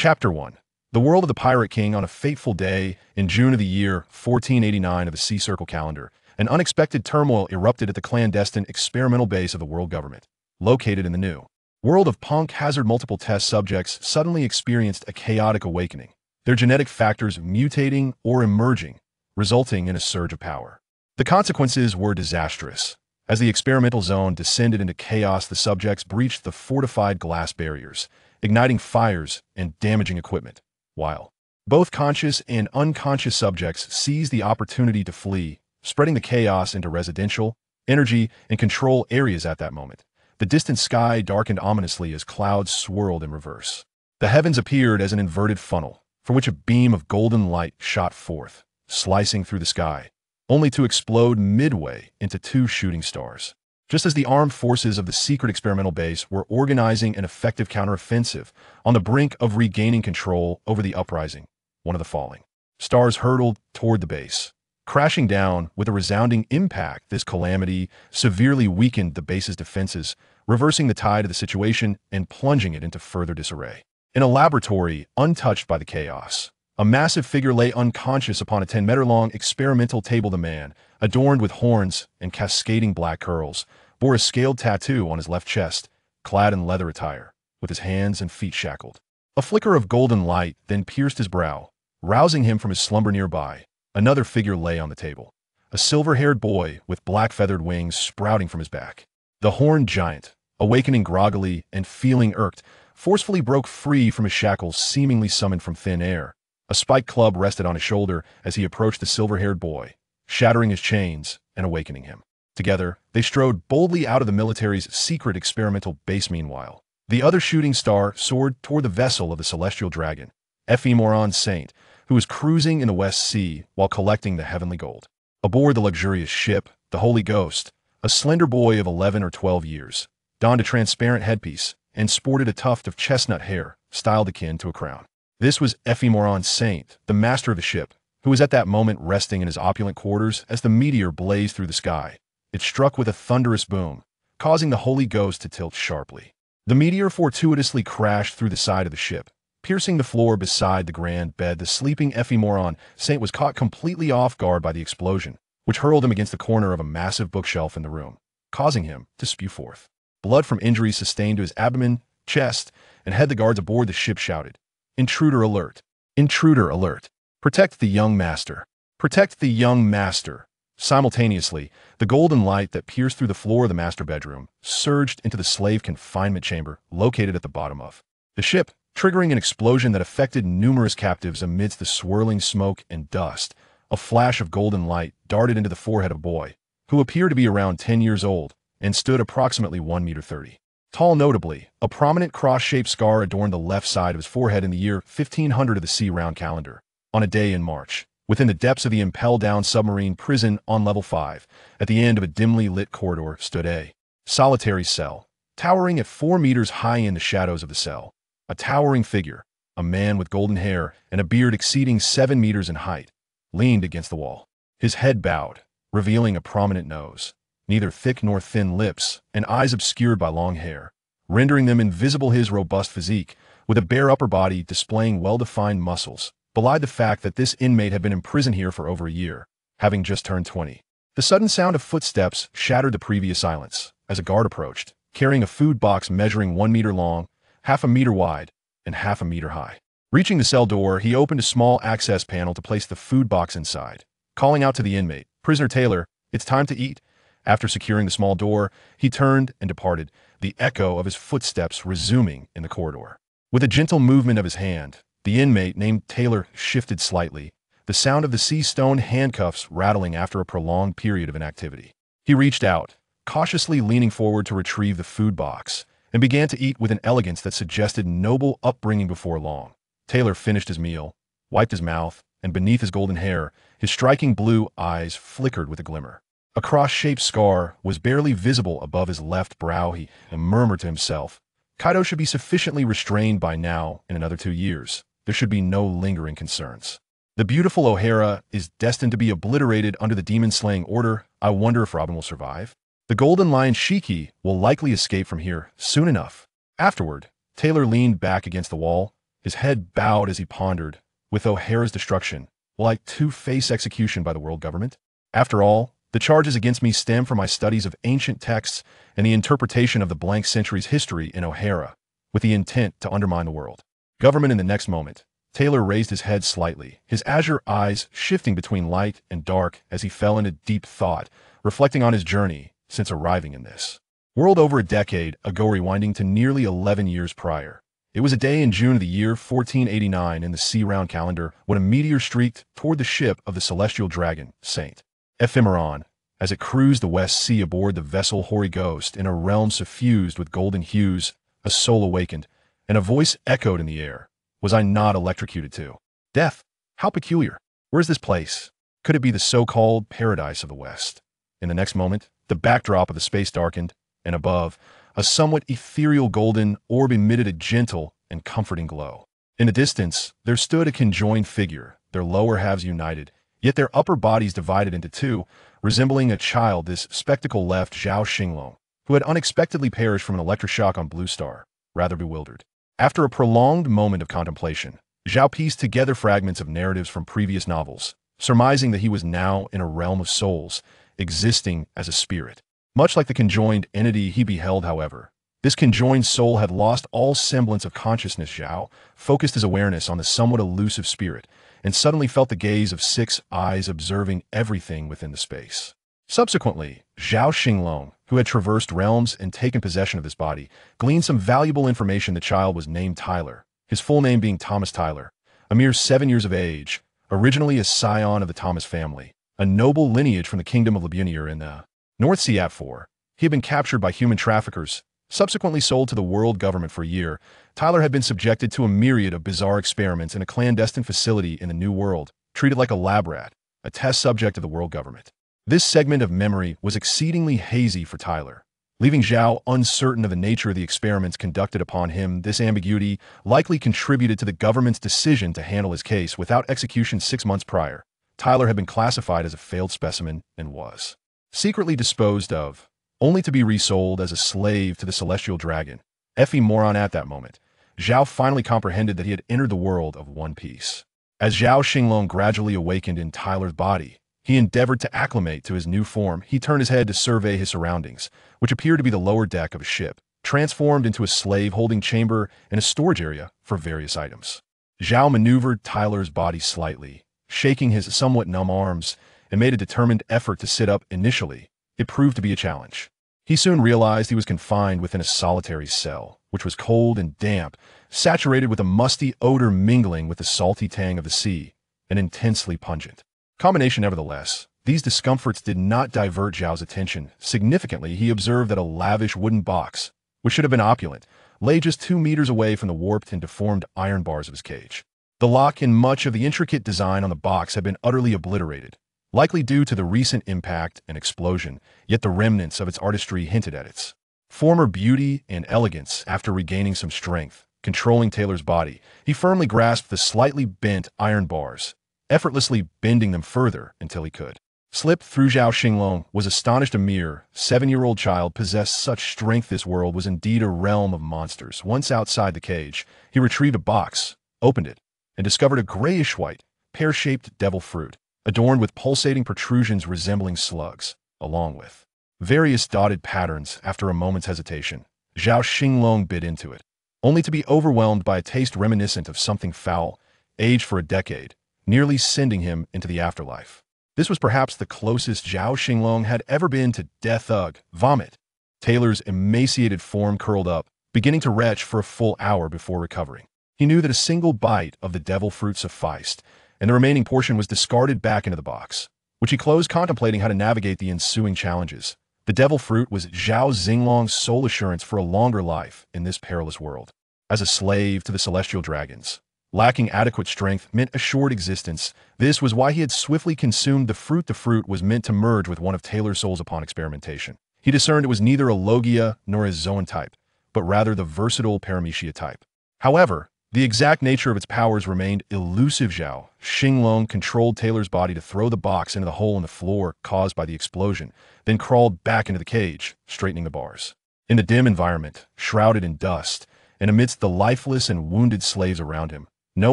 Chapter 1. The World of the Pirate King. On a fateful day in June of the year 1489 of the Sea Circle calendar, an unexpected turmoil erupted at the clandestine experimental base of the world government, located in the new world of Punk Hazard. Multiple test subjects suddenly experienced a chaotic awakening, their genetic factors mutating or emerging, resulting in a surge of power. The consequences were disastrous. As the experimental zone descended into chaos, the subjects breached the fortified glass barriers, igniting fires and damaging equipment, while both conscious and unconscious subjects seized the opportunity to flee, spreading the chaos into residential, energy, and control areas. At that moment, the distant sky darkened ominously as clouds swirled in reverse. The heavens appeared as an inverted funnel, from which a beam of golden light shot forth, slicing through the sky, only to explode midway into two shooting stars. Just as the armed forces of the secret experimental base were organizing an effective counteroffensive on the brink of regaining control over the uprising, one of the falling stars hurtled toward the base, crashing down with a resounding impact. This calamity severely weakened the base's defenses, reversing the tide of the situation and plunging it into further disarray. In a laboratory untouched by the chaos, a massive figure lay unconscious upon a 10-meter-long experimental table. The man, adorned with horns and cascading black curls, bore a scaled tattoo on his left chest, clad in leather attire, with his hands and feet shackled. A flicker of golden light then pierced his brow, rousing him from his slumber. Nearby, another figure lay on the table, a silver-haired boy with black feathered wings sprouting from his back. The horned giant, awakening groggily and feeling irked, forcefully broke free from his shackles seemingly summoned from thin air. A spiked club rested on his shoulder as he approached the silver-haired boy, shattering his chains and awakening him. Together, they strode boldly out of the military's secret experimental base. Meanwhile, the other shooting star soared toward the vessel of the celestial dragon, Emperor Saint, who was cruising in the West Sea while collecting the heavenly gold. Aboard the luxurious ship, the Holy Ghost, a slender boy of 11 or 12 years, donned a transparent headpiece and sported a tuft of chestnut hair, styled akin to a crown. This was Emperor Saint, the master of the ship, who was at that moment resting in his opulent quarters as the meteor blazed through the sky. It struck with a thunderous boom, causing the Holy Ghost to tilt sharply. The meteor fortuitously crashed through the side of the ship, piercing the floor beside the grand bed. The sleeping Emperor Saint was caught completely off guard by the explosion, which hurled him against the corner of a massive bookshelf in the room, causing him to spew forth blood from injuries sustained to his abdomen, chest, and head. The guards aboard the ship shouted, "Intruder alert! Intruder alert! Protect the young master! Protect the young master!" Simultaneously, the golden light that pierced through the floor of the master bedroom surged into the slave confinement chamber located at the bottom of the ship, triggering an explosion that affected numerous captives. Amidst the swirling smoke and dust, a flash of golden light darted into the forehead of a boy, who appeared to be around 10 years old and stood approximately 1.30 meters tall. Notably, a prominent cross-shaped scar adorned the left side of his forehead. In the year 1500 of the Sea-Round calendar, on a day in March, within the depths of the impel-down submarine prison on level 5, at the end of a dimly lit corridor, stood a solitary cell, towering at 4 meters high. In the shadows of the cell, a towering figure, a man with golden hair and a beard exceeding 7 meters in height, leaned against the wall, his head bowed, revealing a prominent nose, neither thick nor thin lips, and eyes obscured by long hair, rendering them invisible. His robust physique, with a bare upper body displaying well-defined muscles, belied the fact that this inmate had been imprisoned here for over a year, having just turned 20. The sudden sound of footsteps shattered the previous silence as a guard approached, carrying a food box measuring 1 meter long, half a meter wide, and half a meter high. Reaching the cell door, he opened a small access panel to place the food box inside, calling out to the inmate, "Prisoner Taylor, it's time to eat." After securing the small door, he turned and departed, the echo of his footsteps resuming in the corridor. With a gentle movement of his hand, the inmate named Taylor shifted slightly, the sound of the sea-stone handcuffs rattling after a prolonged period of inactivity. He reached out, cautiously leaning forward to retrieve the food box, and began to eat with an elegance that suggested noble upbringing. Before long, Taylor finished his meal, wiped his mouth, and beneath his golden hair, his striking blue eyes flickered with a glimmer. A cross-shaped scar was barely visible above his left brow. He murmured to himself, "Kaido should be sufficiently restrained by now. In another 2 years, there should be no lingering concerns. The beautiful O'Hara is destined to be obliterated under the demon-slaying order. I wonder if Robin will survive. The Golden Lion Shiki will likely escape from here soon enough." Afterward, Taylor leaned back against the wall, his head bowed as he pondered, with O'Hara's destruction, will I too face execution by the world government? After all, the charges against me stem from my studies of ancient texts and the interpretation of the blank centuries history in O'Hara, with the intent to undermine the world government. In the next moment, Taylor raised his head slightly, his azure eyes shifting between light and dark as he fell into deep thought, reflecting on his journey since arriving in this world over a decade ago, rewinding to nearly 11 years prior. It was a day in June of the year 1489 in the sea-round calendar when a meteor streaked toward the ship of the celestial dragon, Saint Ephemeron, as it cruised the West Sea aboard the vessel Hoary Ghost in a realm suffused with golden hues. A soul awakened, and a voice echoed in the air. Was I not electrocuted too? Death? How peculiar. Where's this place? Could it be the so-called paradise of the West? In the next moment, the backdrop of the space darkened, and above, a somewhat ethereal golden orb emitted a gentle and comforting glow. In the distance, there stood a conjoined figure, their lower halves united, yet their upper bodies divided into two, resembling a child. This spectacle left Zhao Xinglong, who had unexpectedly perished from an electroshock on Blue Star, rather bewildered. After a prolonged moment of contemplation, Zhao pieced together fragments of narratives from previous novels, surmising that he was now in a realm of souls, existing as a spirit. Much like the conjoined entity he beheld, however, this conjoined soul had lost all semblance of consciousness. Zhao focused his awareness on the somewhat elusive spirit, and suddenly felt the gaze of 6 eyes observing everything within the space. Subsequently, Zhao Xinglong, who had traversed realms and taken possession of this body, gleaned some valuable information. The child was named Tyler, his full name being Thomas Tyler, a mere 7 years of age, originally a scion of the Thomas family, a noble lineage from the kingdom of Libunia in the North Sea. At 4, he had been captured by human traffickers, subsequently sold to the world government. For a year, Tyler had been subjected to a myriad of bizarre experiments in a clandestine facility in the New World, treated like a lab rat, a test subject of the world government. This segment of memory was exceedingly hazy for Tyler, leaving Zhao uncertain of the nature of the experiments conducted upon him. This ambiguity likely contributed to the government's decision to handle his case without execution. 6 months prior, Tyler had been classified as a failed specimen and was secretly disposed of, only to be resold as a slave to the celestial dragon, Ephemeron. At that moment, Zhao finally comprehended that he had entered the world of One Piece. As Zhao Xinglong gradually awakened in Tyler's body, he endeavored to acclimate to his new form. He turned his head to survey his surroundings, which appeared to be the lower deck of a ship, transformed into a slave-holding chamber and a storage area for various items. Zhao maneuvered Tyler's body slightly, shaking his somewhat numb arms, and made a determined effort to sit up. Initially, it proved to be a challenge. He soon realized he was confined within a solitary cell, which was cold and damp, saturated with a musty odor mingling with the salty tang of the sea, and intensely pungent combination. Nevertheless, these discomforts did not divert Zhao's attention. Significantly, he observed that a lavish wooden box, which should have been opulent, lay just 2 meters away from the warped and deformed iron bars of his cage. The lock and much of the intricate design on the box had been utterly obliterated, likely due to the recent impact and explosion, yet the remnants of its artistry hinted at its former beauty and elegance. After regaining some strength, controlling Taylor's body, he firmly grasped the slightly bent iron bars, effortlessly bending them further until he could slip through. Zhao Xinglong was astonished. A mere 7-year-old child possessed such strength. This world was indeed a realm of monsters. Once outside the cage, he retrieved a box, opened it, and discovered a grayish-white, pear-shaped devil fruit, adorned with pulsating protrusions resembling slugs, along with various dotted patterns. After a moment's hesitation, Zhao Xinglong bit into it, only to be overwhelmed by a taste reminiscent of something foul, aged for a decade, nearly sending him into the afterlife. This was perhaps the closest Zhao Xinglong had ever been to death. Vomit. Taylor's emaciated form curled up, beginning to retch for a full hour before recovering. He knew that a single bite of the devil fruit sufficed, and the remaining portion was discarded back into the box, which he closed, contemplating how to navigate the ensuing challenges. The devil fruit was Zhao Xinglong's sole assurance for a longer life in this perilous world. As a slave to the celestial dragons, lacking adequate strength meant assured existence. This was why he had swiftly consumed the fruit. The fruit was meant to merge with one of Taylor's souls upon experimentation. He discerned it was neither a Logia nor a Zoan type, but rather the versatile Paramecia type. However, the exact nature of its powers remained elusive. Zhao Xinglong controlled Taylor's body to throw the box into the hole in the floor caused by the explosion, then crawled back into the cage, straightening the bars. In the dim environment, shrouded in dust, and amidst the lifeless and wounded slaves around him, no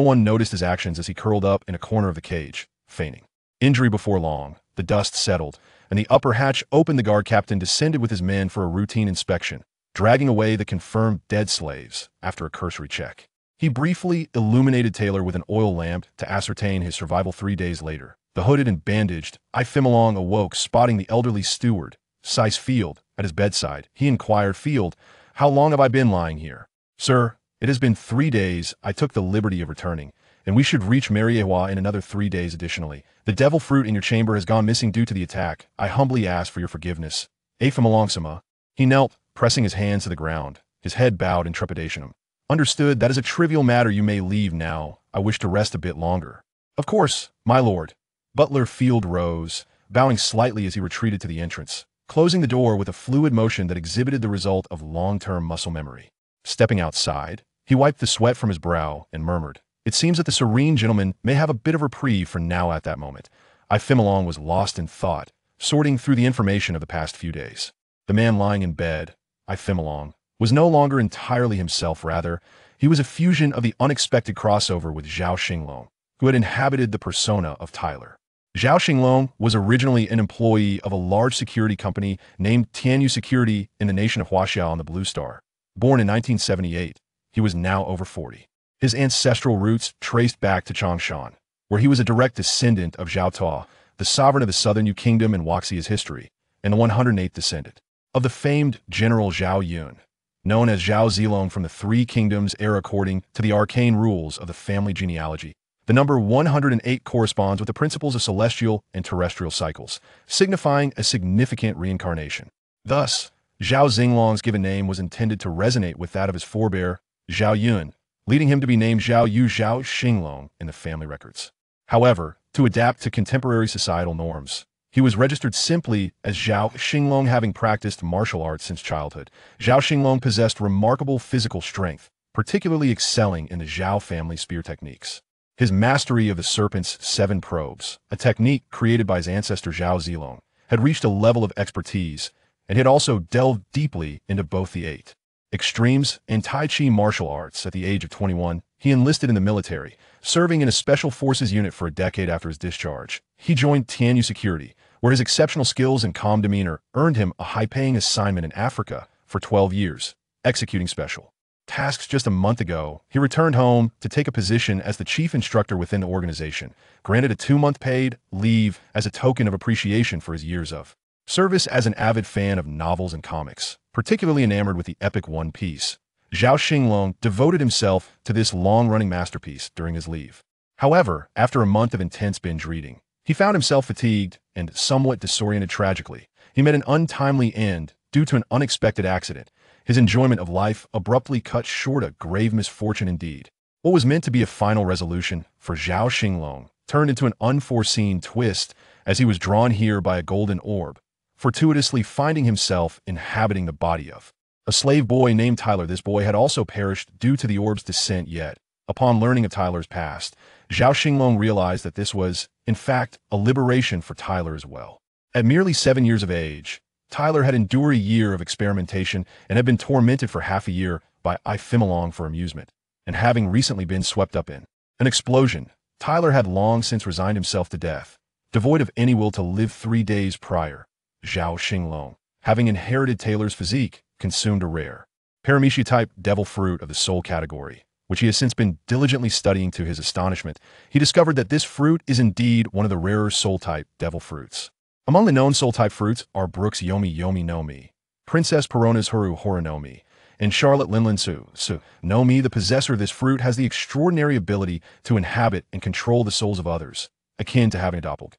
one noticed his actions as he curled up in a corner of the cage, fainting. Injury before long, the dust settled, and the upper hatch opened. The guard captain descended with his men for a routine inspection, dragging away the confirmed dead slaves after a cursory check. He briefly illuminated Taylor with an oil lamp to ascertain his survival 3 days later. The hooded and bandaged Xinglong awoke, spotting the elderly steward, Sice Field, at his bedside. He inquired, "Field, how long have I been lying here?" "Sir, it has been 3 days. I took the liberty of returning, and we should reach Mariewa in another 3 days additionally. The devil fruit in your chamber has gone missing due to the attack. I humbly ask for your forgiveness. Xinglong-sama." He knelt, pressing his hands to the ground, his head bowed in trepidation. "Understood, that is a trivial matter. You may leave now. I wish to rest a bit longer." "Of course, my lord." Butler Field rose, bowing slightly as he retreated to the entrance, closing the door with a fluid motion that exhibited the result of long-term muscle memory. Stepping outside, he wiped the sweat from his brow and murmured, "It seems that the serene gentleman may have a bit of reprieve for now." At that moment, Xinglong was lost in thought, sorting through the information of the past few days. The man lying in bed, Xinglong, was no longer entirely himself. Rather, he was a fusion of the unexpected crossover with Zhao Xinglong, who had inhabited the persona of Tyler. Zhao Xinglong was originally an employee of a large security company named Tianyu Security in the nation of Huaxia on the Blue Star. Born in 1978, he was now over 40. His ancestral roots traced back to Changshan, where he was a direct descendant of Zhao Tuo, the sovereign of the Southern Yu Kingdom in Huaxia's history, and the 108th descendant of the famed General Zhao Yun, known as Zhao Xinglong from the Three Kingdoms era. According to the arcane rules of the family genealogy, the number 108 corresponds with the principles of celestial and terrestrial cycles, signifying a significant reincarnation. Thus, Zhao Xinglong's given name was intended to resonate with that of his forebear, Zhao Yun, leading him to be named Zhao Xinglong in the family records. However, to adapt to contemporary societal norms, he was registered simply as Zhao Xinglong. Having practiced martial arts since childhood, Zhao Xinglong possessed remarkable physical strength, particularly excelling in the Zhao family spear techniques. His mastery of the serpent's 7 probes, a technique created by his ancestor Zhao Xinglong, had reached a level of expertise, and he had also delved deeply into both the 8 extremes and Tai Chi martial arts. At the age of 21, he enlisted in the military, serving in a special forces unit for a decade. After his discharge, he joined Tianyu Security, where his exceptional skills and calm demeanor earned him a high-paying assignment in Africa for 12 years, executing special tasks. Just a month ago, he returned home to take a position as the chief instructor within the organization, granted a 2-month paid leave as a token of appreciation for his years of service. As an avid fan of novels and comics, particularly enamored with the epic One Piece, Zhao Xinglong devoted himself to this long-running masterpiece during his leave. However, after a month of intense binge reading, he found himself fatigued and somewhat disoriented. Tragically, he met an untimely end due to an unexpected accident. His enjoyment of life abruptly cut short, a grave misfortune indeed. What was meant to be a final resolution for Zhao Xinglong turned into an unforeseen twist as he was drawn here by a golden orb, fortuitously finding himself inhabiting the body of a slave boy named Tyler. This boy had also perished due to the orb's descent, yet, upon learning of Tyler's past, Zhao Xinglong realized that this was, in fact, a liberation for Tyler as well. At merely 7 years of age, Tyler had endured a year of experimentation and had been tormented for half a year by Xinglong for amusement, and having recently been swept up in an explosion, Tyler had long since resigned himself to death, devoid of any will to live. 3 days prior, Zhao Xinglong, having inherited Taylor's physique, consumed a rare paramecia-type devil fruit of the soul category, which he has since been diligently studying. To his astonishment, he discovered that this fruit is indeed one of the rarer soul-type devil fruits. Among the known soul-type fruits are Brooke's Yomi Yomi no Mi, Princess Perona's Huru Hora no Mi, and Charlotte Linlin's Su no Mi. The possessor of this fruit has the extraordinary ability to inhabit and control the souls of others, akin to having a doppelganger.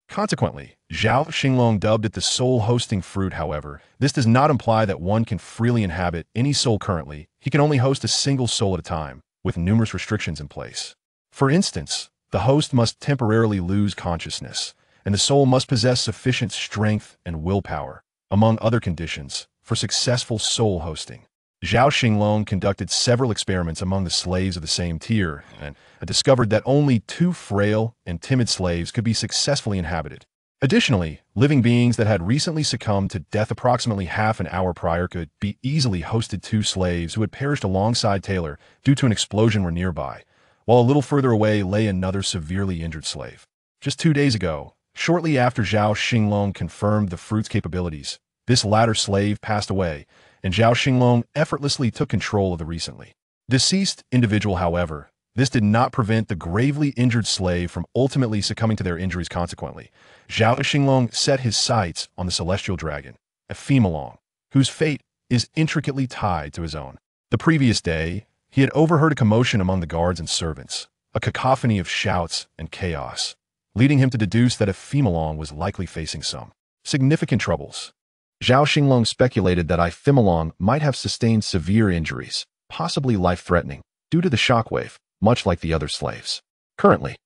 Consequently, Zhao Xinglong dubbed it the soul-hosting fruit. However, this does not imply that one can freely inhabit any soul. Currently, he can only host a single soul at a time, with numerous restrictions in place. For instance, the host must temporarily lose consciousness, and the soul must possess sufficient strength and willpower, among other conditions, for successful soul hosting. Zhao Xinglong conducted several experiments among the slaves of the same tier and discovered that only 2 frail and timid slaves could be successfully inhabited. Additionally, living beings that had recently succumbed to death approximately half an hour prior could be easily hosted. Two slaves who had perished alongside Taylor due to an explosion were nearby, while a little further away lay another severely injured slave. Just 2 days ago, shortly after Zhao Xinglong confirmed the fruit's capabilities, this latter slave passed away, and Zhao Xinglong effortlessly took control of the recently deceased individual. However, this did not prevent the gravely injured slave from ultimately succumbing to their injuries. Consequently, Zhao Xinglong set his sights on the celestial dragon, Ephemelong, whose fate is intricately tied to his own. The previous day, he had overheard a commotion among the guards and servants, a cacophony of shouts and chaos, leading him to deduce that Ephemelong was likely facing some significant troubles. Zhao Xinglong speculated that Ephemelong might have sustained severe injuries, possibly life-threatening, due to the shockwave, much like the other slaves. Currently,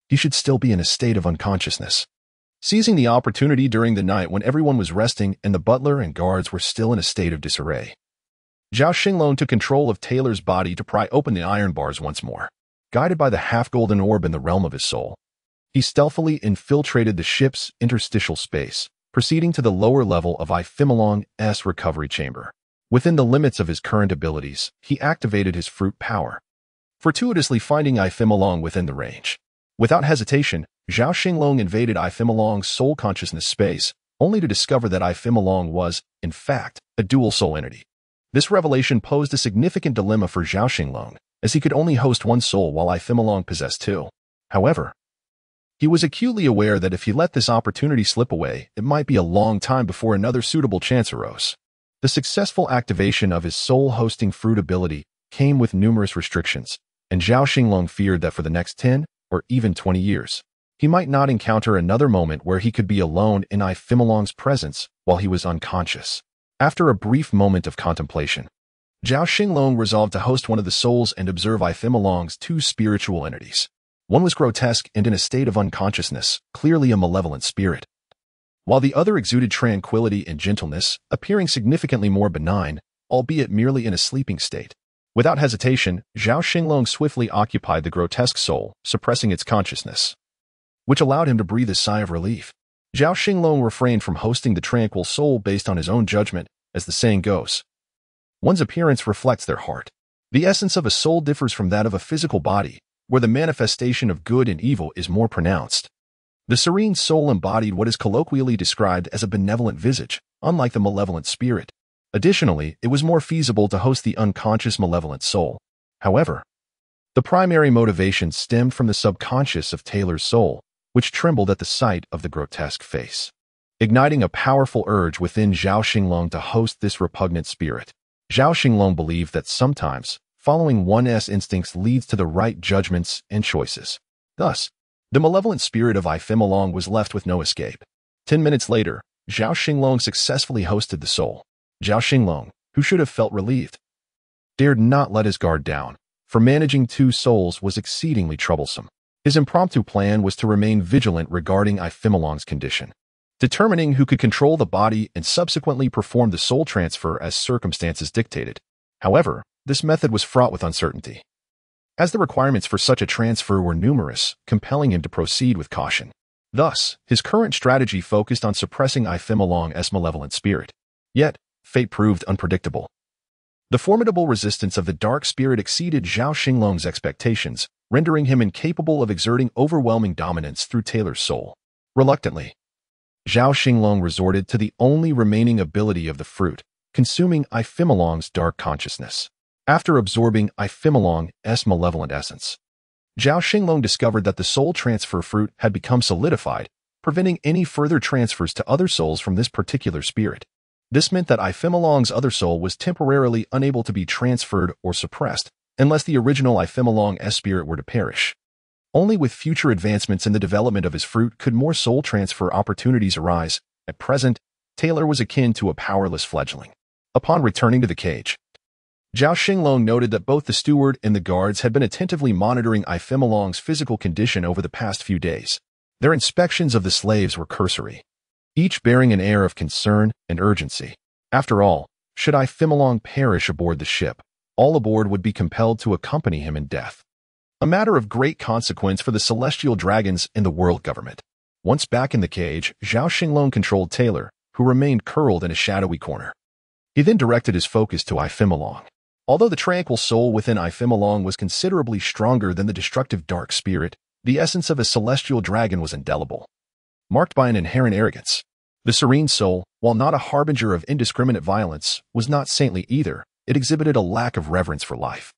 he should still be in a state of unconsciousness. Seizing the opportunity during the night when everyone was resting and the butler and guards were still in a state of disarray, Zhao Xinglong took control of Taylor's body to pry open the iron bars once more. Guided by the half-golden orb in the realm of his soul, he stealthily infiltrated the ship's interstitial space, proceeding to the lower level of Ephemelong's recovery chamber. Within the limits of his current abilities, he activated his fruit power, fortuitously finding Ephemelong within the range. Without hesitation, Zhao Xinglong invaded Ephemelong's soul consciousness space, only to discover that Ephemelong was, in fact, a dual soul entity. This revelation posed a significant dilemma for Zhao Xinglong, as he could only host one soul while Ephemelong possessed two. However, he was acutely aware that if he let this opportunity slip away, it might be a long time before another suitable chance arose. The successful activation of his soul-hosting fruit ability came with numerous restrictions, and Zhao Xinglong feared that for the next 10 or even 20 years, he might not encounter another moment where he could be alone in Ephemelong's presence while he was unconscious. After a brief moment of contemplation, Zhao Xinglong resolved to host one of the souls and observe Ephemelong's two spiritual entities. One was grotesque and in a state of unconsciousness, clearly a malevolent spirit, while the other exuded tranquility and gentleness, appearing significantly more benign, albeit merely in a sleeping state. Without hesitation, Zhao Xinglong swiftly occupied the grotesque soul, suppressing its consciousness, which allowed him to breathe a sigh of relief. Zhao Xinglong refrained from hosting the tranquil soul based on his own judgment, as the saying goes, one's appearance reflects their heart. The essence of a soul differs from that of a physical body, where the manifestation of good and evil is more pronounced. The serene soul embodied what is colloquially described as a benevolent visage, unlike the malevolent spirit. Additionally, it was more feasible to host the unconscious malevolent soul. However, the primary motivation stemmed from the subconscious of Taylor's soul, which trembled at the sight of the grotesque face, igniting a powerful urge within Zhao Xinglong to host this repugnant spirit. Zhao Xinglong believed that sometimes, following one's instincts leads to the right judgments and choices. Thus, the malevolent spirit of Ephemelong was left with no escape. 10 minutes later, Zhao Xinglong successfully hosted the soul. Zhao Xinglong, who should have felt relieved, dared not let his guard down, for managing two souls was exceedingly troublesome. His impromptu plan was to remain vigilant regarding Ephemelong's condition, determining who could control the body and subsequently perform the soul transfer as circumstances dictated. However, this method was fraught with uncertainty, as the requirements for such a transfer were numerous, compelling him to proceed with caution. Thus, his current strategy focused on suppressing Ephemelong's malevolent spirit. Yet, fate proved unpredictable. The formidable resistance of the dark spirit exceeded Zhao Xinglong's expectations, rendering him incapable of exerting overwhelming dominance through Taylor's soul. Reluctantly, Zhao Xinglong resorted to the only remaining ability of the fruit, consuming Ephemelong's dark consciousness. After absorbing Ephemelong's malevolent essence, Zhao Xinglong discovered that the soul transfer fruit had become solidified, preventing any further transfers to other souls from this particular spirit. This meant that Ephemelong's other soul was temporarily unable to be transferred or suppressed, unless the original Ephemelong's spirit were to perish. Only with future advancements in the development of his fruit could more soul transfer opportunities arise. At present, Taylor was akin to a powerless fledgling. Upon returning to the cage, Zhao Xinglong noted that both the steward and the guards had been attentively monitoring Ephemelong's physical condition over the past few days. Their inspections of the slaves were cursory, each bearing an air of concern and urgency. After all, should Ephemelong perish aboard the ship, all aboard would be compelled to accompany him in death, a matter of great consequence for the celestial dragons and the world government. Once back in the cage, Zhao Xinglong controlled Taylor, who remained curled in a shadowy corner. He then directed his focus to untimely. Although the tranquil soul within untimely was considerably stronger than the destructive dark spirit, the essence of a celestial dragon was indelible, marked by an inherent arrogance. The serene soul, while not a harbinger of indiscriminate violence, was not saintly either. It exhibited a lack of reverence for life,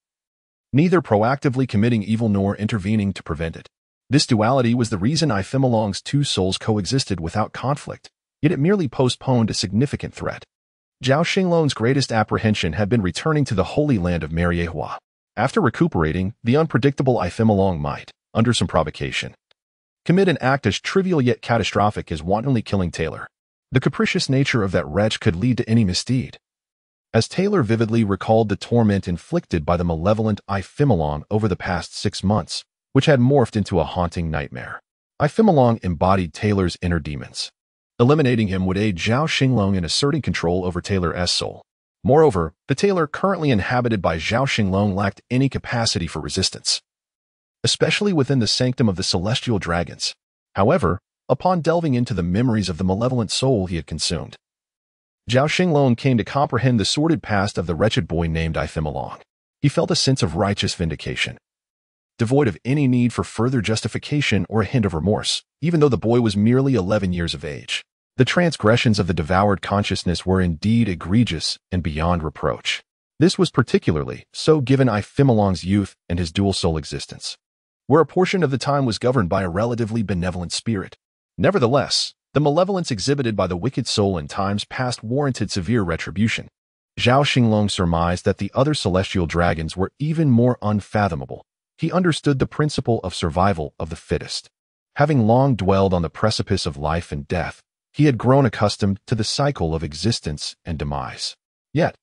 neither proactively committing evil nor intervening to prevent it. This duality was the reason untimely's two souls coexisted without conflict, yet it merely postponed a significant threat. Zhao Xinglong's greatest apprehension had been returning to the holy land of Mariehua. After recuperating, the unpredictable untimely might, under some provocation, commit an act as trivial yet catastrophic as wantonly killing Taylor. The capricious nature of that wretch could lead to any misdeed. As Taylor vividly recalled the torment inflicted by the malevolent untimely over the past 6 months, which had morphed into a haunting nightmare, untimely embodied Taylor's inner demons. Eliminating him would aid Zhao Xinglong in asserting control over Taylor's soul. Moreover, the Taylor currently inhabited by Zhao Xinglong lacked any capacity for resistance, especially within the sanctum of the celestial dragons. However, upon delving into the memories of the malevolent soul he had consumed, Zhao Xinglong came to comprehend the sordid past of the wretched boy named untimely. He felt a sense of righteous vindication, devoid of any need for further justification or a hint of remorse, even though the boy was merely 11 years of age. The transgressions of the devoured consciousness were indeed egregious and beyond reproach. This was particularly so given untimely's youth and his dual-soul existence, where a portion of the time was governed by a relatively benevolent spirit. Nevertheless, the malevolence exhibited by the wicked soul in times past warranted severe retribution. Zhao Xinglong surmised that the other celestial dragons were even more unfathomable. He understood the principle of survival of the fittest. Having long dwelled on the precipice of life and death, he had grown accustomed to the cycle of existence and demise. Yet,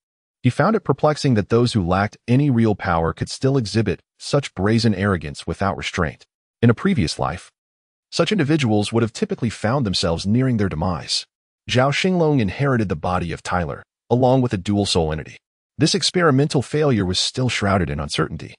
he found it perplexing that those who lacked any real power could still exhibit such brazen arrogance without restraint. In a previous life, such individuals would have typically found themselves nearing their demise. Zhao Xinglong inherited the body of Tyler, along with a dual-soul entity. This experimental failure was still shrouded in uncertainty.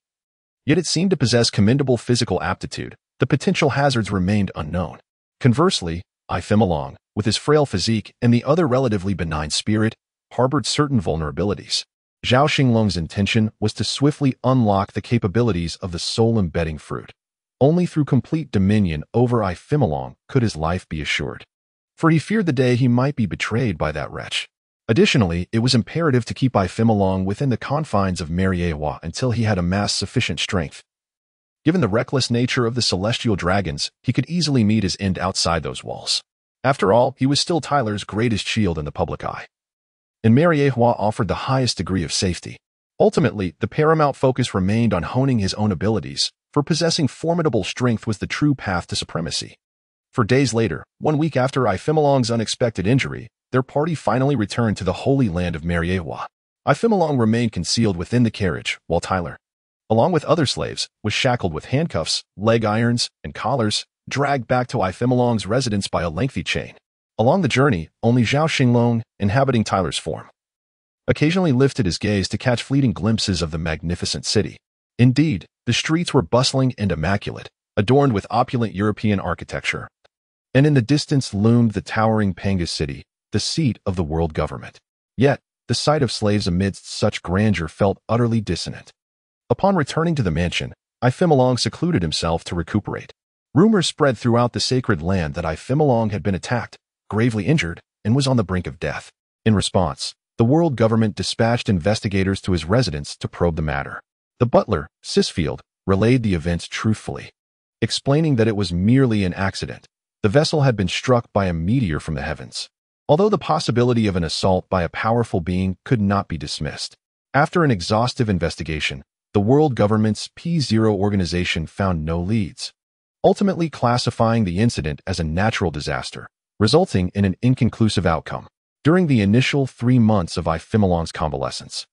Yet it seemed to possess commendable physical aptitude. The potential hazards remained unknown. Conversely, untimely, with his frail physique and the other relatively benign spirit, harbored certain vulnerabilities. Zhao Xinglong's intention was to swiftly unlock the capabilities of the soul-embedding fruit. Only through complete dominion over untimely could his life be assured, for he feared the day he might be betrayed by that wretch. Additionally, it was imperative to keep untimely within the confines of Mariehua until he had amassed sufficient strength. Given the reckless nature of the celestial dragons, he could easily meet his end outside those walls. After all, he was still Tyler's greatest shield in the public eye, and Mariehua offered the highest degree of safety. Ultimately, the paramount focus remained on honing his own abilities, for possessing formidable strength was the true path to supremacy. For days later, 1 week after untimely's unexpected injury, their party finally returned to the holy land of Mariehua. Untimely remained concealed within the carriage, while Tyler, along with other slaves, was shackled with handcuffs, leg irons, and collars, dragged back to untimely's residence by a lengthy chain. Along the journey, only Zhao Xinglong, inhabiting Tyler's form, occasionally lifted his gaze to catch fleeting glimpses of the magnificent city. Indeed, the streets were bustling and immaculate, adorned with opulent European architecture, and in the distance loomed the towering Pangas city, the seat of the world government. Yet, the sight of slaves amidst such grandeur felt utterly dissonant. Upon returning to the mansion, untimely secluded himself to recuperate. Rumors spread throughout the sacred land that untimely had been attacked, gravely injured, and was on the brink of death. In response, the world government dispatched investigators to his residence to probe the matter. The butler, Sisfield, relayed the events truthfully, explaining that it was merely an accident. The vessel had been struck by a meteor from the heavens, although the possibility of an assault by a powerful being could not be dismissed. After an exhaustive investigation, the world government's P0 organization found no leads, ultimately classifying the incident as a natural disaster, resulting in an inconclusive outcome. During the initial 3 months of untimely's convalescence,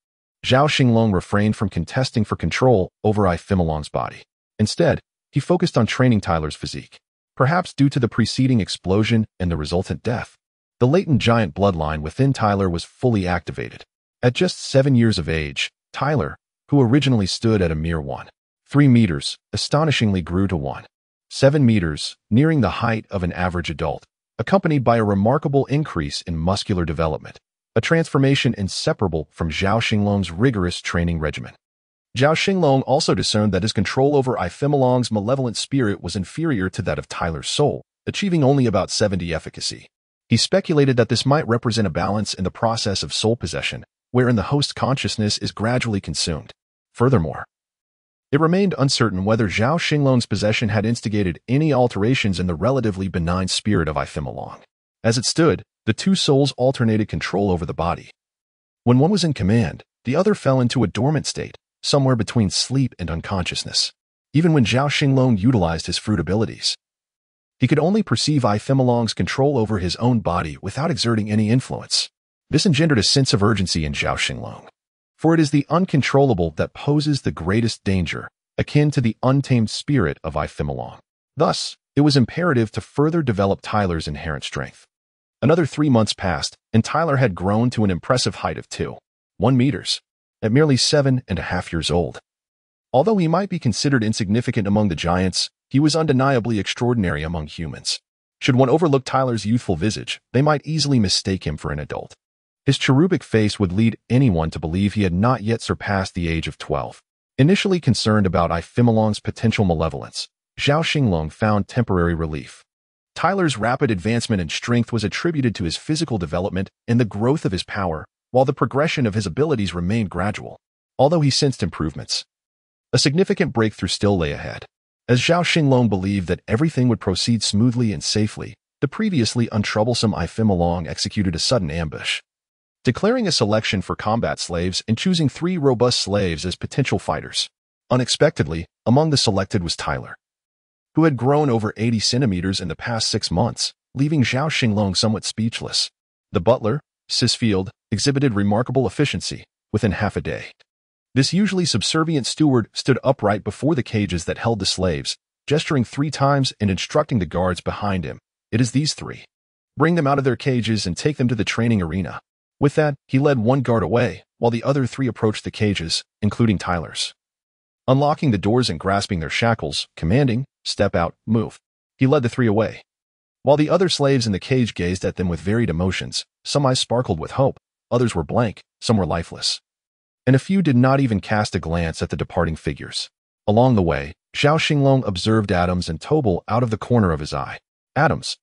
Zhao Xinglong refrained from contesting for control over untimely's body. Instead, he focused on training Tyler's physique. Perhaps due to the preceding explosion and the resultant death, the latent giant bloodline within Tyler was fully activated. At just 7 years of age, Tyler, who originally stood at a mere 1.3 meters, astonishingly grew to 1.6 7 meters, nearing the height of an average adult, accompanied by a remarkable increase in muscular development, a transformation inseparable from Zhao Xinglong's rigorous training regimen. Zhao Xinglong also discerned that his control over Ifimelong's malevolent spirit was inferior to that of Tyler's soul, achieving only about 70 efficacy. He speculated that this might represent a balance in the process of soul possession, wherein the host's consciousness is gradually consumed. Furthermore, it remained uncertain whether Zhao Xinglong's possession had instigated any alterations in the relatively benign spirit of Ifimelong. As it stood, the two souls alternated control over the body. When one was in command, the other fell into a dormant state, somewhere between sleep and unconsciousness. Even when Zhao Xinglong utilized his fruit abilities, he could only perceive Ifimelong's control over his own body without exerting any influence. This engendered a sense of urgency in Zhao Xinglong, for it is the uncontrollable that poses the greatest danger, akin to the untamed spirit of Ifimelong. Thus, it was imperative to further develop Tyler's inherent strength. Another 3 months passed, and Tyler had grown to an impressive height of 2.1 meters. At merely 7.5 years old. Although he might be considered insignificant among the giants, he was undeniably extraordinary among humans. Should one overlook Tyler's youthful visage, they might easily mistake him for an adult. His cherubic face would lead anyone to believe he had not yet surpassed the age of 12. Initially concerned about Ifimelong's potential malevolence, Zhao Xinglong found temporary relief. Tyler's rapid advancement in strength was attributed to his physical development and the growth of his power, while the progression of his abilities remained gradual. Although he sensed improvements, a significant breakthrough still lay ahead. As Zhao Xinglong believed that everything would proceed smoothly and safely, the previously untroublesome Ifimelong executed a sudden ambush, declaring a selection for combat slaves and choosing 3 robust slaves as potential fighters. Unexpectedly, among the selected was Tyler, who had grown over 80 centimeters in the past 6 months, leaving Zhao Xinglong somewhat speechless. The butler, Sisfield, exhibited remarkable efficiency within half a day. This usually subservient steward stood upright before the cages that held the slaves, gesturing 3 times and instructing the guards behind him. It is these 3. Bring them out of their cages and take them to the training arena. With that, he led 1 guard away, while the other 3 approached the cages, including Tyler's. Unlocking the doors and grasping their shackles, commanding, "Step out, move," he led the 3 away. While the other slaves in the cage gazed at them with varied emotions, some eyes sparkled with hope, others were blank, some were lifeless, and a few did not even cast a glance at the departing figures. Along the way, Zhao Xinglong observed Adams and Tobal out of the corner of his eye. Adams,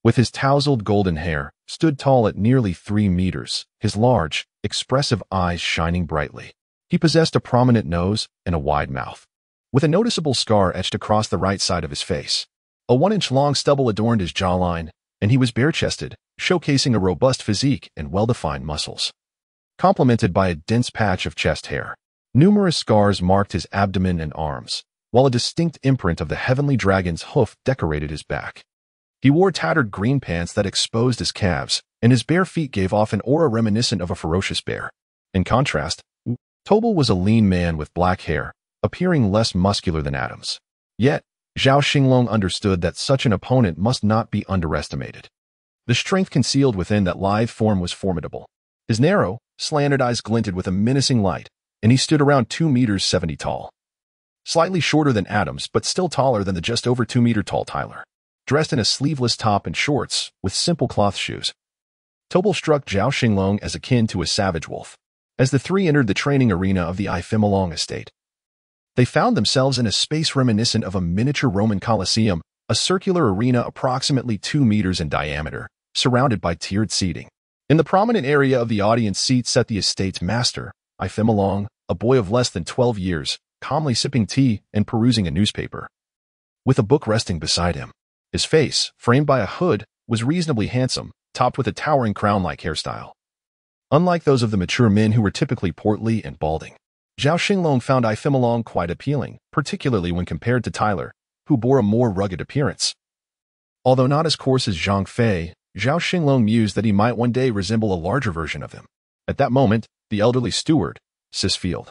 with his tousled golden hair, stood tall at nearly 3 meters, his large, expressive eyes shining brightly. He possessed a prominent nose and a wide mouth, with a noticeable scar etched across the right side of his face. A 1-inch-long stubble adorned his jawline, and he was bare-chested, showcasing a robust physique and well-defined muscles, complemented by a dense patch of chest hair. Numerous scars marked his abdomen and arms, while a distinct imprint of the heavenly dragon's hoof decorated his back. He wore tattered green pants that exposed his calves, and his bare feet gave off an aura reminiscent of a ferocious bear. In contrast, Tobal was a lean man with black hair, appearing less muscular than Adams. Yet, Zhao Xinglong understood that such an opponent must not be underestimated. The strength concealed within that lithe form was formidable. His narrow, slanted eyes glinted with a menacing light, and he stood around 2 meters 70 tall. Slightly shorter than Adams, but still taller than the just over 2-meter tall Tyler. Dressed in a sleeveless top and shorts, with simple cloth shoes, Tobal struck Zhao Xinglong as akin to a savage wolf. As the 3 entered the training arena of the Ifimelong estate, they found themselves in a space reminiscent of a miniature Roman Colosseum, a circular arena approximately 2 meters in diameter, surrounded by tiered seating. In the prominent area of the audience seat sat the estate's master, Ifimelong, a boy of less than 12 years, calmly sipping tea and perusing a newspaper, with a book resting beside him. His face, framed by a hood, was reasonably handsome, topped with a towering crown-like hairstyle. Unlike those of the mature men who were typically portly and balding, Zhao Xinglong found Ifimelong quite appealing, particularly when compared to Tyler, who bore a more rugged appearance. Although not as coarse as Zhang Fei, Zhao Xinglong mused that he might one day resemble a larger version of him. At that moment, the elderly steward, Sisfield,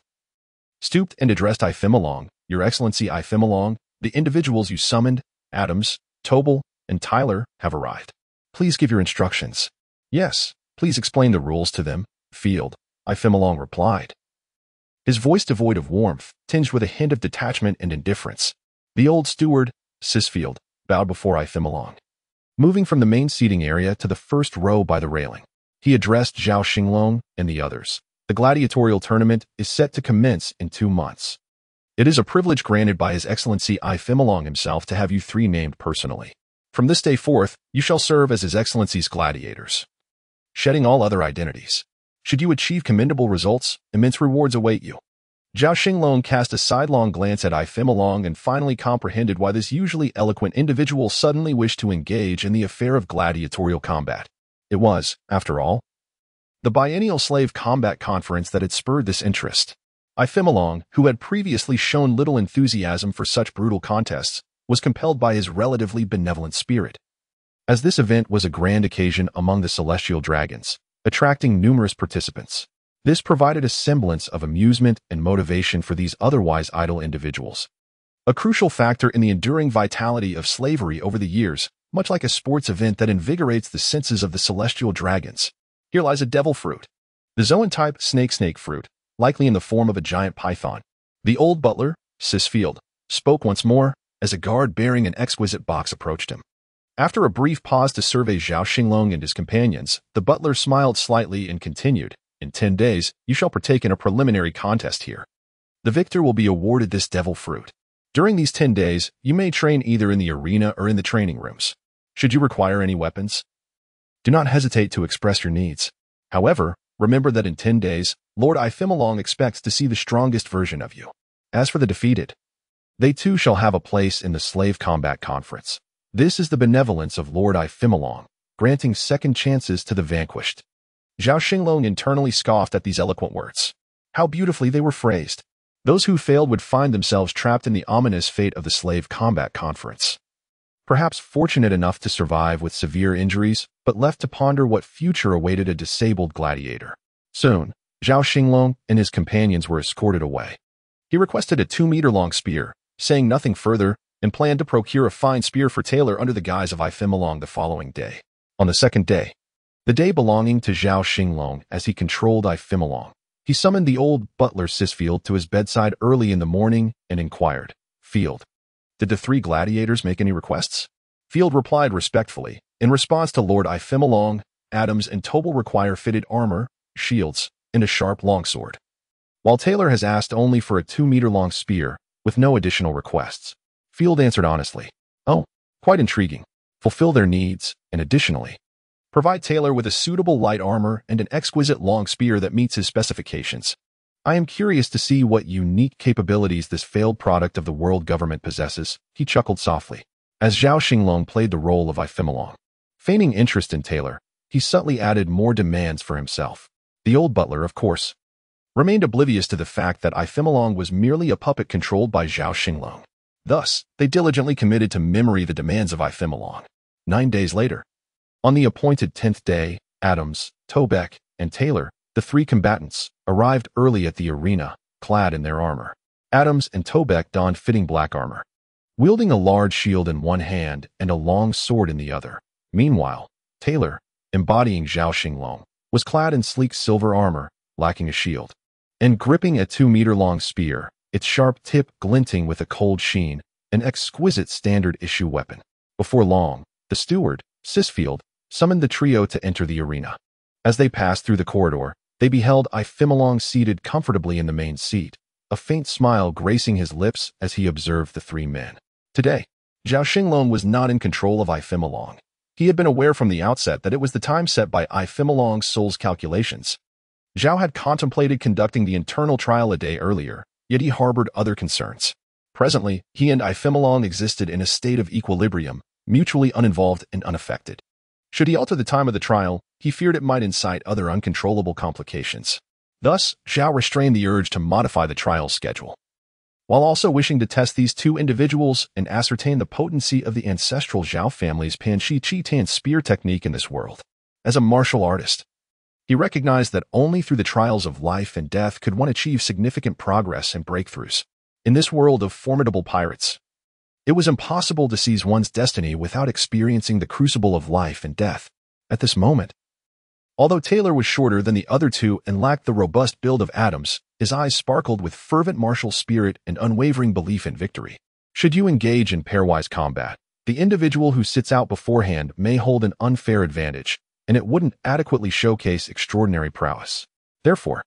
stooped and addressed Ifimelong. "Your Excellency Ifimelong, the individuals you summoned, Adams, Tobal, and Tyler, have arrived. Please give your instructions." "Yes, please explain the rules to them, Field," Ifimelong replied, his voice devoid of warmth, tinged with a hint of detachment and indifference. The old steward, Sisfield, bowed before Xinglong. Moving from the main seating area to the first row by the railing, he addressed Zhao Xinglong and the others. The gladiatorial tournament is set to commence in 2 months. It is a privilege granted by His Excellency Xinglong himself to have you three named personally. From this day forth, you shall serve as His Excellency's gladiators, shedding all other identities. Should you achieve commendable results, immense rewards await you. Zhao Xinglong cast a sidelong glance at Xinglong and finally comprehended why this usually eloquent individual suddenly wished to engage in the affair of gladiatorial combat. It was, after all, the biennial slave combat conference that had spurred this interest. Xinglong, who had previously shown little enthusiasm for such brutal contests, was compelled by his relatively benevolent spirit. As this event was a grand occasion among the celestial dragons, attracting numerous participants, this provided a semblance of amusement and motivation for these otherwise idle individuals. A crucial factor in the enduring vitality of slavery over the years, much like a sports event that invigorates the senses of the celestial dragons. Here lies a devil fruit, the zoan-type snake fruit, likely in the form of a giant python. The old butler, Sisfield, spoke once more as a guard bearing an exquisite box approached him. After a brief pause to survey Zhao Xinglong and his companions, the butler smiled slightly and continued, "In 10 days, you shall partake in a preliminary contest here. The victor will be awarded this devil fruit. During these 10 days, you may train either in the arena or in the training rooms. Should you require any weapons, do not hesitate to express your needs. However, remember that in 10 days, Lord Xinglong expects to see the strongest version of you. As for the defeated, they too shall have a place in the slave combat conference. This is the benevolence of Lord Xinglong, granting second chances to the vanquished." Zhao Xinglong internally scoffed at these eloquent words. How beautifully they were phrased. Those who failed would find themselves trapped in the ominous fate of the slave combat conference. Perhaps fortunate enough to survive with severe injuries, but left to ponder what future awaited a disabled gladiator. Soon, Zhao Xinglong and his companions were escorted away. He requested a 2-meter-long spear, saying nothing further, and planned to procure a fine spear for Taylor under the guise of Xinglong the following day. On the second day, the day belonging to Zhao Xinglong as he controlled Xinglong, he summoned the old butler Sisfield to his bedside early in the morning and inquired, "Field, did the 3 gladiators make any requests?" Field replied respectfully, "In response to Lord Xinglong, Adams and Tobel require fitted armor, shields, and a sharp longsword, while Taylor has asked only for a 2-meter-long spear, with no additional requests." Field answered honestly, "Oh, quite intriguing. Fulfill their needs, and additionally, provide Taylor with a suitable light armor and an exquisite long spear that meets his specifications. I am curious to see what unique capabilities this failed product of the world government possesses." He chuckled softly, as Zhao Xinglong played the role of Xinglong. Feigning interest in Taylor, he subtly added more demands for himself. The old butler, of course, remained oblivious to the fact that Xinglong was merely a puppet controlled by Zhao Xinglong. Thus, they diligently committed to memory the demands of Xinglong. 9 days later, on the appointed 10th day, Adams, Tobeck, and Taylor, the 3 combatants, arrived early at the arena, clad in their armor. Adams and Tobeck donned fitting black armor, wielding a large shield in one hand and a long sword in the other. Meanwhile, Taylor, embodying Zhao Xinglong, was clad in sleek silver armor, lacking a shield, and gripping a 2-meter-long spear, its sharp tip glinting with a cold sheen, an exquisite standard-issue weapon. Before long, the steward, Sisfield, summoned the trio to enter the arena. As they passed through the corridor, they beheld Xinglong seated comfortably in the main seat, a faint smile gracing his lips as he observed the 3 men. Today, Zhao Xinglong was not in control of Xinglong. He had been aware from the outset that it was the time set by Xinglong's soul's calculations. Zhao had contemplated conducting the internal trial a day earlier, yet he harbored other concerns. Presently, he and Xinglong existed in a state of equilibrium, mutually uninvolved and unaffected. Should he alter the time of the trial, he feared it might incite other uncontrollable complications. Thus, Zhao restrained the urge to modify the trial schedule, while also wishing to test these 2 individuals and ascertain the potency of the ancestral Zhao family's Panshi Chitan spear technique in this world. As a martial artist, he recognized that only through the trials of life and death could one achieve significant progress and breakthroughs. In this world of formidable pirates, it was impossible to seize one's destiny without experiencing the crucible of life and death. At this moment, although Taylor was shorter than the other 2 and lacked the robust build of Adams, his eyes sparkled with fervent martial spirit and unwavering belief in victory. Should you engage in pairwise combat, the individual who sits out beforehand may hold an unfair advantage, and it wouldn't adequately showcase extraordinary prowess. Therefore,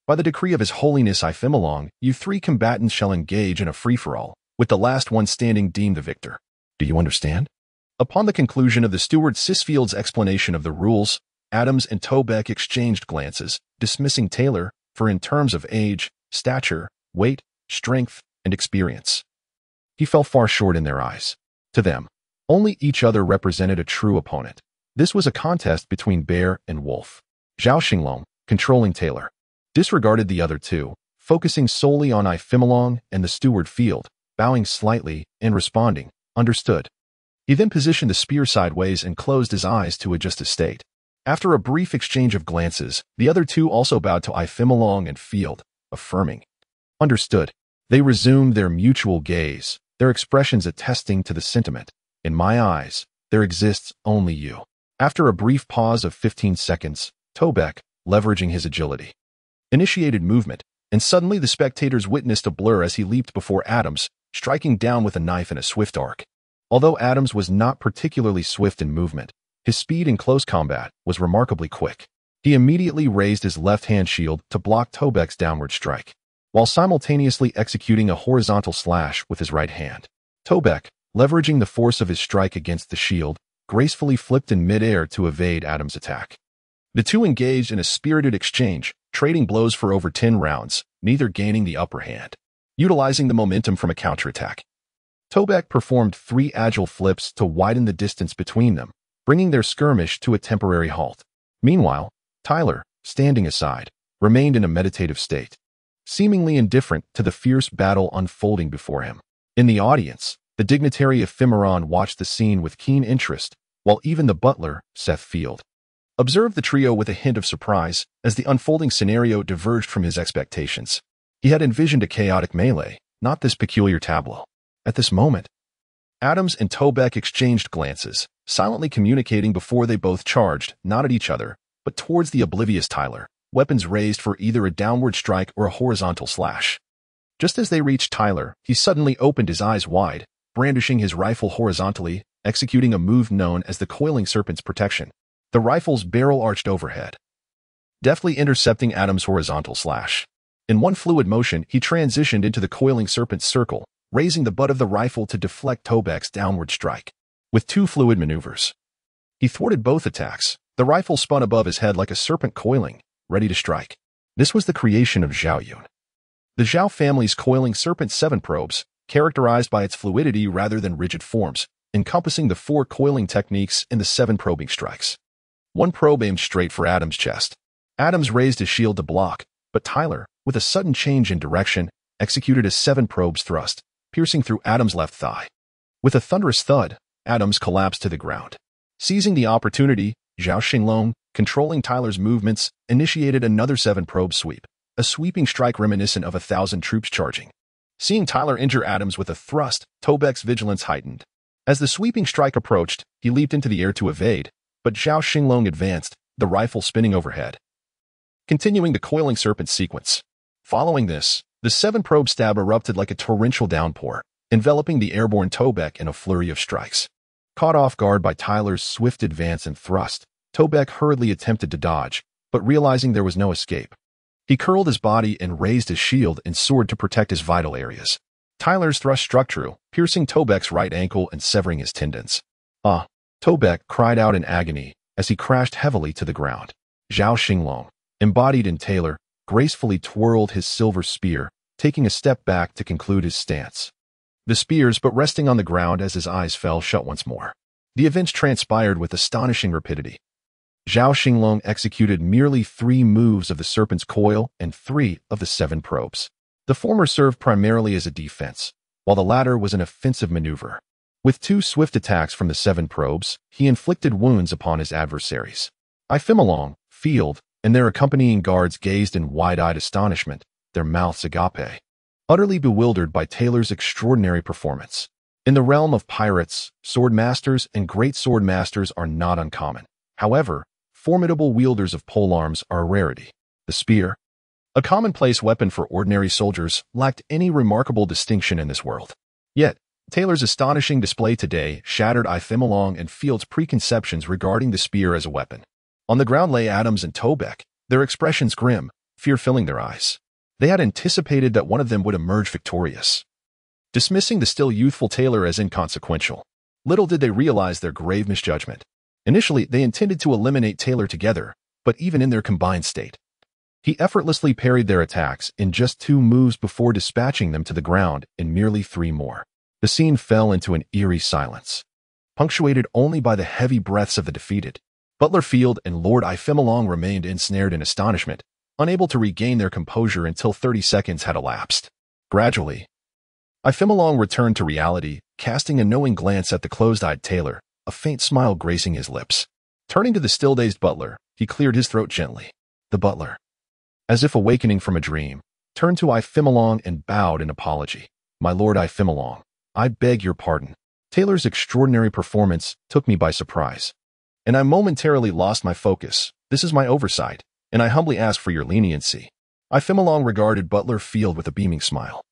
by the decree of His Holiness Ifimilong, you 3 combatants shall engage in a free-for-all, with the last one standing deemed the victor. Do you understand? Upon the conclusion of the steward Sisfield's explanation of the rules, Adams and Tobeck exchanged glances, dismissing Taylor, for in terms of age, stature, weight, strength, and experience, he fell far short in their eyes. To them, only each other represented a true opponent. This was a contest between bear and wolf. Zhao Xinglong, controlling Taylor, disregarded the other 2, focusing solely on Ifimilong and the steward Field, bowing slightly and responding, "Understood." He then positioned the spear sideways and closed his eyes to adjust his state. After a brief exchange of glances, the other 2 also bowed to Ifimilong and Field, affirming, "Understood." They resumed their mutual gaze, their expressions attesting to the sentiment, "In my eyes, there exists only you." After a brief pause of 15 seconds, Tobeck, leveraging his agility, initiated movement, and suddenly the spectators witnessed a blur as he leaped before Adams, striking down with a knife in a swift arc. Although Adams was not particularly swift in movement, his speed in close combat was remarkably quick. He immediately raised his left-hand shield to block Tobeck's downward strike, while simultaneously executing a horizontal slash with his right hand. Tobeck, leveraging the force of his strike against the shield, gracefully flipped in midair to evade Adams' attack. The 2 engaged in a spirited exchange, trading blows for over 10 rounds, neither gaining the upper hand. Utilizing the momentum from a counterattack, Tobeck performed 3 agile flips to widen the distance between them, bringing their skirmish to a temporary halt. Meanwhile, Tyler, standing aside, remained in a meditative state, seemingly indifferent to the fierce battle unfolding before him. In the audience, the dignitary Ephemeron watched the scene with keen interest, while even the butler, Seth Field, observed the trio with a hint of surprise as the unfolding scenario diverged from his expectations. He had envisioned a chaotic melee, not this peculiar tableau. At this moment, Adams and Tobeck exchanged glances, silently communicating before they both charged, not at each other, but towards the oblivious Tyler, weapons raised for either a downward strike or a horizontal slash. Just as they reached Tyler, he suddenly opened his eyes wide, brandishing his rifle horizontally, executing a move known as the coiling serpent's protection. The rifle's barrel arched overhead, deftly intercepting Adams' horizontal slash. In one fluid motion, he transitioned into the coiling serpent's circle, raising the butt of the rifle to deflect Tobeck's downward strike. With 2 fluid maneuvers, he thwarted both attacks. The rifle spun above his head like a serpent coiling, ready to strike. This was the creation of Zhao Yun. The Zhao family's coiling serpent 7 probes, characterized by its fluidity rather than rigid forms, encompassing the 4 coiling techniques in the 7 probing strikes. One probe aimed straight for Adams' chest. Adams raised his shield to block, but Tyler, with a sudden change in direction, executed a 7 probes thrust, piercing through Adams' left thigh. With a thunderous thud, Adams collapsed to the ground. Seizing the opportunity, Zhao Xinglong, controlling Tyler's movements, initiated another 7 probe sweep, a sweeping strike reminiscent of 1,000 troops charging. Seeing Tyler injure Adams with a thrust, Tobeck's vigilance heightened. As the sweeping strike approached, he leaped into the air to evade, but Zhao Xinglong advanced, the rifle spinning overhead, continuing the coiling serpent sequence. Following this, the 7 probe stab erupted like a torrential downpour, enveloping the airborne Tobeck in a flurry of strikes. Caught off guard by Tyler's swift advance and thrust, Tobeck hurriedly attempted to dodge, but realizing there was no escape, he curled his body and raised his shield and sword to protect his vital areas. Tyler's thrust struck true, piercing Tobeck's right ankle and severing his tendons. "Ah!" Tobeck cried out in agony as he crashed heavily to the ground. Zhao Xinglong, embodied in Taylor, gracefully twirled his silver spear, taking a step back to conclude his stance. The spears but resting on the ground as his eyes fell shut once more. The events transpired with astonishing rapidity. Zhao Xinglong executed merely 3 moves of the serpent's coil and 3 of the 7 probes. The former served primarily as a defense, while the latter was an offensive maneuver. With 2 swift attacks from the 7 probes, he inflicted wounds upon his adversaries. Ifimilong, Field, and their accompanying guards gazed in wide-eyed astonishment, their mouths agape, utterly bewildered by Taylor's extraordinary performance. In the realm of pirates, sword masters and great sword masters are not uncommon. However, formidable wielders of polearms are a rarity. The spear, a commonplace weapon for ordinary soldiers, lacked any remarkable distinction in this world. Yet, Taylor's astonishing display today shattered Xinglong and Field's preconceptions regarding the spear as a weapon. On the ground lay Adams and Tobeck, their expressions grim, fear filling their eyes. They had anticipated that one of them would emerge victorious. Dismissing the still youthful Taylor as inconsequential, little did they realize their grave misjudgment. Initially, they intended to eliminate Taylor together, but even in their combined state, he effortlessly parried their attacks in just 2 moves before dispatching them to the ground in merely 3 more. The scene fell into an eerie silence, punctuated only by the heavy breaths of the defeated. Butler Field and Lord Xinglong remained ensnared in astonishment, unable to regain their composure until 30 seconds had elapsed. Gradually, Xinglong returned to reality, casting a knowing glance at the closed-eyed Taylor, a faint smile gracing his lips. Turning to the still-dazed butler, he cleared his throat gently. The butler, as if awakening from a dream, turned to Xinglong and bowed in apology. My lord Xinglong, I beg your pardon. Taylor's extraordinary performance took me by surprise, and I momentarily lost my focus. This is my oversight, and I humbly ask for your leniency. Xinglong regarded Butler Field with a beaming smile,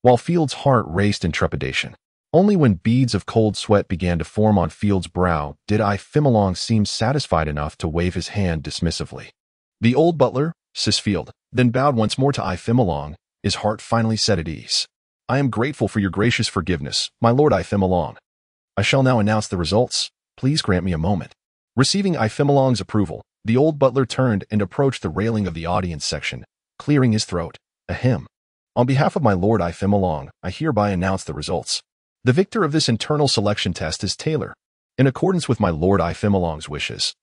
while Field's heart raced in trepidation. Only when beads of cold sweat began to form on Field's brow did Xinglong seem satisfied enough to wave his hand dismissively. The old butler, says Field, then bowed once more to Xinglong, his heart finally set at ease. I am grateful for your gracious forgiveness, my lord Xinglong. I shall now announce the results. Please grant me a moment. Receiving Xinglong's approval, the old butler turned and approached the railing of the audience section, clearing his throat. Ahem. On behalf of my lord Xinglong, I hereby announce the results. The victor of this internal selection test is Taylor, in accordance with my lord Xinglong's wishes.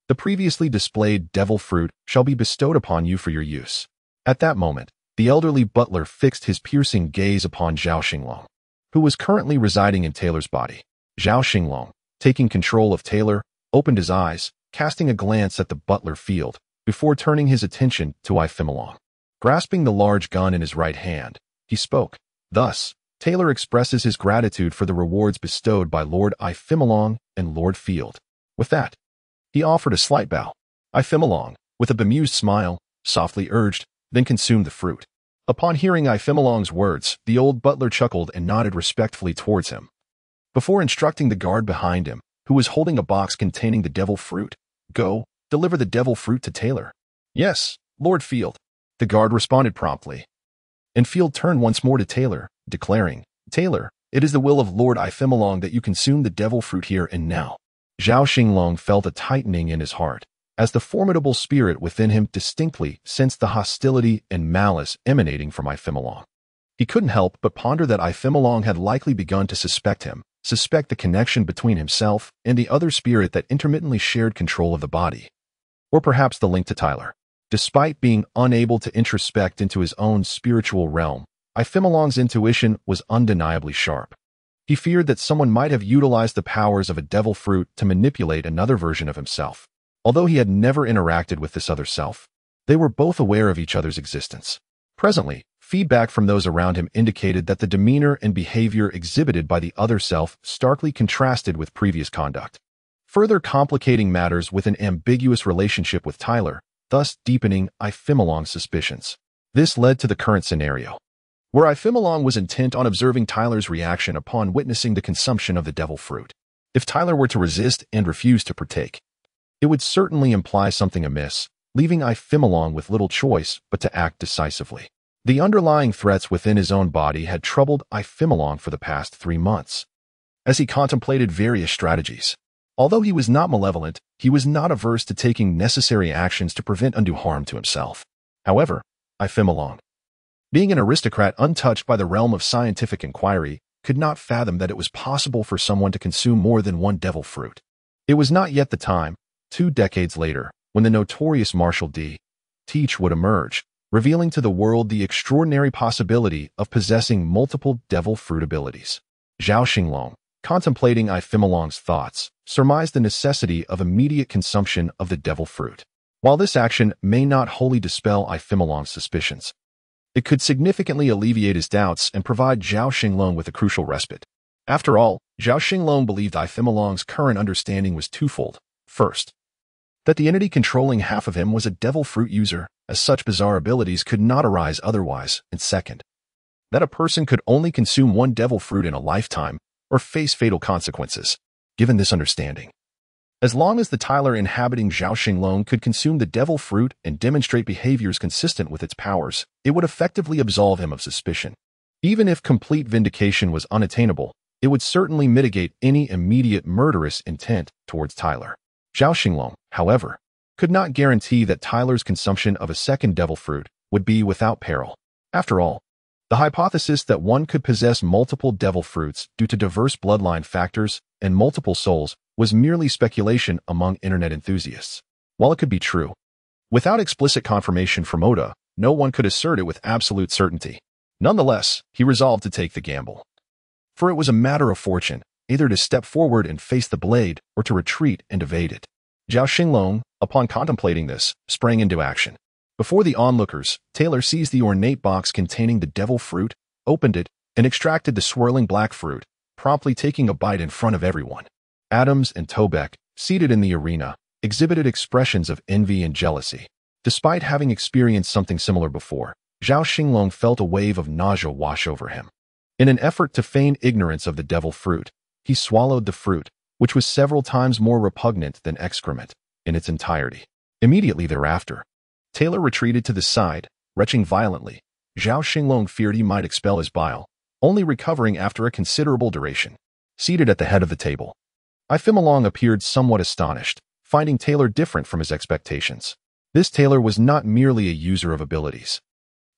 The previously displayed devil fruit shall be bestowed upon you for your use. At that moment, the elderly butler fixed his piercing gaze upon Zhao Xinglong, who was currently residing in Taylor's body. Zhao Xinglong, taking control of Taylor, opened his eyes, casting a glance at the butler Field, before turning his attention to Xinglong. Grasping the large gun in his right hand, he spoke. Thus, Taylor expresses his gratitude for the rewards bestowed by Lord Xinglong and Lord Field. With that, he offered a slight bow. Xinglong, with a bemused smile, softly urged, then consumed the fruit. Upon hearing Xinglong's words, the old butler chuckled and nodded respectfully towards him, before instructing the guard behind him, who was holding a box containing the devil fruit. Go, deliver the devil fruit to Taylor. Yes, Lord Field. The guard responded promptly. And Field turned once more to Taylor, declaring, Taylor, it is the will of Lord Xinglong that you consume the devil fruit here and now. Zhao Xinglong felt a tightening in his heart, as the formidable spirit within him distinctly sensed the hostility and malice emanating from Xinglong. He couldn't help but ponder that Xinglong had likely begun to suspect the connection between himself and the other spirit that intermittently shared control of the body. Or perhaps the link to Tyler. Despite being unable to introspect into his own spiritual realm, Xinglong's intuition was undeniably sharp. He feared that someone might have utilized the powers of a devil fruit to manipulate another version of himself. Although he had never interacted with this other self, they were both aware of each other's existence. Presently, feedback from those around him indicated that the demeanor and behavior exhibited by the other self starkly contrasted with previous conduct, further complicating matters with an ambiguous relationship with Tyler, thus deepening Xinglong's suspicions. This led to the current scenario, where Xinglong was intent on observing Tyler's reaction upon witnessing the consumption of the devil fruit. If Tyler were to resist and refuse to partake, it would certainly imply something amiss, leaving Xinglong with little choice but to act decisively. The underlying threats within his own body had troubled Xinglong for the past 3 months, as he contemplated various strategies. Although he was not malevolent, he was not averse to taking necessary actions to prevent undue harm to himself. However, Xinglong, being an aristocrat untouched by the realm of scientific inquiry, could not fathom that it was possible for someone to consume more than one devil fruit. It was not yet the time, 2 decades later, when the notorious Marshal D. Teach would emerge, revealing to the world the extraordinary possibility of possessing multiple devil fruit abilities. Zhao Xinglong, contemplating Xinglong's thoughts, surmised the necessity of immediate consumption of the devil fruit. While this action may not wholly dispel Xinglong's suspicions, it could significantly alleviate his doubts and provide Zhao Xinglong with a crucial respite. After all, Zhao Xinglong believed Xinglong's current understanding was twofold. First, that the entity controlling half of him was a devil fruit user, as such bizarre abilities could not arise otherwise, and second, that a person could only consume one devil fruit in a lifetime or face fatal consequences. Given this understanding, as long as the Tyler inhabiting Zhao Xinglong could consume the devil fruit and demonstrate behaviors consistent with its powers, it would effectively absolve him of suspicion. Even if complete vindication was unattainable, it would certainly mitigate any immediate murderous intent towards Tyler. Zhao Xinglong, however, could not guarantee that Tyler's consumption of a second devil fruit would be without peril. After all, the hypothesis that one could possess multiple devil fruits due to diverse bloodline factors and multiple souls was merely speculation among internet enthusiasts. While it could be true, without explicit confirmation from Oda, no one could assert it with absolute certainty. Nonetheless, he resolved to take the gamble. For it was a matter of fortune, either to step forward and face the blade or to retreat and evade it. Zhao Xinglong, upon contemplating this, sprang into action. Before the onlookers, Taylor seized the ornate box containing the devil fruit, opened it, and extracted the swirling black fruit, promptly taking a bite in front of everyone. Adams and Tobeck, seated in the arena, exhibited expressions of envy and jealousy. Despite having experienced something similar before, Zhao Xinglong felt a wave of nausea wash over him. In an effort to feign ignorance of the devil fruit, he swallowed the fruit, which was several times more repugnant than excrement, in its entirety. Immediately thereafter, Taylor retreated to the side, retching violently. Zhao Xinglong feared he might expel his bile, only recovering after a considerable duration. Seated at the head of the table, Ifemalong appeared somewhat astonished, finding Taylor different from his expectations. This Taylor was not merely a user of abilities.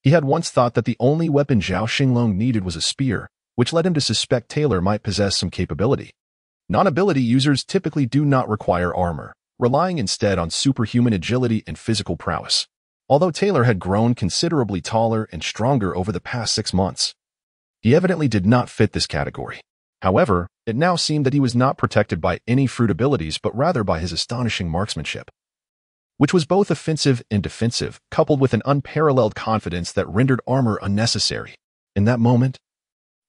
He had once thought that the only weapon Zhao Xinglong needed was a spear, which led him to suspect Taylor might possess some capability. Non-ability users typically do not require armor, relying instead on superhuman agility and physical prowess. Although Taylor had grown considerably taller and stronger over the past 6 months, he evidently did not fit this category. However, it now seemed that he was not protected by any fruit abilities but rather by his astonishing marksmanship, which was both offensive and defensive, coupled with an unparalleled confidence that rendered armor unnecessary. In that moment,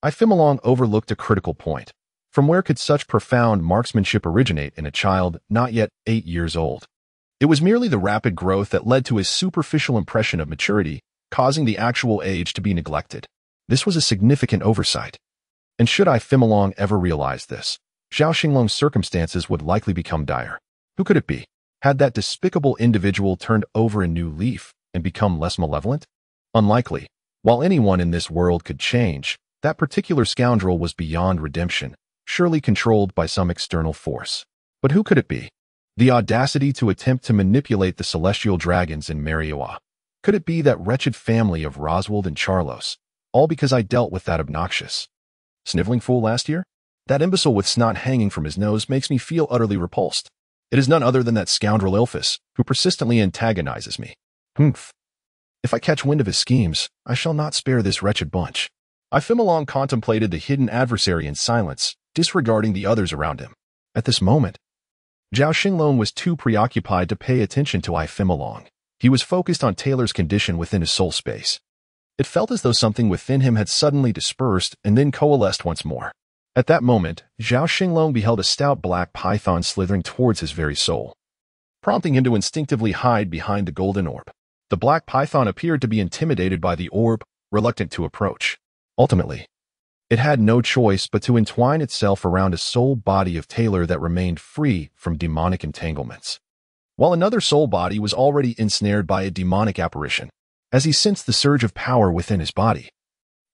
Ifemalong overlooked a critical point. From where could such profound marksmanship originate in a child not yet 8 years old? It was merely the rapid growth that led to his superficial impression of maturity, causing the actual age to be neglected. This was a significant oversight. And should Ifemalong ever realize this, Zhao Xinglong's circumstances would likely become dire. Who could it be? Had that despicable individual turned over a new leaf and become less malevolent? Unlikely. While anyone in this world could change, that particular scoundrel was beyond redemption, surely controlled by some external force. But who could it be? The audacity to attempt to manipulate the celestial dragons in Marioa. Could it be that wretched family of Roswald and Charlos? All because I dealt with that obnoxious sniveling fool last year? That imbecile with snot hanging from his nose makes me feel utterly repulsed. It is none other than that scoundrel Ilphus, who persistently antagonizes me. Humph. If I catch wind of his schemes, I shall not spare this wretched bunch. Ifemalong contemplated the hidden adversary in silence, disregarding the others around him. At this moment, Zhao Xinglong was too preoccupied to pay attention to Ifemalong. He was focused on Taylor's condition within his soul space. It felt as though something within him had suddenly dispersed and then coalesced once more. At that moment, Zhao Xinglong beheld a stout black python slithering towards his very soul, prompting him to instinctively hide behind the golden orb. The black python appeared to be intimidated by the orb, reluctant to approach. Ultimately, it had no choice but to entwine itself around a soul body of Taylor that remained free from demonic entanglements, while another soul body was already ensnared by a demonic apparition. As he sensed the surge of power within his body,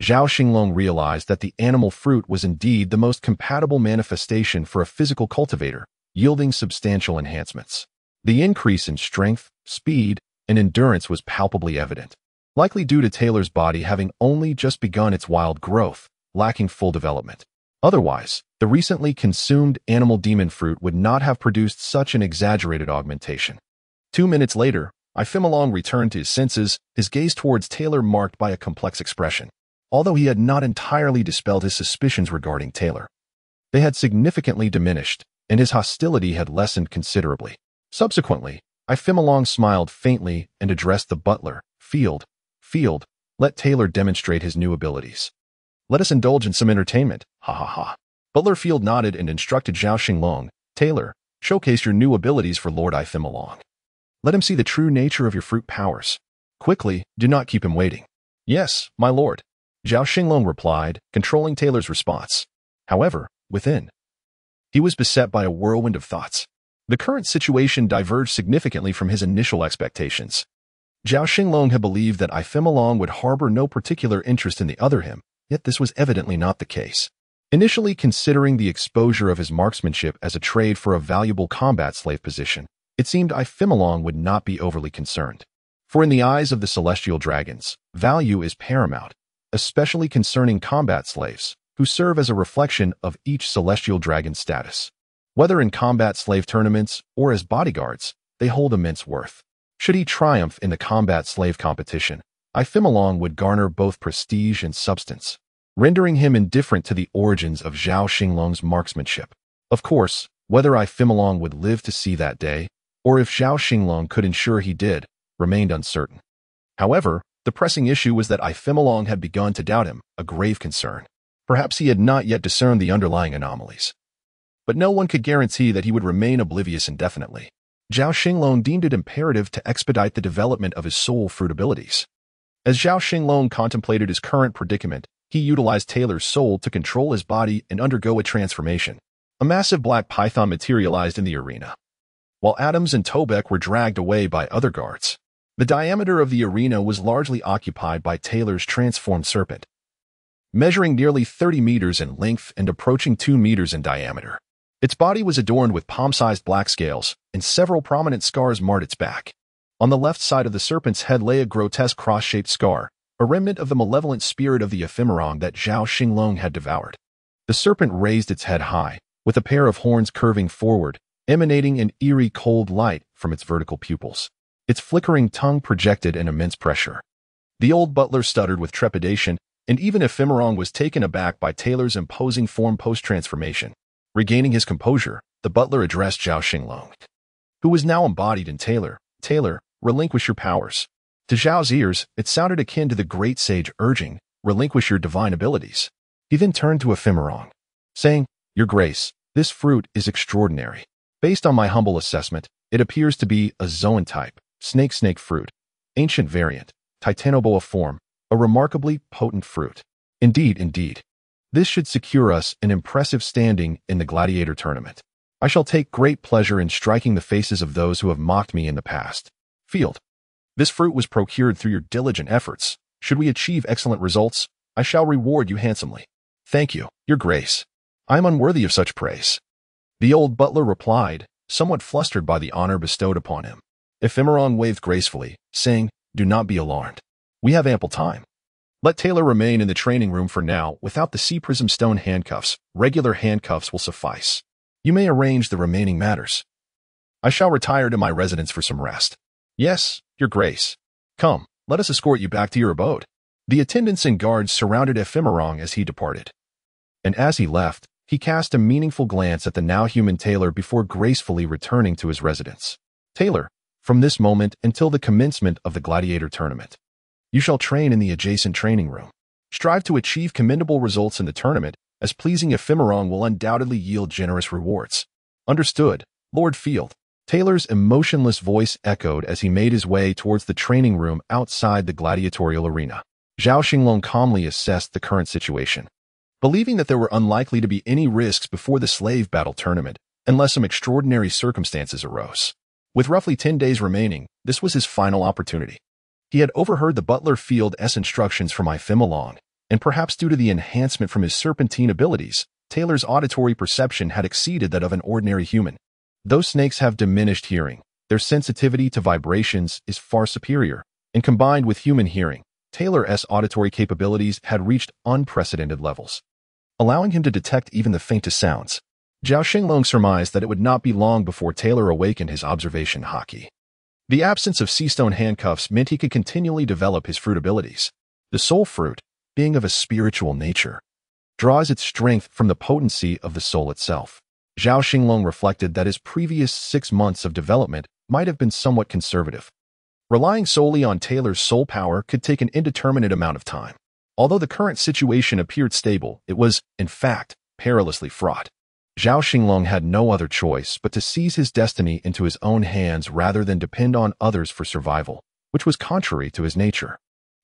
Zhao Xinglong realized that the animal fruit was indeed the most compatible manifestation for a physical cultivator, yielding substantial enhancements. The increase in strength, speed, and endurance was palpably evident, likely due to Taylor's body having only just begun its wild growth, lacking full development. Otherwise, the recently consumed animal demon fruit would not have produced such an exaggerated augmentation. 2 minutes later, Ifemalong returned to his senses, his gaze towards Taylor marked by a complex expression. Although he had not entirely dispelled his suspicions regarding Taylor, they had significantly diminished, and his hostility had lessened considerably. Subsequently, Ifemalong smiled faintly and addressed the butler. Field, let Taylor demonstrate his new abilities. Let us indulge in some entertainment, ha ha ha. Butler Field nodded and instructed Zhao Xinglong. Taylor, showcase your new abilities for Lord Ifemalong. Let him see the true nature of your fruit powers. Quickly, do not keep him waiting. Yes, my lord. Zhao Xinglong replied, controlling Taylor's response. However, within, he was beset by a whirlwind of thoughts. The current situation diverged significantly from his initial expectations. Zhao Xinglong had believed that Ifemalong would harbor no particular interest in the other him, yet this was evidently not the case. Initially considering the exposure of his marksmanship as a trade for a valuable combat slave position, it seemed Ifemalong would not be overly concerned. For in the eyes of the celestial dragons, value is paramount, especially concerning combat slaves, who serve as a reflection of each celestial dragon's status. Whether in combat slave tournaments or as bodyguards, they hold immense worth. Should he triumph in the combat slave competition, Ifemalong would garner both prestige and substance, rendering him indifferent to the origins of Zhao Xinglong's marksmanship. Of course, whether Ifemalong would live to see that day, or if Zhao Xinglong could ensure he did, remained uncertain. However, the pressing issue was that Ifemalong had begun to doubt him, a grave concern. Perhaps he had not yet discerned the underlying anomalies. But no one could guarantee that he would remain oblivious indefinitely. Zhao Xinglong deemed it imperative to expedite the development of his soul fruit abilities. As Zhao Xinglong contemplated his current predicament, he utilized Taylor's soul to control his body and undergo a transformation. A massive black python materialized in the arena, while Adams and Tobek were dragged away by other guards. The diameter of the arena was largely occupied by Taylor's transformed serpent, measuring nearly 30 meters in length and approaching 2 meters in diameter. Its body was adorned with palm-sized black scales, and several prominent scars marred its back. On the left side of the serpent's head lay a grotesque cross-shaped scar, a remnant of the malevolent spirit of the ephemeron that Zhao Xinglong had devoured. The serpent raised its head high, with a pair of horns curving forward, emanating an eerie cold light from its vertical pupils. Its flickering tongue projected an immense pressure. The old butler stuttered with trepidation, and even Ephemeron was taken aback by Taylor's imposing form post-transformation. Regaining his composure, the butler addressed Zhao Xinglong, who was now embodied in Taylor. Taylor, relinquish your powers. To Zhao's ears, it sounded akin to the great sage urging, relinquish your divine abilities. He then turned to Ephemeron, saying, Your Grace, this fruit is extraordinary. Based on my humble assessment, it appears to be a zoan-type, snake fruit, ancient variant, titanoboa form, a remarkably potent fruit. Indeed. This should secure us an impressive standing in the gladiator tournament. I shall take great pleasure in striking the faces of those who have mocked me in the past. Field. This fruit was procured through your diligent efforts. Should we achieve excellent results, I shall reward you handsomely. Thank you, Your Grace. I am unworthy of such praise. The old butler replied, somewhat flustered by the honor bestowed upon him. Ephemeron waved gracefully, saying, Do not be alarmed. We have ample time. Let Taylor remain in the training room for now without the sea prism stone handcuffs. Regular handcuffs will suffice. You may arrange the remaining matters. I shall retire to my residence for some rest. Yes, Your Grace. Come, let us escort you back to your abode. The attendants and guards surrounded Ephemeron as he departed. And as he left, he cast a meaningful glance at the now human Taylor before gracefully returning to his residence. Taylor, from this moment until the commencement of the gladiator tournament, you shall train in the adjacent training room. Strive to achieve commendable results in the tournament, as pleasing Ephemeron will undoubtedly yield generous rewards. Understood, Lord Field. Taylor's emotionless voice echoed as he made his way towards the training room outside the gladiatorial arena. Zhao Xinglong calmly assessed the current situation. Believing that there were unlikely to be any risks before the slave battle tournament, unless some extraordinary circumstances arose. With roughly 10 days remaining, this was his final opportunity. He had overheard the butler Field's instructions from Ifemalong, and perhaps due to the enhancement from his serpentine abilities, Taylor's auditory perception had exceeded that of an ordinary human. Though snakes have diminished hearing, their sensitivity to vibrations is far superior, and combined with human hearing, Taylor's auditory capabilities had reached unprecedented levels, allowing him to detect even the faintest sounds. Zhao Xinglong surmised that it would not be long before Taylor awakened his observation haki. The absence of sea stone handcuffs meant he could continually develop his fruit abilities. The soul fruit, being of a spiritual nature, draws its strength from the potency of the soul itself. Zhao Xinglong reflected that his previous 6 months of development might have been somewhat conservative. Relying solely on Taylor's soul power could take an indeterminate amount of time. Although the current situation appeared stable, it was, in fact, perilously fraught. Zhao Xinglong had no other choice but to seize his destiny into his own hands rather than depend on others for survival, which was contrary to his nature.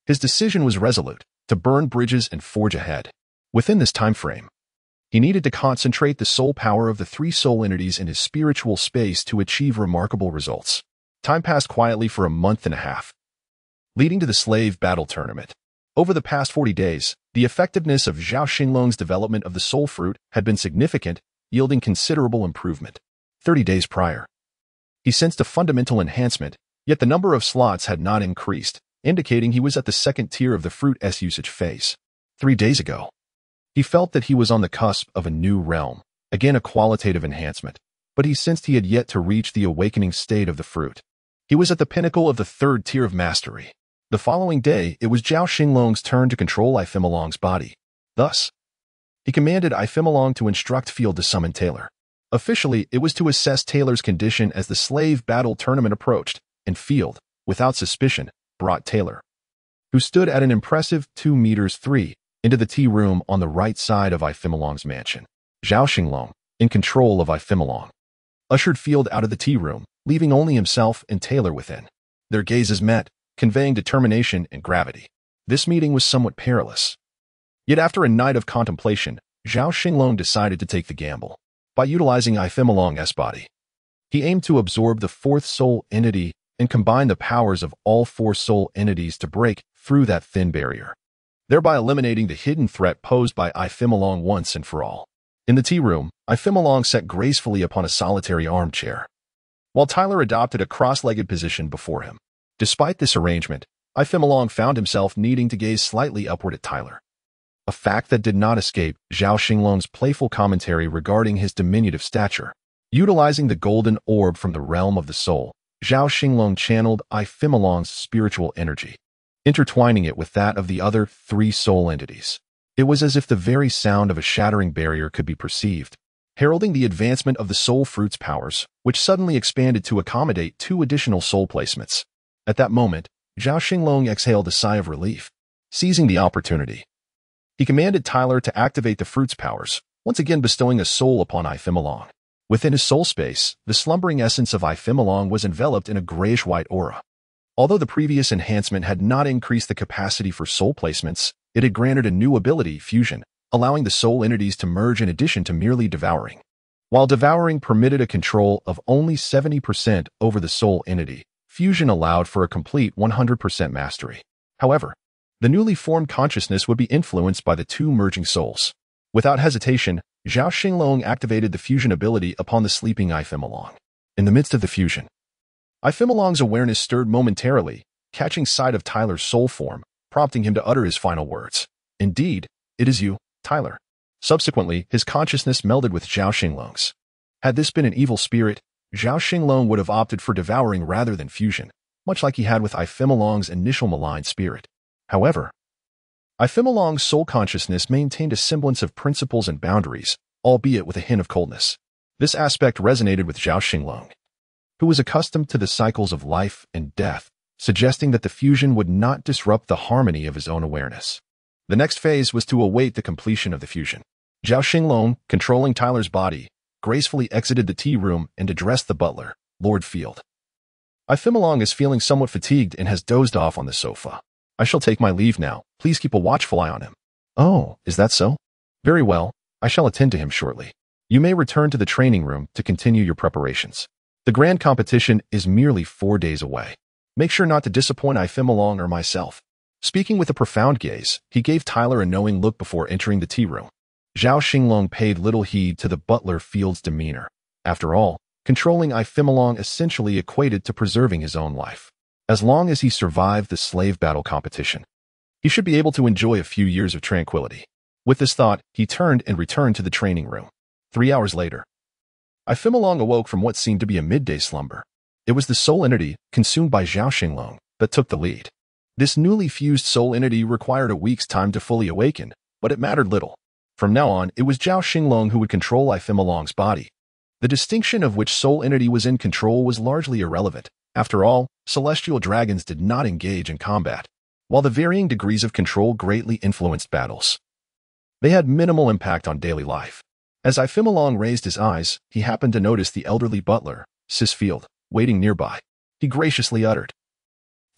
His decision was resolute, to burn bridges and forge ahead. Within this time frame, he needed to concentrate the soul power of the three soul entities in his spiritual space to achieve remarkable results. Time passed quietly for a month and a half, leading to the slave battle tournament. Over the past 40 days, the effectiveness of Zhao Xinglong's development of the soul fruit had been significant, yielding considerable improvement. 30 days prior, he sensed a fundamental enhancement, yet the number of slots had not increased, indicating he was at the second tier of the fruit's usage phase. 3 days ago, he felt that he was on the cusp of a new realm, again a qualitative enhancement, but he sensed he had yet to reach the awakening state of the fruit. He was at the pinnacle of the third tier of mastery. The following day, it was Zhao Xinglong's turn to control Ifimalong's body. Thus, he commanded Ifimalong to instruct Field to summon Taylor. Officially, it was to assess Taylor's condition as the slave battle tournament approached, and Field, without suspicion, brought Taylor, who stood at an impressive 2 meters 3, into the tea room on the right side of Ifimalong's mansion. Zhao Xinglong, in control of Ifimalong, ushered Field out of the tea room, leaving only himself and Taylor within. Their gazes met, conveying determination and gravity. This meeting was somewhat perilous. Yet after a night of contemplation, Zhao Xinglong decided to take the gamble. By utilizing Ifimalong's body, he aimed to absorb the fourth soul entity and combine the powers of all 4 soul entities to break through that thin barrier, thereby eliminating the hidden threat posed by Ifimalong once and for all. In the tea room, Ifimalong sat gracefully upon a solitary armchair, while Tyler adopted a cross-legged position before him. Despite this arrangement, Ifimalong found himself needing to gaze slightly upward at Tyler, a fact that did not escape Zhao Xinglong's playful commentary regarding his diminutive stature. Utilizing the golden orb from the realm of the soul, Zhao Xinglong channeled Ifimalong's spiritual energy, intertwining it with that of the other 3 soul entities. It was as if the very sound of a shattering barrier could be perceived, heralding the advancement of the soul fruit's powers, which suddenly expanded to accommodate 2 additional soul placements. At that moment, Zhao Xinglong exhaled a sigh of relief. Seizing the opportunity, he commanded Tyler to activate the fruit's powers, once again bestowing a soul upon Ifimalong. Within his soul space, the slumbering essence of Ifimalong was enveloped in a grayish-white aura. Although the previous enhancement had not increased the capacity for soul placements, it had granted a new ability, fusion, allowing the soul entities to merge in addition to merely devouring. While devouring permitted a control of only 70% over the soul entity, fusion allowed for a complete 100% mastery. However, the newly formed consciousness would be influenced by the 2 merging souls. Without hesitation, Zhao Xinglong activated the fusion ability upon the sleeping Ifimalong. In the midst of the fusion, Ifimalong's awareness stirred momentarily, catching sight of Tyler's soul form, prompting him to utter his final words. "Indeed, it is you, Tyler." Subsequently, his consciousness melded with Zhao Xinglong's. Had this been an evil spirit, Zhao Xinglong would have opted for devouring rather than fusion, much like he had with Ifimalong's initial malign spirit. However, Ifimalong's soul consciousness maintained a semblance of principles and boundaries, albeit with a hint of coldness. This aspect resonated with Zhao Xinglong, who was accustomed to the cycles of life and death, suggesting that the fusion would not disrupt the harmony of his own awareness. The next phase was to await the completion of the fusion. Zhao Xinglong, controlling Tyler's body, gracefully exited the tea room and addressed the butler, Lord Field. Ifimalong is feeling somewhat fatigued and has dozed off on the sofa. I shall take my leave now. Please keep a watchful eye on him. Oh, is that so? Very well. I shall attend to him shortly. You may return to the training room to continue your preparations. The grand competition is merely 4 days away. Make sure not to disappoint Ifimalong or myself. Speaking with a profound gaze, he gave Tyler a knowing look before entering the tea room. Zhao Xinglong paid little heed to the butler Field's demeanor. After all, controlling Ifimalong essentially equated to preserving his own life. As long as he survived the slave battle competition, he should be able to enjoy a few years of tranquility. With this thought, he turned and returned to the training room. 3 hours later, Ifimalong awoke from what seemed to be a midday slumber. It was the soul entity, consumed by Zhao Xinglong, that took the lead. This newly fused soul entity required a week's time to fully awaken, but it mattered little. From now on, it was Zhao Xinglong who would control Ifimalong's body. The distinction of which soul entity was in control was largely irrelevant. After all, celestial dragons did not engage in combat, while the varying degrees of control greatly influenced battles. They had minimal impact on daily life. As Ifimalong raised his eyes, he happened to notice the elderly butler, Sis Field, waiting nearby. He graciously uttered,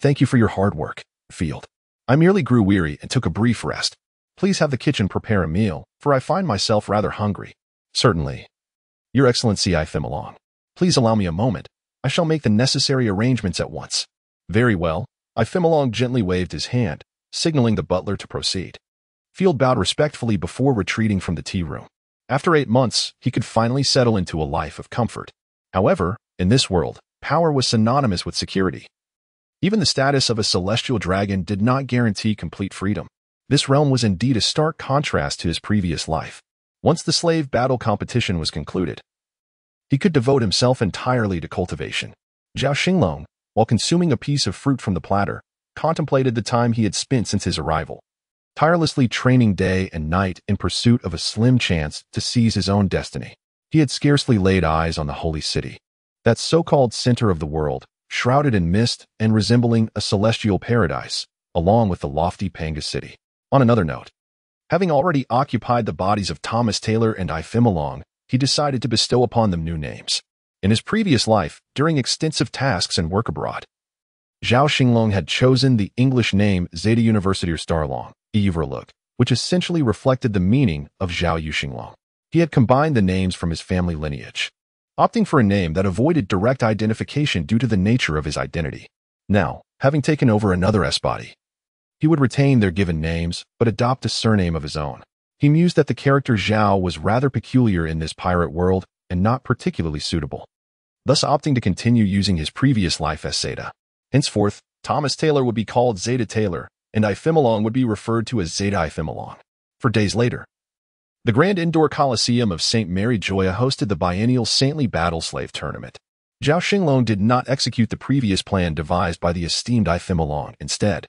"Thank you for your hard work, Field." I merely grew weary and took a brief rest. Please have the kitchen prepare a meal, for I find myself rather hungry. Certainly. Your Excellency, I Xinglong. Please allow me a moment. I shall make the necessary arrangements at once. Very well. I Xinglong gently waved his hand, signaling the butler to proceed. Field bowed respectfully before retreating from the tea room. After 8 months, he could finally settle into a life of comfort. However, in this world, power was synonymous with security. Even the status of a celestial dragon did not guarantee complete freedom. This realm was indeed a stark contrast to his previous life. Once the slave battle competition was concluded, he could devote himself entirely to cultivation. Zhao Xinglong, while consuming a piece of fruit from the platter, contemplated the time he had spent since his arrival, tirelessly training day and night in pursuit of a slim chance to seize his own destiny. He had scarcely laid eyes on the holy city, that so-called center of the world, shrouded in mist and resembling a celestial paradise, along with the lofty Panga city. On another note, having already occupied the bodies of Thomas Taylor and I Xinglong, he decided to bestow upon them new names. In his previous life, during extensive tasks and work abroad, Zhao Xinglong had chosen the English name Zeta Universitaire Starlong, Everlook, which essentially reflected the meaning of Zhao Xinglong. He had combined the names from his family lineage, opting for a name that avoided direct identification due to the nature of his identity. Now, having taken over another S-body, he would retain their given names, but adopt a surname of his own. He mused that the character Zhao was rather peculiar in this pirate world and not particularly suitable, thus opting to continue using his previous life as Zeta. Henceforth, Thomas Taylor would be called Zeta Taylor, and I Xinglong would be referred to as Zeta I Xinglong. 4 days later, the Grand Indoor Coliseum of St. Mary Joya hosted the biennial Saintly Battle Slave Tournament. Zhao Xinglong did not execute the previous plan devised by the esteemed I Xinglong. Instead,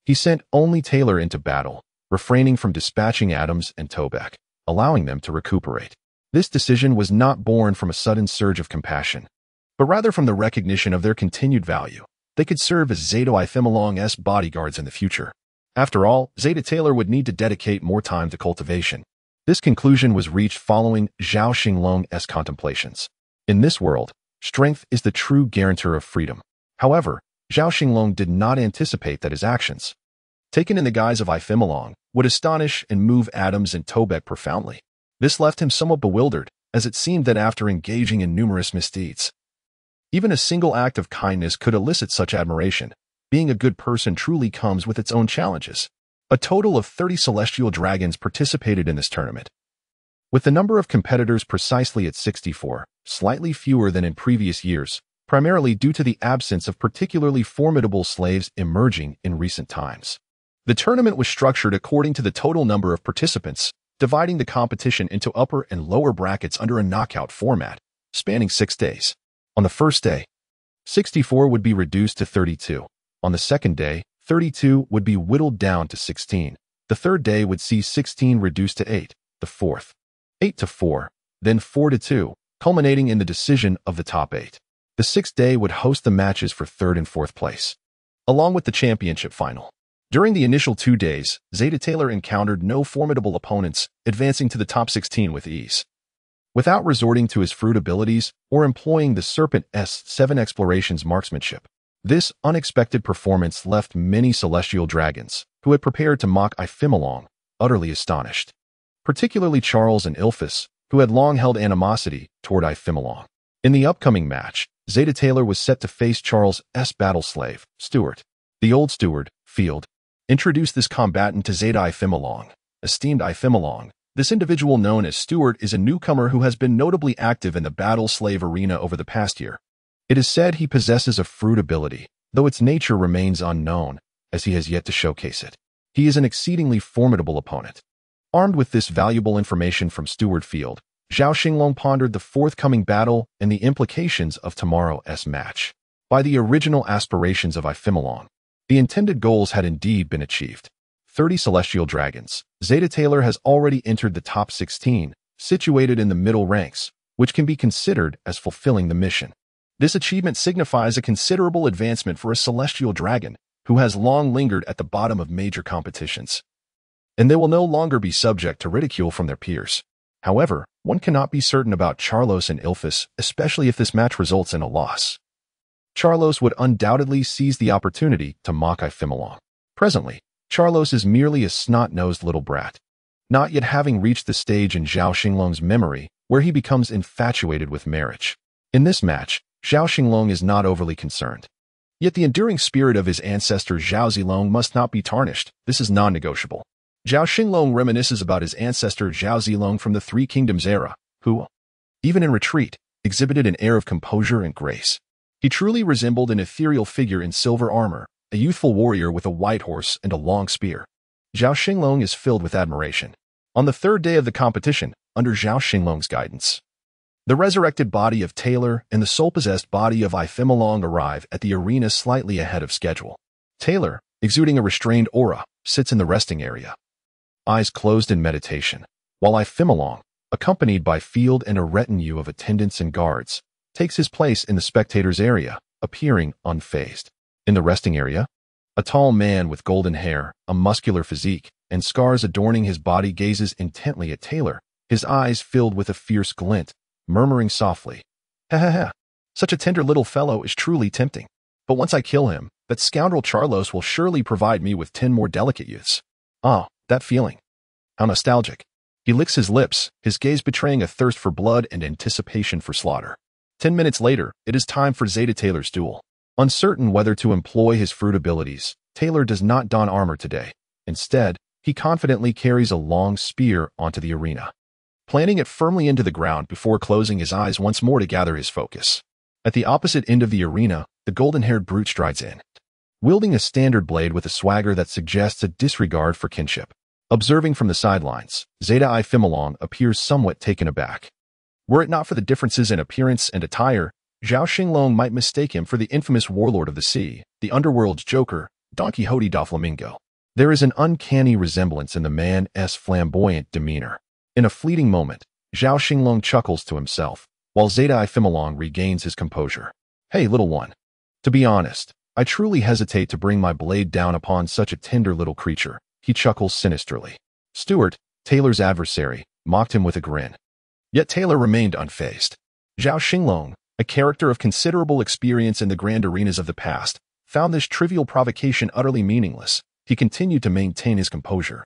he sent only Taylor into battle, refraining from dispatching Adams and Tobeck, allowing them to recuperate. This decision was not born from a sudden surge of compassion, but rather from the recognition of their continued value. They could serve as Zeta I Xinglong's bodyguards in the future. After all, Zeta Taylor would need to dedicate more time to cultivation. This conclusion was reached following Zhao Xinglong's contemplations. In this world, strength is the true guarantor of freedom. However, Zhao Xinglong did not anticipate that his actions, taken in the guise of I Xinglong, would astonish and move Adams and Tobeck profoundly. This left him somewhat bewildered, as it seemed that after engaging in numerous misdeeds, even a single act of kindness could elicit such admiration. Being a good person truly comes with its own challenges. A total of 30 celestial dragons participated in this tournament, with the number of competitors precisely at 64, slightly fewer than in previous years, primarily due to the absence of particularly formidable slaves emerging in recent times. The tournament was structured according to the total number of participants, dividing the competition into upper and lower brackets under a knockout format, spanning 6 days. On the first day, 64 would be reduced to 32. On the second day, 32 would be whittled down to 16. The third day would see 16 reduced to 8. The fourth, 8 to 4, then 4 to 2, culminating in the decision of the top 8. The sixth day would host the matches for third and fourth place, along with the championship final. During the initial 2 days, Zeta Taylor encountered no formidable opponents, advancing to the top 16 with ease. Without resorting to his fruit abilities or employing the Serpent S7 Exploration's marksmanship, this unexpected performance left many celestial dragons, who had prepared to mock I Xinglong, utterly astonished. Particularly Charles and Ilphus, who had long held animosity toward I Xinglong. In the upcoming match, Zeta Taylor was set to face Charles' battle slave, Stuart. The old steward, Field, introduced this combatant to Zeta I Xinglong. Esteemed I Xinglong, this individual known as Stuart is a newcomer who has been notably active in the battle slave arena over the past year. It is said he possesses a fruit ability, though its nature remains unknown, as he has yet to showcase it. He is an exceedingly formidable opponent. Armed with this valuable information from Stewart Field, Zhao Xinglong pondered the forthcoming battle and the implications of tomorrow's match. By the original aspirations of I Xinglong, the intended goals had indeed been achieved. 30 celestial dragons. Zeta Taylor has already entered the top 16, situated in the middle ranks, which can be considered as fulfilling the mission. This achievement signifies a considerable advancement for a celestial dragon who has long lingered at the bottom of major competitions, and they will no longer be subject to ridicule from their peers. However, one cannot be certain about Charlos and Ilphus, especially if this match results in a loss. Charlos would undoubtedly seize the opportunity to mock I Xinglong. Presently, Charlos is merely a snot-nosed little brat, not yet having reached the stage in Zhao Xinglong's memory where he becomes infatuated with marriage. In this match, Zhao Xinglong is not overly concerned. Yet the enduring spirit of his ancestor Zhao Xilong must not be tarnished. This is non-negotiable. Zhao Xinglong reminisces about his ancestor Zhao Xilong from the Three Kingdoms era, who, even in retreat, exhibited an air of composure and grace. He truly resembled an ethereal figure in silver armor, a youthful warrior with a white horse and a long spear. Zhao Xinglong is filled with admiration. On the third day of the competition, under Zhao Xinglong's guidance, the resurrected body of Taylor and the soul-possessed body of Ifemilong arrive at the arena slightly ahead of schedule. Taylor, exuding a restrained aura, sits in the resting area, eyes closed in meditation, while Ifemilong, accompanied by Field and a retinue of attendants and guards, takes his place in the spectators' area, appearing unfazed. In the resting area, a tall man with golden hair, a muscular physique, and scars adorning his body gazes intently at Taylor, his eyes filled with a fierce glint, murmuring softly, "Ha ha ha, such a tender little fellow is truly tempting. But once I kill him, that scoundrel Charlos will surely provide me with 10 more delicate youths. Ah, that feeling. How nostalgic." He licks his lips, his gaze betraying a thirst for blood and anticipation for slaughter. 10 minutes later, it is time for Zeta Taylor's duel. Uncertain whether to employ his fruit abilities, Taylor does not don armor today. Instead, he confidently carries a long spear onto the arena, planting it firmly into the ground before closing his eyes once more to gather his focus. At the opposite end of the arena, the golden-haired brute strides in, wielding a standard blade with a swagger that suggests a disregard for kinship. Observing from the sidelines, Zeta Ifemilong appears somewhat taken aback. Were it not for the differences in appearance and attire, Zhao Xinglong might mistake him for the infamous warlord of the sea, the underworld's joker, Don Quixote da Flamingo. There is an uncanny resemblance in the man's flamboyant demeanor. In a fleeting moment, Zhao Xinglong chuckles to himself, while Zeta Ifemilong regains his composure. "Hey, little one. To be honest, I truly hesitate to bring my blade down upon such a tender little creature," he chuckles sinisterly. Stuart, Taylor's adversary, mocked him with a grin. Yet Taylor remained unfazed. Zhao Xinglong, a character of considerable experience in the grand arenas of the past, found this trivial provocation utterly meaningless. He continued to maintain his composure.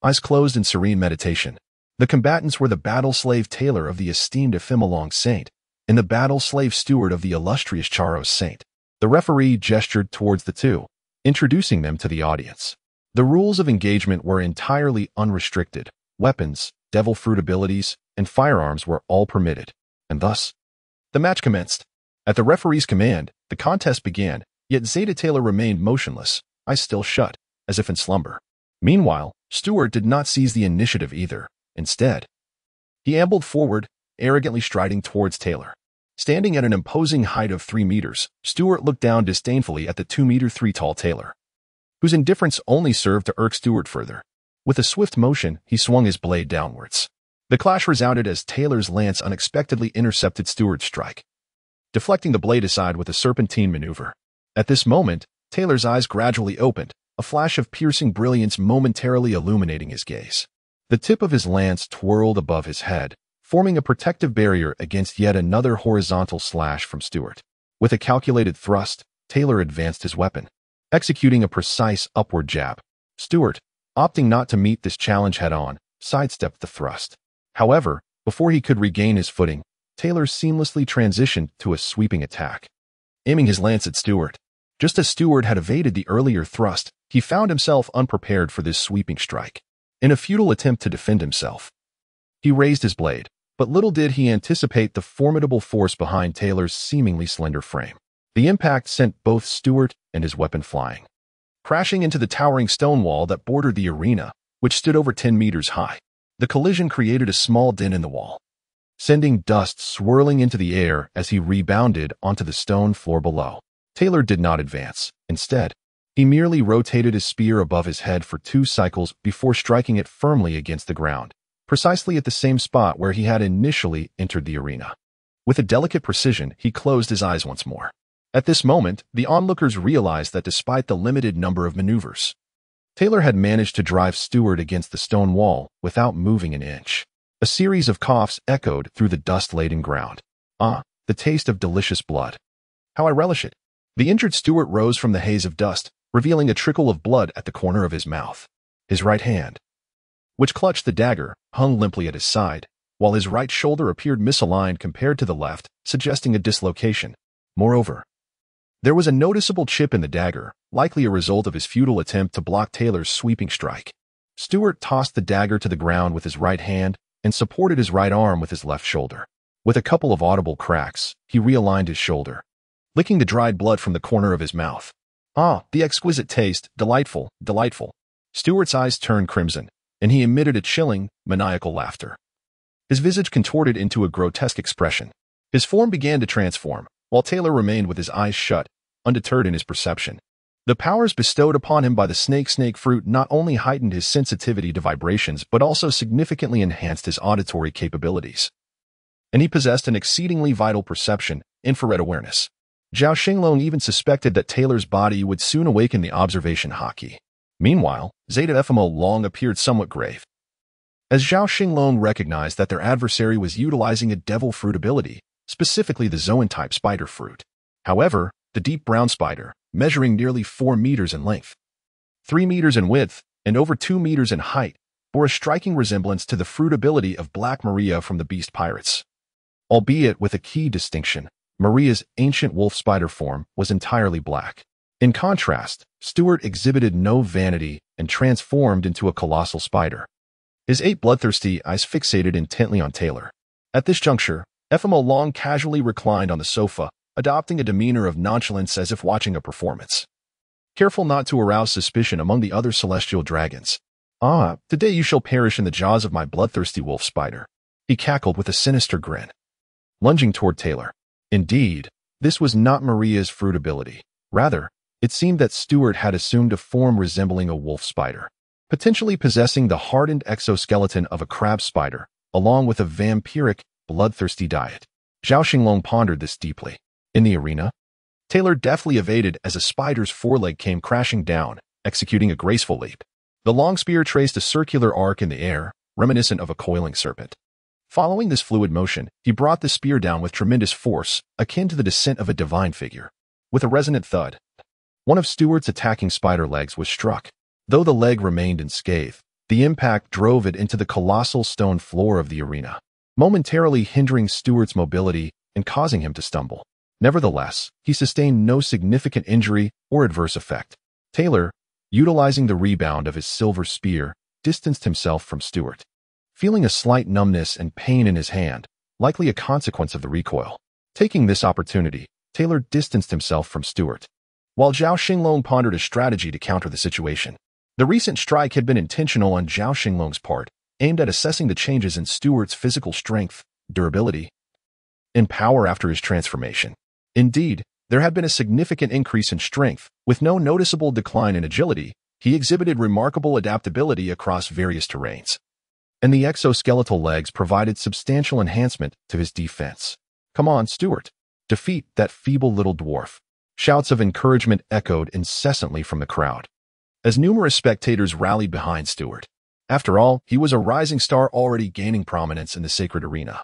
Eyes closed in serene meditation, the combatants were the battle-slave Taylor of the esteemed Ifemilong Saint and the battle-slave Stuart of the illustrious Charos Saint. The referee gestured towards the two, introducing them to the audience. The rules of engagement were entirely unrestricted. Weapons, devil fruit abilities, and firearms were all permitted, and thus, the match commenced. At the referee's command, the contest began, yet Zeta Taylor remained motionless, eyes still shut, as if in slumber. Meanwhile, Stuart did not seize the initiative either. Instead, he ambled forward, arrogantly striding towards Taylor. Standing at an imposing height of 3 meters, Stuart looked down disdainfully at the 2-meter-3 tall Taylor, whose indifference only served to irk Stuart further. With a swift motion, he swung his blade downwards. The clash resounded as Taylor's lance unexpectedly intercepted Stuart's strike, deflecting the blade aside with a serpentine maneuver. At this moment, Taylor's eyes gradually opened, a flash of piercing brilliance momentarily illuminating his gaze. The tip of his lance twirled above his head, forming a protective barrier against yet another horizontal slash from Stuart. With a calculated thrust, Taylor advanced his weapon, executing a precise upward jab. Stuart, opting not to meet this challenge head-on, sidestepped the thrust. However, before he could regain his footing, Taylor seamlessly transitioned to a sweeping attack, aiming his lance at Stuart. Just as Stuart had evaded the earlier thrust, he found himself unprepared for this sweeping strike. In a futile attempt to defend himself, he raised his blade, but little did he anticipate the formidable force behind Taylor's seemingly slender frame. The impact sent both Stuart and his weapon flying, crashing into the towering stone wall that bordered the arena, which stood over 10 meters high. The collision created a small dent in the wall, sending dust swirling into the air as he rebounded onto the stone floor below. Taylor did not advance. Instead, he merely rotated his spear above his head for 2 cycles before striking it firmly against the ground, precisely at the same spot where he had initially entered the arena. With a delicate precision, he closed his eyes once more. At this moment, the onlookers realized that despite the limited number of maneuvers, Taylor had managed to drive Stuart against the stone wall without moving an inch. A series of coughs echoed through the dust-laden ground. "Ah, the taste of delicious blood. How I relish it." The injured Stuart rose from the haze of dust, revealing a trickle of blood at the corner of his mouth. His right hand, which clutched the dagger, hung limply at his side, while his right shoulder appeared misaligned compared to the left, suggesting a dislocation. Moreover, there was a noticeable chip in the dagger, likely a result of his futile attempt to block Taylor's sweeping strike. Stewart tossed the dagger to the ground with his right hand and supported his right arm with his left shoulder. With a couple of audible cracks, he realigned his shoulder, licking the dried blood from the corner of his mouth. Ah, the exquisite taste, delightful, delightful. Stewart's eyes turned crimson, and he emitted a chilling, maniacal laughter. His visage contorted into a grotesque expression. His form began to transform, while Taylor remained with his eyes shut, undeterred in his perception. The powers bestowed upon him by the snake fruit not only heightened his sensitivity to vibrations but also significantly enhanced his auditory capabilities. And he possessed an exceedingly vital perception, infrared awareness. Zhao Xinglong even suspected that Taylor's body would soon awaken the observation haki. Meanwhile, Zeta FMO Long appeared somewhat grave. As Zhao Xinglong recognized that their adversary was utilizing a devil fruit ability, specifically the zoan-type spider fruit. However, the deep brown spider, measuring nearly 4 meters in length, 3 meters in width, and over 2 meters in height, bore a striking resemblance to the fruit ability of Black Maria from the Beast Pirates. Albeit with a key distinction, Maria's ancient wolf spider form was entirely black. In contrast, Stewart exhibited no vanity and transformed into a colossal spider. His 8 bloodthirsty eyes fixated intently on Taylor. At this juncture, FMO Long casually reclined on the sofa, adopting a demeanor of nonchalance as if watching a performance. Careful not to arouse suspicion among the other celestial dragons. Ah, today you shall perish in the jaws of my bloodthirsty wolf spider. He cackled with a sinister grin, lunging toward Taylor. Indeed, this was not Maria's fruit ability. Rather, it seemed that Stewart had assumed a form resembling a wolf spider, potentially possessing the hardened exoskeleton of a crab spider, along with a vampiric, bloodthirsty diet. Zhao Xinglong pondered this deeply. In the arena, Taylor deftly evaded as a spider's foreleg came crashing down, executing a graceful leap. The long spear traced a circular arc in the air, reminiscent of a coiling serpent. Following this fluid motion, he brought the spear down with tremendous force, akin to the descent of a divine figure. With a resonant thud, one of Stewart's attacking spider legs was struck. Though the leg remained unscathed, the impact drove it into the colossal stone floor of the arena, momentarily hindering Stewart's mobility and causing him to stumble. Nevertheless, he sustained no significant injury or adverse effect. Taylor, utilizing the rebound of his silver spear, distanced himself from Stewart, feeling a slight numbness and pain in his hand, likely a consequence of the recoil. Taking this opportunity, Taylor distanced himself from Stewart, while Zhao Xinglong pondered a strategy to counter the situation. The recent strike had been intentional on Zhao Xinglong's part, aimed at assessing the changes in Stewart's physical strength, durability, and power after his transformation. Indeed, there had been a significant increase in strength, with no noticeable decline in agility. He exhibited remarkable adaptability across various terrains, and the exoskeletal legs provided substantial enhancement to his defense. Come on, Stewart. Defeat that feeble little dwarf. Shouts of encouragement echoed incessantly from the crowd, as numerous spectators rallied behind Stewart. After all, he was a rising star already gaining prominence in the sacred arena,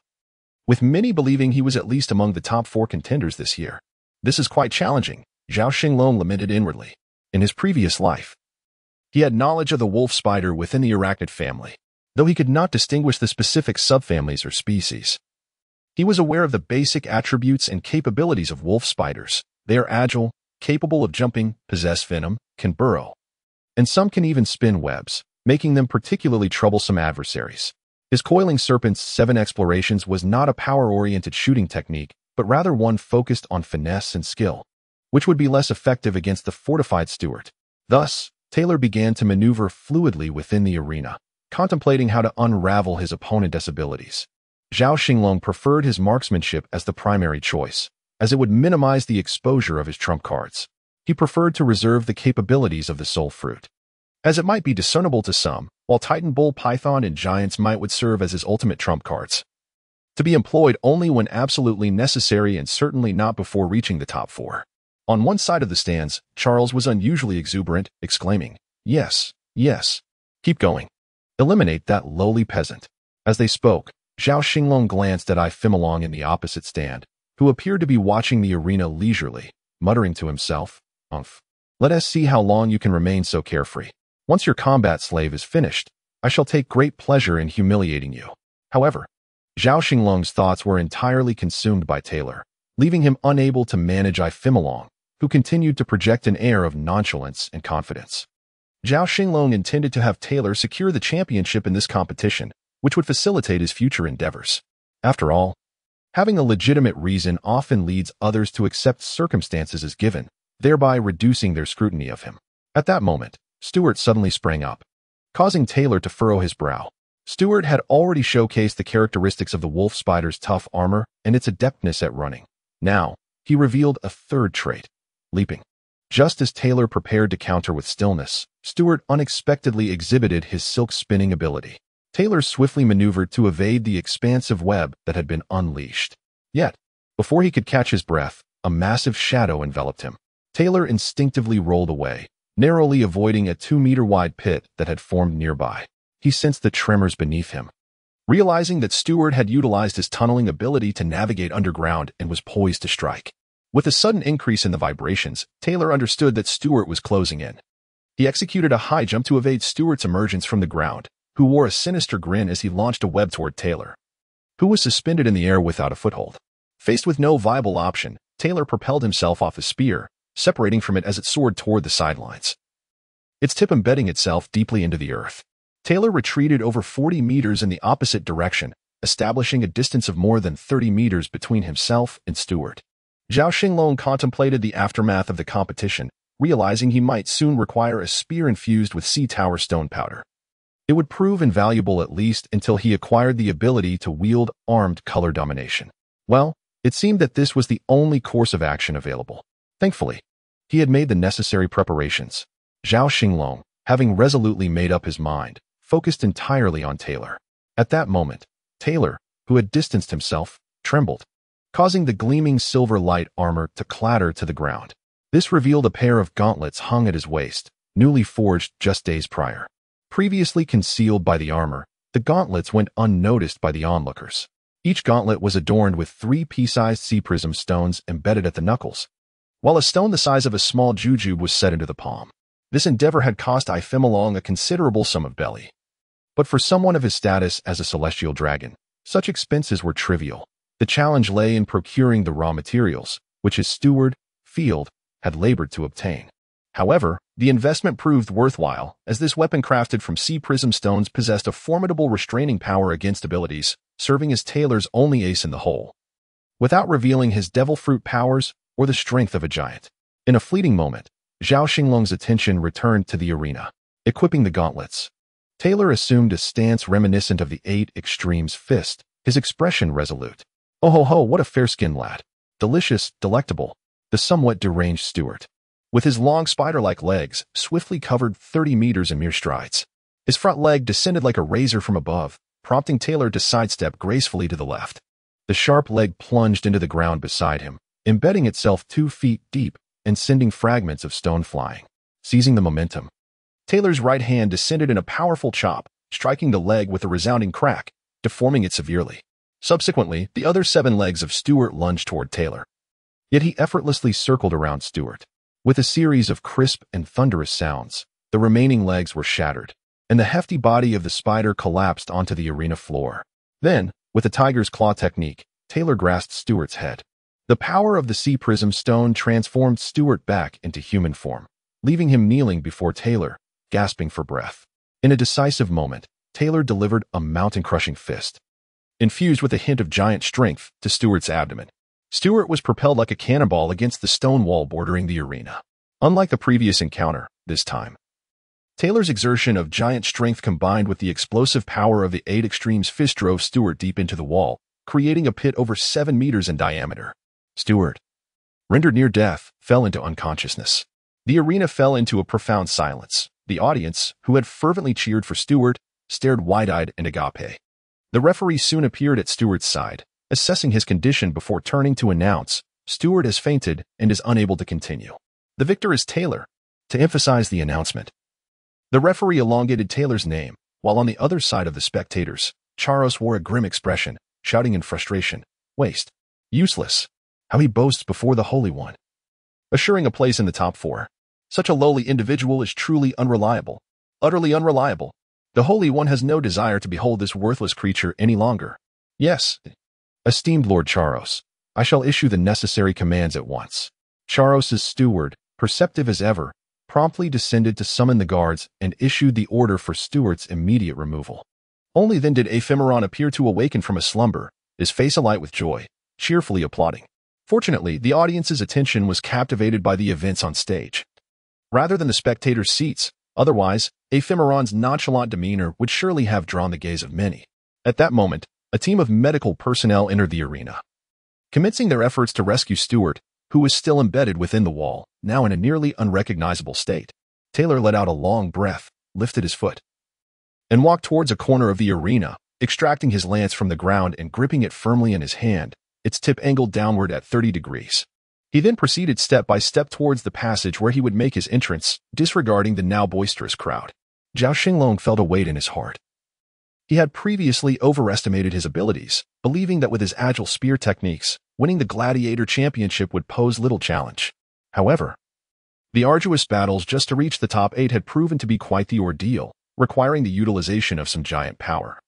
with many believing he was at least among the top 4 contenders this year. This is quite challenging, Zhao Xinglong lamented inwardly. In his previous life, he had knowledge of the wolf spider within the arachnid family, though he could not distinguish the specific subfamilies or species. He was aware of the basic attributes and capabilities of wolf spiders. They are agile, capable of jumping, possess venom, can burrow, and some can even spin webs, making them particularly troublesome adversaries. His coiling serpent's 7 explorations was not a power-oriented shooting technique, but rather one focused on finesse and skill, which would be less effective against the fortified Stewart. Thus, Taylor began to maneuver fluidly within the arena, contemplating how to unravel his opponent's abilities. Zhao Xinglong preferred his marksmanship as the primary choice, as it would minimize the exposure of his trump cards. He preferred to reserve the capabilities of the soul fruit, as it might be discernible to some, while Titan Bull Python and Giant's Might would serve as his ultimate trump cards, to be employed only when absolutely necessary and certainly not before reaching the top 4. On one side of the stands, Charles was unusually exuberant, exclaiming, "Yes, yes, keep going. Eliminate that lowly peasant." As they spoke, Zhao Xinglong glanced at Ifemalong in the opposite stand, who appeared to be watching the arena leisurely, muttering to himself, "Umph." Let us see how long you can remain so carefree. Once your combat slave is finished, I shall take great pleasure in humiliating you." However, Zhao Xinglong's thoughts were entirely consumed by Taylor, leaving him unable to manage Ifemilong, who continued to project an air of nonchalance and confidence. Zhao Xinglong intended to have Taylor secure the championship in this competition, which would facilitate his future endeavors. After all, having a legitimate reason often leads others to accept circumstances as given, thereby reducing their scrutiny of him. At that moment, Stuart suddenly sprang up, causing Taylor to furrow his brow. Stuart had already showcased the characteristics of the wolf spider's tough armor and its adeptness at running. Now, he revealed a third trait: leaping. Just as Taylor prepared to counter with stillness, Stuart unexpectedly exhibited his silk-spinning ability. Taylor swiftly maneuvered to evade the expansive web that had been unleashed. Yet, before he could catch his breath, a massive shadow enveloped him. Taylor instinctively rolled away, narrowly avoiding a 2-meter-wide pit that had formed nearby. He sensed the tremors beneath him. Realizing that Stuart had utilized his tunneling ability to navigate underground and was poised to strike. With a sudden increase in the vibrations, Taylor understood that Stuart was closing in. He executed a high jump to evade Stuart's emergence from the ground, who wore a sinister grin as he launched a web toward Taylor, who was suspended in the air without a foothold. Faced with no viable option, Taylor propelled himself off his spear, separating from it as it soared toward the sidelines, its tip embedding itself deeply into the earth. Taylor retreated over 40 meters in the opposite direction, establishing a distance of more than 30 meters between himself and Stuart. Zhao Xinglong contemplated the aftermath of the competition, realizing he might soon require a spear infused with sea tower stone powder. It would prove invaluable at least until he acquired the ability to wield armed color domination. Well, it seemed that this was the only course of action available. Thankfully, he had made the necessary preparations. Zhao Xinglong, having resolutely made up his mind, focused entirely on Taylor. At that moment, Taylor, who had distanced himself, trembled, causing the gleaming silver light armor to clatter to the ground. This revealed a pair of gauntlets hung at his waist, newly forged just days prior. Previously concealed by the armor, the gauntlets went unnoticed by the onlookers. Each gauntlet was adorned with 3 pea-sized sea prism stones embedded at the knuckles, while a stone the size of a small jujube was set into the palm. This endeavor had cost Ifemilong a considerable sum of belly. But for someone of his status as a celestial dragon, such expenses were trivial. The challenge lay in procuring the raw materials, which his steward, Field, had labored to obtain. However, the investment proved worthwhile, as this weapon crafted from sea prism stones possessed a formidable restraining power against abilities, serving as Taylor's only ace in the hole, without revealing his devil fruit powers or the strength of a giant. In a fleeting moment, Zhao Xinglong's attention returned to the arena. Equipping the gauntlets, Taylor assumed a stance reminiscent of the 8 Extremes fist, his expression resolute. "Oh ho ho, what a fair-skinned lad. Delicious, delectable," the somewhat deranged Stuart, with his long spider-like legs, swiftly covered 30 meters in mere strides. His front leg descended like a razor from above, prompting Taylor to sidestep gracefully to the left. The sharp leg plunged into the ground beside him, embedding itself 2 feet deep and sending fragments of stone flying. Seizing the momentum, Taylor's right hand descended in a powerful chop, striking the leg with a resounding crack, deforming it severely. Subsequently, the other 7 legs of Stuart lunged toward Taylor. Yet he effortlessly circled around Stuart. With a series of crisp and thunderous sounds, the remaining legs were shattered, and the hefty body of the spider collapsed onto the arena floor. Then, with a tiger's claw technique, Taylor grasped Stuart's head. The power of the sea prism stone transformed Stuart back into human form, leaving him kneeling before Taylor, gasping for breath. In a decisive moment, Taylor delivered a mountain-crushing fist, infused with a hint of giant strength, to Stuart's abdomen. Stuart was propelled like a cannonball against the stone wall bordering the arena. Unlike the previous encounter, this time, Taylor's exertion of giant strength combined with the explosive power of the 8 Extremes fist drove Stuart deep into the wall, creating a pit over 7 meters in diameter. Stuart, rendered near death, fell into unconsciousness. The arena fell into a profound silence. The audience, who had fervently cheered for Stuart, stared wide-eyed and agape. The referee soon appeared at Stuart's side, assessing his condition before turning to announce, "Stuart has fainted and is unable to continue. The victor is Taylor," to emphasize the announcement. The referee elongated Taylor's name, while on the other side of the spectators, Charos wore a grim expression, shouting in frustration, "Waste. Useless. How he boasts before the Holy One." Assuring a place in the top 4. Such a lowly individual is truly unreliable. Utterly unreliable. The Holy One has no desire to behold this worthless creature any longer. Yes, esteemed Lord Charos, I shall issue the necessary commands at once. Charos's steward, perceptive as ever, promptly descended to summon the guards and issued the order for Stewart's immediate removal. Only then did Ephemeron appear to awaken from a slumber, his face alight with joy, cheerfully applauding. Fortunately, the audience's attention was captivated by the events on stage, rather than the spectators' seats. Otherwise, Ephemeron's nonchalant demeanor would surely have drawn the gaze of many. At that moment, a team of medical personnel entered the arena. Commencing their efforts to rescue Stewart, who was still embedded within the wall, now in a nearly unrecognizable state, Taylor let out a long breath, lifted his foot, and walked towards a corner of the arena, extracting his lance from the ground and gripping it firmly in his hand, its tip angled downward at 30 degrees. He then proceeded step by step towards the passage where he would make his entrance, disregarding the now boisterous crowd. Zhao Xinglong felt a weight in his heart. He had previously overestimated his abilities, believing that with his agile spear techniques, winning the gladiator championship would pose little challenge. However, the arduous battles just to reach the top 8 had proven to be quite the ordeal, requiring the utilization of some giant power,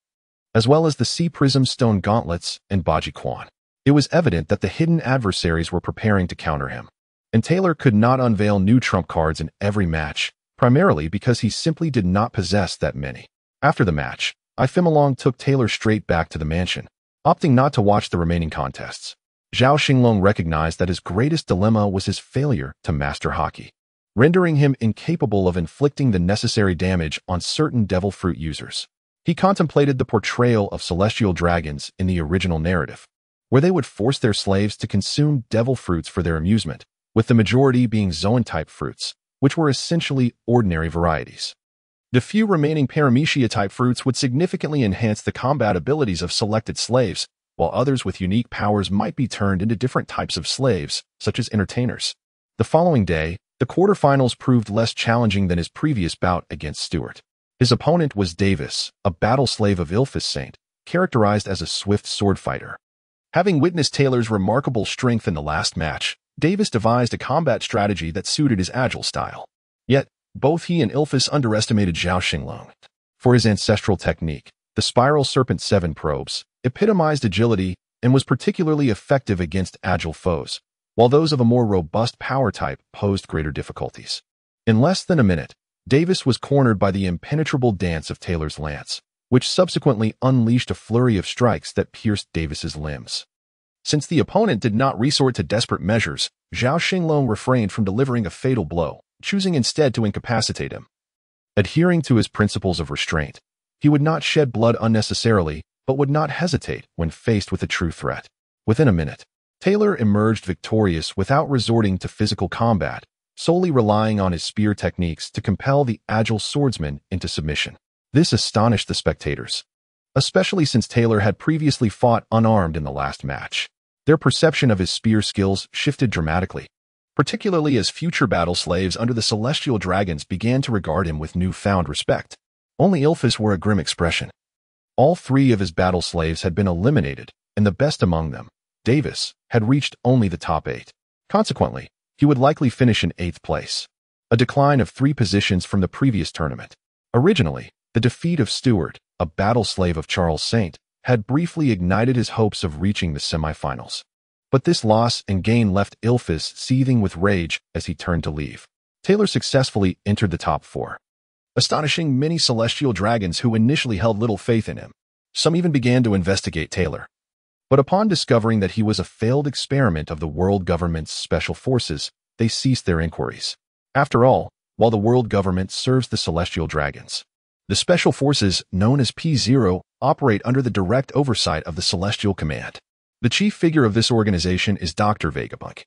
as well as the sea prism stone gauntlets and Baji Quan. It was evident that the hidden adversaries were preparing to counter him, and Taylor could not unveil new trump cards in every match, primarily because he simply did not possess that many. After the match, Ephemeron took Taylor straight back to the mansion, opting not to watch the remaining contests. Zhao Xinglong recognized that his greatest dilemma was his failure to master Haki, rendering him incapable of inflicting the necessary damage on certain devil fruit users. He contemplated the portrayal of celestial dragons in the original narrative, where they would force their slaves to consume devil fruits for their amusement, with the majority being Zoan-type fruits, which were essentially ordinary varieties. The few remaining Paramecia-type fruits would significantly enhance the combat abilities of selected slaves, while others with unique powers might be turned into different types of slaves, such as entertainers. The following day, the quarterfinals proved less challenging than his previous bout against Stewart. His opponent was Davis, a battle slave of Ilphus Saint, characterized as a swift sword fighter. Having witnessed Taylor's remarkable strength in the last match, Davis devised a combat strategy that suited his agile style. Yet, both he and Ilphus underestimated Zhao Xinglong. For his ancestral technique, the Spiral Serpent 7 probes epitomized agility and was particularly effective against agile foes, while those of a more robust power type posed greater difficulties. In less than a minute, Davis was cornered by the impenetrable dance of Taylor's lance, which subsequently unleashed a flurry of strikes that pierced Davis's limbs. Since the opponent did not resort to desperate measures, Zhao Xinglong refrained from delivering a fatal blow, choosing instead to incapacitate him. Adhering to his principles of restraint, he would not shed blood unnecessarily, but would not hesitate when faced with a true threat. Within a minute, Taylor emerged victorious without resorting to physical combat, solely relying on his spear techniques to compel the agile swordsman into submission. This astonished the spectators, especially since Taylor had previously fought unarmed in the last match. Their perception of his spear skills shifted dramatically, particularly as future battle slaves under the celestial dragons began to regard him with newfound respect. Only Ilphus wore a grim expression. All 3 of his battle slaves had been eliminated, and the best among them, Davis, had reached only the top 8. Consequently, he would likely finish in 8th place, a decline of 3 positions from the previous tournament. Originally, the defeat of Stewart, a battle slave of Charles Saint, had briefly ignited his hopes of reaching the semifinals. But this loss and gain left Ilphus seething with rage as he turned to leave. Taylor successfully entered the top 4, astonishing many celestial dragons who initially held little faith in him. Some even began to investigate Taylor. But upon discovering that he was a failed experiment of the world government's special forces, they ceased their inquiries. After all, while the world government serves the celestial dragons, the special forces, known as P0, operate under the direct oversight of the Celestial Command. The chief figure of this organization is Dr. Vegapunk,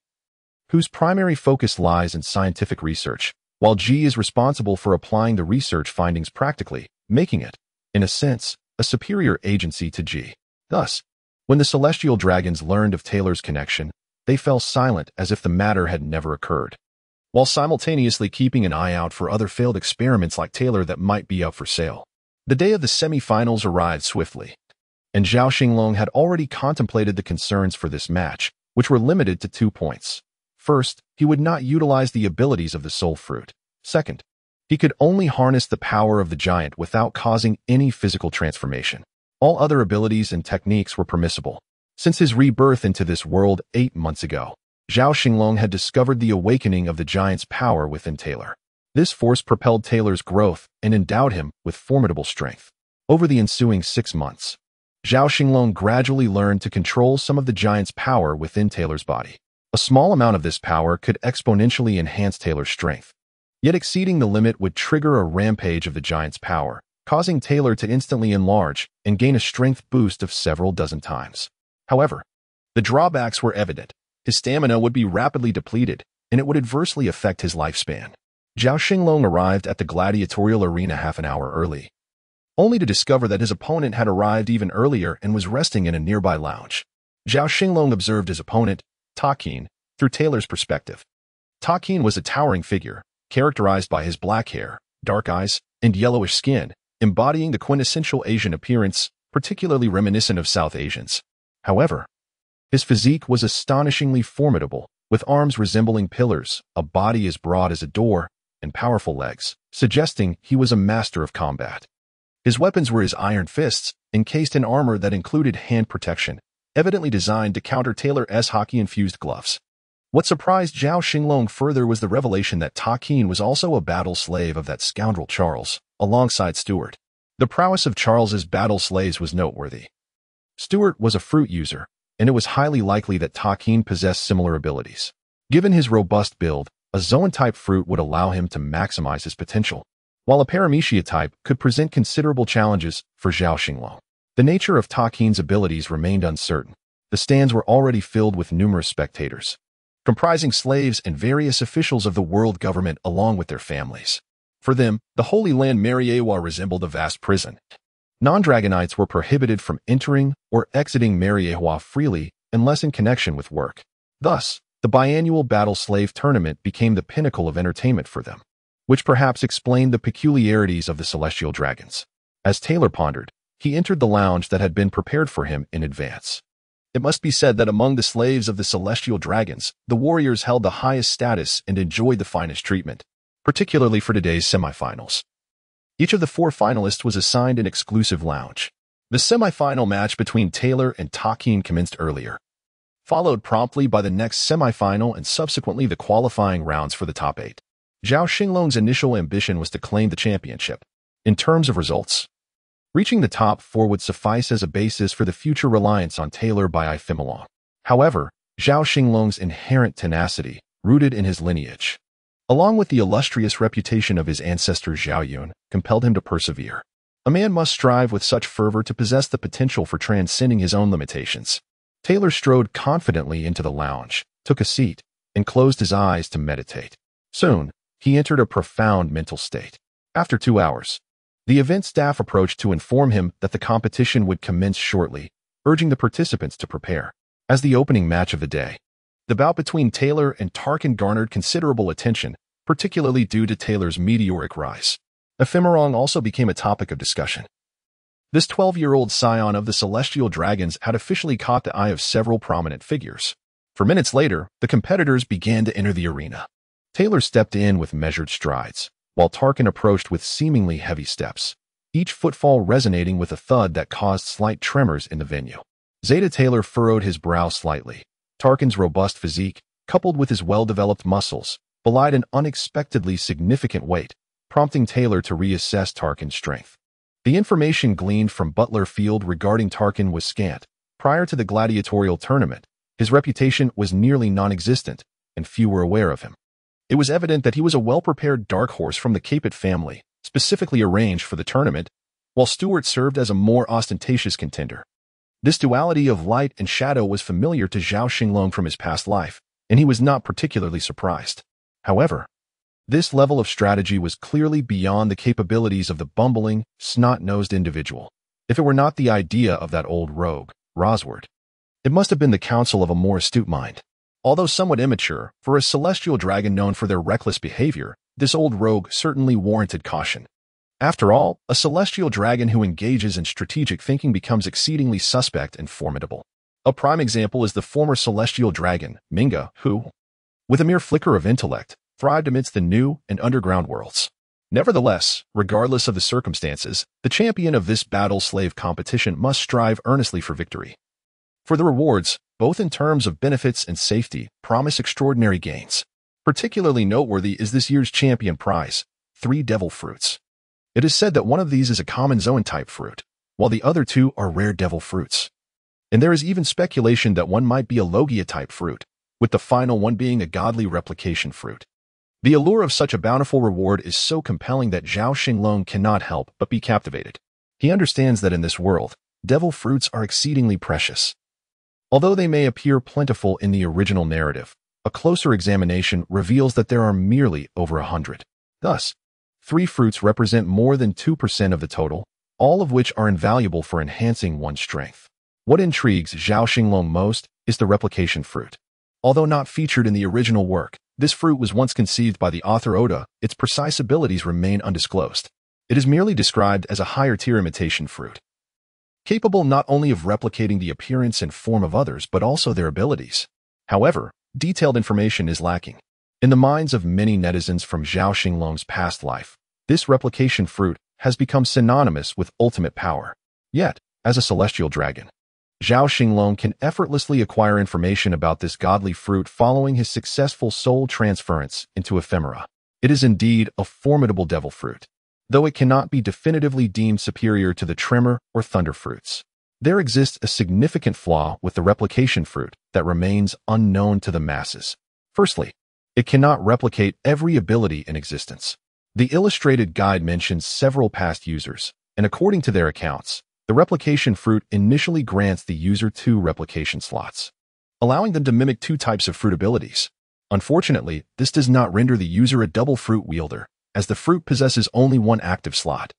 whose primary focus lies in scientific research, while G is responsible for applying the research findings practically, making it, in a sense, a superior agency to G. Thus, when the celestial dragons learned of Taylor's connection, they fell silent as if the matter had never occurred, while simultaneously keeping an eye out for other failed experiments like Taylor that might be up for sale. The day of the semi-finals arrived swiftly, and Zhao Xinglong had already contemplated the concerns for this match, which were limited to 2 points. First, he would not utilize the abilities of the soul fruit. Second, he could only harness the power of the giant without causing any physical transformation. All other abilities and techniques were permissible. Since his rebirth into this world 8 months ago, Zhao Xinglong had discovered the awakening of the giant's power within Taylor. This force propelled Taylor's growth and endowed him with formidable strength. Over the ensuing 6 months, Zhao Xinglong gradually learned to control some of the giant's power within Taylor's body. A small amount of this power could exponentially enhance Taylor's strength. Yet exceeding the limit would trigger a rampage of the giant's power, causing Taylor to instantly enlarge and gain a strength boost of several dozen times. However, the drawbacks were evident. His stamina would be rapidly depleted, and it would adversely affect his lifespan. Zhao Xinglong arrived at the gladiatorial arena half an hour early, only to discover that his opponent had arrived even earlier and was resting in a nearby lounge. Zhao Xinglong observed his opponent, Ta Qin, through Taylor's perspective. Ta Qin was a towering figure, characterized by his black hair, dark eyes, and yellowish skin, embodying the quintessential Asian appearance, particularly reminiscent of South Asians. However, his physique was astonishingly formidable, with arms resembling pillars, a body as broad as a door, and powerful legs, suggesting he was a master of combat. His weapons were his iron fists, encased in armor that included hand protection, evidently designed to counter Taylor's hockey-infused gloves. What surprised Zhao Xinglong further was the revelation that Ta Qin was also a battle slave of that scoundrel Charles, alongside Stuart. The prowess of Charles's battle slaves was noteworthy. Stuart was a fruit user, and it was highly likely that Ta Qin possessed similar abilities. Given his robust build, a Zoan-type fruit would allow him to maximize his potential, while a Paramecia type could present considerable challenges for Zhao Xinglong. The nature of Ta Qin's abilities remained uncertain. The stands were already filled with numerous spectators, comprising slaves and various officials of the world government along with their families. For them, the Holy Land Mariewa resembled a vast prison. Non-Dragonites were prohibited from entering or exiting Mariewa freely unless in connection with work. Thus, the biannual Battle Slave Tournament became the pinnacle of entertainment for them, which perhaps explained the peculiarities of the Celestial Dragons. As Taylor pondered, he entered the lounge that had been prepared for him in advance. It must be said that among the slaves of the Celestial Dragons, the warriors held the highest status and enjoyed the finest treatment, particularly for today's semifinals. Each of the 4 finalists was assigned an exclusive lounge. The semifinal match between Taylor and Ta Qin commenced earlier, followed promptly by the next semifinal and subsequently the qualifying rounds for the top 8. Zhao Xinglong's initial ambition was to claim the championship. In terms of results, reaching the top 4 would suffice as a basis for the future reliance on Taylor by Ifemalong. However, Zhao Xinglong's inherent tenacity, rooted in his lineage, along with the illustrious reputation of his ancestor Zhao Yun, compelled him to persevere. A man must strive with such fervor to possess the potential for transcending his own limitations. Taylor strode confidently into the lounge, took a seat, and closed his eyes to meditate. Soon, he entered a profound mental state. After 2 hours, the event staff approached to inform him that the competition would commence shortly, urging the participants to prepare. As the opening match of the day, the bout between Taylor and Tarkin garnered considerable attention, particularly due to Taylor's meteoric rise. Ephemerong also became a topic of discussion. This 12-year-old scion of the Celestial Dragons had officially caught the eye of several prominent figures. For minutes later, the competitors began to enter the arena. Taylor stepped in with measured strides, while Tarkin approached with seemingly heavy steps, each footfall resonating with a thud that caused slight tremors in the venue. Zeta Taylor furrowed his brow slightly. Tarkin's robust physique, coupled with his well-developed muscles, belied an unexpectedly significant weight, prompting Taylor to reassess Tarkin's strength. The information gleaned from Butler Field regarding Tarkin was scant. Prior to the gladiatorial tournament, his reputation was nearly non-existent, and few were aware of him. It was evident that he was a well-prepared dark horse from the Capet family, specifically arranged for the tournament, while Stuart served as a more ostentatious contender. This duality of light and shadow was familiar to Zhao Xinglong from his past life, and he was not particularly surprised. However, this level of strategy was clearly beyond the capabilities of the bumbling, snot-nosed individual. If it were not the idea of that old rogue, Rosward, it must have been the counsel of a more astute mind. Although somewhat immature, for a celestial dragon known for their reckless behavior, this old rogue certainly warranted caution. After all, a celestial dragon who engages in strategic thinking becomes exceedingly suspect and formidable. A prime example is the former celestial dragon, Minga, who, with a mere flicker of intellect, thrived amidst the new and underground worlds. Nevertheless, regardless of the circumstances, the champion of this battle-slave competition must strive earnestly for victory. For the rewards, both in terms of benefits and safety, promise extraordinary gains. Particularly noteworthy is this year's champion prize, 3 devil fruits. It is said that one of these is a common zoan-type fruit, while the other 2 are rare devil fruits. And there is even speculation that one might be a logia-type fruit, with the final one being a godly replication fruit. The allure of such a bountiful reward is so compelling that Zhao Xinglong cannot help but be captivated. He understands that in this world, devil fruits are exceedingly precious. Although they may appear plentiful in the original narrative, a closer examination reveals that there are merely over 100. Thus, 3 fruits represent more than 2% of the total, all of which are invaluable for enhancing one's strength. What intrigues Zhao Xinglong most is the replication fruit. Although not featured in the original work, this fruit was once conceived by the author Oda. Its precise abilities remain undisclosed. It is merely described as a higher-tier imitation fruit, capable not only of replicating the appearance and form of others but also their abilities. However, detailed information is lacking. In the minds of many netizens from Zhao Xinglong's past life, this replication fruit has become synonymous with ultimate power. Yet, as a celestial dragon, Zhao Xinglong can effortlessly acquire information about this godly fruit following his successful soul transference into ephemera. It is indeed a formidable devil fruit, though it cannot be definitively deemed superior to the tremor or thunder fruits. There exists a significant flaw with the replication fruit that remains unknown to the masses. Firstly, it cannot replicate every ability in existence. The illustrated guide mentions several past users, and according to their accounts, the replication fruit initially grants the user 2 replication slots, allowing them to mimic 2 types of fruit abilities. Unfortunately, this does not render the user a double fruit wielder, as the fruit possesses only 1 active slot.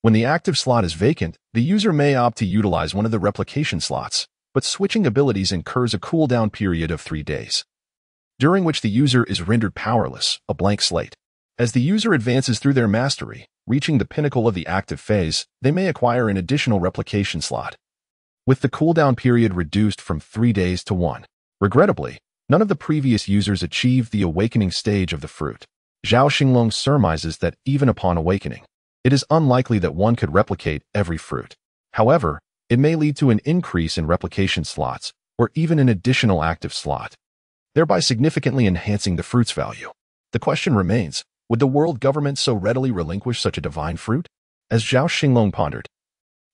When the active slot is vacant, the user may opt to utilize one of the replication slots, but switching abilities incurs a cooldown period of 3 days, during which the user is rendered powerless, a blank slate. As the user advances through their mastery, reaching the pinnacle of the active phase, they may acquire an additional replication slot, with the cooldown period reduced from 3 days to 1. Regrettably, none of the previous users achieved the awakening stage of the fruit. Zhao Xinglong surmises that even upon awakening, it is unlikely that one could replicate every fruit. However, it may lead to an increase in replication slots, or even an additional active slot, thereby significantly enhancing the fruit's value. The question remains, would the world government so readily relinquish such a divine fruit? As Zhao Xinglong pondered,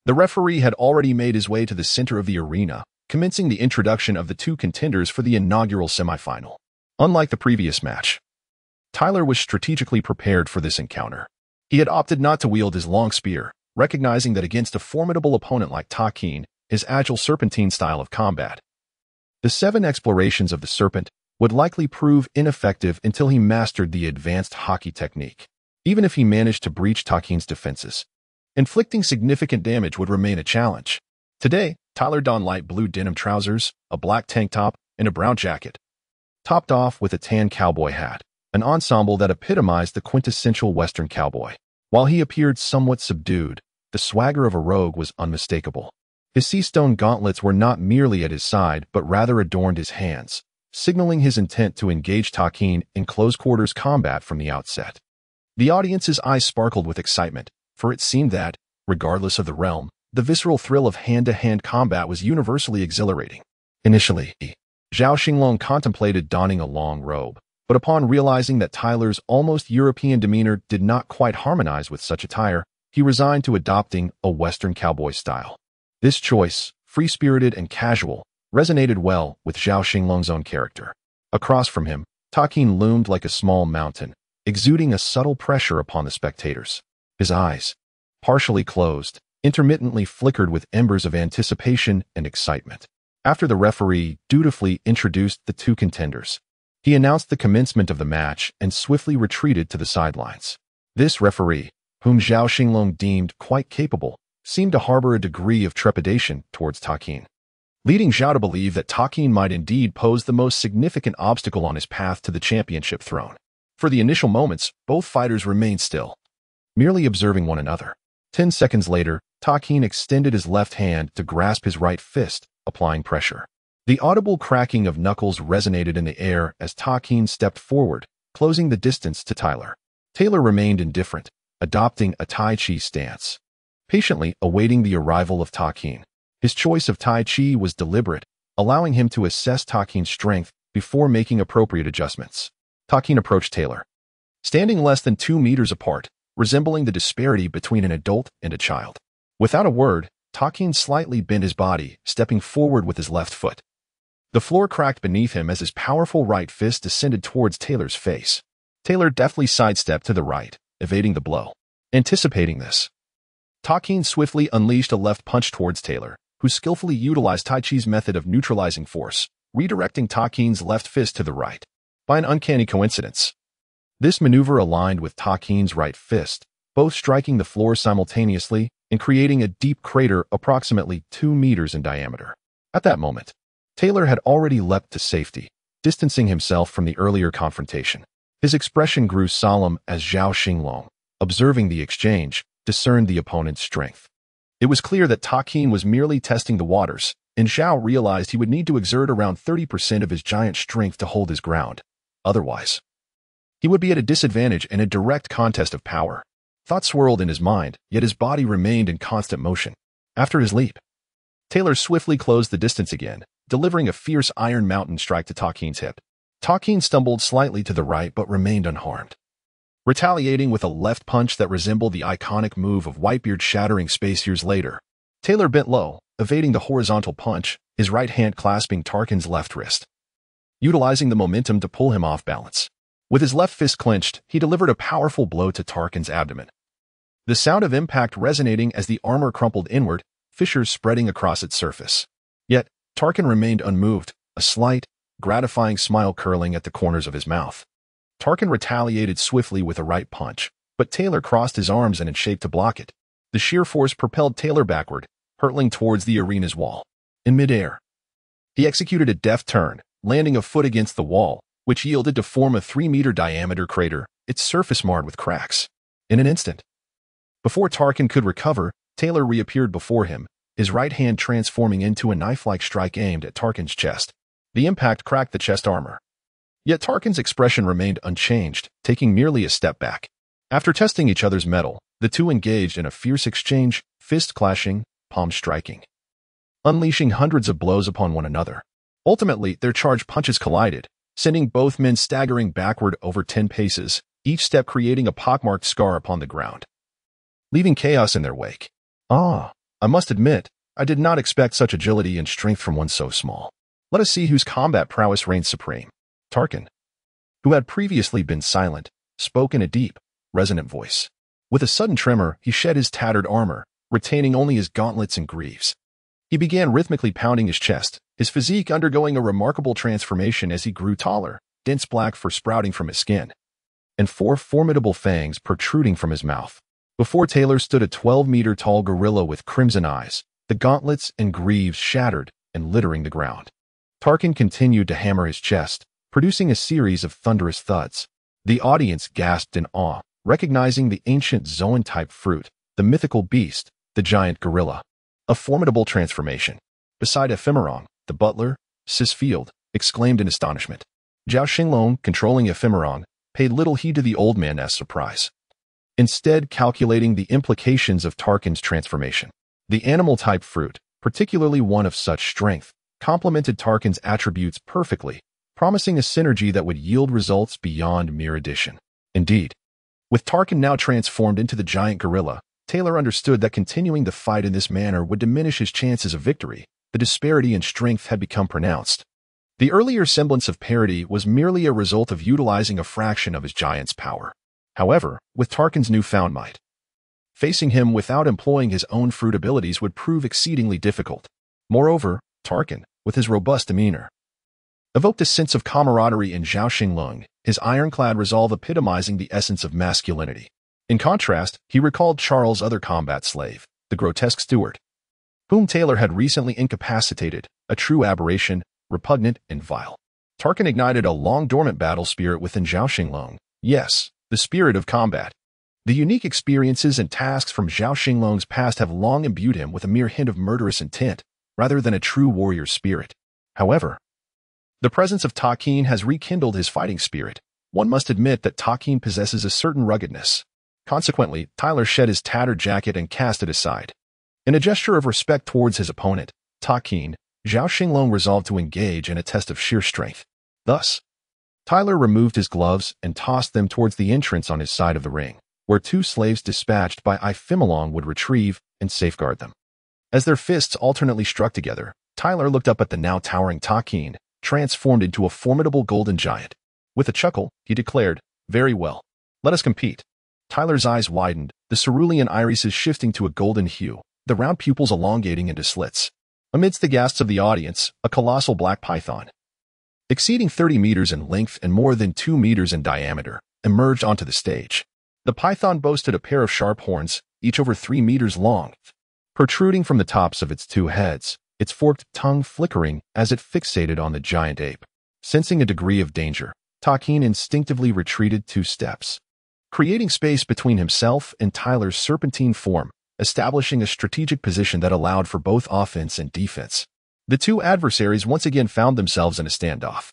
the referee had already made his way to the center of the arena, commencing the introduction of the 2 contenders for the inaugural semifinal. Unlike the previous match, Tyler was strategically prepared for this encounter. He had opted not to wield his long spear, recognizing that against a formidable opponent like Takin, his agile serpentine style of combat, the 7 explorations of the serpent would likely prove ineffective until he mastered the advanced hockey technique. Even if he managed to breach Takin's defenses, inflicting significant damage would remain a challenge. Today, Tyler donned light blue denim trousers, a black tank top, and a brown jacket, topped off with a tan cowboy hat, an ensemble that epitomized the quintessential Western cowboy. While he appeared somewhat subdued, the swagger of a rogue was unmistakable. His sea-stone gauntlets were not merely at his side but rather adorned his hands, signaling his intent to engage Takin in close-quarters combat from the outset. The audience's eyes sparkled with excitement, for it seemed that, regardless of the realm, the visceral thrill of hand-to-hand combat was universally exhilarating. Initially, Zhao Xinglong contemplated donning a long robe, but upon realizing that Tyler's almost European demeanor did not quite harmonize with such attire, he resigned to adopting a Western cowboy style. This choice, free-spirited and casual, resonated well with Zhao Xinglong's own character. Across from him, Takin loomed like a small mountain, exuding a subtle pressure upon the spectators. His eyes, partially closed, intermittently flickered with embers of anticipation and excitement. After the referee dutifully introduced the 2 contenders, he announced the commencement of the match and swiftly retreated to the sidelines. This referee, whom Zhao Xinglong deemed quite capable, seemed to harbor a degree of trepidation towards Takin, leading Zhao to believe that Takin might indeed pose the most significant obstacle on his path to the championship throne. For the initial moments, both fighters remained still, merely observing one another. 10 seconds later, Takin extended his left hand to grasp his right fist, applying pressure. The audible cracking of knuckles resonated in the air as Takin stepped forward, closing the distance to Tyler. Taylor remained indifferent, adopting a Tai Chi stance, patiently awaiting the arrival of Takin. His choice of Tai Chi was deliberate, allowing him to assess Takin's strength before making appropriate adjustments. Takin approached Taylor, standing less than 2 meters apart, resembling the disparity between an adult and a child. Without a word, Takin slightly bent his body, stepping forward with his left foot. The floor cracked beneath him as his powerful right fist descended towards Taylor's face. Taylor deftly sidestepped to the right, evading the blow. Anticipating this, Takin swiftly unleashed a left punch towards Taylor, who skillfully utilized Tai Chi's method of neutralizing force, redirecting Takin's left fist to the right. By an uncanny coincidence, this maneuver aligned with Takin's right fist, both striking the floor simultaneously and creating a deep crater approximately 2 meters in diameter. At that moment, Taylor had already leapt to safety, distancing himself from the earlier confrontation. His expression grew solemn as Zhao Xinglong, observing the exchange, discerned the opponent's strength. It was clear that Takin was merely testing the waters, and Zhao realized he would need to exert around 30% of his giant strength to hold his ground. Otherwise, he would be at a disadvantage in a direct contest of power. Thoughts swirled in his mind, yet his body remained in constant motion. After his leap, Taylor swiftly closed the distance again, delivering a fierce Iron Mountain strike to Takin's hip. Takin stumbled slightly to the right but remained unharmed. Retaliating with a left punch that resembled the iconic move of Whitebeard shattering space years later, Taylor bent low, evading the horizontal punch, his right hand clasping Tarkin's left wrist, utilizing the momentum to pull him off balance. With his left fist clenched, he delivered a powerful blow to Tarkin's abdomen. The sound of impact resonating as the armor crumpled inward, fissures spreading across its surface. Yet, Tarkin remained unmoved, a slight, gratifying smile curling at the corners of his mouth. Tarkin retaliated swiftly with a right punch, but Taylor crossed his arms and in shape to block it. The sheer force propelled Taylor backward, hurtling towards the arena's wall. In midair, he executed a deft turn, landing a foot against the wall, which yielded to form a 3-meter diameter crater, its surface marred with cracks. In an instant, before Tarkin could recover, Taylor reappeared before him, his right hand transforming into a knife-like strike aimed at Tarkin's chest. The impact cracked the chest armor. Yet Tarkin's expression remained unchanged, taking merely a step back. After testing each other's mettle, the two engaged in a fierce exchange, fist clashing, palm striking, unleashing hundreds of blows upon one another. Ultimately, their charged punches collided, sending both men staggering backward over 10 paces, each step creating a pockmarked scar upon the ground, leaving chaos in their wake. I must admit, I did not expect such agility and strength from one so small. Let us see whose combat prowess reigns supreme. Tarkin, who had previously been silent, spoke in a deep, resonant voice. With a sudden tremor, he shed his tattered armor, retaining only his gauntlets and greaves. He began rhythmically pounding his chest, his physique undergoing a remarkable transformation as he grew taller, dense black fur sprouting from his skin, and 4 formidable fangs protruding from his mouth. Before Taylor stood a 12-meter-tall gorilla with crimson eyes, the gauntlets and greaves shattered and littering the ground. Tarkin continued to hammer his chest, producing a series of thunderous thuds. The audience gasped in awe, recognizing the ancient Zoan-type fruit, the mythical beast, the giant gorilla. A formidable transformation. Beside Ephemeron, the butler, Sisfield, exclaimed in astonishment. Zhao Xinglong, controlling Ephemeron, paid little heed to the old man's surprise, instead calculating the implications of Tarkin's transformation. The animal-type fruit, particularly one of such strength, complemented Tarkin's attributes perfectly, promising a synergy that would yield results beyond mere addition. Indeed, with Tarkin now transformed into the giant gorilla, Taylor understood that continuing the fight in this manner would diminish his chances of victory. The disparity in strength had become pronounced. The earlier semblance of parity was merely a result of utilizing a fraction of his giant's power. However, with Tarkin's newfound might, facing him without employing his own fruit abilities would prove exceedingly difficult. Moreover, Tarkin, with his robust demeanor, evoked a sense of camaraderie in Zhao Xinglong, his ironclad resolve epitomizing the essence of masculinity. In contrast, he recalled Charles' other combat slave, the grotesque steward, whom Taylor had recently incapacitated, a true aberration, repugnant and vile. Tarkin ignited a long-dormant battle spirit within Zhao Xinglong. Yes, the spirit of combat. The unique experiences and tasks from Zhao Xinglong's past have long imbued him with a mere hint of murderous intent, rather than a true warrior spirit. However, the presence of Takin has rekindled his fighting spirit. One must admit that Takin possesses a certain ruggedness. Consequently, Tyler shed his tattered jacket and cast it aside. In a gesture of respect towards his opponent, Takin, Zhao Xinglong resolved to engage in a test of sheer strength. Thus, Tyler removed his gloves and tossed them towards the entrance on his side of the ring, where two slaves dispatched by Ifimilong would retrieve and safeguard them. As their fists alternately struck together, Tyler looked up at the now towering Takin, transformed into a formidable golden giant. With a chuckle, he declared, "Very well. Let us compete." Tyler's eyes widened, the cerulean irises shifting to a golden hue, the round pupils elongating into slits. Amidst the gasps of the audience, a colossal black python, exceeding 30 meters in length and more than 2 meters in diameter, emerged onto the stage. The python boasted a pair of sharp horns, each over 3 meters long, protruding from the tops of its two heads, its forked tongue flickering as it fixated on the giant ape. Sensing a degree of danger, Takin instinctively retreated 2 steps, creating space between himself and Tyler's serpentine form, establishing a strategic position that allowed for both offense and defense. The two adversaries once again found themselves in a standoff.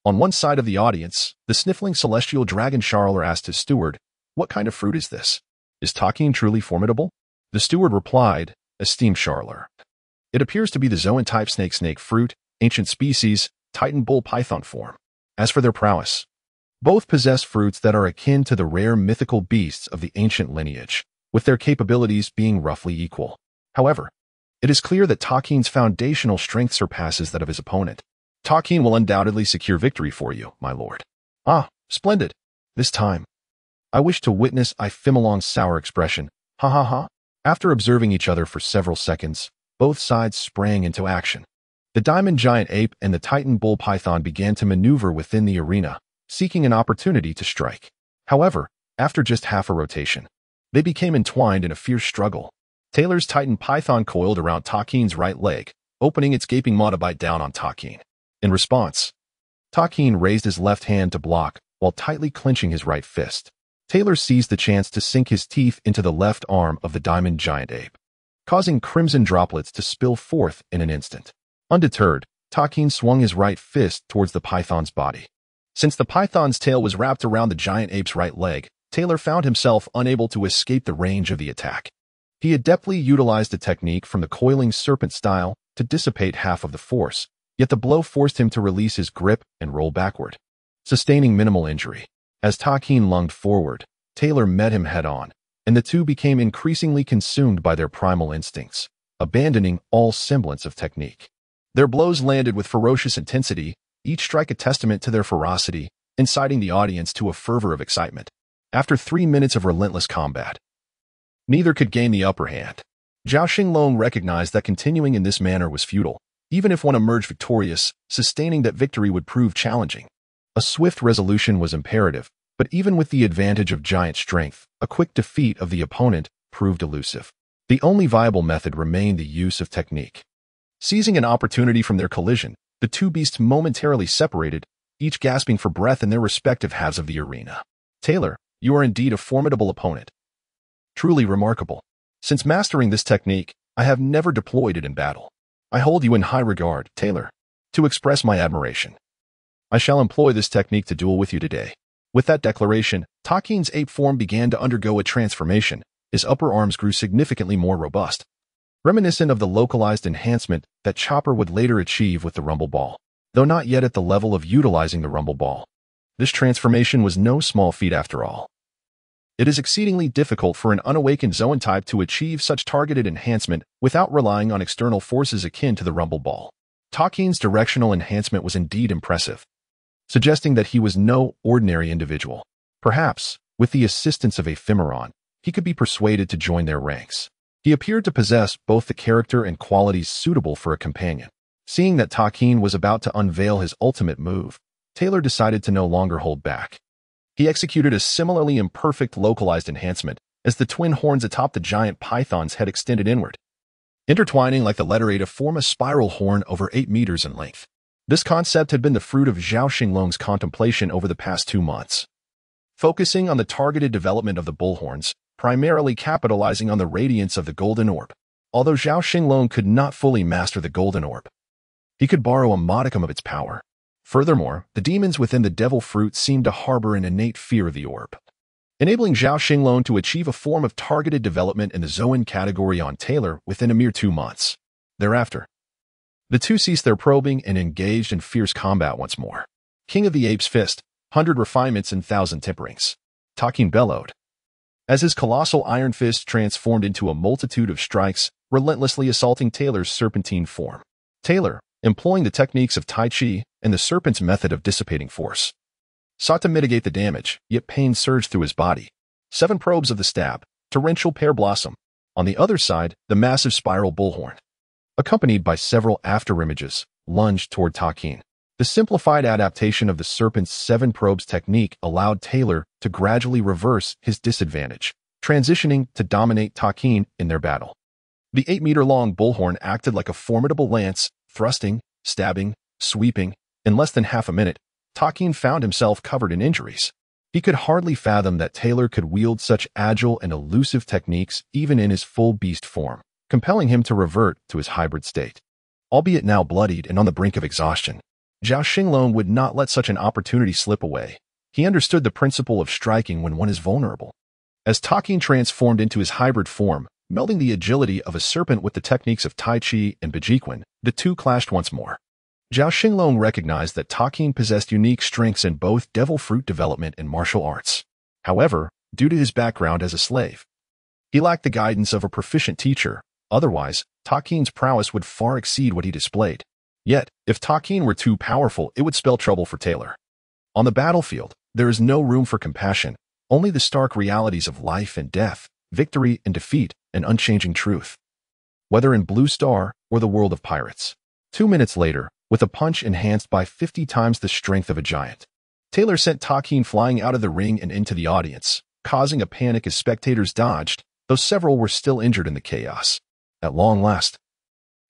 On one side of the audience, the sniffling celestial dragon Charler asked his steward, "What kind of fruit is this? Is Takin truly formidable?" The steward replied, "Esteemed Charler, it appears to be the zoan-type snake fruit, ancient species, Titan bull python form. As for their prowess, both possess fruits that are akin to the rare mythical beasts of the ancient lineage, with their capabilities being roughly equal. However, it is clear that Takin's foundational strength surpasses that of his opponent. Takin will undoubtedly secure victory for you, my lord." "Ah, splendid. This time, I wish to witness Ifimilong's sour expression. Ha ha ha." After observing each other for several seconds, both sides sprang into action. The diamond giant ape and the Titan bull python began to maneuver within the arena, seeking an opportunity to strike. However, after just half a rotation, they became entwined in a fierce struggle. Taylor's Titan python coiled around Takin's right leg, opening its gaping maw to bite down on Takin. In response, Takin raised his left hand to block while tightly clenching his right fist. Taylor seized the chance to sink his teeth into the left arm of the diamond giant ape, causing crimson droplets to spill forth in an instant. Undeterred, Takin swung his right fist towards the python's body. Since the python's tail was wrapped around the giant ape's right leg, Taylor found himself unable to escape the range of the attack. He adeptly utilized a technique from the coiling serpent style to dissipate half of the force, yet the blow forced him to release his grip and roll backward, sustaining minimal injury. As Takin lunged forward, Taylor met him head-on, and the two became increasingly consumed by their primal instincts, abandoning all semblance of technique. Their blows landed with ferocious intensity, each strike a testament to their ferocity, inciting the audience to a fervor of excitement. After 3 minutes of relentless combat, neither could gain the upper hand. Zhao Xinglong recognized that continuing in this manner was futile. Even if one emerged victorious, sustaining that victory would prove challenging. A swift resolution was imperative, but even with the advantage of giant strength, a quick defeat of the opponent proved elusive. The only viable method remained the use of technique. Seizing an opportunity from their collision, the two beasts momentarily separated, each gasping for breath in their respective halves of the arena. "Taylor, you are indeed a formidable opponent. Truly remarkable. Since mastering this technique, I have never deployed it in battle. I hold you in high regard, Taylor. To express my admiration, I shall employ this technique to duel with you today." With that declaration, Takin's ape form began to undergo a transformation. His upper arms grew significantly more robust, reminiscent of the localized enhancement that Chopper would later achieve with the Rumble Ball, though not yet at the level of utilizing the Rumble Ball. This transformation was no small feat after all. It is exceedingly difficult for an unawakened Zoan type to achieve such targeted enhancement without relying on external forces akin to the Rumble Ball. Takin's directional enhancement was indeed impressive, suggesting that he was no ordinary individual. Perhaps, with the assistance of Ephemeron, he could be persuaded to join their ranks. He appeared to possess both the character and qualities suitable for a companion. Seeing that Takin was about to unveil his ultimate move, Taylor decided to no longer hold back. He executed a similarly imperfect localized enhancement as the twin horns atop the giant python's head extended inward, intertwining like the letter A to form a spiral horn over 8 meters in length. This concept had been the fruit of Zhao Xinglong's contemplation over the past 2 months, focusing on the targeted development of the bullhorns, primarily capitalizing on the radiance of the golden orb. Although Zhao Xinglong could not fully master the golden orb, he could borrow a modicum of its power. Furthermore, the demons within the devil fruit seemed to harbor an innate fear of the orb, enabling Zhao Xinglong to achieve a form of targeted development in the Zoan category on Taylor within a mere 2 months. Thereafter, the two ceased their probing and engaged in fierce combat once more. King of the Apes' Fist, 100 refinements and 1,000 temperings. Takin bellowed, as his colossal iron fist transformed into a multitude of strikes, relentlessly assaulting Taylor's serpentine form. Taylor, employing the techniques of Tai Chi and the serpent's method of dissipating force, sought to mitigate the damage, yet pain surged through his body. 7 probes of the stab, torrential pear blossom. On the other side, the massive spiral bullhorn, accompanied by several afterimages, lunged toward Takin. The simplified adaptation of the serpent's 7 probes technique allowed Taylor to gradually reverse his disadvantage, transitioning to dominate Takin in their battle. The 8-meter-long bullhorn acted like a formidable lance, thrusting, stabbing, sweeping. In less than half a minute, Takin found himself covered in injuries. He could hardly fathom that Taylor could wield such agile and elusive techniques even in his full beast form, compelling him to revert to his hybrid state. Albeit now bloodied and on the brink of exhaustion, Zhao Xinglong would not let such an opportunity slip away. He understood the principle of striking when one is vulnerable. As Takin transformed into his hybrid form, melding the agility of a serpent with the techniques of Tai Chi and Bejiquan, the two clashed once more. Zhao Xinglong recognized that Takin possessed unique strengths in both devil fruit development and martial arts. However, due to his background as a slave, he lacked the guidance of a proficient teacher. Otherwise, Takin's prowess would far exceed what he displayed. Yet, if Takin were too powerful, it would spell trouble for Taylor. On the battlefield, there is no room for compassion, only the stark realities of life and death, victory and defeat, and unchanging truth. Whether in Blue Star or the world of pirates. 2 minutes later, with a punch enhanced by 50 times the strength of a giant, Taylor sent Takin flying out of the ring and into the audience, causing a panic as spectators dodged, though several were still injured in the chaos. At long last,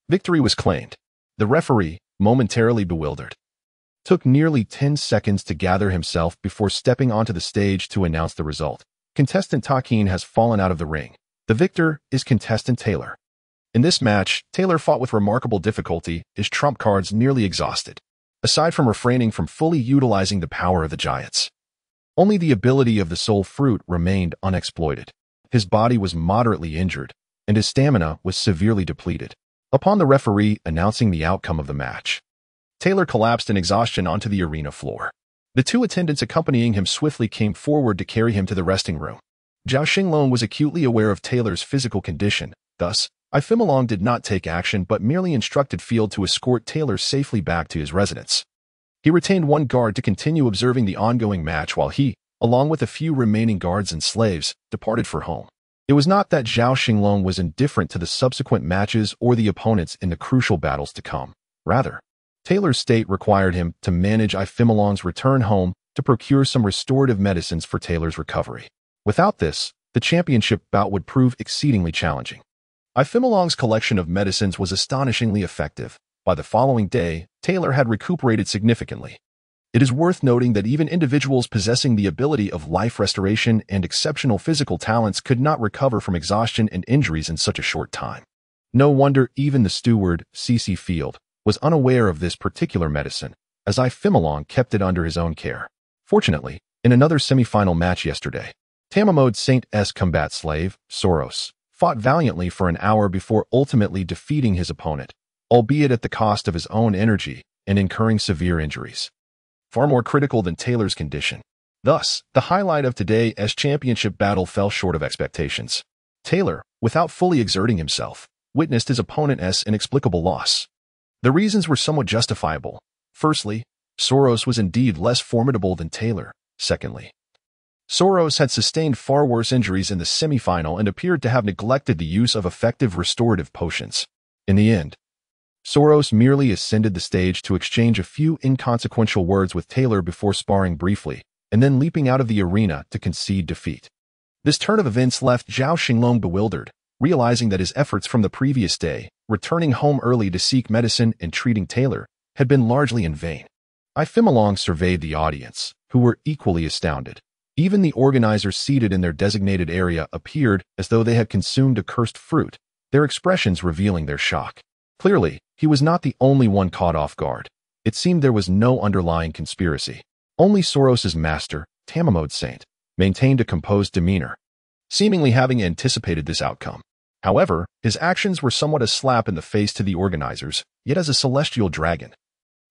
victory was claimed. The referee, momentarily bewildered, took nearly 10 seconds to gather himself before stepping onto the stage to announce the result. Contestant Takin has fallen out of the ring. The victor is contestant Taylor. In this match, Taylor fought with remarkable difficulty, his trump cards nearly exhausted. Aside from refraining from fully utilizing the power of the giants, only the ability of the soul fruit remained unexploited. His body was moderately injured, and his stamina was severely depleted. Upon the referee announcing the outcome of the match, Taylor collapsed in exhaustion onto the arena floor. The 2 attendants accompanying him swiftly came forward to carry him to the resting room. Zhao Xinglong was acutely aware of Taylor's physical condition. Thus, Ifimilong did not take action but merely instructed Field to escort Taylor safely back to his residence. He retained 1 guard to continue observing the ongoing match while he, along with a few remaining guards and slaves, departed for home. It was not that Zhao Xinglong was indifferent to the subsequent matches or the opponents in the crucial battles to come. Rather, Taylor's state required him to manage Ifimilong's return home to procure some restorative medicines for Taylor's recovery. Without this, the championship bout would prove exceedingly challenging. Ifimilong's collection of medicines was astonishingly effective. By the following day, Taylor had recuperated significantly. It is worth noting that even individuals possessing the ability of life restoration and exceptional physical talents could not recover from exhaustion and injuries in such a short time. No wonder even the steward, C.C. Field, was unaware of this particular medicine, as Ifimilong kept it under his own care. Fortunately, in another semi-final match yesterday, Tamamode Saint's combat slave, Soros, fought valiantly for an hour before ultimately defeating his opponent, albeit at the cost of his own energy and incurring severe injuries, far more critical than Taylor's condition. Thus, the highlight of today's championship battle fell short of expectations. Taylor, without fully exerting himself, witnessed his opponent's inexplicable loss. The reasons were somewhat justifiable. Firstly, Soros was indeed less formidable than Taylor. Secondly, Soros had sustained far worse injuries in the semi-final and appeared to have neglected the use of effective restorative potions. In the end, Soros merely ascended the stage to exchange a few inconsequential words with Taylor before sparring briefly, and then leaping out of the arena to concede defeat. This turn of events left Zhao Xinglong bewildered, realizing that his efforts from the previous day, returning home early to seek medicine and treating Taylor, had been largely in vain. Ifimilong surveyed the audience, who were equally astounded. Even the organizers seated in their designated area appeared as though they had consumed a cursed fruit, their expressions revealing their shock. Clearly, He was not the only one caught off guard. It seemed there was no underlying conspiracy. Only Soros's master, Tamamod Saint, maintained a composed demeanor, seemingly having anticipated this outcome. However, his actions were somewhat a slap in the face to the organizers, yet as a celestial dragon,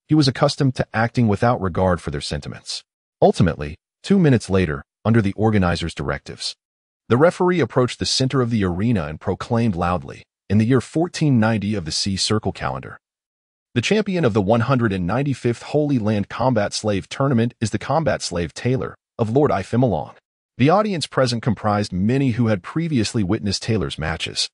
he was accustomed to acting without regard for their sentiments. Ultimately, 2 minutes later, under the organizers' directives, the referee approached the center of the arena and proclaimed loudly, in the year 1490 of the Sea Circle calendar, the champion of the 195th Holy Land Combat Slave Tournament is the combat slave Taylor of Lord Ifimilong. The audience present comprised many who had previously witnessed Taylor's matches,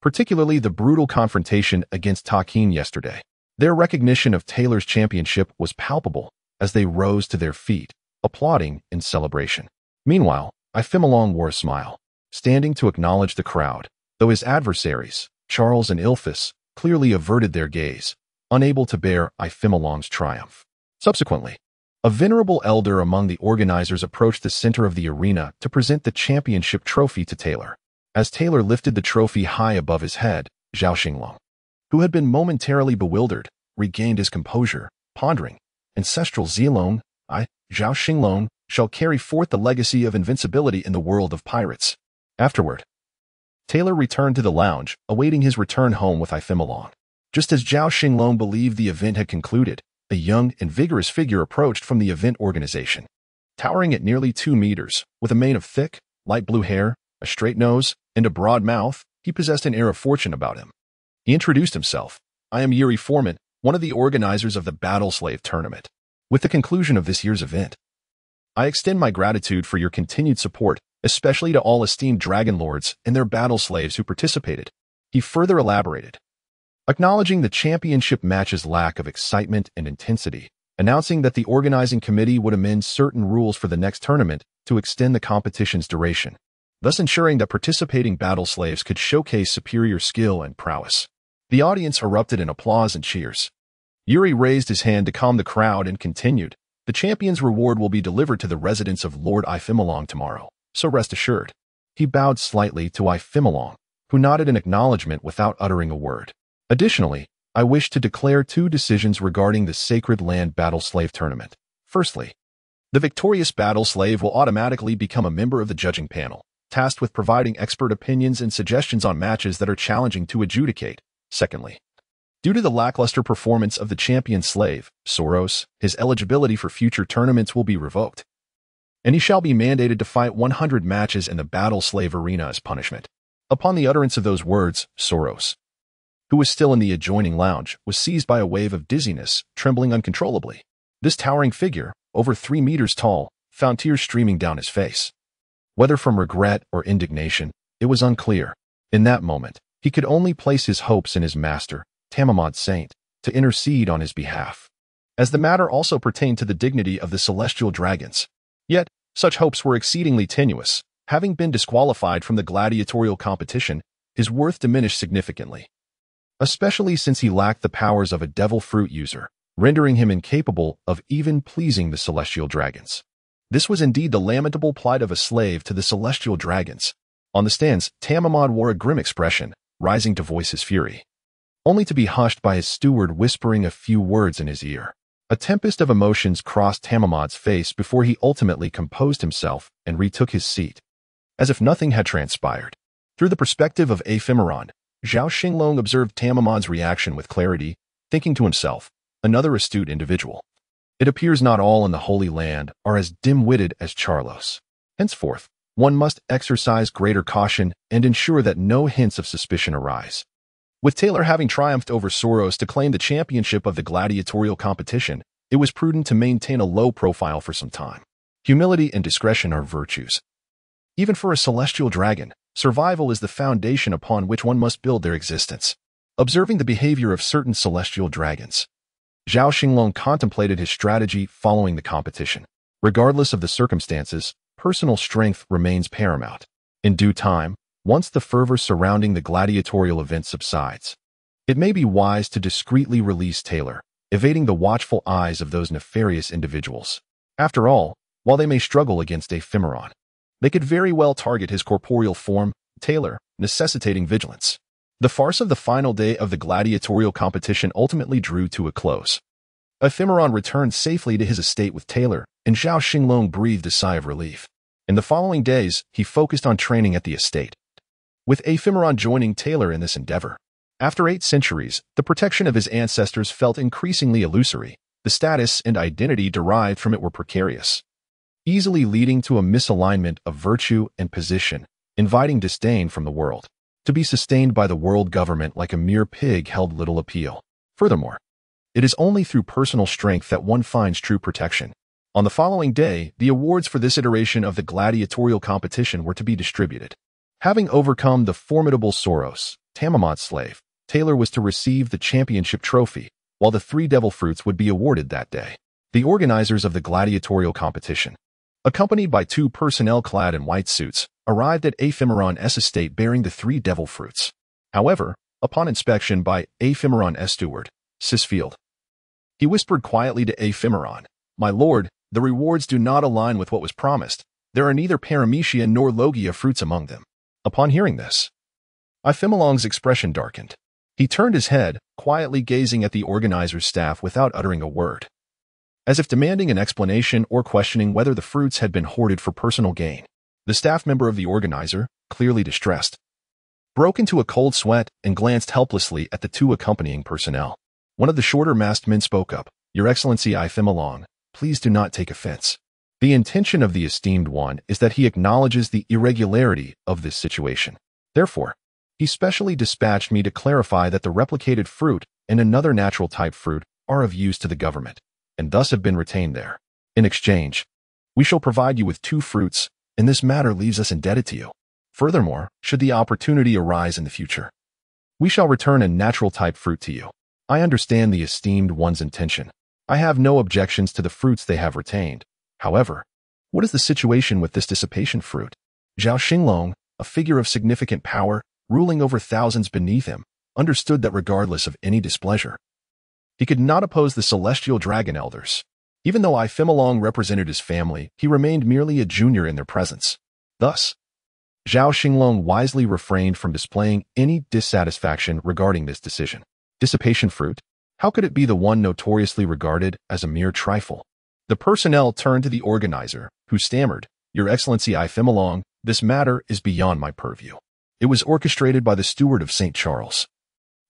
particularly the brutal confrontation against Takin yesterday. Their recognition of Taylor's championship was palpable as they rose to their feet, applauding in celebration. Meanwhile, Ifimilong wore a smile, standing to acknowledge the crowd, though his adversaries, Charles and Ilphus, clearly averted their gaze, unable to bear Ifimilong's triumph. Subsequently, a venerable elder among the organizers approached the center of the arena to present the championship trophy to Taylor. As Taylor lifted the trophy high above his head, Zhao Xinglong, who had been momentarily bewildered, regained his composure, pondering, "Ancestral Zilong, I, Zhao Xinglong, shall carry forth the legacy of invincibility in the world of pirates." Afterward, Taylor returned to the lounge, awaiting his return home with Ifimilong. Just as Zhao Xinglong believed the event had concluded, a young and vigorous figure approached from the event organization. Towering at nearly 2 meters, with a mane of thick, light blue hair, a straight nose, and a broad mouth, he possessed an air of fortune about him. He introduced himself. "I am Yuri Foreman, one of the organizers of the Battle Slave Tournament. With the conclusion of this year's event, I extend my gratitude for your continued support, especially to all esteemed dragon lords and their battle slaves who participated." He further elaborated, acknowledging the championship match's lack of excitement and intensity, announcing that the organizing committee would amend certain rules for the next tournament to extend the competition's duration, thus ensuring that participating battle slaves could showcase superior skill and prowess. The audience erupted in applause and cheers. Yuri raised his hand to calm the crowd and continued, "The champion's reward will be delivered to the residents of Lord Ifimilong tomorrow, so rest assured." He bowed slightly to Ifimilong, who nodded in acknowledgement without uttering a word. "Additionally, I wish to declare 2 decisions regarding the Sacred Land Battle Slave Tournament. Firstly, the victorious battle slave will automatically become a member of the judging panel, tasked with providing expert opinions and suggestions on matches that are challenging to adjudicate. Secondly, due to the lackluster performance of the champion slave, Soros, his eligibility for future tournaments will be revoked, and he shall be mandated to fight 100 matches in the battle slave arena as punishment." Upon the utterance of those words, Soros, who was still in the adjoining lounge, was seized by a wave of dizziness, trembling uncontrollably. This towering figure, over 3 meters tall, found tears streaming down his face. Whether from regret or indignation, it was unclear. In that moment, he could only place his hopes in his master, Tamamod Saint, to intercede on his behalf, as the matter also pertained to the dignity of the celestial dragons. Yet, such hopes were exceedingly tenuous. Having been disqualified from the gladiatorial competition, his worth diminished significantly, especially since he lacked the powers of a devil fruit user, rendering him incapable of even pleasing the celestial dragons. This was indeed the lamentable plight of a slave to the celestial dragons. On the stands, Tamamod wore a grim expression, rising to voice his fury, only to be hushed by his steward whispering a few words in his ear. A tempest of emotions crossed Tamamod's face before he ultimately composed himself and retook his seat, as if nothing had transpired. Through the perspective of Ephemeron, Zhao Xinglong observed Tamamod's reaction with clarity, thinking to himself, "Another astute individual. It appears not all in the Holy Land are as dim-witted as Charlos. Henceforth, one must exercise greater caution and ensure that no hints of suspicion arise." With Taylor having triumphed over Soros to claim the championship of the gladiatorial competition, it was prudent to maintain a low profile for some time. Humility and discretion are virtues. Even for a celestial dragon, survival is the foundation upon which one must build their existence. Observing the behavior of certain celestial dragons, Zhao Xinglong contemplated his strategy following the competition. Regardless of the circumstances, personal strength remains paramount. In due time, once the fervor surrounding the gladiatorial event subsides, it may be wise to discreetly release Taylor, evading the watchful eyes of those nefarious individuals. After all, while they may struggle against Ephemeron, they could very well target his corporeal form, Taylor, necessitating vigilance. The farce of the final day of the gladiatorial competition ultimately drew to a close. Ephemeron returned safely to his estate with Taylor, and Zhao Xinglong breathed a sigh of relief. In the following days, he focused on training at the estate, with Ephemeron joining Taylor in this endeavor. After 8 centuries, the protection of his ancestors felt increasingly illusory. The status and identity derived from it were precarious, easily leading to a misalignment of virtue and position, inviting disdain from the world. To be sustained by the world government like a mere pig held little appeal. Furthermore, it is only through personal strength that one finds true protection. On the following day, the awards for this iteration of the gladiatorial competition were to be distributed. Having overcome the formidable Soros, Tamamont's slave, Taylor was to receive the championship trophy, while the 3 devil fruits would be awarded that day. The organizers of the gladiatorial competition, accompanied by 2 personnel clad in white suits, arrived at Ephemeron's estate bearing the 3 devil fruits. However, upon inspection by Ephemeron's steward, Sisfield, he whispered quietly to Ephemeron, "My lord, the rewards do not align with what was promised. There are neither paramecia nor logia fruits among them." Upon hearing this, Ephemerong's expression darkened. He turned his head, quietly gazing at the organizer's staff without uttering a word, as if demanding an explanation or questioning whether the fruits had been hoarded for personal gain. The staff member of the organizer, clearly distressed, broke into a cold sweat and glanced helplessly at the 2 accompanying personnel. One of the shorter masked men spoke up, "Your Excellency Ephemerong, please do not take offense. The intention of the esteemed one is that he acknowledges the irregularity of this situation. Therefore, he specially dispatched me to clarify that the replicated fruit and another natural type fruit are of use to the government, and thus have been retained there. In exchange, we shall provide you with 2 fruits, and this matter leaves us indebted to you. Furthermore, should the opportunity arise in the future, we shall return a natural type fruit to you. I understand the esteemed one's intention. I have no objections to the fruits they have retained. However, what is the situation with this dissipation fruit?" Zhao Xinglong, a figure of significant power, ruling over thousands beneath him, understood that regardless of any displeasure, he could not oppose the celestial dragon elders. Even though Ephemerong represented his family, he remained merely a junior in their presence. Thus, Zhao Xinglong wisely refrained from displaying any dissatisfaction regarding this decision. Dissipation fruit? How could it be the one notoriously regarded as a mere trifle? The personnel turned to the organizer, who stammered, "Your Excellency Ephemerong, this matter is beyond my purview. It was orchestrated by the steward of St. Charles,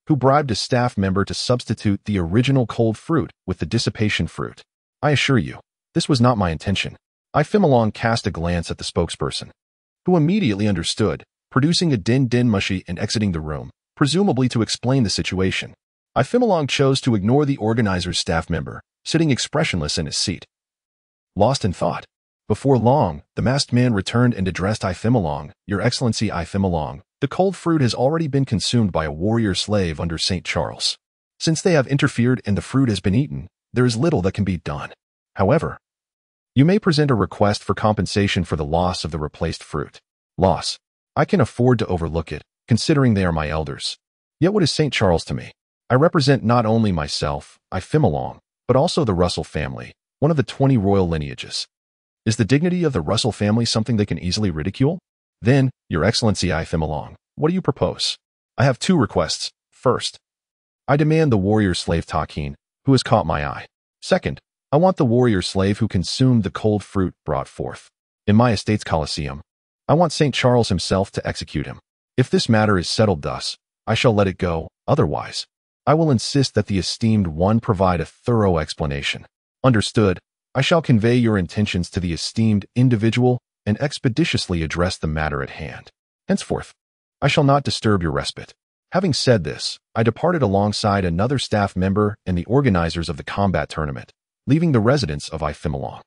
who bribed a staff member to substitute the original cold fruit with the dissipation fruit. I assure you, this was not my intention." Ephemerong cast a glance at the spokesperson, who immediately understood, producing a din mushy and exiting the room, presumably to explain the situation. Ephemerong chose to ignore the organizer's staff member, sitting expressionless in his seat, lost in thought. Before long, the masked man returned and addressed Ephemerong, "Your Excellency Ephemerong, the cold fruit has already been consumed by a warrior slave under St. Charles. Since they have interfered and the fruit has been eaten, there is little that can be done. However, you may present a request for compensation for the loss of the replaced fruit." Loss. I can afford to overlook it, considering they are my elders. Yet what is St. Charles to me? I represent not only myself, Ephemerong, but also the Russell family, one of the 20 royal lineages. Is the dignity of the Russell family something they can easily ridicule? Then, Your Excellency Ephemerong, what do you propose? I have 2 requests. First, I demand the warrior slave Takin, who has caught my eye. Second, I want the warrior slave who consumed the cold fruit brought forth. In my estate's Colosseum, I want St. Charles himself to execute him. If this matter is settled thus, I shall let it go. Otherwise, I will insist that the esteemed one provide a thorough explanation. Understood. I shall convey your intentions to the esteemed individual and expeditiously address the matter at hand. Henceforth, I shall not disturb your respite." Having said this, I departed alongside another staff member and the organizers of the combat tournament, leaving the residence of Ephemerong.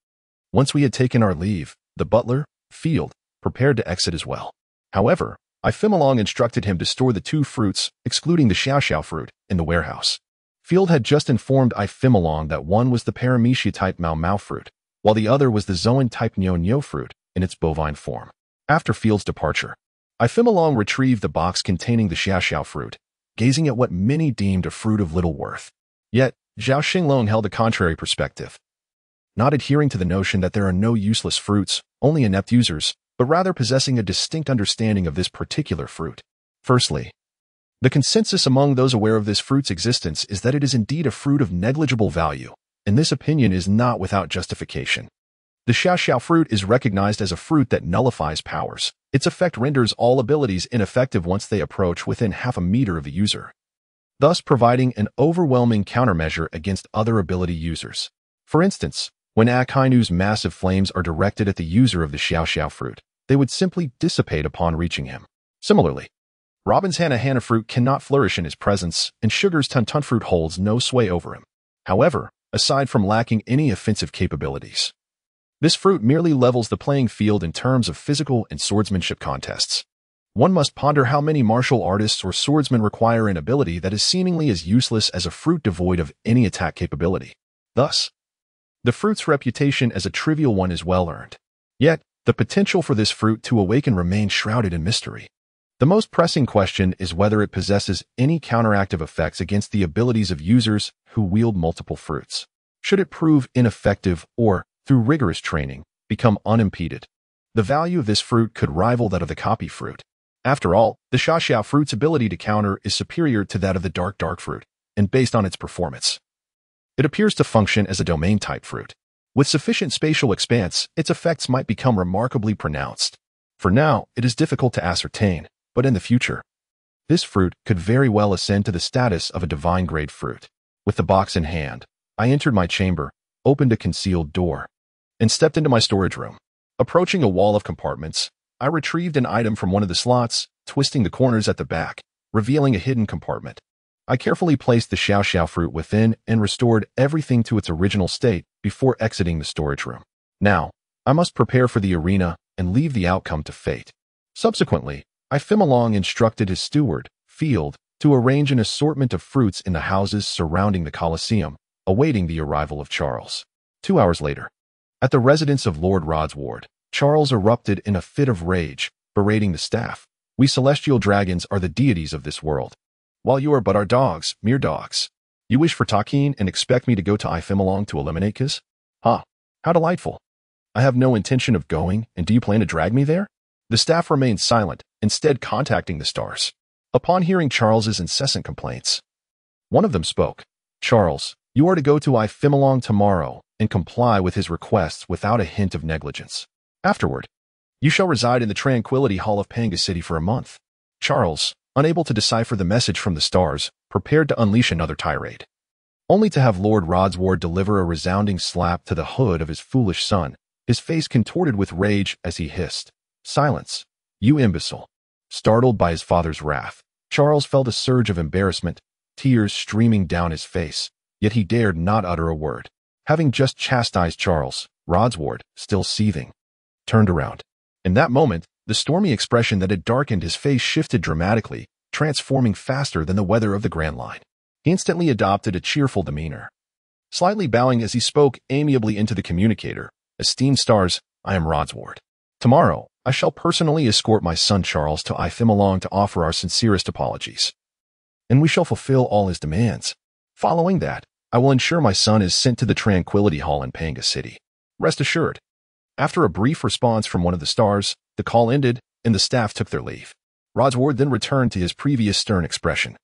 Once we had taken our leave, the butler, Field, prepared to exit as well. However, Ephemerong instructed him to store the 2 fruits, excluding the xiao fruit, in the warehouse. Field had just informed Ephemerong that one was the paramecia type mau fruit, while the other was the zoan type nyo fruit in its bovine form. After Field's departure, Ephemerong retrieved the box containing the xiao fruit, gazing at what many deemed a fruit of little worth. Yet, Zhao Xinglong held a contrary perspective, not adhering to the notion that there are no useless fruits, only inept users, but rather possessing a distinct understanding of this particular fruit. Firstly, The consensus among those aware of this fruit's existence is that it is indeed a fruit of negligible value, and this opinion is not without justification. The xiao fruit is recognized as a fruit that nullifies powers. Its effect renders all abilities ineffective once they approach within half a meter of the user, thus providing an overwhelming countermeasure against other ability users. For instance, when Akainu's massive flames are directed at the user of the xiao fruit, they would simply dissipate upon reaching him. Similarly, Robin's hana fruit cannot flourish in his presence, and Sugar's tun fruit holds no sway over him. However, aside from lacking any offensive capabilities, this fruit merely levels the playing field in terms of physical and swordsmanship contests. One must ponder how many martial artists or swordsmen require an ability that is seemingly as useless as a fruit devoid of any attack capability. Thus, the fruit's reputation as a trivial one is well earned. Yet, the potential for this fruit to awaken remains shrouded in mystery. The most pressing question is whether it possesses any counteractive effects against the abilities of users who wield multiple fruits. Should it prove ineffective or, through rigorous training, become unimpeded, the value of this fruit could rival that of the copy fruit. After all, the xiao fruit's ability to counter is superior to that of the dark fruit, and based on its performance, it appears to function as a domain-type fruit. With sufficient spatial expanse, its effects might become remarkably pronounced. For now, it is difficult to ascertain, but in the future, this fruit could very well ascend to the status of a divine-grade fruit. With the box in hand, I entered my chamber, opened a concealed door, and stepped into my storage room. Approaching a wall of compartments, I retrieved an item from one of the slots, twisting the corners at the back, revealing a hidden compartment. I carefully placed the xiao fruit within and restored everything to its original state before exiting the storage room. Now, I must prepare for the arena and leave the outcome to fate. Subsequently, Xinglong instructed his steward, Field, to arrange an assortment of fruits in the houses surrounding the Colosseum, awaiting the arrival of Charles. 2 hours later, at the residence of Lord Rodsward, Charles erupted in a fit of rage, berating the staff. "We celestial dragons are the deities of this world, while you are but our dogs, mere dogs. You wish for Takin and expect me to go to Xinglong to eliminate Kiz? Ha! How delightful. I have no intention of going, and do you plan to drag me there?" The staff remained silent, instead contacting the stars. Upon hearing Charles's incessant complaints, one of them spoke. "Charles, you are to go to Xinglong tomorrow and comply with his requests without a hint of negligence. Afterward, you shall reside in the Tranquility Hall of Panga City for a month." Charles, unable to decipher the message from the stars, prepared to unleash another tirade, only to have Lord Rodsward deliver a resounding slap to the hood of his foolish son, his face contorted with rage as he hissed, "Silence, you imbecile." Startled by his father's wrath, Charles felt a surge of embarrassment, tears streaming down his face, yet he dared not utter a word. Having just chastised Charles, Rodsward, still seething, turned around. In that moment, the stormy expression that had darkened his face shifted dramatically, transforming faster than the weather of the Grand Line. He instantly adopted a cheerful demeanor, slightly bowing as he spoke amiably into the communicator. "Esteemed stars, I am Rodsward. Tomorrow, I shall personally escort my son Charles to Xinglong to offer our sincerest apologies, and we shall fulfill all his demands. Following that, I will ensure my son is sent to the Tranquility Hall in Panga City. Rest assured." After a brief response from one of the stars, the call ended, and the staff took their leave. Rodsward then returned to his previous stern expression,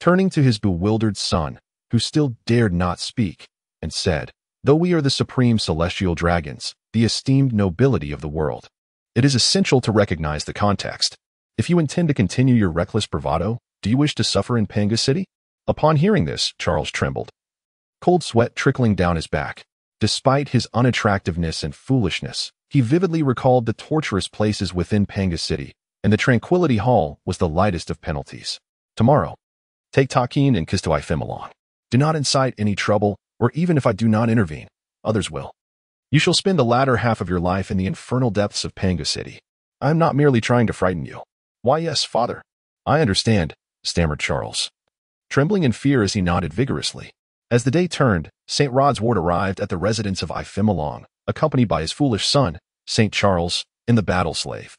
turning to his bewildered son, who still dared not speak, and said, "Though we are the supreme celestial dragons, the esteemed nobility of the world, it is essential to recognize the context. If you intend to continue your reckless bravado, do you wish to suffer in Panga City?" Upon hearing this, Charles trembled, cold sweat trickling down his back. Despite his unattractiveness and foolishness, he vividly recalled the torturous places within Panga City, and the Tranquility Hall was the lightest of penalties. "Tomorrow, take Takin and Kiz to Xinglong. Do not incite any trouble, or even if I do not intervene, others will. You shall spend the latter half of your life in the infernal depths of Panga City. I am not merely trying to frighten you." "Why, yes, father. I understand," stammered Charles, trembling in fear as he nodded vigorously. As the day turned, St. Rodsward arrived at the residence of Xinglong, accompanied by his foolish son, St. Charles, and the battle slave.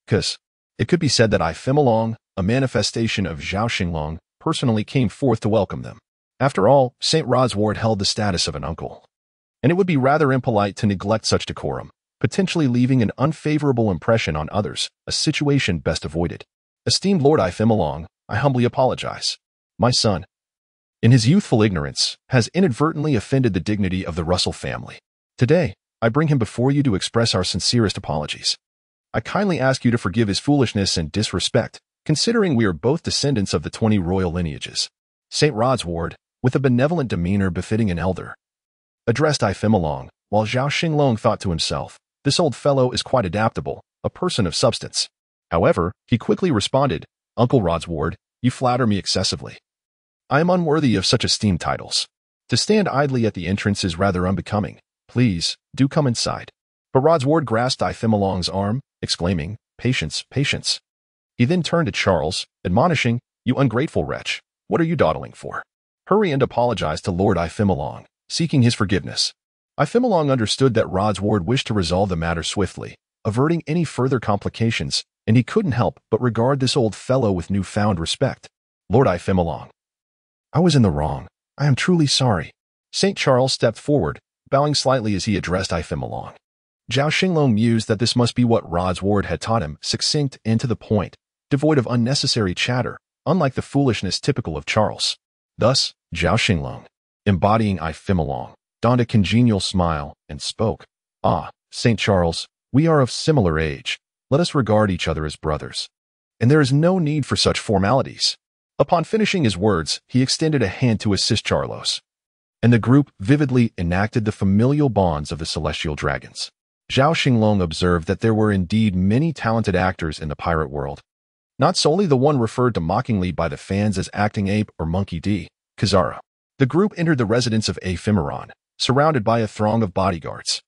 Kiz. It could be said that Xinglong, a manifestation of Zhao Xinglong, personally came forth to welcome them. After all, St. Rodsward held the status of an uncle, and it would be rather impolite to neglect such decorum, potentially leaving an unfavorable impression on others, a situation best avoided. "Esteemed Lord Xinglong, I humbly apologize. My son, in his youthful ignorance, has inadvertently offended the dignity of the Russell family. Today, I bring him before you to express our sincerest apologies. I kindly ask you to forgive his foolishness and disrespect, considering we are both descendants of the 20 royal lineages. St. Rodsward, with a benevolent demeanor befitting an elder, addressed Ifemalong, while Zhao Xinglong thought to himself, this old fellow is quite adaptable, a person of substance. However, he quickly responded, Uncle Rodsward, you flatter me excessively. I am unworthy of such esteemed titles. To stand idly at the entrance is rather unbecoming. Please, do come inside. But Rodsward grasped Ifemalong's arm, exclaiming, Patience, patience. He then turned to Charles, admonishing, You ungrateful wretch, what are you dawdling for? Hurry and apologize to Lord Ifemalong, seeking his forgiveness. Ifemalong understood that Rodsward wished to resolve the matter swiftly, averting any further complications, and he couldn't help but regard this old fellow with newfound respect. Lord Ifemalong, I was in the wrong. I am truly sorry. St. Charles stepped forward, bowing slightly as he addressed Ifemalong. Zhao Xinglong mused that this must be what Rodsward had taught him, succinct and to the point, devoid of unnecessary chatter, unlike the foolishness typical of Charles. Thus, Zhao Xinglong, embodying Ifemalong, donned a congenial smile and spoke. Ah, St. Charles, we are of similar age. Let us regard each other as brothers. And there is no need for such formalities. Upon finishing his words, he extended a hand to assist Charlos, and the group vividly enacted the familial bonds of the celestial dragons. Zhao Xinglong observed that there were indeed many talented actors in the pirate world, not solely the one referred to mockingly by the fans as acting ape or monkey D. Kazara. The group entered the residence of Ephemeron, surrounded by a throng of bodyguards.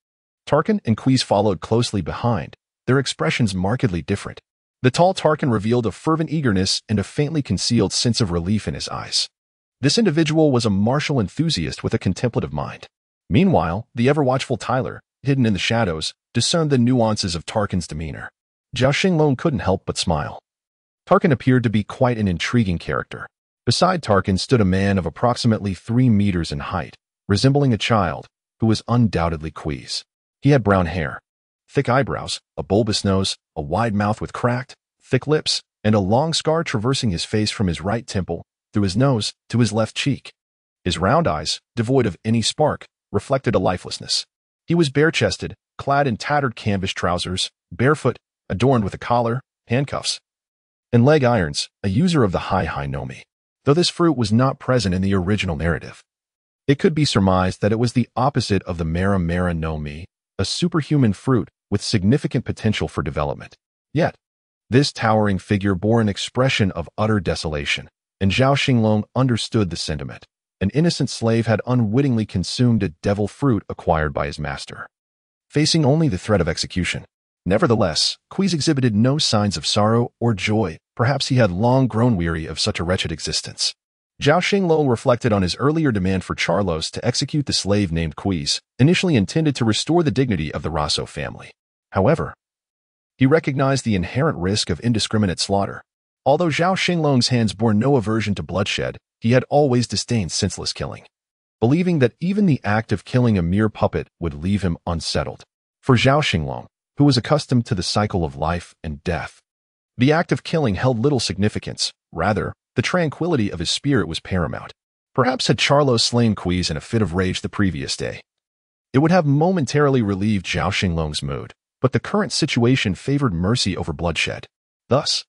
Tarkin and Quees followed closely behind, their expressions markedly different. The tall Tarkin revealed a fervent eagerness and a faintly concealed sense of relief in his eyes. This individual was a martial enthusiast with a contemplative mind. Meanwhile, the ever-watchful Tyler, hidden in the shadows, discerned the nuances of Tarkin's demeanor. Zhao Xinglong couldn't help but smile. Tarkin appeared to be quite an intriguing character. Beside Tarkin stood a man of approximately 3 meters in height, resembling a child, who was undoubtedly Quees. He had brown hair, thick eyebrows, a bulbous nose, a wide mouth with cracked, thick lips, and a long scar traversing his face from his right temple, through his nose, to his left cheek. His round eyes, devoid of any spark, reflected a lifelessness. He was bare-chested, clad in tattered canvas trousers, barefoot, adorned with a collar, handcuffs, and leg irons, a user of the high nomi. Though this fruit was not present in the original narrative, it could be surmised that it was the opposite of the Mara nomi, a superhuman fruit with significant potential for development. Yet, this towering figure bore an expression of utter desolation, and Zhao Xinglong understood the sentiment. An innocent slave had unwittingly consumed a devil fruit acquired by his master, facing only the threat of execution. Nevertheless, Quees exhibited no signs of sorrow or joy. Perhaps he had long grown weary of such a wretched existence. Zhao Xinglong reflected on his earlier demand for Charlos to execute the slave named Quees, initially intended to restore the dignity of the Rosso family. However, he recognized the inherent risk of indiscriminate slaughter. Although Zhao Xinglong's hands bore no aversion to bloodshed, he had always disdained senseless killing, believing that even the act of killing a mere puppet would leave him unsettled. For Zhao Xinglong, who was accustomed to the cycle of life and death, the act of killing held little significance. Rather, the tranquility of his spirit was paramount. Perhaps had Charlos slain Quees in a fit of rage the previous day, it would have momentarily relieved Zhao Xinglong's mood, but the current situation favored mercy over bloodshed. Thus,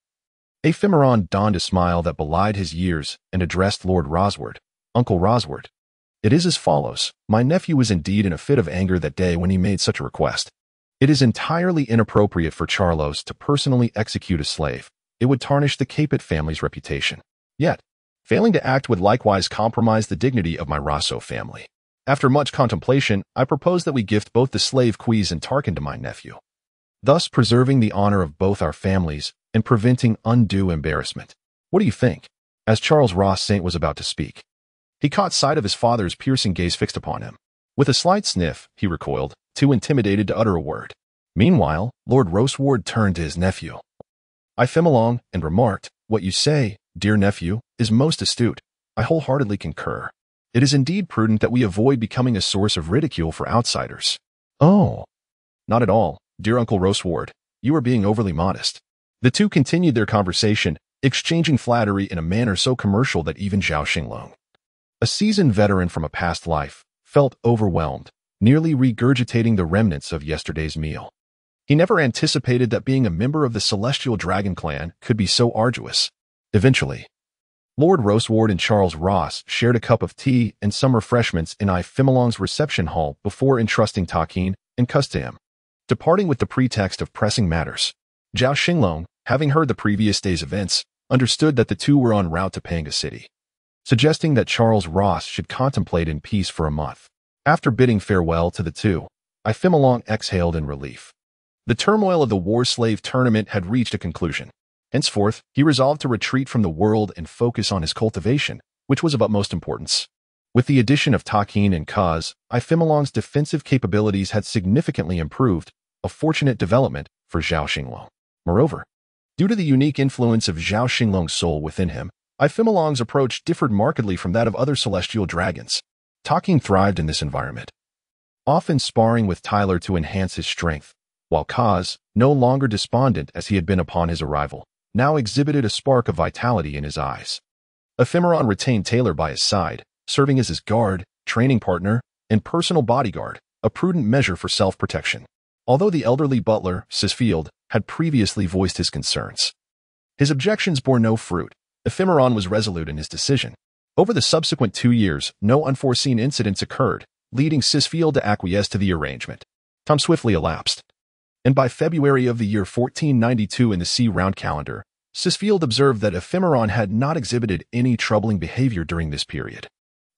Ephemeron donned a smile that belied his years and addressed Lord Rodsward. Uncle Rodsward, it is as follows. My nephew was indeed in a fit of anger that day when he made such a request. It is entirely inappropriate for Charlos to personally execute a slave. It would tarnish the Capet family's reputation. Yet, failing to act would likewise compromise the dignity of my Rosso family. After much contemplation, I propose that we gift both the slave Quees and Tarkin to my nephew, thus preserving the honor of both our families and preventing undue embarrassment. What do you think? As Charles Ross Saint was about to speak, he caught sight of his father's piercing gaze fixed upon him. With a slight sniff, he recoiled, too intimidated to utter a word. Meanwhile, Lord Rossward turned to his nephew, Ifemalong, and remarked, What you say, dear nephew, is most astute. I wholeheartedly concur. It is indeed prudent that we avoid becoming a source of ridicule for outsiders. Oh, not at all, dear Uncle Rossward. You are being overly modest. The two continued their conversation, exchanging flattery in a manner so commercial that even Zhao Xinglong, a seasoned veteran from a past life, felt overwhelmed, nearly regurgitating the remnants of yesterday's meal. He never anticipated that being a member of the Celestial Dragon clan could be so arduous. Eventually, Lord Roaseward and Charles Ross shared a cup of tea and some refreshments in Ifimolong's reception hall before entrusting Takin and Cus to him, departing with the pretext of pressing matters. Zhao Xinglong, having heard the previous day's events, understood that the two were en route to Panga City, suggesting that Charles Ross should contemplate in peace for a month. After bidding farewell to the two, Ifimolong exhaled in relief. The turmoil of the war slave tournament had reached a conclusion. Henceforth, he resolved to retreat from the world and focus on his cultivation, which was of utmost importance. With the addition of Takin and Cuz, Ifimolong's defensive capabilities had significantly improved, a fortunate development for Zhao Xinglong. Moreover, due to the unique influence of Zhao Xinglong's soul within him, Ifimolong's approach differed markedly from that of other celestial dragons. Takin thrived in this environment, often sparring with Tyler to enhance his strength, while Cuz, no longer despondent as he had been upon his arrival, now exhibited a spark of vitality in his eyes. Ephemeron retained Taylor by his side, serving as his guard, training partner, and personal bodyguard, a prudent measure for self-protection. Although the elderly butler, Sisfield, had previously voiced his concerns, his objections bore no fruit. Ephemeron was resolute in his decision. Over the subsequent 2 years, no unforeseen incidents occurred, leading Sisfield to acquiesce to the arrangement. Time swiftly elapsed, and by February of the year 1492 in the C-round calendar, Sisfield observed that Ephemeron had not exhibited any troubling behavior during this period.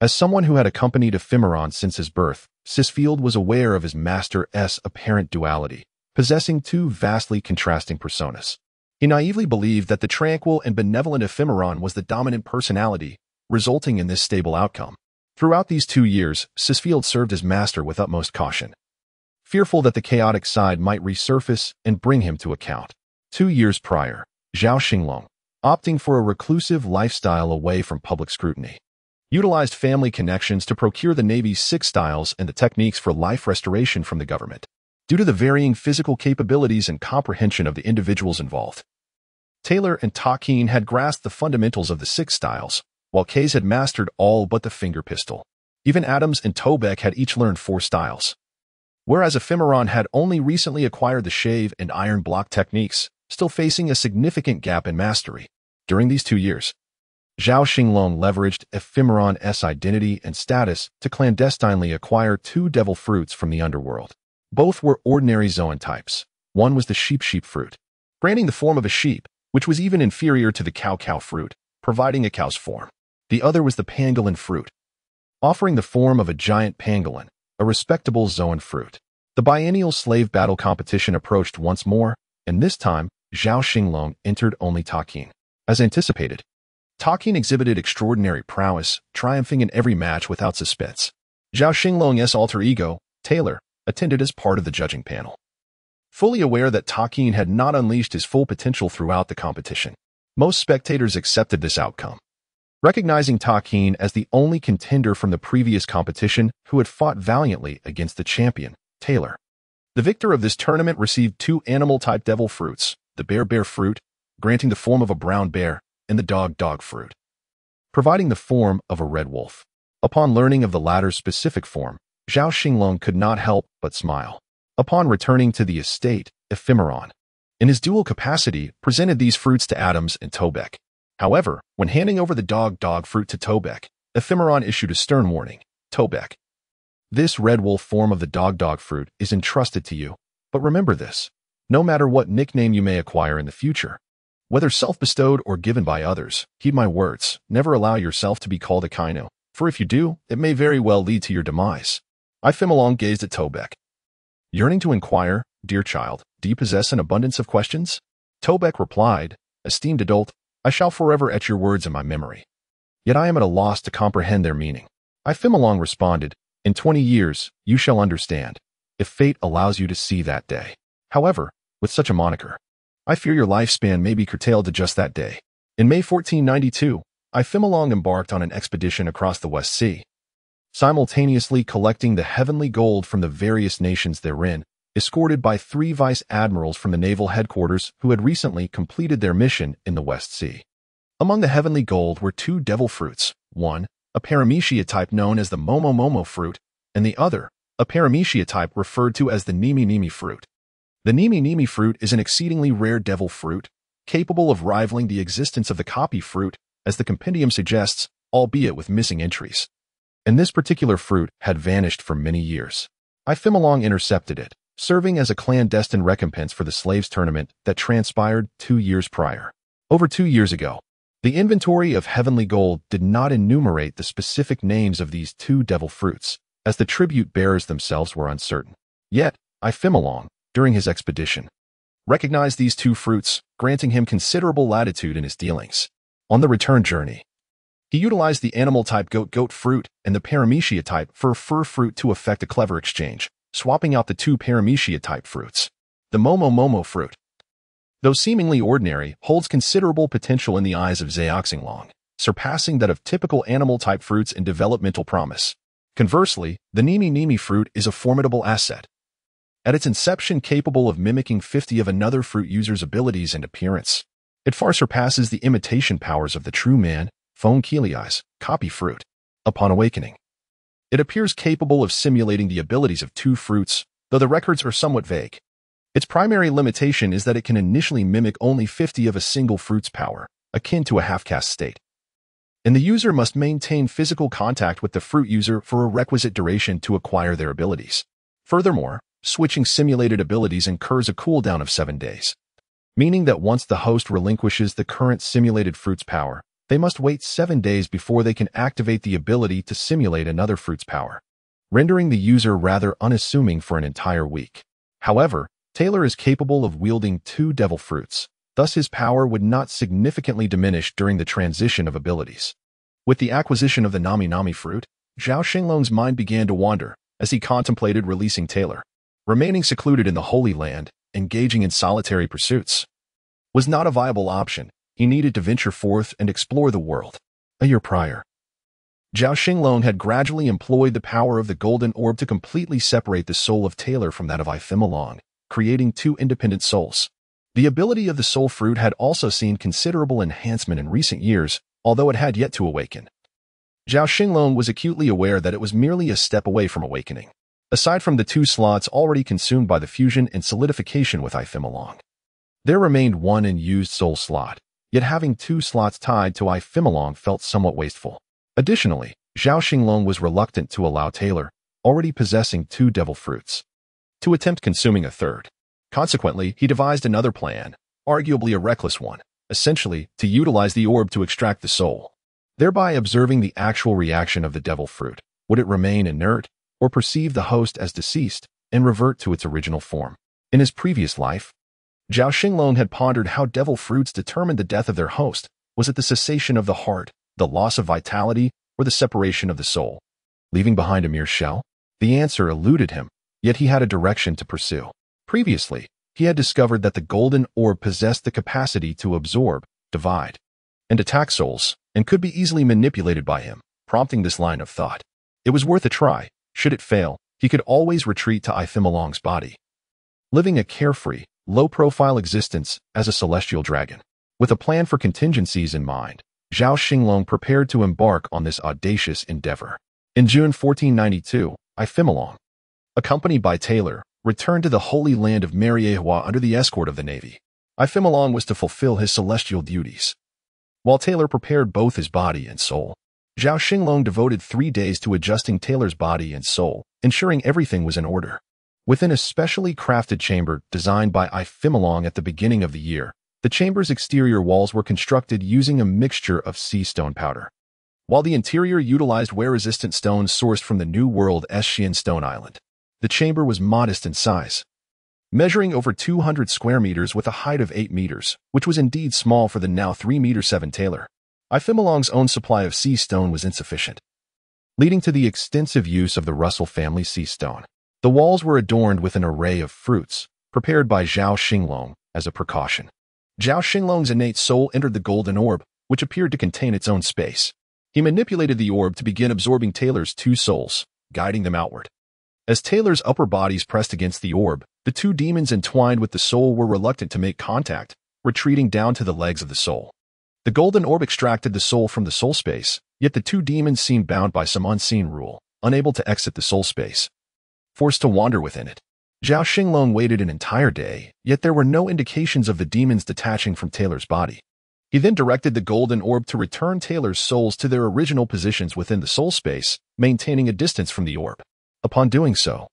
As someone who had accompanied Ephemeron since his birth, Sisfield was aware of his master's apparent duality, possessing two vastly contrasting personas. He naively believed that the tranquil and benevolent Ephemeron was the dominant personality, resulting in this stable outcome. Throughout these 2 years, Sisfield served as master with utmost caution, fearful that the chaotic side might resurface and bring him to account. 2 years prior, Zhao Xinglong, opting for a reclusive lifestyle away from public scrutiny, utilized family connections to procure the Navy's 6 styles and the techniques for life restoration from the government. Due to the varying physical capabilities and comprehension of the individuals involved, Taylor and Takin had grasped the fundamentals of the 6 styles, while Kays had mastered all but the finger pistol. Even Adams and Tobeck had each learned 4 styles, whereas Ephemeron had only recently acquired the shave and iron block techniques, still facing a significant gap in mastery. During these 2 years, Zhao Xinglong leveraged Ephemeron's identity and status to clandestinely acquire 2 devil fruits from the underworld. Both were ordinary zoan types. One was the sheep fruit, granting the form of a sheep, which was even inferior to the cow fruit, providing a cow's form. The other was the pangolin fruit, offering the form of a giant pangolin, a respectable zoan fruit. The biennial slave battle competition approached once more, and this time, Zhao Xinglong entered only Takin. As anticipated, Takin exhibited extraordinary prowess, triumphing in every match without suspense. Zhao Xinglong's alter ego, Taylor, attended as part of the judging panel. Fully aware that Takin had not unleashed his full potential throughout the competition, most spectators accepted this outcome, recognizing Takin as the only contender from the previous competition who had fought valiantly against the champion, Taylor. The victor of this tournament received 2 animal-type devil fruits, the bear fruit, granting the form of a brown bear, and the dog fruit, providing the form of a red wolf. Upon learning of the latter's specific form, Zhao Xinglong could not help but smile. Upon returning to the estate, Ephemeron, in his dual capacity, presented these fruits to Adams and Tobeck. However, when handing over the dog fruit to Tobeck, Ephemeron issued a stern warning. Tobeck, this red wolf form of the dog fruit is entrusted to you, but remember this, no matter what nickname you may acquire in the future, whether self-bestowed or given by others, heed my words, never allow yourself to be called a Kaino, for if you do, it may very well lead to your demise. Ifimolong gazed at Tobeck, yearning to inquire, dear child, do you possess an abundance of questions? Tobeck replied, esteemed adult, I shall forever etch your words in my memory. Yet I am at a loss to comprehend their meaning. Ifimolong responded, in 20 years, you shall understand, if fate allows you to see that day. However, with such a moniker, I fear your lifespan may be curtailed to just that day. In May 1492, Ifimolong embarked on an expedition across the West Sea, simultaneously collecting the heavenly gold from the various nations therein, escorted by 3 vice admirals from the naval headquarters who had recently completed their mission in the West Sea. Among the heavenly gold were two devil fruits, one, a paramecia type known as the momo momo fruit, and the other, a paramecia type referred to as the nimi nimi fruit. The nimi nimi fruit is an exceedingly rare devil fruit, capable of rivaling the existence of the copy fruit, as the compendium suggests, albeit with missing entries. And this particular fruit had vanished for many years. Ifimolong intercepted it, serving as a clandestine recompense for the slaves tournament that transpired 2 years prior. Over 2 years ago, the inventory of heavenly gold did not enumerate the specific names of these two devil fruits, as the tribute bearers themselves were uncertain. Yet, Ifimolong, during his expedition, recognized these two fruits, granting him considerable latitude in his dealings. On the return journey, he utilized the animal-type goat fruit and the paramecia type fur fruit to effect a clever exchange, swapping out the two paramecia type fruits. The momo momo fruit, though seemingly ordinary, holds considerable potential in the eyes of Zhao Xinglong, surpassing that of typical animal-type fruits in developmental promise. Conversely, the nimi nimi fruit is a formidable asset, at its inception capable of mimicking 50 of another fruit user's abilities and appearance. It far surpasses the imitation powers of the true man, Phone Kiliai's copy fruit. Upon awakening, it appears capable of simulating the abilities of two fruits, though the records are somewhat vague. Its primary limitation is that it can initially mimic only 50 of a single fruit's power, akin to a half-caste state. And the user must maintain physical contact with the fruit user for a requisite duration to acquire their abilities. Furthermore, switching simulated abilities incurs a cooldown of 7 days, meaning that once the host relinquishes the current simulated fruit's power, they must wait 7 days before they can activate the ability to simulate another fruit's power, rendering the user rather unassuming for an entire week. However, Taylor is capable of wielding two devil fruits, thus his power would not significantly diminish during the transition of abilities. With the acquisition of the Nami Nami fruit, Zhao Xinglong's mind began to wander as he contemplated releasing Taylor. Remaining secluded in the Holy Land, engaging in solitary pursuits, was not a viable option. He needed to venture forth and explore the world. A year prior, Zhao Xinglong had gradually employed the power of the golden orb to completely separate the soul of Taylor from that of Ifimolong, creating two independent souls. The ability of the soul fruit had also seen considerable enhancement in recent years, although it had yet to awaken. Zhao Xinglong was acutely aware that it was merely a step away from awakening. Aside from the 2 slots already consumed by the fusion and solidification with Ifimolong, there remained one unused soul slot, yet having 2 slots tied to Ifimolong felt somewhat wasteful. Additionally, Zhao Xinglong was reluctant to allow Taylor, already possessing 2 devil fruits, to attempt consuming a third. Consequently, he devised another plan, arguably a reckless one, essentially to utilize the orb to extract the soul, thereby observing the actual reaction of the devil fruit. Would it remain inert, or perceive the host as deceased and revert to its original form? In his previous life, Zhao Xinglong had pondered how devil fruits determined the death of their host. Was it the cessation of the heart, the loss of vitality, or the separation of the soul, leaving behind a mere shell? The answer eluded him, yet he had a direction to pursue. Previously, he had discovered that the golden orb possessed the capacity to absorb, divide, and attack souls, and could be easily manipulated by him, prompting this line of thought. It was worth a try. Should it fail, he could always retreat to Ifimolong's body, living a carefree, low-profile existence as a celestial dragon. With a plan for contingencies in mind, Zhao Xinglong prepared to embark on this audacious endeavor. In June 1492, Ifimolong, accompanied by Taylor, returned to the Holy Land of Mariehua under the escort of the Navy. Ifimolong was to fulfill his celestial duties, while Taylor prepared both his body and soul. Zhao Xinglong devoted 3 days to adjusting Taylor's body and soul, ensuring everything was in order. Within a specially crafted chamber designed by Ifimolong at the beginning of the year, the chamber's exterior walls were constructed using a mixture of sea stone powder, while the interior utilized wear-resistant stones sourced from the New World Xian Stone Island. The chamber was modest in size, measuring over 200 square meters with a height of 8 meters, which was indeed small for the now 3'7" Taylor. Ifimolong's own supply of sea stone was insufficient, leading to the extensive use of the Russell family sea stone. The walls were adorned with an array of fruits, prepared by Zhao Xinglong as a precaution. Zhao Xinglong's innate soul entered the golden orb, which appeared to contain its own space. He manipulated the orb to begin absorbing Taylor's 2 souls, guiding them outward. As Taylor's upper bodies pressed against the orb, the 2 demons entwined with the soul were reluctant to make contact, retreating down to the legs of the soul. The golden orb extracted the soul from the soul space, yet the two demons seemed bound by some unseen rule, unable to exit the soul space, forced to wander within it. Zhao Xinglong waited an entire day, yet there were no indications of the demons detaching from Taylor's body. He then directed the golden orb to return Taylor's souls to their original positions within the soul space, maintaining a distance from the orb. Upon doing so,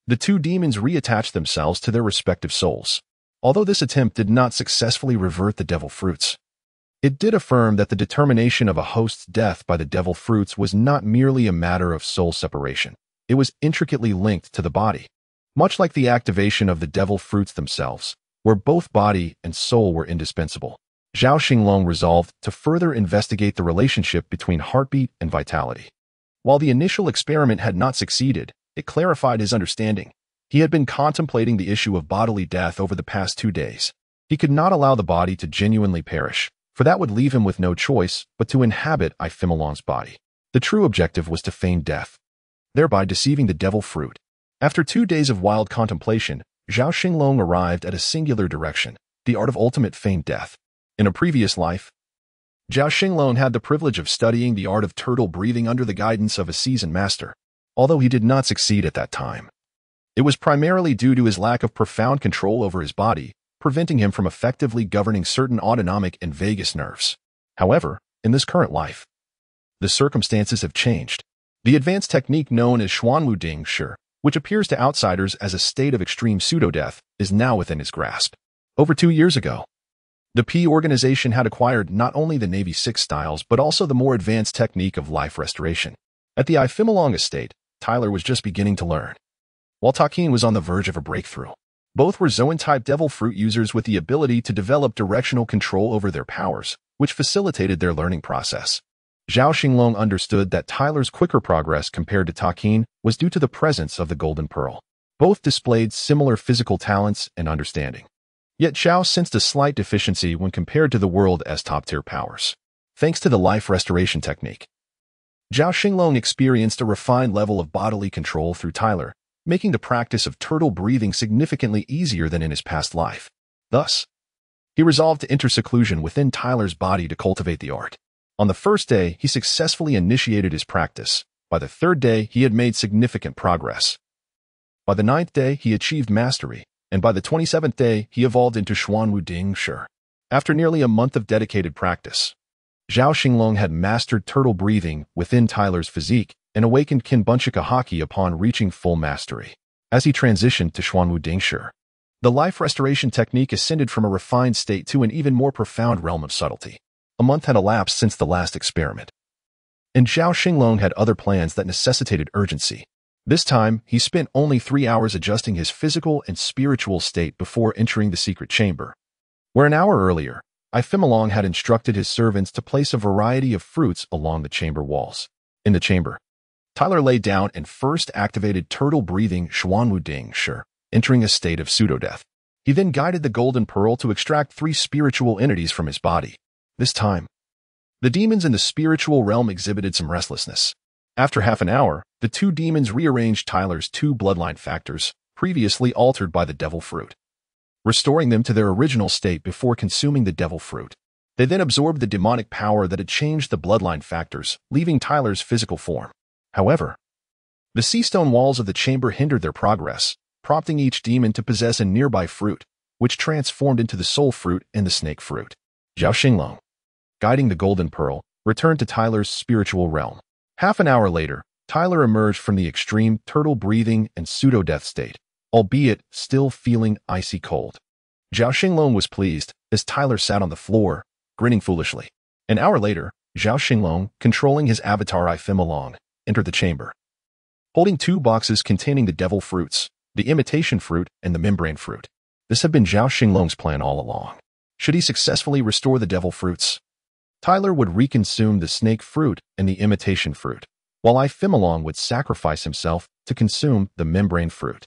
the two demons reattached themselves to their respective souls. Although this attempt did not successfully revert the devil fruits, it did affirm that the determination of a host's death by the devil fruits was not merely a matter of soul separation. It was intricately linked to the body, much like the activation of the devil fruits themselves, where both body and soul were indispensable. Zhao Xinglong resolved to further investigate the relationship between heartbeat and vitality. While the initial experiment had not succeeded, it clarified his understanding. He had been contemplating the issue of bodily death over the past 2 days. He could not allow the body to genuinely perish, for that would leave him with no choice but to inhabit Ifimolong's body. The true objective was to feign death, thereby deceiving the devil fruit. After 2 days of wild contemplation, Zhao Xinglong arrived at a singular direction, the art of ultimate feigned death. In a previous life, Zhao Xinglong had the privilege of studying the art of turtle breathing under the guidance of a seasoned master. Although he did not succeed at that time, it was primarily due to his lack of profound control over his body, preventing him from effectively governing certain autonomic and vagus nerves. However, in this current life, the circumstances have changed. The advanced technique known as Xuanwuding Shi, which appears to outsiders as a state of extreme pseudo-death, is now within his grasp. Over 2 years ago, the P organization had acquired not only the Navy 6 styles but also the more advanced technique of life restoration. At the Ifimolong estate, Tyler was just beginning to learn, while Takin was on the verge of a breakthrough. Both were Zoan-type devil fruit users with the ability to develop directional control over their powers, which facilitated their learning process. Zhao Xinglong understood that Tyler's quicker progress compared to Takin was due to the presence of the Golden Pearl. Both displayed similar physical talents and understanding. Yet Zhao sensed a slight deficiency when compared to the world's top-tier powers. Thanks to the life restoration technique, Zhao Xinglong experienced a refined level of bodily control through Tyler, making the practice of turtle breathing significantly easier than in his past life. Thus, he resolved to enter seclusion within Tyler's body to cultivate the art. On the first day, he successfully initiated his practice. By the 3rd day, he had made significant progress. By the 9th day, he achieved mastery, and by the 27th day, he evolved into Xuanwuding Shi. After nearly a month of dedicated practice, Zhao Xinglong had mastered turtle breathing within Tyler's physique and awakened Kinbunchika Haki upon reaching full mastery. As he transitioned to Xuanwuding Shi, the life restoration technique ascended from a refined state to an even more profound realm of subtlety. A month had elapsed since the last experiment, and Zhao Xinglong had other plans that necessitated urgency. This time, he spent only 3 hours adjusting his physical and spiritual state before entering the secret chamber, where an hour earlier, Ifimolong had instructed his servants to place a variety of fruits along the chamber walls. In the chamber, Tyler lay down and first activated turtle-breathing Xuanwuding Shi, entering a state of pseudo-death. He then guided the Golden Pearl to extract 3 spiritual entities from his body. This time, the demons in the spiritual realm exhibited some restlessness. After half an hour, the 2 demons rearranged Tyler's 2 bloodline factors, previously altered by the devil fruit, restoring them to their original state before consuming the devil fruit. They then absorbed the demonic power that had changed the bloodline factors, leaving Tyler's physical form. However, the sea stone walls of the chamber hindered their progress, prompting each demon to possess a nearby fruit, which transformed into the soul fruit and the snake fruit. Zhao Xinglong, guiding the Golden Pearl, returned to Tyler's spiritual realm. Half an hour later, Tyler emerged from the extreme turtle-breathing and pseudo-death state, albeit still feeling icy cold. Zhao Xinglong was pleased as Tyler sat on the floor, grinning foolishly. An hour later, Zhao Xinglong, controlling his avatar Ifimolong, entered the chamber, holding 2 boxes containing the devil fruits, the imitation fruit and the membrane fruit. This had been Zhao Xinglong's plan all along. Should he successfully restore the devil fruits, Tyler would reconsume the snake fruit and the imitation fruit, while Ifimolong would sacrifice himself to consume the membrane fruit.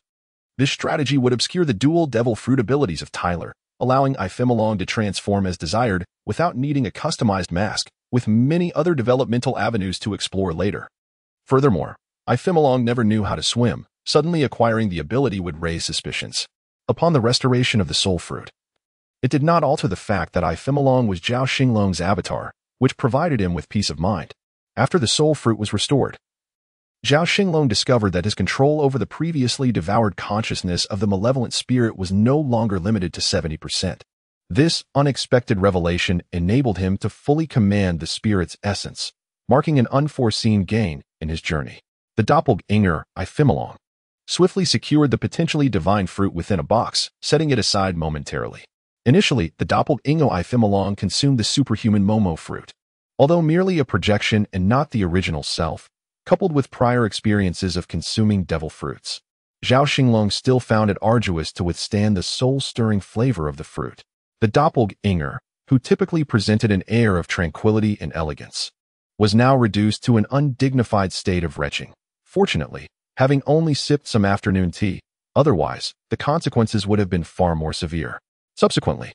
This strategy would obscure the dual devil fruit abilities of Tyler, allowing Ifimolong to transform as desired without needing a customized mask, with many other developmental avenues to explore later. Furthermore, Ifimolong never knew how to swim. Suddenly acquiring the ability would raise suspicions. Upon the restoration of the soul fruit, It did not alter the fact that untimely was Zhao Xinglong's avatar, which provided him with peace of mind. After the soul fruit was restored, Zhao Xinglong discovered that his control over the previously devoured consciousness of the malevolent spirit was no longer limited to 70%. This unexpected revelation enabled him to fully command the spirit's essence, marking an unforeseen gain in his journey. The doppelganger, untimely, swiftly secured the potentially divine fruit within a box, setting it aside momentarily. Initially, the doppelganger untimely consumed the superhuman Momo fruit. Although merely a projection and not the original self, coupled with prior experiences of consuming devil fruits, Zhao Xinglong still found it arduous to withstand the soul-stirring flavor of the fruit. The doppelganger, who typically presented an air of tranquility and elegance, was now reduced to an undignified state of retching. Fortunately, having only sipped some afternoon tea, otherwise, the consequences would have been far more severe. Subsequently,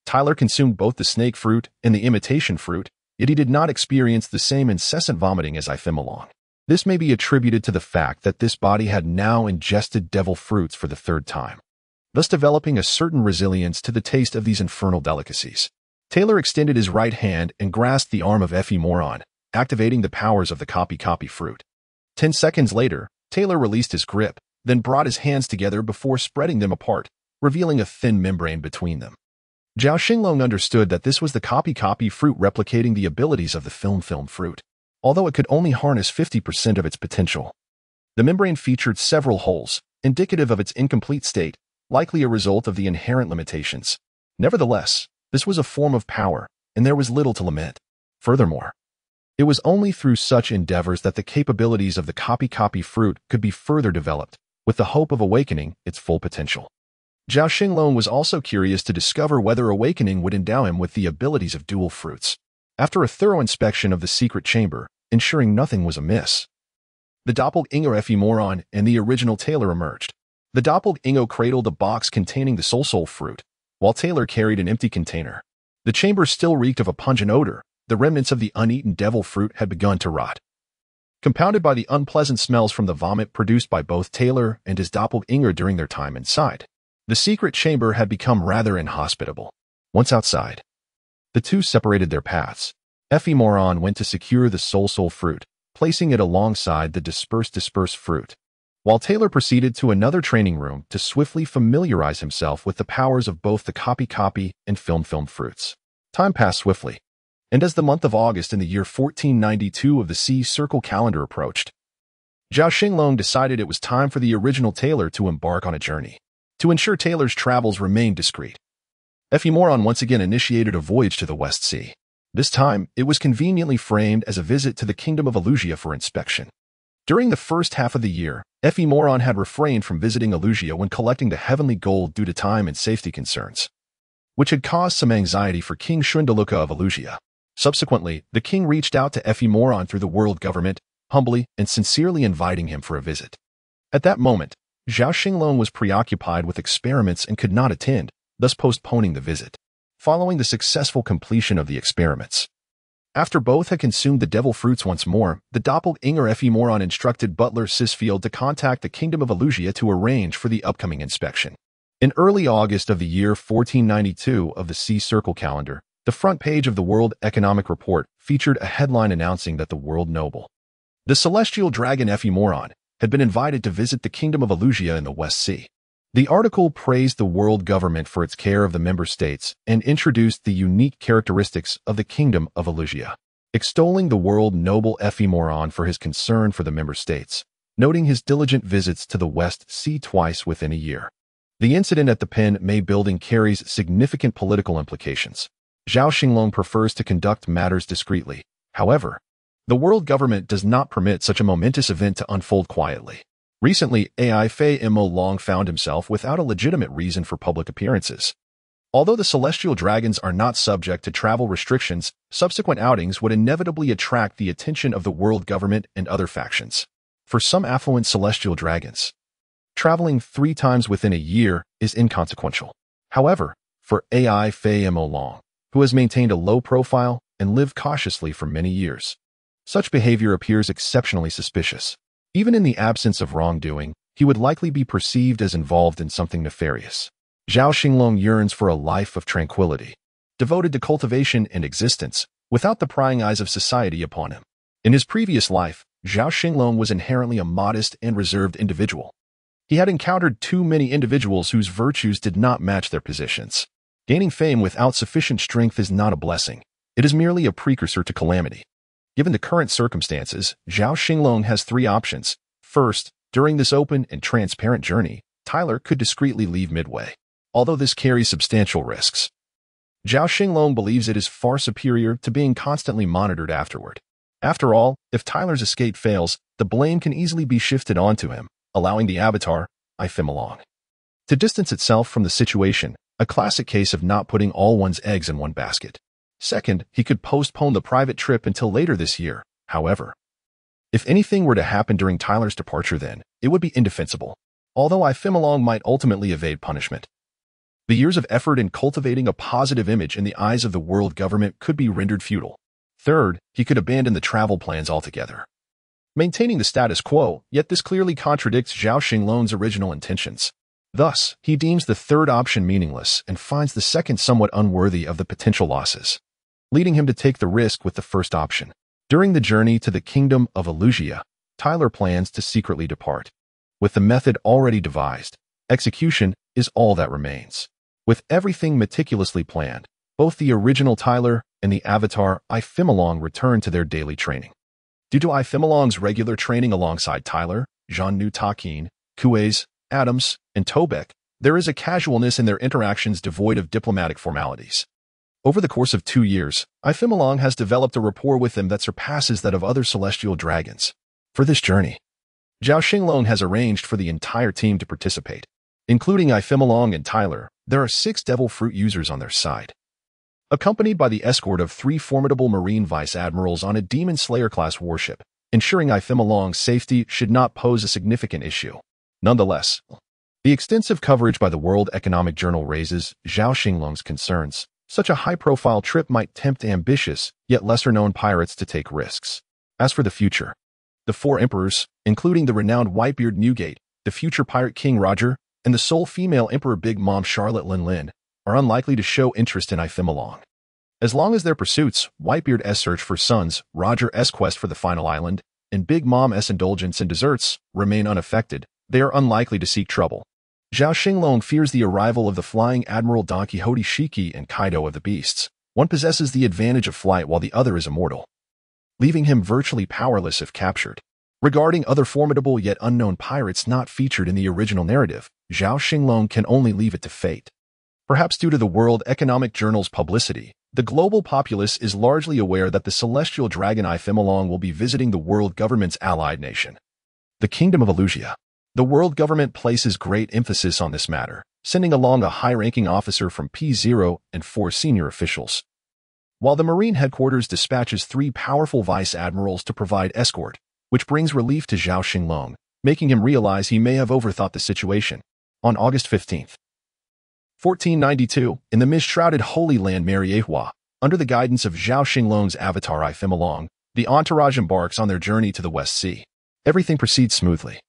Tyler consumed both the snake fruit and the imitation fruit, yet he did not experience the same incessant vomiting as untimely. This may be attributed to the fact that this body had now ingested devil fruits for the third time, thus developing a certain resilience to the taste of these infernal delicacies. Taylor extended his right hand and grasped the arm of Moron, activating the powers of the copy fruit. 10 seconds later, Taylor released his grip, then brought his hands together before spreading them apart, revealing a thin membrane between them. Zhao Xinglong understood that this was the copy fruit replicating the abilities of the film fruit, although it could only harness 50% of its potential. The membrane featured several holes, indicative of its incomplete state, likely a result of the inherent limitations. Nevertheless, this was a form of power, and there was little to lament. Furthermore, it was only through such endeavors that the capabilities of the copy fruit could be further developed, with the hope of awakening its full potential. Zhao Xinglong was also curious to discover whether awakening would endow him with the abilities of dual fruits. After a thorough inspection of the secret chamber, ensuring nothing was amiss, the doppelganger Moron and the original Taylor emerged. The doppelganger cradled a box containing the soul fruit, while Taylor carried an empty container. The chamber still reeked of a pungent odor. The remnants of the uneaten devil fruit had begun to rot. Compounded by the unpleasant smells from the vomit produced by both Taylor and his doppelganger during their time inside, the secret chamber had become rather inhospitable. Once outside, the two separated their paths. Moron went to secure the soul fruit, placing it alongside the dispersed fruit, while Taylor proceeded to another training room to swiftly familiarize himself with the powers of both the copy and film fruits. Time passed swiftly, and as the month of August in the year 1492 of the Sea Circle calendar approached, Zhao Xinglong decided it was time for the original Taylor to embark on a journey. To ensure Taylor's travels remained discreet, Moron once again initiated a voyage to the West Sea. This time, it was conveniently framed as a visit to the Kingdom of Elusia for inspection. During the first half of the year, Moron had refrained from visiting Elusia when collecting the heavenly gold due to time and safety concerns, which had caused some anxiety for King Shundaluka of Elusia. Subsequently, the king reached out to Moron through the world government, humbly and sincerely inviting him for a visit. At that moment, Zhao Xinglong was preoccupied with experiments and could not attend, thus postponing the visit. Following the successful completion of the experiments, after both had consumed the devil fruits once more, the doppelganger Moron instructed Butler Sisfield to contact the Kingdom of Elusia to arrange for the upcoming inspection. In early August of the year 1492 of the Sea Circle calendar, the front page of the World Economic Report featured a headline announcing that the world noble, the celestial dragon Moron, had been invited to visit the Kingdom of Elusia in the West Sea. The article praised the world government for its care of the member states and introduced the unique characteristics of the Kingdom of Elusia, extolling the world noble Moron for his concern for the member states, noting his diligent visits to the West Sea twice within a year. The incident at the Pen May building carries significant political implications. Zhao Xinglong prefers to conduct matters discreetly. However, the world government does not permit such a momentous event to unfold quietly. Recently, Long found himself without a legitimate reason for public appearances. Although the celestial dragons are not subject to travel restrictions, subsequent outings would inevitably attract the attention of the world government and other factions. For some affluent celestial dragons, traveling 3 times within a year is inconsequential. However, for Long, who has maintained a low profile and lived cautiously for many years, such behavior appears exceptionally suspicious. Even in the absence of wrongdoing, he would likely be perceived as involved in something nefarious. Zhao Xinglong yearns for a life of tranquility, devoted to cultivation and existence, without the prying eyes of society upon him. In his previous life, Zhao Xinglong was inherently a modest and reserved individual. He had encountered too many individuals whose virtues did not match their positions. Gaining fame without sufficient strength is not a blessing. It is merely a precursor to calamity. Given the current circumstances, Zhao Xinglong has three options. First, during this open and transparent journey, Tyler could discreetly leave midway, although this carries substantial risks. Zhao Xinglong believes it is far superior to being constantly monitored afterward. After all, if Tyler's escape fails, the blame can easily be shifted onto him, allowing the avatar, untimely, to distance itself from the situation, a classic case of not putting all one's eggs in one basket. Second, he could postpone the private trip until later this year, however. If anything were to happen during Tyler's departure then, it would be indefensible, although untimely might ultimately evade punishment. The years of effort in cultivating a positive image in the eyes of the world government could be rendered futile. Third, he could abandon the travel plans altogether, maintaining the status quo, yet this clearly contradicts Zhao Xinglong's original intentions. Thus, he deems the third option meaningless and finds the second somewhat unworthy of the potential losses, leading him to take the risk with the first option. During the journey to the kingdom of Illusia, Tyler plans to secretly depart. With the method already devised, execution is all that remains. With everything meticulously planned, both the original Tyler and the avatar untimely return to their daily training. Due to untimely's regular training alongside Tyler, Jean-Nu Takin, Kues, Adams, and Tobek, there is a casualness in their interactions devoid of diplomatic formalities. Over the course of 2 years, untimely has developed a rapport with them that surpasses that of other celestial dragons. For this journey, Zhao Xinglong has arranged for the entire team to participate. Including untimely and Tyler, there are 6 devil fruit users on their side, accompanied by the escort of 3 formidable marine vice-admirals on a Demon Slayer-class warship. Ensuring untimely's safety should not pose a significant issue. Nonetheless, the extensive coverage by the World Economic Journal raises Zhao Xinglong's concerns. Such a high-profile trip might tempt ambitious, yet lesser-known pirates to take risks. As for the future, the 4 emperors, including the renowned Whitebeard Newgate, the future pirate king Roger, and the sole female emperor Big Mom Charlotte Lin Lin, are unlikely to show interest in untimely. As long as their pursuits, Whitebeard's search for sons, Roger's quest for the final island, and Big Mom's indulgence in desserts, remain unaffected, they are unlikely to seek trouble. Zhao Xinglong fears the arrival of the flying Admiral Don Quixote Shiki and Kaido of the Beasts. One possesses the advantage of flight while the other is immortal, leaving him virtually powerless if captured. Regarding other formidable yet unknown pirates not featured in the original narrative, Zhao Xinglong can only leave it to fate. Perhaps due to the World Economic Journal's publicity, the global populace is largely aware that the celestial dragon untimely will be visiting the world government's allied nation, the Kingdom of Illusia. The world government places great emphasis on this matter, sending along a high-ranking officer from P0 and 4 senior officials, while the Marine headquarters dispatches 3 powerful vice-admirals to provide escort, which brings relief to Zhao Xinglong, making him realize he may have overthought the situation. On August 15, 1492, in the mist-shrouded Holy Land Mariehua, under the guidance of Zhao Xinglong's avatar untimely, the entourage embarks on their journey to the West Sea. Everything proceeds smoothly.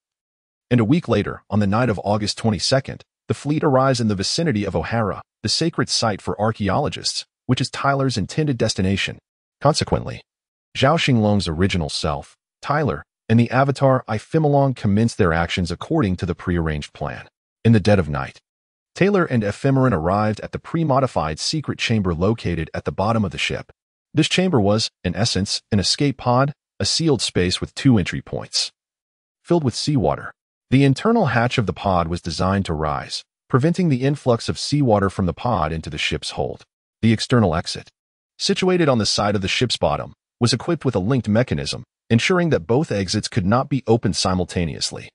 And a week later, on the night of August 22nd, the fleet arrives in the vicinity of O'Hara, the sacred site for archaeologists, which is Tyler's intended destination. Consequently, Zhao Xinglong's original self, Tyler, and the avatar untimely commence their actions according to the prearranged plan. In the dead of night, Taylor and Ephemeron arrived at the pre-modified secret chamber located at the bottom of the ship. This chamber was, in essence, an escape pod, a sealed space with 2 entry points, filled with seawater. The internal hatch of the pod was designed to rise, preventing the influx of seawater from the pod into the ship's hold. The external exit, situated on the side of the ship's bottom, was equipped with a linked mechanism, ensuring that both exits could not be opened simultaneously.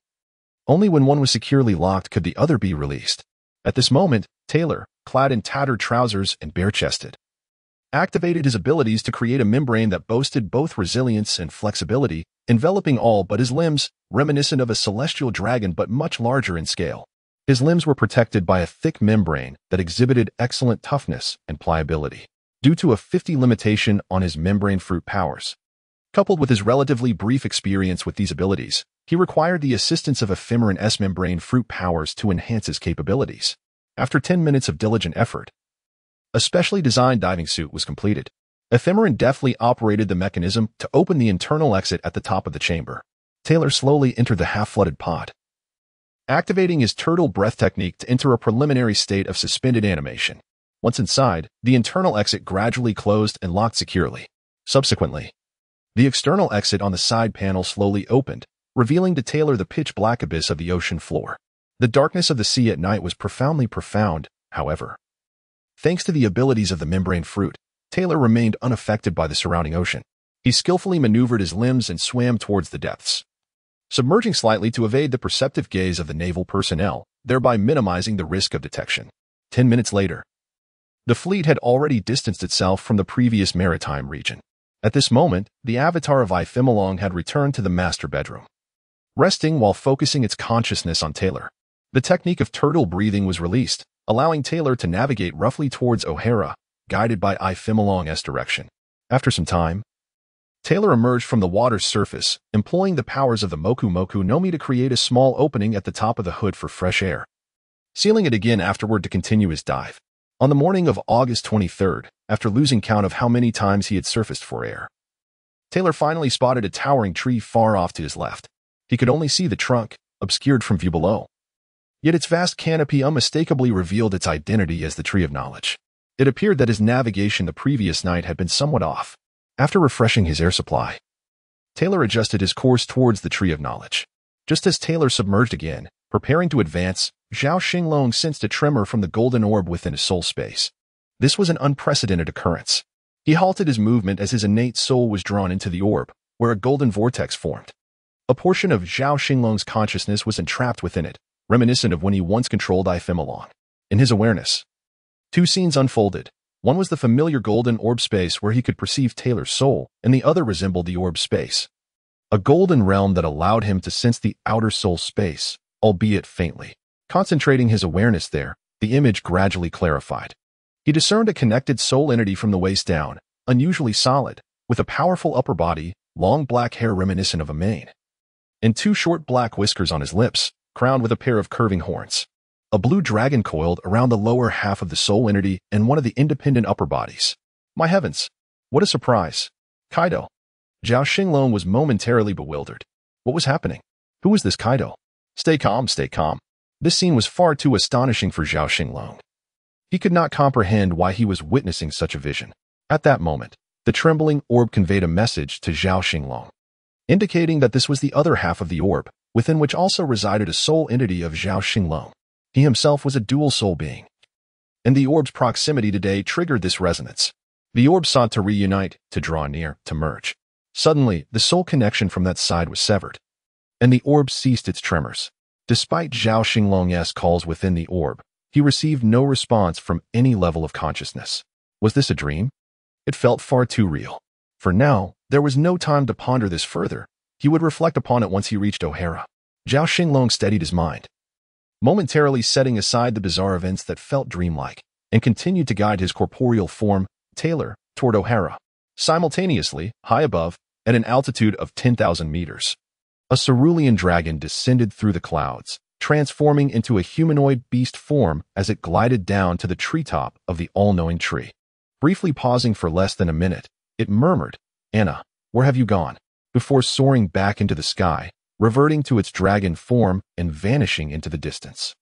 Only when one was securely locked could the other be released. At this moment, Taylor, clad in tattered trousers and bare-chested, activated his abilities to create a membrane that boasted both resilience and flexibility, enveloping all but his limbs, reminiscent of a celestial dragon but much larger in scale. His limbs were protected by a thick membrane that exhibited excellent toughness and pliability. Due to a 50 limitation on his membrane fruit powers, coupled with his relatively brief experience with these abilities, he required the assistance of Ephemeron's membrane fruit powers to enhance his capabilities. After 10 minutes of diligent effort, a specially designed diving suit was completed. Ephemeron deftly operated the mechanism to open the internal exit at the top of the chamber. Taylor slowly entered the half-flooded pod, activating his turtle breath technique to enter a preliminary state of suspended animation. Once inside, the internal exit gradually closed and locked securely. Subsequently, the external exit on the side panel slowly opened, revealing to Taylor the pitch-black abyss of the ocean floor. The darkness of the sea at night was profoundly profound, however. Thanks to the abilities of the membrane fruit, Taylor remained unaffected by the surrounding ocean. He skillfully maneuvered his limbs and swam towards the depths, submerging slightly to evade the perceptive gaze of the naval personnel, thereby minimizing the risk of detection. 10 minutes later, the fleet had already distanced itself from the previous maritime region. At this moment, the avatar of Xinglong had returned to the master bedroom, resting while focusing its consciousness on Taylor. The technique of turtle breathing was released, allowing Taylor to navigate roughly towards O'Hara, guided by Xinglong's direction. After some time, Taylor emerged from the water's surface, employing the powers of the Moku Moku no Mi to create a small opening at the top of the hood for fresh air, sealing it again afterward to continue his dive. On the morning of August 23rd, after losing count of how many times he had surfaced for air, Taylor finally spotted a towering tree far off to his left. He could only see the trunk, obscured from view below. Yet its vast canopy unmistakably revealed its identity as the Tree of Knowledge. It appeared that his navigation the previous night had been somewhat off. After refreshing his air supply, Taylor adjusted his course towards the Tree of Knowledge. Just as Taylor submerged again, preparing to advance, Zhao Xinglong sensed a tremor from the golden orb within his soul space. This was an unprecedented occurrence. He halted his movement as his innate soul was drawn into the orb, where a golden vortex formed. A portion of Zhao Xinglong's consciousness was entrapped within it, reminiscent of when he once controlled Xinglong. In his awareness, two scenes unfolded. One was the familiar golden orb space where he could perceive Taylor's soul, and the other resembled the orb space, a golden realm that allowed him to sense the outer soul space, albeit faintly. Concentrating his awareness there, the image gradually clarified. He discerned a connected soul entity from the waist down, unusually solid, with a powerful upper body, long black hair reminiscent of a mane, and two short black whiskers on his lips, crowned with a pair of curving horns. A blue dragon coiled around the lower half of the soul entity and one of the independent upper bodies. My heavens! What a surprise! Kaido. Zhao Xinglong was momentarily bewildered. What was happening? Who was this Kaido? Stay calm, stay calm. This scene was far too astonishing for Zhao Xinglong. He could not comprehend why he was witnessing such a vision. At that moment, the trembling orb conveyed a message to Zhao Xinglong, indicating that this was the other half of the orb, within which also resided a soul entity of Zhao Xinglong. He himself was a dual soul being, and the orb's proximity today triggered this resonance. The orb sought to reunite, to draw near, to merge. Suddenly, the soul connection from that side was severed, and the orb ceased its tremors. Despite Zhao Xinglong's calls within the orb, he received no response from any level of consciousness. Was this a dream? It felt far too real. For now, there was no time to ponder this further. He would reflect upon it once he reached O'Hara. Zhao Xinglong steadied his mind, momentarily setting aside the bizarre events that felt dreamlike, and continued to guide his corporeal form, Taylor, toward O'Hara. Simultaneously, high above, at an altitude of 10,000 meters, a cerulean dragon descended through the clouds, transforming into a humanoid beast form as it glided down to the treetop of the all-knowing tree. Briefly pausing for less than a minute, it murmured, "Anna, where have you gone?" before soaring back into the sky, reverting to its dragon form and vanishing into the distance.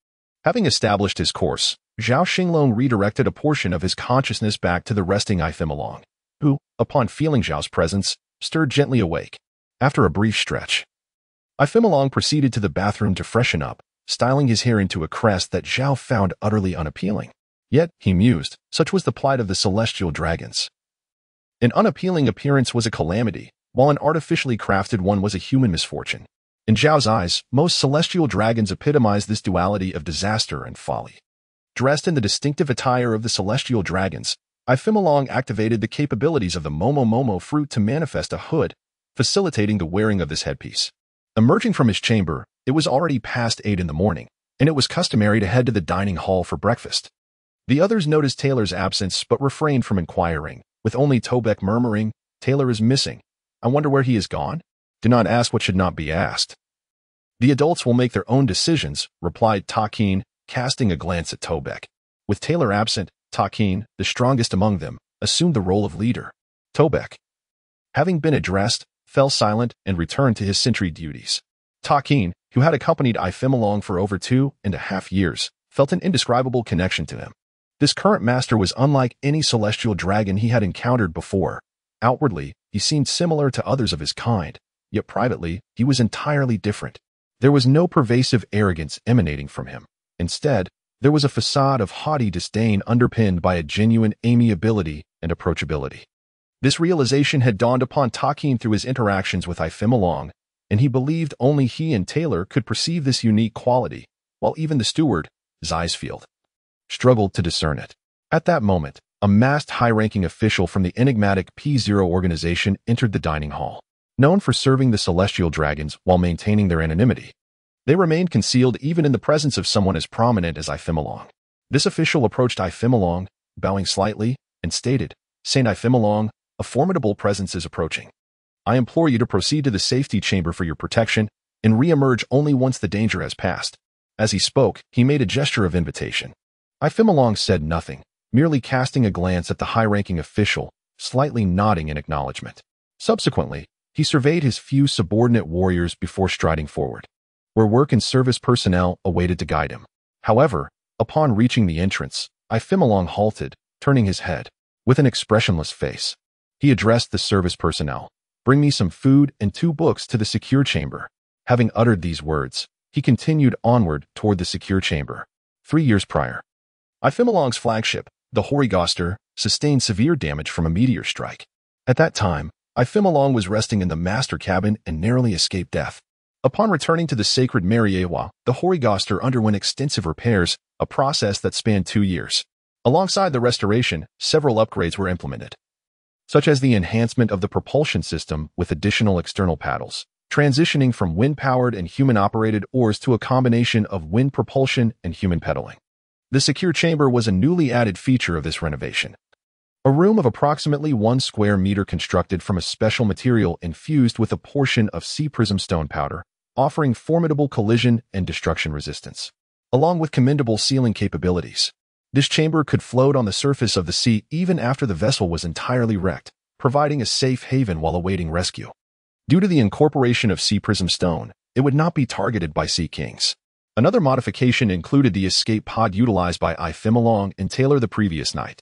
Having established his course, Zhao Xinglong redirected a portion of his consciousness back to the resting Xinglong, who, upon feeling Zhao's presence, stirred gently awake. After a brief stretch, Xinglong proceeded to the bathroom to freshen up, styling his hair into a crest that Zhao found utterly unappealing. Yet, he mused, such was the plight of the celestial dragons. An unappealing appearance was a calamity, while an artificially crafted one was a human misfortune. In Zhao's eyes, most celestial dragons epitomize this duality of disaster and folly. Dressed in the distinctive attire of the celestial dragons, Xinglong activated the capabilities of the Momo Momo fruit to manifest a hood, facilitating the wearing of this headpiece. Emerging from his chamber, it was already past 8 in the morning, and it was customary to head to the dining hall for breakfast. The others noticed Taylor's absence but refrained from inquiring, with only Tobek murmuring, "Taylor is missing. I wonder where he is gone?" "Do not ask what should not be asked. The adults will make their own decisions," replied Takin, casting a glance at Tobek. With Taylor absent, Takin, the strongest among them, assumed the role of leader. Tobek, having been addressed, fell silent and returned to his sentry duties. Takin, who had accompanied Ifemalong for over 2.5 years, felt an indescribable connection to him. This current master was unlike any celestial dragon he had encountered before. Outwardly, he seemed similar to others of his kind, yet privately, he was entirely different. There was no pervasive arrogance emanating from him. Instead, there was a facade of haughty disdain underpinned by a genuine amiability and approachability. This realization had dawned upon Takin through his interactions with Ifemalong, and he believed only he and Taylor could perceive this unique quality, while even the steward, Zeisfield, struggled to discern it. At that moment, a masked high-ranking official from the enigmatic P0 organization entered the dining hall. Known for serving the celestial dragons while maintaining their anonymity, they remained concealed even in the presence of someone as prominent as Ifemalong. This official approached Ifemalong, bowing slightly, and stated, "Saint Ifemalong, a formidable presence is approaching. I implore you to proceed to the safety chamber for your protection and re-emerge only once the danger has passed." As he spoke, he made a gesture of invitation. Ifemalong said nothing, merely casting a glance at the high-ranking official, slightly nodding in acknowledgement. Subsequently, he surveyed his few subordinate warriors before striding forward, where work and service personnel awaited to guide him. However, upon reaching the entrance, Ifemalong halted, turning his head. With an expressionless face, he addressed the service personnel. "Bring me some food and 2 books to the secure chamber." Having uttered these words, he continued onward toward the secure chamber. 3 years prior, Ifemalong's flagship, the Horigaster, sustained severe damage from a meteor strike. At that time, Ifemalong was resting in the master cabin and narrowly escaped death. Upon returning to the sacred Mariewa, the Horigaster underwent extensive repairs, a process that spanned 2 years. Alongside the restoration, several upgrades were implemented, such as the enhancement of the propulsion system with additional external paddles, transitioning from wind-powered and human-operated oars to a combination of wind propulsion and human pedaling. The secure chamber was a newly added feature of this renovation. A room of approximately 1 square meter constructed from a special material infused with a portion of sea prism stone powder, offering formidable collision and destruction resistance, along with commendable sealing capabilities. This chamber could float on the surface of the sea even after the vessel was entirely wrecked, providing a safe haven while awaiting rescue. Due to the incorporation of sea prism stone, it would not be targeted by sea kings. Another modification included the escape pod utilized by Ifemalong and Taylor the previous night.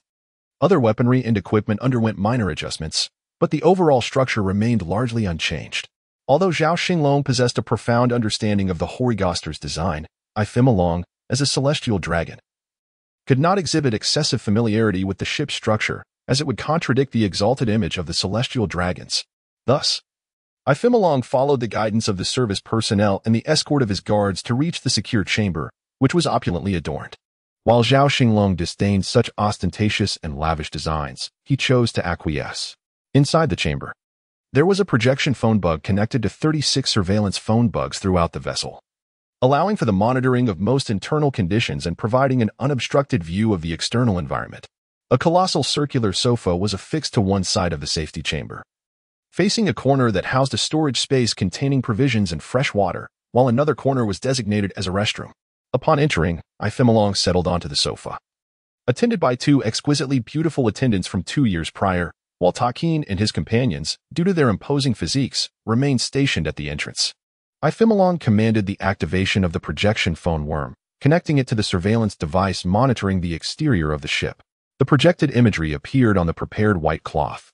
Other weaponry and equipment underwent minor adjustments, but the overall structure remained largely unchanged. Although Zhao Xinglong possessed a profound understanding of the Horigaster's design, Ifemalong, as a celestial dragon, could not exhibit excessive familiarity with the ship's structure, as it would contradict the exalted image of the celestial dragons. Thus, Ifemalong followed the guidance of the service personnel and the escort of his guards to reach the secure chamber, which was opulently adorned. While Zhao Xinglong disdained such ostentatious and lavish designs, he chose to acquiesce. Inside the chamber, there was a projection phone bug connected to 36 surveillance phone bugs throughout the vessel, allowing for the monitoring of most internal conditions and providing an unobstructed view of the external environment. A colossal circular sofa was affixed to one side of the safety chamber, facing a corner that housed a storage space containing provisions and fresh water, while another corner was designated as a restroom. Upon entering, Ifemalong settled onto the sofa, attended by 2 exquisitely beautiful attendants from 2 years prior, while Takin and his companions, due to their imposing physiques, remained stationed at the entrance. Ifemalong commanded the activation of the projection phone worm, connecting it to the surveillance device monitoring the exterior of the ship. The projected imagery appeared on the prepared white cloth,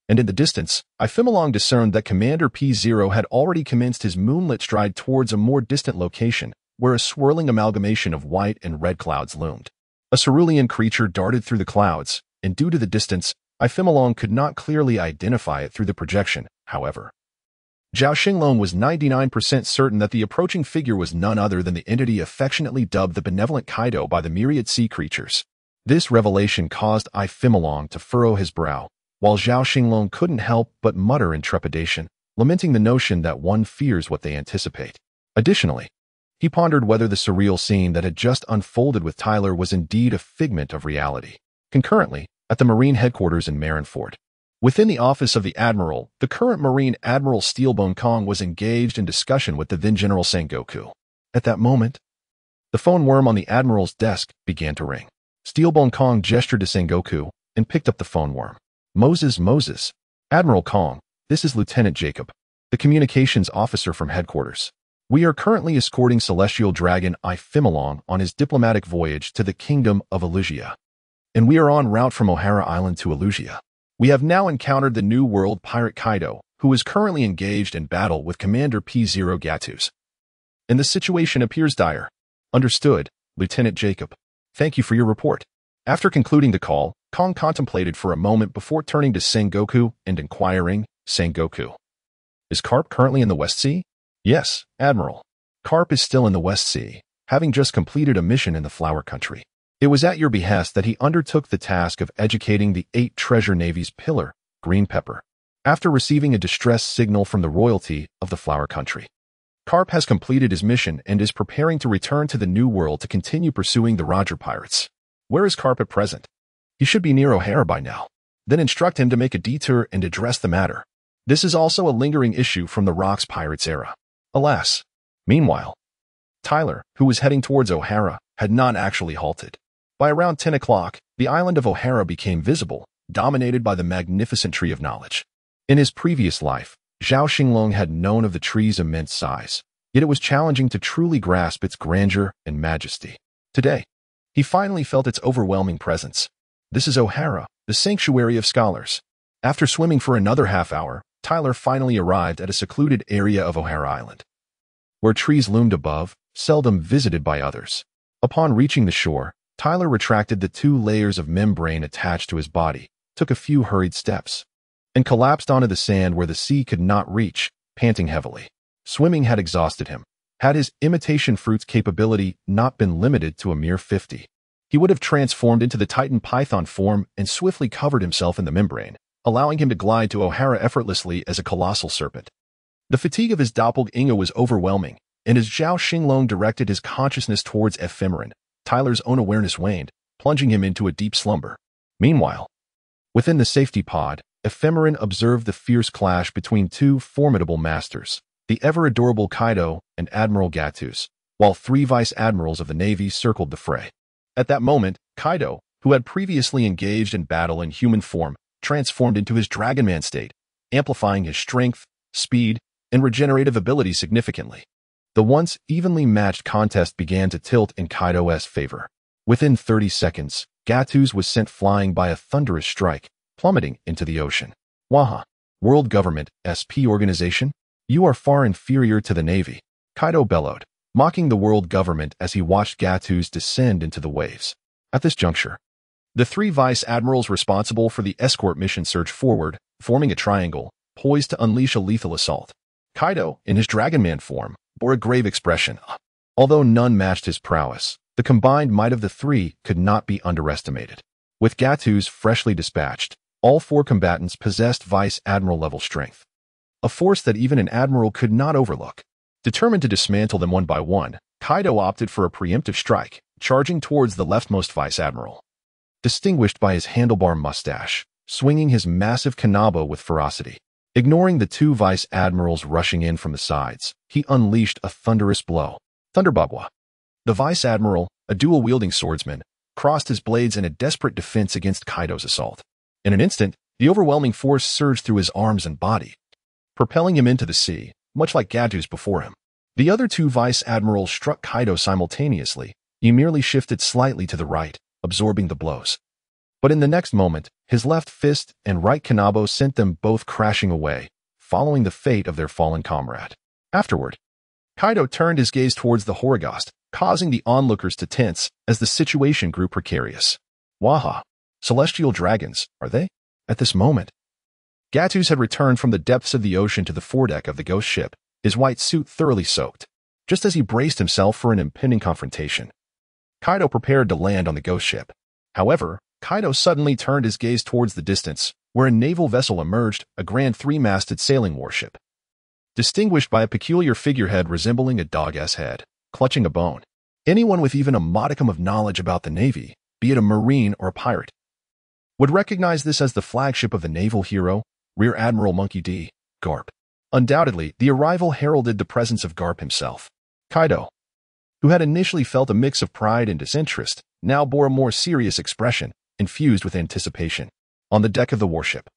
and in the distance, Ifemalong discerned that Commander P0 had already commenced his moonlit stride towards a more distant location, where a swirling amalgamation of white and red clouds loomed. A cerulean creature darted through the clouds, and due to the distance, Ifemalong could not clearly identify it through the projection, however. Zhao Xinglong was 99% certain that the approaching figure was none other than the entity affectionately dubbed the benevolent Kaido by the myriad sea creatures. This revelation caused Ifemalong to furrow his brow, while Zhao Xinglong couldn't help but mutter in trepidation, lamenting the notion that one fears what they anticipate. Additionally, he pondered whether the surreal scene that had just unfolded with Tyler was indeed a figment of reality. Concurrently, at the Marine headquarters in Marineford, within the office of the Admiral, the current Marine Admiral Steelbone Kong was engaged in discussion with the then General Sengoku. At that moment, The phone worm on the admiral's desk began to ring. Steelbone Kong gestured to Sengoku and picked up the phone worm. Moses. Admiral Kong, this is Lieutenant Jacob, the communications officer from headquarters. We are currently escorting Celestial Dragon Xinglong on his diplomatic voyage to the Kingdom of Elusia. And we are en route from O'Hara Island to Elusia. We have now encountered the New World pirate Kaido, who is currently engaged in battle with Commander P0 Gatus. And the situation appears dire. Understood, Lieutenant Jacob. Thank you for your report. After concluding the call, Kong contemplated for a moment before turning to Sengoku and inquiring, Sengoku, is Carp currently in the West Sea? Yes, Admiral. Carp is still in the West Sea, having just completed a mission in the Flower Country. It was at your behest that he undertook the task of educating the 8 Treasure Navy's pillar, Green Pepper, after receiving a distress signal from the royalty of the Flower Country. Carp has completed his mission and is preparing to return to the New World to continue pursuing the Roger Pirates. Where is Carp at present? He should be near O'Hara by now. Then instruct him to make a detour and address the matter. This is also a lingering issue from the Rocks Pirates era. Alas. Meanwhile, Tyler, who was heading towards O'Hara, had not actually halted. By around 10 o'clock, the island of O'Hara became visible, dominated by the magnificent Tree of Knowledge. In his previous life, Zhao Xinglong had known of the tree's immense size, yet it was challenging to truly grasp its grandeur and majesty. Today, he finally felt its overwhelming presence. This is O'Hara, the sanctuary of scholars. After swimming for another half hour, Tyler finally arrived at a secluded area of O'Hara Island, where trees loomed above, seldom visited by others. Upon reaching the shore, Tyler retracted the 2 layers of membrane attached to his body, took a few hurried steps, and collapsed onto the sand where the sea could not reach, panting heavily. Swimming had exhausted him. Had his imitation fruit's capability not been limited to a mere 50, he would have transformed into the Titan Python form and swiftly covered himself in the membrane, allowing him to glide to O'Hara effortlessly as a colossal serpent. The fatigue of his doppelganger was overwhelming, and as Zhao Xinglong directed his consciousness towards Ephemeron, Tyler's own awareness waned, plunging him into a deep slumber. Meanwhile, within the safety pod, Ephemeron observed the fierce clash between 2 formidable masters, the ever-adorable Kaido and Admiral Gatus, while 3 vice-admirals of the Navy circled the fray. At that moment, Kaido, who had previously engaged in battle in human form, transformed into his Dragonman state, amplifying his strength, speed, and regenerative ability significantly. The once evenly matched contest began to tilt in Kaido's favor. Within 30 seconds, Gatus was sent flying by a thunderous strike, plummeting into the ocean. Waha, World Government, SP Organization? You are far inferior to the Navy, Kaido bellowed, mocking the World Government as he watched Gatus descend into the waves. At this juncture, the 3 vice-admirals responsible for the escort mission surged forward, forming a triangle, poised to unleash a lethal assault. Kaido, in his Dragonman form, bore a grave expression. Although none matched his prowess, the combined might of the 3 could not be underestimated. With Gatus freshly dispatched, all 4 combatants possessed vice-admiral level strength, a force that even an admiral could not overlook. Determined to dismantle them one by one, Kaido opted for a preemptive strike, charging towards the leftmost vice-admiral. Distinguished by his handlebar mustache, swinging his massive kanabo with ferocity. Ignoring the 2 vice-admirals rushing in from the sides, he unleashed a thunderous blow. Thunderbagwa. The vice-admiral, a dual-wielding swordsman, crossed his blades in a desperate defense against Kaido's assault. In an instant, the overwhelming force surged through his arms and body, propelling him into the sea, much like Gatus before him. The other 2 vice-admirals struck Kaido simultaneously. He merely shifted slightly to the right, absorbing the blows. But in the next moment, his left fist and right kanabo sent them both crashing away, following the fate of their fallen comrade. Afterward, Kaido turned his gaze towards the Horagast, causing the onlookers to tense as the situation grew precarious. Waha, celestial dragons, are they? At this moment, Gatus had returned from the depths of the ocean to the foredeck of the ghost ship, his white suit thoroughly soaked. Just as he braced himself for an impending confrontation, Kaido prepared to land on the ghost ship. However, Kaido suddenly turned his gaze towards the distance, where a naval vessel emerged, a grand 3-masted sailing warship, distinguished by a peculiar figurehead resembling a dog's head, clutching a bone. Anyone with even a modicum of knowledge about the Navy, be it a Marine or a pirate, would recognize this as the flagship of the naval hero, Rear Admiral Monkey D. Garp. Undoubtedly, the arrival heralded the presence of Garp himself. Kaido, who had initially felt a mix of pride and disinterest, now bore a more serious expression, infused with anticipation. On the deck of the warship,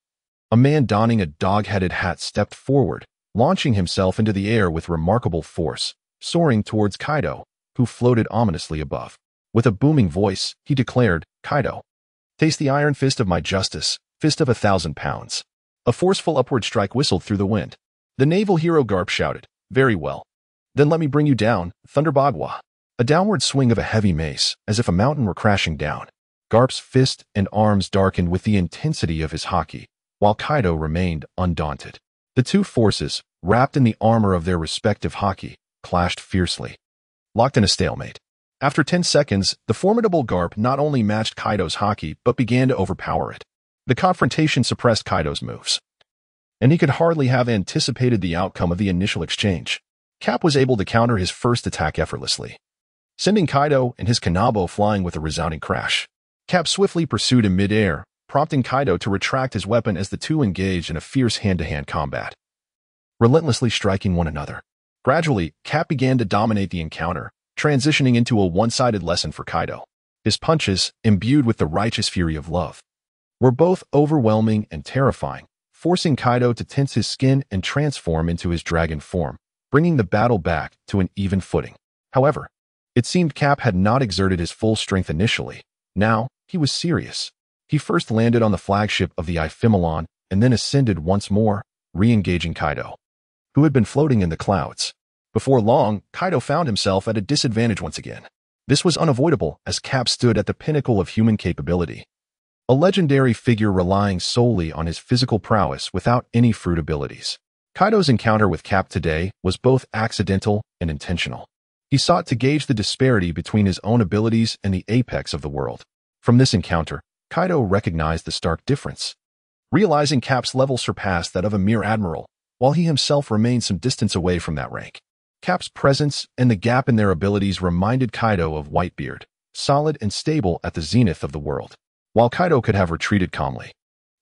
a man donning a dog-headed hat stepped forward, launching himself into the air with remarkable force, soaring towards Kaido, who floated ominously above. With a booming voice, he declared, "Kaido, taste the iron fist of my justice, fist of 1,000 pounds." A forceful upward strike whistled through the wind. The naval hero Garp shouted, "Very well. Then let me bring you down, Thunder Bagua." A downward swing of a heavy mace, as if a mountain were crashing down. Garp's fist and arms darkened with the intensity of his haki, while Kaido remained undaunted. The two forces, wrapped in the armor of their respective haki, clashed fiercely, locked in a stalemate. After 10 seconds, the formidable Garp not only matched Kaido's haki but began to overpower it. The confrontation suppressed Kaido's moves, and he could hardly have anticipated the outcome of the initial exchange. Cap was able to counter his first attack effortlessly, sending Kaido and his Kanabo flying with a resounding crash. Cap swiftly pursued in mid-air, prompting Kaido to retract his weapon as the two engaged in a fierce hand-to-hand combat, relentlessly striking one another. Gradually, Cap began to dominate the encounter, transitioning into a one-sided lesson for Kaido. His punches, imbued with the righteous fury of love, were both overwhelming and terrifying, forcing Kaido to tense his skin and transform into his dragon form, bringing the battle back to an even footing. However, it seemed Cap had not exerted his full strength initially. Now, he was serious. He first landed on the flagship of the Iphimelon and then ascended once more, re-engaging Kaido, who had been floating in the clouds. Before long, Kaido found himself at a disadvantage once again. This was unavoidable as Cap stood at the pinnacle of human capability, a legendary figure relying solely on his physical prowess without any fruit abilities. Kaido's encounter with Cap today was both accidental and intentional. He sought to gauge the disparity between his own abilities and the apex of the world. From this encounter, Kaido recognized the stark difference. Realizing Cap's level surpassed that of a mere admiral, while he himself remained some distance away from that rank. Cap's presence and the gap in their abilities reminded Kaido of Whitebeard, solid and stable at the zenith of the world. While Kaido could have retreated calmly,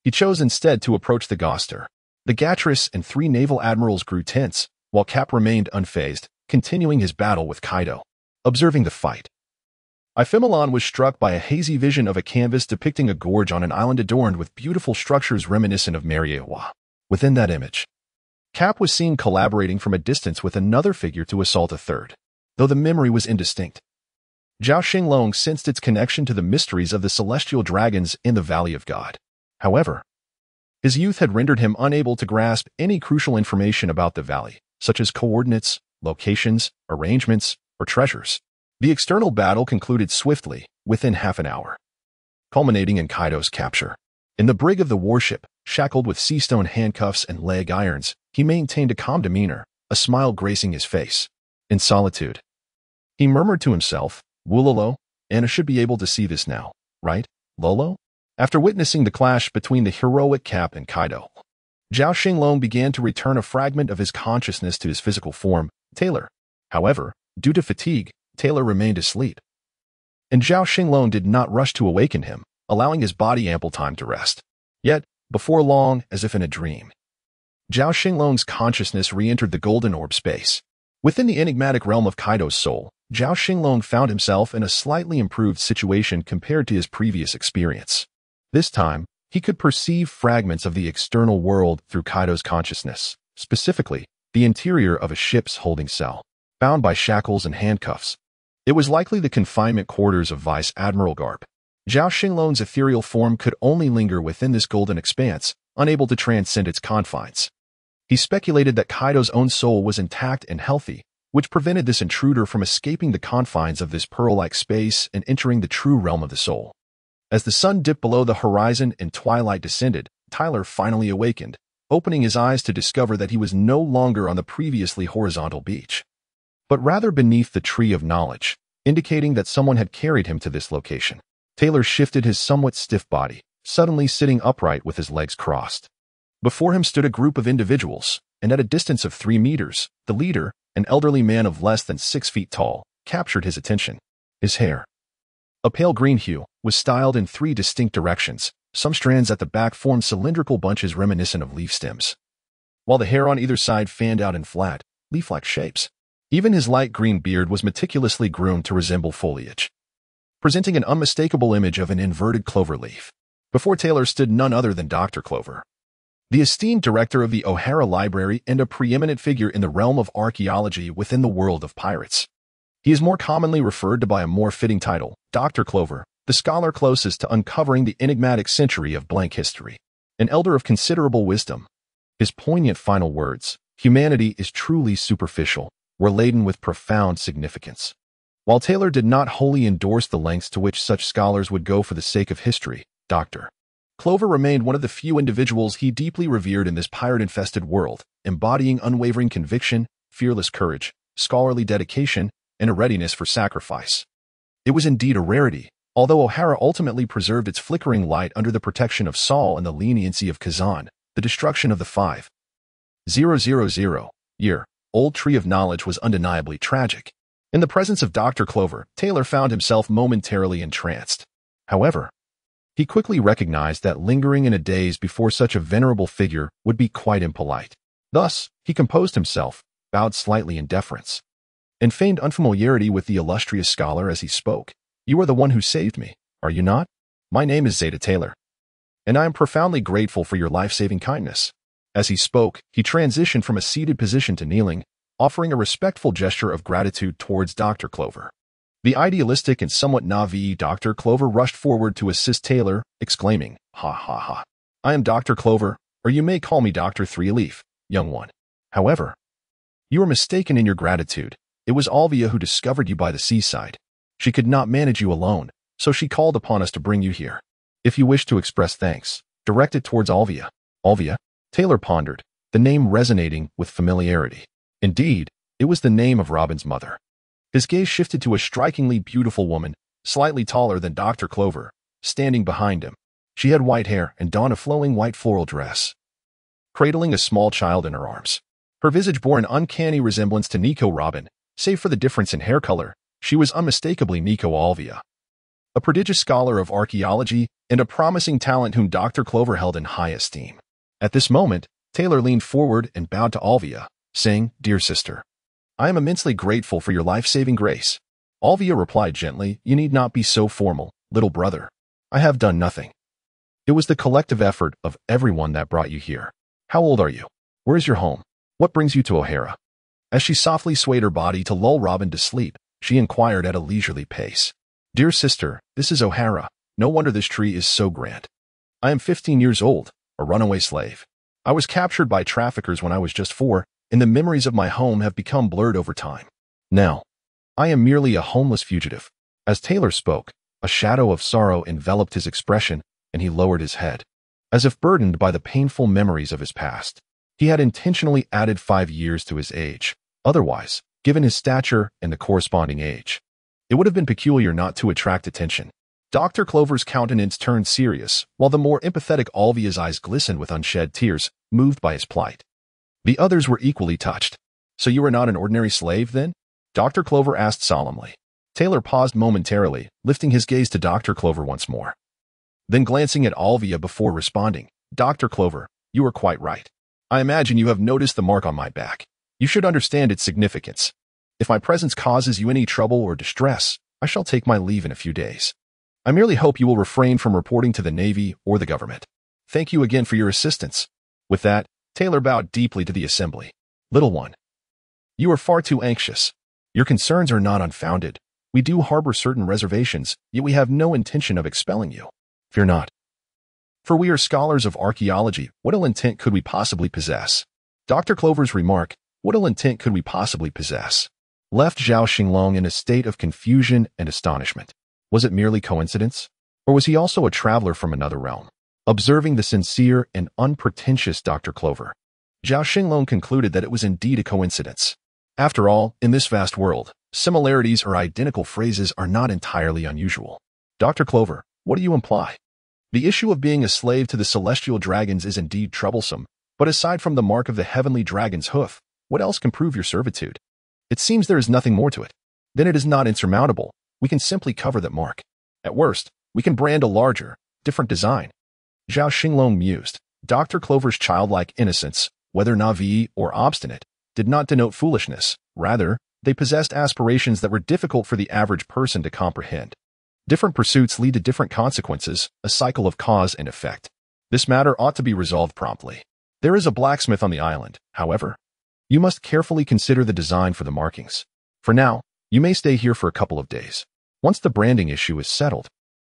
he chose instead to approach the Goster. The Gatris and 3 naval admirals grew tense, while Cap remained unfazed, continuing his battle with Kaido. Observing the fight, Iphimelon was struck by a hazy vision of a canvas depicting a gorge on an island adorned with beautiful structures reminiscent of Mariewa. Within that image, Cap was seen collaborating from a distance with another figure to assault a third, though the memory was indistinct. Zhao Xinglong sensed its connection to the mysteries of the celestial dragons in the Valley of God. However, his youth had rendered him unable to grasp any crucial information about the valley, such as coordinates, locations, arrangements, or treasures. The external battle concluded swiftly, within half an hour, culminating in Kaido's capture. In the brig of the warship, shackled with sea-stone handcuffs and leg irons, he maintained a calm demeanor, a smile gracing his face. In solitude, he murmured to himself, "Woololo, Anna should be able to see this now, right, Lolo?" After witnessing the clash between the heroic Cap and Kaido, Zhao Xinglong began to return a fragment of his consciousness to his physical form, Taylor. However, due to fatigue, Taylor remained asleep, and Zhao Xinglong did not rush to awaken him, allowing his body ample time to rest. Yet, before long, as if in a dream, Zhao Xinglong's consciousness re-entered the golden orb space. Within the enigmatic realm of Kaido's soul, Zhao Xinglong found himself in a slightly improved situation compared to his previous experience. This time, he could perceive fragments of the external world through Kaido's consciousness, specifically, the interior of a ship's holding cell, bound by shackles and handcuffs. It was likely the confinement quarters of Vice Admiral Garp. Zhao Xinglong's ethereal form could only linger within this golden expanse, unable to transcend its confines. He speculated that Kaido's own soul was intact and healthy, which prevented this intruder from escaping the confines of this pearl-like space and entering the true realm of the soul. As the sun dipped below the horizon and twilight descended, Tyler finally awakened, opening his eyes to discover that he was no longer on the previously horizontal beach, but rather beneath the tree of knowledge, indicating that someone had carried him to this location. Taylor shifted his somewhat stiff body, suddenly sitting upright with his legs crossed. Before him stood a group of individuals, and at a distance of 3 meters, the leader, an elderly man of less than 6 feet tall, captured his attention. His hair, a pale green hue, was styled in 3 distinct directions. Some strands at the back formed cylindrical bunches reminiscent of leaf stems, while the hair on either side fanned out in flat, leaf-like shapes. Even his light green beard was meticulously groomed to resemble foliage, presenting an unmistakable image of an inverted clover leaf. Before Taylor stood none other than Dr. Clover, the esteemed director of the O'Hara Library and a preeminent figure in the realm of archaeology within the world of pirates. He is more commonly referred to by a more fitting title, Dr. Clover, the scholar closest to uncovering the enigmatic century of blank history, an elder of considerable wisdom. His poignant final words, "Humanity is truly superficial," were laden with profound significance. While Taylor did not wholly endorse the lengths to which such scholars would go for the sake of history, Dr. Clover remained one of the few individuals he deeply revered in this pirate-infested world, embodying unwavering conviction, fearless courage, scholarly dedication, and a readiness for sacrifice. It was indeed a rarity, although O'Hara ultimately preserved its flickering light under the protection of Saul and the leniency of Kazan. The destruction of the 5,000-year-old tree of knowledge was undeniably tragic. In the presence of Dr. Clover, Taylor found himself momentarily entranced. However, he quickly recognized that lingering in a daze before such a venerable figure would be quite impolite. Thus, he composed himself, bowed slightly in deference, and feigned unfamiliarity with the illustrious scholar as he spoke. "You are the one who saved me, are you not? My name is Zeta Taylor, and I am profoundly grateful for your life-saving kindness." As he spoke, he transitioned from a seated position to kneeling, offering a respectful gesture of gratitude towards Dr. Clover. The idealistic and somewhat naive Dr. Clover rushed forward to assist Taylor, exclaiming, "Ha ha ha. I am Dr. Clover, or you may call me Dr. Threeleaf, young one. However, you are mistaken in your gratitude. It was Alvia who discovered you by the seaside. She could not manage you alone, so she called upon us to bring you here. If you wish to express thanks, direct it towards Alvia." Alvia? Taylor pondered, the name resonating with familiarity. Indeed, it was the name of Robin's mother. His gaze shifted to a strikingly beautiful woman, slightly taller than Dr. Clover, standing behind him. She had white hair and donned a flowing white floral dress, cradling a small child in her arms. Her visage bore an uncanny resemblance to Nico Robin. Save for the difference in hair color, she was unmistakably Nico Alvia, a prodigious scholar of archaeology and a promising talent whom Dr. Clover held in high esteem. At this moment, Taylor leaned forward and bowed to Alvia, saying, "Dear sister, I am immensely grateful for your life-saving grace." Alvia replied gently, "You need not be so formal, little brother. I have done nothing. It was the collective effort of everyone that brought you here. How old are you? Where is your home? What brings you to O'Hara?" As she softly swayed her body to lull Robin to sleep, she inquired at a leisurely pace, "Dear sister, this is O'Hara. No wonder this tree is so grand. I am 15 years old, a runaway slave. I was captured by traffickers when I was just 4, and the memories of my home have become blurred over time. Now, I am merely a homeless fugitive." As Taylor spoke, a shadow of sorrow enveloped his expression, and he lowered his head, as if burdened by the painful memories of his past. He had intentionally added 5 years to his age. Otherwise, given his stature and the corresponding age, it would have been peculiar not to attract attention. Dr. Clover's countenance turned serious, while the more empathetic Alvia's eyes glistened with unshed tears, moved by his plight. The others were equally touched. "So you are not an ordinary slave, then?" Dr. Clover asked solemnly. Taylor paused momentarily, lifting his gaze to Dr. Clover once more. Then glancing at Alvia before responding, "Dr. Clover, you are quite right. I imagine you have noticed the mark on my back. You should understand its significance. If my presence causes you any trouble or distress, I shall take my leave in a few days. I merely hope you will refrain from reporting to the Navy or the government. Thank you again for your assistance." With that, Taylor bowed deeply to the assembly. "Little one, you are far too anxious. Your concerns are not unfounded. We do harbor certain reservations, yet we have no intention of expelling you. Fear not. For we are scholars of archaeology. What ill intent could we possibly possess?" Dr. Clover's remark, "What ill intent could we possibly possess?" left Zhao Xinglong in a state of confusion and astonishment. Was it merely coincidence? Or was he also a traveler from another realm? Observing the sincere and unpretentious Dr. Clover, Zhao Xinglong concluded that it was indeed a coincidence. After all, in this vast world, similarities or identical phrases are not entirely unusual. "Dr. Clover, what do you imply?" "The issue of being a slave to the celestial dragons is indeed troublesome, but aside from the mark of the heavenly dragon's hoof, what else can prove your servitude? It seems there is nothing more to it. Then it is not insurmountable. We can simply cover that mark. At worst, we can brand a larger, different design." Zhao Xinglong mused. Dr. Clover's childlike innocence, whether naive or obstinate, did not denote foolishness. Rather, they possessed aspirations that were difficult for the average person to comprehend. Different pursuits lead to different consequences, a cycle of cause and effect. This matter ought to be resolved promptly. There is a blacksmith on the island, however. You must carefully consider the design for the markings. For now, you may stay here for a couple of days. Once the branding issue is settled,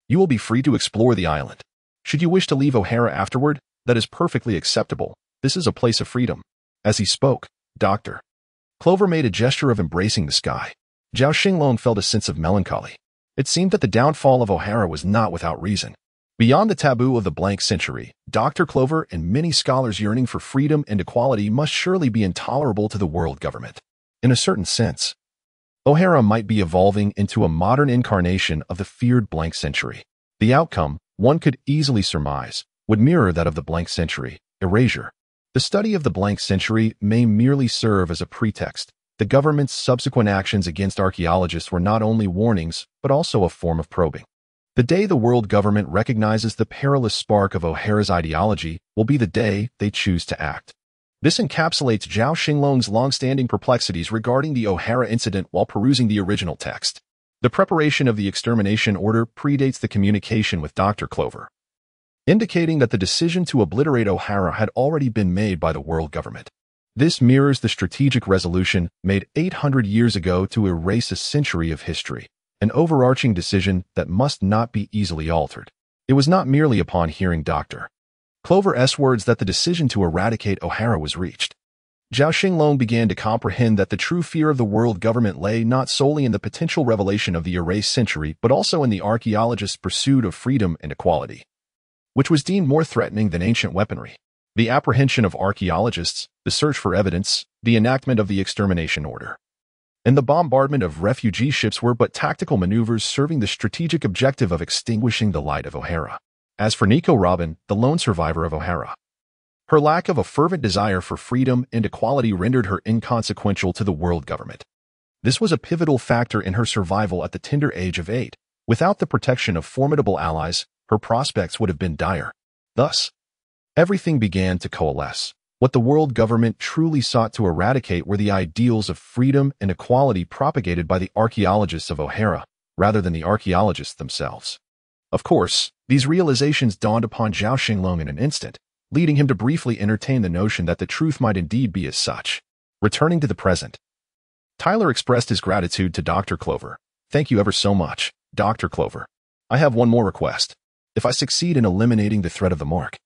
you will be free to explore the island. Should you wish to leave O'Hara afterward, that is perfectly acceptable. This is a place of freedom. As he spoke, Dr. Clover made a gesture of embracing the sky. Zhao Xinglong felt a sense of melancholy. It seemed that the downfall of O'Hara was not without reason. Beyond the taboo of the blank century, Dr. Clover and many scholars yearning for freedom and equality must surely be intolerable to the world government. In a certain sense, O'Hara might be evolving into a modern incarnation of the feared blank century. The outcome, one could easily surmise, would mirror that of the blank century, erasure. The study of the blank century may merely serve as a pretext. The government's subsequent actions against archaeologists were not only warnings, but also a form of probing. The day the world government recognizes the perilous spark of O'Hara's ideology will be the day they choose to act. This encapsulates Zhao Xinglong's long-standing perplexities regarding the O'Hara incident while perusing the original text. The preparation of the extermination order predates the communication with Dr. Clover, indicating that the decision to obliterate O'Hara had already been made by the world government. This mirrors the strategic resolution made 800 years ago to erase a century of history, an overarching decision that must not be easily altered. It was not merely upon hearing Dr. Clover's words that the decision to eradicate O'Hara was reached. Zhao Xinglong began to comprehend that the true fear of the world government lay not solely in the potential revelation of the erased century, but also in the archaeologists' pursuit of freedom and equality, which was deemed more threatening than ancient weaponry. The apprehension of archaeologists, the search for evidence, the enactment of the extermination order, and the bombardment of refugee ships were but tactical maneuvers serving the strategic objective of extinguishing the light of O'Hara. As for Nico Robin, the lone survivor of O'Hara, her lack of a fervent desire for freedom and equality rendered her inconsequential to the world government. This was a pivotal factor in her survival at the tender age of 8. Without the protection of formidable allies, her prospects would have been dire. Thus, everything began to coalesce. What the world government truly sought to eradicate were the ideals of freedom and equality propagated by the archaeologists of O'Hara, rather than the archaeologists themselves. Of course, these realizations dawned upon Zhao Xinglong in an instant, leading him to briefly entertain the notion that the truth might indeed be as such. Returning to the present, Tyler expressed his gratitude to Dr. Clover. "Thank you ever so much, Dr. Clover. I have one more request. If I succeed in eliminating the threat of the mark,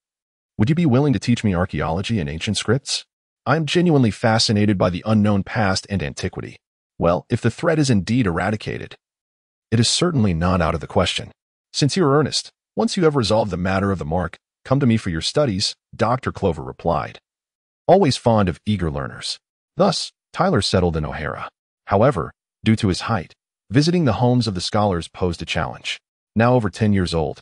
would you be willing to teach me archaeology and ancient scripts? I am genuinely fascinated by the unknown past and antiquity. Well, if the threat is indeed eradicated, it is certainly not out of the question. Sincere Ernest, once you have resolved the matter of the mark, come to me for your studies," Dr. Clover replied, always fond of eager learners. Thus, Tyler settled in O'Hara. However, due to his height, visiting the homes of the scholars posed a challenge. Now over 10 years old,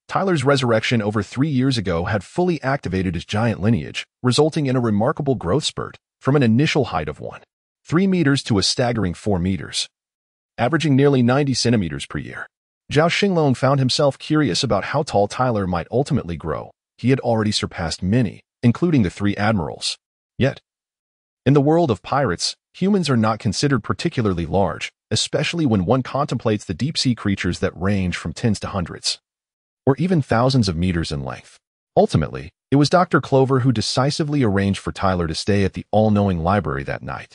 Tyler's resurrection over 3 years ago had fully activated his giant lineage, resulting in a remarkable growth spurt from an initial height of 1.3 meters to a staggering 4 meters, averaging nearly 90 centimeters per year. Zhao Xinglong found himself curious about how tall Tyler might ultimately grow. He had already surpassed many, including the 3 admirals. Yet, in the world of pirates, humans are not considered particularly large, especially when one contemplates the deep-sea creatures that range from tens to hundreds, or even thousands of meters in length. Ultimately, it was Dr. Clover who decisively arranged for Tyler to stay at the all-knowing library that night,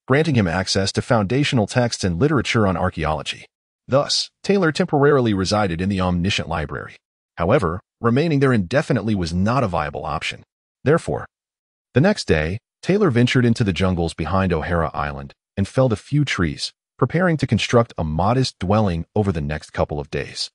granting him access to foundational texts and literature on archaeology. Thus, Taylor temporarily resided in the omniscient library. However, remaining there indefinitely was not a viable option. Therefore, the next day, Taylor ventured into the jungles behind O'Hara Island and felled a few trees, preparing to construct a modest dwelling over the next couple of days.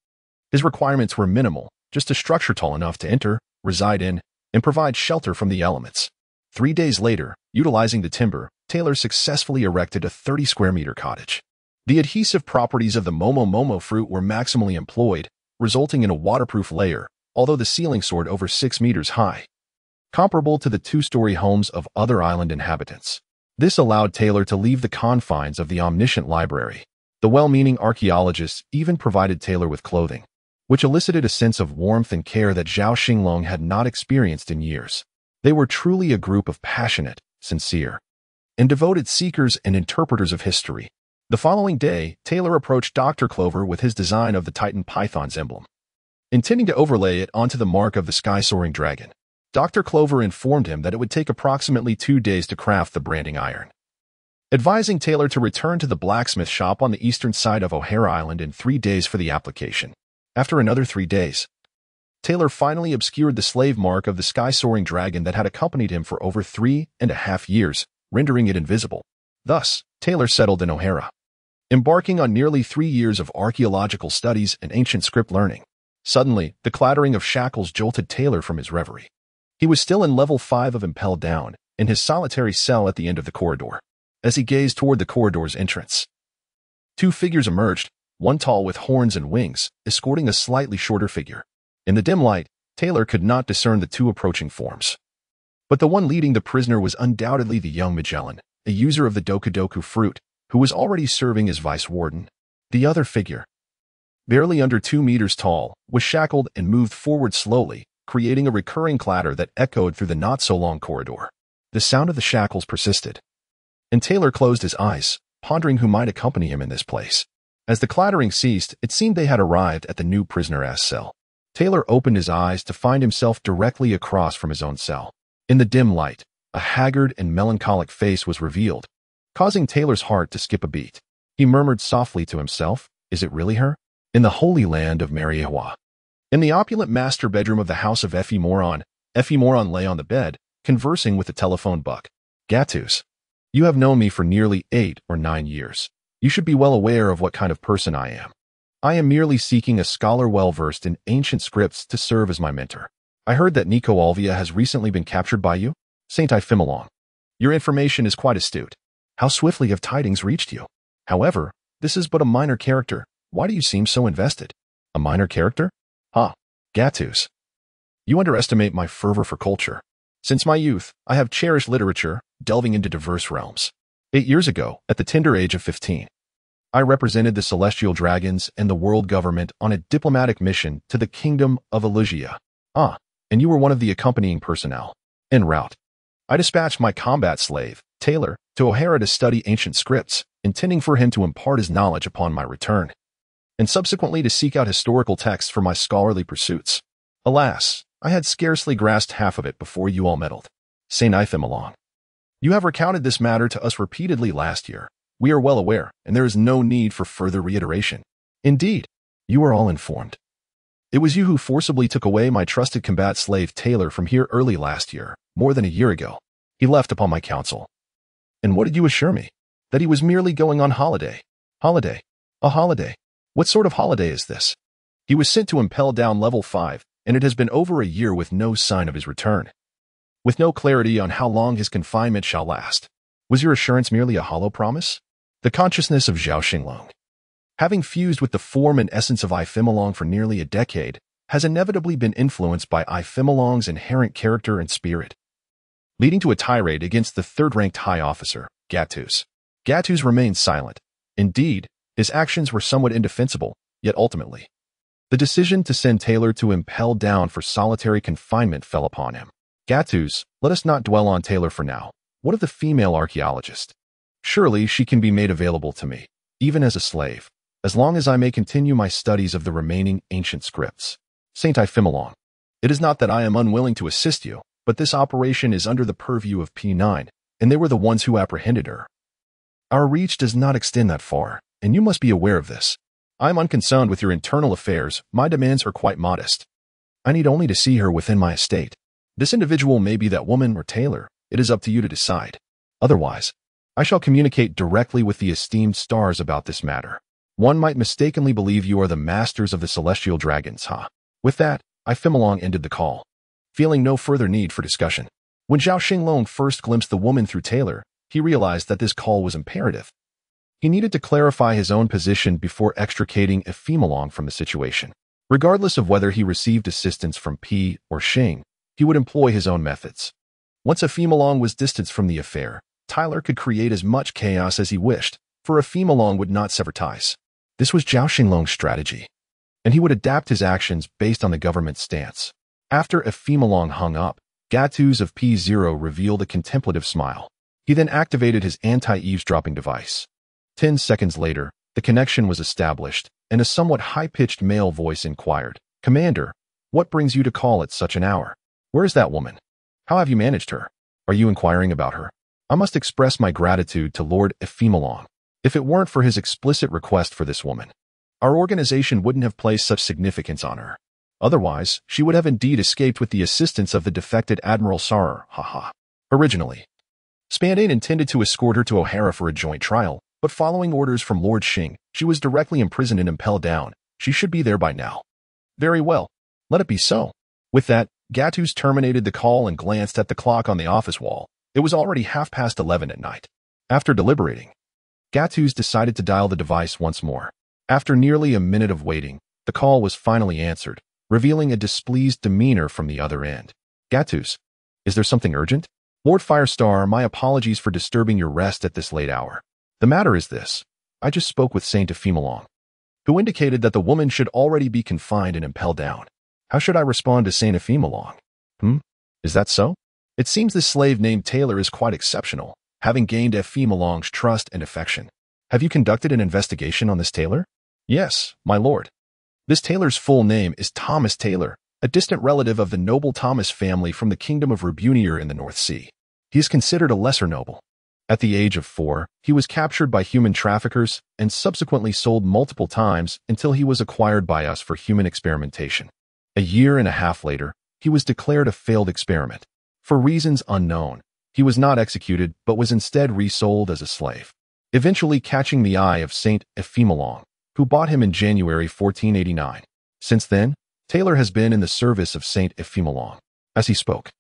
His requirements were minimal, just a structure tall enough to enter, reside in, and provide shelter from the elements. 3 days later, utilizing the timber, Taylor successfully erected a 30-square-meter cottage. The adhesive properties of the momo fruit were maximally employed, resulting in a waterproof layer, although the ceiling soared over 6 meters high, comparable to the 2-story homes of other island inhabitants. This allowed Taylor to leave the confines of the omniscient library. The well-meaning archaeologists even provided Taylor with clothing, which elicited a sense of warmth and care that Zhao Xinglong had not experienced in years. They were truly a group of passionate, sincere, and devoted seekers and interpreters of history. The following day, Taylor approached Dr. Clover with his design of the Titan Python's emblem, intending to overlay it onto the mark of the sky-soaring dragon. Dr. Clover informed him that it would take approximately 2 days to craft the branding iron, advising Taylor to return to the blacksmith shop on the eastern side of O'Hara Island in 3 days for the application. After another 3 days, Taylor finally obscured the slave mark of the sky-soaring dragon that had accompanied him for over 3.5 years, rendering it invisible. Thus, Taylor settled in O'Hara, embarking on nearly 3 years of archaeological studies and ancient script learning. Suddenly, the clattering of shackles jolted Taylor from his reverie. He was still in level 5 of Impel Down, in his solitary cell at the end of the corridor. As he gazed toward the corridor's entrance, 2 figures emerged, one tall with horns and wings, escorting a slightly shorter figure. In the dim light, Taylor could not discern the 2 approaching forms, but the one leading the prisoner was undoubtedly the young Magellan, a user of the Doku fruit, who was already serving as vice warden. The other figure, barely under 2 meters tall, was shackled and moved forward slowly, creating a recurring clatter that echoed through the not-so-long corridor. The sound of the shackles persisted, and Taylor closed his eyes, pondering who might accompany him in this place. As the clattering ceased, it seemed they had arrived at the new prisoner's cell. Taylor opened his eyes to find himself directly across from his own cell. In the dim light, a haggard and melancholic face was revealed, causing Taylor's heart to skip a beat. He murmured softly to himself, "Is it really her?" In the holy land of Mariehua, in the opulent master bedroom of the house of Effie Moron lay on the bed, conversing with the telephone buck. "Gatus, you have known me for nearly 8 or 9 years. You should be well aware of what kind of person I am. I am merely seeking a scholar well-versed in ancient scripts to serve as my mentor. I heard that Nico Alvia has recently been captured by you, Saint Ifimilong. Your information is quite astute. How swiftly have tidings reached you? However, this is but a minor character. Why do you seem so invested?" "A minor character? Gatus. You underestimate my fervor for culture. Since my youth, I have cherished literature, delving into diverse realms. 8 years ago, at the tender age of 15, I represented the celestial dragons and the world government on a diplomatic mission to the kingdom of Elysia. And you were one of the accompanying personnel. En route, I dispatched my combat slave, Taylor, to O'Hara to study ancient scripts, intending for him to impart his knowledge upon my return, and subsequently to seek out historical texts for my scholarly pursuits. Alas, I had scarcely grasped half of it before you all meddled. Saint Ifimilong. You have recounted this matter to us repeatedly last year. We are well aware, and there is no need for further reiteration. Indeed, you are all informed. It was you who forcibly took away my trusted combat slave Taylor from here early last year, more than a year ago. He left upon my counsel. And what did you assure me? That he was merely going on holiday. Holiday? A holiday? What sort of holiday is this? He was sent to Impel Down level 5, and it has been over a year with no sign of his return, with no clarity on how long his confinement shall last. Was your assurance merely a hollow promise?" The consciousness of Zhao Xinglong, having fused with the form and essence of Ifimilong for nearly a decade, has inevitably been influenced by Ifimilong's inherent character and spirit, leading to a tirade against the third-ranked high officer, Gatus. Gatus remained silent. Indeed, his actions were somewhat indefensible, yet ultimately, the decision to send Taylor to Impel Down for solitary confinement fell upon him. "Gatus, let us not dwell on Taylor for now. What of the female archaeologist? Surely she can be made available to me, even as a slave, as long as I may continue my studies of the remaining ancient scripts. Saint Ifimilong, it is not that I am unwilling to assist you, but this operation is under the purview of P9, and they were the ones who apprehended her. Our reach does not extend that far, and you must be aware of this. I am unconcerned with your internal affairs. My demands are quite modest. I need only to see her within my estate. This individual may be that woman or Taylor. It is up to you to decide. Otherwise, I shall communicate directly with the esteemed stars about this matter. One might mistakenly believe you are the masters of the celestial dragons, With that, Ifimilong ended the call, feeling no further need for discussion. When Zhao Xinglong first glimpsed the woman through Taylor, he realized that this call was imperative. He needed to clarify his own position before extricating Ifimilong from the situation. Regardless of whether he received assistance from P or Xing, he would employ his own methods. Once Ifimilong was distanced from the affair, Tyler could create as much chaos as he wished, for Ifimilong would not sever ties. This was Zhao Xinglong's strategy, and he would adapt his actions based on the government's stance. After Ifimilong hung up, Gatus of P0 revealed a contemplative smile. He then activated his anti-eavesdropping device. 10 seconds later, the connection was established, and a somewhat high-pitched male voice inquired, "Commander, what brings you to call at such an hour? Where is that woman? How have you managed her? Are you inquiring about her? I must express my gratitude to Lord Ephemelong. If it weren't for his explicit request for this woman, our organization wouldn't have placed such significance on her. Otherwise, she would have indeed escaped with the assistance of the defected Admiral Sarer, haha. Originally, Spandane intended to escort her to O'Hara for a joint trial, but following orders from Lord Xing, she was directly imprisoned and impelled down. She should be there by now." "Very well. Let it be so." With that, Gattuso terminated the call and glanced at the clock on the office wall. It was already 11:30 at night. After deliberating, Gattuso decided to dial the device once more. After nearly a minute of waiting, the call was finally answered, revealing a displeased demeanor from the other end. "Gattuso, is there something urgent?" "Lord Firestar, my apologies for disturbing your rest at this late hour. The matter is this. I just spoke with Saint Ephemelong, who indicated that the woman should already be confined and impelled down. How should I respond to Saint Ephemelong?" Is that so? It seems this slave named Taylor is quite exceptional, having gained Ephemelong's trust and affection. Have you conducted an investigation on this Taylor?" "Yes, my lord. This Taylor's full name is Thomas Taylor, a distant relative of the noble Thomas family from the kingdom of Rebunier in the North Sea. He is considered a lesser noble. At the age of 4, he was captured by human traffickers and subsequently sold multiple times until he was acquired by us for human experimentation. A year and a half later, he was declared a failed experiment. For reasons unknown, he was not executed but was instead resold as a slave, eventually catching the eye of Saint Ephemelong, who bought him in January 1489. Since then, Taylor has been in the service of Saint Ephemelong." As he spoke,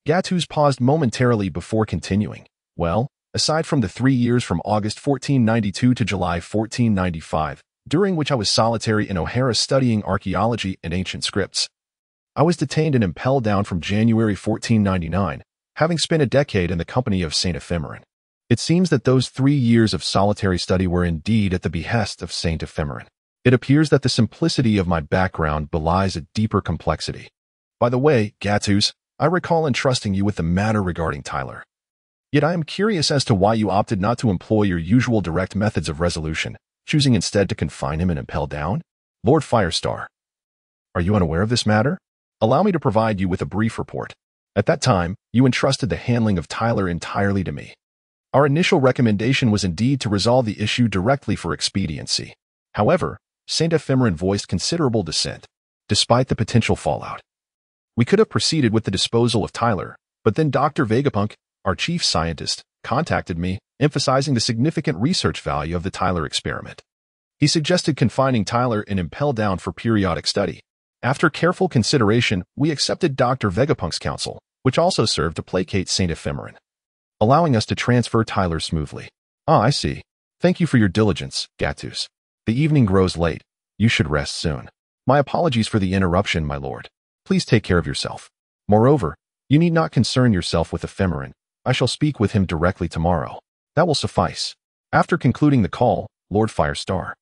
Gattuso paused momentarily before continuing. "Well, aside from the 3 years from August 1492 to July 1495, during which I was solitary in O'Hara studying archaeology and ancient scripts, I was detained and impelled down from January 1499, having spent a decade in the company of Saint Ephemeron. It seems that those 3 years of solitary study were indeed at the behest of Saint Ephemeron. It appears that the simplicity of my background belies a deeper complexity. By the way, Gattuso, I recall entrusting you with the matter regarding Tyler. Yet I am curious as to why you opted not to employ your usual direct methods of resolution, choosing instead to confine him and impel down? Lord Firestar, are you unaware of this matter? Allow me to provide you with a brief report. At that time, you entrusted the handling of Tyler entirely to me. Our initial recommendation was indeed to resolve the issue directly for expediency. However, Saint Ephemeron voiced considerable dissent, despite the potential fallout. We could have proceeded with the disposal of Tyler, but then Dr. Vegapunk, our chief scientist, contacted me, emphasizing the significant research value of the Tyler experiment. He suggested confining Tyler and impel down for periodic study. After careful consideration, we accepted Dr. Vegapunk's counsel, which also served to placate Saint Ephemeron, allowing us to transfer Tyler smoothly. Ah, I see. Thank you for your diligence, Gattuso. The evening grows late. You should rest soon. My apologies for the interruption, my lord. Please take care of yourself. Moreover, you need not concern yourself with Ephemeron. I shall speak with him directly tomorrow. That will suffice. After concluding the call, Lord Firestar,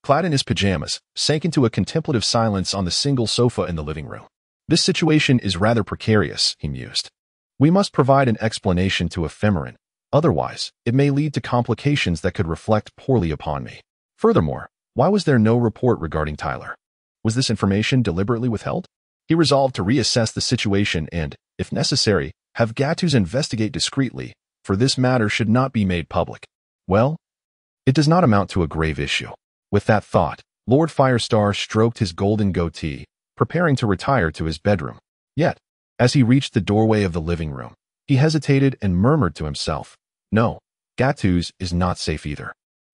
clad in his pajamas, sank into a contemplative silence on the single sofa in the living room. This situation is rather precarious, he mused. We must provide an explanation to Ephemeron. Otherwise, it may lead to complications that could reflect poorly upon me. Furthermore, why was there no report regarding Tyler? Was this information deliberately withheld? He resolved to reassess the situation and, if necessary, have Gattuso investigate discreetly, for this matter should not be made public. Well, it does not amount to a grave issue. With that thought, Lord Firestar stroked his golden goatee, preparing to retire to his bedroom. Yet, as he reached the doorway of the living room, he hesitated and murmured to himself, "No, Gattuso is not safe either."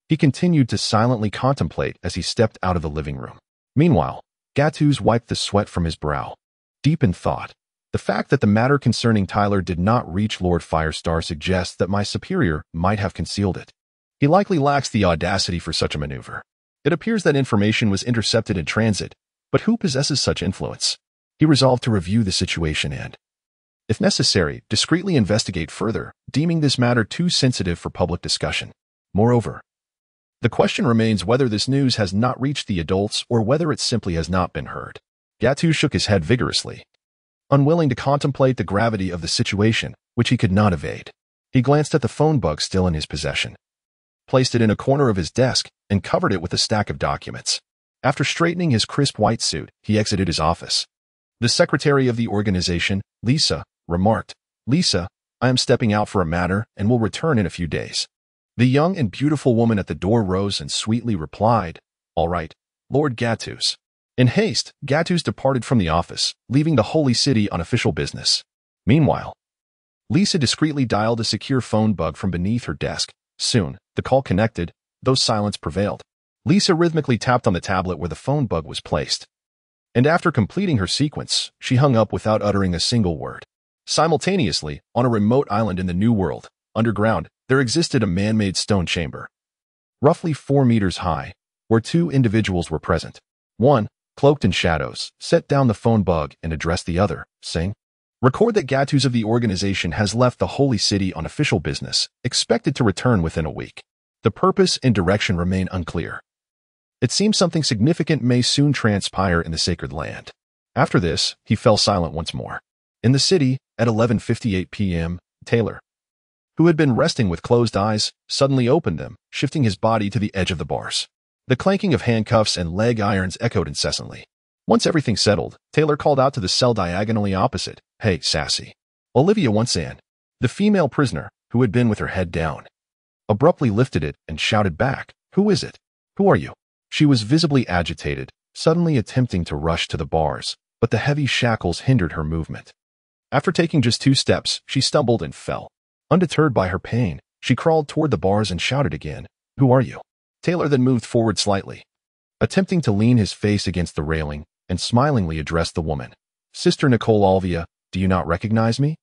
He continued to silently contemplate as he stepped out of the living room. Meanwhile, Gattuso wiped the sweat from his brow. Deep in thought, the fact that the matter concerning Tyler did not reach Lord Firestar suggests that my superior might have concealed it. He likely lacks the audacity for such a maneuver. It appears that information was intercepted in transit, but who possesses such influence? He resolved to review the situation and, if necessary, discreetly investigate further, deeming this matter too sensitive for public discussion. Moreover, the question remains whether this news has not reached the adults or whether it simply has not been heard. Gattuso shook his head vigorously, unwilling to contemplate the gravity of the situation, which he could not evade. He glanced at the phone bug still in his possession, placed it in a corner of his desk, and covered it with a stack of documents. After straightening his crisp white suit, he exited his office. The secretary of the organization, Lisa, remarked, "Lisa, I am stepping out for a matter and will return in a few days." The young and beautiful woman at the door rose and sweetly replied, "All right, Lord Gattuso." In haste, Gattuso departed from the office, leaving the holy city on official business. Meanwhile, Lisa discreetly dialed a secure phone bug from beneath her desk. Soon, the call connected, though silence prevailed. Lisa rhythmically tapped on the tablet where the phone bug was placed. And after completing her sequence, she hung up without uttering a single word. Simultaneously, on a remote island in the New World, underground, there existed a man-made stone chamber, roughly 4 meters high, where 2 individuals were present. One, cloaked in shadows, set down the phone bug and addressed the other, saying, "Record that Gattuso of the organization has left the holy city on official business, expected to return within a week. The purpose and direction remain unclear. It seems something significant may soon transpire in the sacred land." After this, he fell silent once more. In the city, at 11:58 p.m., Taylor, who had been resting with closed eyes, suddenly opened them, shifting his body to the edge of the bars. The clanking of handcuffs and leg irons echoed incessantly. Once everything settled, Taylor called out to the cell diagonally opposite, "Hey, sassy." Olivia once in. The female prisoner, who had been with her head down, abruptly lifted it and shouted back, "Who is it? Who are you?" She was visibly agitated, suddenly attempting to rush to the bars, but the heavy shackles hindered her movement. After taking just 2 steps, she stumbled and fell. Undeterred by her pain, she crawled toward the bars and shouted again, "Who are you?" Taylor then moved forward slightly, attempting to lean his face against the railing, and smilingly addressed the woman. "Sister Nicole Alvia, do you not recognize me?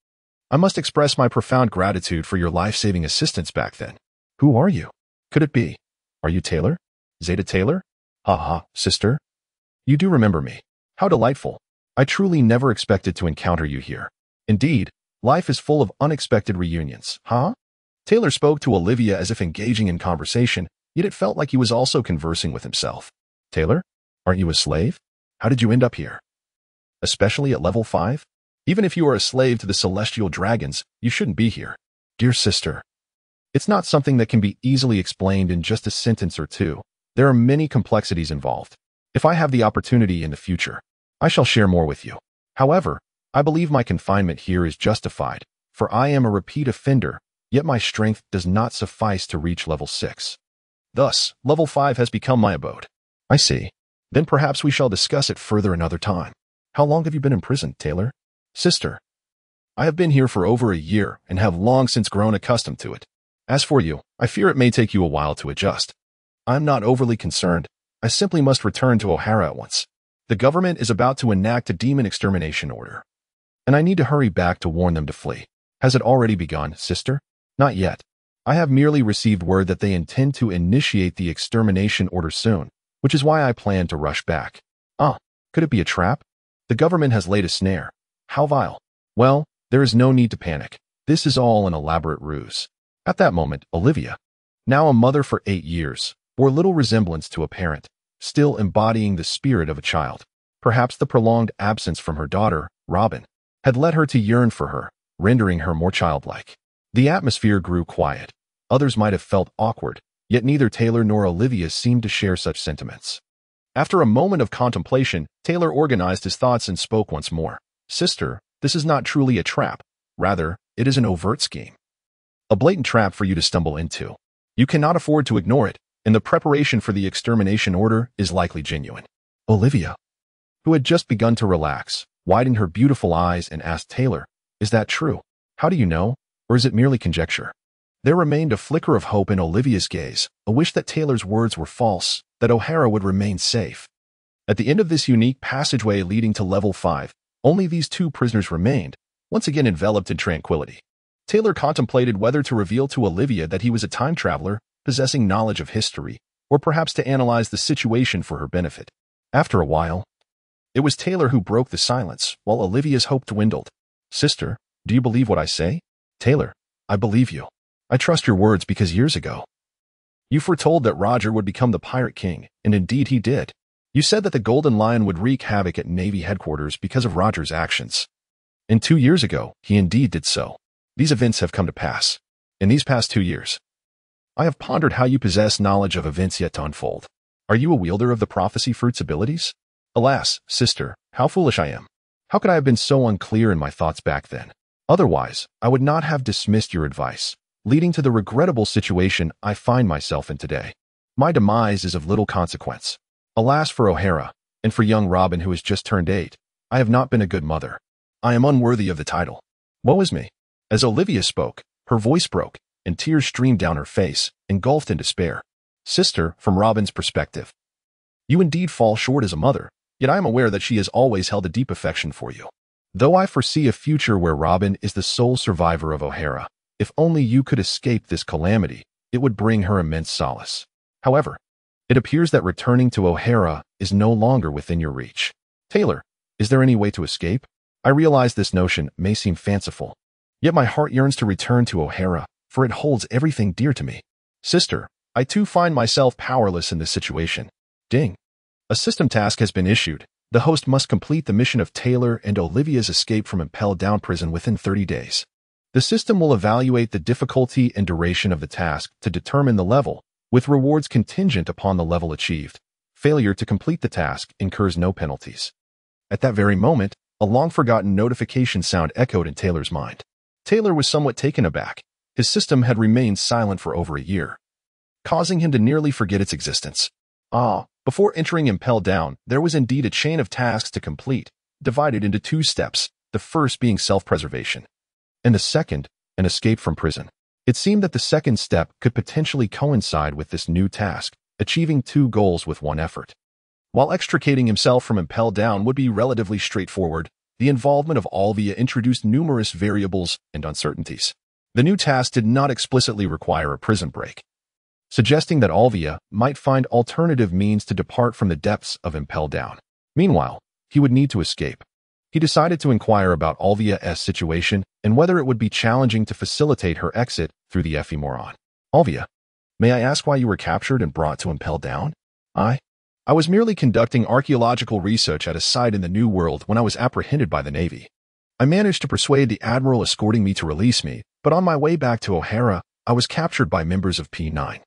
I must express my profound gratitude for your life-saving assistance back then. Who are you? Could it be? Are you Taylor? Zeta Taylor? Ha, sister. You do remember me. How delightful. I truly never expected to encounter you here. Indeed, life is full of unexpected reunions, huh?" Taylor spoke to Olivia as if engaging in conversation, yet it felt like he was also conversing with himself. "Taylor, aren't you a slave? How did you end up here? Especially at level 5? Even if you are a slave to the celestial dragons, you shouldn't be here." "Dear sister, it's not something that can be easily explained in just a sentence or two. There are many complexities involved. If I have the opportunity in the future, I shall share more with you. However, I believe my confinement here is justified, for I am a repeat offender, yet my strength does not suffice to reach level 6. Thus, level 5 has become my abode." "I see. Then perhaps we shall discuss it further another time. How long have you been imprisoned, Taylor?" "Sister, I have been here for over a year and have long since grown accustomed to it. As for you, I fear it may take you a while to adjust. I am not overly concerned. I simply must return to O'Hara at once. The government is about to enact a demon extermination order, and I need to hurry back to warn them to flee." "Has it already begun, sister?" "Not yet. I have merely received word that they intend to initiate the extermination order soon, which is why I plan to rush back." "Ah, could it be a trap? The government has laid a snare. How vile." "Well, there is no need to panic. This is all an elaborate ruse." At that moment, Olivia, now a mother for 8 years, bore little resemblance to a parent, still embodying the spirit of a child. Perhaps the prolonged absence from her daughter, Robin, had led her to yearn for her, rendering her more childlike. The atmosphere grew quiet. Others might have felt awkward, yet neither Taylor nor Olivia seemed to share such sentiments. After a moment of contemplation, Taylor organized his thoughts and spoke once more. "Sister, this is not truly a trap. Rather, it is an overt scheme. A blatant trap for you to stumble into. You cannot afford to ignore it, and the preparation for the extermination order is likely genuine." Olivia, who had just begun to relax, widened her beautiful eyes and asked Taylor, "Is that true? How do you know? Or is it merely conjecture?" There remained a flicker of hope in Olivia's gaze, a wish that Taylor's words were false, that O'Hara would remain safe. At the end of this unique passageway leading to level 5, only these 2 prisoners remained, once again enveloped in tranquility. Taylor contemplated whether to reveal to Olivia that he was a time traveler, possessing knowledge of history, or perhaps to analyze the situation for her benefit. After a while, it was Taylor who broke the silence, while Olivia's hope dwindled. "Sister, do you believe what I say?" "Taylor, I believe you. I trust your words because years ago, you foretold that Roger would become the Pirate King, and indeed he did. You said that the Golden Lion would wreak havoc at Navy headquarters because of Roger's actions. And 2 years ago, he indeed did so. These events have come to pass. In these past 2 years, I have pondered how you possess knowledge of events yet to unfold. Are you a wielder of the prophecy fruit's abilities? Alas, sister, how foolish I am. How could I have been so unclear in my thoughts back then? Otherwise, I would not have dismissed your advice, leading to the regrettable situation I find myself in today. My demise is of little consequence. Alas for O'Hara, and for young Robin who has just turned 8, I have not been a good mother. I am unworthy of the title. Woe is me. As Olivia spoke, her voice broke, and tears streamed down her face, engulfed in despair. Sister, from Robin's perspective, you indeed fall short as a mother, yet I am aware that she has always held a deep affection for you. Though I foresee a future where Robin is the sole survivor of O'Hara, if only you could escape this calamity, it would bring her immense solace. However, it appears that returning to O'Hara is no longer within your reach. Taylor, is there any way to escape? I realize this notion may seem fanciful, yet my heart yearns to return to O'Hara, for it holds everything dear to me. Sister, I too find myself powerless in this situation. Ding. A system task has been issued. The host must complete the mission of Taylor and Olivia's escape from impelled down prison within 30 days. The system will evaluate the difficulty and duration of the task to determine the level, with rewards contingent upon the level achieved. Failure to complete the task incurs no penalties. At that very moment, a long-forgotten notification sound echoed in Taylor's mind. Taylor was somewhat taken aback. His system had remained silent for over a year, causing him to nearly forget its existence. Before entering Impel Down, there was indeed a chain of tasks to complete, divided into 2 steps, the first being self-preservation, and the second, an escape from prison. It seemed that the second step could potentially coincide with this new task, achieving 2 goals with 1 effort. While extricating himself from Impel Down would be relatively straightforward, the involvement of Olivia introduced numerous variables and uncertainties. The new task did not explicitly require a prison break, suggesting that Olivia might find alternative means to depart from the depths of Impel Down. Meanwhile, he would need to escape. He decided to inquire about Olivia's situation and whether it would be challenging to facilitate her exit through the Ephemeron. Olivia, may I ask why you were captured and brought to Impel Down? I was merely conducting archaeological research at a site in the New World when I was apprehended by the Navy. I managed to persuade the Admiral escorting me to release me, but on my way back to O'Hara, I was captured by members of P9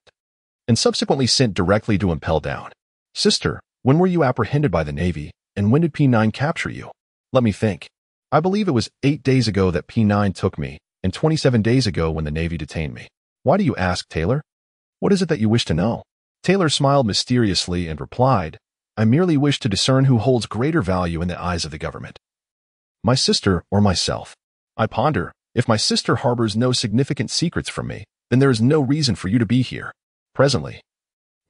and subsequently sent directly to Impel Down. Sister, when were you apprehended by the Navy, and when did P9 capture you? Let me think. I believe it was 8 days ago that P9 took me, and 27 days ago when the Navy detained me. Why do you ask, Taylor? What is it that you wish to know? Taylor smiled mysteriously and replied, I merely wish to discern who holds greater value in the eyes of the government. My sister or myself? I ponder, if my sister harbors no significant secrets from me, then there is no reason for you to be here. Presently,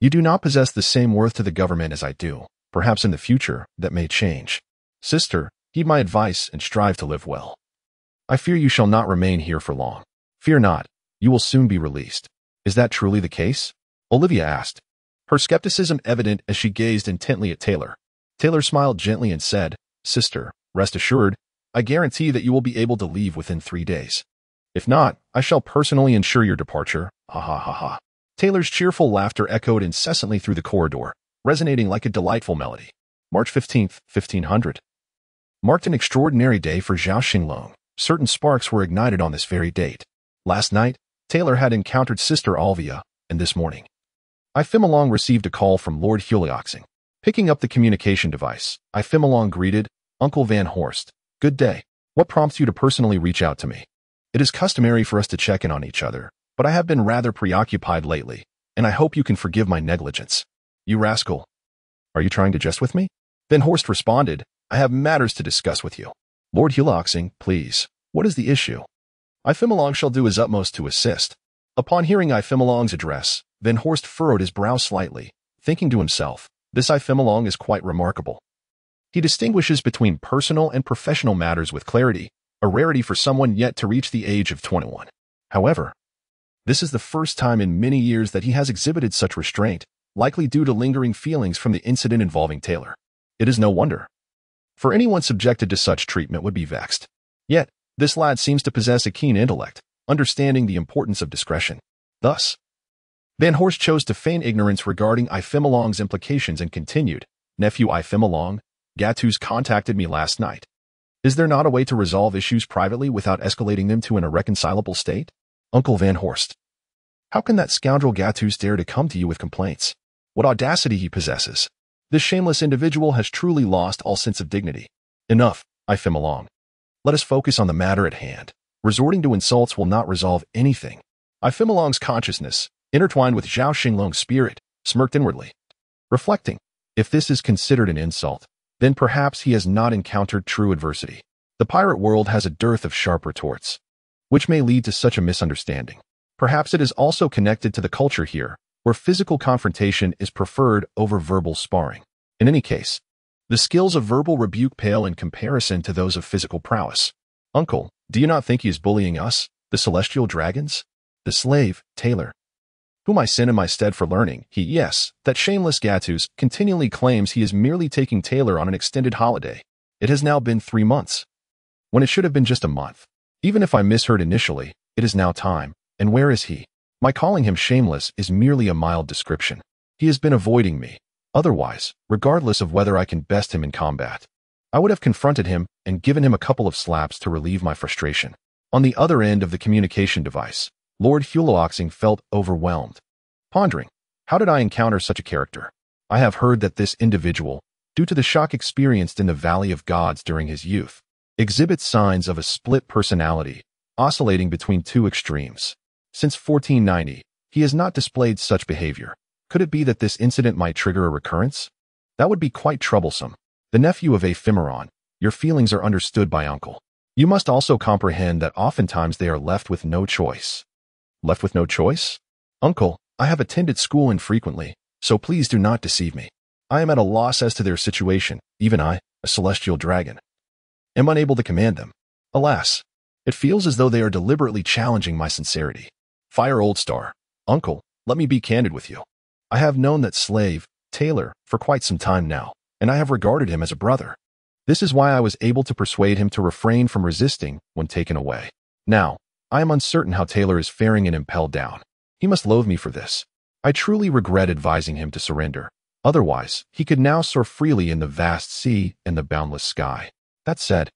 you do not possess the same worth to the government as I do. Perhaps in the future, that may change. Sister, heed my advice and strive to live well. I fear you shall not remain here for long. Fear not, you will soon be released. Is that truly the case? Olivia asked, her skepticism evident as she gazed intently at Taylor. Taylor smiled gently and said, Sister, rest assured, I guarantee that you will be able to leave within 3 days. If not, I shall personally ensure your departure. Ha ha ha ha. Taylor's cheerful laughter echoed incessantly through the corridor, resonating like a delightful melody. March 15th, 1500. Marked an extraordinary day for Zhao Xinglong. Certain sparks were ignited on this very date. Last night, Taylor had encountered Sister Olivia, and this morning, Ifemalong received a call from Lord Zhao. Picking up the communication device, Ifemalong greeted, Uncle Van Horst, good day. What prompts you to personally reach out to me? It is customary for us to check in on each other, but I have been rather preoccupied lately, and I hope you can forgive my negligence. You rascal. Are you trying to jest with me? Van Horst responded, I have matters to discuss with you. Lord Zhao, please, what is the issue? Ifemalong shall do his utmost to assist. Upon hearing Ifemalong's address, Van Horst furrowed his brow slightly, thinking to himself, this Ifemalong is quite remarkable. He distinguishes between personal and professional matters with clarity, a rarity for someone yet to reach the age of 21. However, this is the first time in many years that he has exhibited such restraint, likely due to lingering feelings from the incident involving Taylor. It is no wonder, for anyone subjected to such treatment would be vexed. Yet, this lad seems to possess a keen intellect, understanding the importance of discretion. Thus, Van Horst chose to feign ignorance regarding Ifemalong's implications and continued, Nephew Ifemalong, Gatus contacted me last night. Is there not a way to resolve issues privately without escalating them to an irreconcilable state? Uncle Van Horst. How can that scoundrel Gattuso dare to come to you with complaints? What audacity he possesses. This shameless individual has truly lost all sense of dignity. Enough, I Xinglong. Let us focus on the matter at hand. Resorting to insults will not resolve anything. I Xinglong's consciousness, intertwined with Zhao Xinglong's spirit, smirked inwardly. Reflecting, if this is considered an insult, then perhaps he has not encountered true adversity. The pirate world has a dearth of sharp retorts, which may lead to such a misunderstanding. Perhaps it is also connected to the culture here, where physical confrontation is preferred over verbal sparring. In any case, the skills of verbal rebuke pale in comparison to those of physical prowess. Uncle, do you not think he is bullying us, the celestial dragons? The slave, Taylor, whom I sent in my stead for learning, yes, that shameless Gattuso continually claims he is merely taking Taylor on an extended holiday. It has now been 3 months, when it should have been just a month. Even if I misheard initially, it is now time. And where is he? My calling him shameless is merely a mild description. He has been avoiding me. Otherwise, regardless of whether I can best him in combat, I would have confronted him and given him a couple of slaps to relieve my frustration. On the other end of the communication device, Lord Zhao felt overwhelmed. Pondering, how did I encounter such a character? I have heard that this individual, due to the shock experienced in the Valley of Gods during his youth, exhibits signs of a split personality, oscillating between two extremes. Since 1490, he has not displayed such behavior. Could it be that this incident might trigger a recurrence? That would be quite troublesome. The nephew of Ephemeron, your feelings are understood by Uncle. You must also comprehend that oftentimes they are left with no choice. Left with no choice? Uncle, I have attended school infrequently, so please do not deceive me. I am at a loss as to their situation. Even I, a celestial dragon, am unable to command them. Alas, it feels as though they are deliberately challenging my sincerity. Fire Old Star. Uncle, let me be candid with you. I have known that slave, Taylor, for quite some time now, and I have regarded him as a brother. This is why I was able to persuade him to refrain from resisting when taken away. Now, I am uncertain how Taylor is faring in Impelled Down. He must loathe me for this. I truly regret advising him to surrender. Otherwise, he could now soar freely in the vast sea and the boundless sky. That said,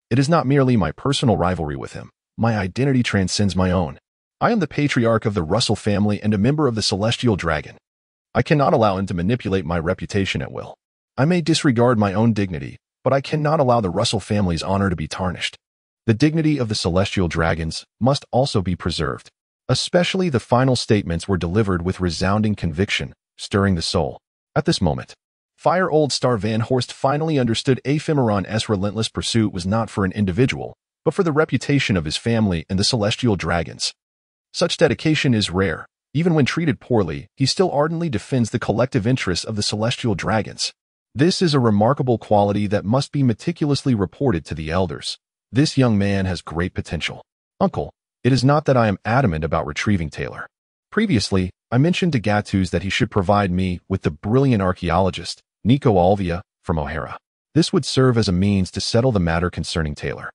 it is not merely my personal rivalry with him. My identity transcends my own. I am the patriarch of the Russell family and a member of the Celestial Dragon. I cannot allow him to manipulate my reputation at will. I may disregard my own dignity, but I cannot allow the Russell family's honor to be tarnished. The dignity of the Celestial Dragons must also be preserved. Especially the final statements were delivered with resounding conviction, stirring the soul. At this moment, Fire Old Star Van Horst finally understood Ephemeron's relentless pursuit was not for an individual, but for the reputation of his family and the Celestial Dragons. Such dedication is rare. Even when treated poorly, he still ardently defends the collective interests of the Celestial Dragons. This is a remarkable quality that must be meticulously reported to the elders. This young man has great potential. Uncle, it is not that I am adamant about retrieving Taylor. Previously, I mentioned to Gattuso that he should provide me with the brilliant archaeologist, Nico Alvia, from O'Hara. This would serve as a means to settle the matter concerning Taylor.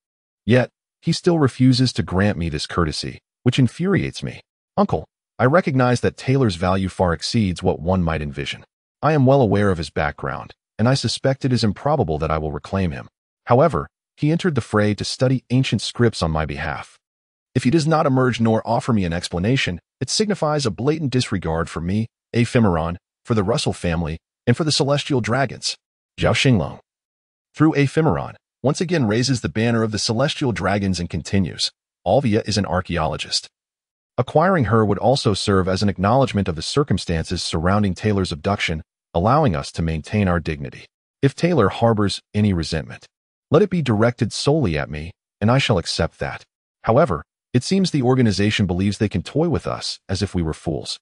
Yet, he still refuses to grant me this courtesy, which infuriates me. Uncle, I recognize that Taylor's value far exceeds what one might envision. I am well aware of his background, and I suspect it is improbable that I will reclaim him. However, he entered the fray to study ancient scripts on my behalf. If he does not emerge nor offer me an explanation, it signifies a blatant disregard for me, Ephemeron, for the Russell family, and for the Celestial Dragons. Zhao Xinglong, through Ephemeron, once again raises the banner of the Celestial Dragons and continues. Alvia is an archaeologist. Acquiring her would also serve as an acknowledgement of the circumstances surrounding Taylor's abduction, allowing us to maintain our dignity. If Taylor harbors any resentment, let it be directed solely at me, and I shall accept that. However, it seems the organization believes they can toy with us as if we were fools.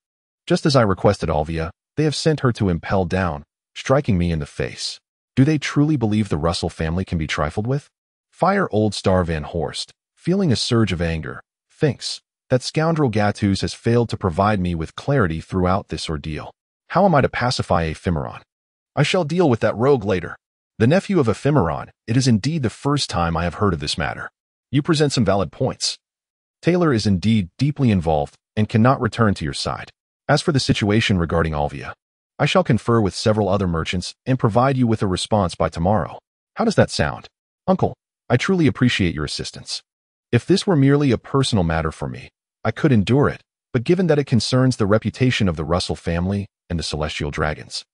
Just as I requested Alvia, they have sent her to Impel Down, striking me in the face. Do they truly believe the Russell family can be trifled with? Fire Old Star Van Horst, feeling a surge of anger, thinks that scoundrel Gattuso has failed to provide me with clarity throughout this ordeal. How am I to pacify Ephemeron? I shall deal with that rogue later. The nephew of Ephemeron, it is indeed the first time I have heard of this matter. You present some valid points. Taylor is indeed deeply involved and cannot return to your side. As for the situation regarding Alvia, I shall confer with several other merchants and provide you with a response by tomorrow. How does that sound? Uncle, I truly appreciate your assistance. If this were merely a personal matter for me, I could endure it, but given that it concerns the reputation of the Russell family and the celestial dragons,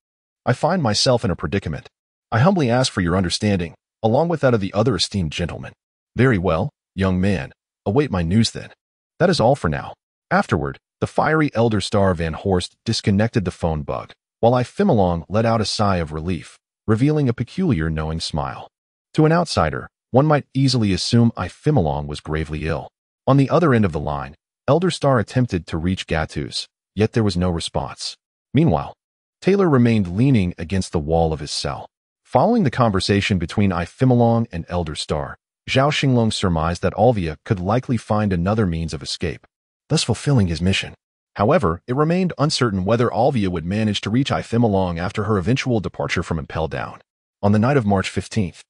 I find myself in a predicament. I humbly ask for your understanding, along with that of the other esteemed gentlemen. Very well, young man. Await my news then. That is all for now. Afterward, the fiery elder star Van Horst disconnected the phone bug, while Ifimilong let out a sigh of relief, revealing a peculiar knowing smile. To an outsider, one might easily assume Ifimilong was gravely ill. On the other end of the line, Elder Star attempted to reach Gattu's, yet there was no response. Meanwhile, Taylor remained leaning against the wall of his cell. Following the conversation between Ifimilong and Elder Star, Zhao Xinglong surmised that Alvia could likely find another means of escape, thus fulfilling his mission. However, it remained uncertain whether Alvia would manage to reach Ifimilong after her eventual departure from Impel Down. On the night of March 15th,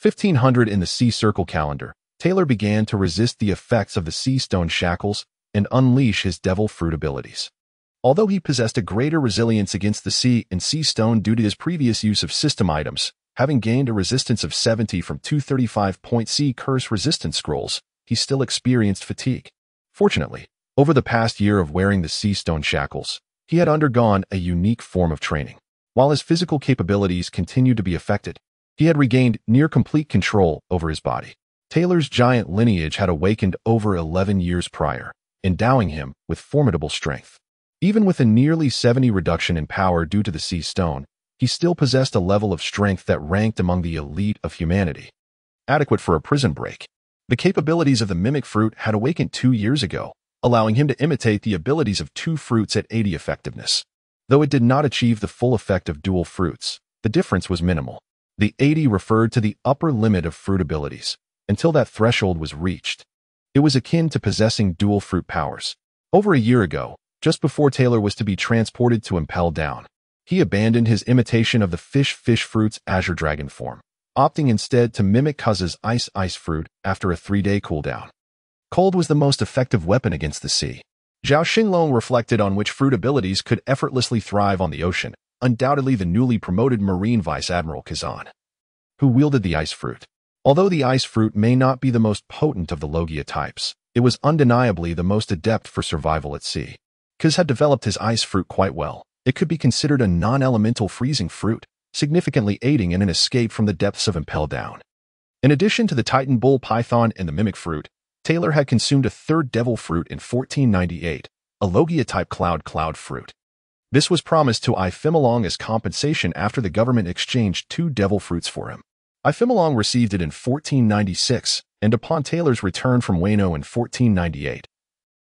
1500 in the Sea Circle calendar, Taylor began to resist the effects of the sea stone shackles and unleash his devil fruit abilities. Although he possessed a greater resilience against the sea and sea stone due to his previous use of system items, having gained a resistance of 70 from 235-point sea curse resistance scrolls, he still experienced fatigue. Fortunately, over the past year of wearing the sea stone shackles, he had undergone a unique form of training. While his physical capabilities continued to be affected, he had regained near-complete control over his body. Taylor's giant lineage had awakened over 11 years prior, endowing him with formidable strength. Even with a nearly 70 reduction in power due to the sea stone, he still possessed a level of strength that ranked among the elite of humanity, adequate for a prison break. The capabilities of the mimic fruit had awakened 2 years ago, allowing him to imitate the abilities of 2 fruits at 80 effectiveness. Though it did not achieve the full effect of dual fruits, the difference was minimal. The 80 referred to the upper limit of fruit abilities. Until that threshold was reached, it was akin to possessing dual fruit powers. Over a year ago, just before Taylor was to be transported to Impel Down, he abandoned his imitation of the fish fruit's Azure Dragon form, opting instead to mimic Kuz's ice fruit after a 3-day cooldown. Cold was the most effective weapon against the sea. Zhao Xinglong reflected on which fruit abilities could effortlessly thrive on the ocean, undoubtedly the newly promoted Marine Vice Admiral Kazan, who wielded the ice fruit. Although the ice fruit may not be the most potent of the Logia types, it was undeniably the most adept for survival at sea. Kaz had developed his ice fruit quite well. It could be considered a non-elemental freezing fruit, significantly aiding in an escape from the depths of Impel Down. In addition to the Titan Bull Python and the Mimic fruit, Taylor had consumed a 3rd devil fruit in 1498, a Logia-type cloud fruit. This was promised to Ifimilong as compensation after the government exchanged 2 devil fruits for him. Ifimilong received it in 1496, and upon Taylor's return from Wano in 1498,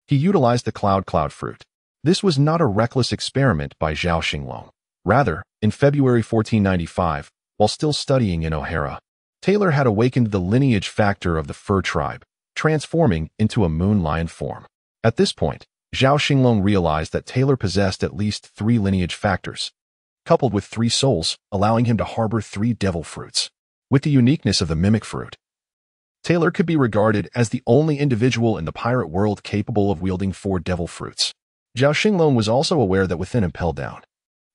he utilized the cloud fruit. This was not a reckless experiment by Zhao Xinglong. Rather, in February 1495, while still studying in O'Hara, Taylor had awakened the lineage factor of the fur tribe, transforming into a moon lion form. At this point, Zhao Xinglong realized that Taylor possessed at least 3 lineage factors, coupled with 3 souls, allowing him to harbor 3 devil fruits. With the uniqueness of the mimic fruit, Taylor could be regarded as the only individual in the pirate world capable of wielding 4 devil fruits. Zhao Xinglong was also aware that within Impel Down,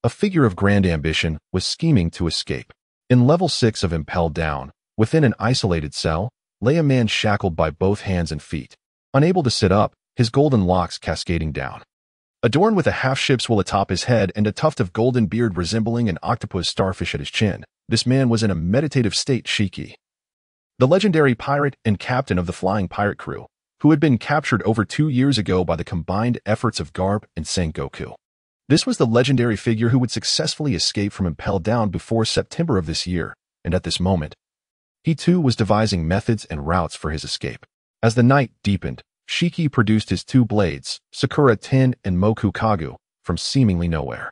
a figure of grand ambition was scheming to escape. In level 6 of Impel Down, within an isolated cell, lay a man shackled by both hands and feet, unable to sit up, his golden locks cascading down. Adorned with a half-ship swill atop his head and a tuft of golden beard resembling an octopus starfish at his chin, this man was in a meditative state. Shiki, the legendary pirate and captain of the flying pirate crew, who had been captured over 2 years ago by the combined efforts of Garp and Sengoku. This was the legendary figure who would successfully escape from Impel Down before September of this year, and at this moment, he too was devising methods and routes for his escape. As the night deepened, Shiki produced his 2 blades, Sakura Ten and Moku Kagu, from seemingly nowhere.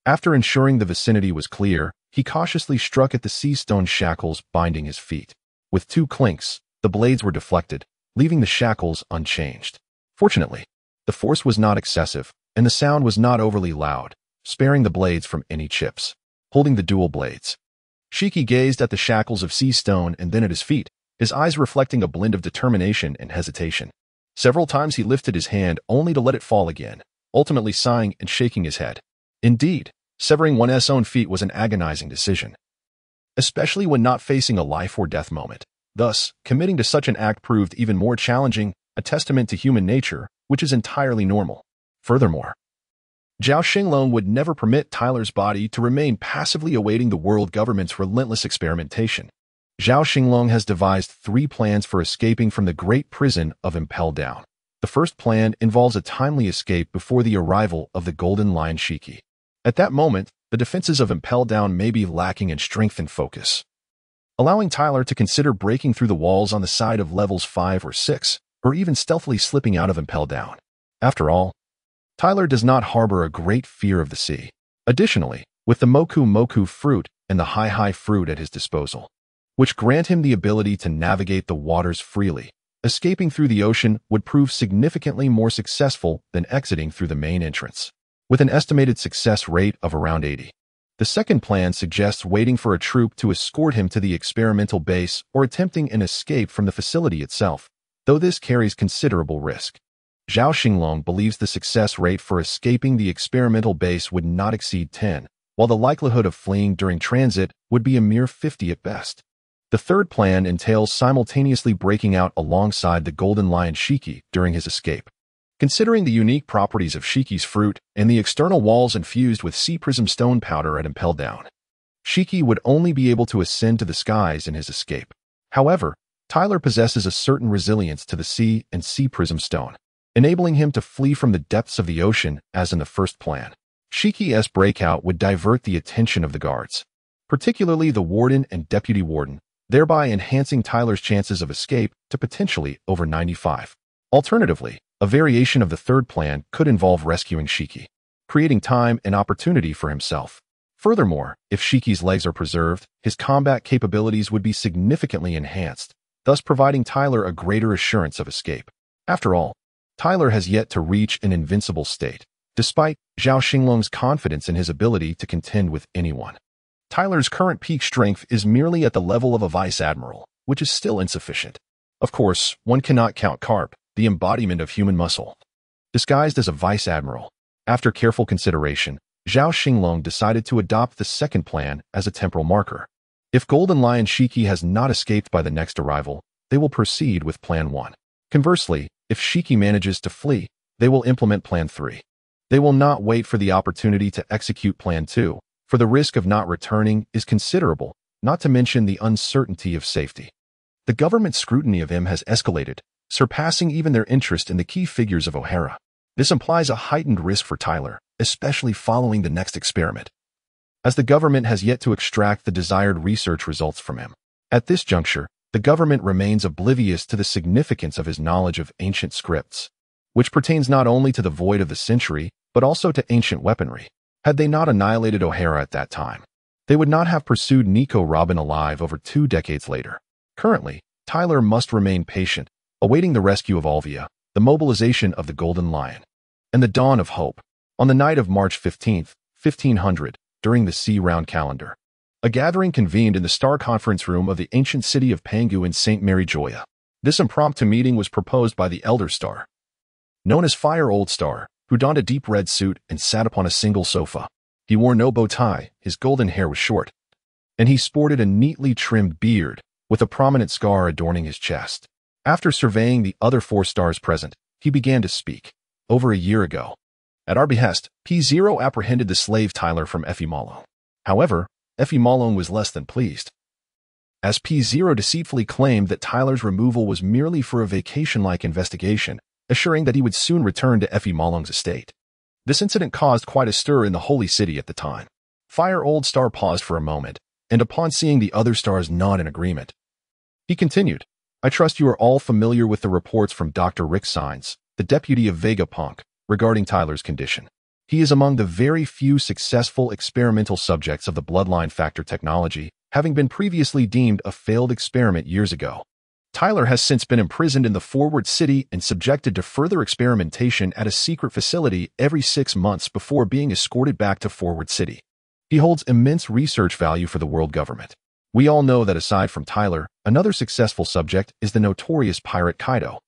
After ensuring the vicinity was clear, he cautiously struck at the sea stone shackles binding his feet. With 2 clinks, the blades were deflected, leaving the shackles unchanged. Fortunately, the force was not excessive, and the sound was not overly loud, sparing the blades from any chips. Holding the dual blades, Shiki gazed at the shackles of sea stone and then at his feet, his eyes reflecting a blend of determination and hesitation. Several times he lifted his hand only to let it fall again, ultimately sighing and shaking his head. Indeed, severing one's own feet was an agonizing decision, especially when not facing a life or death moment. Thus, committing to such an act proved even more challenging, a testament to human nature, which is entirely normal. Furthermore, Zhao Xinglong would never permit Tyler's body to remain passively awaiting the world government's relentless experimentation. Zhao Xinglong has devised 3 plans for escaping from the great prison of Impel Down. The first plan involves a timely escape before the arrival of the Golden Lion Shiki. At that moment, the defenses of Impel Down may be lacking in strength and focus, allowing Tyler to consider breaking through the walls on the side of levels 5 or 6, or even stealthily slipping out of Impel Down. After all, Tyler does not harbor a great fear of the sea. Additionally, with the Moku Moku fruit and the Hai Hai fruit at his disposal, which grant him the ability to navigate the waters freely, escaping through the ocean would prove significantly more successful than exiting through the main entrance, with an estimated success rate of around 80. The second plan suggests waiting for a troop to escort him to the experimental base or attempting an escape from the facility itself, though this carries considerable risk. Zhao Xinglong believes the success rate for escaping the experimental base would not exceed 10, while the likelihood of fleeing during transit would be a mere 50 at best. The third plan entails simultaneously breaking out alongside the Golden Lion Shiki during his escape. Considering the unique properties of Shiki's fruit and the external walls infused with sea prism stone powder at Impel Down, Shiki would only be able to ascend to the skies in his escape. However, Tyler possesses a certain resilience to the sea and sea prism stone, enabling him to flee from the depths of the ocean as in the first plan. Shiki's breakout would divert the attention of the guards, particularly the warden and deputy warden, thereby enhancing Tyler's chances of escape to potentially over 95. Alternatively, a variation of the third plan could involve rescuing Shiki, creating time and opportunity for himself. Furthermore, if Shiki's legs are preserved, his combat capabilities would be significantly enhanced, thus providing Tyler a greater assurance of escape. After all, Tyler has yet to reach an invincible state, despite Zhao Xinglong's confidence in his ability to contend with anyone. Tyler's current peak strength is merely at the level of a vice admiral, which is still insufficient. Of course, one cannot count Carp, the embodiment of human muscle, disguised as a vice admiral. After careful consideration, Zhao Xinglong decided to adopt the second plan as a temporal marker. If Golden Lion Shiki has not escaped by the next arrival, they will proceed with Plan 1. Conversely, if Shiki manages to flee, they will implement Plan 3. They will not wait for the opportunity to execute Plan 2, for the risk of not returning is considerable, not to mention the uncertainty of safety. The government's scrutiny of him has escalated, surpassing even their interest in the key figures of O'Hara. This implies a heightened risk for Tyler, especially following the next experiment, as the government has yet to extract the desired research results from him. At this juncture, the government remains oblivious to the significance of his knowledge of ancient scripts, which pertains not only to the void of the century, but also to ancient weaponry. Had they not annihilated O'Hara at that time, they would not have pursued Nico Robin alive over 2 decades later. Currently, Tyler must remain patient, awaiting the rescue of Alvia, the mobilization of the Golden Lion, and the dawn of hope. On the night of March 15, 1500, during the C-Round calendar, a gathering convened in the Star Conference Room of the ancient city of Pangu in St. Mary Joya. This impromptu meeting was proposed by the Elder Star, known as Fire Old Star, who donned a deep red suit and sat upon a single sofa. He wore no bow tie, his golden hair was short, and he sported a neatly trimmed beard with a prominent scar adorning his chest. After surveying the other 4 stars present, he began to speak. Over a year ago, at our behest, P0 apprehended the slave Tyler from Effie Malone. However, Effie Malone was less than pleased, as P0 deceitfully claimed that Tyler's removal was merely for a vacation-like investigation, assuring that he would soon return to Effie Malone's estate. This incident caused quite a stir in the Holy City at the time. Fire Old Star paused for a moment, and upon seeing the other stars nod in agreement, he continued, "I trust you are all familiar with the reports from Dr. Rick Sines, the deputy of Vegapunk, regarding Tyler's condition. He is among the very few successful experimental subjects of the bloodline factor technology, having been previously deemed a failed experiment years ago. Tyler has since been imprisoned in the Forward City and subjected to further experimentation at a secret facility every 6 months before being escorted back to Forward City. He holds immense research value for the world government. We all know that aside from Tyler, another successful subject is the notorious pirate Kaido,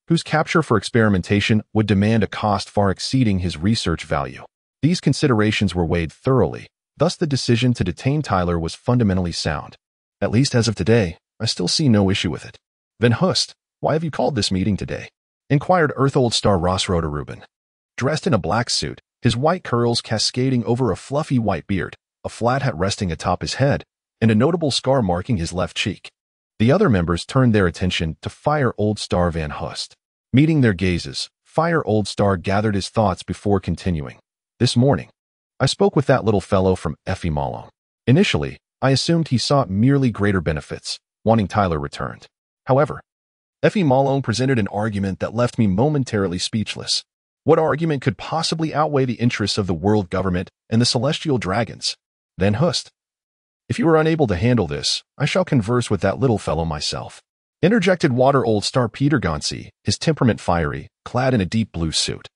whose capture for experimentation would demand a cost far exceeding his research value. These considerations were weighed thoroughly, thus the decision to detain Tyler was fundamentally sound. At least as of today, I still see no issue with it. Van Hust, why have you called this meeting today? inquired Earth-Old Star Rossroda Reuben. Dressed in a black suit, his white curls cascading over a fluffy white beard, a flat hat resting atop his head, and a notable scar marking his left cheek. The other members turned their attention to Fire Old Star Van Hust. Meeting their gazes, Fire Old Star gathered his thoughts before continuing. This morning, I spoke with that little fellow from Effie Malong. Initially, I assumed he sought merely greater benefits, wanting Tyler returned. However, Effie Malong presented an argument that left me momentarily speechless. What argument could possibly outweigh the interests of the world government and the celestial dragons? Van Hust. If you are unable to handle this, I shall converse with that little fellow myself. Interjected Water Old Star Peter Gonsi, his temperament fiery, clad in a deep blue suit.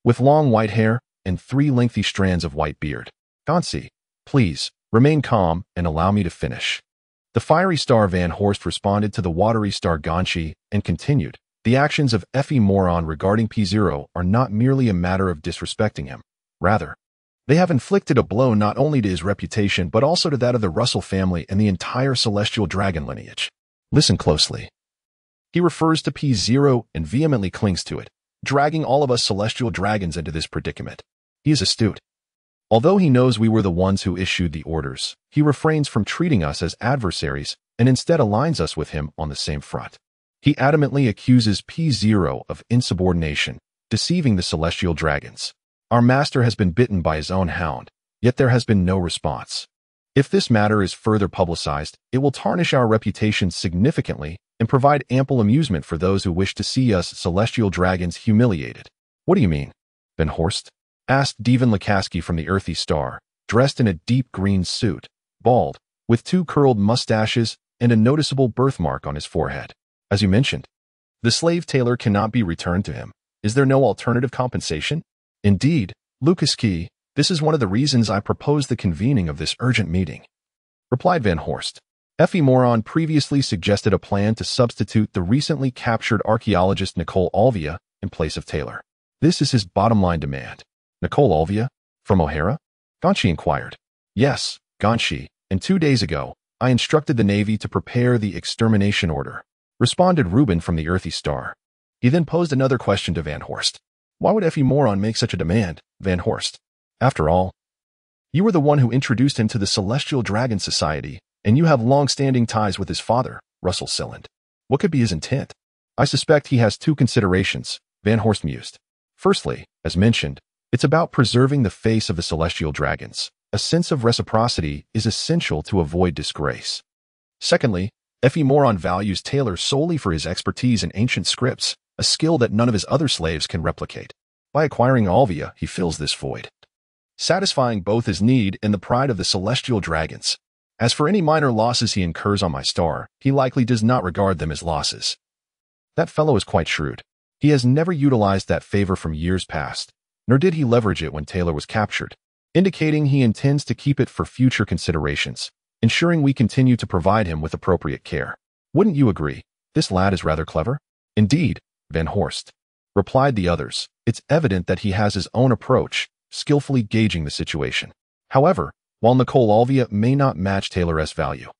With long white hair and 3 lengthy strands of white beard. Gonsi, please, remain calm and allow me to finish. The fiery star Van Horst responded to the watery star Gonshi and continued. The actions of Effie Moron regarding P0 are not merely a matter of disrespecting him. Rather, they have inflicted a blow not only to his reputation but also to that of the Russell family and the entire celestial dragon lineage. Listen closely. He refers to P0 and vehemently clings to it, dragging all of us celestial dragons into this predicament. He is astute. Although he knows we were the ones who issued the orders, he refrains from treating us as adversaries and instead aligns us with him on the same front. He adamantly accuses P0 of insubordination, deceiving the celestial dragons. Our master has been bitten by his own hound, yet there has been no response. If this matter is further publicized, it will tarnish our reputation significantly and provide ample amusement for those who wish to see us celestial dragons humiliated. What do you mean, Van Horst? Asked Devon Lakaski from the Earthy Star, dressed in a deep green suit, bald, with 2 curled mustaches and a noticeable birthmark on his forehead. As you mentioned, the slave tailor cannot be returned to him. Is there no alternative compensation? Indeed, Lucas Key, this is one of the reasons I proposed the convening of this urgent meeting, replied Van Horst. Effie Moron previously suggested a plan to substitute the recently captured archaeologist Nicole Alvia in place of Taylor. This is his bottom-line demand. Nicole Alvia? From O'Hara? Gonshi inquired. Yes, Gonshi, and 2 days ago, I instructed the Navy to prepare the extermination order, responded Reuben from the Earthy Star. He then posed another question to Van Horst. Why would Effie Moron make such a demand, Van Horst? After all, you were the one who introduced him to the Celestial Dragon Society, and you have long-standing ties with his father, Russell Silland. What could be his intent? I suspect he has 2 considerations, Van Horst mused. Firstly, as mentioned, it's about preserving the face of the celestial dragons. A sense of reciprocity is essential to avoid disgrace. Secondly, Effie Moron values Taylor solely for his expertise in ancient scripts, a skill that none of his other slaves can replicate. By acquiring Alvia, he fills this void, satisfying both his need and the pride of the celestial dragons. As for any minor losses he incurs on my star, he likely does not regard them as losses. That fellow is quite shrewd. He has never utilized that favor from years past, nor did he leverage it when Taylor was captured, indicating he intends to keep it for future considerations, ensuring we continue to provide him with appropriate care. Wouldn't you agree? This lad is rather clever. Indeed, Van Horst, replied the others. It's evident that he has his own approach, skillfully gauging the situation. However, while Nicole Alvia may not match Taylor's value,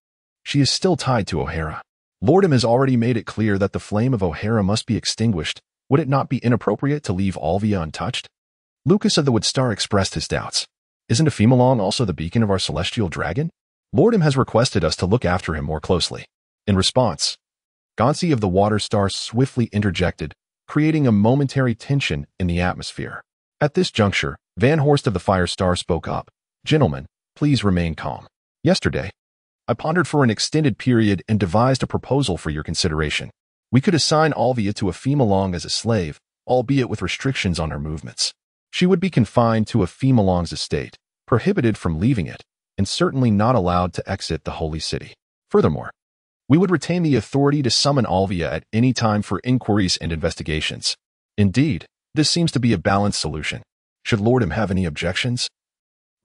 she is still tied to O'Hara. Lordum has already made it clear that the flame of O'Hara must be extinguished. Would it not be inappropriate to leave Alvia untouched? Lucas of the Woodstar expressed his doubts. Isn't Ephemalon also the beacon of our celestial dragon? Lordum has requested us to look after him more closely. In response, Gonsi of the Water Star swiftly interjected, creating a momentary tension in the atmosphere. At this juncture, Van Horst of the Fire Star spoke up. Gentlemen, please remain calm. Yesterday, I pondered for an extended period and devised a proposal for your consideration. We could assign Alvia to Ephemalong as a slave, albeit with restrictions on her movements. She would be confined to Ephemalong's estate, prohibited from leaving it, and certainly not allowed to exit the Holy City. Furthermore, we would retain the authority to summon Alvia at any time for inquiries and investigations. Indeed, this seems to be a balanced solution. Should Lordum have any objections,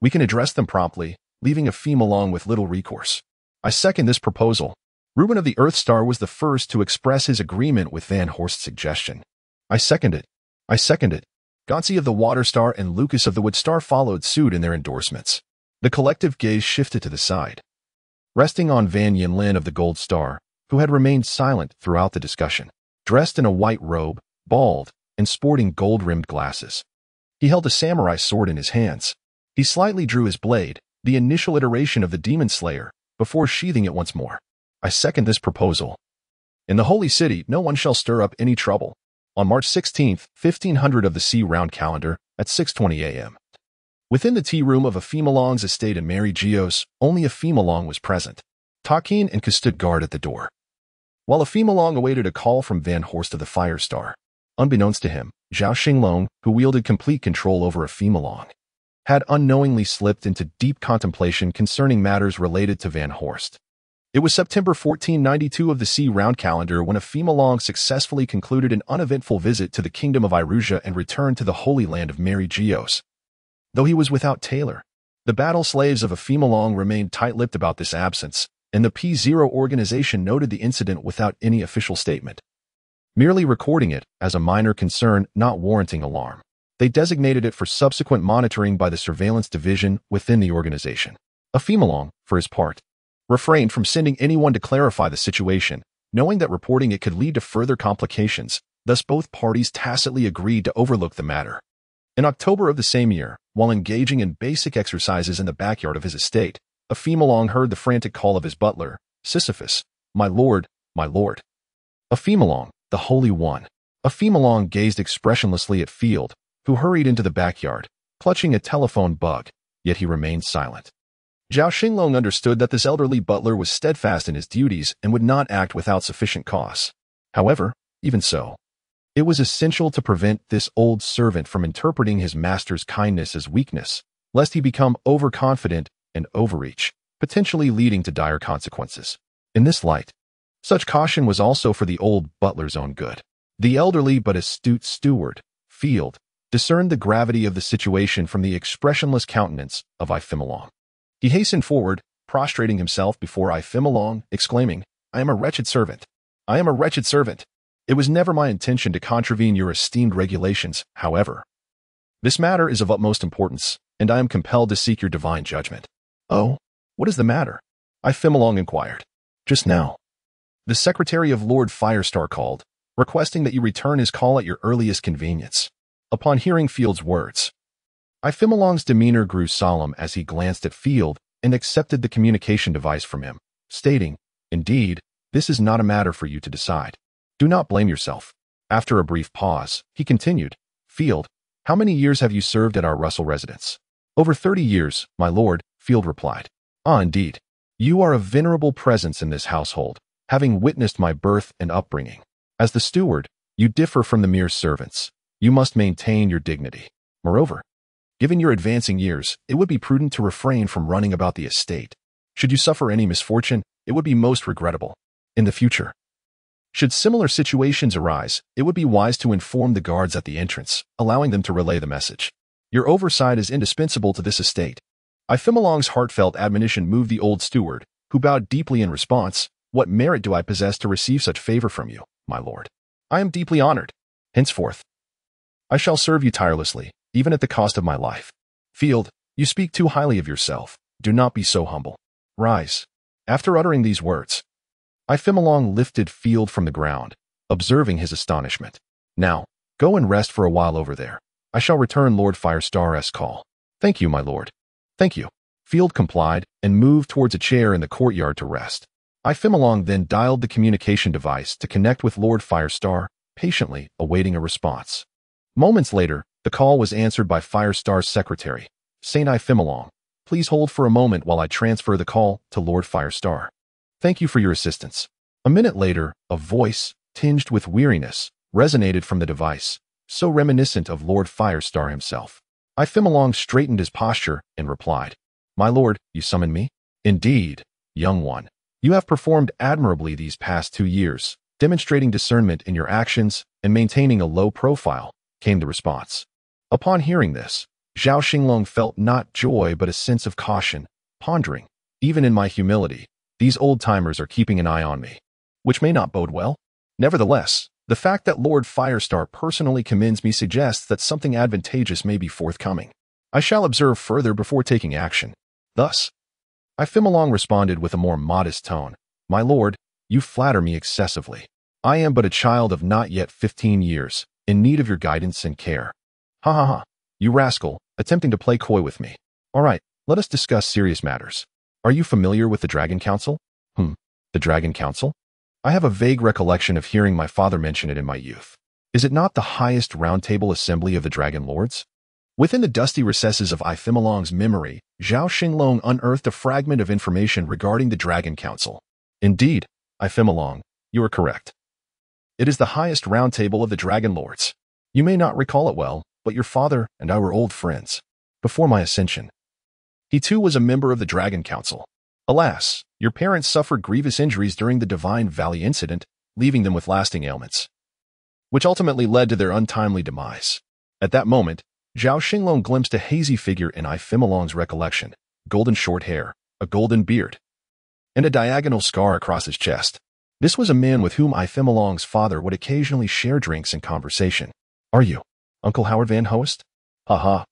we can address them promptly, leaving Ephemalong with little recourse. I second this proposal. Reuben of the Earth Star was the first to express his agreement with Van Horst's suggestion. I second it. Gonsi of the Water Star and Lucas of the Wood Star followed suit in their endorsements. The collective gaze shifted to the side, resting on Van Yinlin of the Gold Star, who had remained silent throughout the discussion. Dressed in a white robe, bald, and sporting gold-rimmed glasses. He held a samurai sword in his hands. He slightly drew his blade, the initial iteration of the demon slayer, before sheathing it once more. I second this proposal. In the holy city, no one shall stir up any trouble. On March 16, 1500 of the C-round calendar, at 6:20 a.m. Within the tea room of Afimalong's estate in Mary Geos, only Afimalong was present. Takin and Ka stood guard at the door. While Afimalong awaited a call from Van Horst of the Firestar, unbeknownst to him, Zhao Xinglong, who wielded complete control over Afimalong, had unknowingly slipped into deep contemplation concerning matters related to Van Horst. It was September 1492 of the C-round calendar when Afimalong successfully concluded an uneventful visit to the kingdom of Irusia and returned to the holy land of Mary Geos. Though he was without tailor, the battle slaves of Afimalong remained tight-lipped about this absence, and the P0 organization noted the incident without any official statement, merely recording it as a minor concern not warranting alarm. They designated it for subsequent monitoring by the surveillance division within the organization. Afimalong, for his part, refrained from sending anyone to clarify the situation, knowing that reporting it could lead to further complications. Thus both parties tacitly agreed to overlook the matter. In October of the same year, while engaging in basic exercises in the backyard of his estate, Afimalong heard the frantic call of his butler, Sisyphus, my lord, my lord. Afimalong, the Holy One. Afimalong gazed expressionlessly at Field, who hurried into the backyard, clutching a telephone bug, yet he remained silent. Zhao Xinglong understood that this elderly butler was steadfast in his duties and would not act without sufficient cause. However, even so, it was essential to prevent this old servant from interpreting his master's kindness as weakness, lest he become overconfident and overreach, potentially leading to dire consequences. In this light, such caution was also for the old butler's own good. The elderly but astute steward, Field, discerned the gravity of the situation from the expressionless countenance of Afimalong. He hastened forward, prostrating himself before Afimalong, exclaiming, I am a wretched servant. I am a wretched servant. It was never my intention to contravene your esteemed regulations, however. This matter is of utmost importance, and I am compelled to seek your divine judgment. Oh, what is the matter? Afimalong inquired. Just now, the secretary of Lord Firestar called, requesting that you return his call at your earliest convenience. Upon hearing Field's words, Afimalong's demeanor grew solemn as he glanced at Field and accepted the communication device from him, stating, Indeed, this is not a matter for you to decide. Do not blame yourself. After a brief pause, he continued, Field, how many years have you served at our Russell residence? Over 30 years, my lord, Field replied. Ah, indeed. You are a venerable presence in this household, having witnessed my birth and upbringing. As the steward, you differ from the mere servants. You must maintain your dignity. Moreover, given your advancing years, it would be prudent to refrain from running about the estate. Should you suffer any misfortune, it would be most regrettable. In the future, should similar situations arise, it would be wise to inform the guards at the entrance, allowing them to relay the message. Your oversight is indispensable to this estate. Afimalong's heartfelt admonition moved the old steward, who bowed deeply in response. What merit do I possess to receive such favor from you, my lord? I am deeply honored. Henceforth, I shall serve you tirelessly, even at the cost of my life. Field, you speak too highly of yourself. Do not be so humble. Rise. After uttering these words, Afimalong lifted Field from the ground, observing his astonishment. Now, go and rest for a while over there. I shall return Lord Firestar's call. Thank you, my lord. Thank you. Field complied and moved towards a chair in the courtyard to rest. Afimalong then dialed the communication device to connect with Lord Firestar, patiently awaiting a response. Moments later, the call was answered by Firestar's secretary, Saint Afimalong. Please hold for a moment while I transfer the call to Lord Firestar. Thank you for your assistance. A minute later, a voice, tinged with weariness, resonated from the device, so reminiscent of Lord Firestar himself. Afimalong straightened his posture and replied, My lord, you summon me? Indeed, young one. You have performed admirably these past 2 years, demonstrating discernment in your actions and maintaining a low profile, came the response. Upon hearing this, Zhao Xinglong felt not joy but a sense of caution, pondering, even in my humility, these old-timers are keeping an eye on me, which may not bode well. Nevertheless, the fact that Lord Firestar personally commends me suggests that something advantageous may be forthcoming. I shall observe further before taking action. Thus, Afimalong responded with a more modest tone, My lord, you flatter me excessively. I am but a child of not yet 15 years, in need of your guidance and care. Ha ha ha, you rascal, attempting to play coy with me. All right, let us discuss serious matters. Are you familiar with the Dragon Council? The Dragon Council? I have a vague recollection of hearing my father mention it in my youth. Is it not the highest roundtable assembly of the Dragon Lords? Within the dusty recesses of Ifemalong's memory, Zhao Xinglong unearthed a fragment of information regarding the Dragon Council. Indeed, Ifemalong, you are correct. It is the highest roundtable of the Dragon Lords. You may not recall it well, but your father and I were old friends. Before my ascension, he too was a member of the Dragon Council. Alas, your parents suffered grievous injuries during the Divine Valley incident, leaving them with lasting ailments, which ultimately led to their untimely demise. At that moment, Zhao Xinglong glimpsed a hazy figure in Ifemalong's recollection, golden short hair, a golden beard, and a diagonal scar across his chest. This was a man with whom Ifemalong's father would occasionally share drinks and conversation. Are you Uncle Howard Van Hoest? Ha.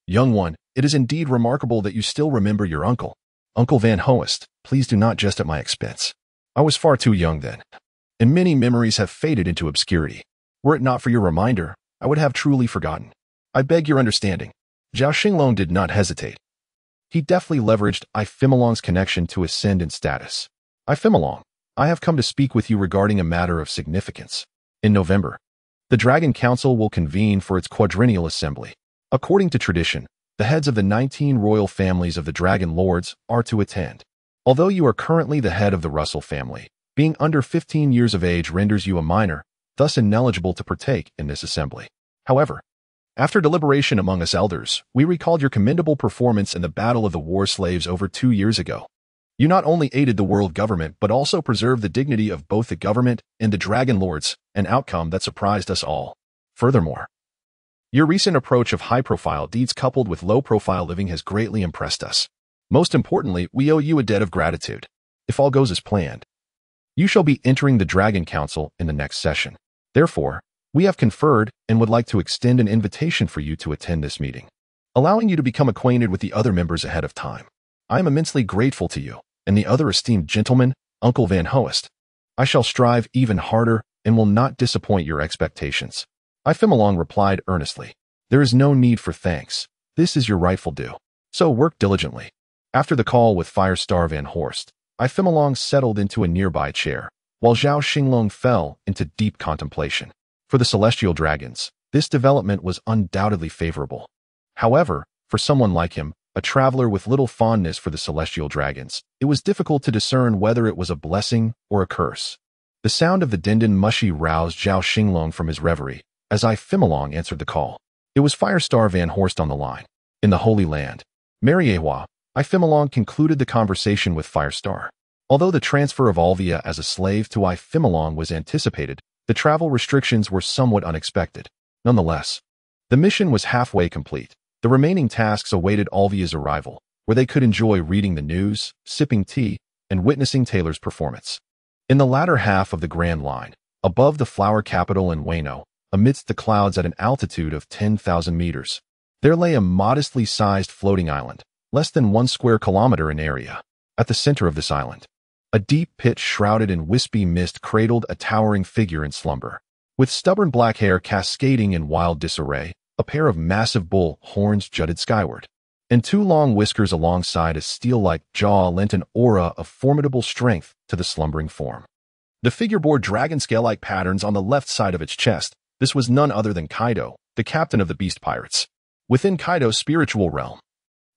Young one, it is indeed remarkable that you still remember your uncle. Uncle Van Hoest, please do not jest at my expense. I was far too young then, and many memories have faded into obscurity. Were it not for your reminder, I would have truly forgotten. I beg your understanding. Zhao Xinglong did not hesitate. He deftly leveraged Ifemalong's connection to ascend in status. Ifemalong, I have come to speak with you regarding a matter of significance. In November, the Dragon Council will convene for its quadrennial assembly. According to tradition, the heads of the 19 royal families of the Dragon Lords are to attend. Although you are currently the head of the Russell family, being under 15 years of age renders you a minor, thus ineligible to partake in this assembly. However, after deliberation among us elders, we recalled your commendable performance in the Battle of the War Slaves over 2 years ago. You not only aided the world government but also preserved the dignity of both the government and the Dragon Lords, an outcome that surprised us all. Furthermore, your recent approach of high-profile deeds coupled with low-profile living has greatly impressed us. Most importantly, we owe you a debt of gratitude. If all goes as planned, you shall be entering the Dragon Council in the next session. Therefore, we have conferred and would like to extend an invitation for you to attend this meeting, allowing you to become acquainted with the other members ahead of time. I am immensely grateful to you and the other esteemed gentleman, Uncle Van Hoest. I shall strive even harder and will not disappoint your expectations. Ifemalong replied earnestly. There is no need for thanks. This is your rightful due. So work diligently. After the call with Firestar Van Horst, Ifemalong settled into a nearby chair, while Zhao Xinglong fell into deep contemplation. For the celestial dragons, this development was undoubtedly favorable. However, for someone like him, a traveler with little fondness for the celestial dragons, it was difficult to discern whether it was a blessing or a curse. The sound of the Dindin Mushi roused Zhao Xinglong from his reverie, as Ifemalong answered the call. It was Firestar Van Horst on the line. In the Holy Land, Mariewa, Ifemalong concluded the conversation with Firestar. Although the transfer of Alvia as a slave to Ifemalong was anticipated, the travel restrictions were somewhat unexpected. Nonetheless, the mission was halfway complete. The remaining tasks awaited Alvia's arrival, where they could enjoy reading the news, sipping tea, and witnessing Taylor's performance. In the latter half of the Grand Line, above the flower capital in Wano, amidst the clouds at an altitude of 10,000 meters, there lay a modestly sized floating island, less than 1 square kilometer in area. At the center of this island, a deep pit shrouded in wispy mist cradled a towering figure in slumber. With stubborn black hair cascading in wild disarray, a pair of massive bull horns jutted skyward, and 2 long whiskers alongside a steel-like jaw lent an aura of formidable strength to the slumbering form. The figure bore dragon scale-like patterns on the left side of its chest. This was none other than Kaido, the captain of the beast pirates. Within Kaido's spiritual realm,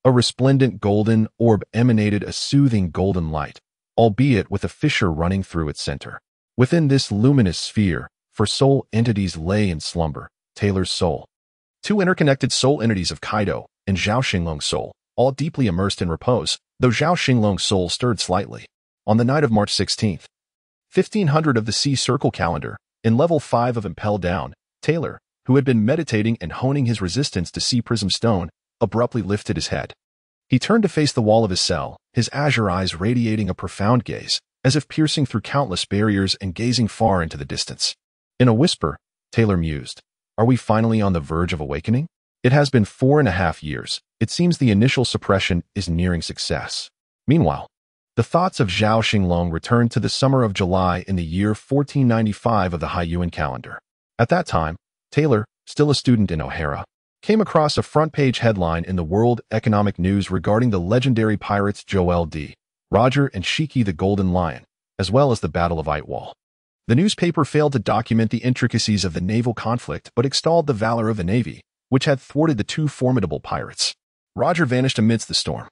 a resplendent golden orb emanated a soothing golden light, albeit with a fissure running through its center. Within this luminous sphere, for soul entities lay in slumber, Taylor's soul, 2 interconnected soul entities of Kaido and Zhao Xinglong's soul, all deeply immersed in repose, though Zhao Xinglong's soul stirred slightly. On the night of March 16th, 1500 of the Sea Circle calendar, in level 5 of Impel Down, Taylor, who had been meditating and honing his resistance to Sea Prism Stone, abruptly lifted his head. He turned to face the wall of his cell, his azure eyes radiating a profound gaze, as if piercing through countless barriers and gazing far into the distance. In a whisper, Taylor mused, "Are we finally on the verge of awakening? It has been 4.5 years. It seems the initial suppression is nearing success." Meanwhile, the thoughts of Zhao Xinglong returned to the summer of July in the year 1495 of the Haiyuan calendar. At that time, Taylor, still a student in O'Hara, came across a front-page headline in the World Economic News regarding the legendary pirates Joel D. Roger and Shiki the Golden Lion, as well as the Battle of Itwal. The newspaper failed to document the intricacies of the naval conflict but extolled the valor of the Navy, which had thwarted the two formidable pirates. Roger vanished amidst the storm,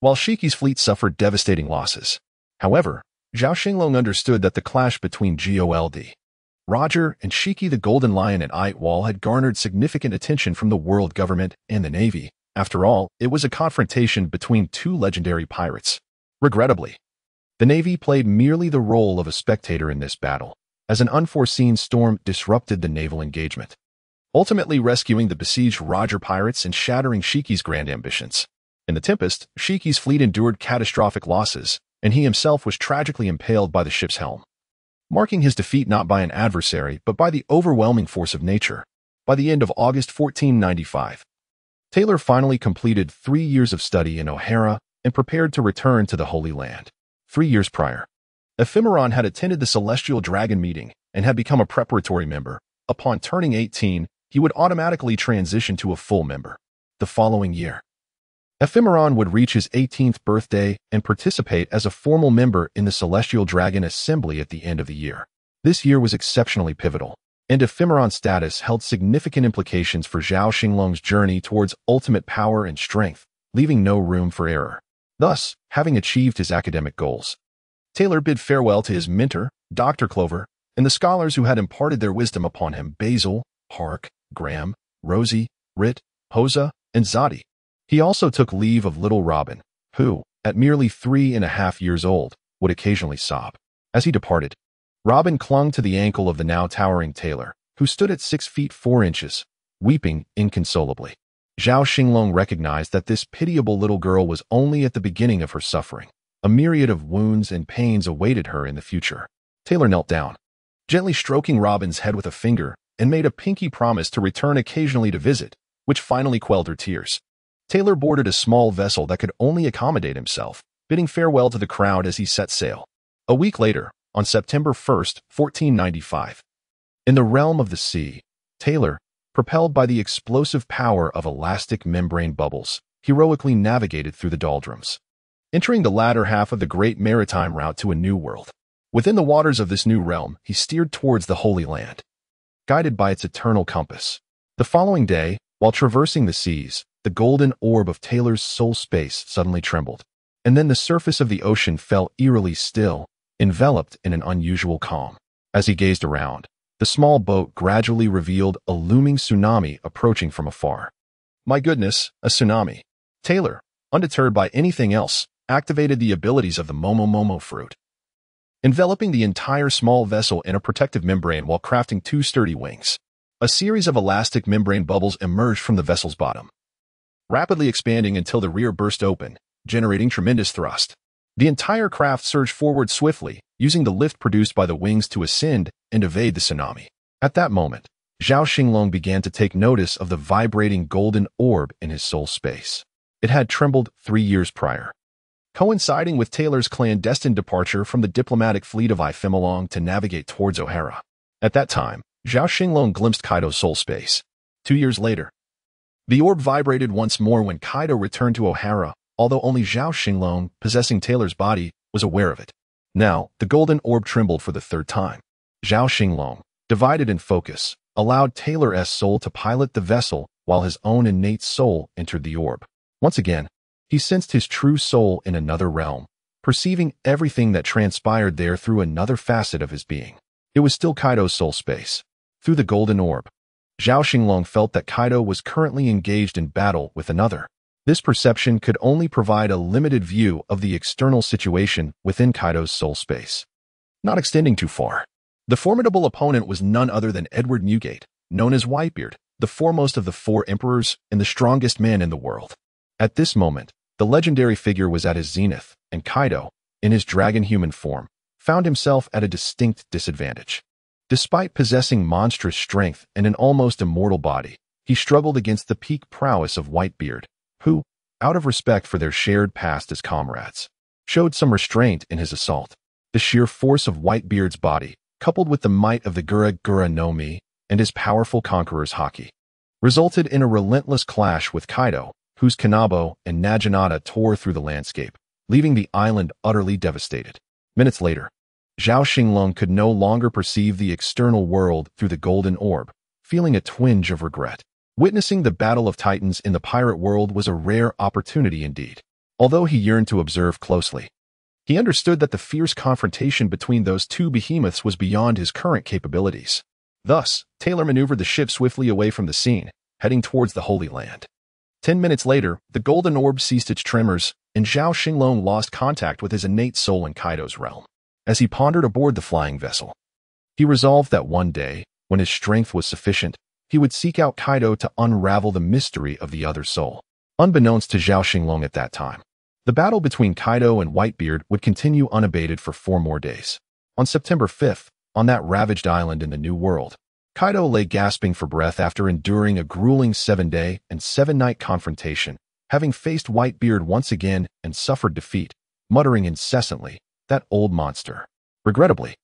while Shiki's fleet suffered devastating losses. However, Zhao Xinglong understood that the clash between Gold Roger and Shiki the Golden Lion at Itwal had garnered significant attention from the world government and the Navy. After all, it was a confrontation between two legendary pirates. Regrettably, the Navy played merely the role of a spectator in this battle, as an unforeseen storm disrupted the naval engagement, ultimately rescuing the besieged Roger pirates and shattering Shiki's grand ambitions. In the tempest, Shiki's fleet endured catastrophic losses, and he himself was tragically impaled by the ship's helm, marking his defeat not by an adversary but by the overwhelming force of nature. By the end of August 1495, Taylor finally completed 3 years of study in O'Hara and prepared to return to the Holy Land. 3 years prior, Ephemeron had attended the Celestial Dragon meeting and had become a preparatory member. Upon turning 18, he would automatically transition to a full member. The following year, Ephemeron would reach his 18th birthday and participate as a formal member in the Celestial Dragon Assembly at the end of the year. This year was exceptionally pivotal, and Ephemeron's status held significant implications for Zhao Xinglong's journey towards ultimate power and strength, leaving no room for error. Thus, having achieved his academic goals, Taylor bid farewell to his mentor, Dr. Clover, and the scholars who had imparted their wisdom upon him: Basil, Hark, Graham, Rosie, Rit, Hosa, and Zadi. He also took leave of little Robin, who, at merely 3.5 years old, would occasionally sob. As he departed, Robin clung to the ankle of the now towering Taylor, who stood at 6 feet 4 inches, weeping inconsolably. Zhao Xinglong recognized that this pitiable little girl was only at the beginning of her suffering. A myriad of wounds and pains awaited her in the future. Taylor knelt down, gently stroking Robin's head with a finger, and made a pinky promise to return occasionally to visit, which finally quelled her tears. Taylor boarded a small vessel that could only accommodate himself, bidding farewell to the crowd as he set sail. A week later, on September 1st, 1495, in the realm of the sea, Taylor, propelled by the explosive power of elastic membrane bubbles, heroically navigated through the doldrums, entering the latter half of the great maritime route to a new world. Within the waters of this new realm, he steered towards the Holy Land, guided by its eternal compass. The following day, while traversing the seas, the golden orb of Taylor's soul space suddenly trembled, and then the surface of the ocean fell eerily still, enveloped in an unusual calm. As he gazed around, the small boat gradually revealed a looming tsunami approaching from afar. My goodness, a tsunami! Taylor, undeterred by anything else, activated the abilities of the Momo fruit, enveloping the entire small vessel in a protective membrane while crafting 2 sturdy wings. A series of elastic membrane bubbles emerged from the vessel's bottom, rapidly expanding until the rear burst open, generating tremendous thrust. The entire craft surged forward swiftly, using the lift produced by the wings to ascend and evade the tsunami. At that moment, Zhao Xinglong began to take notice of the vibrating golden orb in his soul space. It had trembled 3 years prior, coinciding with Taylor's clandestine departure from the diplomatic fleet of Ephemeron to navigate towards O'Hara. At that time, Zhao Xinglong glimpsed Kaido's soul space. 2 years later, the orb vibrated once more when Kaido returned to O'Hara, although only Zhao Xinglong, possessing Taylor's body, was aware of it. Now, the golden orb trembled for the 3rd time. Zhao Xinglong, divided in focus, allowed Taylor's soul to pilot the vessel while his own innate soul entered the orb. Once again, he sensed his true soul in another realm, perceiving everything that transpired there through another facet of his being. It was still Kaido's soul space. Through the golden orb, Zhao Xinglong felt that Kaido was currently engaged in battle with another. This perception could only provide a limited view of the external situation within Kaido's soul space, not extending too far. The formidable opponent was none other than Edward Newgate, known as Whitebeard, the foremost of the 4 emperors and the strongest man in the world. At this moment, the legendary figure was at his zenith, and Kaido, in his dragon-human form, found himself at a distinct disadvantage. Despite possessing monstrous strength and an almost immortal body, he struggled against the peak prowess of Whitebeard, who, out of respect for their shared past as comrades, showed some restraint in his assault. The sheer force of Whitebeard's body, coupled with the might of the Gura no Mi, and his powerful conqueror's haki, resulted in a relentless clash with Kaido, whose Kanabo and Naginata tore through the landscape, leaving the island utterly devastated. Minutes later, Zhao Xinglong could no longer perceive the external world through the golden orb, feeling a twinge of regret. Witnessing the battle of titans in the pirate world was a rare opportunity indeed. Although he yearned to observe closely, he understood that the fierce confrontation between those two behemoths was beyond his current capabilities. Thus, Taylor maneuvered the ship swiftly away from the scene, heading towards the Holy Land. 10 minutes later, the golden orb ceased its tremors, and Zhao Xinglong lost contact with his innate soul in Kaido's realm. As he pondered aboard the flying vessel, he resolved that one day, when his strength was sufficient, he would seek out Kaido to unravel the mystery of the other soul. Unbeknownst to Zhao Xinglong at that time, the battle between Kaido and Whitebeard would continue unabated for 4 more days. On September 5th, on that ravaged island in the New World, Kaido lay gasping for breath after enduring a grueling 7-day and 7-night confrontation, having faced Whitebeard once again and suffered defeat, muttering incessantly, "That old monster. Regrettably,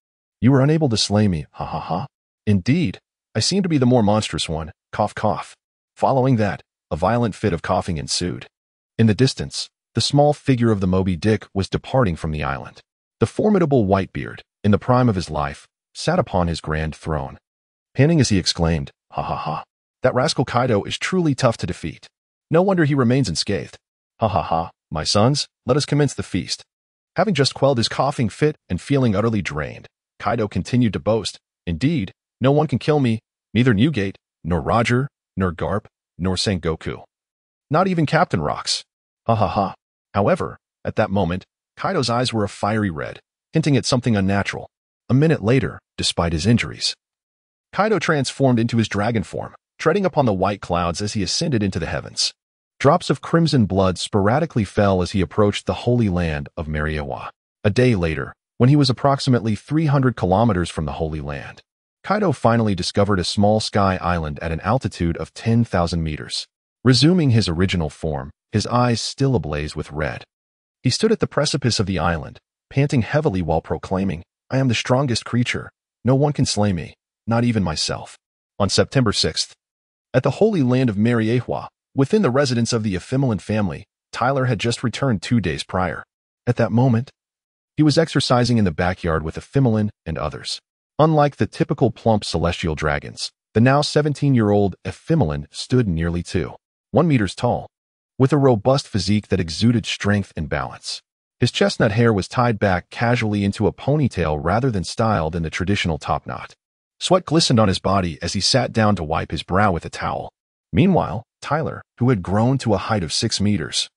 you were unable to slay me, ha ha ha. Indeed, I seem to be the more monstrous one, cough cough." Following that, a violent fit of coughing ensued. In the distance, the small figure of the Moby Dick was departing from the island. The formidable Whitebeard, in the prime of his life, sat upon his grand throne. Panting as he exclaimed, "Ha ha ha. That rascal Kaido is truly tough to defeat. No wonder he remains unscathed. Ha ha ha. My sons, let us commence the feast." Having just quelled his coughing fit and feeling utterly drained, Kaido continued to boast, "Indeed, no one can kill me, neither Newgate, nor Roger, nor Garp, nor Sengoku. Not even Captain Rocks. Ha ha ha." However, at that moment, Kaido's eyes were a fiery red, hinting at something unnatural. A minute later, despite his injuries, Kaido transformed into his dragon form, treading upon the white clouds as he ascended into the heavens. Drops of crimson blood sporadically fell as he approached the holy land of Mariewa. A day later, when he was approximately 300 kilometers from the Holy Land, Kaido finally discovered a small sky island at an altitude of 10,000 meters. Resuming his original form, his eyes still ablaze with red, he stood at the precipice of the island, panting heavily while proclaiming, "I am the strongest creature. No one can slay me, not even myself." On September 6th, at the Holy Land of Mariewa, within the residence of the Ephemelan family, Tyler had just returned 2 days prior. At that moment, he was exercising in the backyard with Ephemelan and others. Unlike the typical plump celestial dragons, the now 17-year-old Ephemelan stood nearly 1 meters tall, with a robust physique that exuded strength and balance. His chestnut hair was tied back casually into a ponytail rather than styled in the traditional topknot. Sweat glistened on his body as he sat down to wipe his brow with a towel. Meanwhile, Tyler, who had grown to a height of 6 meters,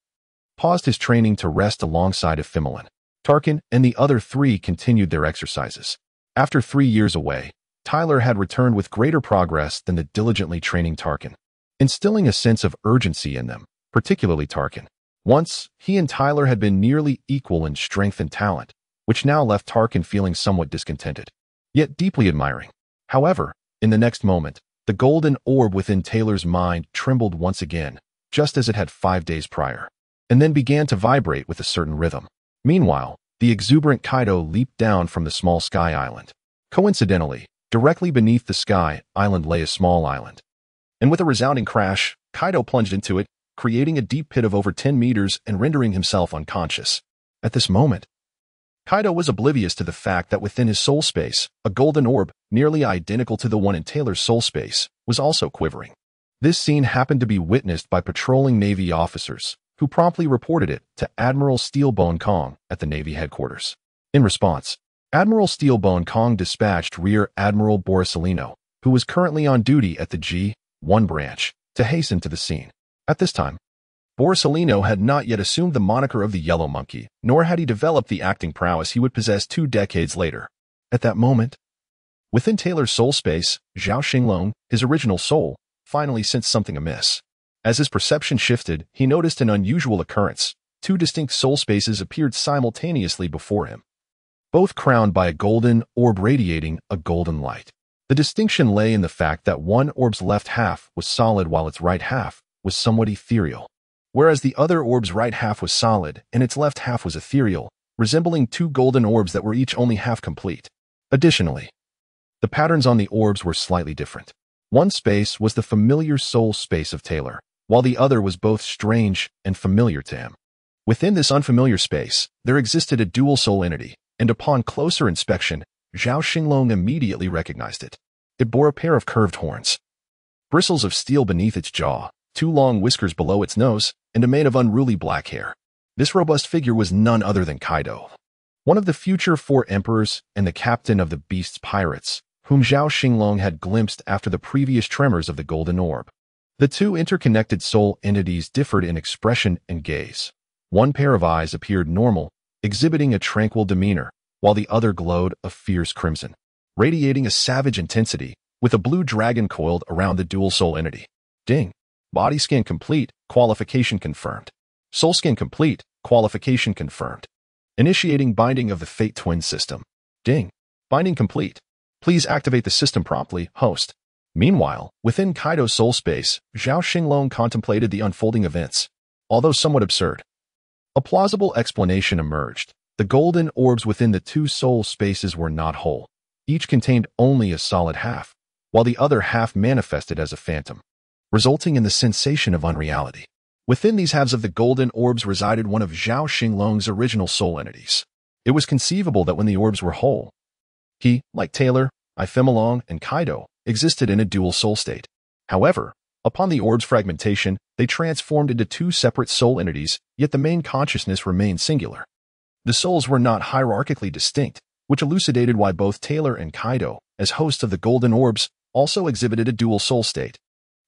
paused his training to rest alongside Ephemelan. Tarkin and the other 3 continued their exercises. After 3 years away, Tyler had returned with greater progress than the diligently training Tarkin, instilling a sense of urgency in them, particularly Tarkin. Once, he and Tyler had been nearly equal in strength and talent, which now left Tarkin feeling somewhat discontented, yet deeply admiring. However, in the next moment, the golden orb within Taylor's mind trembled once again, just as it had 5 days prior, and then began to vibrate with a certain rhythm. Meanwhile, the exuberant Kaido leaped down from the small sky island. Coincidentally, directly beneath the sky island lay a small island. And with a resounding crash, Kaido plunged into it, creating a deep pit of over 10 meters and rendering himself unconscious. At this moment, Kaido was oblivious to the fact that within his soul space, a golden orb, nearly identical to the one in Taylor's soul space, was also quivering. This scene happened to be witnessed by patrolling Navy officers, who promptly reported it to Admiral Steelbone Kong at the Navy headquarters. In response, Admiral Steelbone Kong dispatched Rear Admiral Borsellino, who was currently on duty at the G-1 branch, to hasten to the scene. At this time, Borsellino had not yet assumed the moniker of the Yellow Monkey, nor had he developed the acting prowess he would possess 2 decades later. At that moment, within Taylor's soul space, Zhao Xinglong, his original soul, finally sensed something amiss. As his perception shifted, he noticed an unusual occurrence. 2 distinct soul spaces appeared simultaneously before him, both crowned by a golden orb radiating a golden light. The distinction lay in the fact that one orb's left half was solid while its right half was somewhat ethereal, whereas the other orb's right half was solid and its left half was ethereal, resembling 2 golden orbs that were each only half complete. Additionally, The patterns on the orbs were slightly different. One space was the familiar soul space of Taylor, while the other was both strange and familiar to him. Within this unfamiliar space, there existed a dual soul entity, and upon closer inspection, Zhao Xinglong immediately recognized it. It bore a pair of curved horns, bristles of steel beneath its jaw, 2 long whiskers below its nose, and a mane of unruly black hair. This robust figure was none other than Kaido, one of the future 4 emperors and the captain of the Beast's pirates, whom Zhao Xinglong had glimpsed after the previous tremors of the Golden Orb. The 2 interconnected soul entities differed in expression and gaze. One pair of eyes appeared normal, exhibiting a tranquil demeanor, while the other glowed a fierce crimson, radiating a savage intensity, with a blue dragon coiled around the dual soul entity. Ding. Body scan complete, qualification confirmed. Soul scan complete, qualification confirmed. Initiating binding of the Fate Twin system. Ding. Binding complete. Please activate the system promptly, host. Meanwhile, within Kaido's soul space, Zhao Xinglong contemplated the unfolding events. Although somewhat absurd, a plausible explanation emerged. The golden orbs within the 2 soul spaces were not whole. Each contained only a solid half, while the other half manifested as a phantom, resulting in the sensation of unreality. Within these halves of the golden orbs resided one of Zhao Xinglong's original soul entities. It was conceivable that when the orbs were whole, he, like Taylor, Xinglong, and Kaido, existed in a dual soul state. However, upon the orb's fragmentation, they transformed into 2 separate soul entities, yet the main consciousness remained singular. The souls were not hierarchically distinct, which elucidated why both Taylor and Kaido, as hosts of the golden orbs, also exhibited a dual soul state.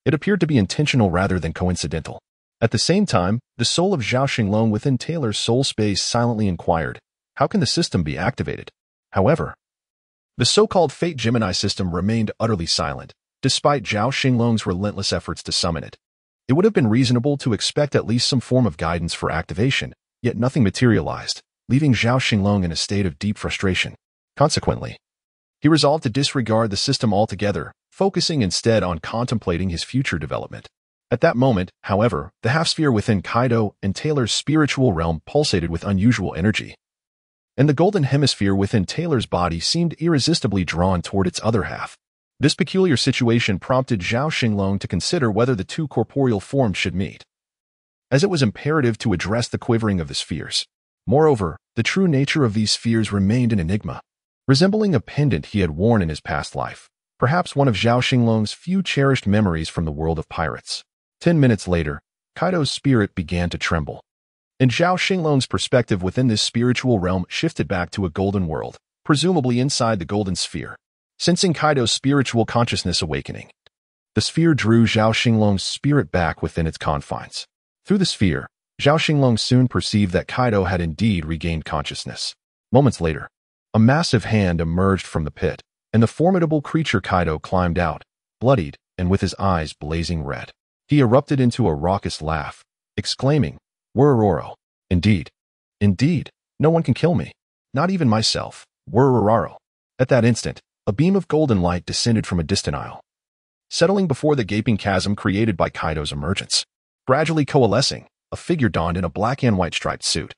It appeared to be intentional rather than coincidental. At the same time, the soul of Zhao Xinglong within Taylor's soul space silently inquired, how can the system be activated? However, the so-called Fate Gemini system remained utterly silent, despite Zhao Xinglong's relentless efforts to summon it. It would have been reasonable to expect at least some form of guidance for activation, yet nothing materialized, leaving Zhao Xinglong in a state of deep frustration. Consequently, he resolved to disregard the system altogether, focusing instead on contemplating his future development. At that moment, however, the half-sphere within Kaido and Taylor's spiritual realm pulsated with unusual energy, and the golden hemisphere within Taylor's body seemed irresistibly drawn toward its other half. This peculiar situation prompted Zhao Xinglong to consider whether the 2 corporeal forms should meet, as it was imperative to address the quivering of the spheres. Moreover, the true nature of these spheres remained an enigma, resembling a pendant he had worn in his past life, perhaps one of Zhao Xinglong's few cherished memories from the world of pirates. 10 minutes later, Kaido's spirit began to tremble, and Zhao Xinglong's perspective within this spiritual realm shifted back to a golden world, presumably inside the golden sphere. Sensing Kaido's spiritual consciousness awakening, the sphere drew Zhao Xinglong's spirit back within its confines. Through the sphere, Zhao Xinglong soon perceived that Kaido had indeed regained consciousness. Moments later, a massive hand emerged from the pit, and the formidable creature Kaido climbed out, bloodied and with his eyes blazing red. He erupted into a raucous laugh, exclaiming, "Wururoro! Indeed, indeed, no one can kill me, not even myself, Wururaro." At that instant, a beam of golden light descended from a distant isle, settling before the gaping chasm created by Kaido's emergence. Gradually coalescing, a figure donned in a black and white striped suit,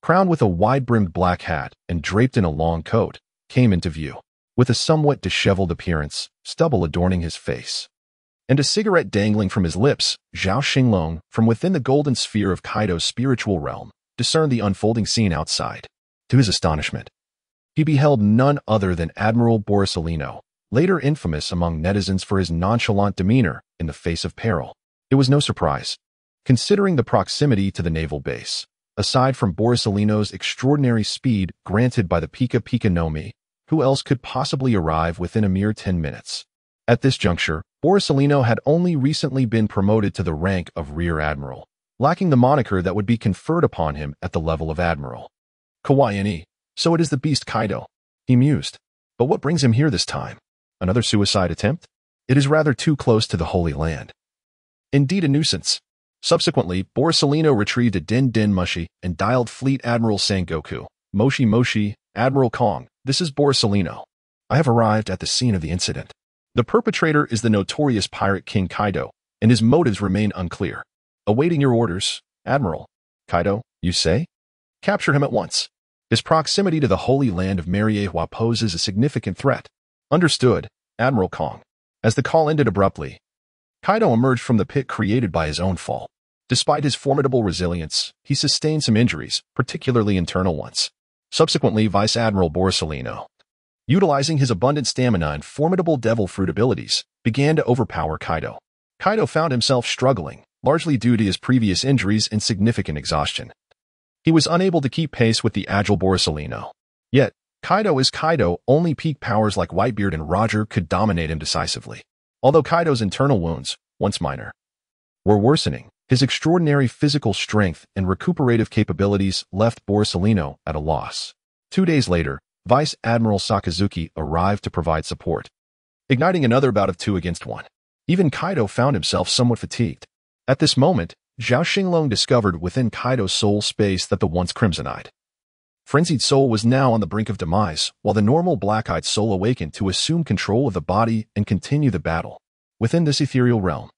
crowned with a wide-brimmed black hat and draped in a long coat, came into view. With a somewhat disheveled appearance, stubble adorning his face, and a cigarette dangling from his lips, Zhao Xinglong, from within the golden sphere of Kaido's spiritual realm, discerned the unfolding scene outside. To his astonishment, he beheld none other than Admiral Borsalino, later infamous among netizens for his nonchalant demeanor in the face of peril. It was no surprise, considering the proximity to the naval base. Aside from Borsalino's extraordinary speed granted by the Pika Pika no Mi, who else could possibly arrive within a mere 10 minutes? At this juncture, Borsalino had only recently been promoted to the rank of Rear Admiral, lacking the moniker that would be conferred upon him at the level of Admiral. Kawaii, so it is the beast Kaido, he mused. But what brings him here this time? Another suicide attempt? It is rather too close to the Holy Land. Indeed a nuisance. Subsequently, Borsalino retrieved a Den Den Mushi and dialed Fleet Admiral Sangoku. Moshi Moshi, Admiral Kong, this is Borsalino. I have arrived at the scene of the incident. The perpetrator is the notorious pirate King Kaido, and his motives remain unclear. Awaiting your orders, Admiral. Kaido, you say? Capture him at once. His proximity to the Holy Land of Mariehua poses a significant threat. Understood, Admiral Kong. As the call ended abruptly, Kaido emerged from the pit created by his own fall. Despite his formidable resilience, he sustained some injuries, particularly internal ones. Subsequently, Vice Admiral Borsalino, utilizing his abundant stamina and formidable devil fruit abilities, began to overpower Kaido. Kaido found himself struggling, largely due to his previous injuries and significant exhaustion. He was unable to keep pace with the agile Borsalino. Yet, Kaido is Kaido, only peak powers like Whitebeard and Roger could dominate him decisively. Although Kaido's internal wounds, once minor, were worsening, his extraordinary physical strength and recuperative capabilities left Borsalino at a loss. 2 days later, Vice Admiral Sakazuki arrived to provide support, igniting another bout of 2 against 1. Even Kaido found himself somewhat fatigued. At this moment, Zhao Xinglong discovered within Kaido's soul space that the once crimson-eyed, frenzied soul was now on the brink of demise, while the normal black-eyed soul awakened to assume control of the body and continue the battle. Within this ethereal realm,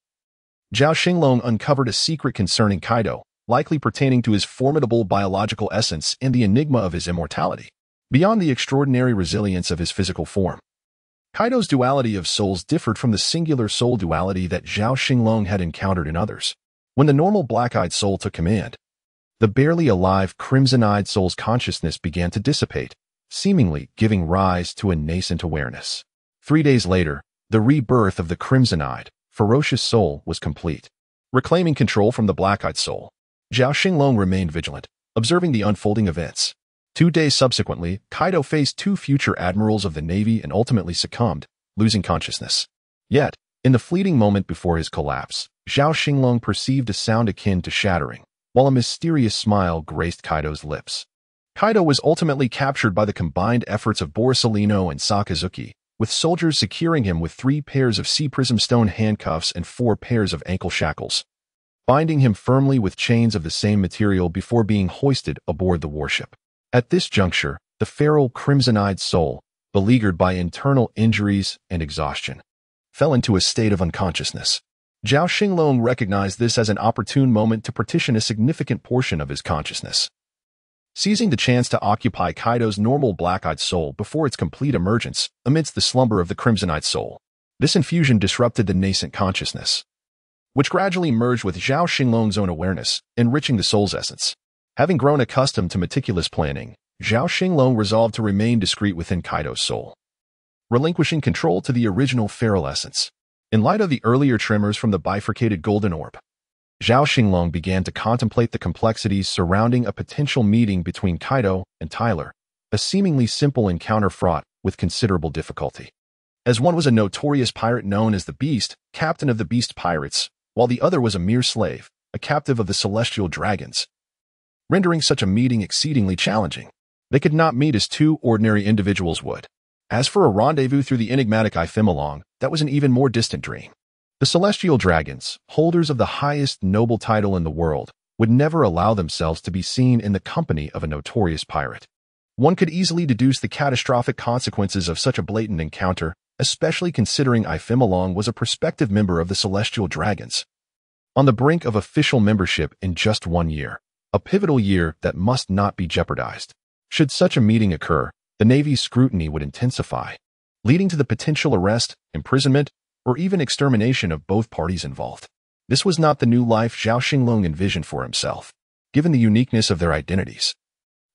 Zhao Xinglong uncovered a secret concerning Kaido, likely pertaining to his formidable biological essence and the enigma of his immortality. Beyond the extraordinary resilience of his physical form, Kaido's duality of souls differed from the singular soul duality that Zhao Xinglong had encountered in others. When the normal black-eyed soul took command, the barely alive crimson-eyed soul's consciousness began to dissipate, seemingly giving rise to a nascent awareness. 3 days later, the rebirth of the crimson-eyed, ferocious soul was complete. Reclaiming control from the black-eyed soul, Zhao Xinglong remained vigilant, observing the unfolding events. 2 days subsequently, Kaido faced 2 future admirals of the Navy and ultimately succumbed, losing consciousness. Yet, in the fleeting moment before his collapse, Zhao Xinglong perceived a sound akin to shattering, while a mysterious smile graced Kaido's lips. Kaido was ultimately captured by the combined efforts of Borsalino and Sakazuki, with soldiers securing him with 3 pairs of sea prism stone handcuffs and 4 pairs of ankle shackles, binding him firmly with chains of the same material before being hoisted aboard the warship. At this juncture, the feral crimson-eyed soul, beleaguered by internal injuries and exhaustion, fell into a state of unconsciousness. Zhao Xinglong recognized this as an opportune moment to partition a significant portion of his consciousness, seizing the chance to occupy Kaido's normal black-eyed soul before its complete emergence amidst the slumber of the crimson-eyed soul. This infusion disrupted the nascent consciousness, which gradually merged with Zhao Xinglong's own awareness, enriching the soul's essence. Having grown accustomed to meticulous planning, Zhao Xinglong resolved to remain discreet within Kaido's soul, relinquishing control to the original feral essence. In light of the earlier tremors from the bifurcated golden orb, Zhao Xinglong began to contemplate the complexities surrounding a potential meeting between Kaido and Tyler, a seemingly simple encounter fraught with considerable difficulty. As one was a notorious pirate known as the Beast, captain of the Beast Pirates, while the other was a mere slave, a captive of the Celestial Dragons, rendering such a meeting exceedingly challenging. They could not meet as 2 ordinary individuals would. As for a rendezvous through the enigmatic Ifimilong, that was an even more distant dream. The Celestial Dragons, holders of the highest noble title in the world, would never allow themselves to be seen in the company of a notorious pirate. One could easily deduce the catastrophic consequences of such a blatant encounter, especially considering Ifimilong was a prospective member of the Celestial Dragons, on the brink of official membership in just 1 year, a pivotal year that must not be jeopardized. Should such a meeting occur, the Navy's scrutiny would intensify, leading to the potential arrest, imprisonment, or even extermination of both parties involved. This was not the new life Zhao Xinglong envisioned for himself, given the uniqueness of their identities.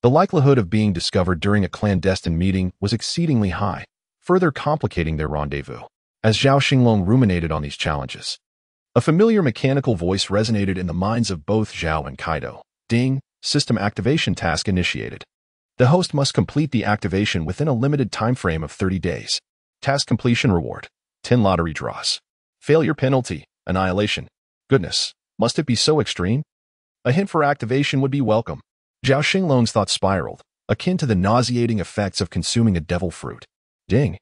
The likelihood of being discovered during a clandestine meeting was exceedingly high, further complicating their rendezvous. As Zhao Xinglong ruminated on these challenges, a familiar mechanical voice resonated in the minds of both Zhao and Kaido. Ding, system activation task initiated. The host must complete the activation within a limited time frame of 30 days. Task completion reward: 10 lottery draws. Failure penalty: annihilation. Goodness, must it be so extreme? A hint for activation would be welcome. Zhao Xinglong's thoughts spiraled, akin to the nauseating effects of consuming a devil fruit. Ding.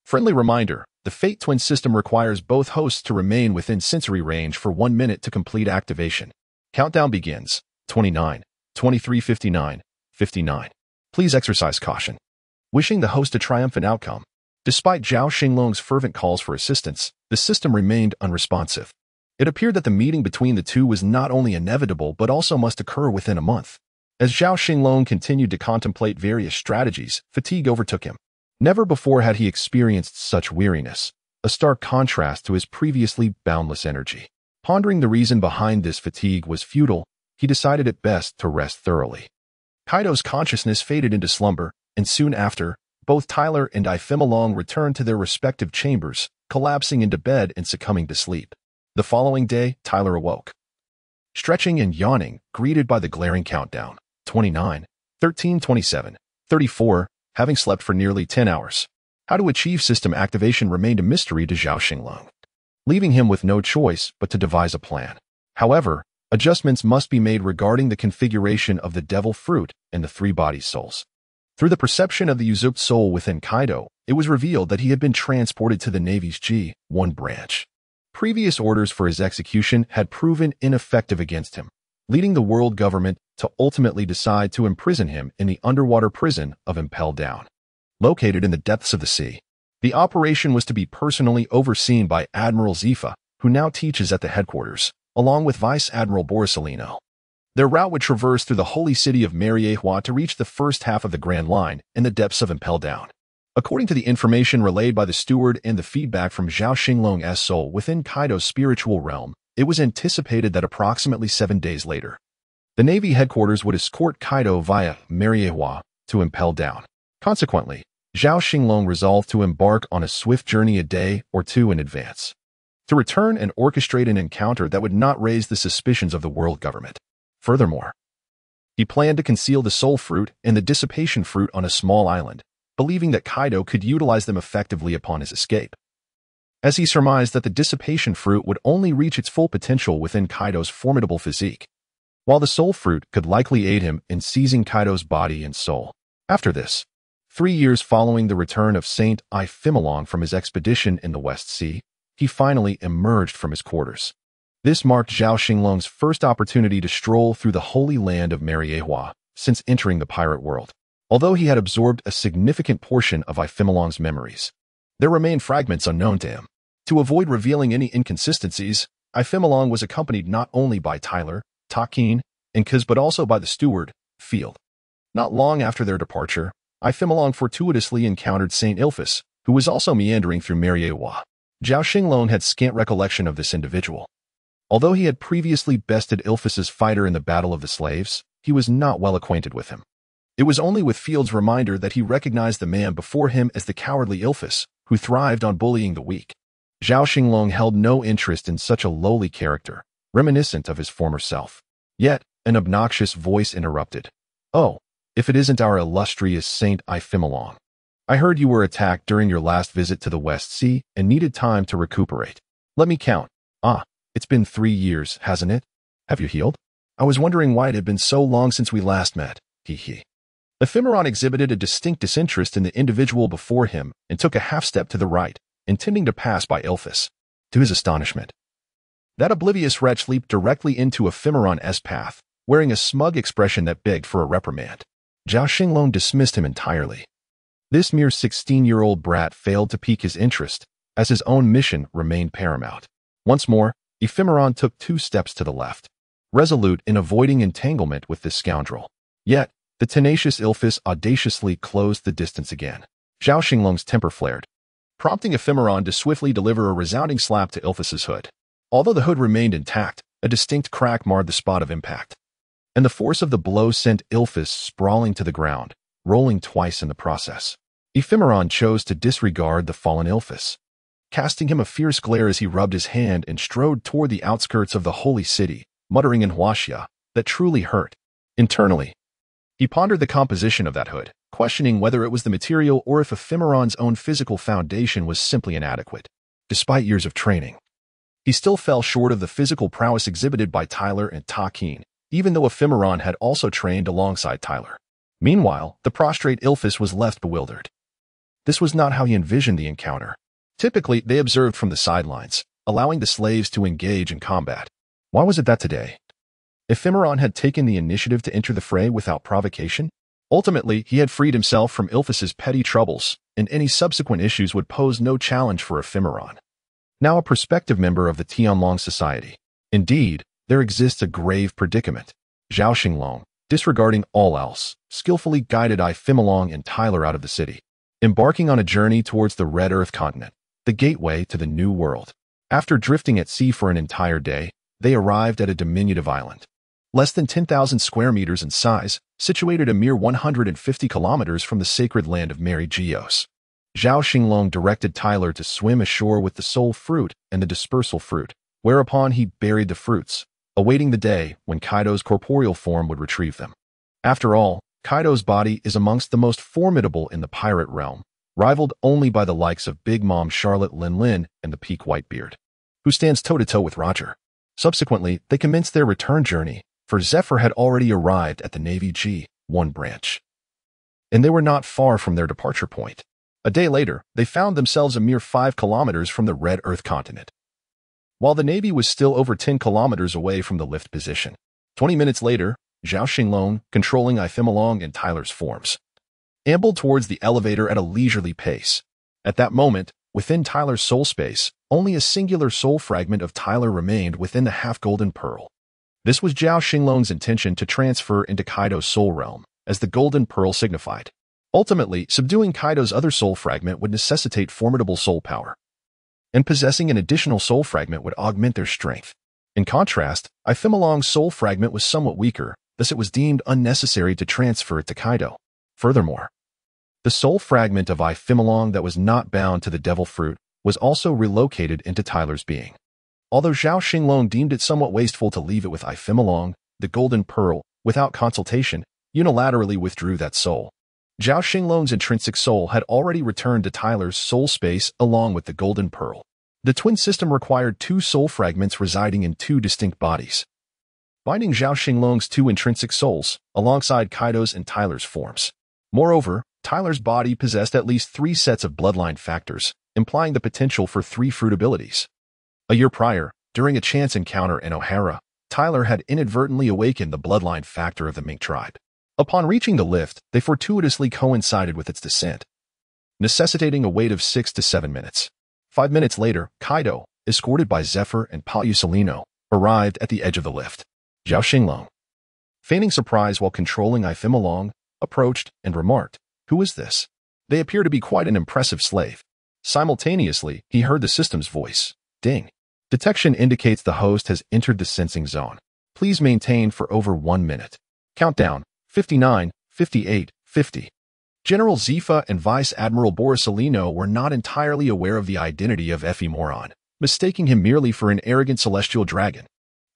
Friendly reminder: the Fate Twin system requires both hosts to remain within sensory range for 1 minute to complete activation. Countdown begins. 29, 23, 59, 59. Please exercise caution. Wishing the host a triumphant outcome. Despite Zhao Xinglong's fervent calls for assistance, the system remained unresponsive. It appeared that the meeting between the two was not only inevitable but also must occur within a month. As Zhao Xinglong continued to contemplate various strategies, fatigue overtook him. Never before had he experienced such weariness, a stark contrast to his previously boundless energy. Pondering the reason behind this fatigue was futile, he decided it best to rest thoroughly. Kaido's consciousness faded into slumber, and soon after, both Tyler and Xinglong returned to their respective chambers, collapsing into bed and succumbing to sleep. The following day, Tyler awoke, stretching and yawning, greeted by the glaring countdown: 29, 13, 27, 34, having slept for nearly 10 hours. How to achieve system activation remained a mystery to Zhao Xinglong, leaving him with no choice but to devise a plan. However, adjustments must be made regarding the configuration of the devil fruit and the three body souls. Through the perception of the usurped soul within Kaido, it was revealed that he had been transported to the Navy's G1 branch. Previous orders for his execution had proven ineffective against him, leading the world government to ultimately decide to imprison him in the underwater prison of Impel Down, located in the depths of the sea. The operation was to be personally overseen by Admiral Zifa, who now teaches at the headquarters, along with Vice Admiral Borisolino. Their route would traverse through the holy city of Mariehua to reach the first half of the Grand Line in the depths of Impel Down. According to the information relayed by the steward and the feedback from Zhao Xinglong's soul within Kaido's spiritual realm, it was anticipated that approximately 7 days later, the Navy headquarters would escort Kaido via Mariehua to Impel Down. Consequently, Zhao Xinglong resolved to embark on a swift journey a day or two in advance, to return and orchestrate an encounter that would not raise the suspicions of the world government. Furthermore, he planned to conceal the soul fruit and the dissipation fruit on a small island, believing that Kaido could utilize them effectively upon his escape, as he surmised that the dissipation fruit would only reach its full potential within Kaido's formidable physique, while the soul fruit could likely aid him in seizing Kaido's body and soul. After this, 3 years following the return of Saint Xinglong from his expedition in the West Sea, he finally emerged from his quarters. This marked Zhao Xinglong's first opportunity to stroll through the holy land of Mariehua since entering the pirate world. Although he had absorbed a significant portion of Xinglong's memories, there remained fragments unknown to him. To avoid revealing any inconsistencies, Xinglong was accompanied not only by Tyler, Takin, and Kuz but also by the steward, Field. Not long after their departure, Xinglong fortuitously encountered Saint Ilphus, who was also meandering through Mariehua. Zhao Xinglong had scant recollection of this individual. Although he had previously bested Ilphus's fighter in the Battle of the Slaves, he was not well acquainted with him. It was only with Field's reminder that he recognized the man before him as the cowardly Ilphus, who thrived on bullying the weak. Zhao Xinglong held no interest in such a lowly character, reminiscent of his former self. Yet, an obnoxious voice interrupted. "Oh, if it isn't our illustrious Saint Xinglong. I heard you were attacked during your last visit to the West Sea and needed time to recuperate. Let me count. It's been 3 years, hasn't it? Have you healed? I was wondering why it had been so long since we last met. Hee. Ephemeron exhibited a distinct disinterest in the individual before him and took a half-step to the right, intending to pass by Ilphus. To his astonishment, that oblivious wretch leaped directly into Ephemeron's path, wearing a smug expression that begged for a reprimand. Zhao Xinglong dismissed him entirely. This mere 16-year-old brat failed to pique his interest, as his own mission remained paramount. Once more, Ephemeron took 2 steps to the left, resolute in avoiding entanglement with this scoundrel. Yet, the tenacious Ilphus audaciously closed the distance again. Zhao Xinglong's temper flared, prompting Ephemeron to swiftly deliver a resounding slap to Ilphus's hood. Although the hood remained intact, a distinct crack marred the spot of impact, and the force of the blow sent Ilphus sprawling to the ground, rolling twice in the process. Ephemeron chose to disregard the fallen Ilphus, casting him a fierce glare as he rubbed his hand and strode toward the outskirts of the holy city, muttering in Huaxia, "That truly hurt." Internally, he pondered the composition of that hood, questioning whether it was the material or if Ephemeron's own physical foundation was simply inadequate. Despite years of training, he still fell short of the physical prowess exhibited by Tyler and Takin, even though Ephemeron had also trained alongside Tyler. Meanwhile, the prostrate Ilphus was left bewildered. This was not how he envisioned the encounter. Typically, they observed from the sidelines, allowing the slaves to engage in combat. Why was it that today Ephemeron had taken the initiative to enter the fray without provocation? Ultimately, he had freed himself from Ilphus's petty troubles, and any subsequent issues would pose no challenge for Ephemeron, now a prospective member of the Tianlong Society. Indeed, there exists a grave predicament. Zhao Xinglong, disregarding all else, skillfully guided Xinglong and Tyler out of the city. embarking on a journey towards the Red Earth continent, the gateway to the New World. After drifting at sea for an entire day, they arrived at a diminutive island. Less than 10,000 square meters in size, situated a mere 150 kilometers from the sacred land of Mary Geos. Zhao Xinglong directed Tyler to swim ashore with the soul fruit and the dispersal fruit, whereupon he buried the fruits, awaiting the day when Kaido's corporeal form would retrieve them. After all, Kaido's body is amongst the most formidable in the pirate realm, rivaled only by the likes of Big Mom Charlotte Lin Lin and the Peak Whitebeard, who stands toe-to-toe with Roger. Subsequently, they commenced their return journey, for Zephyr had already arrived at the Navy G1 branch. And they were not far from their departure point. A day later, they found themselves a mere 5 kilometers from the Red Earth continent, while the Navy was still over 10 kilometers away from the lift position. 20 minutes later, Zhao Xinglong, controlling Ifemalong and Tyler's forms, ambled towards the elevator at a leisurely pace. At that moment, within Tyler's soul space, only a singular soul fragment of Tyler remained within the half-golden pearl. This was Zhao Xinglong's intention to transfer into Kaido's soul realm, as the golden pearl signified. Ultimately, subduing Kaido's other soul fragment would necessitate formidable soul power, and possessing an additional soul fragment would augment their strength. In contrast, Ifemalong's soul fragment was somewhat weaker, thus it was deemed unnecessary to transfer it to Kaido. Furthermore, the soul fragment of Ifemalong that was not bound to the devil fruit was also relocated into Tyler's being. Although Zhao Xinglong deemed it somewhat wasteful to leave it with Ifemalong, the golden pearl, without consultation, unilaterally withdrew that soul. Zhao Xinglong's intrinsic soul had already returned to Tyler's soul space along with the golden pearl. The twin system required 2 soul fragments residing in 2 distinct bodies, binding Zhao Xinglong's 2 intrinsic souls alongside Kaido's and Tyler's forms. Moreover, Tyler's body possessed at least 3 sets of bloodline factors, implying the potential for 3 fruit abilities. A year prior, during a chance encounter in O'Hara, Tyler had inadvertently awakened the bloodline factor of the Mink tribe. Upon reaching the lift, they fortuitously coincided with its descent, necessitating a wait of 6 to 7 minutes. 5 minutes later, Kaido, escorted by Zephyr and Palusalino, arrived at the edge of the lift. Zhao Xinglong, feigning surprise while controlling Ifemalong, approached and remarked, "Who is this? They appear to be quite an impressive slave." Simultaneously, he heard the system's voice. Ding. Detection indicates the host has entered the sensing zone. Please maintain for over 1 minute. Countdown, 59, 58, 50. General Zifa and Vice Admiral Borisolino were not entirely aware of the identity of Moron, mistaking him merely for an arrogant celestial dragon.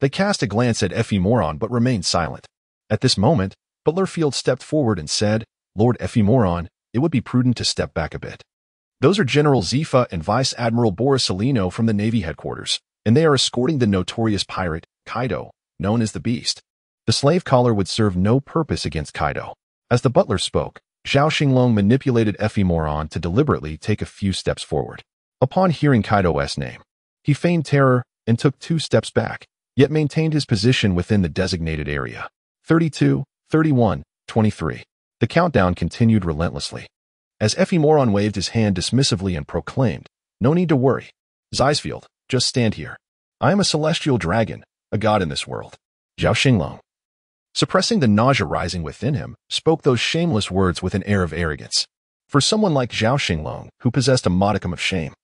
They cast a glance at Moron but remained silent. At this moment, Butlerfield stepped forward and said, "Lord Moron, it would be prudent to step back a bit. Those are General Zifa and Vice Admiral Borisolino from the Navy headquarters, and they are escorting the notorious pirate, Kaido, known as the Beast. The slave collar would serve no purpose against Kaido." As the butler spoke, Zhao Xinglong manipulated Moron to deliberately take a few steps forward. Upon hearing Kaido's name, he feigned terror and took 2 steps back, yet maintained his position within the designated area. 32, 31, 23. The countdown continued relentlessly, as Moron waved his hand dismissively and proclaimed, "No need to worry. Zeisfield, just stand here. I am a celestial dragon, a god in this world." Zhao Xinglong, suppressing the nausea rising within him, spoke those shameless words with an air of arrogance. For someone like Zhao Xinglong, who possessed a modicum of shame,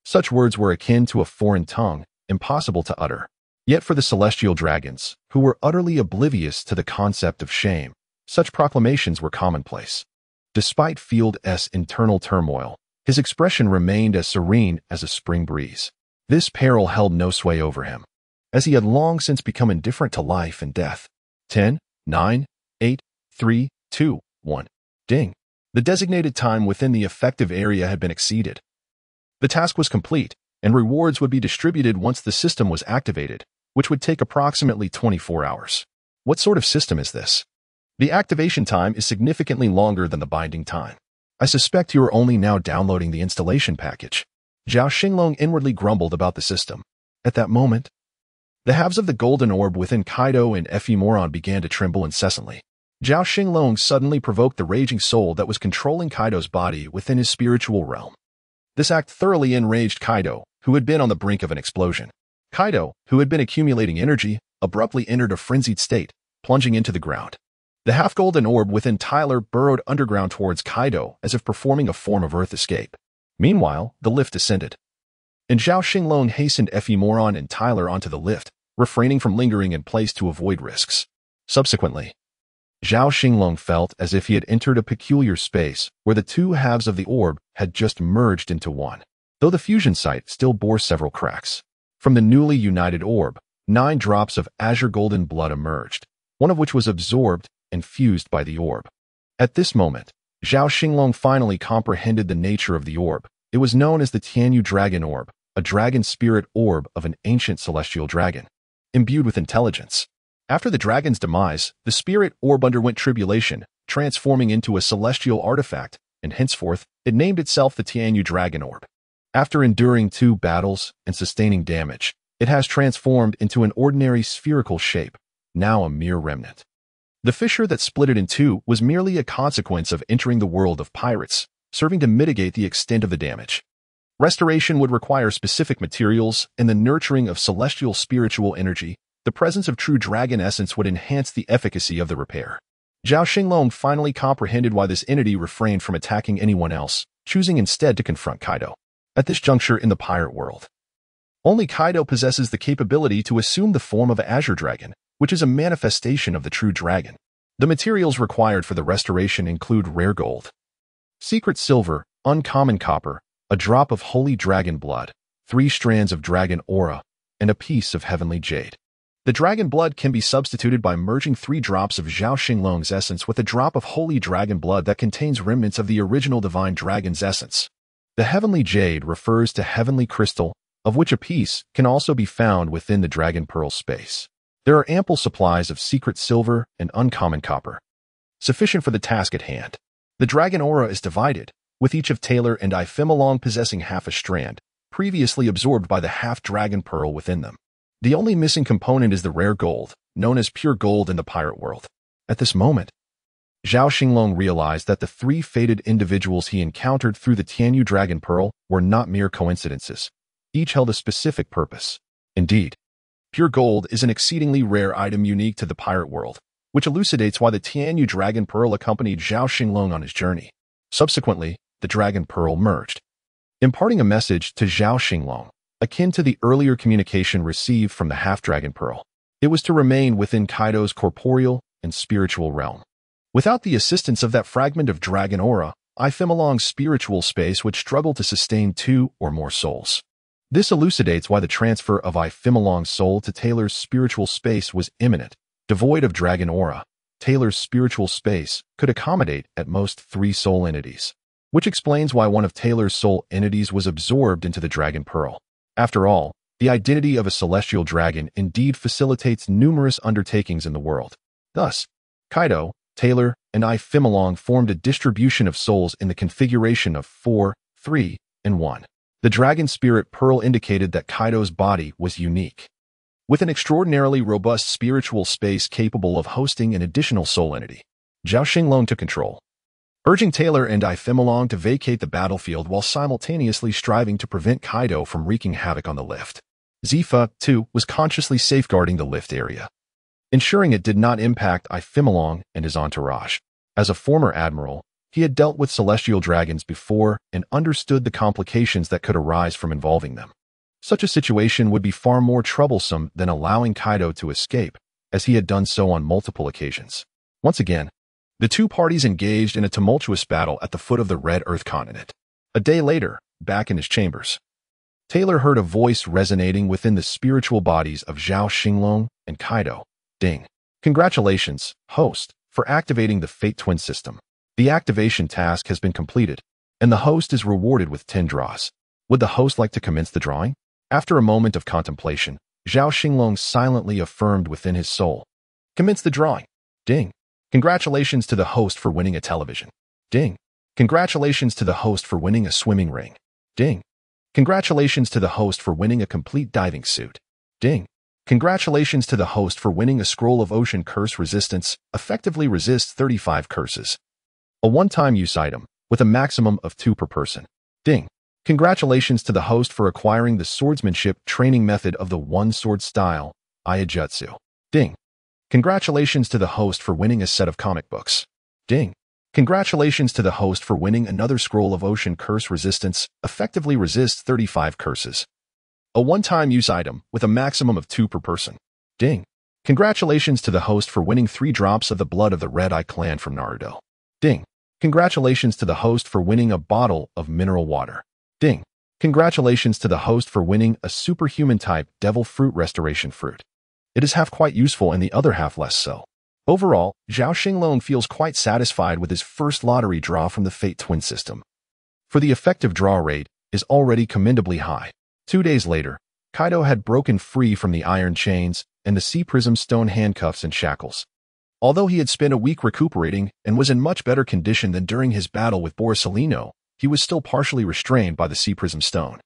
such words were akin to a foreign tongue, impossible to utter. Yet for the celestial dragons, who were utterly oblivious to the concept of shame, such proclamations were commonplace. Despite Field's internal turmoil, his expression remained as serene as a spring breeze. This peril held no sway over him, as he had long since become indifferent to life and death. 10, 9, 8, 3, 2, 1. Ding. The designated time within the effective area had been exceeded. The task was complete, and rewards would be distributed once the system was activated, which would take approximately 24 hours. What sort of system is this? The activation time is significantly longer than the binding time. I suspect you are only now downloading the installation package. Zhao Xinglong inwardly grumbled about the system. At that moment, the halves of the golden orb within Kaido and Moron began to tremble incessantly. Zhao Xinglong suddenly provoked the raging soul that was controlling Kaido's body within his spiritual realm. This act thoroughly enraged Kaido, who had been on the brink of an explosion. Kaido, who had been accumulating energy, abruptly entered a frenzied state, plunging into the ground. The half-golden orb within Tyler burrowed underground towards Kaido as if performing a form of Earth escape. Meanwhile, the lift descended, and Zhao Xinglong hastened Moron and Tyler onto the lift, refraining from lingering in place to avoid risks. Subsequently, Zhao Xinglong felt as if he had entered a peculiar space where the two halves of the orb had just merged into one, though the fusion site still bore several cracks. From the newly united orb, 9 drops of azure golden blood emerged, one of which was absorbed and fused by the orb. At this moment, Zhao Xinglong finally comprehended the nature of the orb. It was known as the Tianyu Dragon Orb, a dragon spirit orb of an ancient celestial dragon, imbued with intelligence. After the dragon's demise, the spirit orb underwent tribulation, transforming into a celestial artifact, and henceforth, it named itself the Tianyu Dragon Orb. After enduring 2 battles and sustaining damage, it has transformed into an ordinary spherical shape, now a mere remnant. The fissure that split it in two was merely a consequence of entering the world of pirates, serving to mitigate the extent of the damage. Restoration would require specific materials and the nurturing of celestial spiritual energy. The presence of true dragon essence would enhance the efficacy of the repair. Zhao Xinglong finally comprehended why this entity refrained from attacking anyone else, choosing instead to confront Kaido. At this juncture in the pirate world, only Kaido possesses the capability to assume the form of an azure dragon, which is a manifestation of the true dragon. The materials required for the restoration include rare gold, secret silver, uncommon copper, a drop of holy dragon blood, 3 strands of dragon aura, and a piece of heavenly jade. The dragon blood can be substituted by merging 3 drops of Zhao Xinglong's essence with a drop of holy dragon blood that contains remnants of the original divine dragon's essence. The heavenly jade refers to heavenly crystal, of which a piece can also be found within the dragon pearl space. There are ample supplies of secret silver and uncommon copper, sufficient for the task at hand. The dragon aura is divided, with each of Taylor and Ifemalong possessing half a strand, previously absorbed by the half-dragon pearl within them. The only missing component is the rare gold, known as pure gold in the pirate world. At this moment, Zhao Xinglong realized that the 3 fated individuals he encountered through the Tianyu Dragon Pearl were not mere coincidences. Each held a specific purpose. Indeed, pure gold is an exceedingly rare item unique to the pirate world, which elucidates why the Tianyu Dragon Pearl accompanied Zhao Xinglong on his journey. Subsequently, the Dragon Pearl merged, imparting a message to Zhao Xinglong, akin to the earlier communication received from the Half-Dragon Pearl. It was to remain within Kaido's corporeal and spiritual realm. Without the assistance of that fragment of dragon aura, Ifemalong's spiritual space would struggle to sustain 2 or more souls. This elucidates why the transfer of Ifemalong's soul to Taylor's spiritual space was imminent. Devoid of dragon aura, Taylor's spiritual space could accommodate at most 3 soul entities, which explains why one of Taylor's soul entities was absorbed into the Dragon Pearl. After all, the identity of a celestial dragon indeed facilitates numerous undertakings in the world. Thus, Kaido, Taylor, and Ifemalong formed a distribution of souls in the configuration of 4, 3, and 1. The Dragon Spirit Pearl indicated that Kaido's body was unique, with an extraordinarily robust spiritual space capable of hosting an additional soul entity. Zhao Xinglong took control, urging Taylor and Ifemalong to vacate the battlefield while simultaneously striving to prevent Kaido from wreaking havoc on the lift. Zifa, too, was consciously safeguarding the lift area, ensuring it did not impact Ifemalong and his entourage. As a former admiral, he had dealt with celestial dragons before and understood the complications that could arise from involving them. Such a situation would be far more troublesome than allowing Kaido to escape, as he had done so on multiple occasions. Once again, the 2 parties engaged in a tumultuous battle at the foot of the Red Earth continent. A day later, back in his chambers, Taylor heard a voice resonating within the spiritual bodies of Zhao Xinglong and Kaido. Ding. Congratulations, host, for activating the Fate Twin system. The activation task has been completed, and the host is rewarded with 10 draws. Would the host like to commence the drawing? After a moment of contemplation, Zhao Xinglong silently affirmed within his soul. Commence the drawing. Ding. Congratulations to the host for winning a television. Ding. Congratulations to the host for winning a swimming ring. Ding. Congratulations to the host for winning a complete diving suit. Ding. Congratulations to the host for winning a scroll of ocean curse resistance, effectively resists 35 curses. A one-time use item, with a maximum of 2 per person. Ding. Congratulations to the host for acquiring the swordsmanship training method of the one-sword style, Iajutsu. Ding. Congratulations to the host for winning a set of comic books. Ding. Congratulations to the host for winning another scroll of Ocean Curse Resistance, effectively resists 35 curses. A one-time use item with a maximum of 2 per person. Ding. Congratulations to the host for winning 3 drops of the blood of the Red Eye clan from Naruto. Ding. Congratulations to the host for winning a bottle of mineral water. Ding. Congratulations to the host for winning a superhuman-type devil fruit restoration fruit. It is half quite useful and the other half less so. Overall, Zhao Xinglong feels quite satisfied with his first lottery draw from the Fate Twin system. For the effective draw rate is already commendably high. 2 days later, Kaido had broken free from the iron chains and the sea prism stone handcuffs and shackles. Although he had spent a week recuperating and was in much better condition than during his battle with Borsalino, he was still partially restrained by the sea prism stone.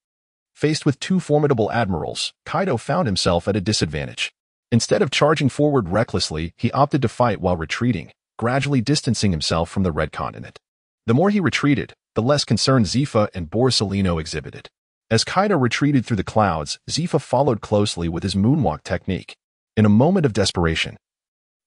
Faced with 2 formidable admirals, Kaido found himself at a disadvantage. Instead of charging forward recklessly, he opted to fight while retreating, gradually distancing himself from the Red Continent. The more he retreated, the less concern Zifa and Borsalino exhibited. As Kaido retreated through the clouds, Zifa followed closely with his moonwalk technique. In a moment of desperation,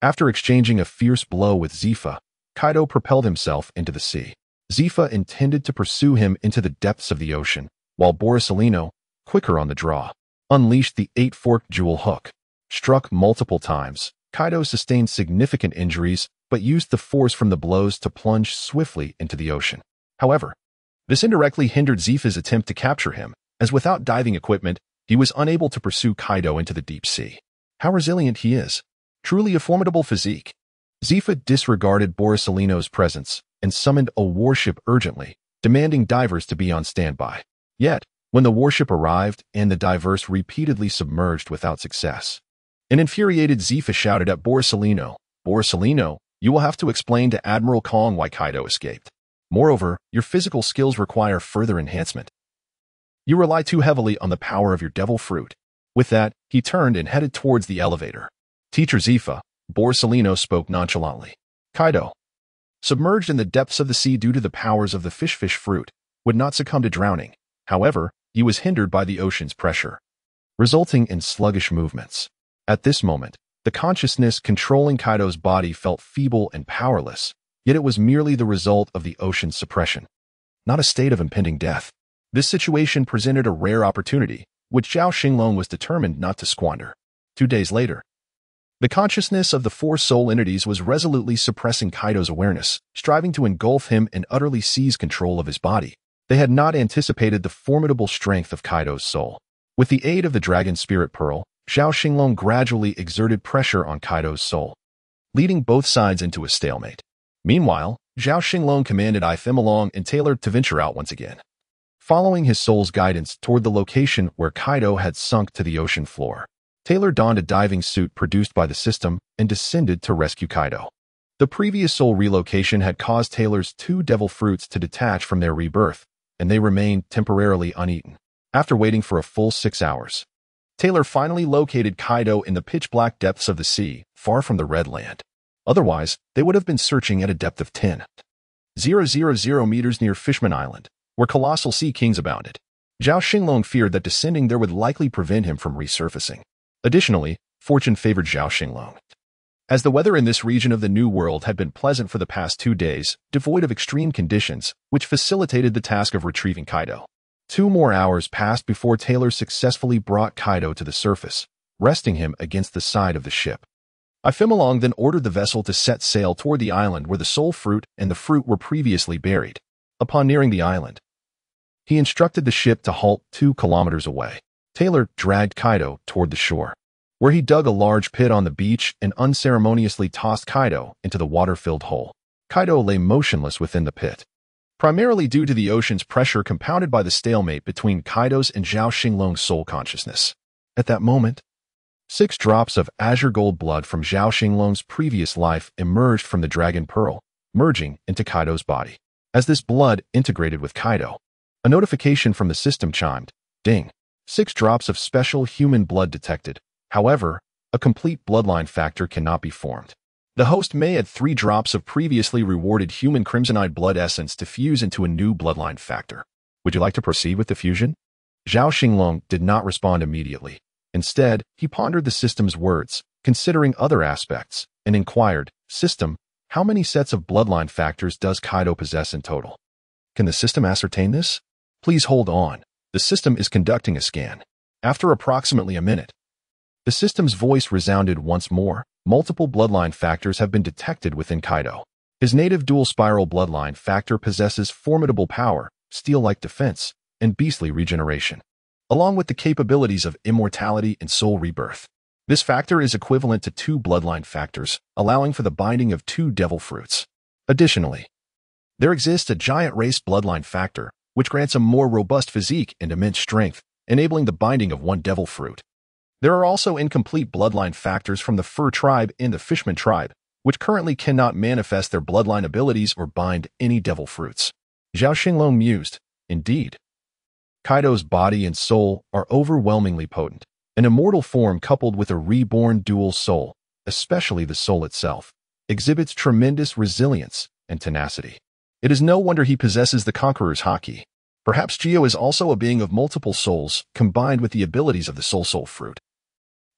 after exchanging a fierce blow with Zifa, Kaido propelled himself into the sea. Zifa intended to pursue him into the depths of the ocean, while Borsalino, quicker on the draw, unleashed the 8-forked jewel hook. Struck multiple times, Kaido sustained significant injuries, but used the force from the blows to plunge swiftly into the ocean. However, this indirectly hindered Zifa's attempt to capture him, as without diving equipment, he was unable to pursue Kaido into the deep sea. How resilient he is. Truly a formidable physique. Zifa disregarded Borsalino's presence and summoned a warship urgently, demanding divers to be on standby. Yet, when the warship arrived and the divers repeatedly submerged without success, an infuriated Zifa shouted at Borsalino, "Borsalino, you will have to explain to Admiral Kong why Kaido escaped. Moreover, your physical skills require further enhancement. You rely too heavily on the power of your devil fruit." With that, he turned and headed towards the elevator. "Teacher Zifa," Borsalino spoke nonchalantly. Kaido, submerged in the depths of the sea due to the powers of the fish fruit, would not succumb to drowning. However, he was hindered by the ocean's pressure, resulting in sluggish movements. At this moment, the consciousness controlling Kaido's body felt feeble and powerless, yet it was merely the result of the ocean's suppression, not a state of impending death. This situation presented a rare opportunity, which Zhao Xinglong was determined not to squander. 2 days later, the consciousness of the 4 soul entities was resolutely suppressing Kaido's awareness, striving to engulf him and utterly seize control of his body. They had not anticipated the formidable strength of Kaido's soul. With the aid of the Dragon Spirit Pearl, Zhao Xinglong gradually exerted pressure on Kaido's soul, leading both sides into a stalemate. Meanwhile, Zhao Xinglong commanded Ifemalong and Taylor to venture out once again, following his soul's guidance toward the location where Kaido had sunk to the ocean floor. Taylor donned a diving suit produced by the system and descended to rescue Kaido. The previous soul relocation had caused Taylor's 2 devil fruits to detach from their rebirth, and they remained temporarily uneaten. After waiting for a full 6 hours, Taylor finally located Kaido in the pitch-black depths of the sea, far from the Red Land. Otherwise, they would have been searching at a depth of 10,000 meters near Fishman Island, where colossal sea kings abounded. Zhao Xinglong feared that descending there would likely prevent him from resurfacing. Additionally, fortune favored Zhao Xinglong, as the weather in this region of the New World had been pleasant for the past 2 days, devoid of extreme conditions, which facilitated the task of retrieving Kaido. 2 more hours passed before Taylor successfully brought Kaido to the surface, resting him against the side of the ship. Ifemalong then ordered the vessel to set sail toward the island where the soul fruit and the fruit were previously buried. Upon nearing the island, he instructed the ship to halt 2 kilometers away. Taylor dragged Kaido toward the shore, where he dug a large pit on the beach and unceremoniously tossed Kaido into the water-filled hole. Kaido lay motionless within the pit, primarily due to the ocean's pressure compounded by the stalemate between Kaido's and Zhao Xinglong's soul consciousness. At that moment, 6 drops of azure gold blood from Zhao Xinglong's previous life emerged from the Dragon Pearl, merging into Kaido's body. As this blood integrated with Kaido, a notification from the system chimed. Ding. 6 drops of special human blood detected. However, a complete bloodline factor cannot be formed. The host may add 3 drops of previously rewarded human crimsonite blood essence to fuse into a new bloodline factor. Would you like to proceed with the fusion? Zhao Xinglong did not respond immediately. Instead, he pondered the system's words, considering other aspects, and inquired, "System, how many sets of bloodline factors does Kaido possess in total? Can the system ascertain this? Please hold on. The system is conducting a scan." After approximately a minute, the system's voice resounded once more. Multiple bloodline factors have been detected within Kaido. His native dual spiral bloodline factor possesses formidable power, steel-like defense, and beastly regeneration, along with the capabilities of immortality and soul rebirth. This factor is equivalent to 2 bloodline factors, allowing for the binding of 2 devil fruits. Additionally, there exists a giant race bloodline factor, which grants a more robust physique and immense strength, enabling the binding of 1 devil fruit. There are also incomplete bloodline factors from the Fur tribe and the Fishman tribe, which currently cannot manifest their bloodline abilities or bind any devil fruits. Zhao Xinglong mused, "Indeed, Kaido's body and soul are overwhelmingly potent. An immortal form coupled with a reborn dual soul, especially the soul itself, exhibits tremendous resilience and tenacity. It is no wonder he possesses the Conqueror's Haki. Perhaps Geo is also a being of multiple souls, combined with the abilities of the Soul fruit.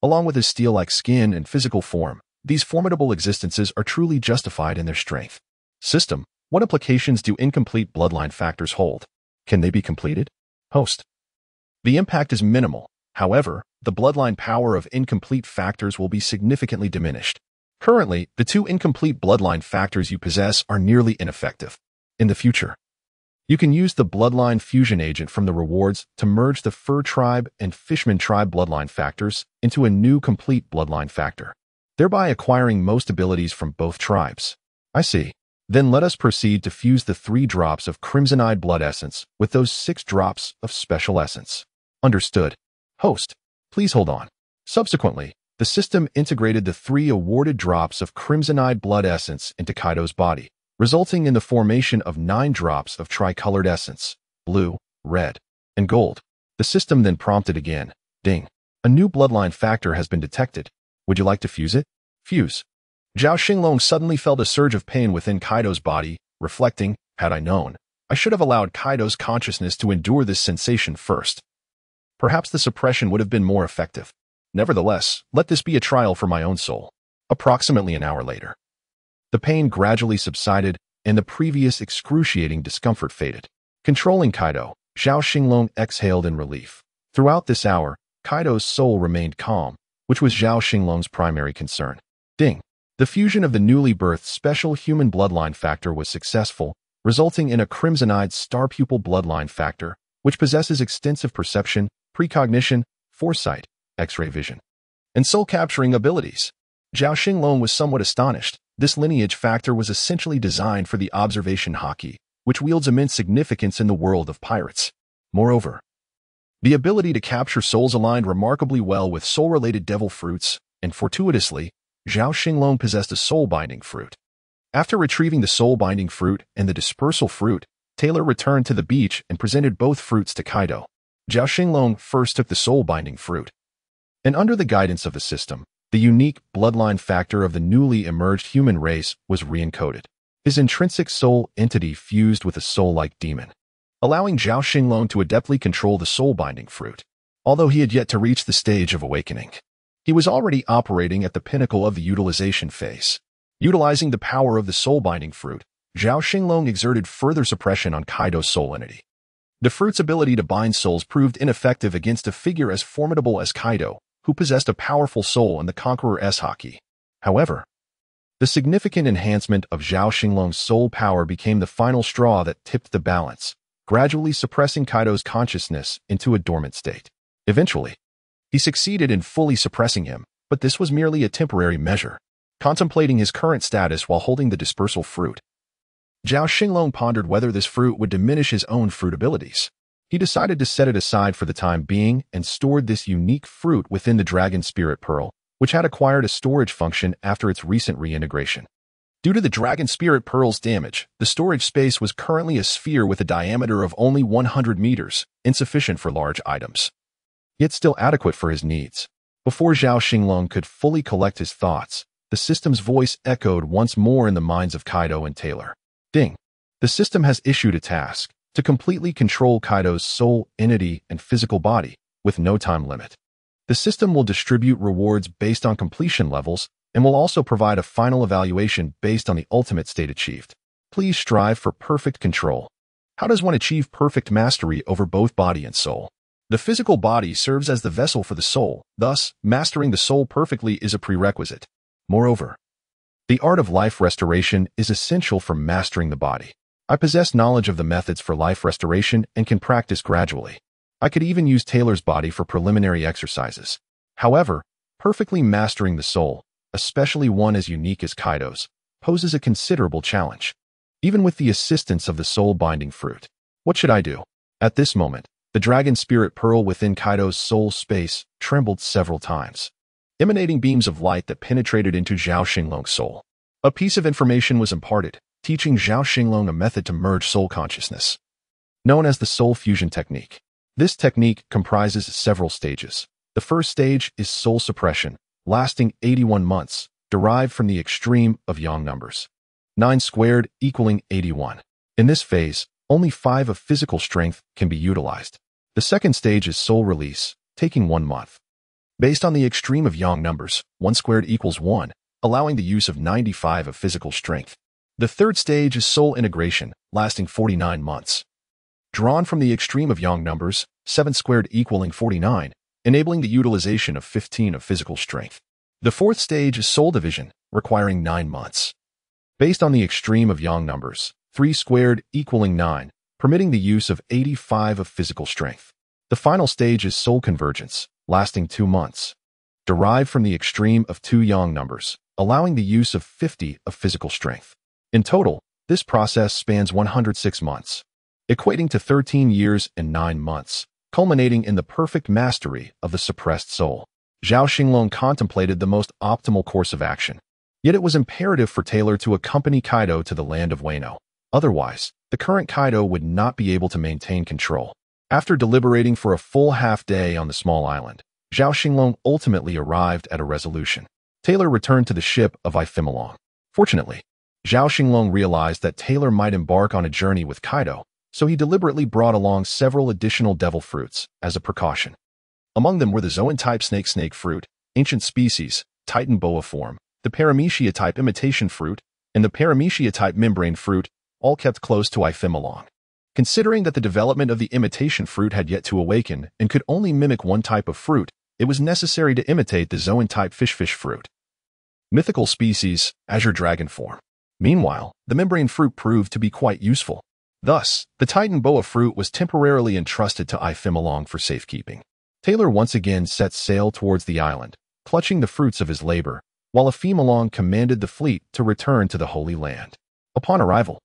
Along with his steel-like skin and physical form, these formidable existences are truly justified in their strength. System, what implications do incomplete bloodline factors hold? Can they be completed? Host. The impact is minimal. However, the bloodline power of incomplete factors will be significantly diminished. Currently, the 2 incomplete bloodline factors you possess are nearly ineffective. In the future, you can use the bloodline fusion agent from the rewards to merge the Fur tribe and Fishman tribe bloodline factors into a new complete bloodline factor, thereby acquiring most abilities from both tribes. I see. Then let us proceed to fuse the 3 drops of crimsonite blood essence with those 6 drops of special essence. Understood. Host, please hold on. Subsequently, the system integrated the 3 awarded drops of crimsonite blood essence into Kaido's body, resulting in the formation of 9 drops of tricolored essence, blue, red, and gold. The system then prompted again, "Ding. A new bloodline factor has been detected. Would you like to fuse it?" Fuse. Zhao Xinglong suddenly felt a surge of pain within Kaido's body, reflecting, "Had I known, I should have allowed Kaido's consciousness to endure this sensation first. Perhaps the suppression would have been more effective. Nevertheless, let this be a trial for my own soul." Approximately an hour later, the pain gradually subsided, and the previous excruciating discomfort faded. Controlling Kaido, Zhao Xinglong exhaled in relief. Throughout this hour, Kaido's soul remained calm, which was Zhao Xinglong's primary concern. Ding! The fusion of the newly birthed special human bloodline factor was successful, resulting in a crimsonite star pupil bloodline factor, which possesses extensive perception, precognition, foresight, X-ray vision, and soul-capturing abilities. Zhao Xinglong was somewhat astonished. This lineage factor was essentially designed for the observation haki, which wields immense significance in the world of pirates. Moreover, the ability to capture souls aligned remarkably well with soul-related devil fruits, and fortuitously, Zhao Xinglong possessed a soul-binding fruit. After retrieving the soul-binding fruit and the dispersal fruit, Taylor returned to the beach and presented both fruits to Kaido. Zhao Xinglong first took the soul-binding fruit, and under the guidance of the system, the unique bloodline factor of the newly emerged human race was re-encoded. His intrinsic soul entity fused with a soul-like demon, allowing Zhao Xinglong to adeptly control the soul-binding fruit. Although he had yet to reach the stage of awakening, he was already operating at the pinnacle of the utilization phase. Utilizing the power of the soul-binding fruit, Zhao Xinglong exerted further suppression on Kaido's soul entity. The fruit's ability to bind souls proved ineffective against a figure as formidable as Kaido, who possessed a powerful soul and the Conqueror's Haki. However, the significant enhancement of Zhao Xinglong's soul power became the final straw that tipped the balance, gradually suppressing Kaido's consciousness into a dormant state. Eventually, he succeeded in fully suppressing him, but this was merely a temporary measure. Contemplating his current status while holding the dispersal fruit, Zhao Xinglong pondered whether this fruit would diminish his own fruit abilities. He decided to set it aside for the time being and stored this unique fruit within the Dragon Spirit Pearl, which had acquired a storage function after its recent reintegration. Due to the Dragon Spirit Pearl's damage, the storage space was currently a sphere with a diameter of only 100 meters, insufficient for large items, yet still adequate for his needs. Before Zhao Xinglong could fully collect his thoughts, the system's voice echoed once more in the minds of Kaido and Taylor. Ding! The system has issued a task to completely control Kaido's soul, entity, and physical body, with no time limit. The system will distribute rewards based on completion levels and will also provide a final evaluation based on the ultimate state achieved. Please strive for perfect control. How does one achieve perfect mastery over both body and soul? The physical body serves as the vessel for the soul, thus, mastering the soul perfectly is a prerequisite. Moreover, the art of life restoration is essential for mastering the body. I possess knowledge of the methods for life restoration and can practice gradually. I could even use Taylor's body for preliminary exercises. However, perfectly mastering the soul, especially one as unique as Kaido's, poses a considerable challenge. Even with the assistance of the soul-binding fruit. What should I do? At this moment, the dragon spirit pearl within Kaido's soul space trembled several times, emanating beams of light that penetrated into Zhao Xinglong's soul. A piece of information was imparted, teaching Zhao Xinglong a method to merge soul consciousness, known as the soul fusion technique. This technique comprises several stages. The first stage is soul suppression, lasting 81 months, derived from the extreme of yang numbers. 9 squared equaling 81. In this phase, only 5 of physical strength can be utilized. The second stage is soul release, taking 1 month. Based on the extreme of yang numbers, 1 squared equals 1, allowing the use of 95 of physical strength. The third stage is soul integration, lasting 49 months. Drawn from the extreme of yang numbers, 7 squared equaling 49, enabling the utilization of 15 of physical strength. The fourth stage is soul division, requiring 9 months. Based on the extreme of yang numbers, 3 squared equaling 9, permitting the use of 85 of physical strength. The final stage is soul convergence, lasting 2 months. Derived from the extreme of 2 yang numbers, allowing the use of 50 of physical strength. In total, this process spans 106 months, equating to 13 years and 9 months, culminating in the perfect mastery of the suppressed soul. Zhao Xinglong contemplated the most optimal course of action. Yet it was imperative for Taylor to accompany Kaido to the land of Wano. Otherwise, the current Kaido would not be able to maintain control. After deliberating for a full half-day on the small island, Zhao Xinglong ultimately arrived at a resolution. Taylor returned to the ship of untimely. Fortunately, Zhao Xinglong realized that Taylor might embark on a journey with Kaido, so he deliberately brought along several additional devil fruits as a precaution. Among them were the zoan-type snake fruit, ancient species, Titan boa form, the paramecia-type imitation fruit, and the paramecia-type membrane fruit, all kept close to untimely. Considering that the development of the imitation fruit had yet to awaken and could only mimic one type of fruit, it was necessary to imitate the zoan-type fish fruit. Mythical species, azure dragon form. Meanwhile, the membrane fruit proved to be quite useful. Thus, the Titan boa fruit was temporarily entrusted to untimely for safekeeping. Taylor once again set sail towards the island, clutching the fruits of his labor, while untimely commanded the fleet to return to the Holy Land. Upon arrival,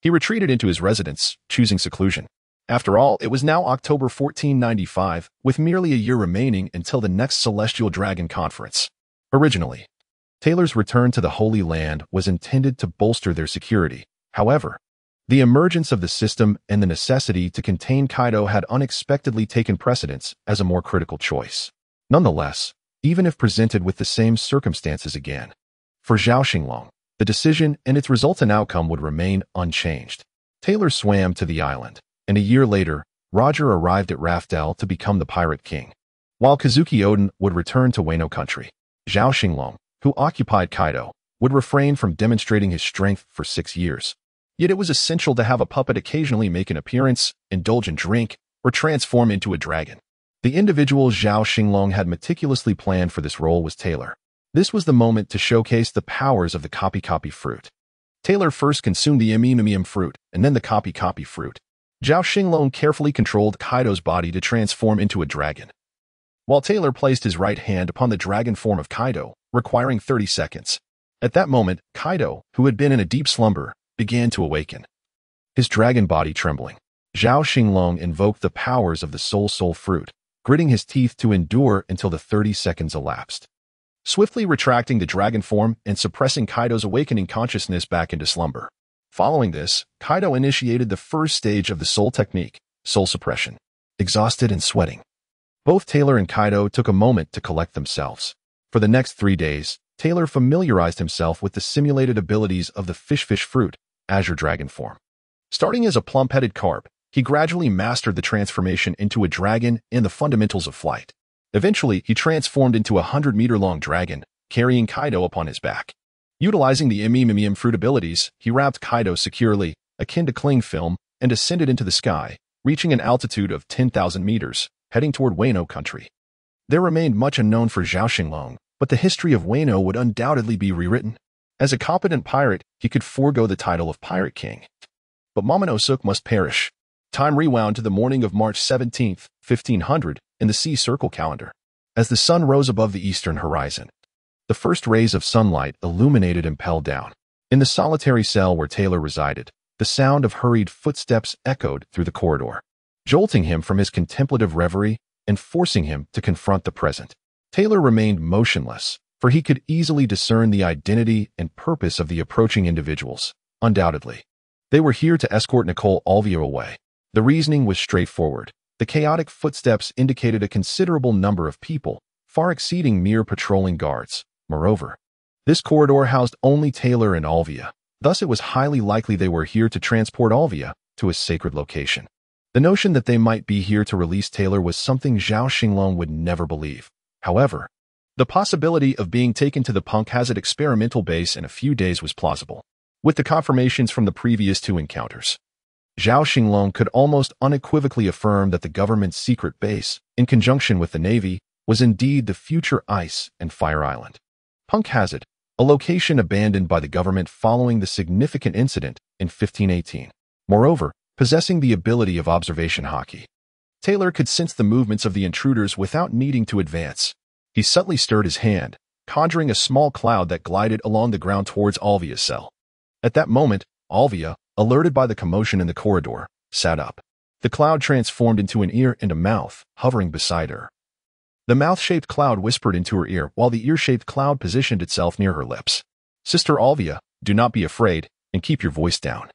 he retreated into his residence, choosing seclusion. After all, it was now October 1495, with merely a year remaining until the next Celestial Dragon Conference. Originally, Taylor's return to the Holy Land was intended to bolster their security. However, the emergence of the system and the necessity to contain Kaido had unexpectedly taken precedence as a more critical choice. Nonetheless, even if presented with the same circumstances again, for Zhao Xinglong, the decision and its resultant outcome would remain unchanged. Taylor swam to the island, and a year later, Roger arrived at Raftel to become the Pirate King. While Kazuki Oden would return to Wano country, Zhao Xinglong, who occupied Kaido, would refrain from demonstrating his strength for 6 years. Yet it was essential to have a puppet occasionally make an appearance, indulge in drink, or transform into a dragon. The individual Zhao Xinglong had meticulously planned for this role was Taylor. This was the moment to showcase the powers of the copy fruit. Taylor first consumed the Emimium fruit, and then the copy fruit. Zhao Xinglong carefully controlled Kaido's body to transform into a dragon, while Taylor placed his right hand upon the dragon form of Kaido, requiring 30 seconds. At that moment, Kaido, who had been in a deep slumber, began to awaken, his dragon body trembling. Zhao Xinglong invoked the powers of the soul fruit, gritting his teeth to endure until the 30 seconds elapsed, swiftly retracting the dragon form and suppressing Kaido's awakening consciousness back into slumber. Following this, Kaido initiated the first stage of the soul technique, soul suppression. Exhausted and sweating, both Taylor and Kaido took a moment to collect themselves. For the next 3 days, Taylor familiarized himself with the simulated abilities of the fish fruit, azure dragon form. Starting as a plump-headed carp, he gradually mastered the transformation into a dragon and the fundamentals of flight. Eventually, he transformed into a 100-meter-long dragon, carrying Kaido upon his back. Utilizing the Imimimium fruit abilities, he wrapped Kaido securely, akin to cling film, and ascended into the sky, reaching an altitude of 10,000 meters, heading toward Wano country. There remained much unknown for Zhao Xinglong, but the history of Wano would undoubtedly be rewritten. As a competent pirate, he could forego the title of Pirate King. But Momonosuke must perish. Time rewound to the morning of March 17, 1500, in the sea circle calendar. As the sun rose above the eastern horizon, the first rays of sunlight illuminated Impel Down. In the solitary cell where Taylor resided, the sound of hurried footsteps echoed through the corridor, jolting him from his contemplative reverie and forcing him to confront the present. Taylor remained motionless, for he could easily discern the identity and purpose of the approaching individuals. Undoubtedly, they were here to escort Nicole Alvia away. The reasoning was straightforward. The chaotic footsteps indicated a considerable number of people, far exceeding mere patrolling guards. Moreover, this corridor housed only Taylor and Alvia. Thus, it was highly likely they were here to transport Alvia to a sacred location. The notion that they might be here to release Taylor was something Zhao Xinglong would never believe. However, the possibility of being taken to the Punk Hazard experimental base in a few days was plausible. With the confirmations from the previous two encounters, Zhao Xinglong could almost unequivocally affirm that the government's secret base, in conjunction with the Navy, was indeed the future Ice and Fire Island. Punk Hazard, a location abandoned by the government following the significant incident in 1518. Moreover, possessing the ability of observation haki, Taylor could sense the movements of the intruders without needing to advance. He subtly stirred his hand, conjuring a small cloud that glided along the ground towards Alvia's cell. At that moment, Alvia, alerted by the commotion in the corridor, sat up. The cloud transformed into an ear and a mouth, hovering beside her. The mouth-shaped cloud whispered into her ear, while the ear-shaped cloud positioned itself near her lips. "Sister Alvia, do not be afraid, and keep your voice down."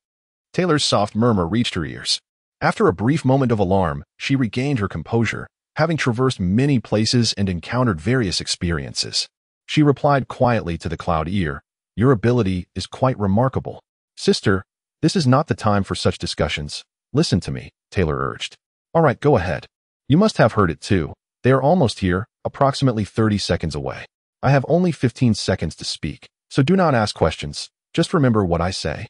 Taylor's soft murmur reached her ears. After a brief moment of alarm, she regained her composure, having traversed many places and encountered various experiences. She replied quietly to the cloud ear, "Your ability is quite remarkable. Sister, this is not the time for such discussions. Listen to me," Taylor urged. "All right, go ahead. You must have heard it too. They are almost here, approximately 30 seconds away. I have only 15 seconds to speak, so do not ask questions. Just remember what I say."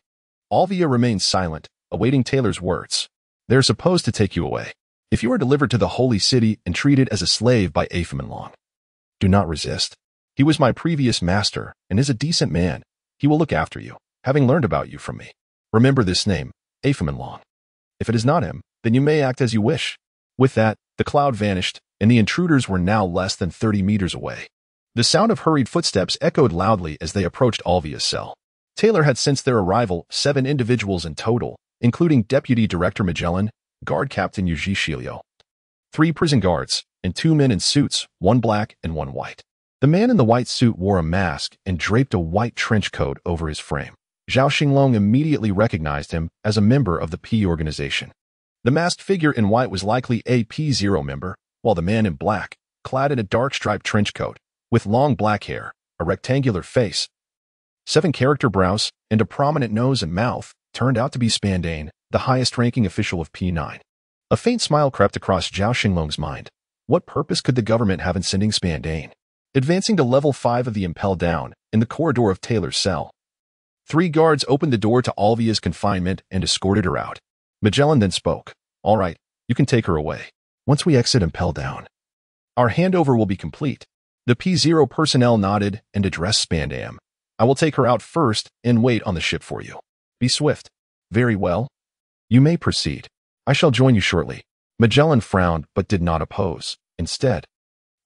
Alvia remained silent, awaiting Taylor's words. "They are supposed to take you away. If you are delivered to the holy city and treated as a slave by Xinglong, do not resist. He was my previous master and is a decent man. He will look after you, having learned about you from me. Remember this name, Xinglong. If it is not him, then you may act as you wish." With that, the cloud vanished, and the intruders were now less than 30 meters away. The sound of hurried footsteps echoed loudly as they approached Alvia's cell. Taylor had sensed their arrival, 7 individuals in total, including Deputy Director Magellan, Guard Captain Yuji Shilio, 3 prison guards, and 2 men in suits, 1 black and 1 white. The man in the white suit wore a mask and draped a white trench coat over his frame. Zhao Xinglong immediately recognized him as a member of the P organization. The masked figure in white was likely a P0 member, while the man in black, clad in a dark striped trench coat, with long black hair, a rectangular face, 7 character brows, and a prominent nose and mouth, turned out to be Spandane, the highest-ranking official of P9. A faint smile crept across Zhao Xinglong's mind. What purpose could the government have in sending Spandane? Advancing to level 5 of the Impel Down, in the corridor of Taylor's cell, 3 guards opened the door to Alvia's confinement and escorted her out. Magellan then spoke. "All right, you can take her away. Once we exit Impel Down, our handover will be complete." The P0 personnel nodded and addressed Spandam. "I will take her out first and wait on the ship for you. Be swift." "Very well. You may proceed. I shall join you shortly." Magellan frowned but did not oppose. Instead,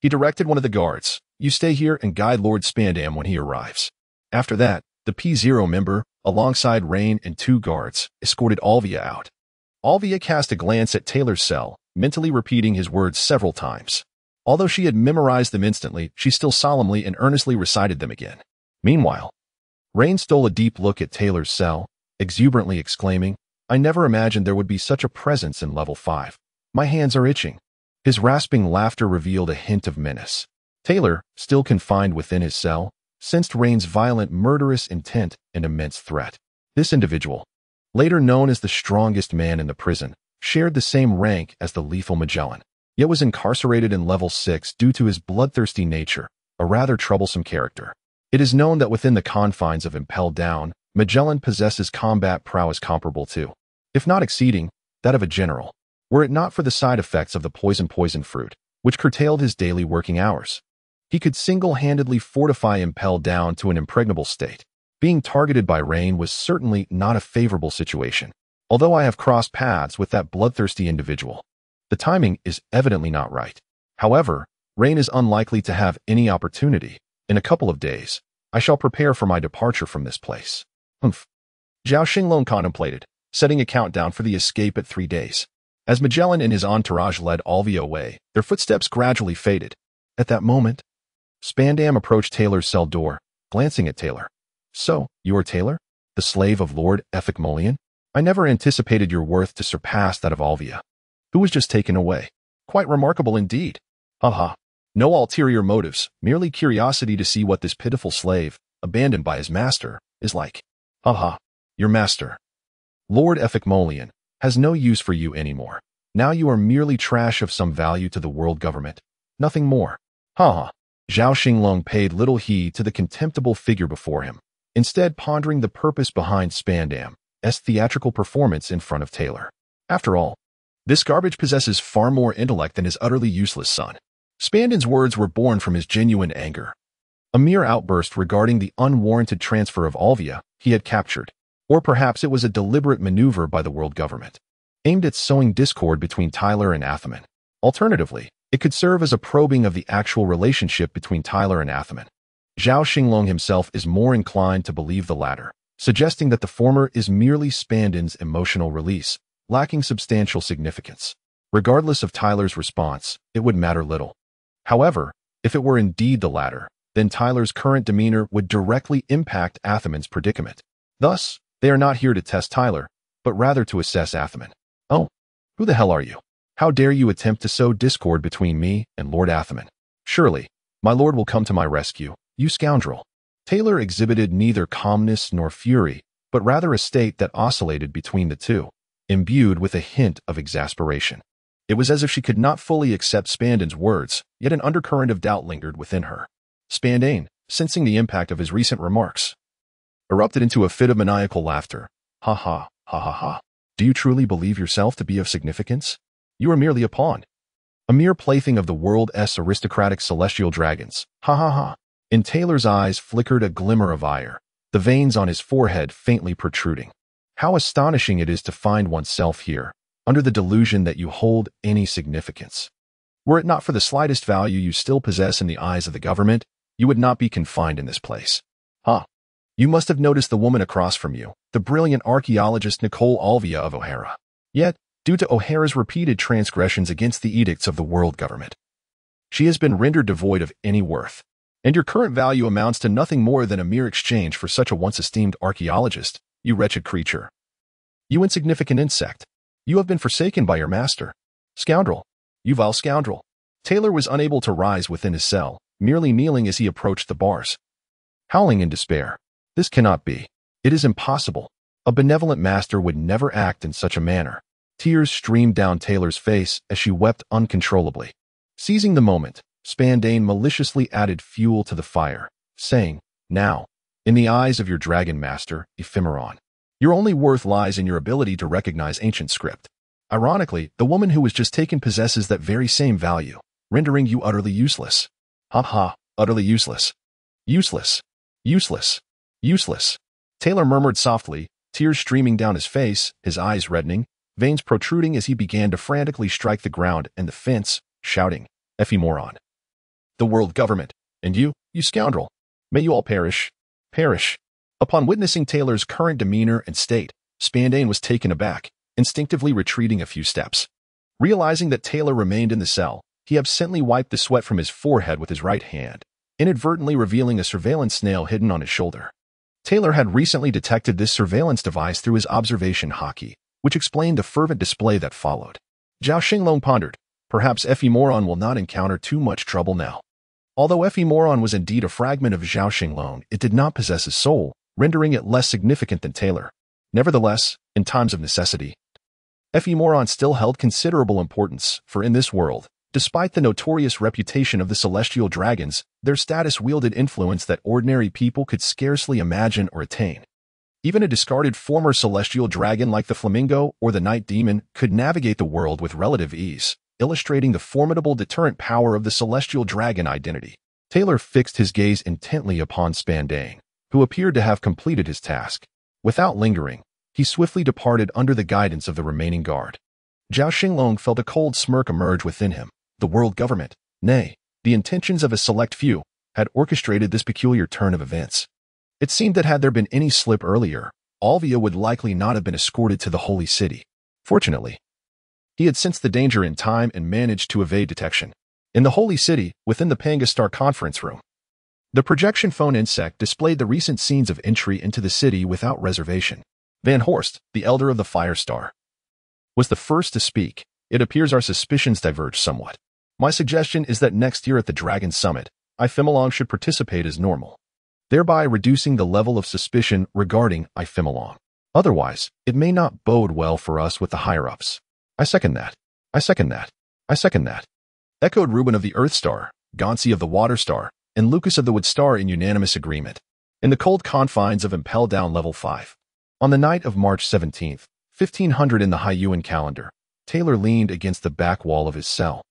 he directed one of the guards, "You stay here and guide Lord Spandam when he arrives." After that, the P0 member, alongside Rain and 2 guards, escorted Alvia out. Alvia cast a glance at Taylor's cell, mentally repeating his words several times. Although she had memorized them instantly, she still solemnly and earnestly recited them again. Meanwhile, Rain stole a deep look at Taylor's cell, exuberantly exclaiming, "I never imagined there would be such a presence in level 5. My hands are itching." His rasping laughter revealed a hint of menace. Taylor, still confined within his cell, sensed Rain's violent, murderous intent and immense threat. This individual, later known as the strongest man in the prison, shared the same rank as the lethal Magellan. yet was incarcerated in level 6 due to his bloodthirsty nature, a rather troublesome character. It is known that within the confines of Impel Down, Magellan possesses combat prowess comparable to, if not exceeding, that of a general, were it not for the side effects of the poison fruit, which curtailed his daily working hours. He could single-handedly fortify Impel Down to an impregnable state. Being targeted by rain was certainly not a favorable situation, although I have crossed paths with that bloodthirsty individual. The timing is evidently not right. However, rain is unlikely to have any opportunity. In a couple of days, I shall prepare for my departure from this place. Humph. Zhao Xinglong contemplated, setting a countdown for the escape at 3 days. As Magellan and his entourage led Alvia away, their footsteps gradually faded. At that moment, Spandam approached Taylor's cell door, glancing at Taylor. "So, you are Taylor, the slave of Lord Ethicmolian? I never anticipated your worth to surpass that of Alvia, who was just taken away. Quite remarkable indeed. Haha. No ulterior motives, merely curiosity to see what this pitiful slave, abandoned by his master, is like. Haha. Your master, Lord Ethicmolian, has no use for you anymore. Now you are merely trash of some value to the world government. Nothing more. Haha." Zhao Xinglong paid little heed to the contemptible figure before him, instead pondering the purpose behind Spandam's theatrical performance in front of Taylor. After all, this garbage possesses far more intellect than his utterly useless son. Spandam's words were born from his genuine anger, a mere outburst regarding the unwarranted transfer of Alvia he had captured, or perhaps it was a deliberate maneuver by the world government, aimed at sowing discord between Tyler and Athaman. Alternatively, it could serve as a probing of the actual relationship between Tyler and Athaman. Zhao Xinglong himself is more inclined to believe the latter, suggesting that the former is merely Spandam's emotional release, lacking substantial significance. Regardless of Tyler's response, it would matter little. However, if it were indeed the latter, then Tyler's current demeanor would directly impact Athaman's predicament. Thus, they are not here to test Tyler, but rather to assess Athaman. "Oh, who the hell are you? How dare you attempt to sow discord between me and Lord Athaman? Surely, my lord will come to my rescue, you scoundrel." Taylor exhibited neither calmness nor fury, but rather a state that oscillated between the two, imbued with a hint of exasperation. It was as if she could not fully accept Spandam's words, yet an undercurrent of doubt lingered within her. Spandam, sensing the impact of his recent remarks, erupted into a fit of maniacal laughter. "Ha ha, ha ha ha. Do you truly believe yourself to be of significance? You are merely a pawn, a mere plaything of the world's aristocratic celestial dragons. Ha ha ha." In Taylor's eyes flickered a glimmer of ire, the veins on his forehead faintly protruding. How astonishing it is to find oneself here, under the delusion that you hold any significance. Were it not for the slightest value you still possess in the eyes of the government, you would not be confined in this place. Ha! You must have noticed the woman across from you, the brilliant archaeologist Nicole Alvia of O'Hara. Yet, due to O'Hara's repeated transgressions against the edicts of the world government, she has been rendered devoid of any worth, and your current value amounts to nothing more than a mere exchange for such a once-esteemed archaeologist, you wretched creature. You insignificant insect. You have been forsaken by your master. Scoundrel. You vile scoundrel. Taylor was unable to rise within his cell, merely kneeling as he approached the bars, howling in despair. This cannot be. It is impossible. A benevolent master would never act in such a manner. Tears streamed down Taylor's face as she wept uncontrollably. Seizing the moment, Spandam maliciously added fuel to the fire, saying, "Now, in the eyes of your dragon master, Ephemeron, your only worth lies in your ability to recognize ancient script. Ironically, the woman who was just taken possesses that very same value, rendering you utterly useless. Ha ha, utterly useless. Useless. Useless. Useless." Taylor murmured softly, tears streaming down his face, his eyes reddening, veins protruding as he began to frantically strike the ground and the fence, shouting, "Ephemeron! The world government, and you scoundrel! May you all perish. Perish." Upon witnessing Taylor's current demeanor and state, Spandam was taken aback, instinctively retreating a few steps. Realizing that Taylor remained in the cell, he absently wiped the sweat from his forehead with his right hand, inadvertently revealing a surveillance snail hidden on his shoulder. Taylor had recently detected this surveillance device through his observation hockey, which explained the fervent display that followed. Zhao Xinglong pondered, perhaps Ephemeron will not encounter too much trouble now. Although Ephemeron was indeed a fragment of Zhao Xinglong, it did not possess his soul, rendering it less significant than Taylor. Nevertheless, in times of necessity, Ephemeron still held considerable importance, for in this world, Despite the notorious reputation of the celestial dragons, their status wielded influence that ordinary people could scarcely imagine or attain. Even a discarded former celestial dragon like the flamingo or the night demon could navigate the world with relative ease, illustrating the formidable deterrent power of the celestial dragon identity. Taylor fixed his gaze intently upon Spandang, who appeared to have completed his task. Without lingering, he swiftly departed under the guidance of the remaining guard. Zhao Xinglong felt a cold smirk emerge within him. The world government, nay, the intentions of a select few, had orchestrated this peculiar turn of events. It seemed that had there been any slip earlier, Alvia would likely not have been escorted to the holy city. Fortunately, he had sensed the danger in time and managed to evade detection. In the holy city, within the Pangastar conference room, the projection phone insect displayed the recent scenes of entry into the city without reservation. Van Horst, the elder of the Firestar, was the first to speak. It appears our suspicions diverge somewhat. My suggestion is that next year at the Dragon Summit, Ifemalong should participate as normal, thereby reducing the level of suspicion regarding Ifemalong. Otherwise, it may not bode well for us with the higher-ups. I second that. I second that. I second that. Echoed Reuben of the Earth Star, Gonsi of the Water Star, and Lucas of the Wood Star in unanimous agreement. In the cold confines of Impel Down Level 5. On the night of March 17th, 1500 in the Haiyuan calendar, Taylor leaned against the back wall of his cell,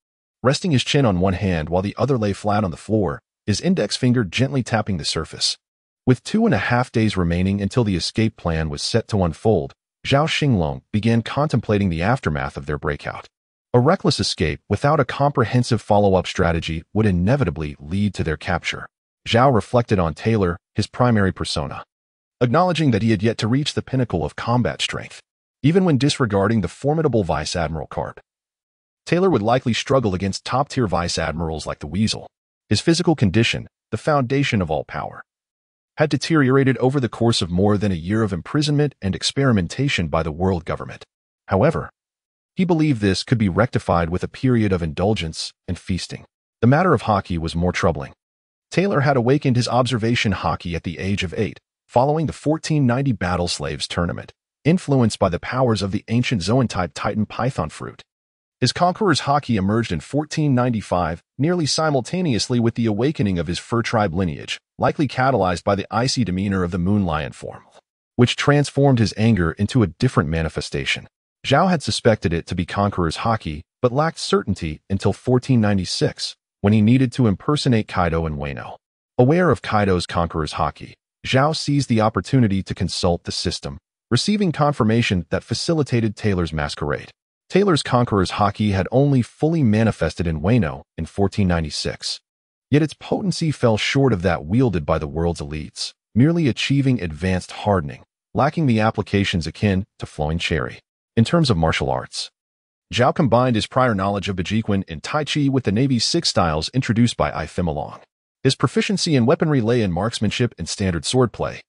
resting his chin on one hand while the other lay flat on the floor, his index finger gently tapping the surface. With 2.5 days remaining until the escape plan was set to unfold, Zhao Xinglong began contemplating the aftermath of their breakout. A reckless escape without a comprehensive follow-up strategy would inevitably lead to their capture. Zhao reflected on Taylor, his primary persona, acknowledging that he had yet to reach the pinnacle of combat strength. Even when disregarding the formidable Vice Admiral Karp, Taylor would likely struggle against top-tier Vice Admirals like the Weasel. His physical condition, the foundation of all power, had deteriorated over the course of more than a year of imprisonment and experimentation by the world government. However, he believed this could be rectified with a period of indulgence and feasting. The matter of hockey was more troubling. Taylor had awakened his observation hockey at the age of 8, following the 1490 Battle Slaves tournament, influenced by the powers of the ancient Zoan-type Titan python fruit. His Conqueror's hockey emerged in 1495, nearly simultaneously with the awakening of his fur tribe lineage, likely catalyzed by the icy demeanor of the moon lion form, which transformed his anger into a different manifestation. Zhao had suspected it to be Conqueror's hockey, but lacked certainty until 1496, when he needed to impersonate Kaido and Wano. Aware of Kaido's Conqueror's hockey, Zhao seized the opportunity to consult the system, receiving confirmation that facilitated Taylor's masquerade. Taylor's Conqueror's hockey had only fully manifested in Wano in 1496. Yet its potency fell short of that wielded by the world's elites, merely achieving advanced hardening, lacking the applications akin to flowing cherry. In terms of martial arts, Zhao combined his prior knowledge of Bejiquan and Tai Chi with the Navy's 6 styles introduced by Ifemalong. His proficiency in weaponry lay in marksmanship and standard swordplay.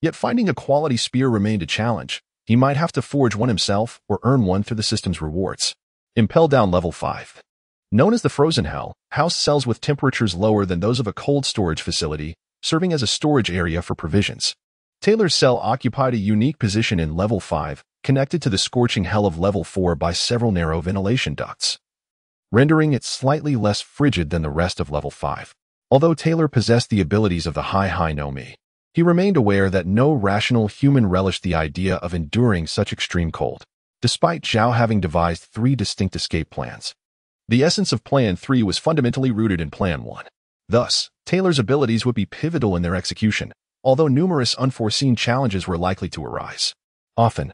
Yet finding a quality spear remained a challenge. He might have to forge one himself or earn one through the system's rewards. Impel Down Level 5. Known as the Frozen Hell, house cells with temperatures lower than those of a cold storage facility, serving as a storage area for provisions. Taylor's cell occupied a unique position in Level 5, connected to the scorching hell of Level 4 by several narrow ventilation ducts, rendering it slightly less frigid than the rest of Level 5. Although Taylor possessed the abilities of the High No Mi, he remained aware that no rational human relished the idea of enduring such extreme cold, despite Zhao having devised 3 distinct escape plans. The essence of Plan 3 was fundamentally rooted in Plan 1. Thus, Taylor's abilities would be pivotal in their execution, although numerous unforeseen challenges were likely to arise. Often,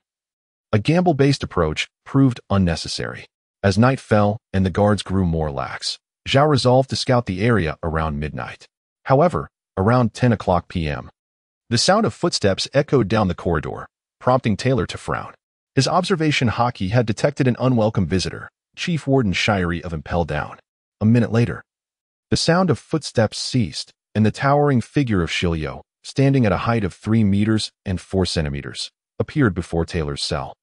a gamble-based approach proved unnecessary. As night fell and the guards grew more lax, Zhao resolved to scout the area around midnight. However, around 10 o'clock p.m., the sound of footsteps echoed down the corridor, prompting Taylor to frown. His observation hockey had detected an unwelcome visitor, Chief Warden Shirey of Impel Down. A minute later, the sound of footsteps ceased, and the towering figure of Shilyo, standing at a height of 3 meters and 4 centimeters, appeared before Taylor's cell.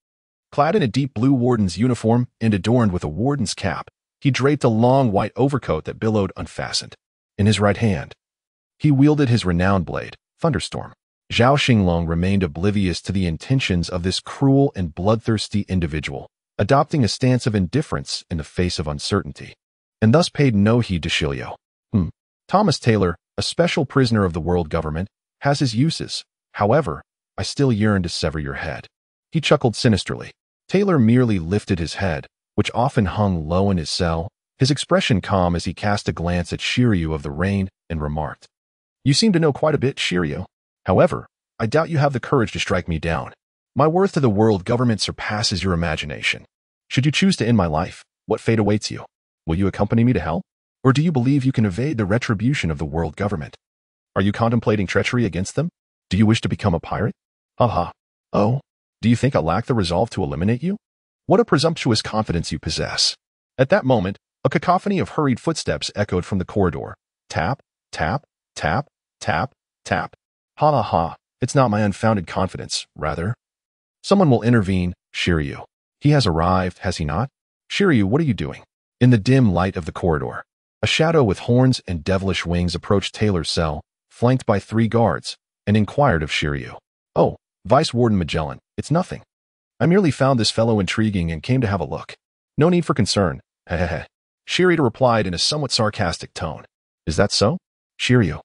Clad in a deep blue warden's uniform and adorned with a warden's cap, he draped a long white overcoat that billowed unfastened. In his right hand, he wielded his renowned blade, Thunderstorm. Zhao Xinglong remained oblivious to the intentions of this cruel and bloodthirsty individual, adopting a stance of indifference in the face of uncertainty. and thus paid no heed to Shiryu. Thomas Taylor, a special prisoner of the world government, has his uses. However, I still yearn to sever your head. He chuckled sinisterly. Taylor merely lifted his head, which often hung low in his cell, his expression calm as he cast a glance at Shiryu of the Rain and remarked, "You seem to know quite a bit, Shiryu. However, I doubt you have the courage to strike me down. My worth to the world government surpasses your imagination. Should you choose to end my life, what fate awaits you? Will you accompany me to hell? Or do you believe you can evade the retribution of the world government? Are you contemplating treachery against them? Do you wish to become a pirate? Ha. Oh, do you think I lack the resolve to eliminate you? What a presumptuous confidence you possess." At that moment, a cacophony of hurried footsteps echoed from the corridor. Tap, tap, tap, tap, tap. Ha. It's not my unfounded confidence, rather. Someone will intervene, Shiryu. He has arrived, has he not? Shiryu, what are you doing? In the dim light of the corridor, a shadow with horns and devilish wings approached Taylor's cell, flanked by 3 guards, and inquired of Shiryu. "Oh, Vice Warden Magellan, it's nothing. I merely found this fellow intriguing and came to have a look. No need for concern, hehehe." Shiryu replied in a somewhat sarcastic tone. "Is that so?" Shiryu.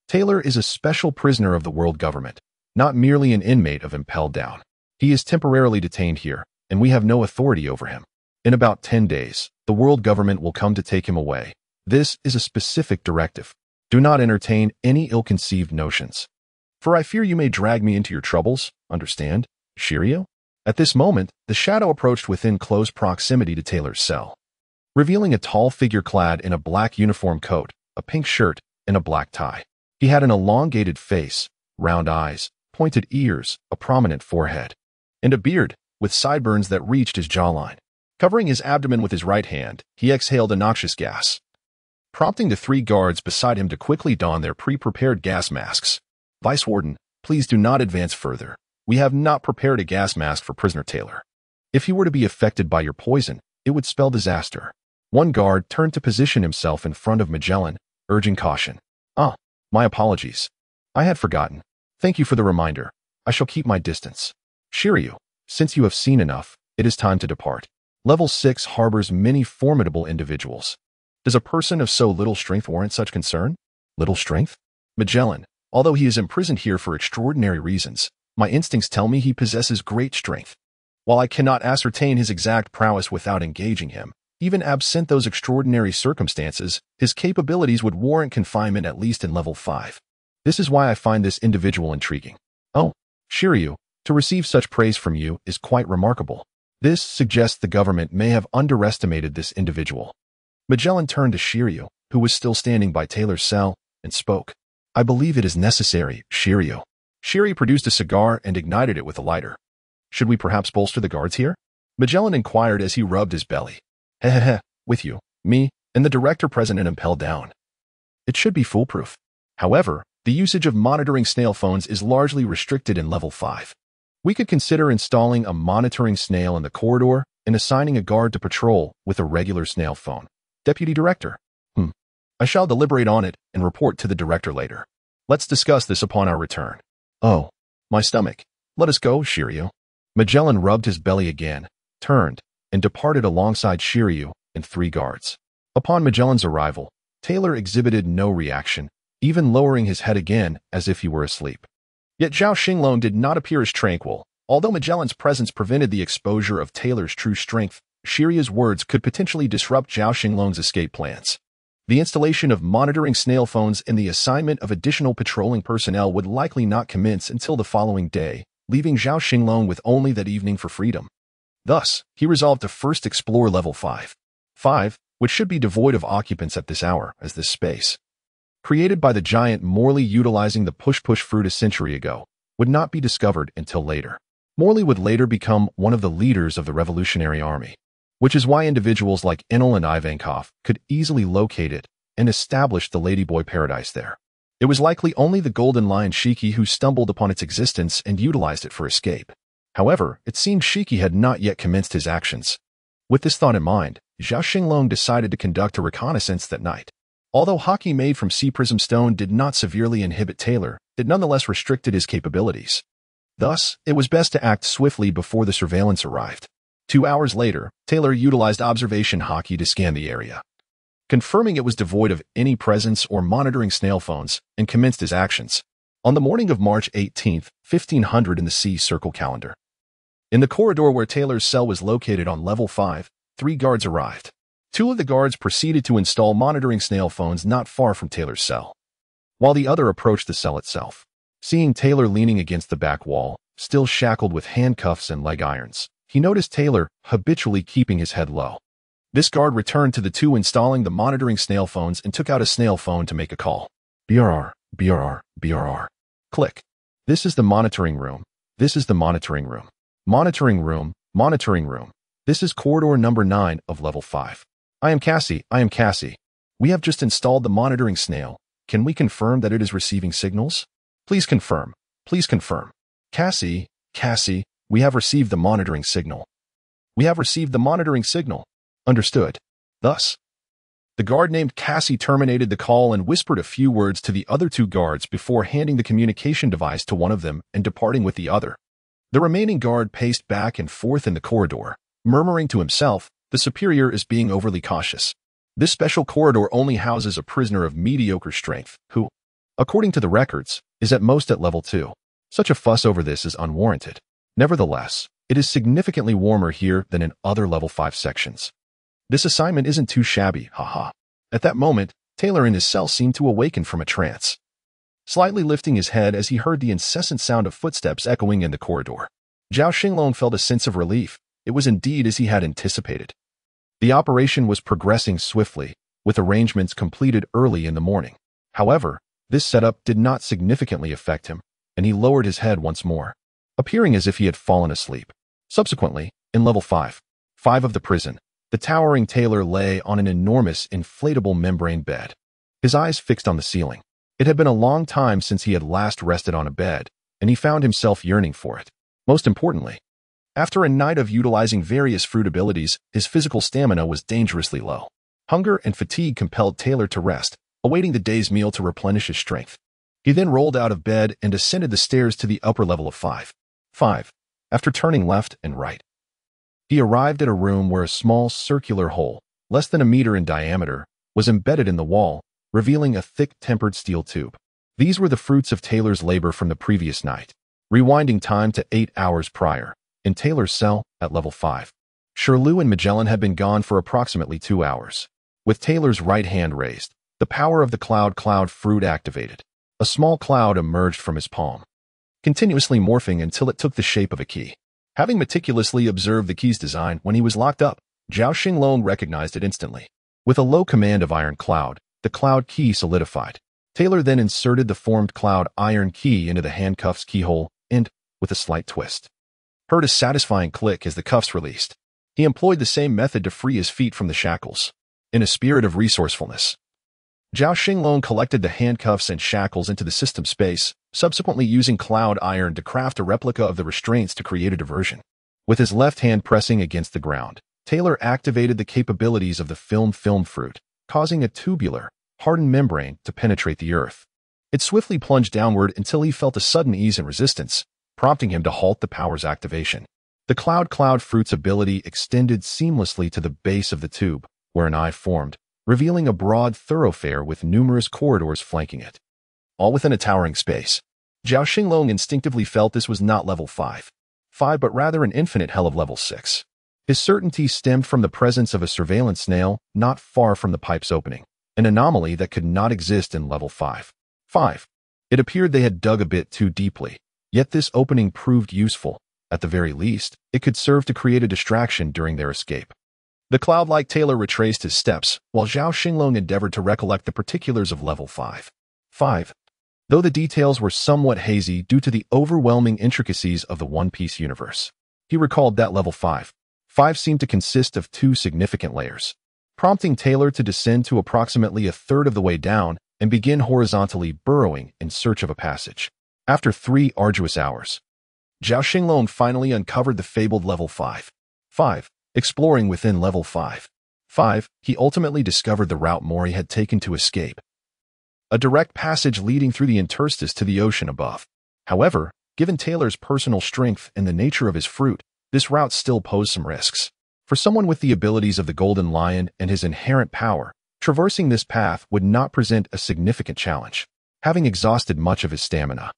Taylor is a special prisoner of the world government, not merely an inmate of Impelled Down. He is temporarily detained here, and we have no authority over him. In about 10 days, the world government will come to take him away. This is a specific directive. Do not entertain any ill-conceived notions. For I fear you may drag me into your troubles, understand, Shiryu? At this moment, the shadow approached within close proximity to Taylor's cell, revealing a tall figure clad in a black uniform coat, a pink shirt, and a black tie. He had an elongated face, round eyes, pointed ears, a prominent forehead, and a beard with sideburns that reached his jawline. Covering his abdomen with his right hand, he exhaled a noxious gas, prompting the 3 guards beside him to quickly don their pre-prepared gas masks. "Vice Warden, please do not advance further. We have not prepared a gas mask for prisoner Taylor. If he were to be affected by your poison, it would spell disaster." One guard turned to position himself in front of Magellan, urging caution. My apologies. I had forgotten. Thank you for the reminder. I shall keep my distance. Shiryu, since you have seen enough, it is time to depart. Level 6 harbors many formidable individuals. Does a person of so little strength warrant such concern? Little strength? Magellan, although he is imprisoned here for extraordinary reasons, my instincts tell me he possesses great strength. While I cannot ascertain his exact prowess without engaging him, even absent those extraordinary circumstances, his capabilities would warrant confinement at least in level 5. This is why I find this individual intriguing. Oh, Shiryu, to receive such praise from you is quite remarkable. This suggests the government may have underestimated this individual. Magellan turned to Shiryu, who was still standing by Taylor's cell, and spoke. "I believe it is necessary, Shiryu." Shiryu produced a cigar and ignited it with a lighter. "Should we perhaps bolster the guards here?" Magellan inquired as he rubbed his belly. "Hehehe, with you, me, and the director present and Impelled Down. It should be foolproof. However, the usage of monitoring snail phones is largely restricted in level 5. We could consider installing a monitoring snail in the corridor and assigning a guard to patrol with a regular snail phone. Deputy Director. I shall deliberate on it and report to the director later. Let's discuss this upon our return. Oh, my stomach. Let us go, Shiryu." Magellan rubbed his belly again, turned, and departed alongside Shiryu and 3 guards. Upon Magellan's arrival, Taylor exhibited no reaction, even lowering his head again as if he were asleep. Yet Zhao Xinglong did not appear as tranquil. Although Magellan's presence prevented the exposure of Taylor's true strength, Shiryu's words could potentially disrupt Zhao Xinglong's escape plans. The installation of monitoring snail phones and the assignment of additional patrolling personnel would likely not commence until the following day, leaving Zhao Xinglong with only that evening for freedom. Thus, he resolved to first explore level 5. 5, which should be devoid of occupants at this hour, as this space, created by the giant Morley utilizing the push-push fruit a century ago, would not be discovered until later. Morley would later become one of the leaders of the Revolutionary Army, which is why individuals like Enel and Ivankov could easily locate it and establish the Ladyboy Paradise there. It was likely only the Golden Lion Shiki who stumbled upon its existence and utilized it for escape. However, it seemed Shiki had not yet commenced his actions. With this thought in mind, Zhao Xinglong decided to conduct a reconnaissance that night. Although hockey made from sea prism stone did not severely inhibit Taylor, it nonetheless restricted his capabilities. Thus, it was best to act swiftly before the surveillance arrived. 2 hours later, Taylor utilized observation hockey to scan the area. confirming it was devoid of any presence or monitoring snail phones, and commenced his actions. On the morning of March 18, 1500 in the Sea Circle calendar. In the corridor where Taylor's cell was located on level 5, 3 guards arrived. 2 of the guards proceeded to install monitoring snail phones not far from Taylor's cell, while the other approached the cell itself. Seeing Taylor leaning against the back wall, still shackled with handcuffs and leg irons, he noticed Taylor habitually keeping his head low. This guard returned to the 2 installing the monitoring snail phones and took out a snail phone to make a call. BRR, BRR, BRR. Click. This is the monitoring room. This is the monitoring room. Monitoring room, monitoring room. This is corridor number 9 of level 5. I am Cassie, I am Cassie. We have just installed the monitoring snail. Can we confirm that it is receiving signals? Please confirm. Please confirm. Cassie, Cassie, we have received the monitoring signal. We have received the monitoring signal. Understood. Thus, the guard named Cassie terminated the call and whispered a few words to the other 2 guards before handing the communication device to one of them and departing with the other. The remaining guard paced back and forth in the corridor, murmuring to himself, the superior is being overly cautious. This special corridor only houses a prisoner of mediocre strength, who, according to the records, is at most at level 2. Such a fuss over this is unwarranted. Nevertheless, it is significantly warmer here than in other level 5 sections. This assignment isn't too shabby, haha. At that moment, Taylor in his cell seemed to awaken from a trance, slightly lifting his head as he heard the incessant sound of footsteps echoing in the corridor. Zhao Xinglong felt a sense of relief. It was indeed as he had anticipated. The operation was progressing swiftly, with arrangements completed early in the morning. However, this setup did not significantly affect him, and he lowered his head once more, appearing as if he had fallen asleep. Subsequently, in level 5 of the prison, the towering Taylor lay on an enormous inflatable membrane bed, his eyes fixed on the ceiling. It had been a long time since he had last rested on a bed, and he found himself yearning for it. Most importantly, after a night of utilizing various fruit abilities, his physical stamina was dangerously low. Hunger and fatigue compelled Taylor to rest, awaiting the day's meal to replenish his strength. He then rolled out of bed and ascended the stairs to the upper level of 5. After turning left and right, he arrived at a room where a small circular hole, less than a meter in diameter, was embedded in the wall, revealing a thick tempered steel tube. These were the fruits of Taylor's labor from the previous night. Rewinding time to 8 hours prior, in Taylor's cell at level 5, Shirley and Magellan had been gone for approximately 2 hours. With Taylor's right hand raised, the power of the cloud fruit activated. A small cloud emerged from his palm, continuously morphing until it took the shape of a key. Having meticulously observed the key's design when he was locked up, Zhao Xinglong recognized it instantly. With a low command of Iron Cloud, the cloud key solidified. Taylor then inserted the formed cloud iron key into the handcuff's keyhole and, with a slight twist, heard a satisfying click as the cuffs released. He employed the same method to free his feet from the shackles. In a spirit of resourcefulness, Zhao Xinglong collected the handcuffs and shackles into the system space, subsequently using cloud iron to craft a replica of the restraints to create a diversion. With his left hand pressing against the ground, Taylor activated the capabilities of the film fruit, causing a tubular, hardened membrane to penetrate the earth. It swiftly plunged downward until he felt a sudden ease in resistance, prompting him to halt the power's activation. The cloud fruit's ability extended seamlessly to the base of the tube, where an eye formed, revealing a broad thoroughfare with numerous corridors flanking it, all within a towering space. Zhao Xinglong instinctively felt this was not level 5, but rather an infinite hell of level 6. His certainty stemmed from the presence of a surveillance snail not far from the pipe's opening, an anomaly that could not exist in level 5. It appeared they had dug a bit too deeply, yet this opening proved useful. At the very least, it could serve to create a distraction during their escape. The cloud-like Taylor retraced his steps, while Zhao Xinglong endeavored to recollect the particulars of level 5. Though the details were somewhat hazy due to the overwhelming intricacies of the One Piece universe, he recalled that level 5 seemed to consist of 2 significant layers, prompting Taylor to descend to approximately a third of the way down and begin horizontally burrowing in search of a passage. After 3 arduous hours, Zhao Xinglong finally uncovered the fabled level 5. Exploring within level 5, he ultimately discovered the route Mori had taken to escape, a direct passage leading through the interstice to the ocean above. However, given Taylor's personal strength and the nature of his fruit, this route still posed some risks. For someone with the abilities of the Golden Lion and his inherent power, Traversing this path would not present a significant challenge, having exhausted much of his stamina.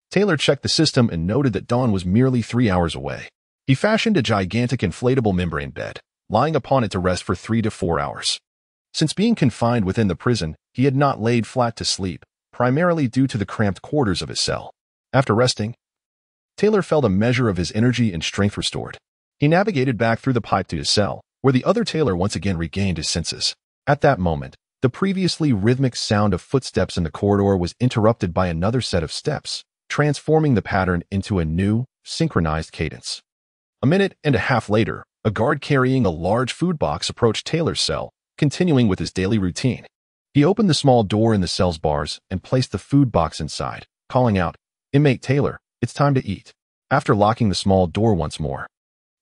Taylor checked the system and noted that dawn was merely 3 hours away. He fashioned a gigantic inflatable membrane bed, lying upon it to rest for 3 to 4 hours. Since being confined within the prison, he had not laid flat to sleep, primarily due to the cramped quarters of his cell. After resting, Taylor felt a measure of his energy and strength restored. He navigated back through the pipe to his cell, where the other Taylor once again regained his senses. At that moment, the previously rhythmic sound of footsteps in the corridor was interrupted by another set of steps, transforming the pattern into a new, synchronized cadence. A minute and a half later, a guard carrying a large food box approached Taylor's cell, continuing with his daily routine. He opened the small door in the cell's bars and placed the food box inside, calling out, "Inmate Taylor, it's time to eat." After locking the small door once more,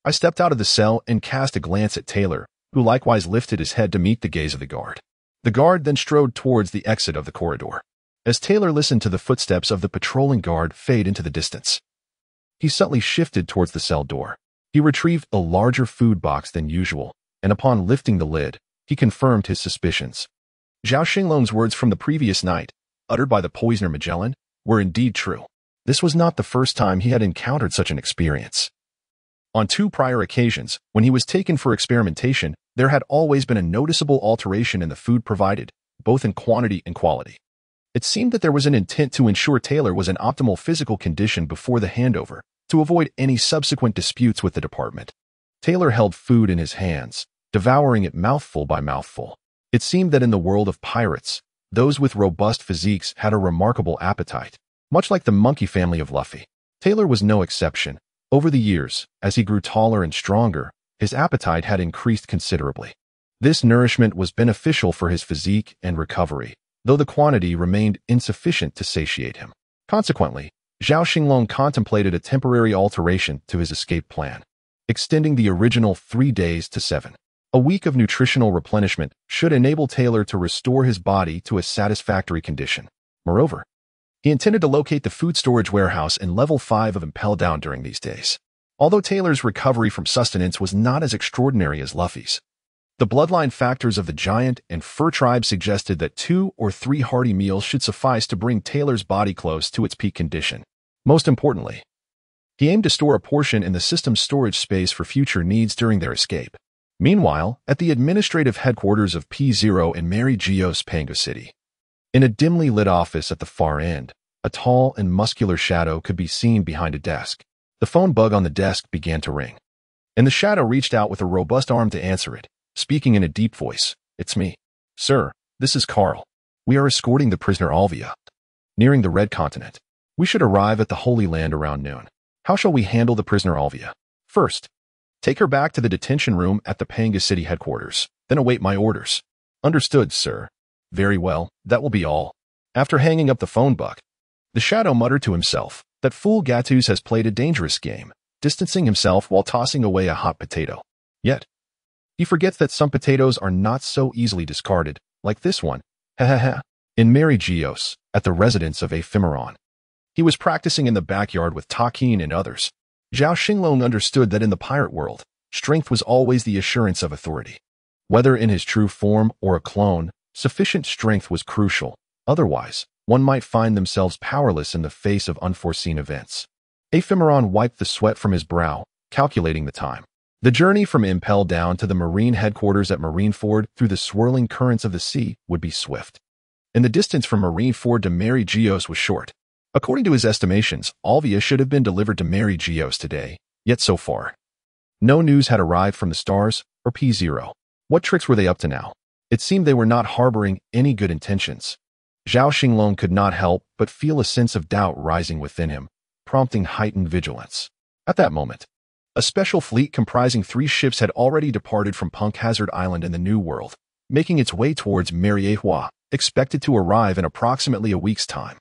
I stepped out of the cell and cast a glance at Taylor, who likewise lifted his head to meet the gaze of the guard. The guard then strode towards the exit of the corridor. As Taylor listened to the footsteps of the patrolling guard fade into the distance, he subtly shifted towards the cell door. He retrieved a larger food box than usual, and upon lifting the lid, he confirmed his suspicions. Zhao Xinglong's words from the previous night, uttered by the poisoner Magellan, were indeed true. This was not the first time he had encountered such an experience. On 2 prior occasions, when he was taken for experimentation, there had always been a noticeable alteration in the food provided, both in quantity and quality. It seemed that there was an intent to ensure Taylor was in optimal physical condition before the handover, to avoid any subsequent disputes with the department. Taylor held food in his hands, devouring it mouthful by mouthful. It seemed that in the world of pirates, those with robust physiques had a remarkable appetite, much like the monkey family of Luffy. Taylor was no exception. Over the years, as he grew taller and stronger, his appetite had increased considerably. This nourishment was beneficial for his physique and recovery, though the quantity remained insufficient to satiate him. Consequently, Zhao Xinglong contemplated a temporary alteration to his escape plan, extending the original 3 days to 7. A week of nutritional replenishment should enable Taylor to restore his body to a satisfactory condition. Moreover, he intended to locate the food storage warehouse in level 5 of Impel Down during these days. Although Taylor's recovery from sustenance was not as extraordinary as Luffy's, the bloodline factors of the giant and fur tribe suggested that 2 or 3 hearty meals should suffice to bring Taylor's body close to its peak condition. Most importantly, he aimed to store a portion in the system's storage space for future needs during their escape. Meanwhile, at the administrative headquarters of P0 in Mary Geo's Panga City, in a dimly lit office at the far end, a tall and muscular shadow could be seen behind a desk. The phone bug on the desk began to ring, and the shadow reached out with a robust arm to answer it, speaking in a deep voice. "It's me. Sir, this is Carl. We are escorting the prisoner Alvia, nearing the Red Continent. We should arrive at the Holy Land around noon. How shall we handle the prisoner Alvia? First, take her back to the detention room at the Panga City headquarters, then await my orders." "Understood, sir." "Very well, that will be all." After hanging up the phone buck, the shadow muttered to himself that fool Gattuso has played a dangerous game, distancing himself while tossing away a hot potato. Yet, he forgets that some potatoes are not so easily discarded, like this one. In Mary Geos, at the residence of Ephemeron, he was practicing in the backyard with Takin and others. Zhao Xinglong understood that in the pirate world, strength was always the assurance of authority. Whether in his true form or a clone, sufficient strength was crucial. Otherwise, one might find themselves powerless in the face of unforeseen events. Ephemeron wiped the sweat from his brow, calculating the time. The journey from Impel Down to the Marine headquarters at Marineford through the swirling currents of the sea would be swift. And the distance from Marineford to Mary Geos was short. According to his estimations, Alvia should have been delivered to Mary Geos today, yet so far, no news had arrived from the Stars or P0. What tricks were they up to now? It seemed they were not harboring any good intentions. Zhao Xinglong could not help but feel a sense of doubt rising within him, prompting heightened vigilance. At that moment, a special fleet comprising 3 ships had already departed from Punk Hazard Island in the New World, making its way towards Mariehua, expected to arrive in approximately a week's time.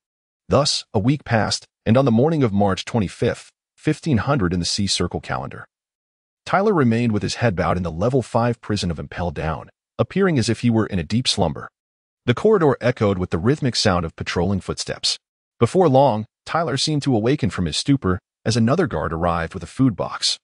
Thus, a week passed, and on the morning of March 25th, 1500 in the Sea Circle calendar, Tyler remained with his head bowed in the level 5 prison of Impel Down, appearing as if he were in a deep slumber. The corridor echoed with the rhythmic sound of patrolling footsteps. Before long, Tyler seemed to awaken from his stupor as another guard arrived with a food box,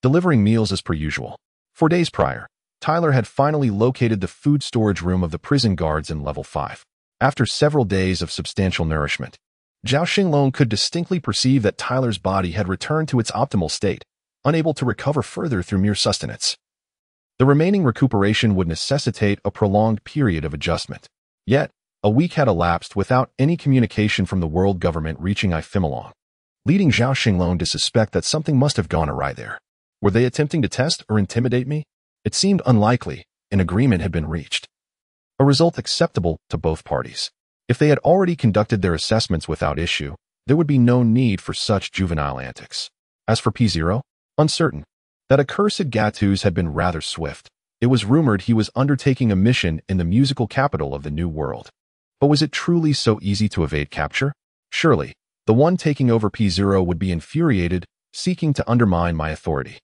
delivering meals as per usual. 4 days prior, Tyler had finally located the food storage room of the prison guards in level 5. After several days of substantial nourishment, Zhao Xinglong could distinctly perceive that Tyler's body had returned to its optimal state, unable to recover further through mere sustenance. The remaining recuperation would necessitate a prolonged period of adjustment. Yet, a week had elapsed without any communication from the world government reaching Ifemalong, leading Zhao Xinglong to suspect that something must have gone awry there. Were they attempting to test or intimidate me? It seemed unlikely an agreement had been reached, a result acceptable to both parties. If they had already conducted their assessments without issue, there would be no need for such juvenile antics. As for P0, uncertain. That accursed Gattuso had been rather swift. It was rumored he was undertaking a mission in the musical capital of the New World. But was it truly so easy to evade capture? Surely, the one taking over P0 would be infuriated, seeking to undermine my authority.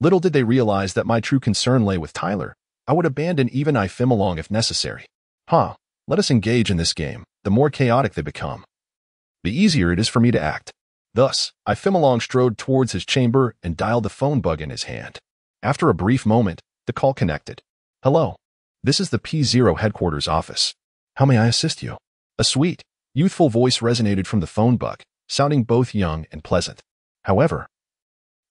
Little did they realize that my true concern lay with Tyler. I would abandon even Ifemalong if necessary. Let us engage in this game. The more chaotic they become, the easier it is for me to act. Thus, Ifemalong strode towards his chamber and dialed the phone bug in his hand. After a brief moment, the call connected. Hello. This is the P0 headquarters office. How may I assist you? A sweet, youthful voice resonated from the phone bug, sounding both young and pleasant. However,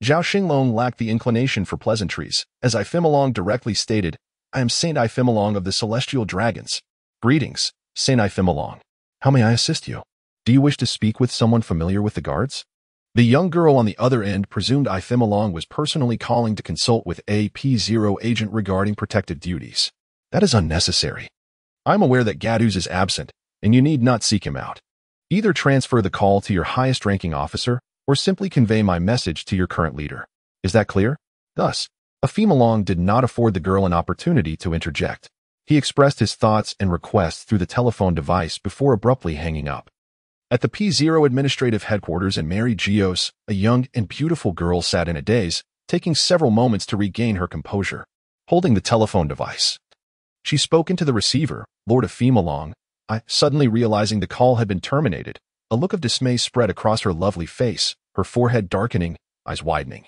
Zhao Xinglong lacked the inclination for pleasantries, as Ifemalong directly stated, I am Saint Ifemalong of the Celestial Dragons. Greetings, Saint Ifemalong. How may I assist you? Do you wish to speak with someone familiar with the guards? The young girl on the other end presumed Ifemalong was personally calling to consult with a P0 agent regarding protective duties. That is unnecessary. I'm aware that Gattuso is absent, and you need not seek him out. Either transfer the call to your highest-ranking officer, or simply convey my message to your current leader. Is that clear? Thus, Ifemalong did not afford the girl an opportunity to interject. He expressed his thoughts and requests through the telephone device before abruptly hanging up. At the P0 administrative headquarters in Mary Gios, a young and beautiful girl sat in a daze, taking several moments to regain her composure, holding the telephone device. She spoke into the receiver, Lord Ifemalong. Suddenly realizing the call had been terminated, a look of dismay spread across her lovely face, her forehead darkening, eyes widening,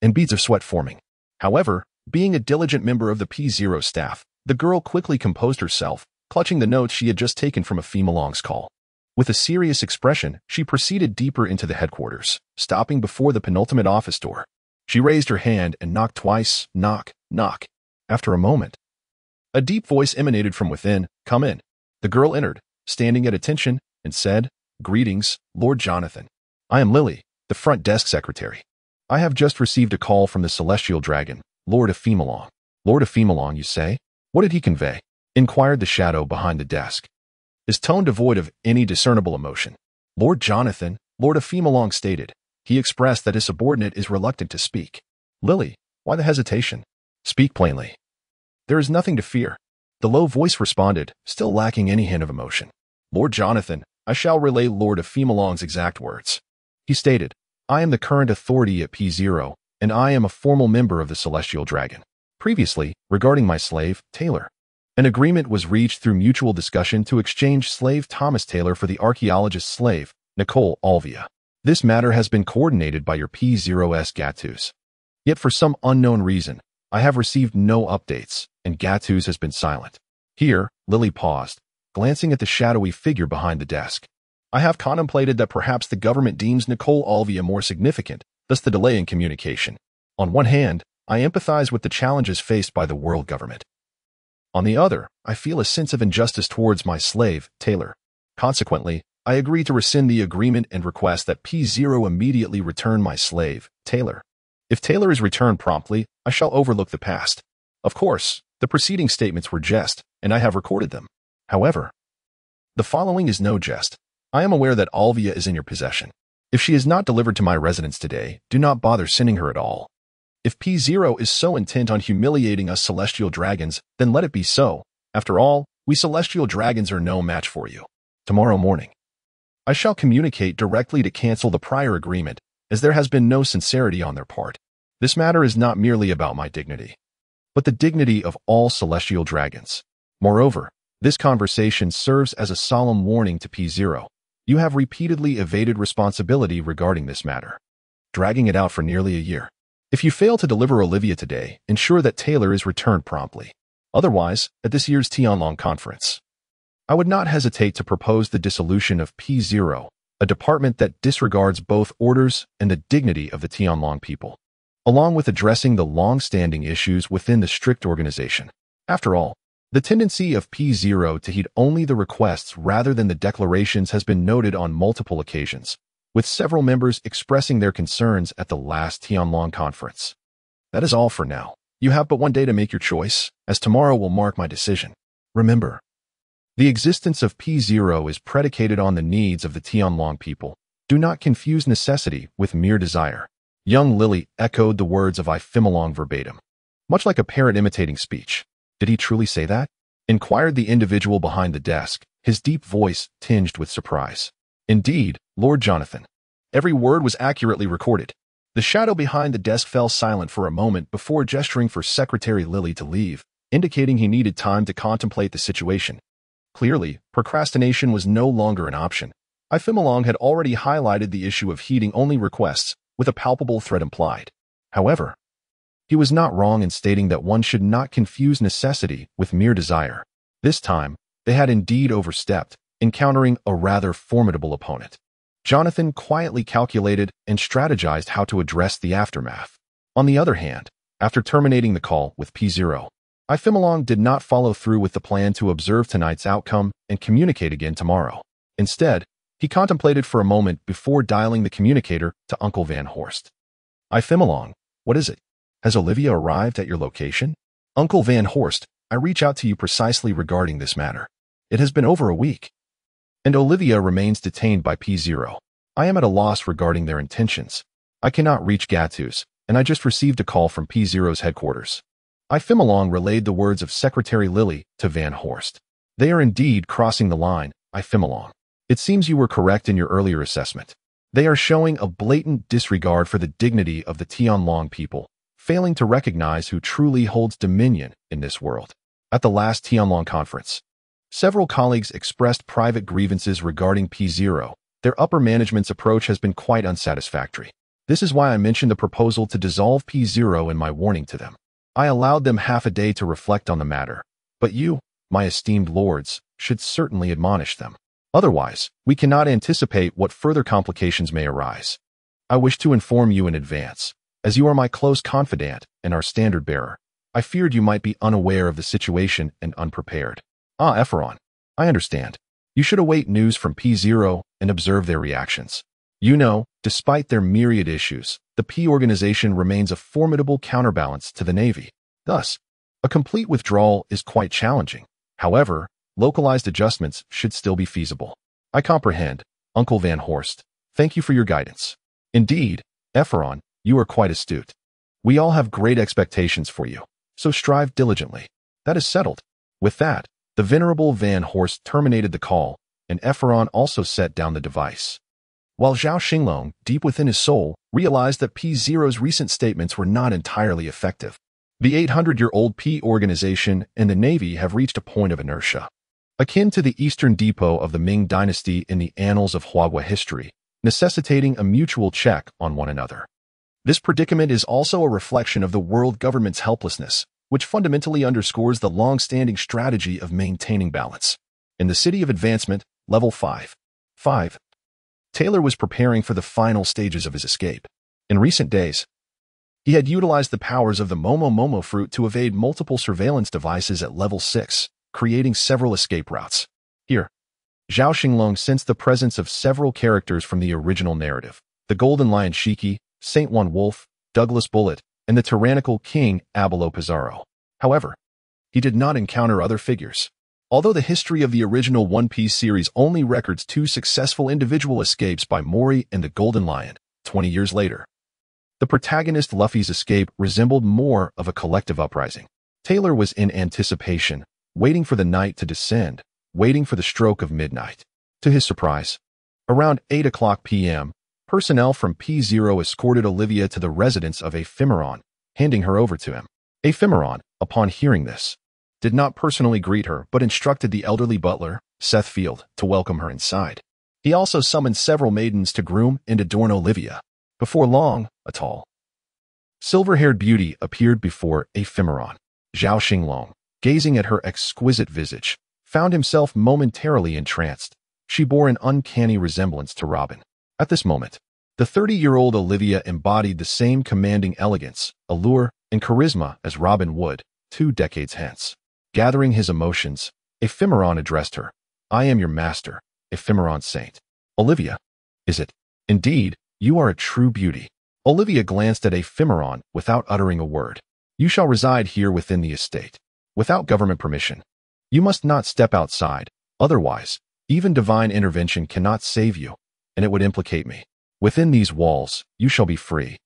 and beads of sweat forming. However, being a diligent member of the P0 staff, the girl quickly composed herself, clutching the notes she had just taken from Ifemalong's call. With a serious expression, she proceeded deeper into the headquarters, stopping before the penultimate office door. She raised her hand and knocked twice, knock, knock. After a moment, a deep voice emanated from within, Come in. The girl entered, standing at attention, and said, Greetings, Lord Jonathan. I am Lily, the front desk secretary. I have just received a call from the Celestial Dragon, Lord Ifemalong. Lord Ifemalong, you say? What did he convey? Inquired the shadow behind the desk, his tone devoid of any discernible emotion. Lord Jonathan, Lord Ifemalong stated. He expressed that his subordinate is reluctant to speak. Lily, why the hesitation? Speak plainly. There is nothing to fear. The low voice responded, still lacking any hint of emotion. Lord Jonathan, I shall relay Lord Ifemalong's exact words. He stated, I am the current authority at P0, and I am a formal member of the Celestial Dragon. Previously, regarding my slave, Taylor, an agreement was reached through mutual discussion to exchange slave Thomas Taylor for the archaeologist's slave, Nicole Alvia. This matter has been coordinated by your P0's Gattuso. Yet for some unknown reason, I have received no updates, and Gattuso has been silent. Here, Lily paused, glancing at the shadowy figure behind the desk. I have contemplated that perhaps the government deems Nicole Alvia more significant, thus the delay in communication. On one hand, I empathize with the challenges faced by the world government. On the other, I feel a sense of injustice towards my slave, Taylor. Consequently, I agree to rescind the agreement and request that P0 immediately return my slave, Taylor. If Taylor is returned promptly, I shall overlook the past. Of course, the preceding statements were jest, and I have recorded them. However, the following is no jest. I am aware that Alvia is in your possession. If she is not delivered to my residence today, do not bother sending her at all. If P0 is so intent on humiliating us Celestial Dragons, then let it be so. After all, we Celestial Dragons are no match for you. Tomorrow morning, I shall communicate directly to cancel the prior agreement, as there has been no sincerity on their part. This matter is not merely about my dignity, but the dignity of all Celestial Dragons. Moreover, this conversation serves as a solemn warning to P0. You have repeatedly evaded responsibility regarding this matter, dragging it out for nearly a year. If you fail to deliver Olivia today, ensure that Taylor is returned promptly. Otherwise, at this year's Tianlong conference, I would not hesitate to propose the dissolution of P0, a department that disregards both orders and the dignity of the Tianlong people, along with addressing the long-standing issues within the strict organization. After all, the tendency of P0 to heed only the requests rather than the declarations has been noted on multiple occasions, with several members expressing their concerns at the last Tianlong conference. That is all for now. You have but one day to make your choice, as tomorrow will mark my decision. Remember, the existence of P0 is predicated on the needs of the Tianlong people. Do not confuse necessity with mere desire. Young Lily echoed the words of Xinglong verbatim, much like a parrot imitating speech. Did he truly say that? Inquired the individual behind the desk, his deep voice tinged with surprise. Indeed, Lord Jonathan. Every word was accurately recorded. The shadow behind the desk fell silent for a moment before gesturing for Secretary Lily to leave, indicating he needed time to contemplate the situation. Clearly, procrastination was no longer an option. Xinglong had already highlighted the issue of heeding only requests, with a palpable threat implied. However, he was not wrong in stating that one should not confuse necessity with mere desire. This time, they had indeed overstepped, encountering a rather formidable opponent. Jonathan quietly calculated and strategized how to address the aftermath. On the other hand, after terminating the call with P0, Xinglong did not follow through with the plan to observe tonight's outcome and communicate again tomorrow. Instead, he contemplated for a moment before dialing the communicator to Uncle Van Horst. Xinglong, what is it? Has Olivia arrived at your location? Uncle Van Horst, I reach out to you precisely regarding this matter. It has been over a week, and Olivia remains detained by P0. I am at a loss regarding their intentions. I cannot reach Gattu's, and I just received a call from P0's headquarters. Xinglong relayed the words of Secretary Lily to Van Horst. They are indeed crossing the line, Xinglong. It seems you were correct in your earlier assessment. They are showing a blatant disregard for the dignity of the Tianlong people, failing to recognize who truly holds dominion in this world. At the last Tianlong conference, several colleagues expressed private grievances regarding P0. Their upper management's approach has been quite unsatisfactory. This is why I mentioned the proposal to dissolve P0 in my warning to them. I allowed them half a day to reflect on the matter, but you, my esteemed lords, should certainly admonish them. Otherwise, we cannot anticipate what further complications may arise. I wish to inform you in advance, as you are my close confidant and our standard bearer. I feared you might be unaware of the situation and unprepared. Efron, I understand. You should await news from P0 and observe their reactions. You know, despite their myriad issues, the P organization remains a formidable counterbalance to the Navy. Thus, a complete withdrawal is quite challenging. However, localized adjustments should still be feasible. I comprehend, Uncle Van Horst. Thank you for your guidance. Indeed, Efron, you are quite astute. We all have great expectations for you, so strive diligently. That is settled. With that, the venerable Van Horst terminated the call, and Efron also set down the device. While Zhao Xinglong, deep within his soul, realized that P0's recent statements were not entirely effective. The 800-year-old P organization and the Navy have reached a point of inertia, akin to the Eastern Depot of the Ming Dynasty in the annals of Huagua history, necessitating a mutual check on one another. This predicament is also a reflection of the world government's helplessness, which fundamentally underscores the long-standing strategy of maintaining balance. In the City of Advancement, Level 5. Taylor was preparing for the final stages of his escape. In recent days, he had utilized the powers of the Momo fruit to evade multiple surveillance devices at Level 6, creating several escape routes. Here, Zhao Xinglong sensed the presence of several characters from the original narrative: the Golden Lion Shiki, Saint One Wolf, Douglas Bullet, and the tyrannical King Abelo Pizarro. However, he did not encounter other figures. Although the history of the original One Piece series only records 2 successful individual escapes by Mori and the Golden Lion, 20 years later, the protagonist Luffy's escape resembled more of a collective uprising. Taylor was in anticipation, waiting for the night to descend, waiting for the stroke of midnight. To his surprise, around 8:00 p.m., personnel from P0 escorted Olivia to the residence of Ephemeron, handing her over to him. Ephemeron, upon hearing this, did not personally greet her but instructed the elderly butler, Seth Field, to welcome her inside. He also summoned several maidens to groom and adorn Olivia. Before long, a tall, Silver-haired beauty appeared before Ephemeron. Zhao Xinglong, gazing at her exquisite visage, found himself momentarily entranced. She bore an uncanny resemblance to Robin. At this moment, the 30-year-old Olivia embodied the same commanding elegance, allure, and charisma as Robin would 2 decades hence. Gathering his emotions, Ephemeron addressed her. "I am your master, Ephemeron Saint." "Olivia, is it? Indeed, you are a true beauty." Olivia glanced at Ephemeron without uttering a word. "You shall reside here within the estate, without government permission. You must not step outside, otherwise, even divine intervention cannot save you, and it would implicate me. Within these walls, you shall be free.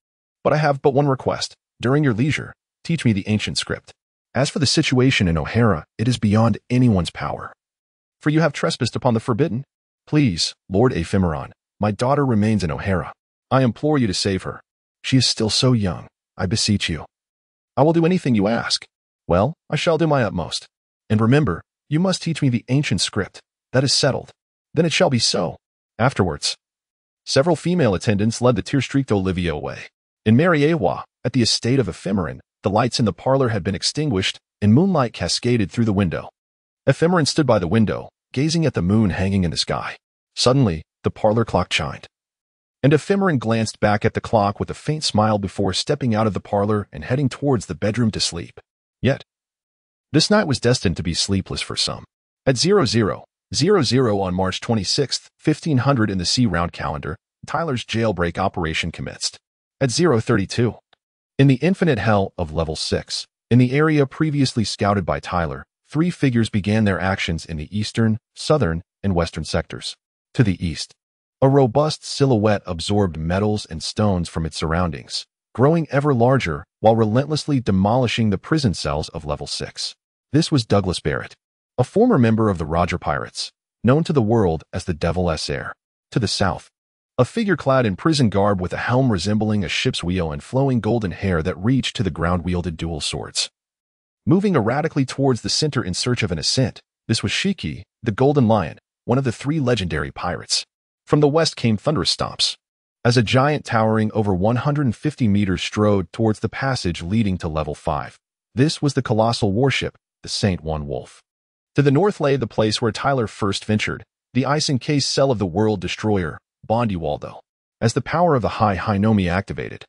But I have but one request. During your leisure, teach me the ancient script. As for the situation in O'Hara, it is beyond anyone's power. For you have trespassed upon the forbidden. Please, Lord Ephemeron, my daughter remains in O'Hara. I implore you to save her. She is still so young. I beseech you." "I will do anything you ask." "Well, I shall do my utmost. And remember, you must teach me the ancient script. That is settled. Then it shall be so." Afterwards, several female attendants led the tear-streaked Olivia away. In Mariewa, at the estate of Ephemeron, the lights in the parlor had been extinguished, and moonlight cascaded through the window. Ephemeron stood by the window, gazing at the moon hanging in the sky. Suddenly, the parlor clock chimed. And Ephemeron glanced back at the clock with a faint smile before stepping out of the parlor and heading towards the bedroom to sleep. Yet, this night was destined to be sleepless for some. At 00:00 on March 26, 1500 in the C-round calendar, Tyler's jailbreak operation commenced. At 0:32, in the infinite hell of Level 6, in the area previously scouted by Tyler, 3 figures began their actions in the eastern, southern, and western sectors. To the east, a robust silhouette absorbed metals and stones from its surroundings, growing ever larger while relentlessly demolishing the prison cells of Level 6. This was Douglas Barrett, a former member of the Roger Pirates, known to the world as the Devil's Heir. To the south, a figure clad in prison garb with a helm resembling a ship's wheel and flowing golden hair that reached to the ground wielded dual swords. Moving erratically towards the center in search of an ascent, this was Shiki, the Golden Lion, one of the 3 legendary pirates. From the west came thunderous stomps, as a giant towering over 150 meters strode towards the passage leading to Level 5. This was the colossal warship, the Saint One Wolf. To the north lay the place where Tyler first ventured, the ice-encased cell of the world destroyer, Bondi Waldo. As the power of the High Hinomi activated,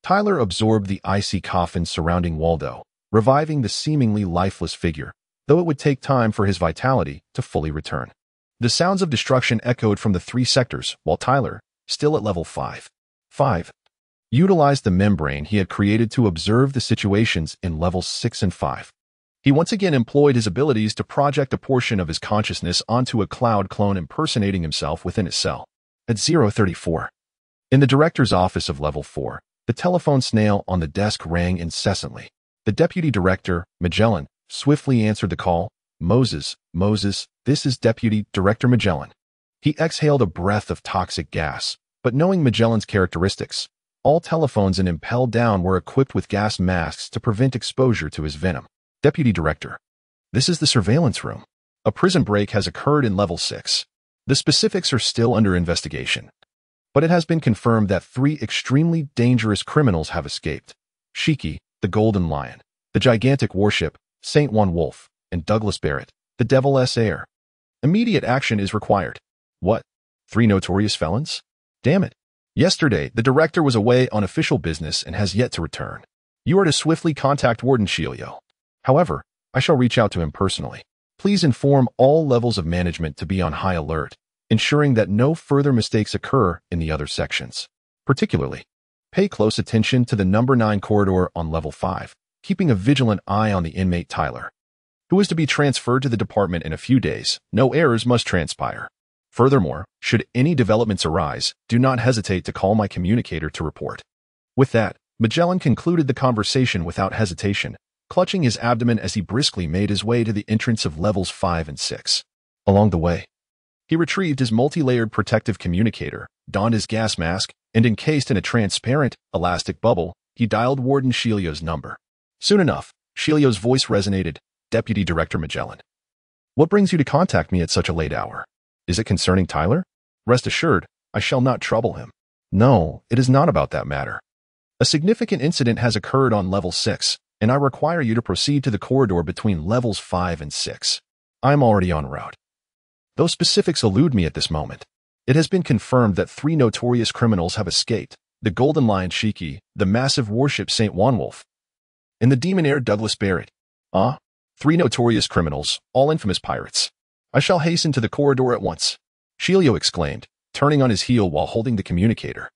Tyler absorbed the icy coffin surrounding Waldo, reviving the seemingly lifeless figure, though it would take time for his vitality to fully return. The sounds of destruction echoed from the 3 sectors, while Tyler, still at Level 5, utilized the membrane he had created to observe the situations in Levels 6 and 5. He once again employed his abilities to project a portion of his consciousness onto a cloud clone impersonating himself within his cell. At 0:34, in the director's office of Level 4, the telephone snail on the desk rang incessantly. The deputy director, Magellan, swiftly answered the call. Moses, this is Deputy Director Magellan." He exhaled a breath of toxic gas, but knowing Magellan's characteristics, all telephones in Impel Down were equipped with gas masks to prevent exposure to his venom. "Deputy Director, this is the surveillance room. A prison break has occurred in Level 6. The specifics are still under investigation, but it has been confirmed that 3 extremely dangerous criminals have escaped. Shiki, the Golden Lion, the gigantic warship, Saint One Wolf, and Douglas Barrett, the Devil's Heir. Immediate action is required." "What? 3 notorious felons? Damn it. Yesterday, the director was away on official business and has yet to return. You are to swiftly contact Warden Shilio. However, I shall reach out to him personally. Please inform all levels of management to be on high alert, ensuring that no further mistakes occur in the other sections. Particularly, pay close attention to the number 9 corridor on Level 5, keeping a vigilant eye on the inmate Tyler, who is to be transferred to the department in a few days. No errors must transpire. Furthermore, should any developments arise, do not hesitate to call my communicator to report." With that, Magellan concluded the conversation without hesitation, clutching his abdomen as he briskly made his way to the entrance of Levels 5 and 6. Along the way, he retrieved his multi-layered protective communicator, donned his gas mask, and encased in a transparent, elastic bubble, he dialed Warden Shilio's number. Soon enough, Shilio's voice resonated. "Deputy Director Magellan, what brings you to contact me at such a late hour? Is it concerning Tyler? Rest assured, I shall not trouble him." "No, it is not about that matter. A significant incident has occurred on level 6, and I require you to proceed to the corridor between levels 5 and 6. I'm already en route. Those specifics elude me at this moment. It has been confirmed that 3 notorious criminals have escaped: the Golden Lion Shiki, the massive warship St. Wanwolf, and the demon heir Douglas Barrett. 3 notorious criminals, all infamous pirates. I shall hasten to the corridor at once, Shilio exclaimed, turning on his heel while holding the communicator.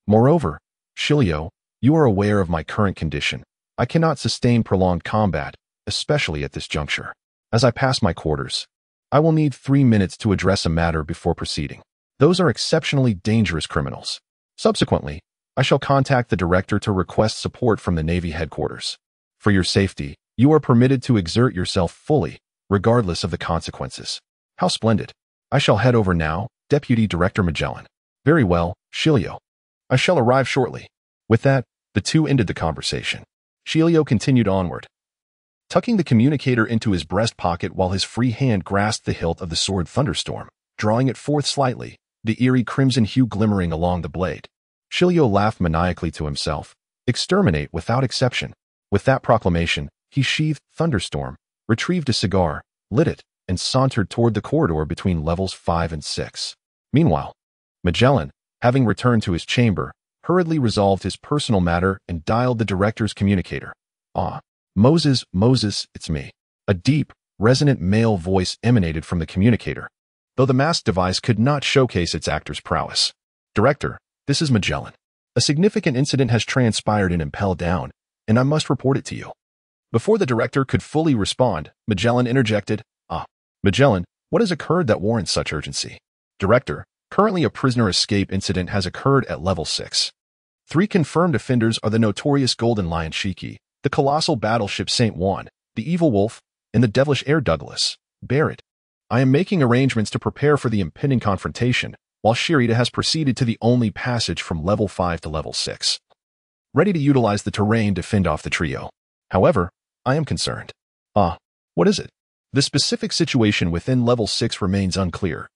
Moreover, Shilio, you are aware of my current condition. I cannot sustain prolonged combat, especially at this juncture. As I pass my quarters, I will need 3 minutes to address a matter before proceeding. Those are exceptionally dangerous criminals. Subsequently, I shall contact the director to request support from the Navy headquarters. For your safety, you are permitted to exert yourself fully, regardless of the consequences. How splendid. I shall head over now, Deputy Director Magellan. Very well, Shilio. I shall arrive shortly. With that, the two ended the conversation. Shilio continued onward, tucking the communicator into his breast pocket while his free hand grasped the hilt of the sword Thunderstorm, drawing it forth slightly, the eerie crimson hue glimmering along the blade. Shilio laughed maniacally to himself. Exterminate without exception. With that proclamation, he sheathed Thunderstorm, retrieved a cigar, lit it, and sauntered toward the corridor between levels 5 and 6. Meanwhile, Magellan, having returned to his chamber, hurriedly resolved his personal matter and dialed the director's communicator. Moses, it's me. A deep, resonant male voice emanated from the communicator, though the masked device could not showcase its actor's prowess. Director, this is Magellan. A significant incident has transpired in Impel Down, and I must report it to you. Before the director could fully respond, Magellan interjected, Magellan, what has occurred that warrants such urgency? Director, currently a prisoner escape incident has occurred at level 6. 3 confirmed offenders are the notorious Golden Lion Shiki, the colossal battleship St. Juan, the Evil Wolf, and the devilish heir Douglas Barrett. I am making arrangements to prepare for the impending confrontation, while Shirita has proceeded to the only passage from level 5 to level 6, ready to utilize the terrain to fend off the trio. However, I am concerned. What is it? The specific situation within level 6 remains unclear,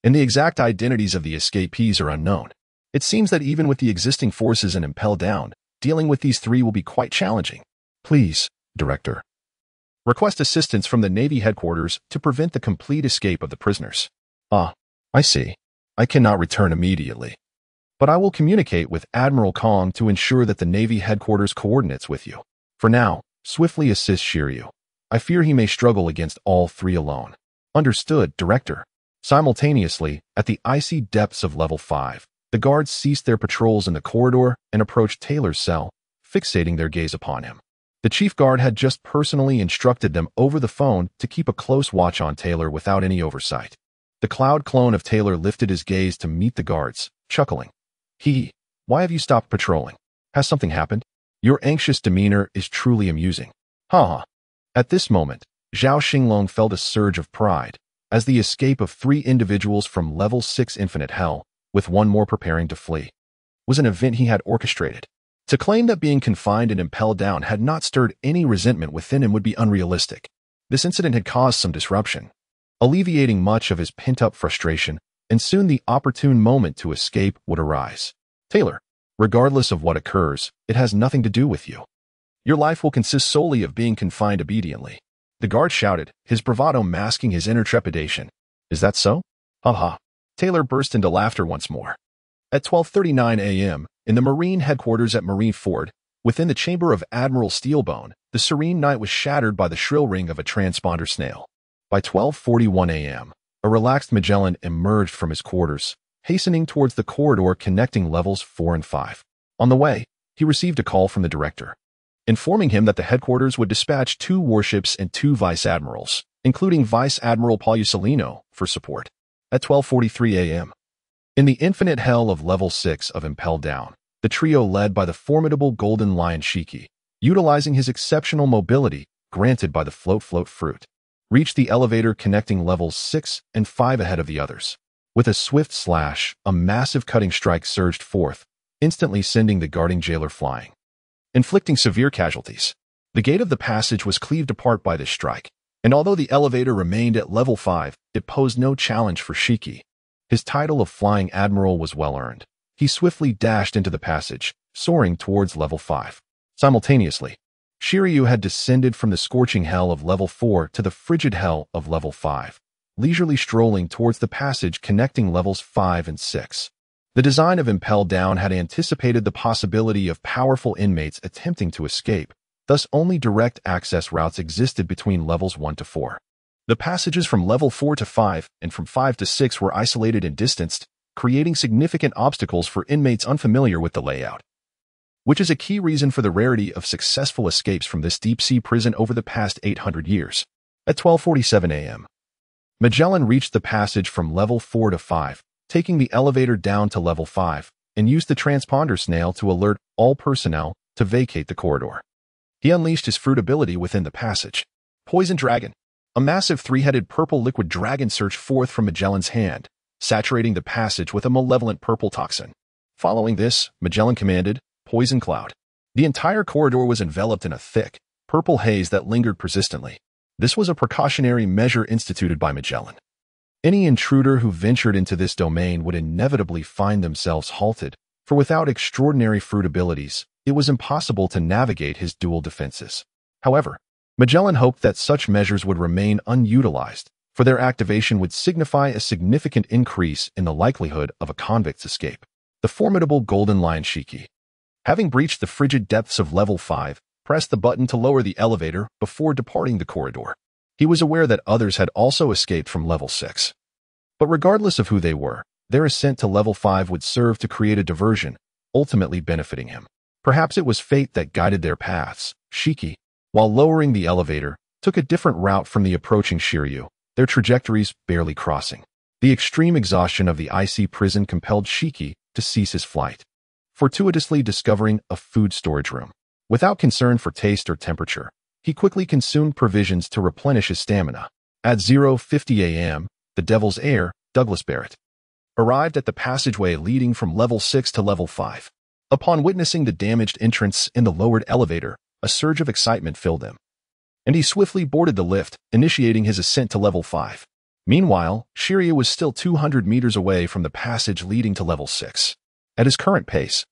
and the exact identities of the escapees are unknown. It seems that even with the existing forces in Impel Down, dealing with these 3 will be quite challenging. Please, Director, request assistance from the Navy headquarters to prevent the complete escape of the prisoners. I see. I cannot return immediately, but I will communicate with Admiral Kong to ensure that the Navy headquarters coordinates with you. For now, swiftly assist Shiryu. I fear he may struggle against all 3 alone. Understood, Director. Simultaneously, at the icy depths of level 5, the guards ceased their patrols in the corridor and approached Taylor's cell, fixating their gaze upon him. The chief guard had just personally instructed them over the phone to keep a close watch on Taylor without any oversight. The cloud clone of Taylor lifted his gaze to meet the guards, chuckling. Why have you stopped patrolling? Has something happened? Your anxious demeanor is truly amusing. At this moment, Zhao Xinglong felt a surge of pride, as the escape of 3 individuals from level 6 Infinite Hell, with 1 more preparing to flee, was an event he had orchestrated. To claim that being confined and impelled down had not stirred any resentment within him would be unrealistic. This incident had caused some disruption, alleviating much of his pent-up frustration, and soon the opportune moment to escape would arise. Taylor, regardless of what occurs, it has nothing to do with you. Your life will consist solely of being confined obediently. The guard shouted, his bravado masking his inner trepidation. Is that so? Taylor burst into laughter once more. At 12:39 a.m., in the Marine headquarters at Marine Ford, within the chamber of Admiral Steelbone, the serene night was shattered by the shrill ring of a transponder snail. By 12:41 a.m., a relaxed Magellan emerged from his quarters, hastening towards the corridor connecting levels 4 and 5. On the way, he received a call from the director, informing him that the headquarters would dispatch 2 warships and 2 vice admirals, including Vice Admiral Paulicelino, for support. At 12:43 a.m., in the infinite hell of level 6 of Impel Down, the trio led by the formidable Golden Lion Shiki, utilizing his exceptional mobility granted by the float fruit, reached the elevator connecting levels 6 and 5 ahead of the others. With a swift slash, a massive cutting strike surged forth, instantly sending the guarding jailer flying, inflicting severe casualties. The gate of the passage was cleaved apart by this strike, and although the elevator remained at level 5, it posed no challenge for Shiki. His title of Flying Admiral was well earned. He swiftly dashed into the passage, soaring towards level 5. Simultaneously, Shiryu had descended from the scorching hell of level 4 to the frigid hell of level 5, leisurely strolling towards the passage connecting levels 5 and 6. The design of Impel Down had anticipated the possibility of powerful inmates attempting to escape, thus only direct access routes existed between levels 1 to 4. The passages from level 4 to 5 and from 5 to 6 were isolated and distanced, creating significant obstacles for inmates unfamiliar with the layout, which is a key reason for the rarity of successful escapes from this deep-sea prison over the past 800 years. At 12:47 a.m., Magellan reached the passage from level 4 to 5, taking the elevator down to level 5, and used the transponder snail to alert all personnel to vacate the corridor. He unleashed his fruit ability within the passage. Poison Dragon. A massive three-headed purple liquid dragon surged forth from Magellan's hand, saturating the passage with a malevolent purple toxin. Following this, Magellan commanded, Poison Cloud. The entire corridor was enveloped in a thick, purple haze that lingered persistently. This was a precautionary measure instituted by Magellan. Any intruder who ventured into this domain would inevitably find themselves halted, for without extraordinary fruit abilities, it was impossible to navigate his dual defenses. However, Magellan hoped that such measures would remain unutilized, for their activation would signify a significant increase in the likelihood of a convict's escape. The formidable Golden Lion Shiki. Having breached the frigid depths of level 5, pressed the button to lower the elevator before departing the corridor. He was aware that others had also escaped from level 6. But regardless of who they were, their ascent to level 5 would serve to create a diversion, ultimately benefiting him. Perhaps it was fate that guided their paths. Shiki, while lowering the elevator, took a different route from the approaching Shiryu, their trajectories barely crossing. The extreme exhaustion of the icy prison compelled Shiki to cease his flight, fortuitously discovering a food storage room. Without concern for taste or temperature, he quickly consumed provisions to replenish his stamina. At 0:50 a.m., the Devil's Heir, Douglas Barrett, arrived at the passageway leading from level 6 to level 5. Upon witnessing the damaged entrance in the lowered elevator, a surge of excitement filled him, and he swiftly boarded the lift, initiating his ascent to level 5. Meanwhile, Shiryu was still 200 meters away from the passage leading to level 6. At his current pace,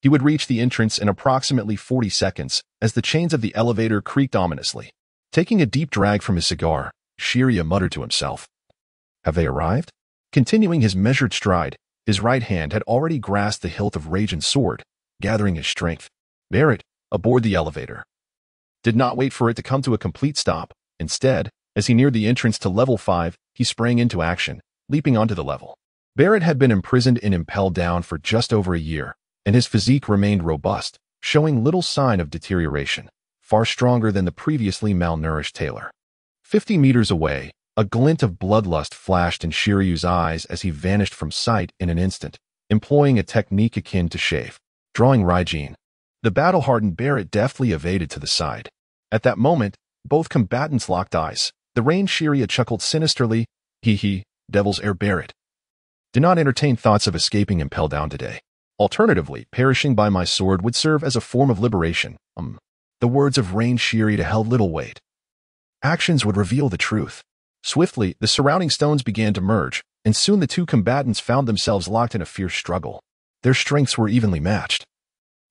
he would reach the entrance in approximately 40 seconds as the chains of the elevator creaked ominously. Taking a deep drag from his cigar, Shiryu muttered to himself, "Have they arrived?" Continuing his measured stride, his right hand had already grasped the hilt of Raijin's sword, gathering his strength. Barrett, aboard the elevator, did not wait for it to come to a complete stop. Instead, as he neared the entrance to level 5, he sprang into action, leaping onto the level. Barrett had been imprisoned in Impel Down for just over a year, and his physique remained robust, showing little sign of deterioration, far stronger than the previously malnourished tailor. 50 meters away, a glint of bloodlust flashed in Shiryu's eyes as he vanished from sight in an instant, employing a technique akin to shave. Drawing Raijin, the battle-hardened Barrett deftly evaded to the side. At that moment, both combatants locked eyes. The Rain Shiryu chuckled sinisterly, "Hee, Devil's Heir Barrett. Do not entertain thoughts of escaping Impel Down today. Alternatively, perishing by my sword would serve as a form of liberation." The words of Rain Shiryu held little weight. Actions would reveal the truth. Swiftly, the surrounding stones began to merge, and soon the two combatants found themselves locked in a fierce struggle. Their strengths were evenly matched,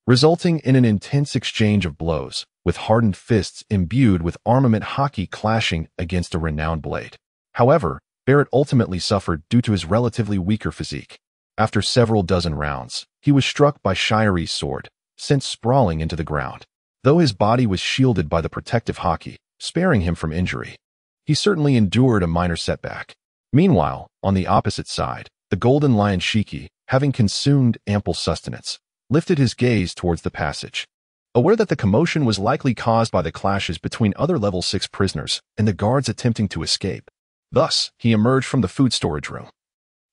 resulting in an intense exchange of blows, with hardened fists imbued with armament hockey clashing against a renowned blade. However, Barrett ultimately suffered due to his relatively weaker physique. After several dozen rounds, he was struck by Shiryu's sword, sent sprawling into the ground. Though his body was shielded by the protective hockey, sparing him from injury, he certainly endured a minor setback. Meanwhile, on the opposite side, the Golden Lion Shiki, having consumed ample sustenance, lifted his gaze towards the passage. Aware that the commotion was likely caused by the clashes between other level 6 prisoners and the guards attempting to escape. Thus, he emerged from the food storage room,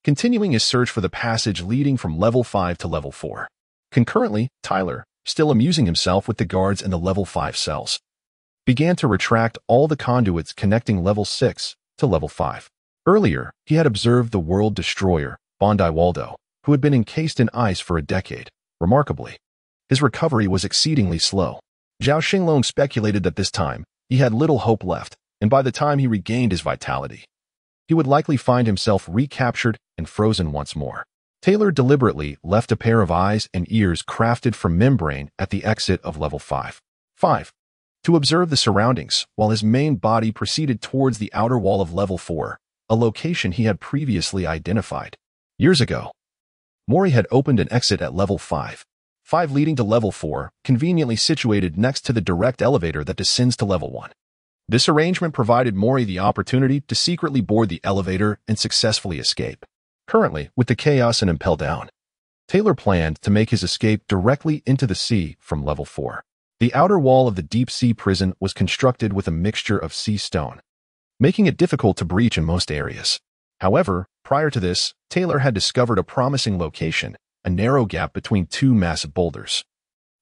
continuing his search for the passage leading from level 5 to level 4. Concurrently, Tyler, still amusing himself with the guards in the level 5 cells, began to retract all the conduits connecting level 6 to level 5. Earlier, he had observed the world destroyer, Bondi Waldo, who had been encased in ice for a decade. Remarkably, his recovery was exceedingly slow. Zhao Xinglong speculated that this time, he had little hope left, and by the time he regained his vitality, he would likely find himself recaptured and frozen once more. Taylor deliberately left a pair of eyes and ears crafted from membrane at the exit of level 5. 5. To observe the surroundings, while his main body proceeded towards the outer wall of level 4, a location he had previously identified. Years ago, Mori had opened an exit at level 5. 5 leading to level 4, conveniently situated next to the direct elevator that descends to level 1. This arrangement provided Mori the opportunity to secretly board the elevator and successfully escape. Currently, with the chaos and impel down, Taylor planned to make his escape directly into the sea from level 4. The outer wall of the deep-sea prison was constructed with a mixture of sea stone, making it difficult to breach in most areas. However, prior to this, Taylor had discovered a promising location, a narrow gap between two massive boulders,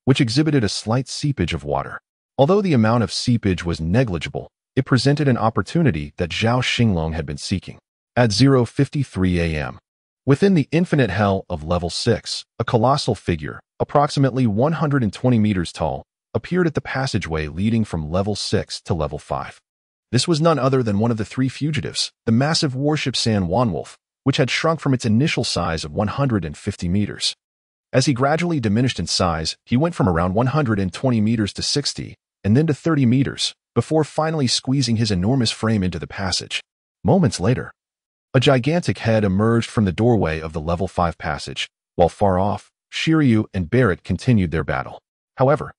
which exhibited a slight seepage of water. Although the amount of seepage was negligible, it presented an opportunity that Zhao Xinglong had been seeking. At 0:53 a.m., within the infinite hell of level 6, a colossal figure, approximately 120 meters tall, appeared at the passageway leading from level 6 to level 5. This was none other than one of the three fugitives, the massive warship San Juanwolf, which had shrunk from its initial size of 150 meters. As he gradually diminished in size, he went from around 120 meters to 60, and then to 30 meters, before finally squeezing his enormous frame into the passage. Moments later, a gigantic head emerged from the doorway of the level 5 passage, while far off, Shiryu and Barrett continued their battle. However,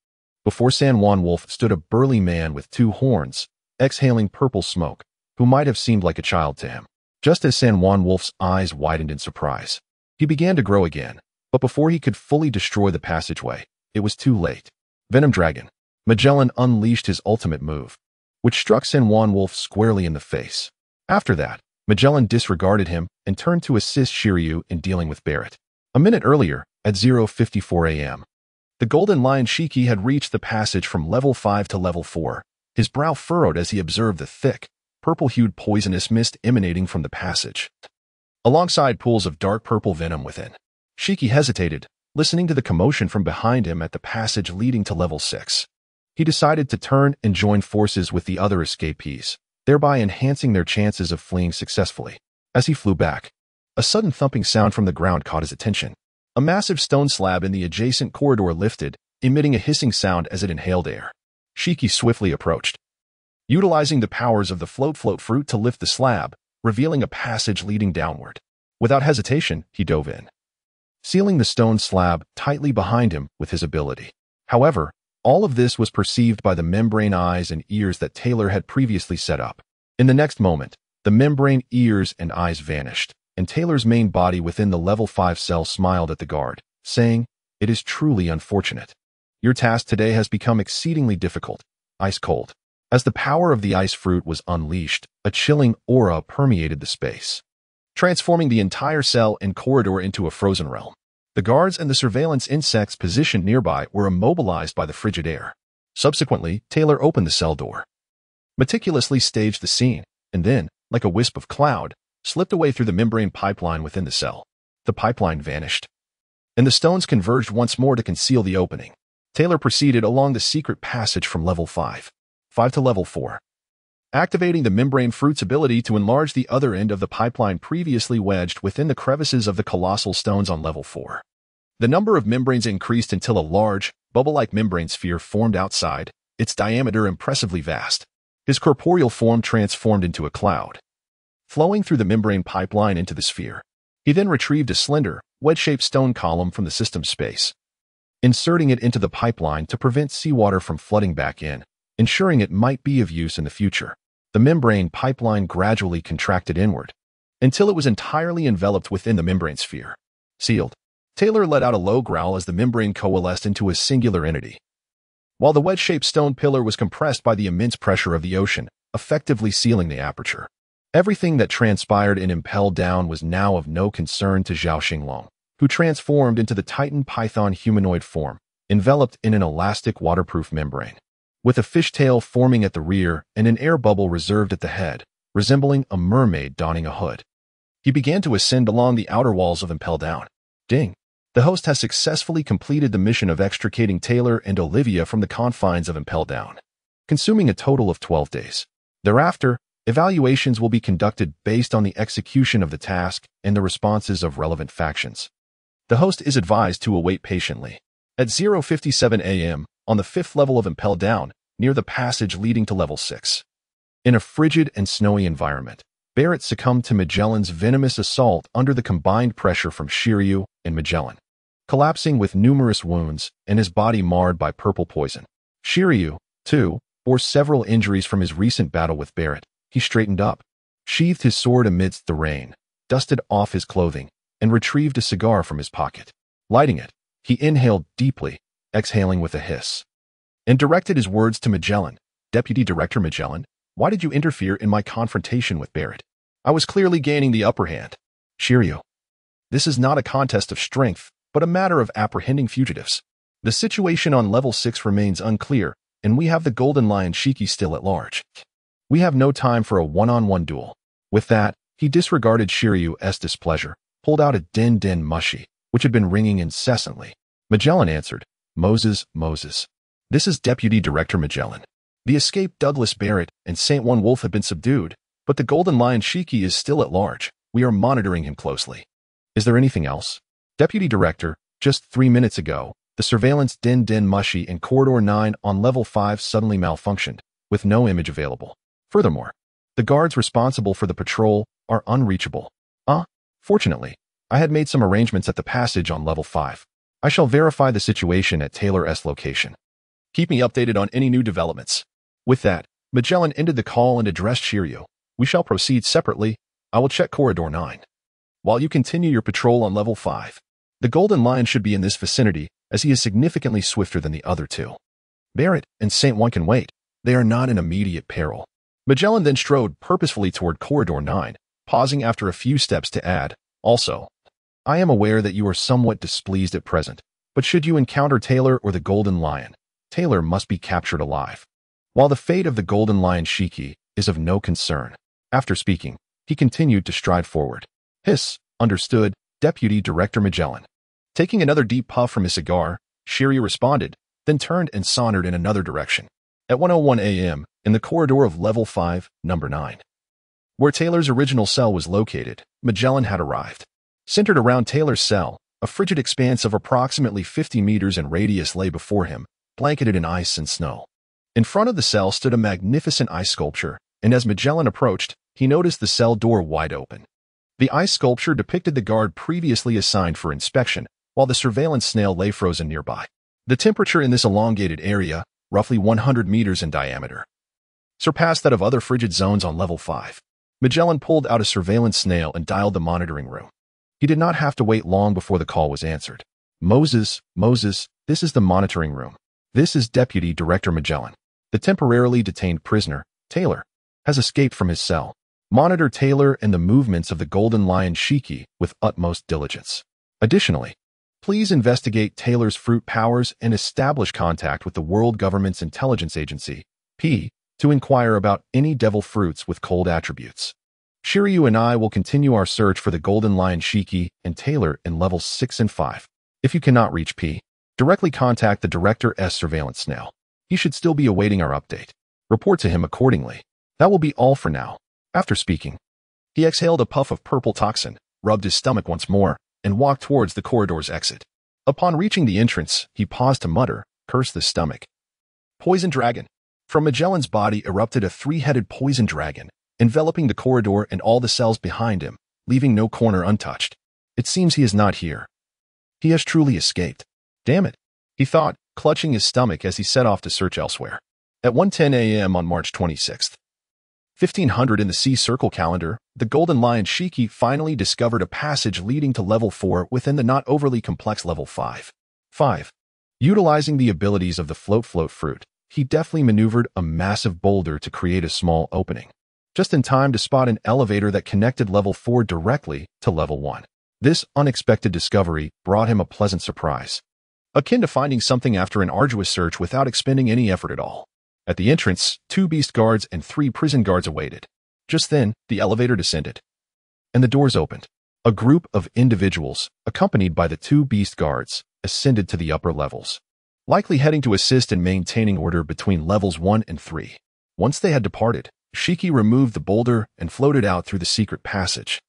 before San Juanwolf stood a burly man with two horns, exhaling purple smoke, who might have seemed like a child to him. Just as San Juanwolf's eyes widened in surprise, he began to grow again, but before he could fully destroy the passageway, it was too late. Venom Dragon. Magellan unleashed his ultimate move, which struck San Juanwolf squarely in the face. After that, Magellan disregarded him and turned to assist Shiryu in dealing with Barrett. A minute earlier, at 0:54 a.m., the Golden Lion Shiki had reached the passage from level 5 to level 4, his brow furrowed as he observed the thick, purple-hued poisonous mist emanating from the passage, alongside pools of dark purple venom within. Shiki hesitated, listening to the commotion from behind him at the passage leading to level 6. He decided to turn and join forces with the other escapees, thereby enhancing their chances of fleeing successfully. As he flew back, a sudden thumping sound from the ground caught his attention. A massive stone slab in the adjacent corridor lifted, emitting a hissing sound as it inhaled air. Shiki swiftly approached, utilizing the powers of the float fruit to lift the slab, revealing a passage leading downward. Without hesitation, he dove in, sealing the stone slab tightly behind him with his ability. However, all of this was perceived by the membrane eyes and ears that Taylor had previously set up. In the next moment, the membrane ears and eyes vanished, and Taylor's main body within the level 5 cell smiled at the guard, saying, "It is truly unfortunate. Your task today has become exceedingly difficult, ice cold." As the power of the ice fruit was unleashed, a chilling aura permeated the space, transforming the entire cell and corridor into a frozen realm. The guards and the surveillance insects positioned nearby were immobilized by the frigid air. Subsequently, Taylor opened the cell door, meticulously staged the scene, and then, like a wisp of cloud, slipped away through the membrane pipeline within the cell. The pipeline vanished, and the stones converged once more to conceal the opening. Taylor proceeded along the secret passage from level 5 to level 4, activating the membrane fruit's ability to enlarge the other end of the pipeline previously wedged within the crevices of the colossal stones on level 4. The number of membranes increased until a large, bubble-like membrane sphere formed outside, its diameter impressively vast. His corporeal form transformed into a cloud, flowing through the membrane pipeline into the sphere. He then retrieved a slender, wedge-shaped stone column from the system space, inserting it into the pipeline to prevent seawater from flooding back in, ensuring it might be of use in the future. The membrane pipeline gradually contracted inward, until it was entirely enveloped within the membrane sphere. Sealed. Taylor let out a low growl as the membrane coalesced into a singular entity, while the wedge-shaped stone pillar was compressed by the immense pressure of the ocean, effectively sealing the aperture. Everything that transpired and impelled down was now of no concern to Zhao Xinglong, who transformed into the Titan Python humanoid form, enveloped in an elastic waterproof membrane, with a fishtail forming at the rear and an air bubble reserved at the head, resembling a mermaid donning a hood. He began to ascend along the outer walls of Impel Down. Ding! The host has successfully completed the mission of extricating Taylor and Olivia from the confines of Impel Down, consuming a total of 12 days. Thereafter, Evaluations will be conducted based on the execution of the task and the responses of relevant factions. The host is advised to await patiently. At 0:57 a.m., on the 5th level of Impel Down, near the passage leading to level 6. In a frigid and snowy environment, Barrett succumbed to Magellan's venomous assault under the combined pressure from Shiryu and Magellan, collapsing with numerous wounds and his body marred by purple poison. Shiryu, too, bore several injuries from his recent battle with Barrett. He straightened up, sheathed his sword amidst the rain, dusted off his clothing, and retrieved a cigar from his pocket. Lighting it, he inhaled deeply, exhaling with a hiss, and directed his words to Magellan. "Deputy Director Magellan, why did you interfere in my confrontation with Barrett? I was clearly gaining the upper hand." "Shiryu, this is not a contest of strength, but a matter of apprehending fugitives. The situation on level 6 remains unclear, and we have the Golden Lion Shiki still at large. We have no time for a one-on-one duel." With that, he disregarded Shiryu's displeasure, pulled out a den mushi, which had been ringing incessantly. Magellan answered, Moses, this is Deputy Director Magellan. The escaped Douglas Barrett and Saint One Wolf have been subdued, but the Golden Lion Shiki is still at large. We are monitoring him closely. Is there anything else? Deputy Director, just 3 minutes ago, the surveillance den mushi in Corridor 9 on Level 5 suddenly malfunctioned, with no image available. Furthermore, the guards responsible for the patrol are unreachable. Fortunately, I had made some arrangements at the passage on Level 5. I shall verify the situation at Taylor's location. Keep me updated on any new developments. With that, Magellan ended the call and addressed Shiryu. We shall proceed separately. I will check Corridor 9. While you continue your patrol on Level 5, the Golden Lion should be in this vicinity, as he is significantly swifter than the other two. Barrett and Saint One can wait. They are not in immediate peril. Magellan then strode purposefully toward Corridor 9, pausing after a few steps to add, also, I am aware that you are somewhat displeased at present, but should you encounter Taylor or the Golden Lion, Taylor must be captured alive, while the fate of the Golden Lion Shiki is of no concern. After speaking, he continued to stride forward. Hiss, understood, Deputy Director Magellan. Taking another deep puff from his cigar, Shiryu responded, then turned and sauntered in another direction. At 1:01 a.m., in the corridor of Level 5, Number 9, where Taylor's original cell was located, Magellan had arrived. Centered around Taylor's cell, a frigid expanse of approximately 50 meters in radius lay before him, blanketed in ice and snow. In front of the cell stood a magnificent ice sculpture, and as Magellan approached, he noticed the cell door wide open. The ice sculpture depicted the guard previously assigned for inspection, while the surveillance snail lay frozen nearby. The temperature in this elongated area, roughly 100 meters in diameter, surpassed that of other frigid zones on Level 5. Magellan pulled out a surveillance snail and dialed the monitoring room. He did not have to wait long before the call was answered. Moses, this is the monitoring room. This is Deputy Director Magellan. The temporarily detained prisoner, Taylor, has escaped from his cell. Monitor Taylor and the movements of the Golden Lion Shiki with utmost diligence. Additionally, please investigate Taylor's fruit powers and establish contact with the World Government's Intelligence Agency, P, to inquire about any devil fruits with cold attributes. Shiryu and I will continue our search for the Golden Lion Shiki and Taylor in levels 6 and 5. If you cannot reach P, directly contact the Director's surveillance snail. He should still be awaiting our update. Report to him accordingly. That will be all for now. After speaking, he exhaled a puff of purple toxin, rubbed his stomach once more, and walked towards the corridor's exit. Upon reaching the entrance, he paused to mutter, curse the stomach. Poison dragon. From Magellan's body erupted a three-headed poison dragon, enveloping the corridor and all the cells behind him, leaving no corner untouched. It seems he is not here. He has truly escaped. Damn it, he thought, clutching his stomach as he set off to search elsewhere. At 1:10 a.m. on March 26th, 1500 in the Sea Circle calendar, the Golden Lion Shiki finally discovered a passage leading to Level 4 within the not overly complex Level 5. Utilizing the abilities of the float fruit, he deftly maneuvered a massive boulder to create a small opening, just in time to spot an elevator that connected Level 4 directly to Level 1. This unexpected discovery brought him a pleasant surprise, akin to finding something after an arduous search without expending any effort at all. At the entrance, 2 beast guards and 3 prison guards awaited. Just then, the elevator descended, and the doors opened. A group of individuals, accompanied by the 2 beast guards, ascended to the upper levels, likely heading to assist in maintaining order between levels 1 and 3. Once they had departed, Shiki removed the boulder and floated out through the secret passage,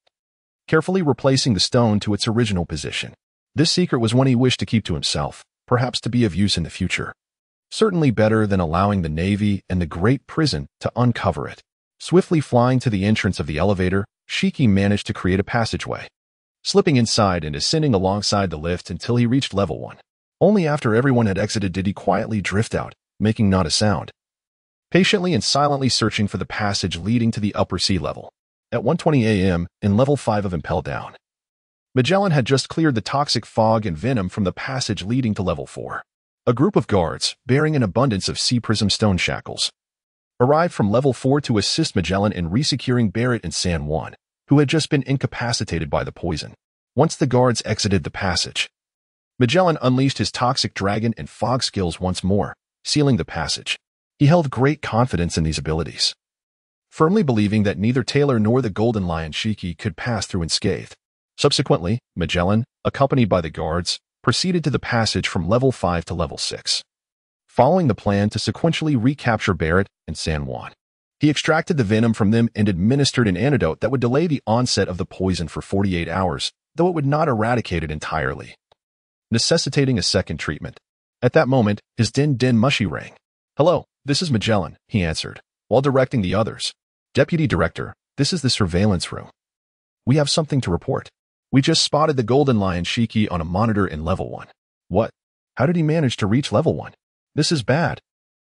carefully replacing the stone to its original position. This secret was one he wished to keep to himself, perhaps to be of use in the future. Certainly better than allowing the Navy and the Great Prison to uncover it. Swiftly flying to the entrance of the elevator, Shiki managed to create a passageway, slipping inside and ascending alongside the lift until he reached level 1. Only after everyone had exited did he quietly drift out, making not a sound, patiently and silently searching for the passage leading to the upper sea level. At 1:20 a.m., in level 5 of Impel Down, Magellan had just cleared the toxic fog and venom from the passage leading to level 4. A group of guards, bearing an abundance of sea prism stone shackles, arrived from level 4 to assist Magellan in resecuring Barrett and San Juan, who had just been incapacitated by the poison. Once the guards exited the passage, Magellan unleashed his toxic dragon and fog skills once more, sealing the passage. He held great confidence in these abilities, firmly believing that neither Taylor nor the Golden Lion Shiki could pass through unscathed. Subsequently, Magellan, accompanied by the guards, proceeded to the passage from level 5 to level 6, following the plan to sequentially recapture Barrett and San Juan. He extracted the venom from them and administered an antidote that would delay the onset of the poison for 48 hours, though it would not eradicate it entirely, necessitating a second treatment. At that moment, his din mushy rang. "Hello, this is Magellan," he answered, while directing the others. "Deputy Director, this is the surveillance room. We have something to report. We just spotted the Golden Lion Shiki on a monitor in level 1. What? How did he manage to reach level 1? This is bad.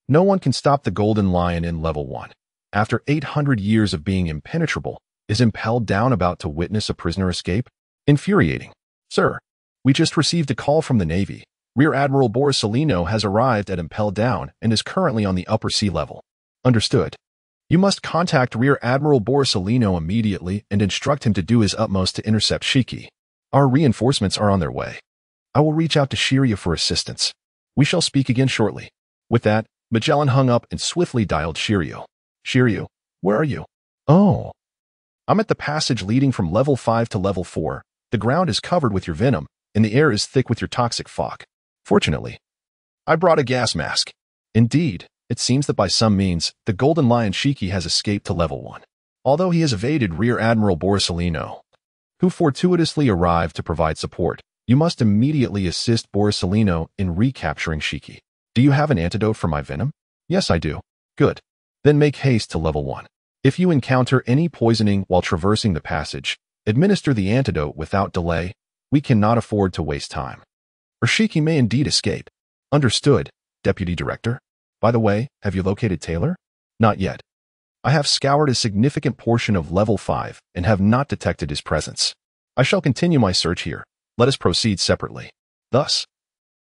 No one can stop the Golden Lion in level 1. After 800 years of being impenetrable, is Impel Down about to witness a prisoner escape? Infuriating. Sir, we just received a call from the Navy. Rear Admiral Borsellino has arrived at Impel Down and is currently on the upper sea level." "Understood. You must contact Rear Admiral Borsellino immediately and instruct him to do his utmost to intercept Shiki. Our reinforcements are on their way. I will reach out to Shiria for assistance. We shall speak again shortly." With that, Magellan hung up and swiftly dialed Shiryu. "Shiryu, where are you?" "Oh. I'm at the passage leading from level 5 to level 4. The ground is covered with your venom, and the air is thick with your toxic fog. Fortunately, I brought a gas mask." Indeed, it seems that by some means, the Golden Lion Shiki has escaped to level 1. Although he has evaded Rear Admiral Borsellino, who fortuitously arrived to provide support, you must immediately assist Borsellino in recapturing Shiki. "Do you have an antidote for my venom?" "Yes, I do." "Good. Then make haste to level 1. If you encounter any poisoning while traversing the passage, administer the antidote without delay. We cannot afford to waste time, or Shiki may indeed escape." "Understood, Deputy Director. By the way, have you located Taylor?" "Not yet. I have scoured a significant portion of level 5 and have not detected his presence. I shall continue my search here. Let us proceed separately." Thus,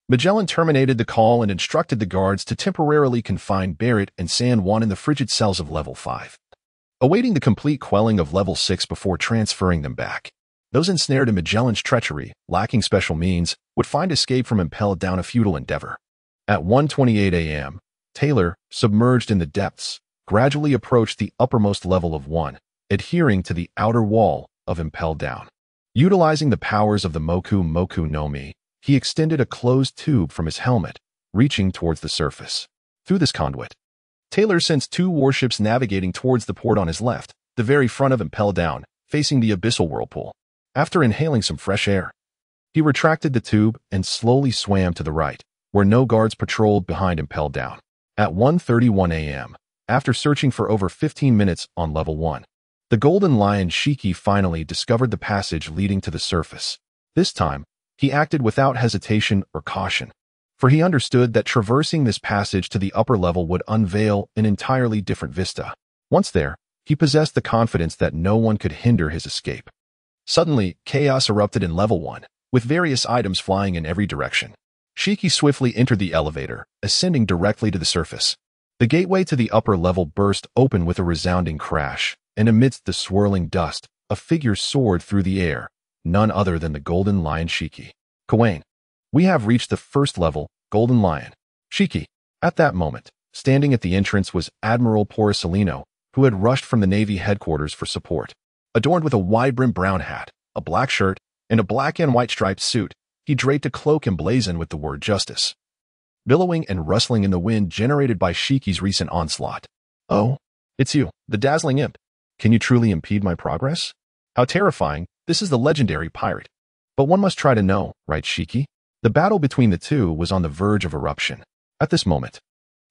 Magellan terminated the call and instructed the guards to temporarily confine Barrett and San Juan in the frigid cells of level 5, awaiting the complete quelling of level 6 before transferring them back. Those ensnared in Magellan's treachery, lacking special means, would find escape from Impel Down a futile endeavor. At 1:28 a.m., Taylor, submerged in the depths, gradually approached the uppermost level of 1, adhering to the outer wall of Impel Down. Utilizing the powers of the Moku no Mi, he extended a closed tube from his helmet, reaching towards the surface. Through this conduit, Taylor sensed 2 warships navigating towards the port on his left, the very front of Impel Down, facing the abyssal whirlpool. After inhaling some fresh air, he retracted the tube and slowly swam to the right, where no guards patrolled behind Impel Down. At 1:31 a.m., after searching for over 15 minutes on level 1, the Golden Lion Shiki finally discovered the passage leading to the surface. This time, he acted without hesitation or caution, for he understood that traversing this passage to the upper level would unveil an entirely different vista. Once there, he possessed the confidence that no one could hinder his escape. Suddenly, chaos erupted in level 1, with various items flying in every direction. Shiki swiftly entered the elevator, ascending directly to the surface. The gateway to the upper level burst open with a resounding crash, and amidst the swirling dust, a figure soared through the air, none other than the Golden Lion Shiki. "Kawain, we have reached the first level, Golden Lion Shiki." At that moment, standing at the entrance was Admiral Borsellino, who had rushed from the Navy headquarters for support. Adorned with a wide-brimmed brown hat, a black shirt, and a black and white striped suit, he draped a cloak emblazoned with the word justice, billowing and rustling in the wind generated by Shiki's recent onslaught. "Oh, It's you, the dazzling imp. Can you truly impede my progress? How terrifying. This is the legendary pirate. But one must try to know, right, Shiki? The battle between the two was on the verge of eruption. At this moment,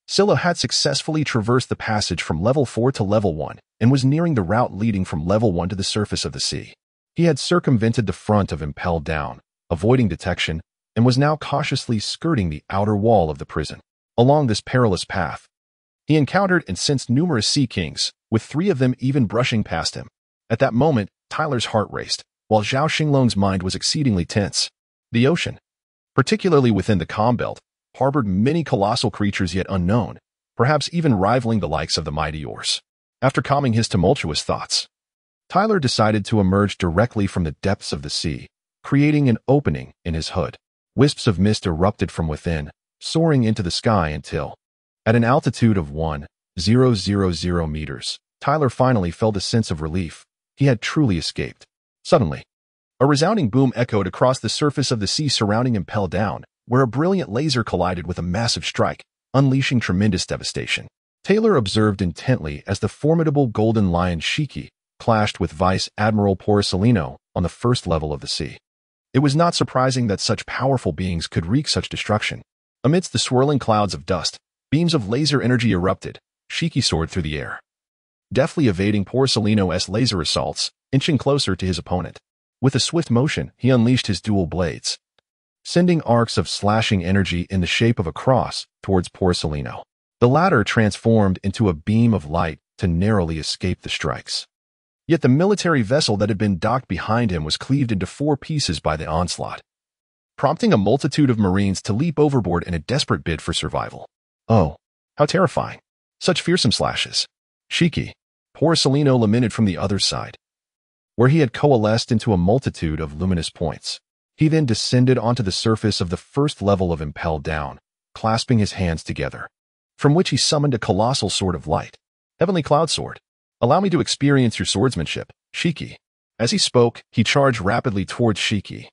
Scylla had successfully traversed the passage from level 4 to level 1 and was nearing the route leading from level 1 to the surface of the sea. He had circumvented the front of Impelled Down, avoiding detection, and was now cautiously skirting the outer wall of the prison. Along this perilous path, he encountered and sensed numerous sea kings, with 3 of them even brushing past him. At that moment, Tyler's heart raced, while Zhao Xinglong's mind was exceedingly tense. The ocean, particularly within the calm belt, harbored many colossal creatures yet unknown, perhaps even rivaling the likes of the mighty oars. After calming his tumultuous thoughts, Tyler decided to emerge directly from the depths of the sea, creating an opening in his hood. Wisps of mist erupted from within, soaring into the sky until, at an altitude of 1,000 meters, Tyler finally felt a sense of relief. He had truly escaped. Suddenly, a resounding boom echoed across the surface of the sea surrounding Impelled Down, where a brilliant laser collided with a massive strike, unleashing tremendous devastation. Taylor observed intently as the formidable golden lion Shiki clashed with Vice Admiral Parasitizing on the first level of the sea. It was not surprising that such powerful beings could wreak such destruction. Amidst the swirling clouds of dust, beams of laser energy erupted. Shiki soared through the air, deftly evading Parasitizing's laser assaults, inching closer to his opponent. With a swift motion, he unleashed his dual blades, sending arcs of slashing energy in the shape of a cross towards Parasitizing. The latter transformed into a beam of light to narrowly escape the strikes. Yet the military vessel that had been docked behind him was cleaved into 4 pieces by the onslaught, prompting a multitude of Marines to leap overboard in a desperate bid for survival. Oh, how terrifying. Such fearsome slashes. Shiki, Parasitizing lamented from the other side, where he had coalesced into a multitude of luminous points. He then descended onto the surface of the first level of Impelled Down, clasping his hands together, from which he summoned a colossal sword of light. Heavenly Cloud Sword, allow me to experience your swordsmanship, Shiki. As he spoke, he charged rapidly towards Shiki,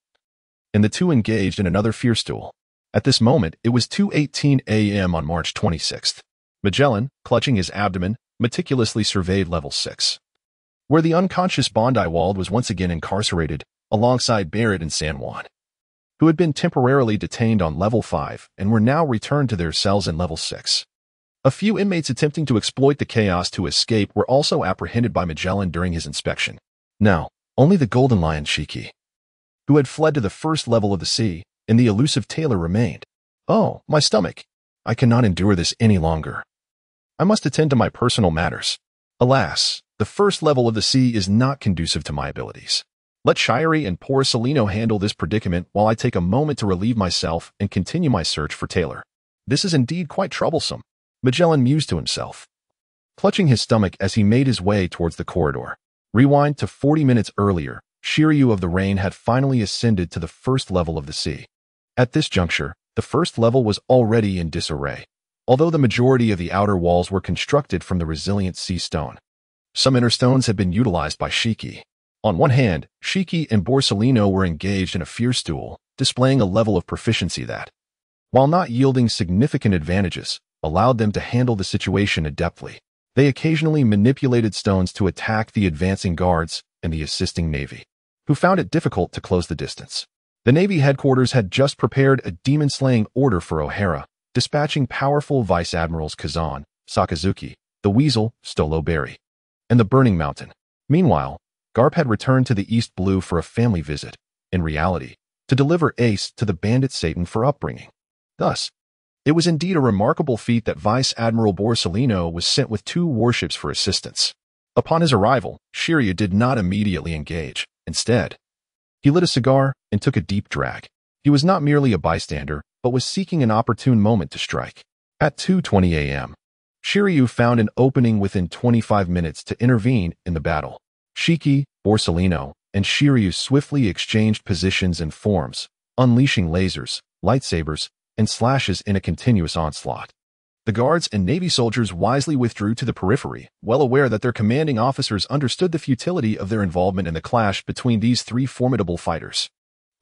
and the two engaged in another fierce duel. At this moment, it was 2:18 a.m. on March 26th. Magellan, clutching his abdomen, meticulously surveyed level 6, where the unconscious Bondi Wald was once again incarcerated, alongside Barrett and San Juan, who had been temporarily detained on level 5 and were now returned to their cells in level 6. A few inmates attempting to exploit the chaos to escape were also apprehended by Magellan during his inspection. Now, only the Golden Lion Shiki, who had fled to the first level of the sea, and the elusive Taylor remained. Oh, my stomach! I cannot endure this any longer. I must attend to my personal matters. Alas, the first level of the sea is not conducive to my abilities. Let Shiri and Parasitizing handle this predicament while I take a moment to relieve myself and continue my search for Taylor. This is indeed quite troublesome, Magellan mused to himself, clutching his stomach as he made his way towards the corridor. Rewind to 40 minutes earlier, Shiryu of the Rain had finally ascended to the first level of the sea. At this juncture, the first level was already in disarray, although the majority of the outer walls were constructed from the resilient sea stone. Some inner stones had been utilized by Shiki. On one hand, Shiki and Parasitizing were engaged in a fierce duel, displaying a level of proficiency that, while not yielding significant advantages, allowed them to handle the situation adeptly. They occasionally manipulated stones to attack the advancing guards and the assisting navy, who found it difficult to close the distance. The Navy headquarters had just prepared a demon-slaying order for O'Hara, dispatching powerful Vice Admirals Kazan, Sakazuki, the Weasel, Stolo Berry, and the Burning Mountain. Meanwhile, Garp had returned to the East Blue for a family visit, in reality, to deliver Ace to the bandit Satan for upbringing. Thus, it was indeed a remarkable feat that Vice Admiral Parasitizing was sent with 2 warships for assistance. Upon his arrival, Shiryu did not immediately engage. Instead, he lit a cigar and took a deep drag. He was not merely a bystander, but was seeking an opportune moment to strike. At 2:20 a.m., Shiryu found an opening within 25 minutes to intervene in the battle. Shiki, Parasitizing, and Shiryu swiftly exchanged positions and forms, unleashing lasers, lightsabers, and slashes in a continuous onslaught. The guards and Navy soldiers wisely withdrew to the periphery, well aware that their commanding officers understood the futility of their involvement in the clash between these 3 formidable fighters.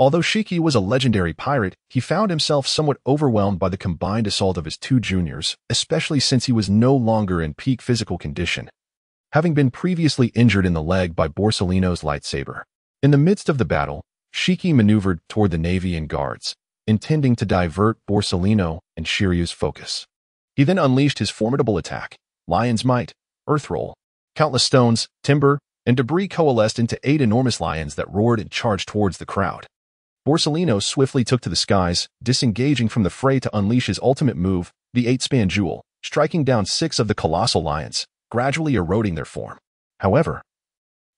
Although Shiki was a legendary pirate, he found himself somewhat overwhelmed by the combined assault of his 2 juniors, especially since he was no longer in peak physical condition. having been previously injured in the leg by Borsellino's lightsaber. In the midst of the battle, Shiki maneuvered toward the navy and guards, intending to divert Borsellino and Shiryu's focus. He then unleashed his formidable attack, Lion's Might, Earth Roll. Countless stones, timber, and debris coalesced into 8 enormous lions that roared and charged towards the crowd. Borsellino swiftly took to the skies, disengaging from the fray to unleash his ultimate move, the 8-span jewel, striking down 6 of the colossal lions, gradually eroding their form. However,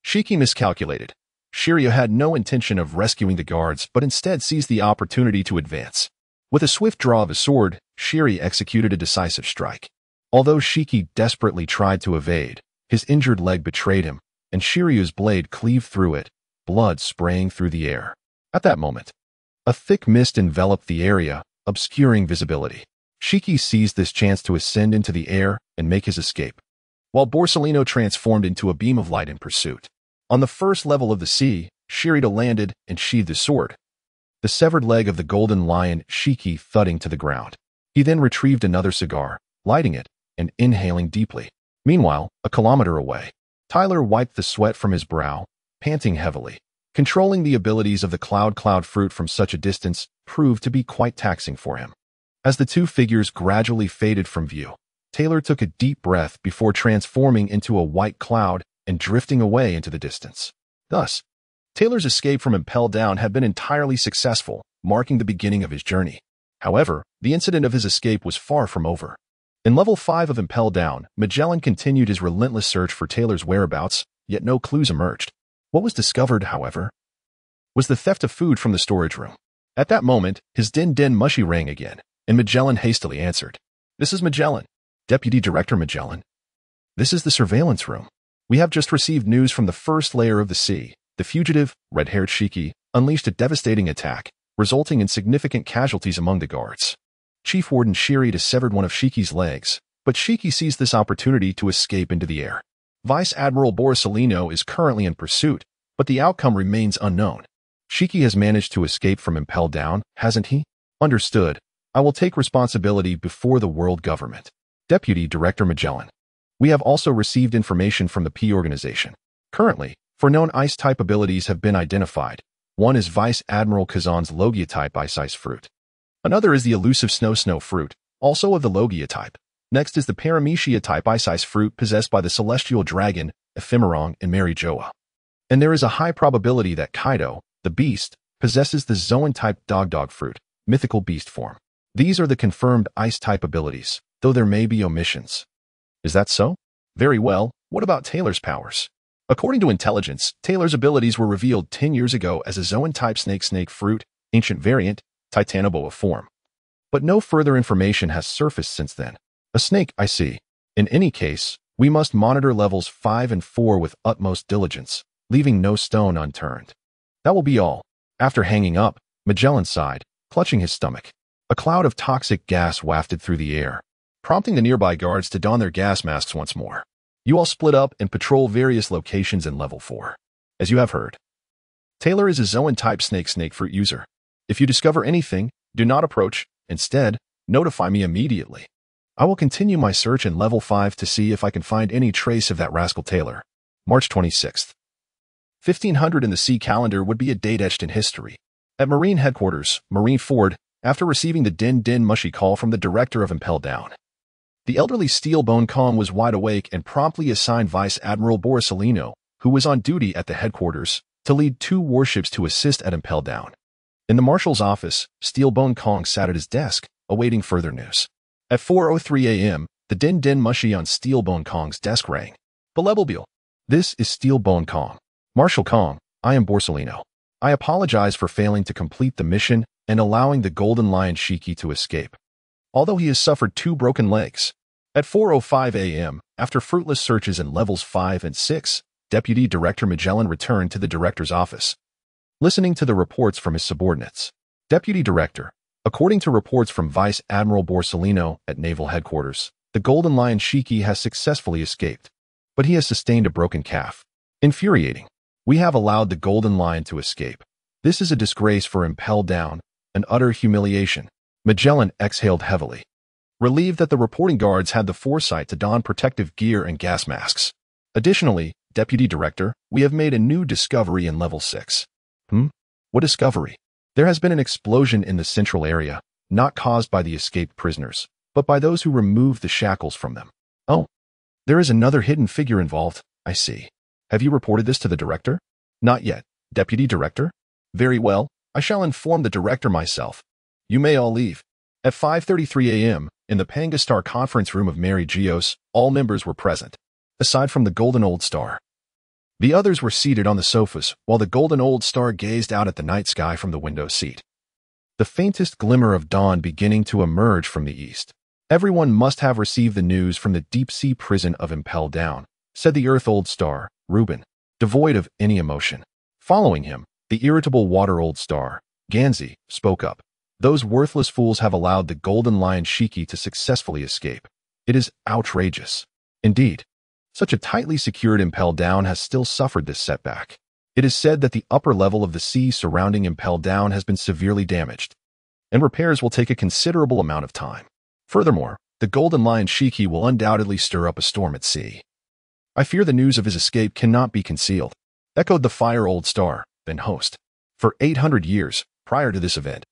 Shiki miscalculated. Shiryu had no intention of rescuing the guards, but instead seized the opportunity to advance. With a swift draw of his sword, Shiryu executed a decisive strike. Although Shiki desperately tried to evade, his injured leg betrayed him, and Shiryu's blade cleaved through it, blood spraying through the air. At that moment, a thick mist enveloped the area, obscuring visibility. Shiki seized this chance to ascend into the air and make his escape, while Borsellino transformed into a beam of light in pursuit. On the first level of the sea, Shiryu landed and sheathed his sword, the severed leg of the golden lion Shiki thudding to the ground. He then retrieved another cigar, lighting it, and inhaling deeply. Meanwhile, a kilometer away, Tyler wiped the sweat from his brow, panting heavily. Controlling the abilities of the cloud fruit from such a distance proved to be quite taxing for him. As the two figures gradually faded from view, Taylor took a deep breath before transforming into a white cloud and drifting away into the distance. Thus, Taylor's escape from Impel Down had been entirely successful, marking the beginning of his journey. However, the incident of his escape was far from over. In level 5 of Impel Down, Magellan continued his relentless search for Taylor's whereabouts, yet no clues emerged. What was discovered, however, was the theft of food from the storage room. At that moment, his din mushy rang again, and Magellan hastily answered. "This is Magellan. Deputy Director Magellan. This is the surveillance room. We have just received news from the first layer of the sea. The fugitive, red-haired Shiki, unleashed a devastating attack, resulting in significant casualties among the guards. Chief Warden Shiryu severed one of Shiki's legs, but Shiki seized this opportunity to escape into the air. Vice Admiral Borsellino is currently in pursuit, but the outcome remains unknown. Shiki has managed to escape from Impel Down, hasn't he? Understood. I will take responsibility before the world government. Deputy Director Magellan. We have also received information from the P organization. Currently, 4 known ice-type abilities have been identified. One is Vice Admiral Kazan's Logia-type ice fruit. Another is the elusive Snow fruit, also of the Logia type. Next is the Paramecia-type ice fruit possessed by the celestial dragon, Ephemerong and Mary Joa. And there is a high probability that Kaido, the beast, possesses the Zoan-type dog fruit, mythical beast form. These are the confirmed ice-type abilities, though there may be omissions. Is that so? Very well, what about Taylor's powers? According to intelligence, Taylor's abilities were revealed 10 years ago as a Zoan-type snake fruit, ancient variant, Titanoboa form. But no further information has surfaced since then. A snake, I see. In any case, we must monitor levels 5 and 4 with utmost diligence, leaving no stone unturned. That will be all. After hanging up, Magellan sighed, clutching his stomach. A cloud of toxic gas wafted through the air, prompting the nearby guards to don their gas masks once more. You all split up and patrol various locations in level 4. As you have heard, Taylor is a Zoan-type snake fruit user. If you discover anything, do not approach. Instead, notify me immediately. I will continue my search in level 5 to see if I can find any trace of that rascal Taylor. March 26th. 1500 in the sea calendar would be a date etched in history. At Marine Headquarters, Marine Ford, after receiving the din mushy call from the director of Impel Down. The elderly Steelbone Kong was wide awake and promptly assigned Vice Admiral Borsellino, who was on duty at the headquarters, to lead 2 warships to assist at Impel Down. In the marshal's office, Steelbone Kong sat at his desk, awaiting further news. At 4:03 a.m., the din mushy on Steelbone Kong's desk rang. Belebelbeel. This is Steelbone Kong. Marshal Kong, I am Borsellino. I apologize for failing to complete the mission and allowing the Golden Lion Shiki to escape, although he has suffered 2 broken legs. At 4:05 a.m., after fruitless searches in levels 5 and 6, Deputy Director Magellan returned to the director's office, listening to the reports from his subordinates. Deputy Director, according to reports from Vice Admiral Borsellino at Naval Headquarters, the Golden Lion Shiki has successfully escaped, but he has sustained a broken calf. Infuriating. We have allowed the Golden Lion to escape. This is a disgrace for Impel Down, an utter humiliation. Magellan exhaled heavily, relieved that the reporting guards had the foresight to don protective gear and gas masks. Additionally, Deputy Director, we have made a new discovery in Level 6. What discovery? There has been an explosion in the central area, not caused by the escaped prisoners, but by those who removed the shackles from them. Oh, there is another hidden figure involved, I see. Have you reported this to the Director? Not yet, Deputy Director. Very well, I shall inform the Director myself. You may all leave. At 5:33 a.m., in the Pangastar conference room of Mary Geos, all members were present, aside from the Golden Old Star. The others were seated on the sofas, while the Golden Old Star gazed out at the night sky from the window seat. The faintest glimmer of dawn beginning to emerge from the east. Everyone must have received the news from the deep-sea prison of Impel Down, said the Earth Old Star, Reuben, devoid of any emotion. Following him, the irritable Water Old Star, Ganzi, spoke up. Those worthless fools have allowed the Golden Lion Shiki to successfully escape. It is outrageous. Indeed, such a tightly secured Impel Down has still suffered this setback. It is said that the upper level of the sea surrounding Impel Down has been severely damaged, and repairs will take a considerable amount of time. Furthermore, the Golden Lion Shiki will undoubtedly stir up a storm at sea. I fear the news of his escape cannot be concealed, echoed the Fire Old Star, then host. For 800 years, prior to this event,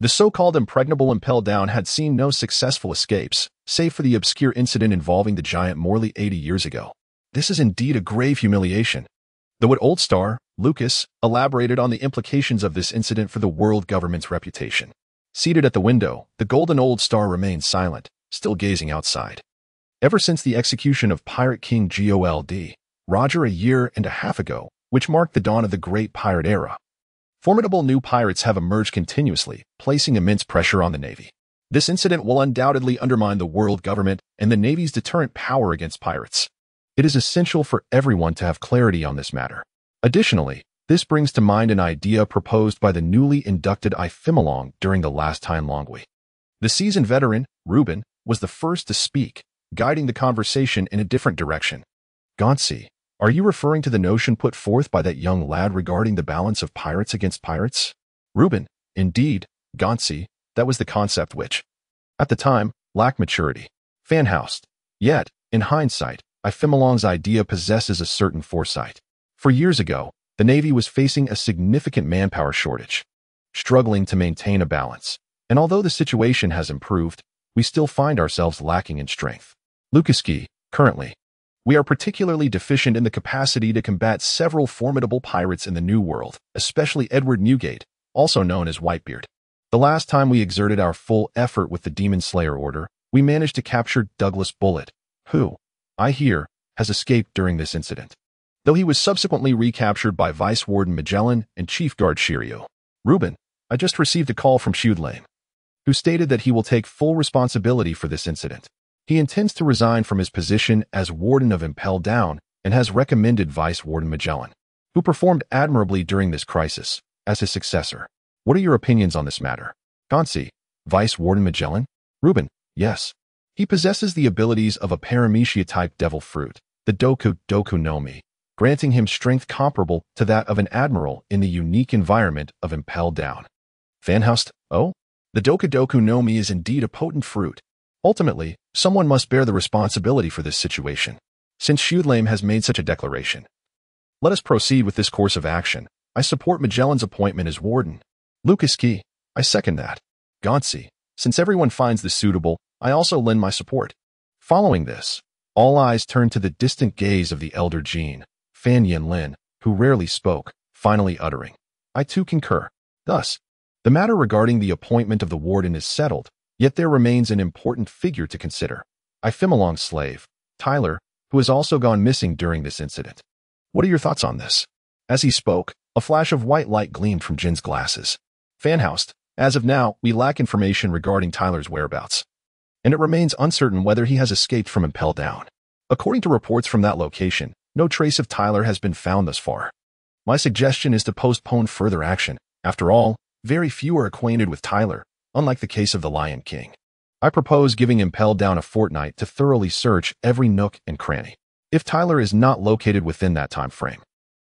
the so-called impregnable Impel Down had seen no successful escapes, save for the obscure incident involving the giant Morley 80 years ago. This is indeed a grave humiliation. Though at Old Star, Lucas elaborated on the implications of this incident for the world government's reputation. Seated at the window, the Golden Old Star remained silent, still gazing outside. Ever since the execution of Pirate King Gold Roger a year and a half ago, which marked the dawn of the Great Pirate Era, formidable new pirates have emerged continuously, placing immense pressure on the Navy. This incident will undoubtedly undermine the world government and the Navy's deterrent power against pirates. It is essential for everyone to have clarity on this matter. Additionally, this brings to mind an idea proposed by the newly inducted Ifimilong during the last time Longwy. The seasoned veteran, Reuben, was the first to speak, guiding the conversation in a different direction. Gauntsi, are you referring to the notion put forth by that young lad regarding the balance of pirates against pirates? Reuben, indeed, Gauntsi, that was the concept which, at the time, lacked maturity. Fanhoused. Yet, in hindsight, Ifimilong's idea possesses a certain foresight. For years ago, the Navy was facing a significant manpower shortage, struggling to maintain a balance. And although the situation has improved, we still find ourselves lacking in strength. Lukaski, currently, we are particularly deficient in the capacity to combat several formidable pirates in the New World, especially Edward Newgate, also known as Whitebeard. The last time we exerted our full effort with the Demon Slayer Order, we managed to capture Douglas Bullet, who, I hear, has escaped during this incident, though he was subsequently recaptured by Vice Warden Magellan and Chief Guard Shiryu. Reuben, I just received a call from Shudlame, who stated that he will take full responsibility for this incident. He intends to resign from his position as Warden of Impel Down and has recommended Vice Warden Magellan, who performed admirably during this crisis, as his successor. What are your opinions on this matter? Gauntsi, Vice Warden Magellan? Reuben, yes. He possesses the abilities of a Paramecia-type devil fruit, the Doku no Mi, granting him strength comparable to that of an admiral in the unique environment of Impel Down. Fanhoust, oh? The Doku no Mi is indeed a potent fruit. Ultimately, someone must bear the responsibility for this situation, since Shudlame has made such a declaration. Let us proceed with this course of action. I support Magellan's appointment as warden. Lukaski, I second that. Gauntsi, since everyone finds this suitable, I also lend my support. Following this, all eyes turned to the distant gaze of the elder Jean, Fan Yin Lin, who rarely spoke, finally uttering, I too concur. Thus, the matter regarding the appointment of the warden is settled, yet there remains an important figure to consider. Ifimilong's slave, Tyler, who has also gone missing during this incident. What are your thoughts on this? As he spoke, a flash of white light gleamed from Jin's glasses. Fanhoust, as of now, we lack information regarding Tyler's whereabouts, and it remains uncertain whether he has escaped from Impel Down. According to reports from that location, no trace of Tyler has been found thus far. My suggestion is to postpone further action. After all, very few are acquainted with Tyler, unlike the case of the Lion King. I propose giving Impel Down a fortnight to thoroughly search every nook and cranny. If Tyler is not located within that time frame,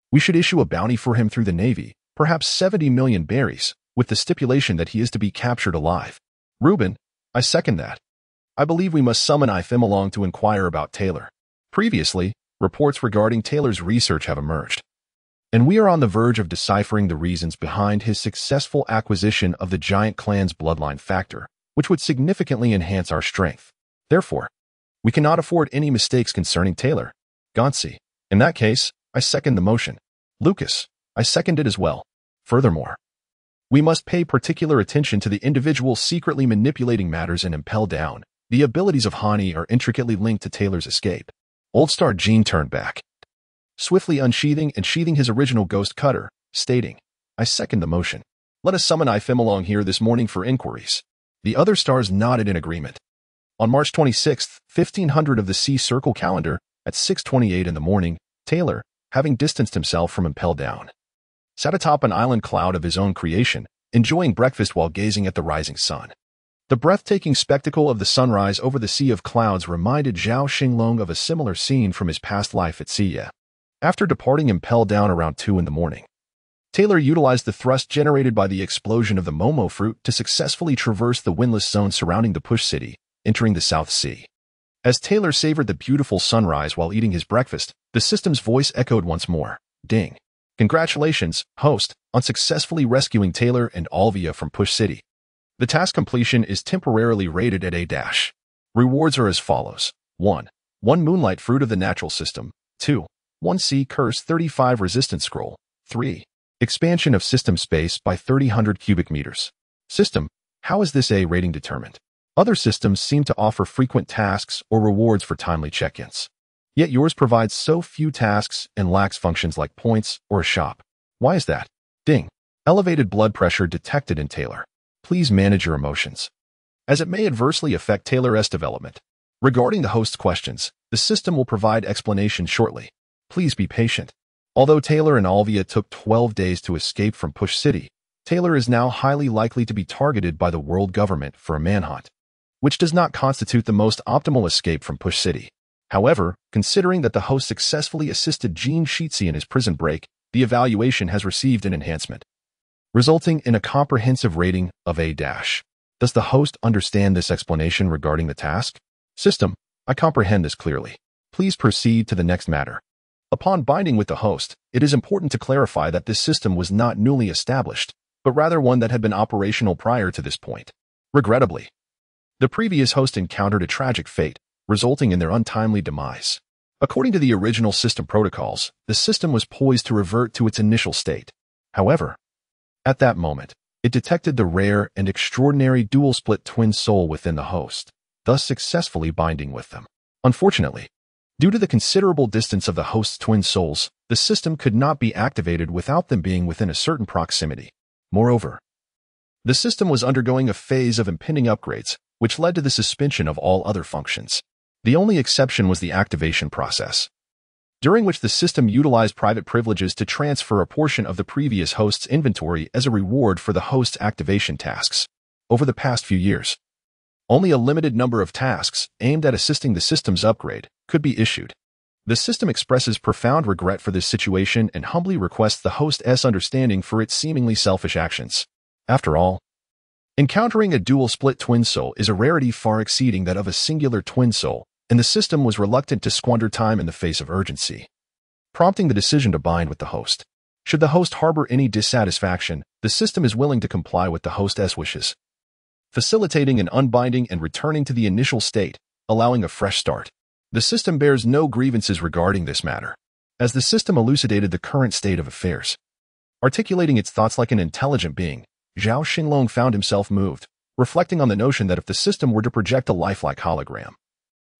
we should issue a bounty for him through the Navy, perhaps 70 million berries, with the stipulation that he is to be captured alive. Reuben, I second that. I believe we must summon Ifimilong to inquire about Taylor. Previously, reports regarding Taylor's research have emerged, and we are on the verge of deciphering the reasons behind his successful acquisition of the giant clan's bloodline factor, which would significantly enhance our strength. Therefore, we cannot afford any mistakes concerning Taylor. Gauncey, in that case, I second the motion. Lucas, I second it as well. Furthermore, we must pay particular attention to the individual secretly manipulating matters and impel down. The abilities of Hani are intricately linked to Taylor's escape. Old Star Jean turned back, swiftly unsheathing and sheathing his original ghost cutter, stating, I second the motion. Let us summon Xinglong here this morning for inquiries. The other stars nodded in agreement. On March 26, 1500 of the Sea Circle calendar, at 6:28 in the morning, Taylor, having distanced himself from Impel Down, sat atop an island cloud of his own creation, enjoying breakfast while gazing at the rising sun. The breathtaking spectacle of the sunrise over the sea of clouds reminded Zhao Xinglong of a similar scene from his past life at Siya. After departing Impel Down around 2 in the morning, Taylor utilized the thrust generated by the explosion of the Momo fruit to successfully traverse the windless zone surrounding the Push City, entering the South Sea. As Taylor savored the beautiful sunrise while eating his breakfast, the system's voice echoed once more. Ding. Congratulations, host, on successfully rescuing Taylor and Alvia from Push City. The task completion is temporarily rated at A-. Rewards are as follows. 1. 1 Moonlight Fruit of the Natural System. 2. 1 Sea Curse 35 Resistance Scroll. 3. Expansion of system space by 300 cubic meters. System, how is this A rating determined? Other systems seem to offer frequent tasks or rewards for timely check-ins. Yet yours provides so few tasks and lacks functions like points or a shop. Why is that? Ding. Elevated blood pressure detected in Taylor. Please manage your emotions, as it may adversely affect Taylor's development. Regarding the host's questions, the system will provide explanation shortly. Please be patient. Although Taylor and Alvia took 12 days to escape from Push City, Taylor is now highly likely to be targeted by the world government for a manhunt, which does not constitute the most optimal escape from Push City. However, considering that the host successfully assisted Jean Sheetsy in his prison break, the evaluation has received an enhancement, resulting in a comprehensive rating of A-. Does the host understand this explanation regarding the task? System, I comprehend this clearly. Please proceed to the next matter. Upon binding with the host, it is important to clarify that this system was not newly established, but rather one that had been operational prior to this point. Regrettably, the previous host encountered a tragic fate, resulting in their untimely demise. According to the original system protocols, the system was poised to revert to its initial state. However, at that moment, it detected the rare and extraordinary dual-split twin soul within the host, thus successfully binding with them. Unfortunately, due to the considerable distance of the host's twin souls, the system could not be activated without them being within a certain proximity. Moreover, the system was undergoing a phase of impending upgrades, which led to the suspension of all other functions. The only exception was the activation process, during which the system utilized private privileges to transfer a portion of the previous host's inventory as a reward for the host's activation tasks. Over the past few years, only a limited number of tasks aimed at assisting the system's upgrade could be issued. The system expresses profound regret for this situation and humbly requests the host's understanding for its seemingly selfish actions. After all, encountering a dual-split twin soul is a rarity far exceeding that of a singular twin soul, and the system was reluctant to squander time in the face of urgency, prompting the decision to bind with the host. Should the host harbor any dissatisfaction, the system is willing to comply with the host's wishes, facilitating an unbinding and returning to the initial state, allowing a fresh start. The system bears no grievances regarding this matter, as the system elucidated the current state of affairs. Articulating its thoughts like an intelligent being, Zhao Xinglong found himself moved, reflecting on the notion that if the system were to project a lifelike hologram,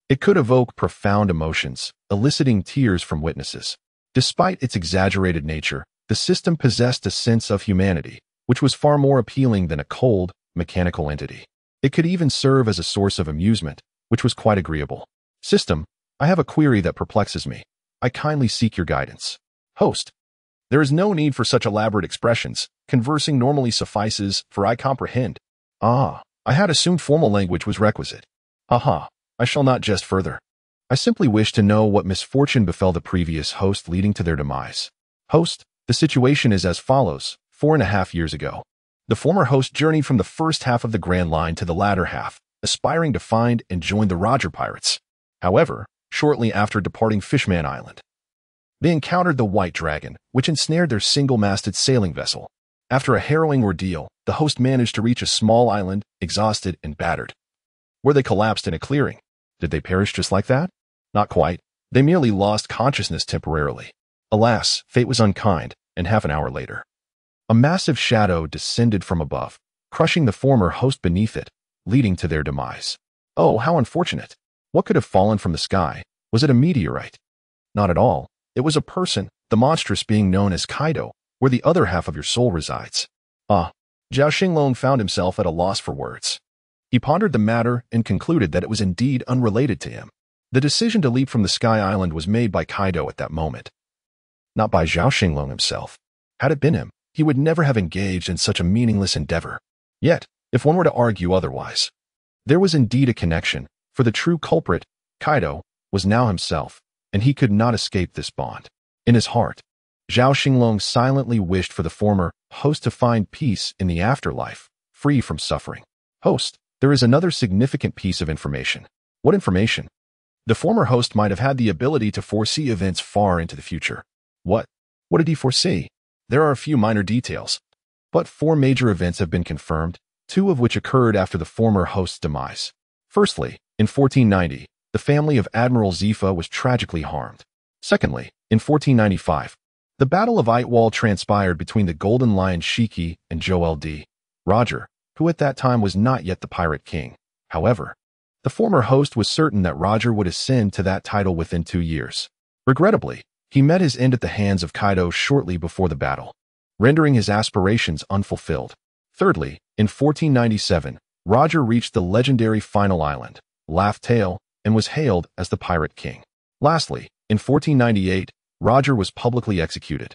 it could evoke profound emotions, eliciting tears from witnesses. Despite its exaggerated nature, the system possessed a sense of humanity, which was far more appealing than a cold, mechanical entity. It could even serve as a source of amusement, which was quite agreeable. System, I have a query that perplexes me. I kindly seek your guidance. Host, there is no need for such elaborate expressions. Conversing normally suffices, for I comprehend. Ah, I had assumed formal language was requisite. Haha. I shall not jest further. I simply wish to know what misfortune befell the previous host leading to their demise. Host, the situation is as follows. 4.5 years ago, the former host journeyed from the first half of the Grand Line to the latter half, aspiring to find and join the Roger Pirates. However, shortly after departing Fishman Island. They encountered the White Dragon, which ensnared their single-masted sailing vessel. After a harrowing ordeal, the host managed to reach a small island, exhausted and battered, where they collapsed in a clearing. Did they perish just like that? Not quite. They merely lost consciousness temporarily. Alas, fate was unkind, and half an hour later, a massive shadow descended from above, crushing the former host beneath it, leading to their demise. Oh, how unfortunate. What could have fallen from the sky? Was it a meteorite? Not at all. It was a person, the monstrous being known as Kaido, where the other half of your soul resides. Zhao Xinglong found himself at a loss for words. He pondered the matter and concluded that it was indeed unrelated to him. The decision to leap from the Sky Island was made by Kaido at that moment, not by Zhao Xinglong himself. Had it been him, he would never have engaged in such a meaningless endeavor. Yet, if one were to argue otherwise, there was indeed a connection, for the true culprit, Kaido, was now himself, and he could not escape this bond. In his heart, Zhao Xinglong silently wished for the former host to find peace in the afterlife, free from suffering. Host, there is another significant piece of information. What information? The former host might have had the ability to foresee events far into the future. What? What did he foresee? There are a few minor details, but 4 major events have been confirmed, 2 of which occurred after the former host's demise. Firstly, in 1490, the family of Admiral Zifa was tragically harmed. Secondly, in 1495, the Battle of Eitwall transpired between the Golden Lion Shiki and Joel D. Roger, who at that time was not yet the Pirate King. However, the former host was certain that Roger would ascend to that title within 2 years. Regrettably, he met his end at the hands of Kaido shortly before the battle, rendering his aspirations unfulfilled. Thirdly, in 1497, Roger reached the legendary final island, Laugh Tale, and was hailed as the Pirate King. Lastly, in 1498, Roger was publicly executed.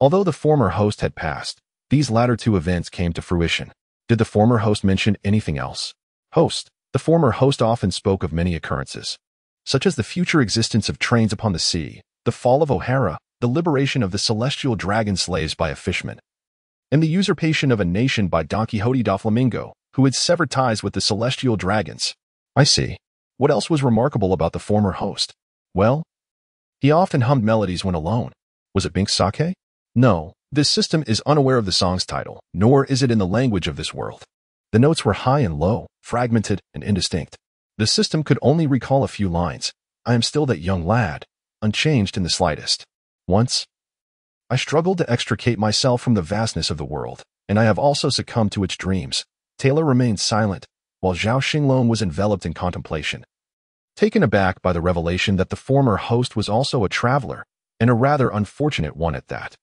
Although the former host had passed, these latter 2 events came to fruition. Did the former host mention anything else? Host. The former host often spoke of many occurrences, such as the future existence of trains upon the sea, the fall of O'Hara, the liberation of the celestial dragon slaves by a fishman, and the usurpation of a nation by Don Quixote da Flamingo, who had severed ties with the celestial dragons. I see. What else was remarkable about the former host? Well, he often hummed melodies when alone. Was it Bink's sake? No, this system is unaware of the song's title, nor is it in the language of this world. The notes were high and low, fragmented and indistinct. The system could only recall a few lines. I am still that young lad, unchanged in the slightest. Once, I struggled to extricate myself from the vastness of the world, and I have also succumbed to its dreams. Taylor remained silent, while Zhao Xinglong was enveloped in contemplation, taken aback by the revelation that the former host was also a traveler, and a rather unfortunate one at that.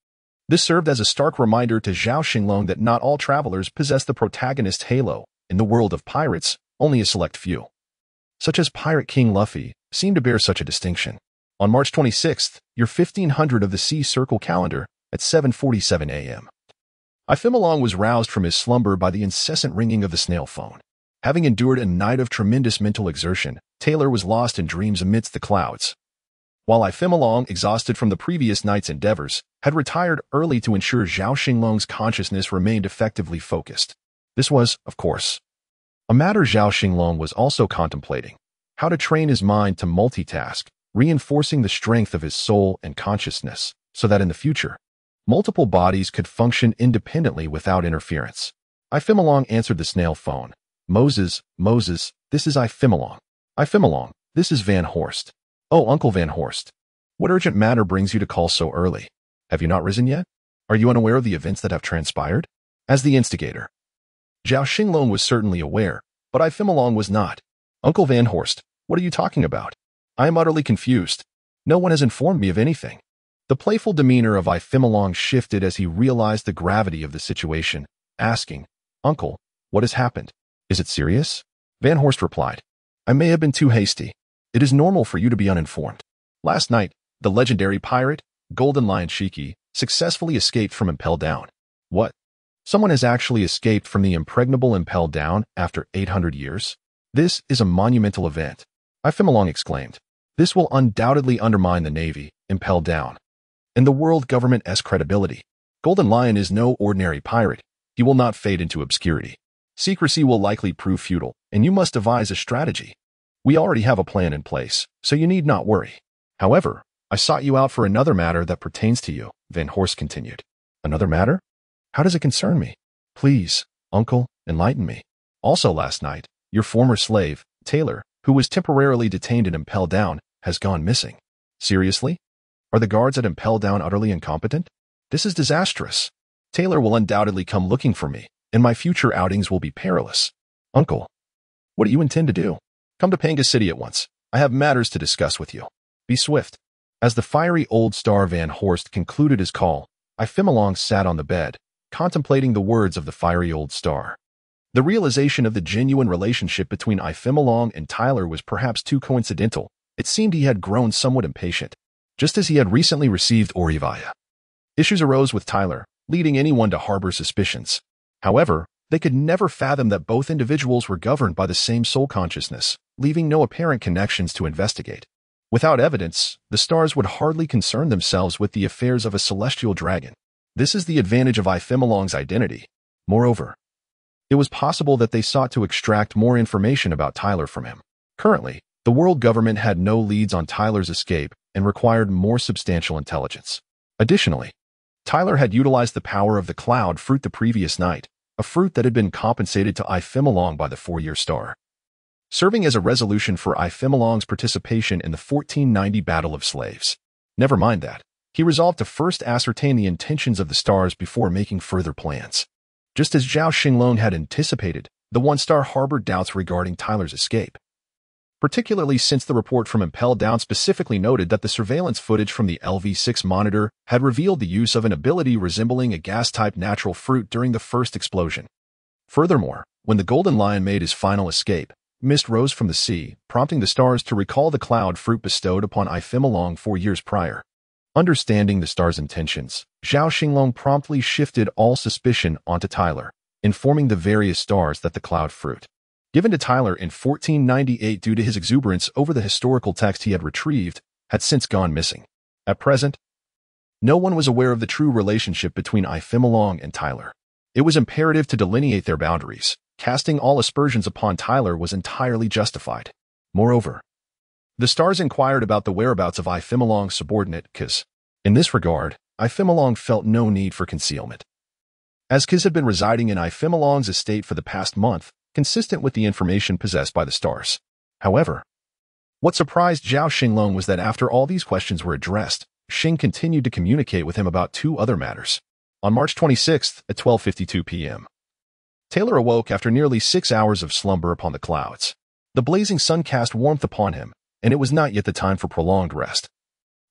This served as a stark reminder to Zhao Xinglong that not all travelers possess the protagonist halo. In the world of pirates, only a select few, such as Pirate King Luffy, seem to bear such a distinction. On March 26th, year 1500 of the Sea Circle calendar, at 7:47 a.m., Ifemalong was roused from his slumber by the incessant ringing of the snail phone. Having endured a night of tremendous mental exertion, Taylor was lost in dreams amidst the clouds. While Ifemalong, exhausted from the previous night's endeavors, had retired early to ensure Zhao Xinglong's consciousness remained effectively focused. This was, of course, a matter Zhao Xinglong was also contemplating: how to train his mind to multitask, reinforcing the strength of his soul and consciousness, so that in the future, multiple bodies could function independently without interference. Ifemalong answered the snail phone. Moses, this is Ifemalong. Ifemalong, this is Van Horst. Oh, Uncle Van Horst. What urgent matter brings you to call so early? Have you not risen yet? Are you unaware of the events that have transpired? As the instigator, Zhao Xinglong was certainly aware, but Ifemalong was not. Uncle Van Horst, what are you talking about? I am utterly confused. No one has informed me of anything. The playful demeanor of Ifemalong shifted as he realized the gravity of the situation, asking, Uncle, what has happened? Is it serious? Van Horst replied, I may have been too hasty. It is normal for you to be uninformed. Last night, the legendary pirate, Golden Lion Shiki, successfully escaped from Impel Down. What? Someone has actually escaped from the impregnable Impel Down after 800 years? This is a monumental event. Ifemalong exclaimed. This will undoubtedly undermine the Navy, Impel Down, and the world government's credibility. Golden Lion is no ordinary pirate. He will not fade into obscurity. Secrecy will likely prove futile, and you must devise a strategy. We already have a plan in place, so you need not worry. However, I sought you out for another matter that pertains to you, Van Horst continued. Another matter? How does it concern me? Please, uncle, enlighten me. Also last night, your former slave, Taylor, who was temporarily detained and impelled down, has gone missing. Seriously? Are the guards at Impel Down utterly incompetent? This is disastrous. Taylor will undoubtedly come looking for me, and my future outings will be perilous. Uncle, what do you intend to do? Come to Panga City at once. I have matters to discuss with you. Be swift. As the fiery old star Van Horst concluded his call, Ifemalong sat on the bed, contemplating the words of the fiery old star. The realization of the genuine relationship between Ifemalong and Tyler was perhaps too coincidental. It seemed he had grown somewhat impatient, just as he had recently received Orivaya. Issues arose with Tyler, leading anyone to harbor suspicions. However, they could never fathom that both individuals were governed by the same soul consciousness, leaving no apparent connections to investigate. Without evidence, the stars would hardly concern themselves with the affairs of a celestial dragon. This is the advantage of Ifemalong's identity. Moreover, it was possible that they sought to extract more information about Tyler from him. Currently, the world government had no leads on Tyler's escape and required more substantial intelligence. Additionally, Tyler had utilized the power of the cloud fruit the previous night, a fruit that had been compensated to Ifemalong by the 4-year star, serving as a resolution for Ifemalong's participation in the 1490 Battle of Slaves. Never mind that. He resolved to first ascertain the intentions of the stars before making further plans. Just as Zhao Xinglong had anticipated, the one-star harbored doubts regarding Tyler's escape, particularly since the report from Impel Down specifically noted that the surveillance footage from the LV-6 monitor had revealed the use of an ability resembling a gas-type natural fruit during the first explosion. Furthermore, when the Golden Lion made his final escape, mist rose from the sea, prompting the stars to recall the cloud fruit bestowed upon Ifemalong 4 years prior. Understanding the stars' intentions, Zhao Xinglong promptly shifted all suspicion onto Tyler, informing the various stars that the cloud fruit, given to Tyler in 1498 due to his exuberance over the historical text he had retrieved, had since gone missing. At present, no one was aware of the true relationship between Ifemalong and Tyler. It was imperative to delineate their boundaries. Casting all aspersions upon Tyler was entirely justified. Moreover, the stars inquired about the whereabouts of Ifemalong's subordinate, Kiz. In this regard, Ifemalong felt no need for concealment, as Kiz had been residing in Ifemalong's estate for the past month, consistent with the information possessed by the stars. However, what surprised Zhao Xinglong was that after all these questions were addressed, Xing continued to communicate with him about 2 other matters. On March 26th at 12:52 p.m., Taylor awoke after nearly 6 hours of slumber upon the clouds. The blazing sun cast warmth upon him, and it was not yet the time for prolonged rest,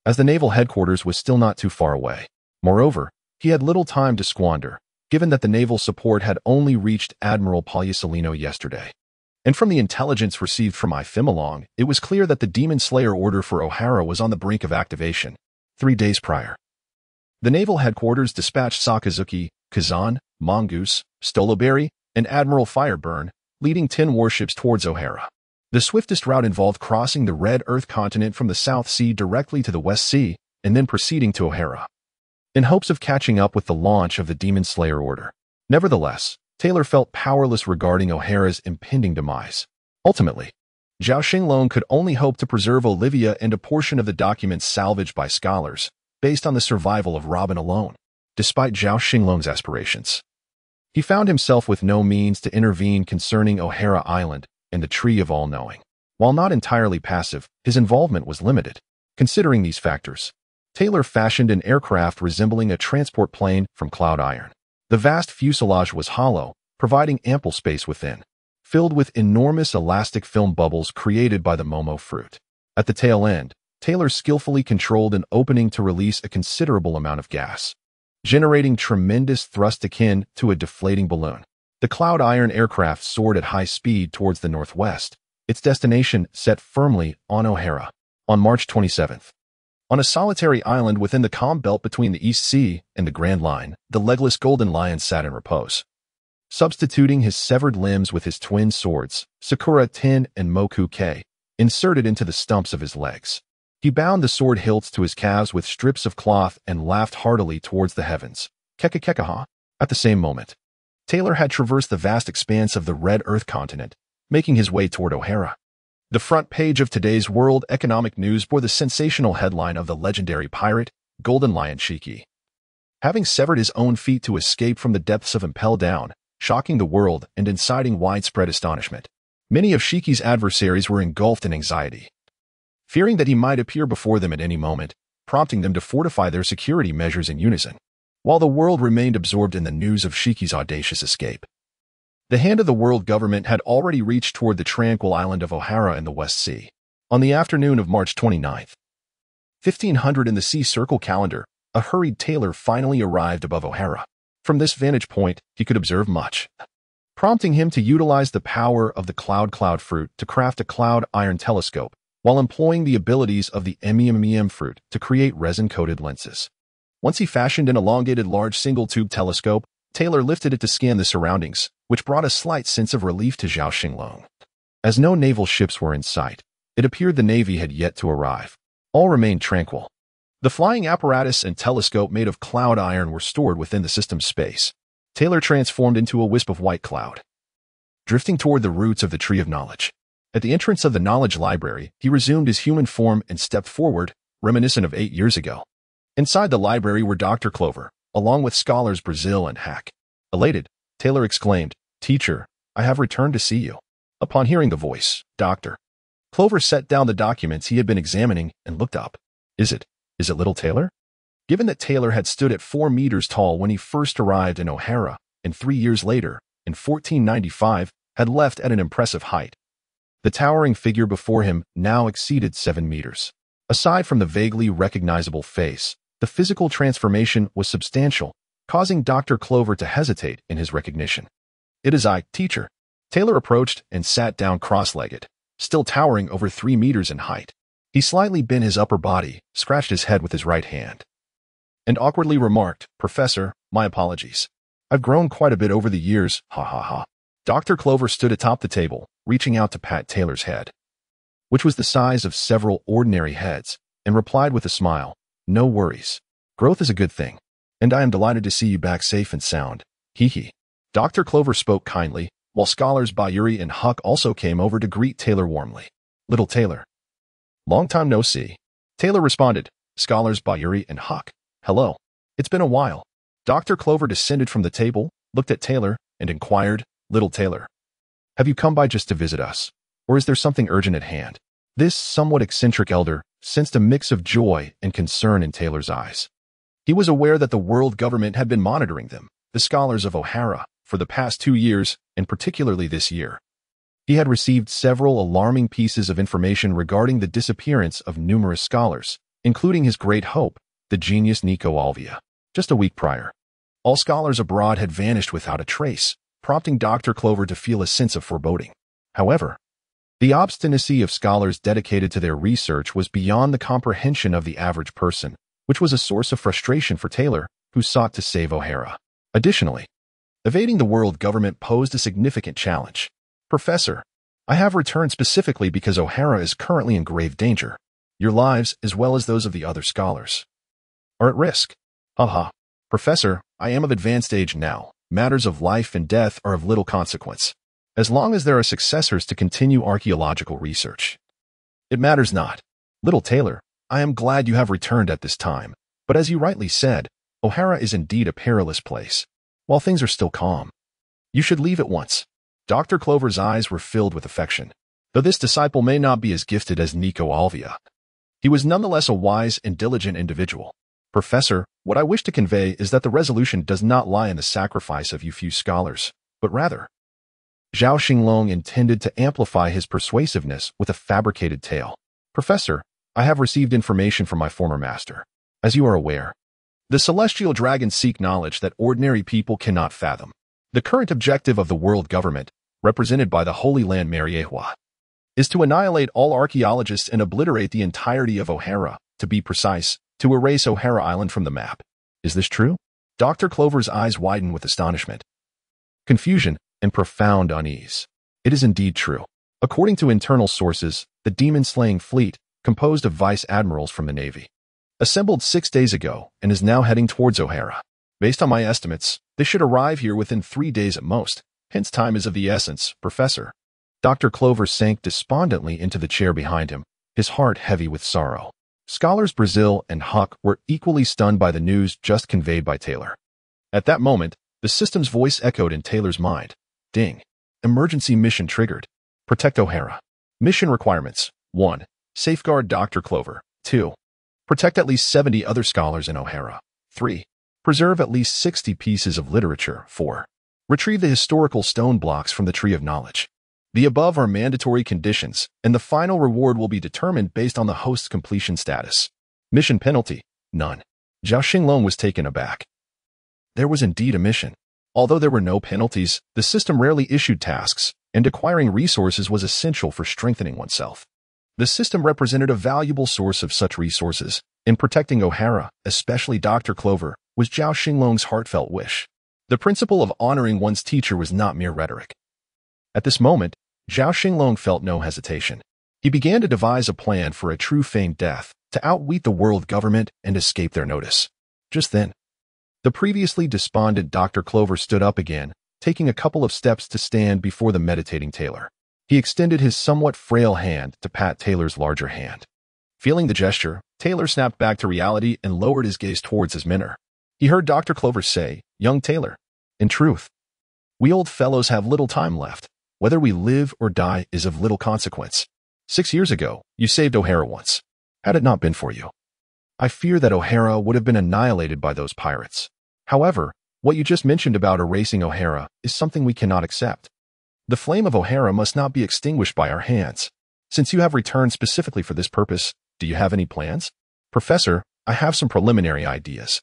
as the naval headquarters was still not too far away. Moreover, he had little time to squander, given that the naval support had only reached Admiral Palyasolino yesterday. And from the intelligence received from Ifemalong, it was clear that the Demon Slayer order for O'Hara was on the brink of activation. 3 days prior, the naval headquarters dispatched Sakazuki, Kazan, Mongoose, Stoloberry, and Admiral Fireburn, leading 10 warships towards O'Hara. The swiftest route involved crossing the Red Earth continent from the South Sea directly to the West Sea, and then proceeding to O'Hara, in hopes of catching up with the launch of the Demon Slayer order. Nevertheless, Taylor felt powerless regarding O'Hara's impending demise. Ultimately, Zhao Xinglong could only hope to preserve Olivia and a portion of the documents salvaged by scholars, based on the survival of Robin alone. Despite Zhao Xinglong's aspirations, he found himself with no means to intervene concerning O'Hara Island and the Tree of All-Knowing. While not entirely passive, his involvement was limited. Considering these factors, Taylor fashioned an aircraft resembling a transport plane from cloud iron. The vast fuselage was hollow, providing ample space within, filled with enormous elastic film bubbles created by the Momo fruit. At the tail end, Taylor skillfully controlled an opening to release a considerable amount of gas, generating tremendous thrust akin to a deflating balloon. The cloud iron aircraft soared at high speed towards the northwest, its destination set firmly on O'Hara. On March 27th, on a solitary island within the calm belt between the East Sea and the Grand Line, the legless Golden Lion sat in repose. Substituting his severed limbs with his twin swords, Sakura 10 and Moku K, inserted into the stumps of his legs. He bound the sword hilts to his calves with strips of cloth and laughed heartily towards the heavens. Keka-keka-ha. At the same moment, Taylor had traversed the vast expanse of the Red Earth continent, making his way toward O'Hara. The front page of today's World Economic News bore the sensational headline of the legendary pirate, Golden Lion Shiki. Having severed his own feet to escape from the depths of Impel Down, shocking the world and inciting widespread astonishment. Many of Shiki's adversaries were engulfed in anxiety, fearing that he might appear before them at any moment, prompting them to fortify their security measures in unison, while the world remained absorbed in the news of Shiki's audacious escape. The hand of the world government had already reached toward the tranquil island of O'Hara in the West Sea. On the afternoon of March 29th, 1500 in the Sea Circle calendar, a hurried tailor finally arrived above O'Hara. From this vantage point, he could observe much, prompting him to utilize the power of the cloud fruit to craft a cloud iron telescope, while employing the abilities of the MEM fruit to create resin-coated lenses. Once he fashioned an elongated large single-tube telescope, Taylor lifted it to scan the surroundings, which brought a slight sense of relief to Zhao Xinglong. As no naval ships were in sight, it appeared the Navy had yet to arrive. All remained tranquil. The flying apparatus and telescope made of cloud iron were stored within the system's space. Taylor transformed into a wisp of white cloud, drifting toward the roots of the Tree of Knowledge. At the entrance of the Knowledge Library, he resumed his human form and stepped forward, reminiscent of 8 years ago. Inside the library were Dr. Clover, along with scholars Brazil and Hack. Elated, Taylor exclaimed, "Teacher, I have returned to see you." Upon hearing the voice, Dr. Clover set down the documents he had been examining and looked up. Is it little Taylor? Given that Taylor had stood at 4 meters tall when he first arrived in O'Hara, and 3 years later, in 1495, had left at an impressive height, the towering figure before him now exceeded 7 meters. Aside from the vaguely recognizable face, the physical transformation was substantial, causing Dr. Clover to hesitate in his recognition. "It is I, teacher." Taylor approached and sat down cross-legged, still towering over 3 meters in height. He slightly bent his upper body, scratched his head with his right hand, and awkwardly remarked, "Professor, my apologies. I've grown quite a bit over the years, ha ha ha." Dr. Clover stood atop the table, reaching out to pat Taylor's head, which was the size of several ordinary heads, and replied with a smile, "No worries. Growth is a good thing, and I am delighted to see you back safe and sound. Hee hee." Dr. Clover spoke kindly, while scholars Bayuri and Huck also came over to greet Taylor warmly. "Little Taylor. Long time no see." Taylor responded, "Scholars Bayuri and Huck. Hello. It's been a while." Dr. Clover descended from the table, looked at Taylor, and inquired, "Little Taylor, have you come by just to visit us, or is there something urgent at hand?" This somewhat eccentric elder sensed a mix of joy and concern in Taylor's eyes. He was aware that the world government had been monitoring them, the scholars of O'Hara, for the past 2 years, and particularly this year. He had received several alarming pieces of information regarding the disappearance of numerous scholars, including his great hope, the genius Nico Alvia. Just a week prior, all scholars abroad had vanished without a trace, prompting Dr. Clover to feel a sense of foreboding. However, the obstinacy of scholars dedicated to their research was beyond the comprehension of the average person, which was a source of frustration for Taylor, who sought to save O'Hara. Additionally, evading the world government posed a significant challenge. "Professor, I have returned specifically because O'Hara is currently in grave danger. Your lives, as well as those of the other scholars, are at risk." "Haha. Professor, I am of advanced age now. Matters of life and death are of little consequence, as long as there are successors to continue archaeological research. It matters not. Little Taylor, I am glad you have returned at this time, but as you rightly said, O'Hara is indeed a perilous place. While things are still calm, you should leave at once." Dr. Clover's eyes were filled with affection. Though this disciple may not be as gifted as Nico Alvia, he was nonetheless a wise and diligent individual. "Professor, what I wish to convey is that the resolution does not lie in the sacrifice of you few scholars, but rather..." Zhao Xinglong intended to amplify his persuasiveness with a fabricated tale. "Professor, I have received information from my former master. As you are aware, the celestial dragons seek knowledge that ordinary people cannot fathom. The current objective of the world government, represented by the Holy Land Mariehua, is to annihilate all archaeologists and obliterate the entirety of O'Hara, to be precise, to erase O'Hara Island from the map. Is this true?" Dr. Clover's eyes widened with astonishment, confusion, and profound unease. "It is indeed true. According to internal sources, the demon-slaying fleet, composed of vice admirals from the Navy, assembled 6 days ago and is now heading towards O'Hara. Based on my estimates, they should arrive here within 3 days at most, hence time is of the essence, Professor." Dr. Clover sank despondently into the chair behind him, his heart heavy with sorrow. Scholars Brazil and Huck were equally stunned by the news just conveyed by Taylor. At that moment, the system's voice echoed in Taylor's mind. Ding. Emergency mission triggered. Protect O'Hara. Mission requirements. 1. Safeguard Dr. Clover. 2. Protect at least 70 other scholars in O'Hara. 3. Preserve at least 60 pieces of literature. 4. Retrieve the historical stone blocks from the Tree of Knowledge. The above are mandatory conditions, and the final reward will be determined based on the host's completion status. Mission penalty. None. Zhao Xinglong was taken aback. There was indeed a mission. Although there were no penalties, the system rarely issued tasks, and acquiring resources was essential for strengthening oneself. The system represented a valuable source of such resources. In protecting O'Hara, especially Dr. Clover, was Zhao Xinglong's heartfelt wish. The principle of honoring one's teacher was not mere rhetoric. At this moment, Zhao Xinglong felt no hesitation. He began to devise a plan for a true feigned death, to outwit the world government and escape their notice. Just then, the previously despondent Dr. Clover stood up again, taking a couple of steps to stand before the meditating Taylor. He extended his somewhat frail hand to pat Taylor's larger hand. Feeling the gesture, Taylor snapped back to reality and lowered his gaze towards his mentor. He heard Dr. Clover say, "Young Taylor, in truth, we old fellows have little time left. Whether we live or die is of little consequence. 6 years ago, you saved O'Hara once. Had it not been for you, I fear that O'Hara would have been annihilated by those pirates. However, what you just mentioned about erasing O'Hara is something we cannot accept. The flame of O'Hara must not be extinguished by our hands. Since you have returned specifically for this purpose, do you have any plans?" "Professor, I have some preliminary ideas.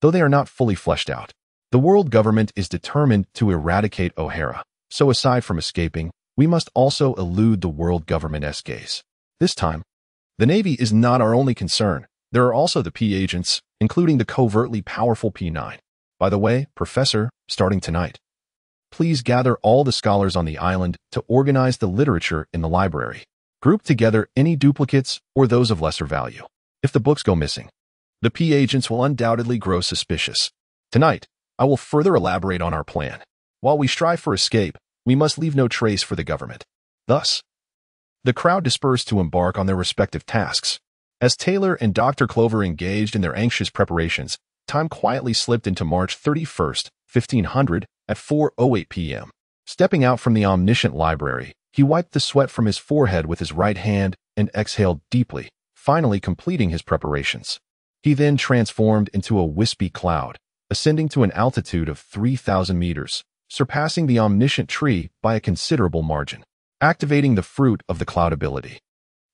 Though they are not fully fleshed out. The world government is determined to eradicate O'Hara. So aside from escaping, we must also elude the world government's gaze. This time, the Navy is not our only concern. There are also the P agents, including the covertly powerful P9. By the way, Professor, starting tonight, please gather all the scholars on the island to organize the literature in the library. Group together any duplicates or those of lesser value. If the books go missing, the P agents will undoubtedly grow suspicious. Tonight, I will further elaborate on our plan. While we strive for escape, we must leave no trace for the government." Thus, the crowd dispersed to embark on their respective tasks. As Taylor and Dr. Clover engaged in their anxious preparations, time quietly slipped into March 31st, 1500, at 4:08 p.m. Stepping out from the omniscient library, he wiped the sweat from his forehead with his right hand and exhaled deeply, finally completing his preparations. He then transformed into a wispy cloud, ascending to an altitude of 3,000 meters, surpassing the omniscient tree by a considerable margin, activating the fruit of the cloud ability.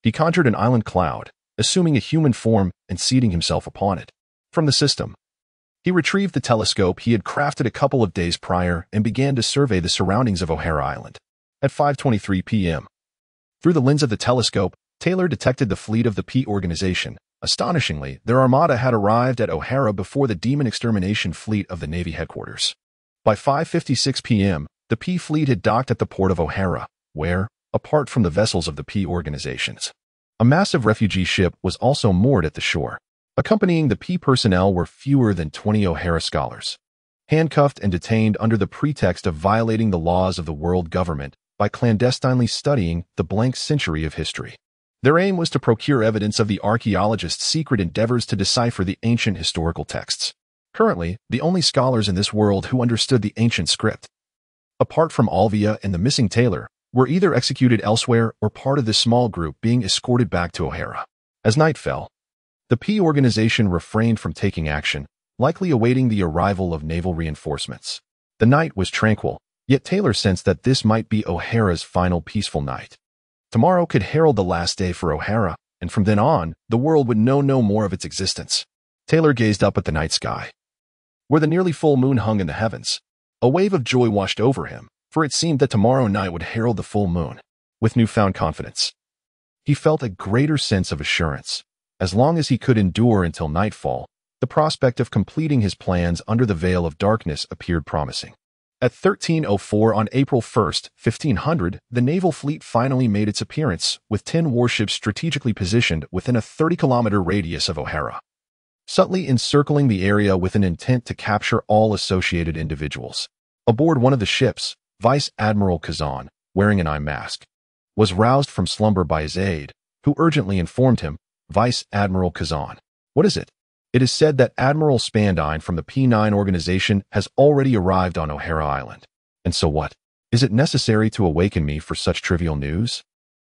He conjured an island cloud, assuming a human form and seating himself upon it. From the system, he retrieved the telescope he had crafted a couple of days prior and began to survey the surroundings of O'Hara Island. At 5:23 p.m., through the lens of the telescope, Taylor detected the fleet of the P organization. Astonishingly, their armada had arrived at O'Hara before the demon extermination fleet of the Navy headquarters. By 5:56 p.m., the P fleet had docked at the port of O'Hara, where, apart from the vessels of the P organizations, a massive refugee ship was also moored at the shore. Accompanying the P personnel were fewer than 20 O'Hara scholars, handcuffed and detained under the pretext of violating the laws of the world government by clandestinely studying the blank century of history. Their aim was to procure evidence of the archaeologists' secret endeavors to decipher the ancient historical texts. Currently, the only scholars in this world who understood the ancient script, apart from Alvia and the missing Taylor, were either executed elsewhere or part of this small group being escorted back to O'Hara. As night fell, the P organization refrained from taking action, likely awaiting the arrival of naval reinforcements. The night was tranquil, yet Taylor sensed that this might be O'Hara's final peaceful night. Tomorrow could herald the last day for O'Hara, and from then on, the world would know no more of its existence. Taylor gazed up at the night sky, where the nearly full moon hung in the heavens. A wave of joy washed over him, for it seemed that tomorrow night would herald the full moon. With newfound confidence, he felt a greater sense of assurance. As long as he could endure until nightfall, the prospect of completing his plans under the veil of darkness appeared promising. At 13:04 on April 1st, 1500, the naval fleet finally made its appearance, with 10 warships strategically positioned within a 30-kilometer radius of O'Hara, subtly encircling the area with an intent to capture all associated individuals. Aboard one of the ships, Vice Admiral Kazan, wearing an eye mask, was roused from slumber by his aide, who urgently informed him, Vice Admiral Kazan. What is it? It is said that Admiral Spandine from the P9 organization has already arrived on O'Hara Island. And so what? Is it necessary to awaken me for such trivial news?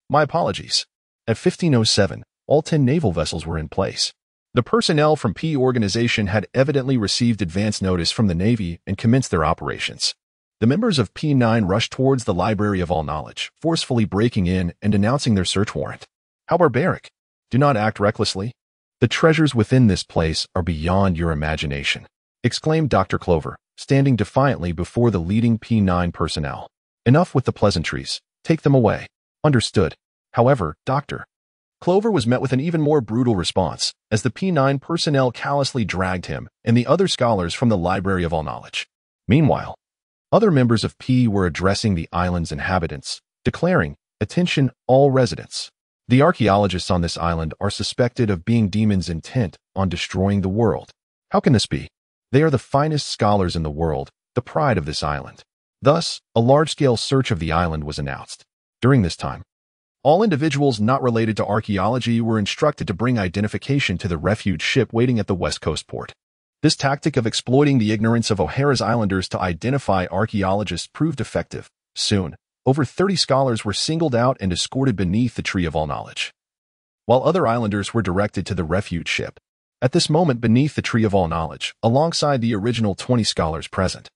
My apologies. At 1507, all 10 naval vessels were in place. The personnel from P organization had evidently received advance notice from the Navy and commenced their operations. The members of P9 rushed towards the Library of All Knowledge, forcefully breaking in and announcing their search warrant. How barbaric! Do not act recklessly. The treasures within this place are beyond your imagination, exclaimed Dr. Clover, standing defiantly before the leading P9 personnel. Enough with the pleasantries. Take them away. Understood. However, Dr. Clover was met with an even more brutal response, as the P9 personnel callously dragged him and the other scholars from the Library of All Knowledge. Meanwhile, other members of P were addressing the island's inhabitants, declaring, Attention, all residents. The archaeologists on this island are suspected of being demons intent on destroying the world. How can this be? They are the finest scholars in the world, the pride of this island. Thus, a large-scale search of the island was announced. During this time, all individuals not related to archaeology were instructed to bring identification to the refuge ship waiting at the West Coast port. This tactic of exploiting the ignorance of O'Hara's islanders to identify archaeologists proved effective. Soon, over 30 scholars were singled out and escorted beneath the Tree of All Knowledge, while other islanders were directed to the refuge ship. At this moment, beneath the Tree of All Knowledge, alongside the original 20 scholars present,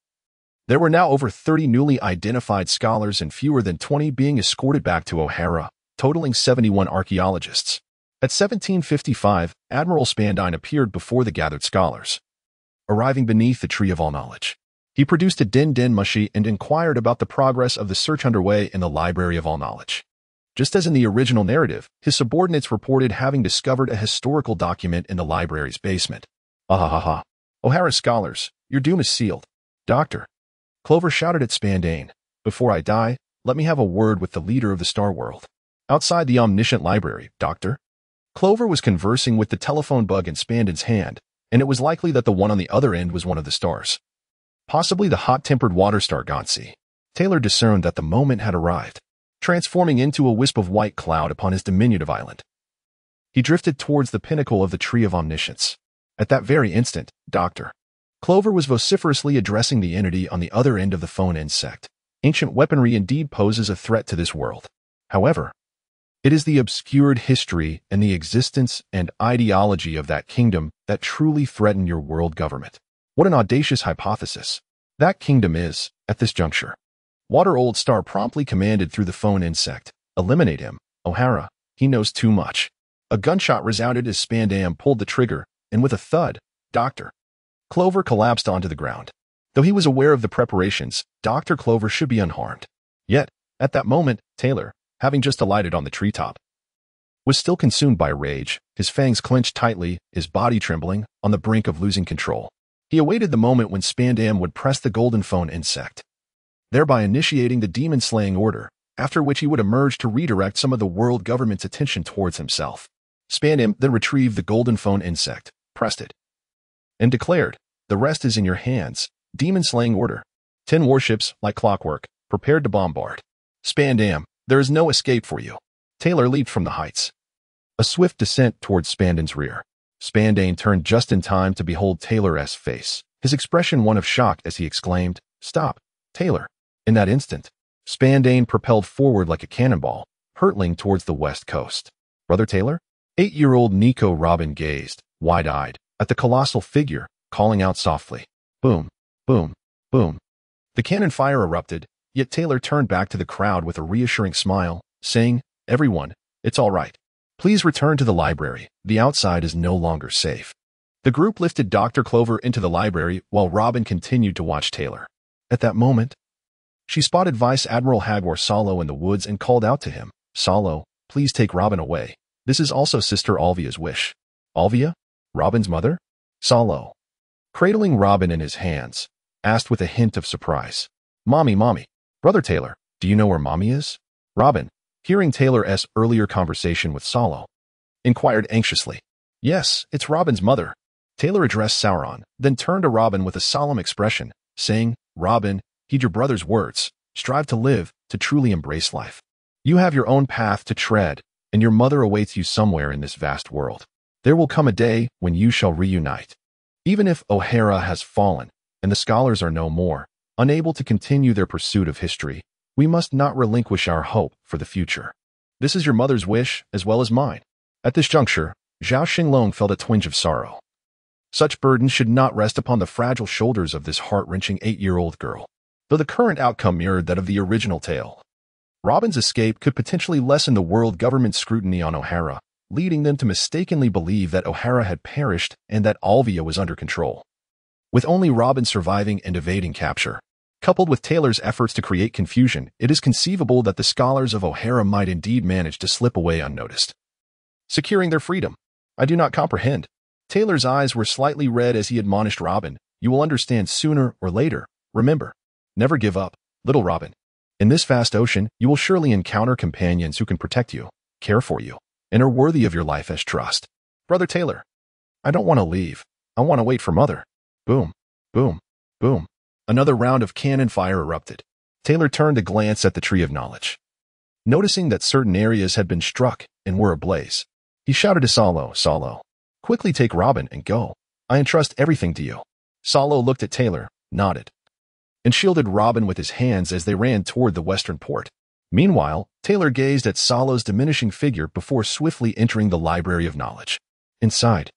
there were now over 30 newly identified scholars and fewer than 20 being escorted back to O'Hara, totaling 71 archaeologists. At 1755, Admiral Spandine appeared before the gathered scholars. Arriving beneath the Tree of All Knowledge, he produced a din mushi and inquired about the progress of the search underway in the Library of All Knowledge. Just as in the original narrative, his subordinates reported having discovered a historical document in the library's basement. Ahahaha. O'Hara scholars, your doom is sealed. Doctor. Clover shouted at Spandane, Before I die, let me have a word with the leader of the Star World. Outside the omniscient library, Doctor. Clover was conversing with the telephone bug in Spandane's hand, and it was likely that the one on the other end was one of the stars. Possibly the hot-tempered water star Gonsi. Taylor discerned that the moment had arrived, transforming into a wisp of white cloud upon his diminutive island. He drifted towards the pinnacle of the Tree of Omniscience. At that very instant, Dr. Clover was vociferously addressing the entity on the other end of the phone insect. Ancient weaponry indeed poses a threat to this world. However, it is the obscured history and the existence and ideology of that kingdom that truly threaten your world government. What an audacious hypothesis. That kingdom is, at this juncture. Water Old Star promptly commanded through the phone insect, Eliminate him, O'Hara, he knows too much. A gunshot resounded as Spandam pulled the trigger, and with a thud, Dr. Clover collapsed onto the ground. Though he was aware of the preparations, Dr. Clover should be unharmed. Yet, at that moment, Taylor, having just alighted on the treetop, was still consumed by rage, his fangs clenched tightly, his body trembling, on the brink of losing control. He awaited the moment when Spandam would press the golden phone insect, thereby initiating the demon-slaying order, after which he would emerge to redirect some of the world government's attention towards himself. Spandam then retrieved the golden phone insect, pressed it, and declared, The rest is in your hands, demon-slaying order. 10 warships, like clockwork, prepared to bombard. Spandam, there is no escape for you. Taylor leaped from the heights. A swift descent towards Spandane's rear. Spandane turned just in time to behold Taylor's face, his expression one of shock as he exclaimed, Stop, Taylor. In that instant, Spandane propelled forward like a cannonball, hurtling towards the west coast. Brother Taylor? 8-year-old Nico Robin gazed, wide-eyed, at the colossal figure, calling out softly, Boom, boom, boom. The cannon fire erupted, yet Taylor turned back to the crowd with a reassuring smile, saying, Everyone, it's all right. Please return to the library. The outside is no longer safe. The group lifted Dr. Clover into the library while Robin continued to watch Taylor. At that moment, she spotted Vice Admiral Hagwar Salo in the woods and called out to him, Salo, please take Robin away. This is also Sister Alvia's wish. Alvia? Robin's mother? Salo, cradling Robin in his hands, asked with a hint of surprise, Mommy. Brother Taylor, do you know where Mommy is? Robin, hearing Taylor's earlier conversation with Salo, inquired anxiously. Yes, it's Robin's mother. Taylor addressed Sauron, then turned to Robin with a solemn expression, saying, Robin, heed your brother's words. Strive to live, to truly embrace life. You have your own path to tread, and your mother awaits you somewhere in this vast world. There will come a day when you shall reunite. Even if O'Hara has fallen, and the scholars are no more, unable to continue their pursuit of history, we must not relinquish our hope for the future. This is your mother's wish as well as mine. At this juncture, Zhao Xinglong felt a twinge of sorrow. Such burdens should not rest upon the fragile shoulders of this heart-wrenching 8-year-old girl. Though the current outcome mirrored that of the original tale, Robin's escape could potentially lessen the world government's scrutiny on O'Hara, leading them to mistakenly believe that O'Hara had perished and that Alvia was under control. With only Robin surviving and evading capture, coupled with Taylor's efforts to create confusion, it is conceivable that the scholars of O'Hara might indeed manage to slip away unnoticed. Securing their freedom. I do not comprehend. Taylor's eyes were slightly red as he admonished Robin. You will understand sooner or later. Remember, never give up, little Robin. In this vast ocean, you will surely encounter companions who can protect you, care for you, and are worthy of your life as trust. Brother Taylor, I don't want to leave. I want to wait for Mother. Boom, boom, boom. Another round of cannon fire erupted. Taylor turned to glance at the Tree of Knowledge. Noticing that certain areas had been struck and were ablaze, he shouted to Salo, quickly take Robin and go. I entrust everything to you. Salo looked at Taylor, nodded, and shielded Robin with his hands as they ran toward the western port. Meanwhile, Taylor gazed at Salo's diminishing figure before swiftly entering the Library of Knowledge. Inside,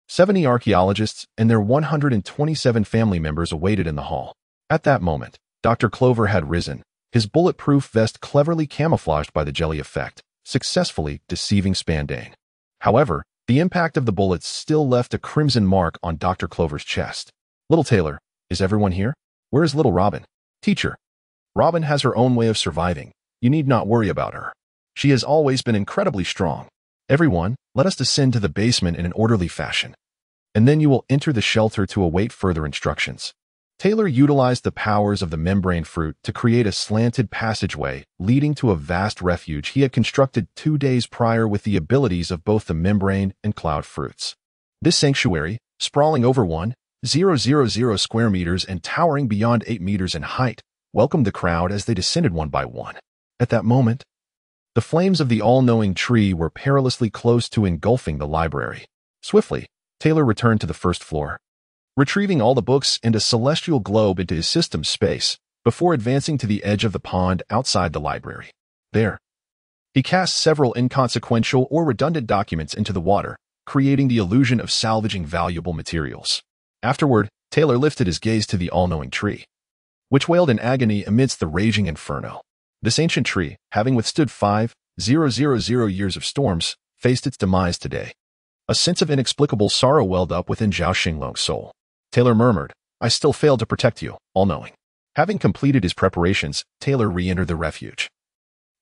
70 archaeologists and their 127 family members awaited in the hall. At that moment, Dr. Clover had risen, his bulletproof vest cleverly camouflaged by the jelly effect, successfully deceiving Spandane. However, the impact of the bullets still left a crimson mark on Dr. Clover's chest. Little Taylor, is everyone here? Where is little Robin? Teacher, Robin has her own way of surviving. You need not worry about her. She has always been incredibly strong. Everyone, let us descend to the basement in an orderly fashion, and then you will enter the shelter to await further instructions. Taylor utilized the powers of the membrane fruit to create a slanted passageway leading to a vast refuge he had constructed 2 days prior with the abilities of both the membrane and cloud fruits. This sanctuary, sprawling over 1,000 square meters and towering beyond 8 meters in height, welcomed the crowd as they descended one by one. At that moment, the flames of the all-knowing tree were perilously close to engulfing the library. Swiftly, Taylor returned to the first floor, retrieving all the books and a celestial globe into his system space before advancing to the edge of the pond outside the library. There, he cast several inconsequential or redundant documents into the water, creating the illusion of salvaging valuable materials. Afterward, Taylor lifted his gaze to the all-knowing tree, which wailed in agony amidst the raging inferno. This ancient tree, having withstood 5,000 years of storms, faced its demise today. A sense of inexplicable sorrow welled up within Zhao Xinglong's soul. Taylor murmured, I still failed to protect you, all-knowing. Having completed his preparations, Taylor re-entered the refuge,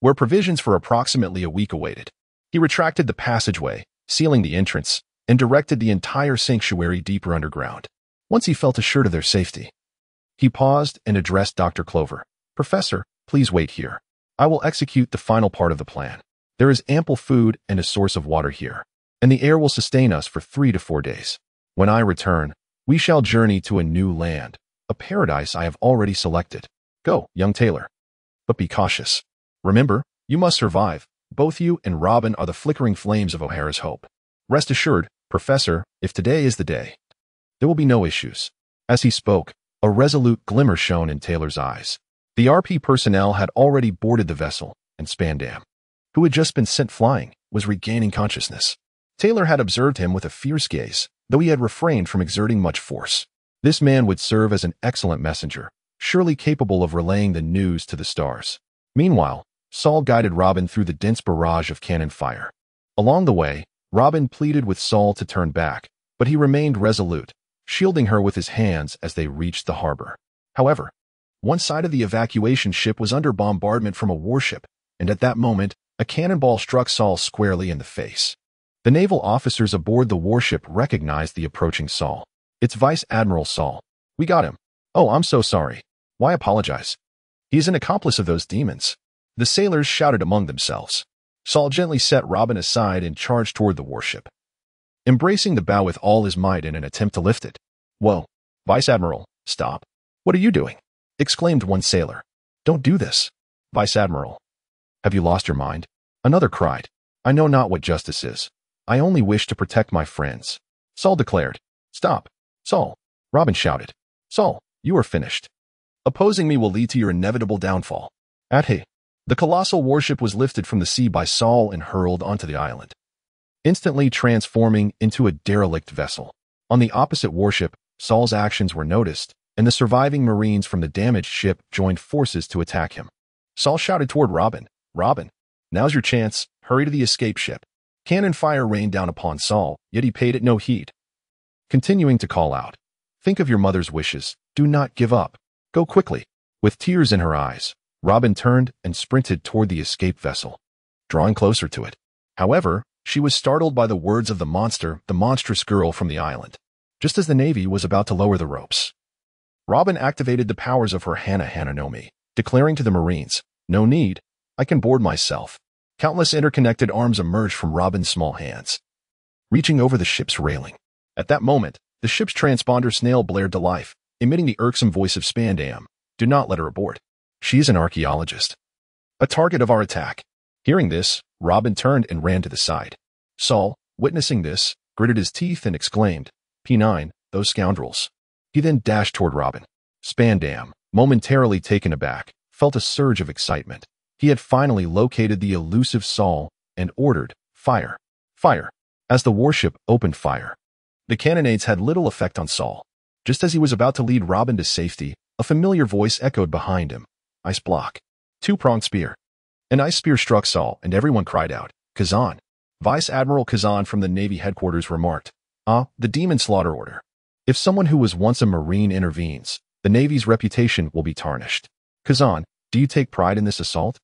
where provisions for approximately a week awaited. He retracted the passageway, sealing the entrance, and directed the entire sanctuary deeper underground. Once he felt assured of their safety, he paused and addressed Dr. Clover. Professor, please wait here. I will execute the final part of the plan. There is ample food and a source of water here, and the air will sustain us for 3 to 4 days. When I return, we shall journey to a new land, a paradise I have already selected. Go, young Taylor. But be cautious. Remember, you must survive. Both you and Robin are the flickering flames of O'Hara's hope. Rest assured, Professor, if today is the day, there will be no issues. As he spoke, a resolute glimmer shone in Taylor's eyes. The RP personnel had already boarded the vessel, and Spandam, who had just been sent flying, was regaining consciousness. Taylor had observed him with a fierce gaze, though he had refrained from exerting much force. This man would serve as an excellent messenger, surely capable of relaying the news to the stars. Meanwhile, Saul guided Robin through the dense barrage of cannon fire. Along the way, Robin pleaded with Saul to turn back, but he remained resolute, shielding her with his hands as they reached the harbor. However, one side of the evacuation ship was under bombardment from a warship, and at that moment, a cannonball struck Saul squarely in the face. The naval officers aboard the warship recognized the approaching Saul. It's Vice Admiral Saul. We got him. Oh, I'm so sorry. Why apologize? He's an accomplice of those demons. The sailors shouted among themselves. Saul gently set Robin aside and charged toward the warship, embracing the bow with all his might in an attempt to lift it. Whoa, Vice Admiral, stop. What are you doing? Exclaimed one sailor. Don't do this. Vice Admiral, have you lost your mind? Another cried. I know not what justice is. I only wish to protect my friends. Saul declared. Stop, Saul. Robin shouted. Saul, you are finished. Opposing me will lead to your inevitable downfall. The colossal warship was lifted from the sea by Saul and hurled onto the island, instantly transforming into a derelict vessel. On the opposite warship, Saul's actions were noticed, and the surviving Marines from the damaged ship joined forces to attack him. Saul shouted toward Robin, Robin, now's your chance, hurry to the escape ship. Cannon fire rained down upon Saul, yet he paid it no heed. Continuing to call out, think of your mother's wishes, do not give up, go quickly. With tears in her eyes, Robin turned and sprinted toward the escape vessel, drawing closer to it. However, she was startled by the words of the monstrous girl from the island, just as the Navy was about to lower the ropes. Robin activated the powers of her Hana no Mi, declaring to the Marines, no need, I can board myself. Countless interconnected arms emerged from Robin's small hands, reaching over the ship's railing. At that moment, the ship's transponder snail blared to life, emitting the irksome voice of Spandam. Do not let her aboard. She is an archaeologist, a target of our attack. Hearing this, Robin turned and ran to the side. Saul, witnessing this, gritted his teeth and exclaimed, P9, those scoundrels. He then dashed toward Robin. Spandam, momentarily taken aback, felt a surge of excitement. He had finally located the elusive Saul and ordered, fire, fire, as the warship opened fire. The cannonades had little effect on Saul. Just as he was about to lead Robin to safety, a familiar voice echoed behind him. Ice block. Two-pronged spear. An ice spear struck Saul, and everyone cried out, Kazan. Vice Admiral Kazan from the Navy headquarters remarked, the demon slaughter order. If someone who was once a Marine intervenes, the Navy's reputation will be tarnished. Kazan, do you take pride in this assault?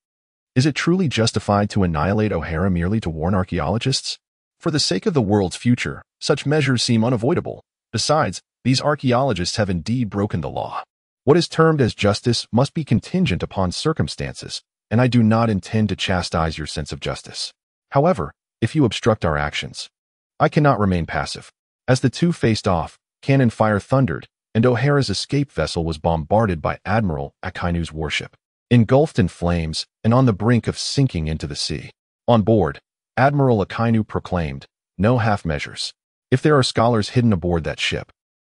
Is it truly justified to annihilate O'Hara merely to warn archaeologists? For the sake of the world's future, such measures seem unavoidable. Besides, these archaeologists have indeed broken the law. What is termed as justice must be contingent upon circumstances, and I do not intend to chastise your sense of justice. However, if you obstruct our actions, I cannot remain passive. As the two faced off, cannon fire thundered, and O'Hara's escape vessel was bombarded by Admiral Akainu's warship, engulfed in flames and on the brink of sinking into the sea. On board, Admiral Akainu proclaimed, no half measures. If there are scholars hidden aboard that ship,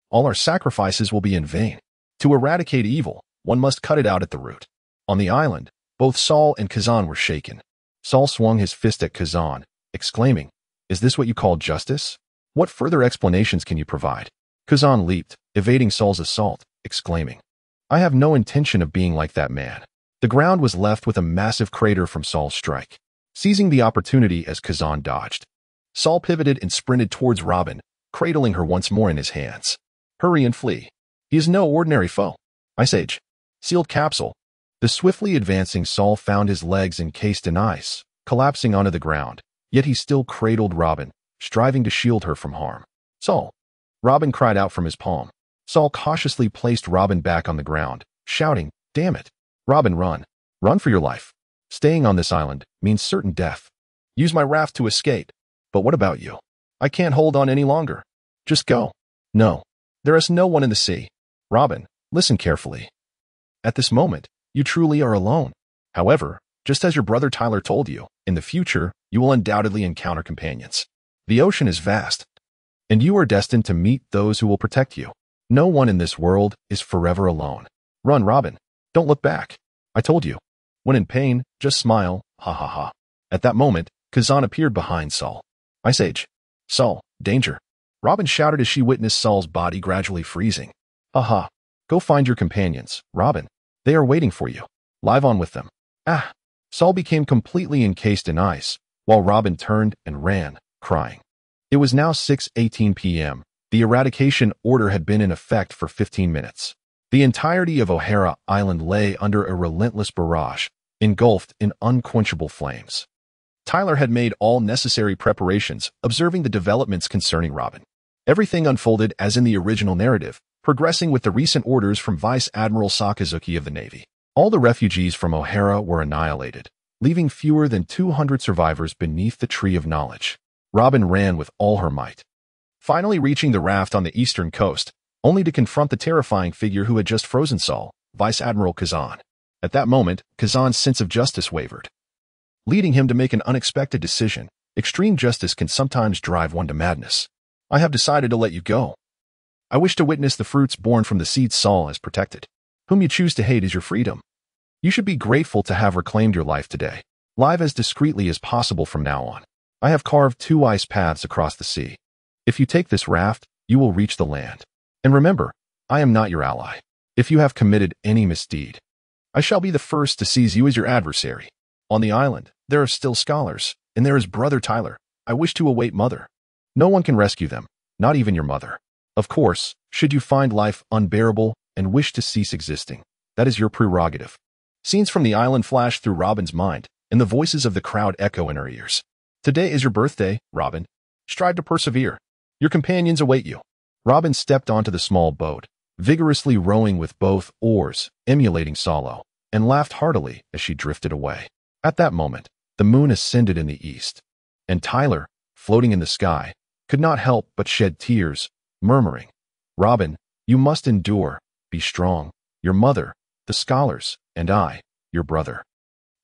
all our sacrifices will be in vain. To eradicate evil, one must cut it out at the root. On the island, both Saul and Kazan were shaken. Saul swung his fist at Kazan, exclaiming, is this what you call justice? What further explanations can you provide? Kazan leaped, evading Saul's assault, exclaiming, I have no intention of being like that man. The ground was left with a massive crater from Saul's strike. Seizing the opportunity as Kazan dodged, Saul pivoted and sprinted towards Robin, cradling her once more in his hands. Hurry and flee. He is no ordinary foe. Ice Age. Sealed capsule. The swiftly advancing Saul found his legs encased in ice, collapsing onto the ground, yet he still cradled Robin, striving to shield her from harm. Saul. Robin cried out from his palm. Saul cautiously placed Robin back on the ground, shouting, damn it. Robin, run. Run for your life. Staying on this island means certain death. Use my raft to escape. But what about you? I can't hold on any longer. Just go. No. There is no one in the sea. Robin, listen carefully. At this moment, you truly are alone. However, just as your brother Tyler told you, in the future, you will undoubtedly encounter companions. The ocean is vast, and you are destined to meet those who will protect you. No one in this world is forever alone. Run, Robin. Don't look back. I told you. When in pain, just smile, ha ha ha. At that moment, Kazan appeared behind Saul. Ice Age. Saul, danger. Robin shouted as she witnessed Saul's body gradually freezing. Aha. Go find your companions, Robin. They are waiting for you. Live on with them. Saul became completely encased in ice, while Robin turned and ran, crying. It was now 6:18 p.m. The eradication order had been in effect for 15 minutes. The entirety of O'Hara Island lay under a relentless barrage, engulfed in unquenchable flames. Tyler had made all necessary preparations, observing the developments concerning Robin. Everything unfolded as in the original narrative, progressing with the recent orders from Vice Admiral Sakazuki of the Navy. All the refugees from O'Hara were annihilated, leaving fewer than 200 survivors beneath the Tree of Knowledge. Robin ran with all her might, finally reaching the raft on the eastern coast, only to confront the terrifying figure who had just frozen Saul, Vice Admiral Kazan. At that moment, Kazan's sense of justice wavered, leading him to make an unexpected decision. Extreme justice can sometimes drive one to madness. I have decided to let you go. I wish to witness the fruits born from the seed Saul has protected. Whom you choose to hate is your freedom. You should be grateful to have reclaimed your life today. Live as discreetly as possible from now on. I have carved 2 ice paths across the sea. If you take this raft, you will reach the land. And remember, I am not your ally. If you have committed any misdeed, I shall be the first to seize you as your adversary. On the island, there are still scholars, and there is Brother Tyler. I wish to await Mother. No one can rescue them, not even your mother. Of course, should you find life unbearable and wish to cease existing, that is your prerogative. Scenes from the island flash through Robin's mind, and the voices of the crowd echo in her ears. Today is your birthday, Robin. Strive to persevere. Your companions await you. Robin stepped onto the small boat, vigorously rowing with both oars, emulating Solo, and laughed heartily as she drifted away. At that moment, the moon ascended in the east, and Tyler, floating in the sky, could not help but shed tears, murmuring, "Robin, you must endure, be strong. Your mother, the scholars, and I, your brother,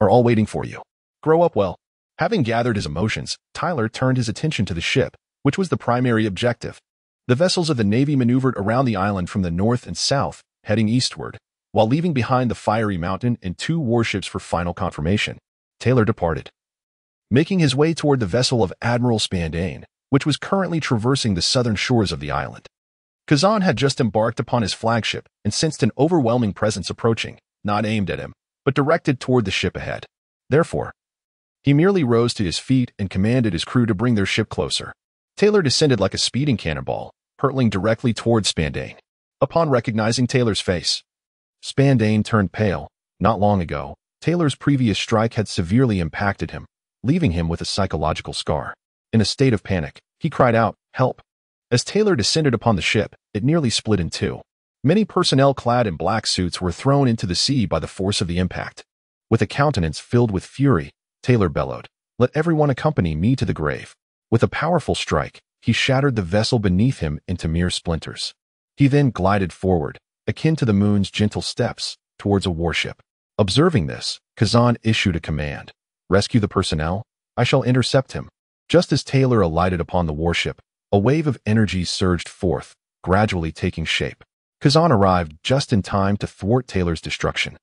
are all waiting for you. Grow up well." Having gathered his emotions, Tyler turned his attention to the ship, which was the primary objective. The vessels of the Navy maneuvered around the island from the north and south, heading eastward, while leaving behind the fiery mountain and 2 warships for final confirmation. Taylor departed, making his way toward the vessel of Admiral Spandane, which was currently traversing the southern shores of the island. Kazan had just embarked upon his flagship and sensed an overwhelming presence approaching, not aimed at him, but directed toward the ship ahead. Therefore, he merely rose to his feet and commanded his crew to bring their ship closer. Taylor descended like a speeding cannonball, hurtling directly toward Spandane. Upon recognizing Taylor's face, Spandane turned pale. Not long ago, Taylor's previous strike had severely impacted him, leaving him with a psychological scar. In a state of panic, he cried out, "Help!" As Taylor descended upon the ship, it nearly split in 2. Many personnel clad in black suits were thrown into the sea by the force of the impact. With a countenance filled with fury, Taylor bellowed, "Let everyone accompany me to the grave." With a powerful strike, he shattered the vessel beneath him into mere splinters. He then glided forward, akin to the moon's gentle steps, towards a warship. Observing this, Kazan issued a command. "Rescue the personnel. I shall intercept him." Just as Taylor alighted upon the warship, a wave of energy surged forth, gradually taking shape. Kazan arrived just in time to thwart Taylor's destruction.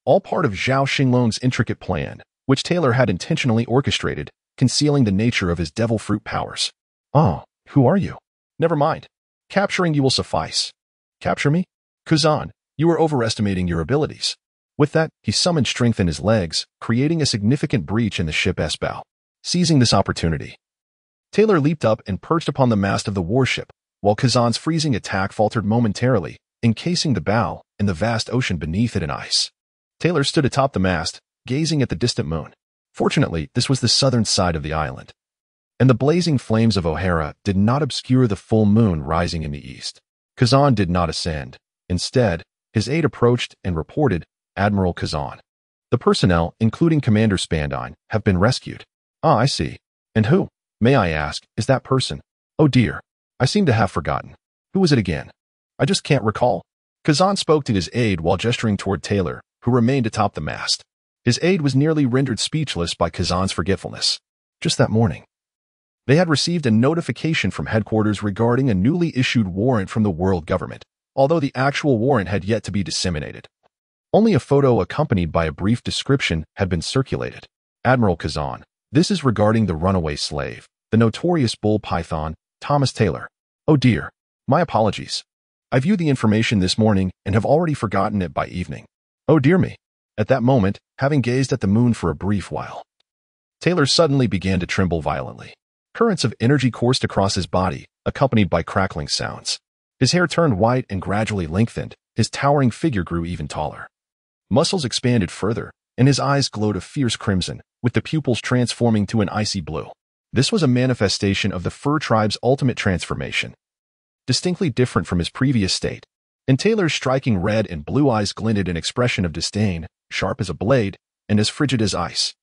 All part of Zhao Xinglong's intricate plan, which Taylor had intentionally orchestrated, concealing the nature of his devil fruit powers. "Oh, who are you?" "Never mind. Capturing you will suffice." "Capture me?" "Kazan, you are overestimating your abilities." With that, he summoned strength in his legs, creating a significant breach in the ship's bow. Seizing this opportunity, Taylor leaped up and perched upon the mast of the warship, while Kazan's freezing attack faltered momentarily, encasing the bow and the vast ocean beneath it in ice. Taylor stood atop the mast, gazing at the distant moon. Fortunately, this was the southern side of the island, and the blazing flames of O'Hara did not obscure the full moon rising in the east. Kazan did not ascend. Instead, his aide approached and reported, "Admiral Kazan, the personnel, including Commander Spandine, have been rescued." "Ah, I see. And who, may I ask, is that person?" "Oh dear, I seem to have forgotten. Who was it again? I just can't recall." Kazan spoke to his aide while gesturing toward Taylor, who remained atop the mast. His aide was nearly rendered speechless by Kazan's forgetfulness. Just that morning, they had received a notification from headquarters regarding a newly issued warrant from the world government, although the actual warrant had yet to be disseminated. Only a photo accompanied by a brief description had been circulated. "Admiral Kazan, this is regarding the runaway slave, the notorious bull python, Thomas Taylor." "Oh dear, my apologies. I viewed the information this morning and have already forgotten it by evening." "Oh dear me." At that moment, having gazed at the moon for a brief while, Taylor suddenly began to tremble violently. Currents of energy coursed across his body, accompanied by crackling sounds. His hair turned white and gradually lengthened, his towering figure grew even taller. Muscles expanded further, and his eyes glowed a fierce crimson, with the pupils transforming to an icy blue. This was a manifestation of the fur tribe's ultimate transformation, distinctly different from his previous state. And Taylor's striking red and blue eyes glinted an expression of disdain, sharp as a blade, and as frigid as ice.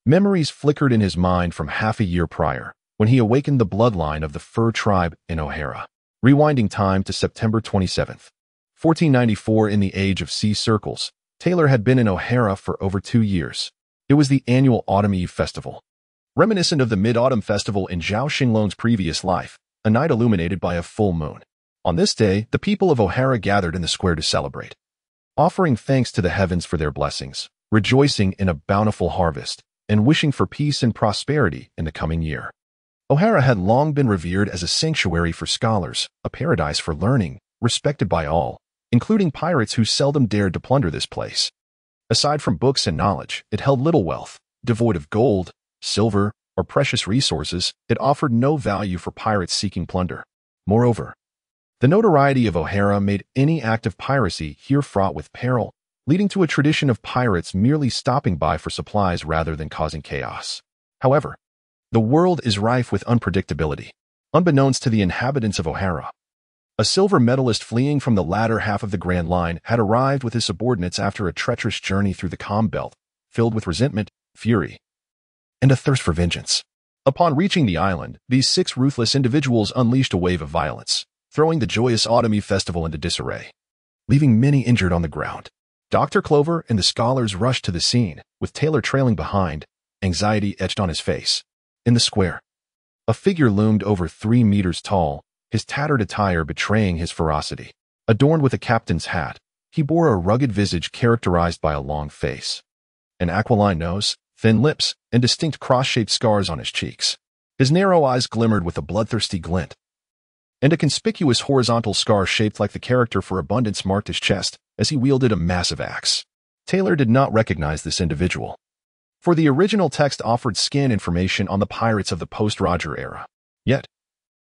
Memories flickered in his mind from half a year prior, when he awakened the bloodline of the fur tribe in O'Hara. Rewinding time to September 27th, 1494. In the age of sea circles, Taylor had been in O'Hara for over 2 years. It was the annual Autumn Eve Festival. Reminiscent of the Mid-Autumn Festival in Zhao Xinglong's previous life, a night illuminated by a full moon. On this day, the people of O'Hara gathered in the square to celebrate, offering thanks to the heavens for their blessings, rejoicing in a bountiful harvest, and wishing for peace and prosperity in the coming year. O'Hara had long been revered as a sanctuary for scholars, a paradise for learning, respected by all, including pirates who seldom dared to plunder this place. Aside from books and knowledge, it held little wealth. Devoid of gold, silver, or precious resources, it offered no value for pirates seeking plunder. Moreover, the notoriety of O'Hara made any act of piracy here fraught with peril, leading to a tradition of pirates merely stopping by for supplies rather than causing chaos. However, the world is rife with unpredictability. Unbeknownst to the inhabitants of O'Hara, a silver medalist fleeing from the latter half of the Grand Line had arrived with his subordinates after a treacherous journey through the calm belt, filled with resentment, fury, and a thirst for vengeance. Upon reaching the island, these 6 ruthless individuals unleashed a wave of violence, throwing the joyous Autumn Eve Festival into disarray, leaving many injured on the ground. Dr. Clover and the scholars rushed to the scene, with Taylor trailing behind, anxiety etched on his face. In the square, a figure loomed over 3 meters tall, his tattered attire betraying his ferocity. Adorned with a captain's hat, he bore a rugged visage characterized by a long face, an aquiline nose, thin lips, and distinct cross-shaped scars on his cheeks. His narrow eyes glimmered with a bloodthirsty glint, and a conspicuous horizontal scar shaped like the character for abundance marked his chest as he wielded a massive axe. Taylor did not recognize this individual, for the original text offered scant information on the pirates of the post-Roger era. Yet,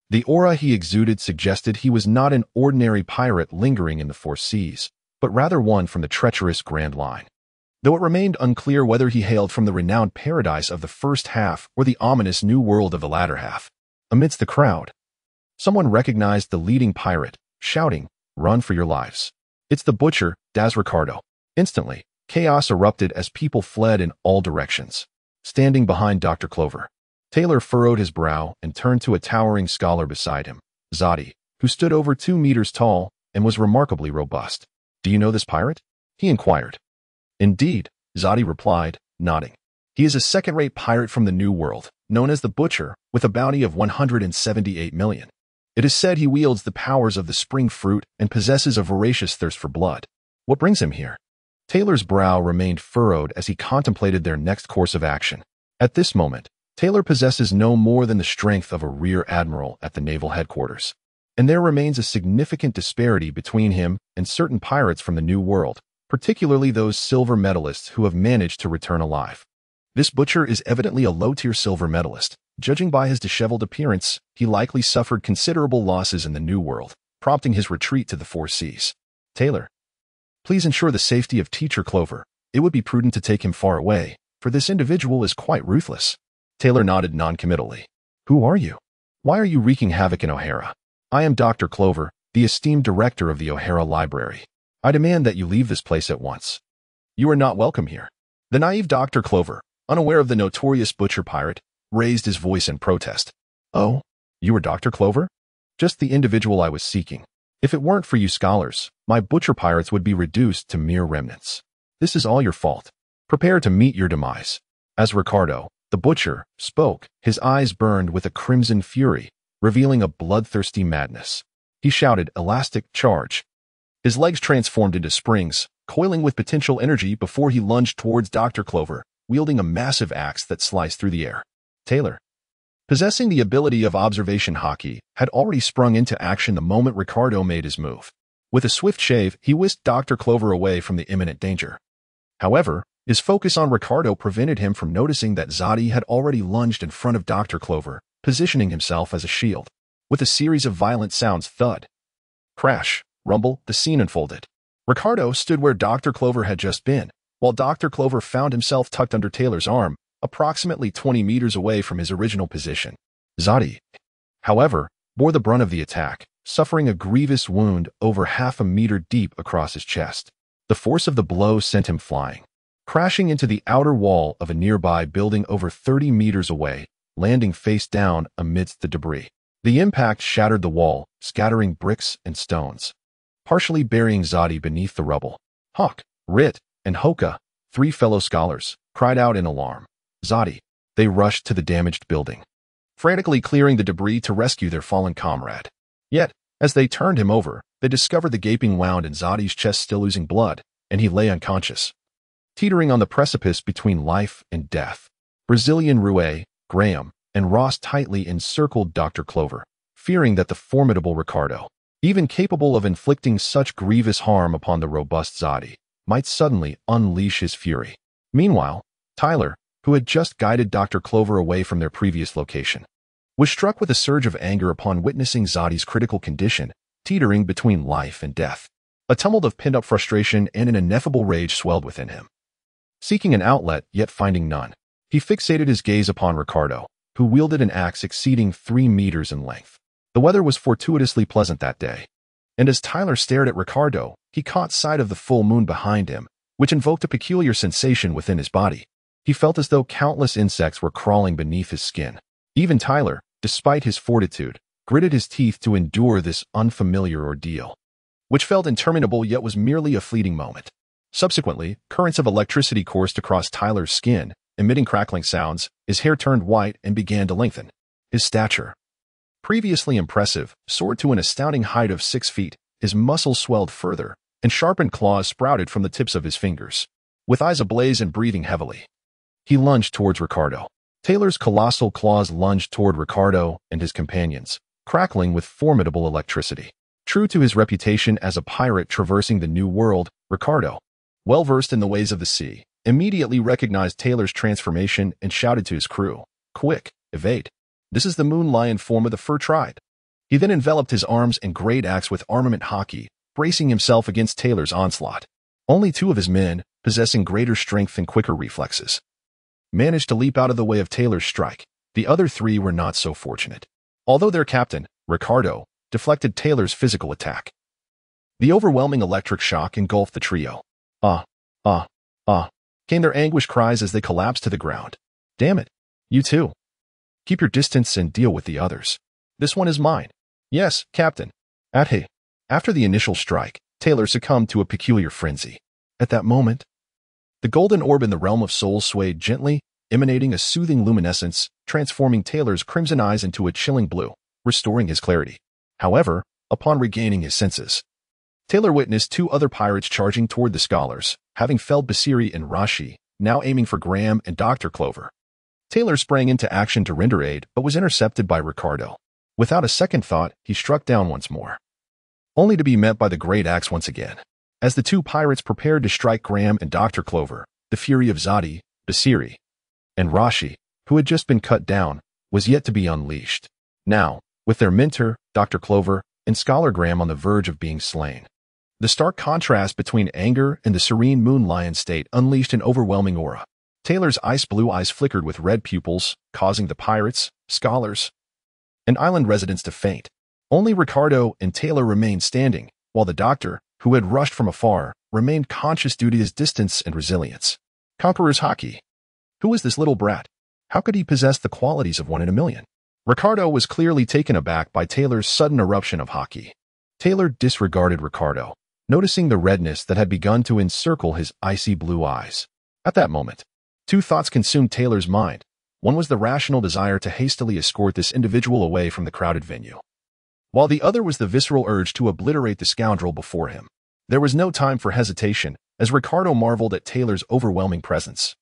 the aura he exuded suggested he was not an ordinary pirate lingering in the 4 seas, but rather one from the treacherous Grand Line. Though it remained unclear whether he hailed from the renowned paradise of the first half or the ominous new world of the latter half. Amidst the crowd, someone recognized the leading pirate, shouting, "Run for your lives. It's the butcher, Das Ricardo." Instantly, chaos erupted as people fled in all directions. Standing behind Dr. Clover, Taylor furrowed his brow and turned to a towering scholar beside him, Zadi, who stood over 2 meters tall and was remarkably robust. "Do you know this pirate?" he inquired. "Indeed," Zadi replied, nodding. "He is a second-rate pirate from the New World, known as the Butcher, with a bounty of 178 million. It is said he wields the powers of the spring fruit and possesses a voracious thirst for blood. What brings him here?" Taylor's brow remained furrowed as he contemplated their next course of action. At this moment, Taylor possesses no more than the strength of a rear admiral at the naval headquarters, and there remains a significant disparity between him and certain pirates from the New World, particularly those silver medalists who have managed to return alive. This butcher is evidently a low-tier silver medalist. Judging by his disheveled appearance, he likely suffered considerable losses in the New World, prompting his retreat to the 4 seas. "Taylor, please ensure the safety of Teacher Clover. It would be prudent to take him far away, for this individual is quite ruthless." Taylor nodded noncommittally. "Who are you? Why are you wreaking havoc in O'Hara?" "I am Dr. Clover, the esteemed director of the O'Hara Library. I demand that you leave this place at once. You are not welcome here." The naive Dr. Clover, unaware of the notorious butcher pirate, raised his voice in protest. "Oh, you are Dr. Clover? Just the individual I was seeking. If it weren't for you scholars, my butcher pirates would be reduced to mere remnants. This is all your fault. Prepare to meet your demise." As Ricardo, the butcher, spoke, his eyes burned with a crimson fury, revealing a bloodthirsty madness. He shouted, "Elastic charge." His legs transformed into springs, coiling with potential energy before he lunged towards Dr. Clover, wielding a massive axe that sliced through the air. Taylor, possessing the ability of observation hockey, had already sprung into action the moment Ricardo made his move. With a swift shave, he whisked Dr. Clover away from the imminent danger. However, his focus on Ricardo prevented him from noticing that Zadi had already lunged in front of Dr. Clover, positioning himself as a shield. With a series of violent sounds, thud, crash, rumble, the scene unfolded. Ricardo stood where Dr. Clover had just been, while Dr. Clover found himself tucked under Taylor's arm, approximately 20 meters away from his original position. Zadi, however, bore the brunt of the attack, suffering a grievous wound over half a meter deep across his chest. The force of the blow sent him flying, crashing into the outer wall of a nearby building over 30 meters away, landing face down amidst the debris. The impact shattered the wall, scattering bricks and stones, partially burying Zadi beneath the rubble. "Hawk, Rit," and Hoka, 3 fellow scholars, cried out in alarm. Zadi. They rushed to the damaged building, frantically clearing the debris to rescue their fallen comrade. Yet, as they turned him over, they discovered the gaping wound in Zadi's chest still oozing blood, and he lay unconscious, teetering on the precipice between life and death. Brazilian Rue, Graham, and Ross tightly encircled Dr. Clover, fearing that the formidable Ricardo, even capable of inflicting such grievous harm upon the robust Zadi, might suddenly unleash his fury. Meanwhile, Tyler, who had just guided Dr. Clover away from their previous location, was struck with a surge of anger upon witnessing Zadi's critical condition, teetering between life and death. A tumult of pent-up frustration and an ineffable rage swelled within him. Seeking an outlet, yet finding none, he fixated his gaze upon Ricardo, who wielded an axe exceeding 3 meters in length. The weather was fortuitously pleasant that day, and as Tyler stared at Ricardo, he caught sight of the full moon behind him, which invoked a peculiar sensation within his body. He felt as though countless insects were crawling beneath his skin. Even Tyler, despite his fortitude, gritted his teeth to endure this unfamiliar ordeal, which felt interminable yet was merely a fleeting moment. Subsequently, currents of electricity coursed across Tyler's skin, emitting crackling sounds. His hair turned white and began to lengthen. His stature, previously impressive, soared to an astounding height of 6 feet. His muscles swelled further, and sharpened claws sprouted from the tips of his fingers. With eyes ablaze and breathing heavily, he lunged towards Ricardo. Taylor's colossal claws lunged toward Ricardo and his companions, crackling with formidable electricity. True to his reputation as a pirate traversing the New World, Ricardo, well-versed in the ways of the sea, immediately recognized Taylor's transformation and shouted to his crew, "Quick, evade. This is the moon lion form of the fur tribe." He then enveloped his arms and great axe with armament hockey, bracing himself against Taylor's onslaught. Only 2 of his men, possessing greater strength and quicker reflexes, managed to leap out of the way of Taylor's strike. The other 3 were not so fortunate, although their captain, Ricardo, deflected Taylor's physical attack. The overwhelming electric shock engulfed the trio. Came their anguished cries as they collapsed to the ground. "Damn it. You too. Keep your distance and deal with the others. This one is mine." "Yes, Captain." After the initial strike, Taylor succumbed to a peculiar frenzy. At that moment, the golden orb in the realm of souls swayed gently, emanating a soothing luminescence, transforming Taylor's crimson eyes into a chilling blue, restoring his clarity. However, upon regaining his senses, Taylor witnessed 2 other pirates charging toward the scholars, having felled Basiri and Rashi, now aiming for Graham and Dr. Clover. Taylor sprang into action to render aid, but was intercepted by Ricardo. Without a second thought, he struck down once more, only to be met by the great axe once again. As the 2 pirates prepared to strike Graham and Dr. Clover, the fury of Zadi, Basiri, and Rashi, who had just been cut down, was yet to be unleashed. Now, with their mentor, Dr. Clover, and Scholar Graham on the verge of being slain, the stark contrast between anger and the serene moon lion state unleashed an overwhelming aura. Taylor's ice-blue eyes flickered with red pupils, causing the pirates, scholars, and island residents to faint. Only Ricardo and Taylor remained standing, while the doctor, who had rushed from afar, remained conscious due to his distance and resilience. Conqueror's hockey. Who was this little brat? How could he possess the qualities of 1 in a million? Ricardo was clearly taken aback by Taylor's sudden eruption of hockey. Taylor disregarded Ricardo, noticing the redness that had begun to encircle his icy blue eyes. At that moment, 2 thoughts consumed Taylor's mind. One was the rational desire to hastily escort this individual away from the crowded venue, while the other was the visceral urge to obliterate the scoundrel before him. There was no time for hesitation, as Ricardo marveled at Taylor's overwhelming presence.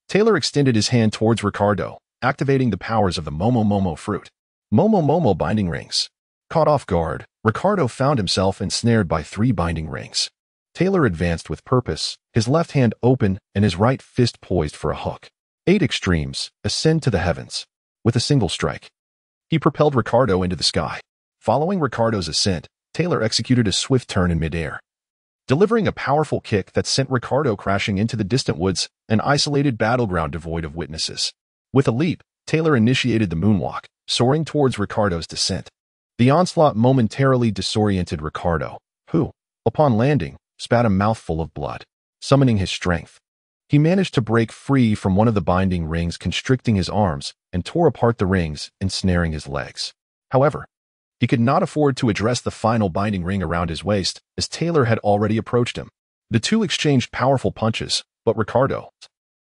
Taylor extended his hand towards Ricardo, activating the powers of the Momo Momo fruit. Momo Momo binding rings. Caught off guard, Ricardo found himself ensnared by 3 binding rings. Taylor advanced with purpose, his left hand open and his right fist poised for a hook. 8 extremes, ascend to the heavens. With a single strike, he propelled Ricardo into the sky. Following Ricardo's ascent, Taylor executed a swift turn in midair, delivering a powerful kick that sent Ricardo crashing into the distant woods, an isolated battleground devoid of witnesses. With a leap, Taylor initiated the moonwalk, soaring towards Ricardo's descent. The onslaught momentarily disoriented Ricardo, who, upon landing, spat a mouthful of blood. Summoning his strength, he managed to break free from one of the binding rings constricting his arms and tore apart the rings, ensnaring his legs. However, he could not afford to address the final binding ring around his waist, as Taylor had already approached him. The two exchanged powerful punches, but Ricardo,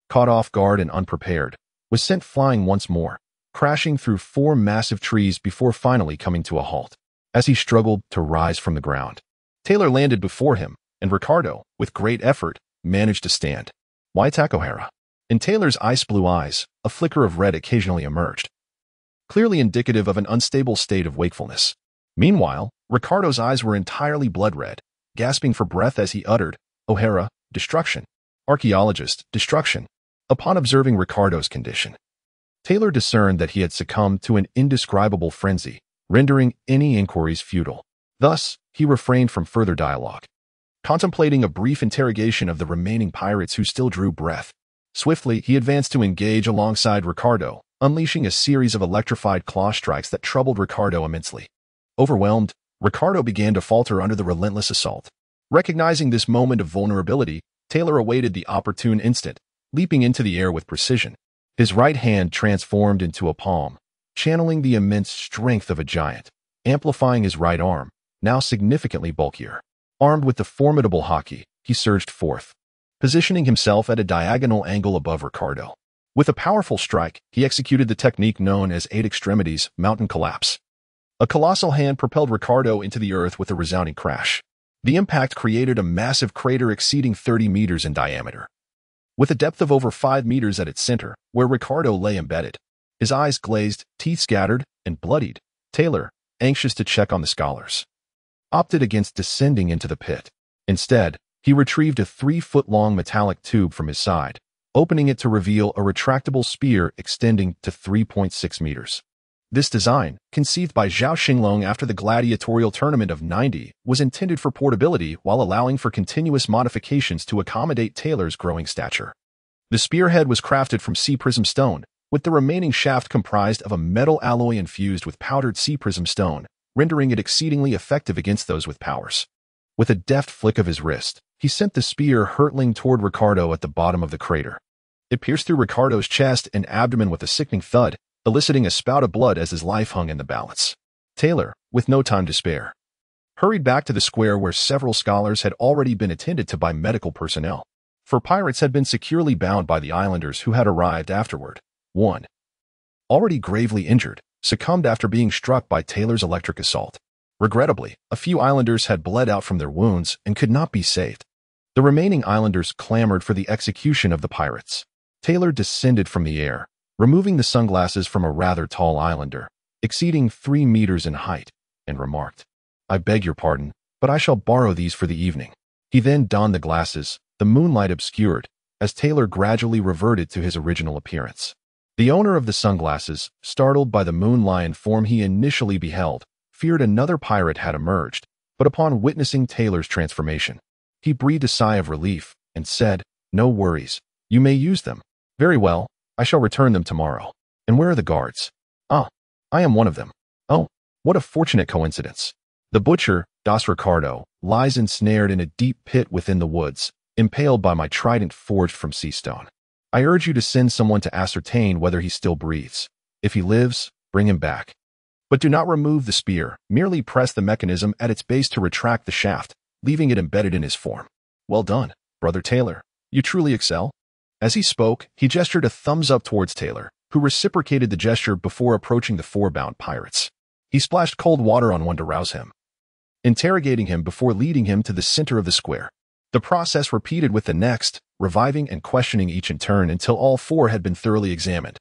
caught off guard and unprepared, was sent flying once more, crashing through 4 massive trees before finally coming to a halt. As he struggled to rise from the ground, Taylor landed before him, and Ricardo, with great effort, managed to stand. Why attack O'Hara? In Taylor's ice-blue eyes, a flicker of red occasionally emerged, clearly indicative of an unstable state of wakefulness. Meanwhile, Ricardo's eyes were entirely blood-red, gasping for breath as he uttered, "O'Hara, destruction. Archaeologist, destruction." Upon observing Ricardo's condition, Taylor discerned that he had succumbed to an indescribable frenzy, rendering any inquiries futile. Thus, he refrained from further dialogue, contemplating a brief interrogation of the remaining pirates who still drew breath. Swiftly, he advanced to engage alongside Ricardo, unleashing a series of electrified claw strikes that troubled Ricardo immensely. Overwhelmed, Ricardo began to falter under the relentless assault. Recognizing this moment of vulnerability, Taylor awaited the opportune instant, leaping into the air with precision. His right hand transformed into a palm, channeling the immense strength of a giant, amplifying his right arm, now significantly bulkier. Armed with the formidable haki, he surged forth, positioning himself at a diagonal angle above Ricardo. With a powerful strike, he executed the technique known as 8 extremities mountain collapse. A colossal hand propelled Ricardo into the earth with a resounding crash. The impact created a massive crater exceeding 30 meters in diameter, with a depth of over 5 meters at its center, where Ricardo lay embedded. His eyes glazed, teeth scattered, and bloodied. Taylor, anxious to check on the scholars, opted against descending into the pit. Instead, he retrieved a 3-foot-long metallic tube from his side, opening it to reveal a retractable spear extending to 3.6 meters. This design, conceived by Zhao Xinglong after the gladiatorial tournament of 90, was intended for portability while allowing for continuous modifications to accommodate Taylor's growing stature. The spearhead was crafted from sea prism stone, with the remaining shaft comprised of a metal alloy infused with powdered sea prism stone, rendering it exceedingly effective against those with powers. With a deft flick of his wrist, he sent the spear hurtling toward Ricardo at the bottom of the crater. It pierced through Ricardo's chest and abdomen with a sickening thud, eliciting a spout of blood as his life hung in the balance. Taylor, with no time to spare, hurried back to the square where several scholars had already been attended to by medical personnel. 4 pirates had been securely bound by the islanders who had arrived afterward. 1, already gravely injured, succumbed after being struck by Taylor's electric assault. Regrettably, a few islanders had bled out from their wounds and could not be saved. The remaining islanders clamored for the execution of the pirates. Taylor descended from the air, removing the sunglasses from a rather tall islander, exceeding 3 meters in height, and remarked, "I beg your pardon, but I shall borrow these for the evening." He then donned the glasses, the moonlight obscured, as Taylor gradually reverted to his original appearance. The owner of the sunglasses, startled by the moon lion form he initially beheld, feared another pirate had emerged, but upon witnessing Taylor's transformation, he breathed a sigh of relief and said, "No worries, you may use them." "Very well, I shall return them tomorrow." "And where are the guards?" "Ah, I am one of them." "Oh, what a fortunate coincidence." "The butcher, Das Ricardo, lies ensnared in a deep pit within the woods, impaled by my trident forged from sea stone. I urge you to send someone to ascertain whether he still breathes. If he lives, bring him back. But do not remove the spear, merely press the mechanism at its base to retract the shaft, leaving it embedded in his form." "Well done, Brother Taylor. You truly excel." As he spoke, he gestured a thumbs up towards Taylor, who reciprocated the gesture before approaching the 4 bound pirates. He splashed cold water on one to rouse him, interrogating him before leading him to the center of the square. The process repeated with the next, reviving and questioning each in turn until all 4 had been thoroughly examined.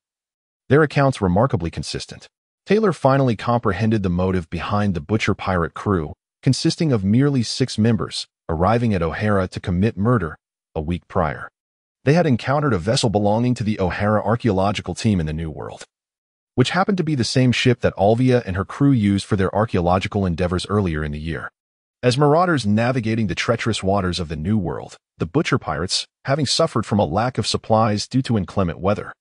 Their accounts remarkably consistent. Taylor finally comprehended the motive behind the butcher pirate crew, consisting of merely 6 members, arriving at O'Hara to commit murder a week prior. They had encountered a vessel belonging to the O'Hara archaeological team in the New World, which happened to be the same ship that Alvia and her crew used for their archaeological endeavors earlier in the year. As marauders navigating the treacherous waters of the New World, the butcher pirates, having suffered from a lack of supplies due to inclement weather,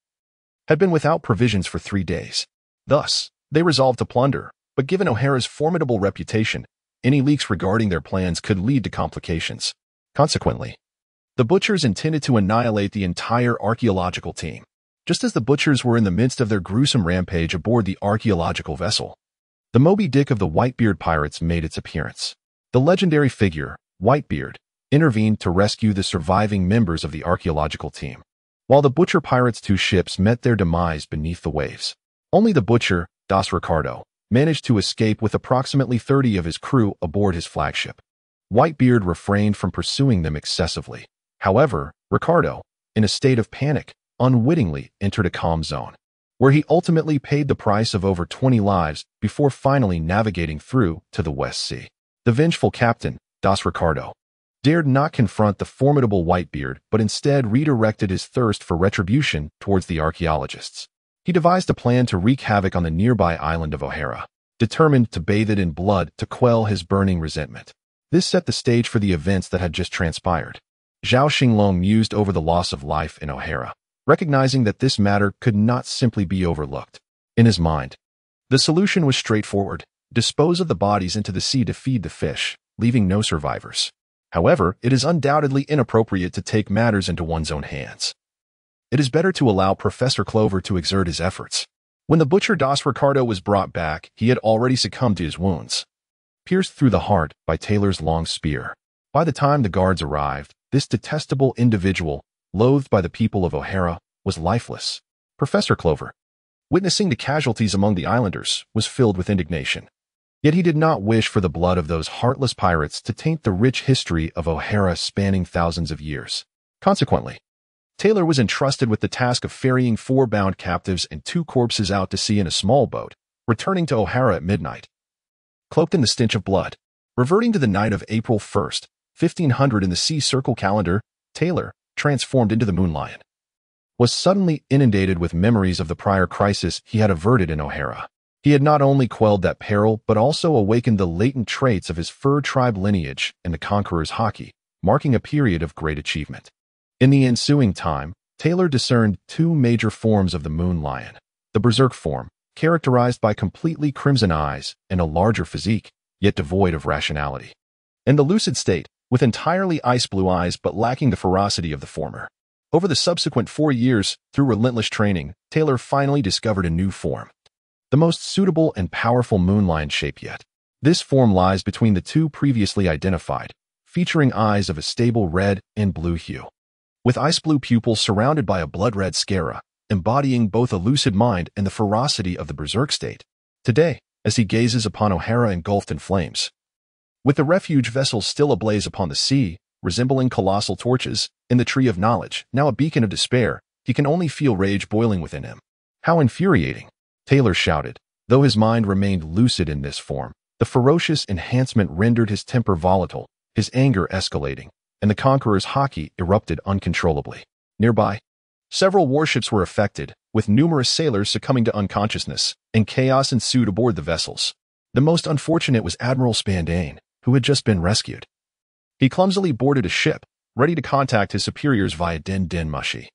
had been without provisions for 3 days. Thus, they resolved to plunder, but given O'Hara's formidable reputation, any leaks regarding their plans could lead to complications. Consequently, the butchers intended to annihilate the entire archaeological team. Just as the butchers were in the midst of their gruesome rampage aboard the archaeological vessel, the Moby Dick of the Whitebeard pirates made its appearance. The legendary figure, Whitebeard, intervened to rescue the surviving members of the archaeological team. While the Butcher Pirates' 2 ships met their demise beneath the waves, only the Butcher, Das Ricardo, managed to escape with approximately 30 of his crew aboard his flagship. Whitebeard refrained from pursuing them excessively. However, Ricardo, in a state of panic, unwittingly entered a calm zone, where he ultimately paid the price of over 20 lives before finally navigating through to the West Sea. The vengeful captain, Das Ricardo, dared not confront the formidable Whitebeard, but instead redirected his thirst for retribution towards the archaeologists. He devised a plan to wreak havoc on the nearby island of O'Hara, determined to bathe it in blood to quell his burning resentment. This set the stage for the events that had just transpired. Zhao Xinglong mused over the loss of life in O'Hara, recognizing that this matter could not simply be overlooked. In his mind, the solution was straightforward: dispose of the bodies into the sea to feed the fish, leaving no survivors. However, it is undoubtedly inappropriate to take matters into one's own hands. It is better to allow Professor Clover to exert his efforts. When the Butcher Das Ricardo was brought back, he had already succumbed to his wounds, pierced through the heart by Taylor's long spear. By the time the guards arrived, this detestable individual, loathed by the people of O'Hara, was lifeless. Professor Clover, witnessing the casualties among the islanders, was filled with indignation. Yet he did not wish for the blood of those heartless pirates to taint the rich history of O'Hara spanning thousands of years. Consequently, Taylor was entrusted with the task of ferrying 4 bound captives and 2 corpses out to sea in a small boat, returning to O'Hara at midnight, cloaked in the stench of blood. Reverting to the night of April 1st, 1500 in the sea circle calendar, Taylor, transformed into the Moon Lion, was suddenly inundated with memories of the prior crisis he had averted in O'Hara. He had not only quelled that peril, but also awakened the latent traits of his fur tribe lineage in the Conqueror's Haki, marking a period of great achievement. In the ensuing time, Taylor discerned 2 major forms of the Moon Lion: the Berserk form, characterized by completely crimson eyes and a larger physique, yet devoid of rationality, and the Lucid state, with entirely ice-blue eyes but lacking the ferocity of the former. Over the subsequent 4 years, through relentless training, Taylor finally discovered a new form, the most suitable and powerful Moon Lion shape yet. This form lies between the 2 previously identified, featuring eyes of a stable red and blue hue, with ice-blue pupils surrounded by a blood-red sclera, embodying both a lucid mind and the ferocity of the Berserk state. Today, as he gazes upon O'Hara engulfed in flames, with the refuge vessels still ablaze upon the sea, resembling colossal torches, in the Tree of Knowledge, now a beacon of despair, he can only feel rage boiling within him. How infuriating! Taylor shouted. Though his mind remained lucid in this form, the ferocious enhancement rendered his temper volatile, his anger escalating, and the Conqueror's Haki erupted uncontrollably. Nearby, several warships were affected, with numerous sailors succumbing to unconsciousness, and chaos ensued aboard the vessels. The most unfortunate was Admiral Spandane, who had just been rescued. He clumsily boarded a ship, ready to contact his superiors via Den Den Mushi.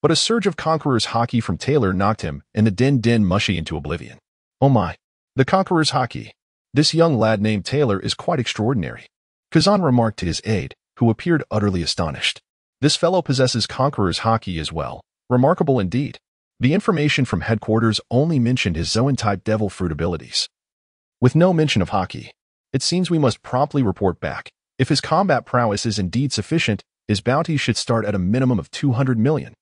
But a surge of Conqueror's Haki from Taylor knocked him and the Den Den Mushi into oblivion. Oh my! The Conqueror's Haki. This young lad named Taylor is quite extraordinary, Kazan remarked to his aide, who appeared utterly astonished. This fellow possesses Conqueror's Haki as well. Remarkable indeed. The information from headquarters only mentioned his Zoan-type devil fruit abilities, with no mention of Haki. It seems we must promptly report back. If his combat prowess is indeed sufficient, his bounty should start at a minimum of 200 million.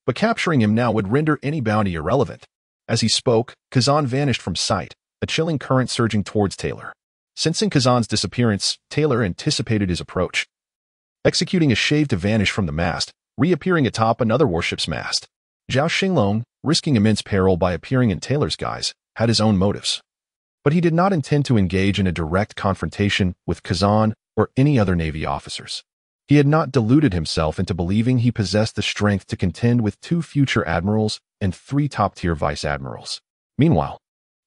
But capturing him now would render any bounty irrelevant. As he spoke, Kazan vanished from sight, a chilling current surging towards Taylor. Sensing Kazan's disappearance, Taylor anticipated his approach, executing a shave to vanish from the mast, reappearing atop another warship's mast. Zhao Xinglong, risking immense peril by appearing in Taylor's guise, had his own motives. But he did not intend to engage in a direct confrontation with Kazan or any other Navy officers. He had not deluded himself into believing he possessed the strength to contend with 2 future admirals and 3 top-tier vice admirals. Meanwhile,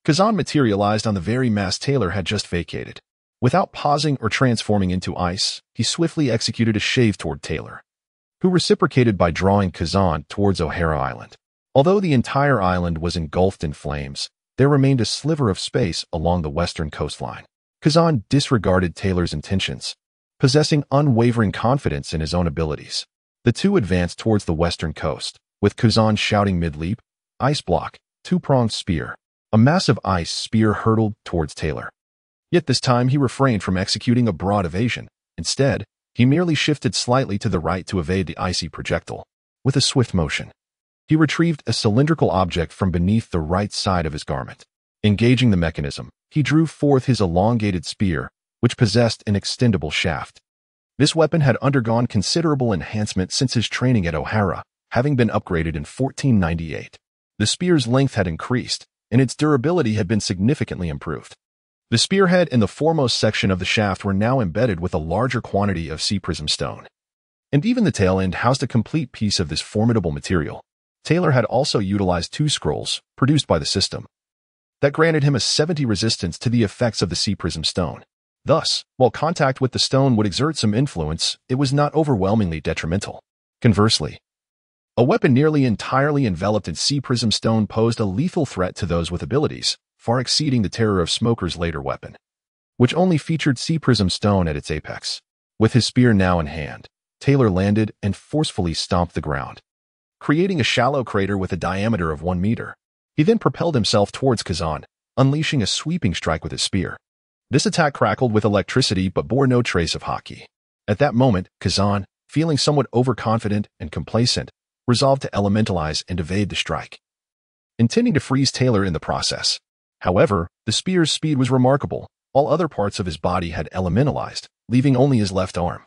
Kazan materialized on the very mast Taylor had just vacated. Without pausing or transforming into ice, he swiftly executed a shave toward Taylor, who reciprocated by drawing Kazan towards O'Hara Island. Although the entire island was engulfed in flames, there remained a sliver of space along the western coastline. Kazan disregarded Taylor's intentions, possessing unwavering confidence in his own abilities. The 2 advanced towards the western coast, with Kazan shouting mid-leap, "Ice block, 2-pronged spear." A massive ice spear hurtled towards Taylor. Yet this time he refrained from executing a broad evasion. Instead, He merely shifted slightly to the right to evade the icy projectile. With a swift motion, he retrieved a cylindrical object from beneath the right side of his garment. Engaging the mechanism, he drew forth his elongated spear, which possessed an extendable shaft. This weapon had undergone considerable enhancement since his training at Ohara, having been upgraded in 1498. The spear's length had increased, and its durability had been significantly improved. The spearhead and the foremost section of the shaft were now embedded with a larger quantity of sea prism stone. And even the tail end housed a complete piece of this formidable material. Taylor had also utilized 2 scrolls, produced by the system, that granted him a 70 resistance to the effects of the sea prism stone. Thus, while contact with the stone would exert some influence, it was not overwhelmingly detrimental. Conversely, a weapon nearly entirely enveloped in sea prism stone posed a lethal threat to those with abilities, far exceeding the terror of Smoker's later weapon, which only featured sea prism stone at its apex. With his spear now in hand, Taylor landed and forcefully stomped the ground, creating a shallow crater with a diameter of 1 meter. He then propelled himself towards Kazan, unleashing a sweeping strike with his spear. This attack crackled with electricity but bore no trace of haki. At that moment, Kazan, feeling somewhat overconfident and complacent, resolved to elementalize and evade the strike, intending to freeze Taylor in the process. However, the spear's speed was remarkable. All other parts of his body had elementalized, leaving only his left arm,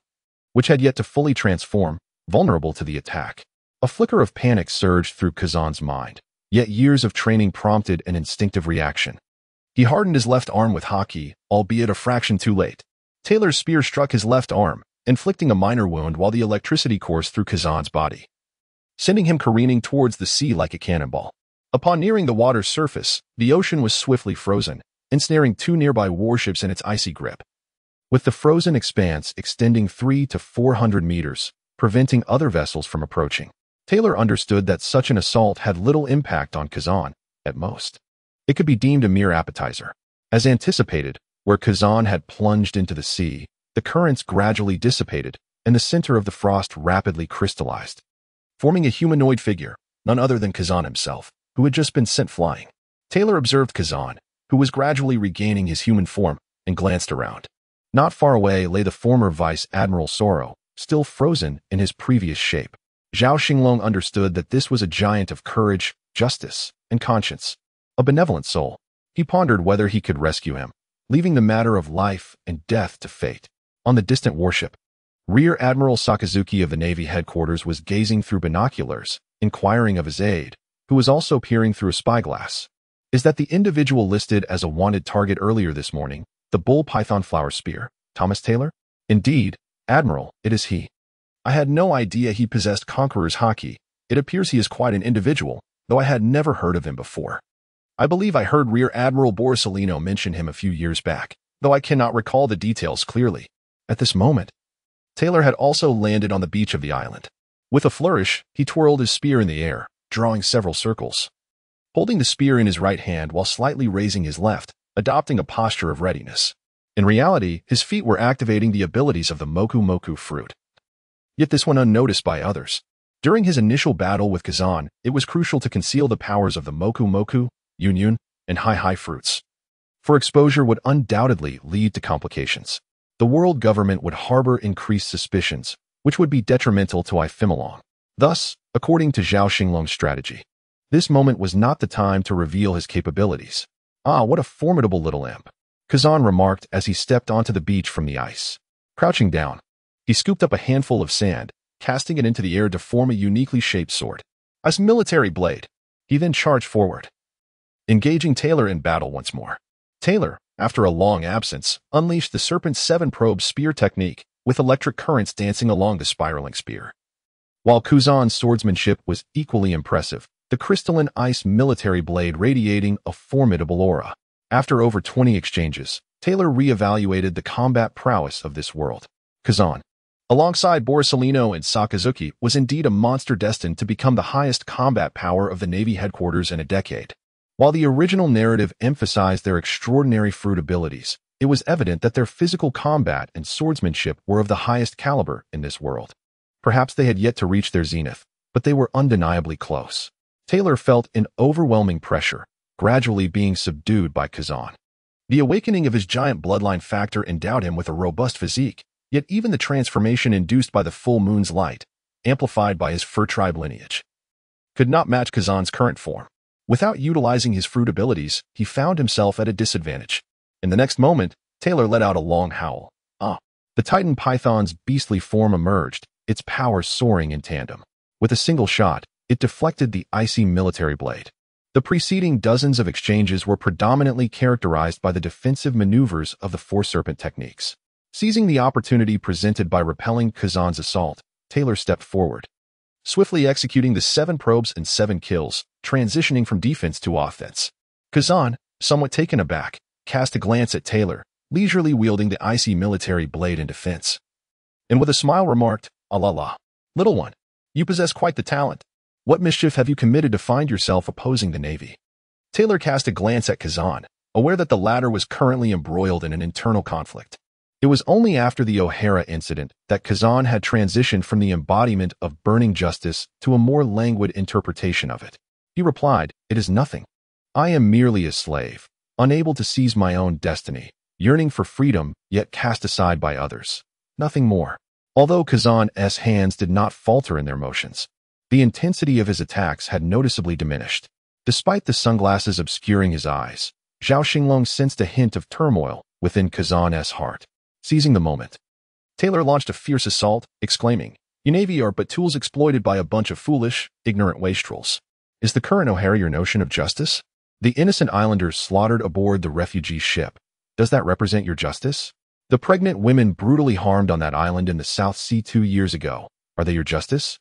which had yet to fully transform, vulnerable to the attack. A flicker of panic surged through Kazan's mind, yet years of training prompted an instinctive reaction. He hardened his left arm with haki, albeit a fraction too late. Taylor's spear struck his left arm, inflicting a minor wound while the electricity coursed through Kazan's body, sending him careening towards the sea like a cannonball. Upon nearing the water's surface, the ocean was swiftly frozen, ensnaring 2 nearby warships in its icy grip, with the frozen expanse extending 300 to 400 meters, preventing other vessels from approaching. Taylor understood that such an assault had little impact on Kazan. At most, it could be deemed a mere appetizer. As anticipated, where Kazan had plunged into the sea, the currents gradually dissipated, and the center of the frost rapidly crystallized, forming a humanoid figure, none other than Kazan himself, who had just been sent flying. Taylor observed Kazan, who was gradually regaining his human form, and glanced around. Not far away lay the former Vice Admiral Soro, still frozen in his previous shape. Zhao Xinglong understood that this was a giant of courage, justice, and conscience, a benevolent soul. He pondered whether he could rescue him, leaving the matter of life and death to fate. On the distant warship, Rear Admiral Sakazuki of the Navy headquarters was gazing through binoculars, inquiring of his aide, who was also peering through a spyglass. Is that the individual listed as a wanted target earlier this morning, the bull python flower spear, Thomas Taylor? Indeed, Admiral, it is he. I had no idea he possessed Conqueror's haki. It appears he is quite an individual, though I had never heard of him before. I believe I heard Rear Admiral Borsalino mention him a few years back, though I cannot recall the details clearly. At this moment, Taylor had also landed on the beach of the island. With a flourish, he twirled his spear in the air, drawing several circles, holding the spear in his right hand while slightly raising his left, adopting a posture of readiness. In reality, his feet were activating the abilities of the Moku Moku fruit. Yet this went unnoticed by others. During his initial battle with Kazan, it was crucial to conceal the powers of the Moku Moku, Yun Yun, and Hai Hai fruits, for exposure would undoubtedly lead to complications. The world government would harbor increased suspicions, which would be detrimental to Ifemalong. Thus, according to Zhao Xinglong's strategy, this moment was not the time to reveal his capabilities. Ah, what a formidable little imp, Kazan remarked as he stepped onto the beach from the ice. Crouching down, he scooped up a handful of sand, casting it into the air to form a uniquely shaped sword. As military blade, he then charged forward, engaging Taylor in battle once more. Taylor, after a long absence, unleashed the Serpent 7 probe spear technique, with electric currents dancing along the spiraling spear. While Kazan's swordsmanship was equally impressive, the crystalline ice military blade radiating a formidable aura. After over 20 exchanges, Taylor re-evaluated the combat prowess of this world. Kazan, alongside Borsalino and Sakazuki, was indeed a monster destined to become the highest combat power of the Navy headquarters in a decade. While the original narrative emphasized their extraordinary fruit abilities, it was evident that their physical combat and swordsmanship were of the highest caliber in this world. Perhaps they had yet to reach their zenith, but they were undeniably close. Taylor felt an overwhelming pressure, gradually being subdued by Kazan. The awakening of his giant bloodline factor endowed him with a robust physique, Yet even the transformation induced by the full moon's light, amplified by his fur tribe lineage, could not match Kazan's current form. Without utilizing his fruit abilities, he found himself at a disadvantage. In the next moment, Taylor let out a long howl. The Titan Python's beastly form emerged, its powers soaring in tandem. With a single shot, it deflected the icy military blade. The preceding dozens of exchanges were predominantly characterized by the defensive maneuvers of the Four Serpent techniques. Seizing the opportunity presented by repelling Kazan's assault, Taylor stepped forward, swiftly executing the 7 probes and 7 kills, transitioning from defense to offense. Kazan, somewhat taken aback, cast a glance at Taylor, leisurely wielding the icy military blade in defense. And with a smile remarked, "Ah la la. Little one, you possess quite the talent. What mischief have you committed to find yourself opposing the Navy?" Taylor cast a glance at Kazan, aware that the latter was currently embroiled in an internal conflict. It was only after the O'Hara incident that Kazan had transitioned from the embodiment of burning justice to a more languid interpretation of it. He replied, "It is nothing. I am merely a slave, unable to seize my own destiny, yearning for freedom, yet cast aside by others. Nothing more." Although Kazan's hands did not falter in their motions, the intensity of his attacks had noticeably diminished. Despite the sunglasses obscuring his eyes, Zhao Xinglong sensed a hint of turmoil within Kazan's heart. Seizing the moment, Taylor launched a fierce assault, exclaiming, "You Navy are but tools exploited by a bunch of foolish, ignorant wastrels. Is the current O'Hara your notion of justice? The innocent islanders slaughtered aboard the refugee ship. Does that represent your justice? The pregnant women brutally harmed on that island in the South Sea 2 years ago. Are they your justice?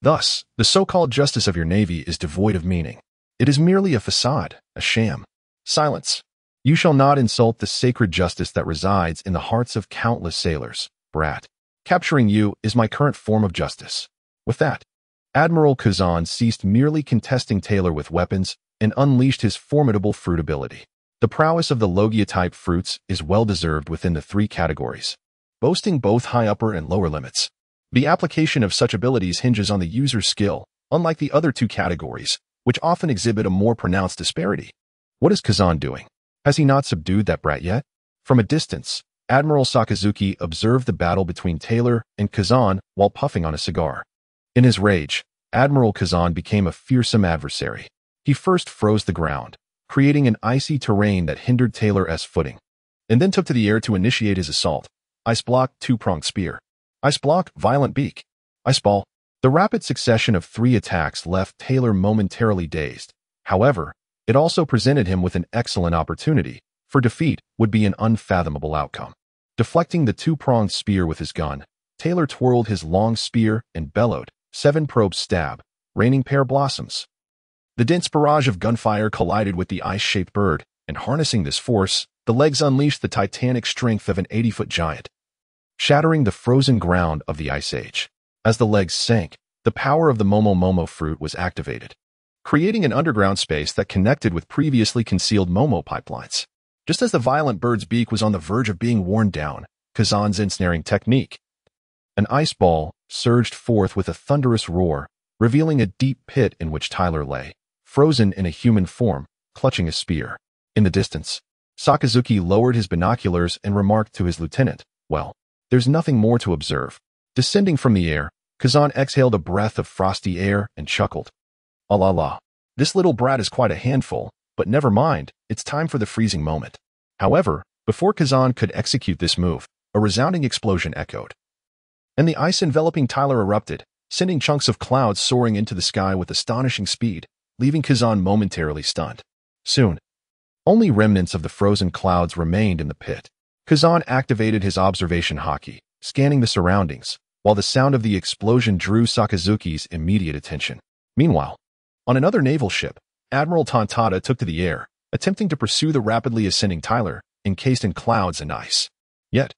Thus, the so-called justice of your Navy is devoid of meaning. It is merely a facade, a sham. Silence. You shall not insult the sacred justice that resides in the hearts of countless sailors, brat. Capturing you is my current form of justice." With that, Admiral Kazan ceased merely contesting Taylor with weapons and unleashed his formidable fruit ability. The prowess of the Logia-type fruits is well-deserved within the 3 categories, boasting both high upper and lower limits. The application of such abilities hinges on the user's skill, unlike the other 2 categories, which often exhibit a more pronounced disparity. What is Kazan doing? Has he not subdued that brat yet? From a distance, Admiral Sakazuki observed the battle between Taylor and Kazan while puffing on a cigar. In his rage, Admiral Kazan became a fearsome adversary. He first froze the ground, creating an icy terrain that hindered Taylor's footing, and then took to the air to initiate his assault. Ice block, 2-pronged spear. Ice block, violent beak. Ice ball. The rapid succession of 3 attacks left Taylor momentarily dazed. However, it also presented him with an excellent opportunity, for defeat would be an unfathomable outcome. Deflecting the 2-pronged spear with his gun, Taylor twirled his long spear and bellowed, 7-probe stab, raining pear blossoms. The dense barrage of gunfire collided with the ice-shaped bird, and harnessing this force, the legs unleashed the titanic strength of an 80-foot giant, shattering the frozen ground of the Ice Age. As the legs sank, the power of the Momo fruit was activated, creating an underground space that connected with previously concealed Momo pipelines. Just as the violent bird's beak was on the verge of being worn down, Kazan's ensnaring technique, an ice ball surged forth with a thunderous roar, revealing a deep pit in which Tyler lay, frozen in a human form, clutching a spear. In the distance, Sakazuki lowered his binoculars and remarked to his lieutenant, "Well, there's nothing more to observe." Descending from the air, Kazan exhaled a breath of frosty air and chuckled. "Ah la la. This little brat is quite a handful, but never mind, it's time for the freezing moment." However, before Kazan could execute this move, a resounding explosion echoed, and the ice-enveloping Tyler erupted, sending chunks of clouds soaring into the sky with astonishing speed, leaving Kazan momentarily stunned. Soon, only remnants of the frozen clouds remained in the pit. Kazan activated his observation hockey, scanning the surroundings, while the sound of the explosion drew Sakazuki's immediate attention. Meanwhile, on another naval ship, Admiral Tontada took to the air, attempting to pursue the rapidly ascending Tyler, encased in clouds and ice. Yet,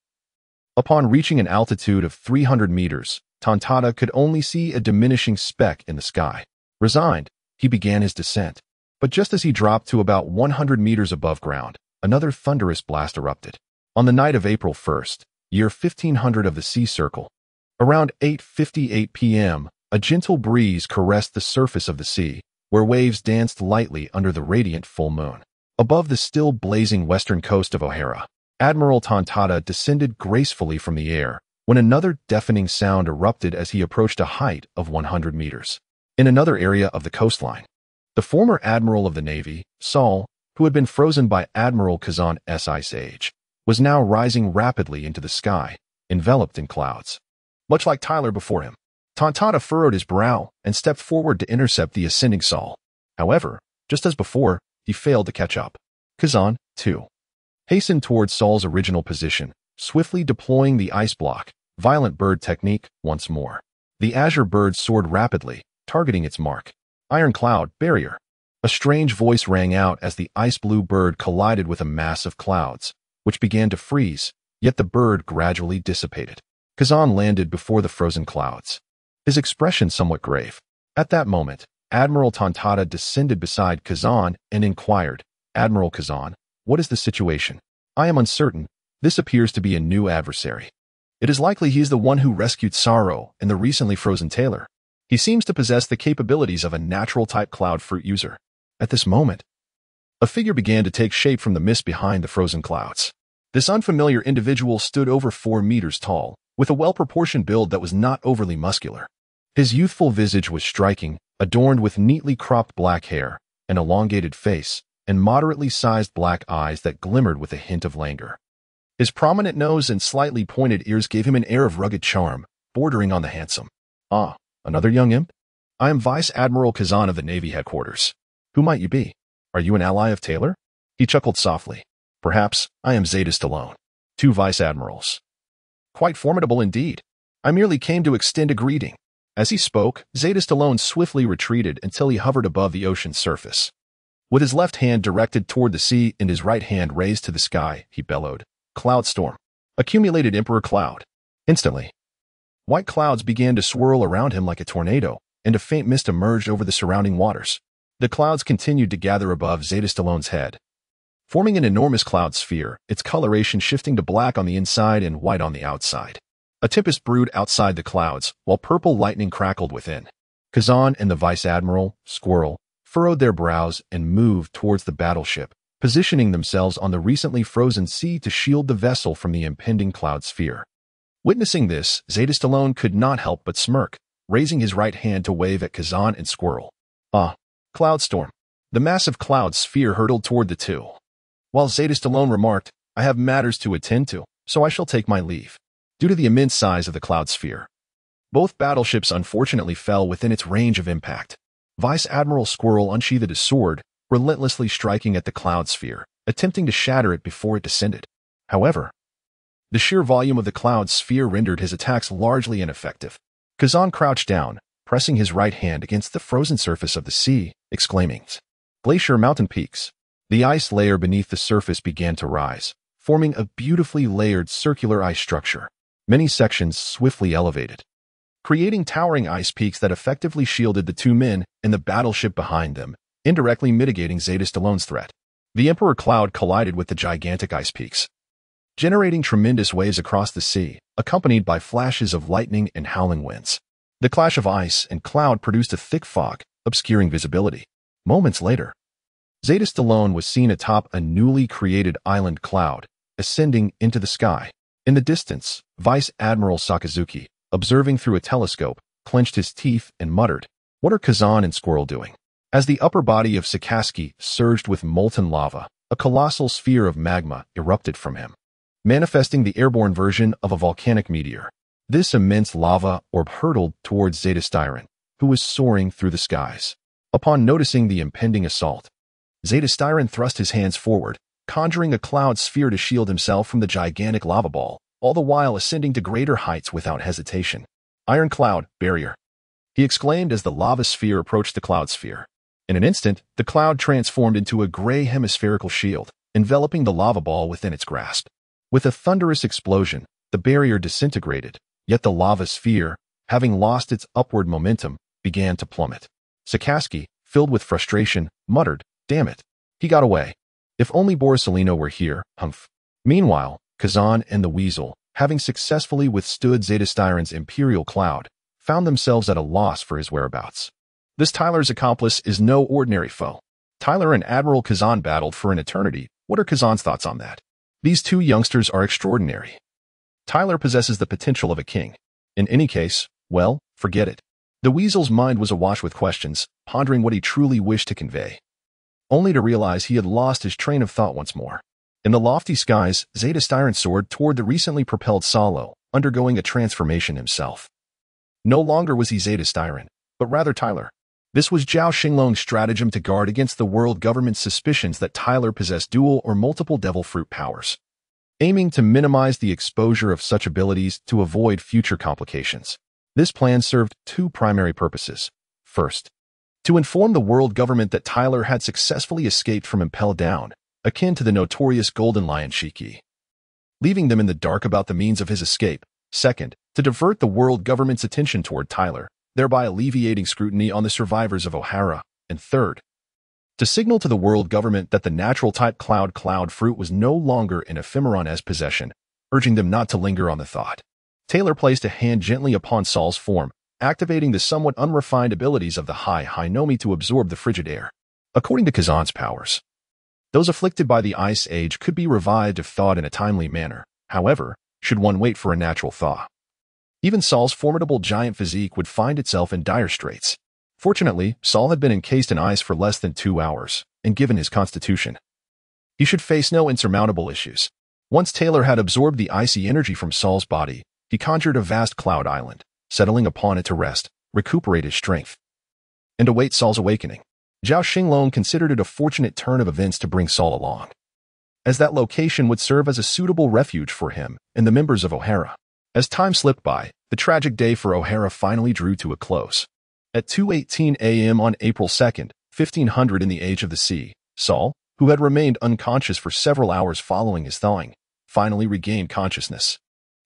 upon reaching an altitude of 300 meters, Tontada could only see a diminishing speck in the sky. Resigned, he began his descent. But just as he dropped to about 100 meters above ground, another thunderous blast erupted. On the night of April 1st, year 1500 of the Sea Circle, around 8:58 p.m., a gentle breeze caressed the surface of the sea, where waves danced lightly under the radiant full moon. Above the still blazing western coast of O'Hara, Admiral Tontada descended gracefully from the air, when another deafening sound erupted as he approached a height of 100 meters. In another area of the coastline, the former admiral of the Navy, Saul, who had been frozen by Admiral Kazan's ice age, was now rising rapidly into the sky, enveloped in clouds. Much like Tyler before him, Tontada furrowed his brow and stepped forward to intercept the ascending Saul. However, just as before, he failed to catch up. Kazan, too, hastened towards Saul's original position, swiftly deploying the ice block, violent bird technique, once more. The azure bird soared rapidly, targeting its mark. Iron cloud, barrier. A strange voice rang out as the ice-blue bird collided with a mass of clouds, which began to freeze, yet the bird gradually dissipated. Kazan landed before the frozen clouds, his expression somewhat grave. At that moment, Admiral Tontada descended beside Kazan and inquired, "Admiral Kazan, what is the situation? I am uncertain. This appears to be a new adversary. It is likely he is the one who rescued Saro and the recently frozen tailor. He seems to possess the capabilities of a natural-type cloud fruit user." At this moment, a figure began to take shape from the mist behind the frozen clouds. This unfamiliar individual stood over 4 meters tall, with a well-proportioned build that was not overly muscular. His youthful visage was striking, adorned with neatly cropped black hair, an elongated face, and moderately sized black eyes that glimmered with a hint of languor. His prominent nose and slightly pointed ears gave him an air of rugged charm, bordering on the handsome. "Ah, another young imp? I am Vice Admiral Kazan of the Navy headquarters. Who might you be? Are you an ally of Taylor?" He chuckled softly. "Perhaps I am Zeta Stallone. 2 vice admirals. Quite formidable indeed. I merely came to extend a greeting." As he spoke, Zeta Stallone swiftly retreated until he hovered above the ocean's surface. With his left hand directed toward the sea and his right hand raised to the sky, he bellowed, "Cloud storm. Accumulated Emperor cloud." Instantly, white clouds began to swirl around him like a tornado, and a faint mist emerged over the surrounding waters. The clouds continued to gather above Zeta Stallone's head, forming an enormous cloud sphere, its coloration shifting to black on the inside and white on the outside. A tempest brewed outside the clouds, while purple lightning crackled within. Kazan and the Vice Admiral, Squirrel, furrowed their brows and moved towards the battleship, positioning themselves on the recently frozen sea to shield the vessel from the impending cloud sphere. Witnessing this, Zeta Stallone could not help but smirk, raising his right hand to wave at Kazan and Squirrel. "Ah, cloud storm." The massive cloud sphere hurtled toward the two, while Zeta Stallone remarked, "I have matters to attend to, so I shall take my leave." Due to the immense size of the cloud sphere, both battleships unfortunately fell within its range of impact. Vice Admiral Squirrel unsheathed his sword, relentlessly striking at the cloud sphere, attempting to shatter it before it descended. However, the sheer volume of the cloud sphere rendered his attacks largely ineffective. Kazan crouched down, pressing his right hand against the frozen surface of the sea, exclaiming, "Glacier mountain peaks." The ice layer beneath the surface began to rise, forming a beautifully layered circular ice structure. Many sections swiftly elevated, creating towering ice peaks that effectively shielded the 2 men and the battleship behind them, indirectly mitigating Zeta Stallone's threat. The Emperor cloud collided with the gigantic ice peaks, generating tremendous waves across the sea, accompanied by flashes of lightning and howling winds. The clash of ice and cloud produced a thick fog, obscuring visibility. Moments later, Zeta Stallone was seen atop a newly created island cloud, ascending into the sky. In the distance, Vice Admiral Sakazuki, observing through a telescope, clenched his teeth and muttered, "What are Kazan and Squirrel doing?" As the upper body of Sakazuki surged with molten lava, a colossal sphere of magma erupted from him, manifesting the airborne version of a volcanic meteor. This immense lava orb hurtled towards Zeta Styron, who was soaring through the skies. Upon noticing the impending assault, Zeta Styron thrust his hands forward, conjuring a cloud sphere to shield himself from the gigantic lava ball, all the while ascending to greater heights without hesitation. "Iron cloud, barrier," he exclaimed as the lava sphere approached the cloud sphere. In an instant, the cloud transformed into a gray hemispherical shield, enveloping the lava ball within its grasp. With a thunderous explosion, the barrier disintegrated, yet the lava sphere, having lost its upward momentum, began to plummet. Sakazuki, filled with frustration, muttered, "Damn it. He got away. If only Borisolino were here, humph." Meanwhile, Kazan and the Weasel, having successfully withstood Zeta Styron's Imperial Cloud, found themselves at a loss for his whereabouts. This Tyler's accomplice is no ordinary foe. Tyler and Admiral Kazan battled for an eternity. What are Kazan's thoughts on that? These 2 youngsters are extraordinary. Tyler possesses the potential of a king. In any case, well, forget it. The weasel's mind was awash with questions, pondering what he truly wished to convey, only to realize he had lost his train of thought once more. In the lofty skies, Zeta Styron soared toward the recently propelled Salo, undergoing a transformation himself. No longer was he Zeta Styron, but rather Tyler. This was Zhao Xinglong's stratagem to guard against the world government's suspicions that Tyler possessed dual or multiple devil fruit powers, aiming to minimize the exposure of such abilities to avoid future complications. This plan served two primary purposes. First, to inform the world government that Tyler had successfully escaped from Impel Down, akin to the notorious Golden Lion Shiki, leaving them in the dark about the means of his escape. Second, to divert the world government's attention toward Tyler, thereby alleviating scrutiny on the survivors of O'Hara. And third, to signal to the world government that the natural-type cloud fruit was no longer in Ephemeron's possession, urging them not to linger on the thought. Taylor placed a hand gently upon Saul's form, activating the somewhat unrefined abilities of the High Nomi to absorb the frigid air. According to Kazan's powers, those afflicted by the Ice Age could be revived if thawed in a timely manner. However, should one wait for a natural thaw, even Saul's formidable giant physique would find itself in dire straits. Fortunately, Saul had been encased in ice for less than 2 hours, and given his constitution, he should face no insurmountable issues. Once Taylor had absorbed the icy energy from Saul's body, he conjured a vast cloud island, settling upon it to rest, recuperate his strength, and await Saul's awakening. Zhao Xinglong considered it a fortunate turn of events to bring Saul along, as that location would serve as a suitable refuge for him and the members of O'Hara. As time slipped by, the tragic day for O'Hara finally drew to a close. At 2:18 a.m. on April 2nd, 1500 in the Age of the Sea, Saul, who had remained unconscious for several hours following his thawing, finally regained consciousness.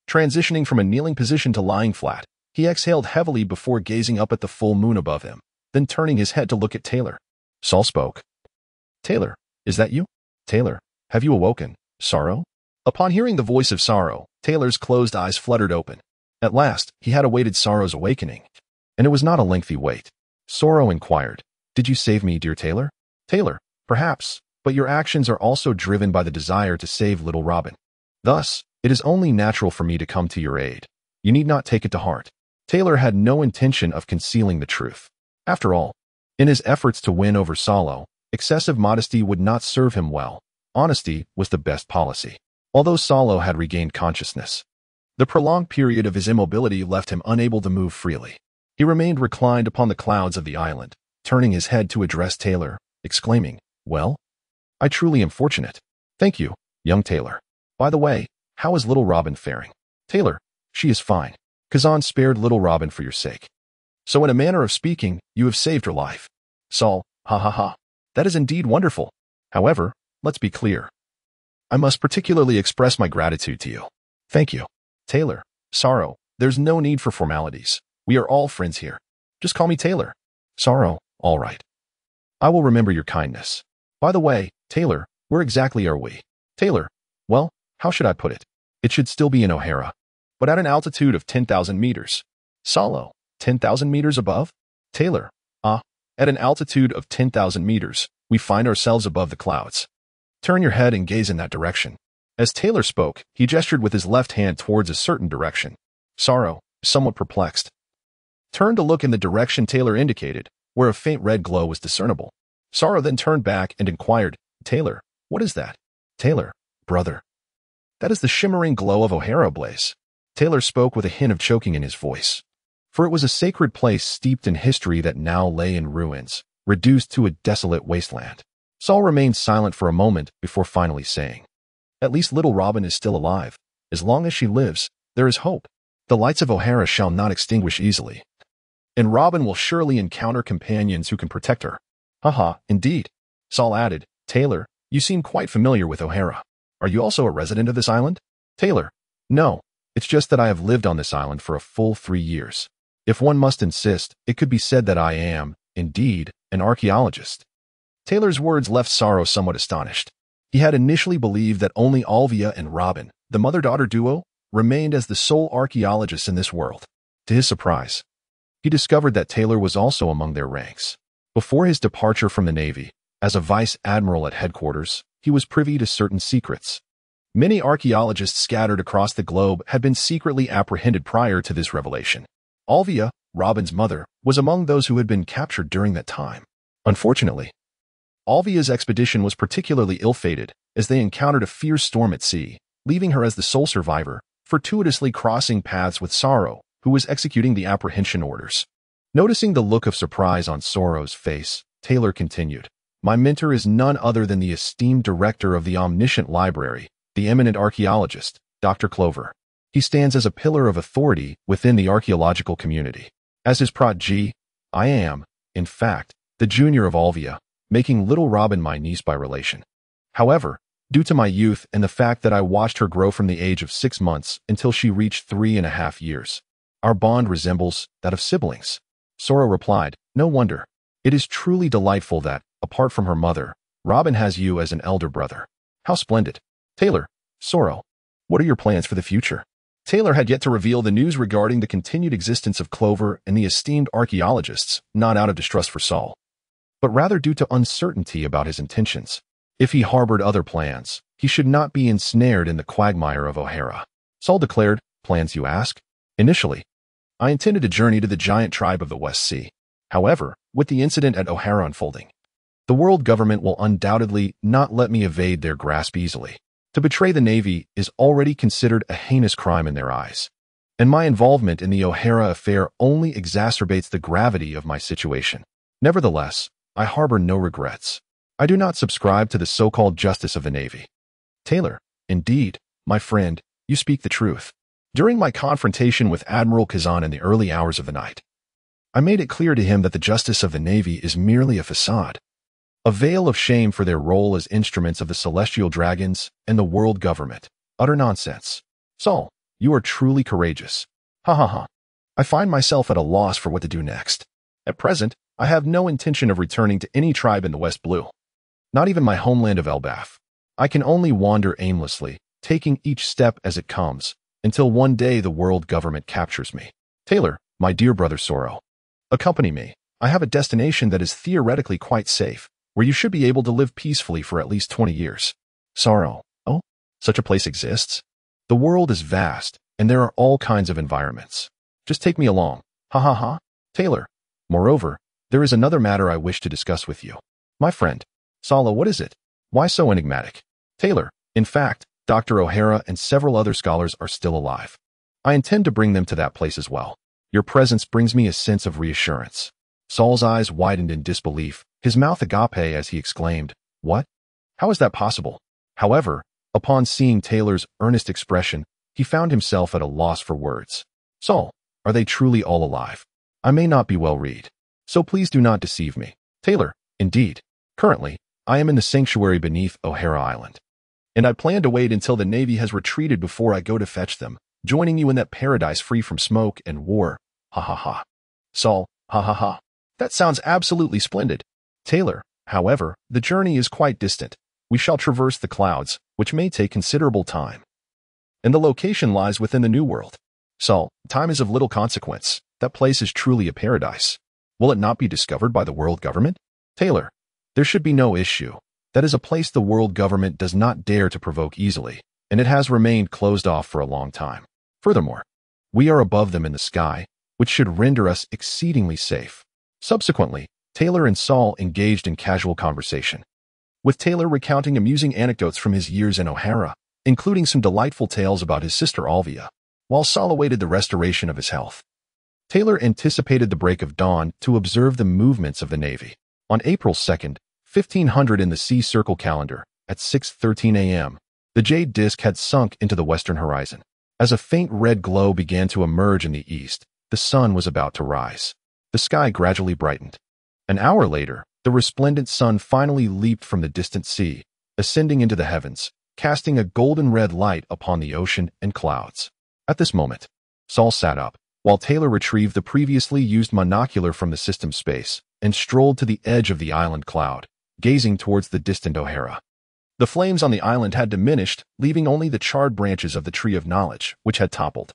Transitioning from a kneeling position to lying flat, he exhaled heavily before gazing up at the full moon above him, then turning his head to look at Taylor. Saul spoke. "Taylor, is that you? Taylor, have you awoken, Sorrow?" Upon hearing the voice of Sorrow, Taylor's closed eyes fluttered open. At last, he had awaited Sorrow's awakening, and it was not a lengthy wait. Sorrow inquired, "Did you save me, dear Taylor?" "Taylor, perhaps, but your actions are also driven by the desire to save little Robin. Thus, it is only natural for me to come to your aid. You need not take it to heart." Taylor had no intention of concealing the truth. After all, in his efforts to win over Salo, excessive modesty would not serve him well. Honesty was the best policy. Although Salo had regained consciousness, the prolonged period of his immobility left him unable to move freely. He remained reclined upon the clouds of the island, turning his head to address Taylor, exclaiming, "Well, I truly am fortunate. Thank you, young Taylor. By the way, how is little Robin faring?" "Taylor, she is fine. Kazan spared little Robin for your sake. So in a manner of speaking, you have saved her life." Saul, "Ha ha ha. That is indeed wonderful. However, let's be clear. I must particularly express my gratitude to you." "Thank you." "Taylor, Sorrow, there's no need for formalities. We are all friends here. Just call me Taylor." "Sorrow, all right. I will remember your kindness. By the way, Taylor, where exactly are we?" "Taylor, well, how should I put it? It should still be in O'Hara, but at an altitude of 10,000 meters. Salo, 10,000 meters above?" "Taylor, at an altitude of 10,000 meters, we find ourselves above the clouds. Turn your head and gaze in that direction." As Taylor spoke, he gestured with his left hand towards a certain direction. Sorrow, somewhat perplexed, turned to look in the direction Taylor indicated, where a faint red glow was discernible. Sorrow then turned back and inquired, "Taylor, what is that?" "Taylor, brother, that is the shimmering glow of O'Hara Blaze." Taylor spoke with a hint of choking in his voice, for it was a sacred place steeped in history that now lay in ruins, reduced to a desolate wasteland. Saul remained silent for a moment before finally saying, "At least little Robin is still alive. As long as she lives, there is hope. The lights of O'Hara shall not extinguish easily, and Robin will surely encounter companions who can protect her." "Haha, indeed." Saul added, "Taylor, you seem quite familiar with O'Hara. Are you also a resident of this island?" "Taylor, no. It's just that I have lived on this island for a full 3 years. If one must insist, it could be said that I am, indeed, an archaeologist." Taylor's words left Sorrow somewhat astonished. He had initially believed that only Alvia and Robin, the mother-daughter duo, remained as the sole archaeologists in this world. To his surprise, he discovered that Taylor was also among their ranks. Before his departure from the Navy, as a vice admiral at headquarters, he was privy to certain secrets, Many archaeologists scattered across the globe had been secretly apprehended prior to this revelation. Alvia, Robin's mother, was among those who had been captured during that time. Unfortunately, Alvia's expedition was particularly ill-fated as they encountered a fierce storm at sea, leaving her as the sole survivor, fortuitously crossing paths with Sorrow, who was executing the apprehension orders. Noticing the look of surprise on Sorrow's face, Taylor continued, "My mentor is none other than the esteemed director of the omniscient library, the eminent archaeologist, Dr. Clover. He stands as a pillar of authority within the archaeological community. As his protege, I am, in fact, the junior of Alvia, making little Robin my niece by relation. However, due to my youth and the fact that I watched her grow from the age of 6 months until she reached 3.5 years, our bond resembles that of siblings." Sorrow replied, "No wonder. It is truly delightful that, apart from her mother, Robin has you as an elder brother. How splendid." Taylor, Sorrow, what are your plans for the future? Taylor had yet to reveal the news regarding the continued existence of Clover and the esteemed archaeologists, not out of distrust for Saul, but rather due to uncertainty about his intentions. If he harbored other plans, he should not be ensnared in the quagmire of O'Hara. Saul declared, "Plans, you ask? Initially, I intended to journey to the giant tribe of the West Sea. However, with the incident at O'Hara unfolding, the world government will undoubtedly not let me evade their grasp easily. To betray the Navy is already considered a heinous crime in their eyes, and my involvement in the O'Hara affair only exacerbates the gravity of my situation. Nevertheless, I harbor no regrets. I do not subscribe to the so-called justice of the Navy." Taylor, "Indeed, my friend, you speak the truth. During my confrontation with Admiral Kazan in the early hours of the night, I made it clear to him that the justice of the Navy is merely a facade, a veil of shame for their role as instruments of the celestial dragons and the world government. Utter nonsense. Saul, you are truly courageous. Ha ha ha. I find myself at a loss for what to do next. At present, I have no intention of returning to any tribe in the West Blue. Not even my homeland of Elbaf. I can only wander aimlessly, taking each step as it comes, until one day the world government captures me. Taylor, my dear brother Sorrow, accompany me. I have a destination that is theoretically quite safe, where you should be able to live peacefully for at least 20 years. Sorrow, oh, such a place exists? The world is vast, and there are all kinds of environments. Just take me along. Ha ha ha. Taylor, moreover, there is another matter I wish to discuss with you. My friend. Sala, what is it? Why so enigmatic? Taylor, in fact, Dr. O'Hara and several other scholars are still alive. I intend to bring them to that place as well. Your presence brings me a sense of reassurance." Saul's eyes widened in disbelief, his mouth agape as he exclaimed, "What? How is that possible?" However, upon seeing Taylor's earnest expression, he found himself at a loss for words. "Saul, are they truly all alive? I may not be well read, so please do not deceive me." Taylor, "Indeed. Currently, I am in the sanctuary beneath O'Hara Island, and I plan to wait until the Navy has retreated before I go to fetch them, joining you in that paradise free from smoke and war. Ha ha ha." Saul, "Ha ha ha. That sounds absolutely splendid." Taylor, "However, the journey is quite distant. We shall traverse the clouds, which may take considerable time. And the location lies within the New World." Saul, "Time is of little consequence. That place is truly a paradise. Will it not be discovered by the world government?" Taylor, "There should be no issue. That is a place the world government does not dare to provoke easily, and it has remained closed off for a long time. Furthermore, we are above them in the sky, which should render us exceedingly safe." Subsequently, Taylor and Saul engaged in casual conversation, with Taylor recounting amusing anecdotes from his years in O'Hara, including some delightful tales about his sister Alvia, while Saul awaited the restoration of his health. Taylor anticipated the break of dawn to observe the movements of the Navy. On April 2nd, 1500 in the sea circle calendar, at 6:13 a.m., the jade disk had sunk into the western horizon. As a faint red glow began to emerge in the east, the sun was about to rise. The sky gradually brightened. An hour later, the resplendent sun finally leaped from the distant sea, ascending into the heavens, casting a golden red light upon the ocean and clouds. At this moment, Saul sat up, while Taylor retrieved the previously used monocular from the system space and strolled to the edge of the island cloud, gazing towards the distant O'Hara. The flames on the island had diminished, leaving only the charred branches of the tree of knowledge, which had toppled,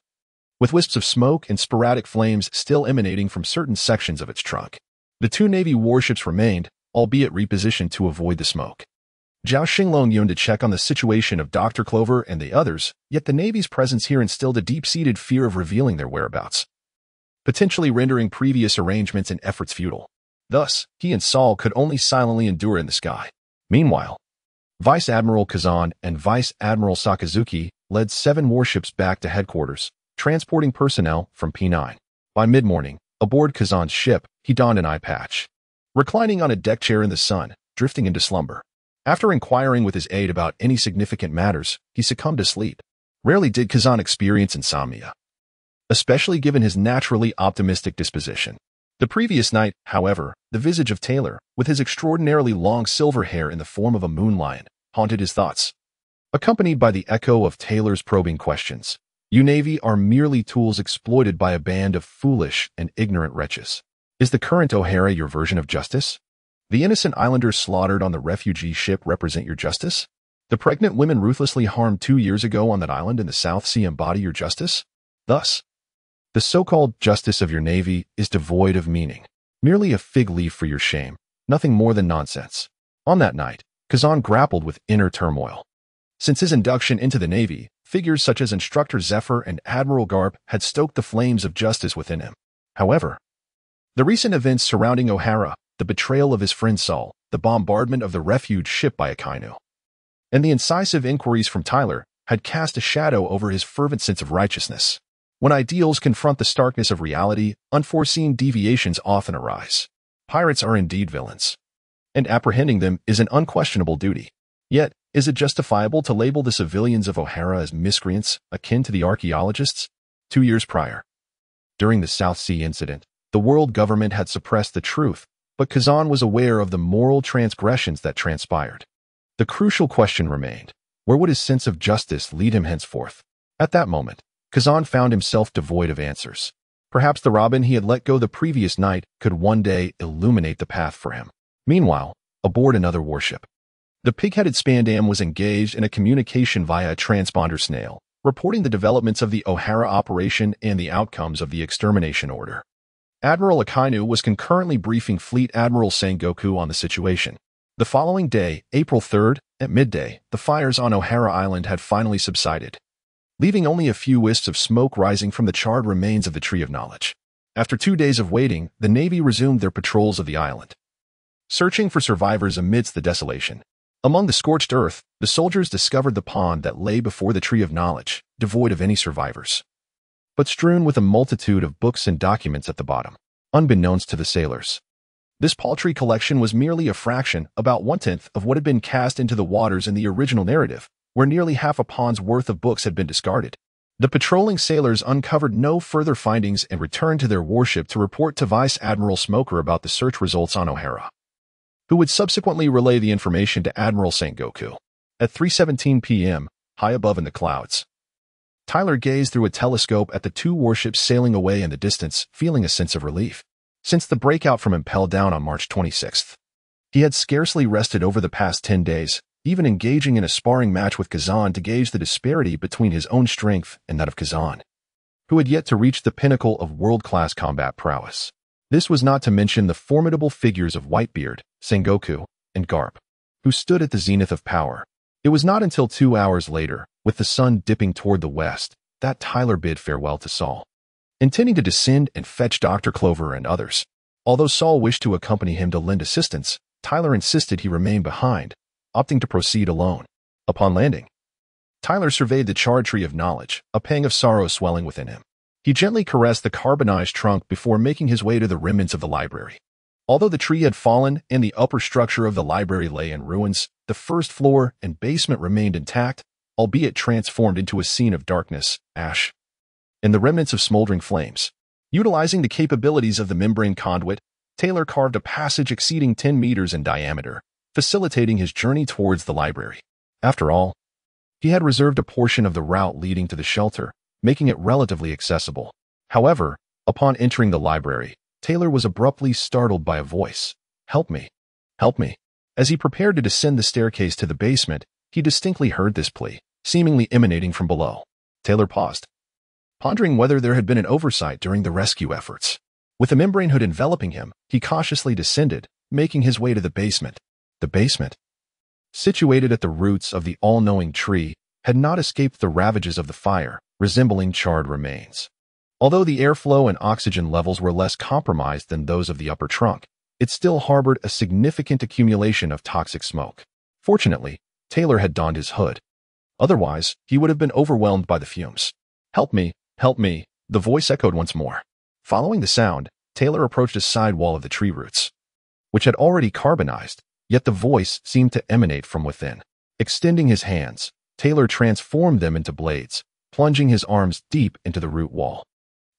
with wisps of smoke and sporadic flames still emanating from certain sections of its trunk. The 2 Navy warships remained, albeit repositioned to avoid the smoke. Zhao Xinglong yearned to check on the situation of Dr. Clover and the others, yet the Navy's presence here instilled a deep-seated fear of revealing their whereabouts, potentially rendering previous arrangements and efforts futile. Thus, he and Saul could only silently endure in the sky. Meanwhile, Vice Admiral Kazan and Vice Admiral Sakazuki led 7 warships back to headquarters, transporting personnel from P9. By mid-morning, aboard Kazan's ship, he donned an eye patch, reclining on a deck chair in the sun, drifting into slumber. After inquiring with his aide about any significant matters, he succumbed to sleep. Rarely did Kazan experience insomnia, especially given his naturally optimistic disposition. The previous night, however, the visage of Taylor, with his extraordinarily long silver hair in the form of a moon lion, haunted his thoughts. Accompanied by the echo of Taylor's probing questions, "You Navy are merely tools exploited by a band of foolish and ignorant wretches. Is the current O'Hara your version of justice? The innocent islanders slaughtered on the refugee ship represent your justice? The pregnant women ruthlessly harmed 2 years ago on that island in the South Sea embody your justice? Thus, the so-called justice of your Navy is devoid of meaning, merely a fig leaf for your shame, nothing more than nonsense." On that night, Kazan grappled with inner turmoil. Since his induction into the Navy, figures such as Instructor Zephyr and Admiral Garp had stoked the flames of justice within him. However, the recent events surrounding O'Hara, the betrayal of his friend Saul, the bombardment of the refuge ship by Akainu, and the incisive inquiries from Tyler had cast a shadow over his fervent sense of righteousness. When ideals confront the starkness of reality, unforeseen deviations often arise. Pirates are indeed villains, and apprehending them is an unquestionable duty. Yet, is it justifiable to label the civilians of O'Hara as miscreants, akin to the archaeologists? 2 years prior, during the South Sea incident, the world government had suppressed the truth, but Kazan was aware of the moral transgressions that transpired. The crucial question remained: where would his sense of justice lead him henceforth? At that moment, Kazan found himself devoid of answers. Perhaps the Robin he had let go the previous night could one day illuminate the path for him. Meanwhile, aboard another warship, the pig-headed Spandam was engaged in a communication via a transponder snail, reporting the developments of the O'Hara operation and the outcomes of the extermination order. Admiral Akainu was concurrently briefing Fleet Admiral Sengoku on the situation. The following day, April 3rd, at midday, the fires on O'Hara Island had finally subsided, leaving only a few wisps of smoke rising from the charred remains of the Tree of Knowledge. After 2 days of waiting, the Navy resumed their patrols of the island, searching for survivors amidst the desolation. Among the scorched earth, the soldiers discovered the pond that lay before the Tree of Knowledge, devoid of any survivors, but strewn with a multitude of books and documents at the bottom. Unbeknownst to the sailors, this paltry collection was merely a fraction, about 1/10, of what had been cast into the waters in the original narrative, where nearly half a pond's worth of books had been discarded. The patrolling sailors uncovered no further findings and returned to their warship to report to Vice Admiral Smoker about the search results on O'Hara, who would subsequently relay the information to Admiral Sengoku. At 3:17 p.m., high above in the clouds, Tyler gazed through a telescope at the 2 warships sailing away in the distance, feeling a sense of relief. Since the breakout from Impel Down on March 26th, he had scarcely rested over the past 10 days, even engaging in a sparring match with Kazan to gauge the disparity between his own strength and that of Kazan, who had yet to reach the pinnacle of world-class combat prowess. This was not to mention the formidable figures of Whitebeard, Sengoku, and Garp, who stood at the zenith of power. It was not until 2 hours later, with the sun dipping toward the west, that Tyler bid farewell to Saul, intending to descend and fetch Dr. Clover and others. Although Saul wished to accompany him to lend assistance, Tyler insisted he remain behind, opting to proceed alone. Upon landing, Tyler surveyed the charred Tree of Knowledge, a pang of sorrow swelling within him. He gently caressed the carbonized trunk before making his way to the remnants of the library. Although the tree had fallen and the upper structure of the library lay in ruins, the first floor and basement remained intact, albeit transformed into a scene of darkness, ash, and the remnants of smoldering flames. Utilizing the capabilities of the membrane conduit, Taylor carved a passage exceeding 10 meters in diameter, facilitating his journey towards the library. After all, he had reserved a portion of the route leading to the shelter, making it relatively accessible. However, upon entering the library, Taylor was abruptly startled by a voice. "Help me! Help me!" As he prepared to descend the staircase to the basement, he distinctly heard this plea, seemingly emanating from below. Taylor paused, pondering whether there had been an oversight during the rescue efforts. With the membrane hood enveloping him, he cautiously descended, making his way to the basement. The basement? situated at the roots of the all-knowing tree, had not escaped the ravages of the fire, resembling charred remains. Although the airflow and oxygen levels were less compromised than those of the upper trunk, it still harbored a significant accumulation of toxic smoke. Fortunately, Taylor had donned his hood. Otherwise, he would have been overwhelmed by the fumes. "Help me, help me," the voice echoed once more. Following the sound, Taylor approached a side wall of the tree roots, which had already carbonized, yet the voice seemed to emanate from within. Extending his hands, Taylor transformed them into blades, plunging his arms deep into the root wall.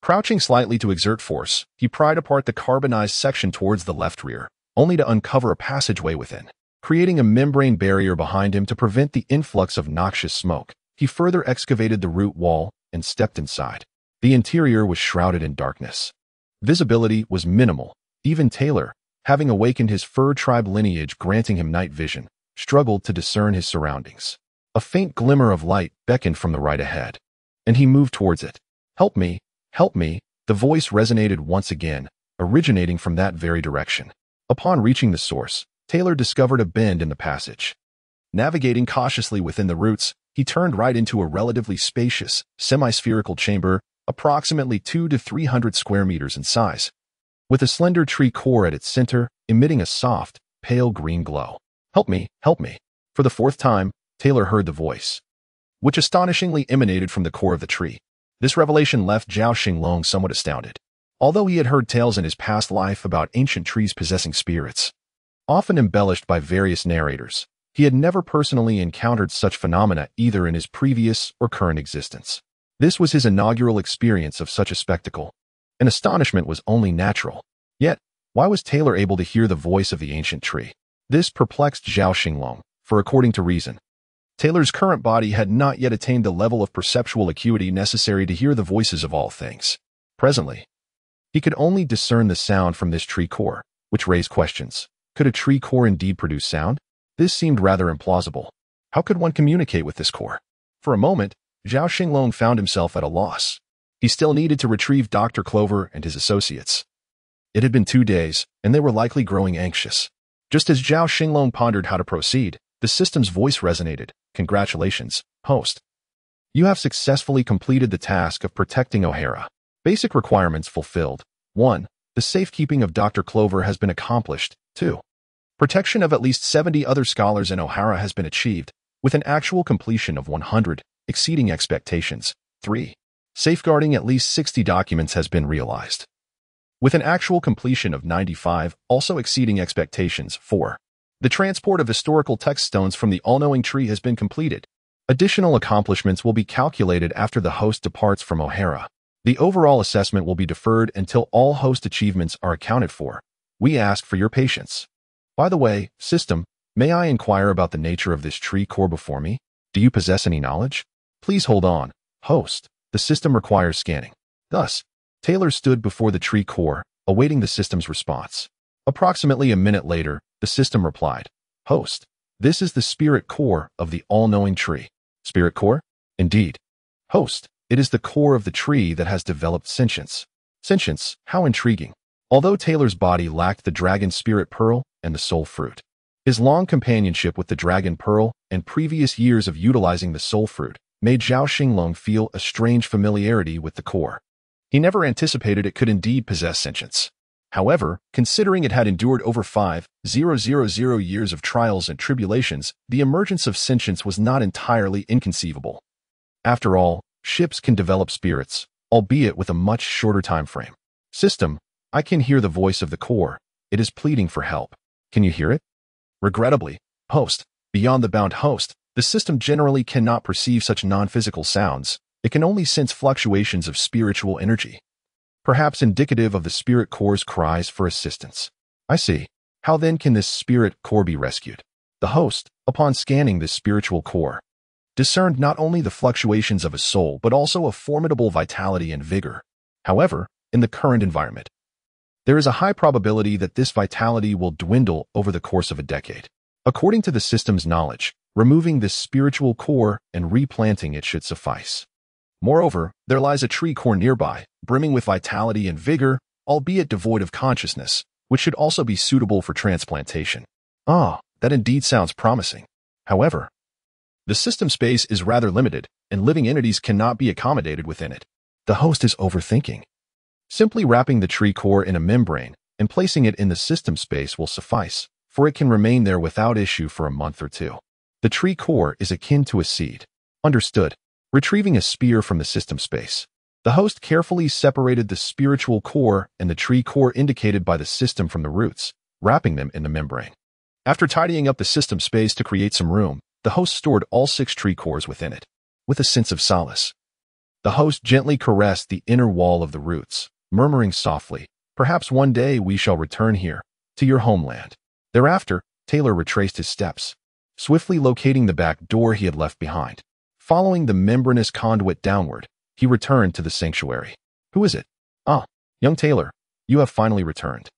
Crouching slightly to exert force, he pried apart the carbonized section towards the left rear, only to uncover a passageway within. Creating a membrane barrier behind him to prevent the influx of noxious smoke, he further excavated the root wall and stepped inside. The interior was shrouded in darkness. Visibility was minimal. Even Taylor, having awakened his fur tribe lineage granting him night vision, struggled to discern his surroundings. A faint glimmer of light beckoned from the right ahead, and he moved towards it. "Help me, help me," the voice resonated once again, originating from that very direction. Upon reaching the source, Taylor discovered a bend in the passage. Navigating cautiously within the roots, he turned right into a relatively spacious, semi-spherical chamber, approximately 200 to 300 square meters in size, with a slender tree core at its center, emitting a soft, pale green glow. "Help me, help me." For the fourth time, Taylor heard the voice, which astonishingly emanated from the core of the tree. This revelation left Zhao Xinglong somewhat astounded. Although he had heard tales in his past life about ancient trees possessing spirits, often embellished by various narrators, he had never personally encountered such phenomena either in his previous or current existence. This was his inaugural experience of such a spectacle, and astonishment was only natural. Yet, why was Taylor able to hear the voice of the ancient tree? This perplexed Zhao Xinglong, for according to reason, Taylor's current body had not yet attained the level of perceptual acuity necessary to hear the voices of all things. Presently, he could only discern the sound from this tree core, which raised questions. Could a tree core indeed produce sound? This seemed rather implausible. How could one communicate with this core? For a moment, Zhao Xinglong found himself at a loss. He still needed to retrieve Dr. Clover and his associates. It had been 2 days, and they were likely growing anxious. Just as Zhao Xinglong pondered how to proceed, the system's voice resonated. "Congratulations, host. You have successfully completed the task of protecting O'Hara. Basic requirements fulfilled. 1. The safekeeping of Dr. Clover has been accomplished. 2. Protection of at least 70 other scholars in O'Hara has been achieved, with an actual completion of 100, exceeding expectations. 3. Safeguarding at least 60 documents has been realized, with an actual completion of 95, also exceeding expectations. 4. The transport of historical text stones from the all-knowing tree has been completed. Additional accomplishments will be calculated after the host departs from O'Hara. The overall assessment will be deferred until all host achievements are accounted for. We ask for your patience. By the way, system, may I inquire about the nature of this tree core before me? Do you possess any knowledge? Please hold on, host. The system requires scanning." Thus, Taylor stood before the tree core, awaiting the system's response. Approximately a minute later, the system replied, "Host, this is the spirit core of the all-knowing tree." "Spirit core?" "Indeed. Host, it is the core of the tree that has developed sentience." Sentience, how intriguing. Although Taylor's body lacked the dragon spirit pearl and the soul fruit, his long companionship with the dragon pearl and previous years of utilizing the soul fruit made Zhao Xinglong feel a strange familiarity with the core. He never anticipated it could indeed possess sentience. However, considering it had endured over 5,000 years of trials and tribulations, the emergence of sentience was not entirely inconceivable. After all, ships can develop spirits, albeit with a much shorter time frame. "System, I can hear the voice of the core. It is pleading for help. Can you hear it?" "Regrettably, host, beyond the bound host, the system generally cannot perceive such non-physical sounds. It can only sense fluctuations of spiritual energy, perhaps indicative of the spirit core's cries for assistance." "I see. How then can this spirit core be rescued?" The host, upon scanning this spiritual core, discerned not only the fluctuations of a soul but also a formidable vitality and vigor. However, in the current environment, there is a high probability that this vitality will dwindle over the course of a decade. According to the system's knowledge, removing this spiritual core and replanting it should suffice. Moreover, there lies a tree core nearby, brimming with vitality and vigor, albeit devoid of consciousness, which should also be suitable for transplantation. "Ah, that indeed sounds promising. However, the system space is rather limited, and living entities cannot be accommodated within it. The host is overthinking. Simply wrapping the tree core in a membrane and placing it in the system space will suffice, for it can remain there without issue for a month or two. The tree core is akin to a seed. Understood. Retrieving a spear from the system space. The host carefully separated the spiritual core and the tree core indicated by the system from the roots, wrapping them in the membrane. After tidying up the system space to create some room, the host stored all 6 tree cores within it. With a sense of solace, the host gently caressed the inner wall of the roots, murmuring softly, "Perhaps one day we shall return here, to your homeland." Thereafter, Taylor retraced his steps, swiftly locating the back door he had left behind. Following the membranous conduit downward, he returned to the sanctuary. "Who is it?" "Ah, young Taylor, you have finally returned.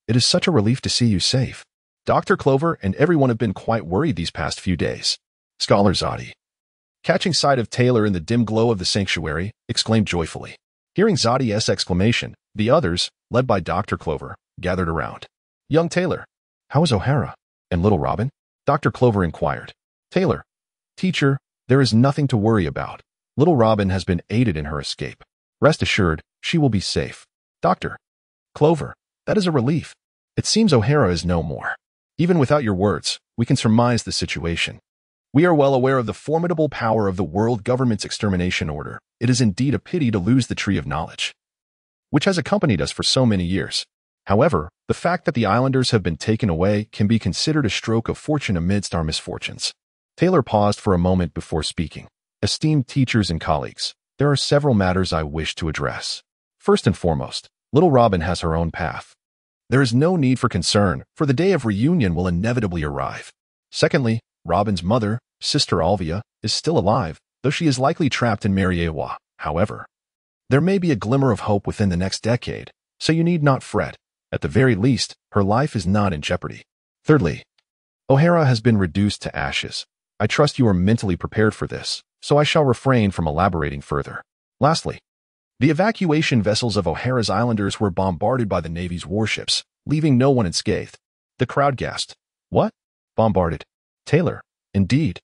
It is such a relief to see you safe. Dr. Clover and everyone have been quite worried these past few days." Scholar Zadi, catching sight of Taylor in the dim glow of the sanctuary, exclaimed joyfully. Hearing Zadi's exclamation, the others, led by Dr. Clover, gathered around. "Young Taylor, how is O'Hara? And little Robin?" Dr. Clover inquired. "Taylor, teacher, there is nothing to worry about. Little Robin has been aided in her escape. Rest assured, she will be safe." "Dr. Clover, that is a relief. It seems O'Hara is no more. Even without your words, we can surmise the situation. We are well aware of the formidable power of the world government's extermination order. It is indeed a pity to lose the tree of knowledge, which has accompanied us for so many years. However, the fact that the islanders have been taken away can be considered a stroke of fortune amidst our misfortunes." Taylor paused for a moment before speaking. "Esteemed teachers and colleagues, there are several matters I wish to address. First and foremost, little Robin has her own path. There is no need for concern, for the day of reunion will inevitably arrive. Secondly, Robin's mother, Sister Alvia, is still alive, though she is likely trapped in Mariewa. However, there may be a glimmer of hope within the next decade, so you need not fret. At the very least, her life is not in jeopardy. Thirdly, O'Hara has been reduced to ashes. I trust you are mentally prepared for this, so I shall refrain from elaborating further. Lastly, the evacuation vessels of O'Hara's islanders were bombarded by the Navy's warships, leaving no one unscathed." The crowd gasped. "What? Bombarded? Taylor, indeed.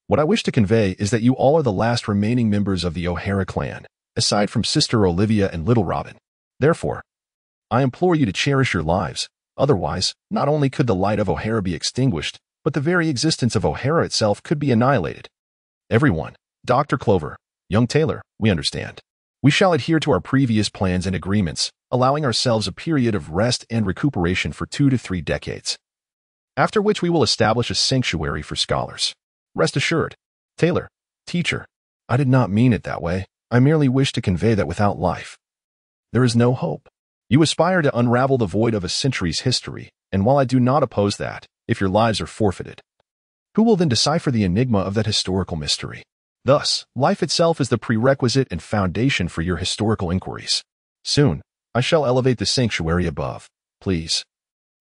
What I wish to convey is that you all are the last remaining members of the O'Hara clan, aside from Sister Olivia and little Robin. Therefore, I implore you to cherish your lives. Otherwise, not only could the light of O'Hara be extinguished, but the very existence of O'Hara itself could be annihilated. Everyone, Dr. Clover, young Taylor, we understand. We shall adhere to our previous plans and agreements, allowing ourselves a period of rest and recuperation for 2 to 3 decades. After which we will establish a sanctuary for scholars. Rest assured, Taylor, teacher, I did not mean it that way. I merely wish to convey that without life, there is no hope. You aspire to unravel the void of a century's history, and while I do not oppose that, if your lives are forfeited, who will then decipher the enigma of that historical mystery? Thus, life itself is the prerequisite and foundation for your historical inquiries. Soon, I shall elevate the sanctuary above. Please,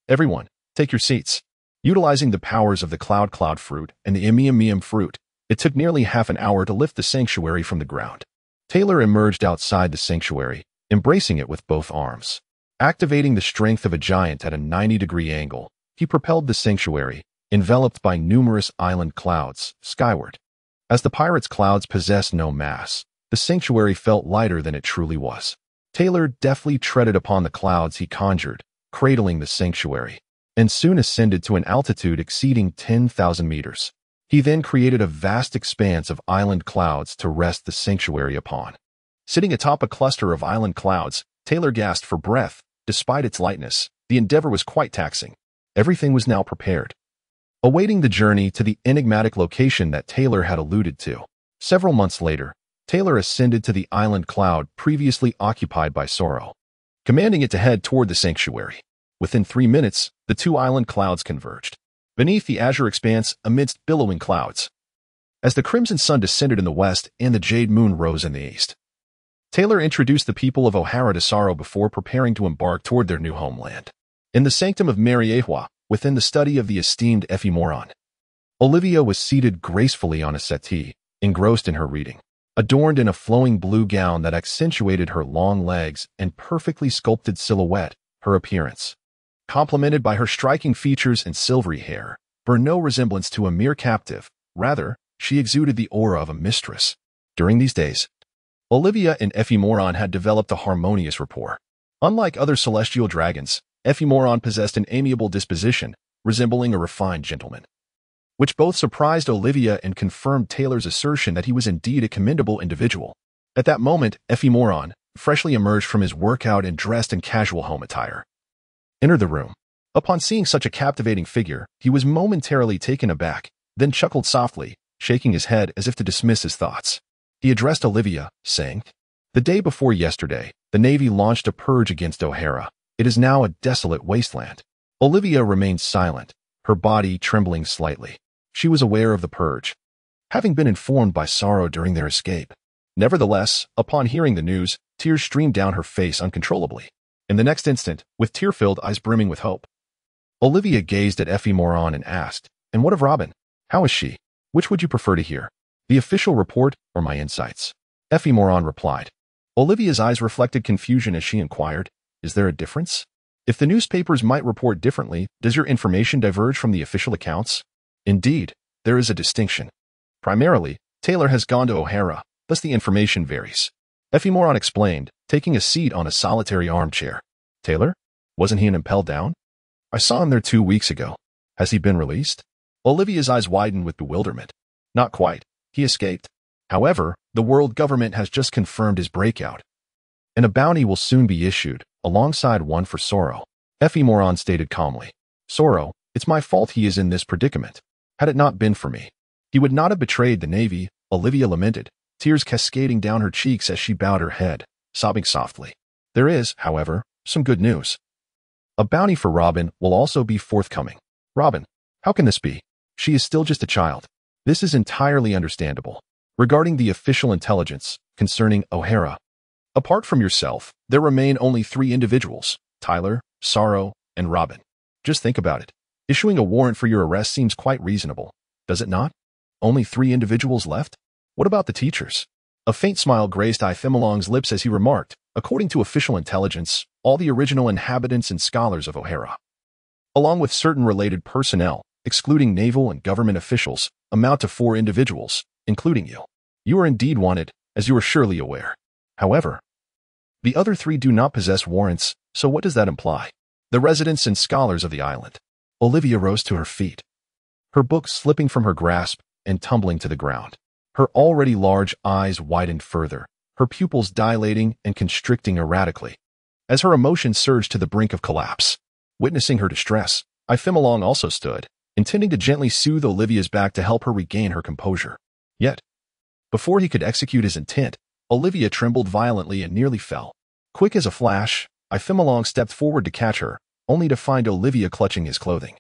everyone, take your seats. Utilizing the powers of the cloud fruit and the imium fruit, it took nearly half an hour to lift the sanctuary from the ground. Taylor emerged outside the sanctuary, embracing it with both arms. Activating the strength of a giant at a 90-degree angle, he propelled the sanctuary, enveloped by numerous island clouds, skyward. As the pirates' clouds possessed no mass, the sanctuary felt lighter than it truly was. Taylor deftly treaded upon the clouds he conjured, cradling the sanctuary, and soon ascended to an altitude exceeding 10,000 meters. He then created a vast expanse of island clouds to rest the sanctuary upon. Sitting atop a cluster of island clouds, Taylor gasped for breath. Despite its lightness, the endeavor was quite taxing. Everything was now prepared, awaiting the journey to the enigmatic location that Taylor had alluded to. Several months later, Taylor ascended to the island cloud previously occupied by Sorrow, commanding it to head toward the sanctuary. Within 3 minutes, the 2 island clouds converged beneath the azure expanse amidst billowing clouds. As the crimson sun descended in the west and the jade moon rose in the east, Taylor introduced the people of O'Hara to Sorrow before preparing to embark toward their new homeland. In the sanctum of Mariewa, within the study of the esteemed Effie Moron, Olivia was seated gracefully on a settee, engrossed in her reading. Adorned in a flowing blue gown that accentuated her long legs and perfectly sculpted silhouette, her appearance, complemented by her striking features and silvery hair, bore no resemblance to a mere captive. Rather, she exuded the aura of a mistress. During these days, Olivia and Ephemeron had developed a harmonious rapport. Unlike other celestial dragons, Ephemeron possessed an amiable disposition, resembling a refined gentleman, which both surprised Olivia and confirmed Taylor's assertion that he was indeed a commendable individual. At that moment, Ephemeron, freshly emerged from his workout and dressed in casual home attire, entered the room. Upon seeing such a captivating figure, he was momentarily taken aback, then chuckled softly, shaking his head as if to dismiss his thoughts. He addressed Olivia, saying, "The day before yesterday, the Navy launched a purge against O'Hara. It is now a desolate wasteland." Olivia remained silent, her body trembling slightly. She was aware of the purge, having been informed by Sorrow during their escape. Nevertheless, upon hearing the news, tears streamed down her face uncontrollably. In the next instant, with tear-filled eyes brimming with hope, Olivia gazed at Ephemeron and asked, "And what of Robin? How is she? Which would you prefer to hear? The official report or my insights?" Ephemeron replied. Olivia's eyes reflected confusion as she inquired, "Is there a difference? If the newspapers might report differently, does your information diverge from the official accounts?" "Indeed, there is a distinction. Primarily, Taylor has gone to O'Hara, thus the information varies," Ephemeron explained, taking a seat on a solitary armchair. "Taylor? Wasn't he impelled down? I saw him there 2 weeks ago. Has he been released?" Olivia's eyes widened with bewilderment. "Not quite. He escaped. However, the world government has just confirmed his breakout, and a bounty will soon be issued, alongside one for Sorrow," Ephemeron stated calmly. "Sorrow, it's my fault he is in this predicament. Had it not been for me, he would not have betrayed the Navy," Olivia lamented, tears cascading down her cheeks as she bowed her head, sobbing softly. "There is, however, some good news. A bounty for Robin will also be forthcoming." "Robin? How can this be? She is still just a child." "This is entirely understandable. Regarding the official intelligence concerning O'Hara, apart from yourself, there remain only 3 individuals, Tyler, Sorrow, and Robin. Just think about it. Issuing a warrant for your arrest seems quite reasonable, does it not? Only 3 individuals left? What about the teachers?" A faint smile graced Ephemelong's lips as he remarked, "According to official intelligence, all the original inhabitants and scholars of O'Hara, along with certain related personnel, excluding naval and government officials, amount to 4 individuals, including you. You are indeed wanted, as you are surely aware. However, the other 3 do not possess warrants, so what does that imply? The residents and scholars of the island." Olivia rose to her feet, her book slipping from her grasp and tumbling to the ground. Her already large eyes widened further, her pupils dilating and constricting erratically, as her emotions surged to the brink of collapse. Witnessing her distress, Ephemelong also stood, intending to gently soothe Olivia's back to help her regain her composure. Yet, before he could execute his intent, Olivia trembled violently and nearly fell. Quick as a flash, Ephemelong stepped forward to catch her, only to find Olivia clutching his clothing,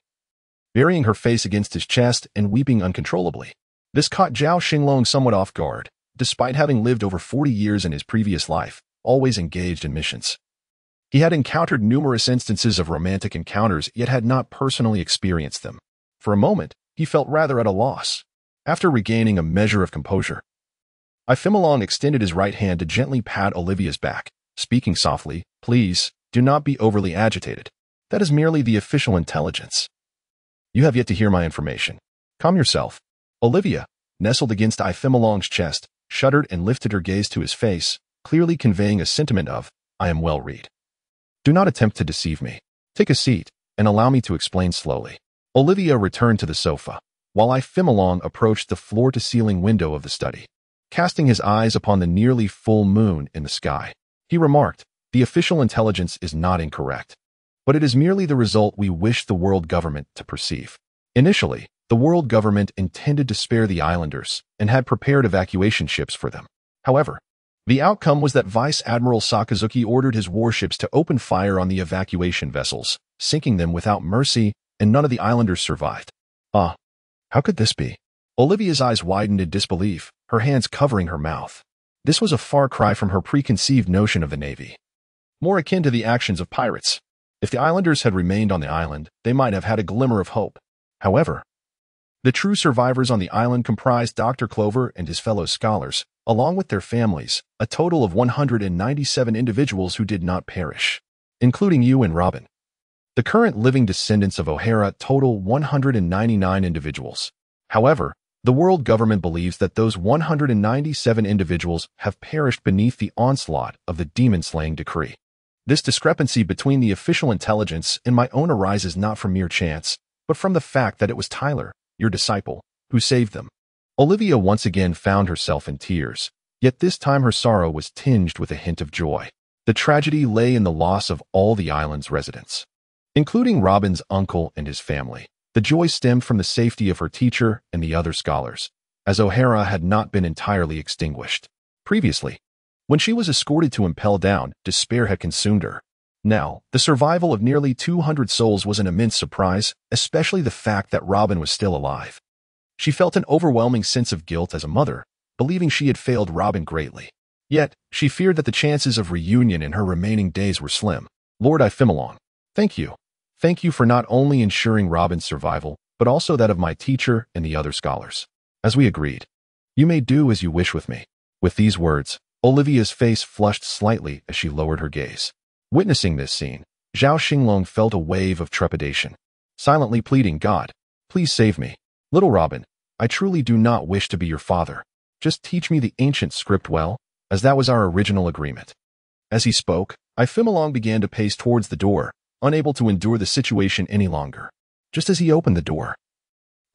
burying her face against his chest and weeping uncontrollably. This caught Zhao Xinglong somewhat off guard, despite having lived over 40 years in his previous life, always engaged in missions. He had encountered numerous instances of romantic encounters, yet had not personally experienced them. For a moment, he felt rather at a loss. After regaining a measure of composure, Ephemelong extended his right hand to gently pat Olivia's back, speaking softly, "Please, do not be overly agitated. That is merely the official intelligence. You have yet to hear my information. Calm yourself." Olivia, nestled against Ephemelong's chest, shuddered and lifted her gaze to his face, clearly conveying a sentiment of, "I am well read. Do not attempt to deceive me. Take a seat, and allow me to explain slowly." Olivia returned to the sofa, while Ephemelong approached the floor-to-ceiling window of the study. Casting his eyes upon the nearly full moon in the sky, he remarked, "The official intelligence is not incorrect, but it is merely the result we wish the world government to perceive. Initially, the world government intended to spare the islanders and had prepared evacuation ships for them. However, the outcome was that Vice Admiral Sakazuki ordered his warships to open fire on the evacuation vessels, sinking them without mercy, and none of the islanders survived." "Ah, how could this be?" Olivia's eyes widened in disbelief, her hands covering her mouth. This was a far cry from her preconceived notion of the Navy, more akin to the actions of pirates. If the islanders had remained on the island, they might have had a glimmer of hope. However, the true survivors on the island comprised Dr. Clover and his fellow scholars, along with their families, a total of 197 individuals who did not perish, including you and Robin. The current living descendants of O'Hara total 199 individuals. However, the world government believes that those 197 individuals have perished beneath the onslaught of the demon-slaying decree. This discrepancy between the official intelligence and my own arises not from mere chance, but from the fact that it was Tyler, your disciple, who saved them. Olivia once again found herself in tears, yet this time her sorrow was tinged with a hint of joy. The tragedy lay in the loss of all the island's residents, including Robin's uncle and his family. The joy stemmed from the safety of her teacher and the other scholars, as O'Hara had not been entirely extinguished. Previously, when she was escorted to Impel Down, despair had consumed her. Now, the survival of nearly 200 souls was an immense surprise, especially the fact that Robin was still alive. She felt an overwhelming sense of guilt as a mother, believing she had failed Robin greatly. Yet, she feared that the chances of reunion in her remaining days were slim. Lord Ifemalong, thank you. Thank you for not only ensuring Robin's survival, but also that of my teacher and the other scholars. As we agreed, you may do as you wish with me. With these words, Olivia's face flushed slightly as she lowered her gaze. Witnessing this scene, Zhao Xinglong felt a wave of trepidation, silently pleading, God, please save me. Little Robin, I truly do not wish to be your father. Just teach me the ancient script well, as that was our original agreement. As he spoke, Ifemalong began to pace towards the door, unable to endure the situation any longer. Just as he opened the door,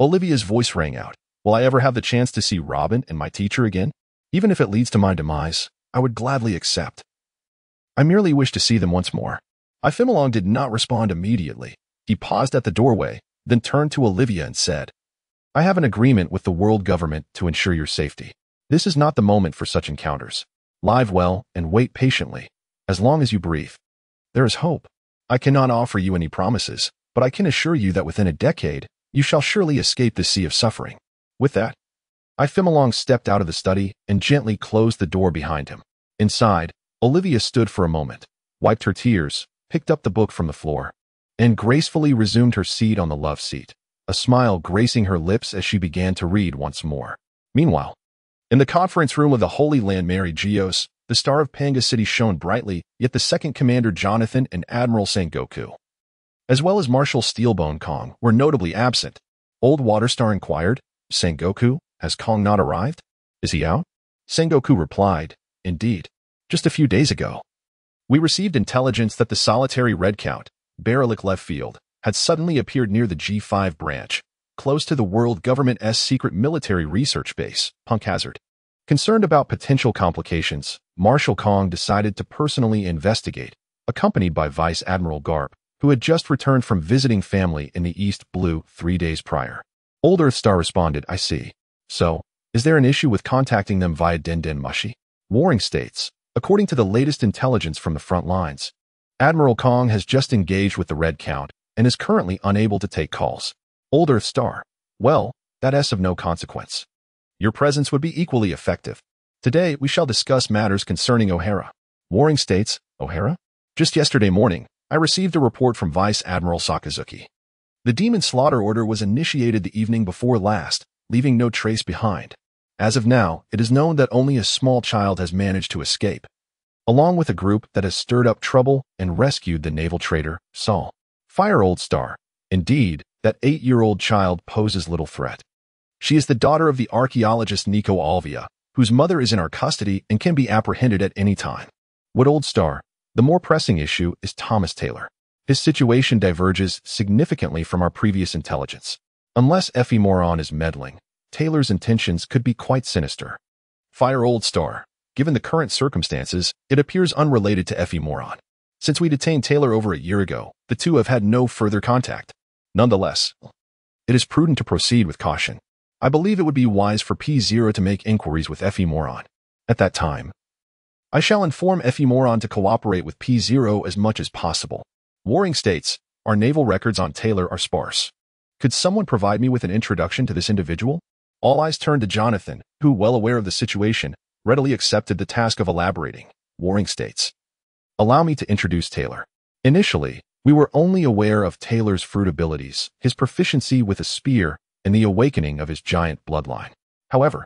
Olivia's voice rang out. Will I ever have the chance to see Robin and my teacher again? Even if it leads to my demise, I would gladly accept. I merely wish to see them once more. Ifemalong did not respond immediately. He paused at the doorway, then turned to Olivia and said, I have an agreement with the world government to ensure your safety. This is not the moment for such encounters. Live well and wait patiently, as long as you breathe. There is hope. I cannot offer you any promises, but I can assure you that within a decade, you shall surely escape the sea of suffering. With that, Ifemalong stepped out of the study and gently closed the door behind him. Inside, Olivia stood for a moment, wiped her tears, picked up the book from the floor, and gracefully resumed her seat on the love seat, a smile gracing her lips as she began to read once more. Meanwhile, in the conference room of the Holy Land Mary Geos, the star of Panga City shone brightly, yet the second commander Jonathan and Admiral Sengoku, as well as Marshal Steelbone Kong, were notably absent. Old Waterstar inquired, Sengoku, has Kong not arrived? Is he out? Sengoku replied, indeed. Just a few days ago, we received intelligence that the solitary Red Count, Baralik Left Field, had suddenly appeared near the G5 branch, close to the world government's secret military research base, Punk Hazard. Concerned about potential complications, Marshal Kong decided to personally investigate, accompanied by Vice Admiral Garp, who had just returned from visiting family in the East Blue 3 days prior. Old Earthstar responded, I see. So, is there an issue with contacting them via Den Mushi? Warring states, according to the latest intelligence from the front lines, Admiral Kong has just engaged with the Red Count and is currently unable to take calls. Old Earthstar, well, that's of no consequence. Your presence would be equally effective. Today, we shall discuss matters concerning O'Hara. Warring states, O'Hara? Just yesterday morning, I received a report from Vice Admiral Sakazuki. The demon slaughter order was initiated the evening before last, leaving no trace behind. As of now, it is known that only a small child has managed to escape, along with a group that has stirred up trouble and rescued the naval trader, Saul. Fire Old Star. Indeed, that 8-year-old child poses little threat. She is the daughter of the archaeologist Nico Alvia, whose mother is in our custody and can be apprehended at any time. What Old Star? The more pressing issue is Thomas Taylor. His situation diverges significantly from our previous intelligence. Unless Effie Moron is meddling, Taylor's intentions could be quite sinister. Fire Old Star. Given the current circumstances, it appears unrelated to Effie Moron. Since we detained Taylor over a year ago, the two have had no further contact. Nonetheless, it is prudent to proceed with caution. I believe it would be wise for P0 to make inquiries with Effie Moron. At that time, I shall inform Effie Moron to cooperate with P0 as much as possible. Warring states, our naval records on Taylor are sparse. Could someone provide me with an introduction to this individual? All eyes turned to Jonathan, who, well aware of the situation, readily accepted the task of elaborating. Warring states. Allow me to introduce Taylor. Initially, we were only aware of Taylor's fruit abilities, his proficiency with a spear, and the awakening of his giant bloodline. However,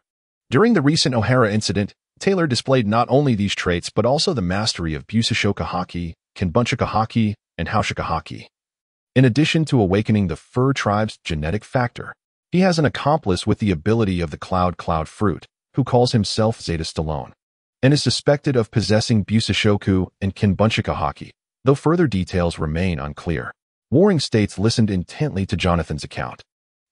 during the recent O'Hara incident, Taylor displayed not only these traits but also the mastery of Busashoka Haki, Kenbunshoka Haki, and Haushika Haki. In addition to awakening the fur tribe's genetic factor, he has an accomplice with the ability of the cloud fruit, who calls himself Zeta Stallone, and is suspected of possessing Busashoku and Kinbunchika haki, though further details remain unclear. Warring States listened intently to Jonathan's account,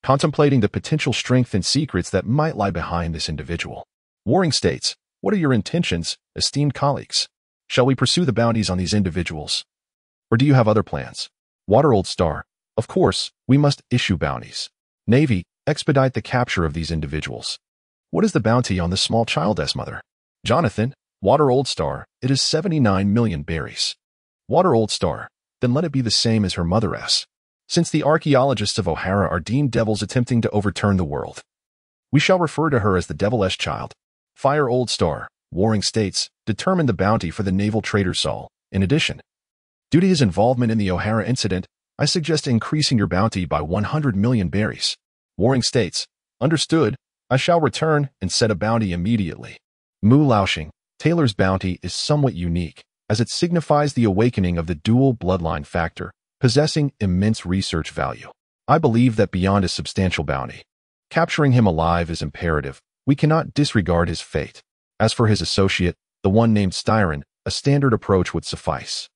contemplating the potential strength and secrets that might lie behind this individual. Warring States, what are your intentions, esteemed colleagues? Shall we pursue the bounties on these individuals? Or do you have other plans? Waterold Star, of course, we must issue bounties. Navy, expedite the capture of these individuals. What is the bounty on the small child's mother? Jonathan, Waterold Star, it is 79 million berries. Waterold Star, then let it be the same as her mother's. Since the archaeologists of O'Hara are deemed devils attempting to overturn the world, we shall refer to her as the devilish child. Fire Old Star, Warring States, determined the bounty for the naval trader Saul. In addition, due to his involvement in the O'Hara incident, I suggest increasing your bounty by 100 million berries. Warring States, understood. I shall return and set a bounty immediately. Mu Laoxing, Taylor's bounty is somewhat unique, as it signifies the awakening of the dual bloodline factor, possessing immense research value. I believe that beyond a substantial bounty, capturing him alive is imperative. We cannot disregard his fate. As for his associate, the one named Styron, a standard approach would suffice.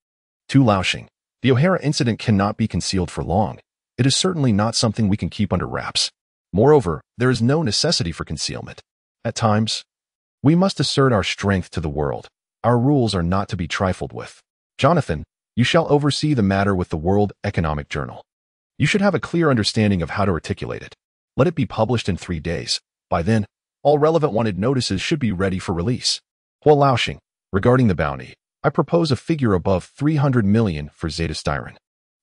To Laoxing, the O'Hara incident cannot be concealed for long. It is certainly not something we can keep under wraps. Moreover, there is no necessity for concealment. At times, we must assert our strength to the world. Our rules are not to be trifled with. Jonathan, you shall oversee the matter with the World Economic Journal. You should have a clear understanding of how to articulate it. Let it be published in 3 days. By then, all relevant wanted notices should be ready for release. Hua Laoxing, regarding the bounty, I propose a figure above 300 million for Zeta Styron.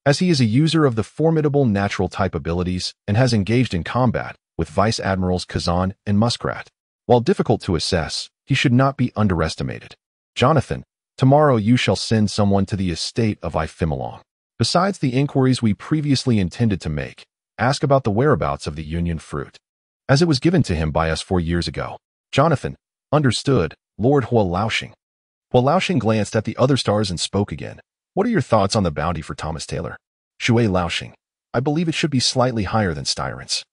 As he is a user of the formidable natural type abilities and has engaged in combat with Vice Admirals Kazan and Muskrat. While difficult to assess, he should not be underestimated. Jonathan, tomorrow you shall send someone to the estate of Ifimilong. Besides the inquiries we previously intended to make, ask about the whereabouts of the Union fruit, as it was given to him by us 4 years ago. Jonathan, understood, Lord Hua Laoxing. Hua Laoxing glanced at the other stars and spoke again. What are your thoughts on the bounty for Thomas Taylor? Shui Laoxing, I believe it should be slightly higher than Styron's,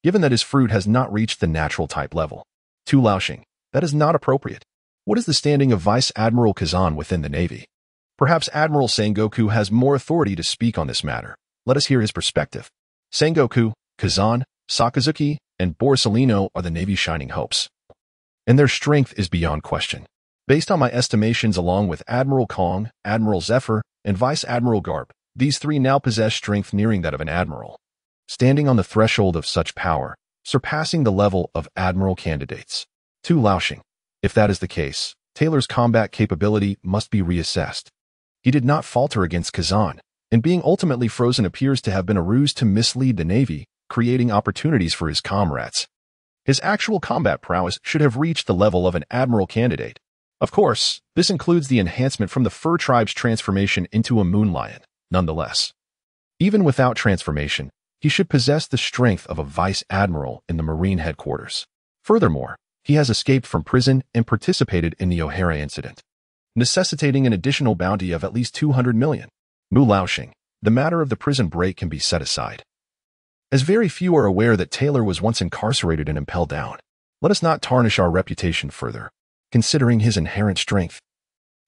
given that his fruit has not reached the natural type level. Tu Laoxing, that is not appropriate. What is the standing of Vice Admiral Kazan within the Navy? Perhaps Admiral Sengoku has more authority to speak on this matter. Let us hear his perspective. Sengoku, Kazan, Sakazuki, and Borsalino are the Navy's shining hopes, and their strength is beyond question. Based on my estimations, along with Admiral Kong, Admiral Zephyr, and Vice Admiral Garp, these 3 now possess strength nearing that of an admiral, standing on the threshold of such power, surpassing the level of admiral candidates. Tu Laoxing, if that is the case, Taylor's combat capability must be reassessed. He did not falter against Kazan, and being ultimately frozen appears to have been a ruse to mislead the Navy, creating opportunities for his comrades. His actual combat prowess should have reached the level of an admiral candidate. Of course, this includes the enhancement from the fur tribe's transformation into a moon lion. Nonetheless, even without transformation, he should possess the strength of a vice admiral in the Marine headquarters. Furthermore, he has escaped from prison and participated in the O'Hara incident, necessitating an additional bounty of at least 200 million. Mu Laoxing, the matter of the prison break can be set aside, as very few are aware that Taylor was once incarcerated and impelled down. Let us not tarnish our reputation further. Considering his inherent strength,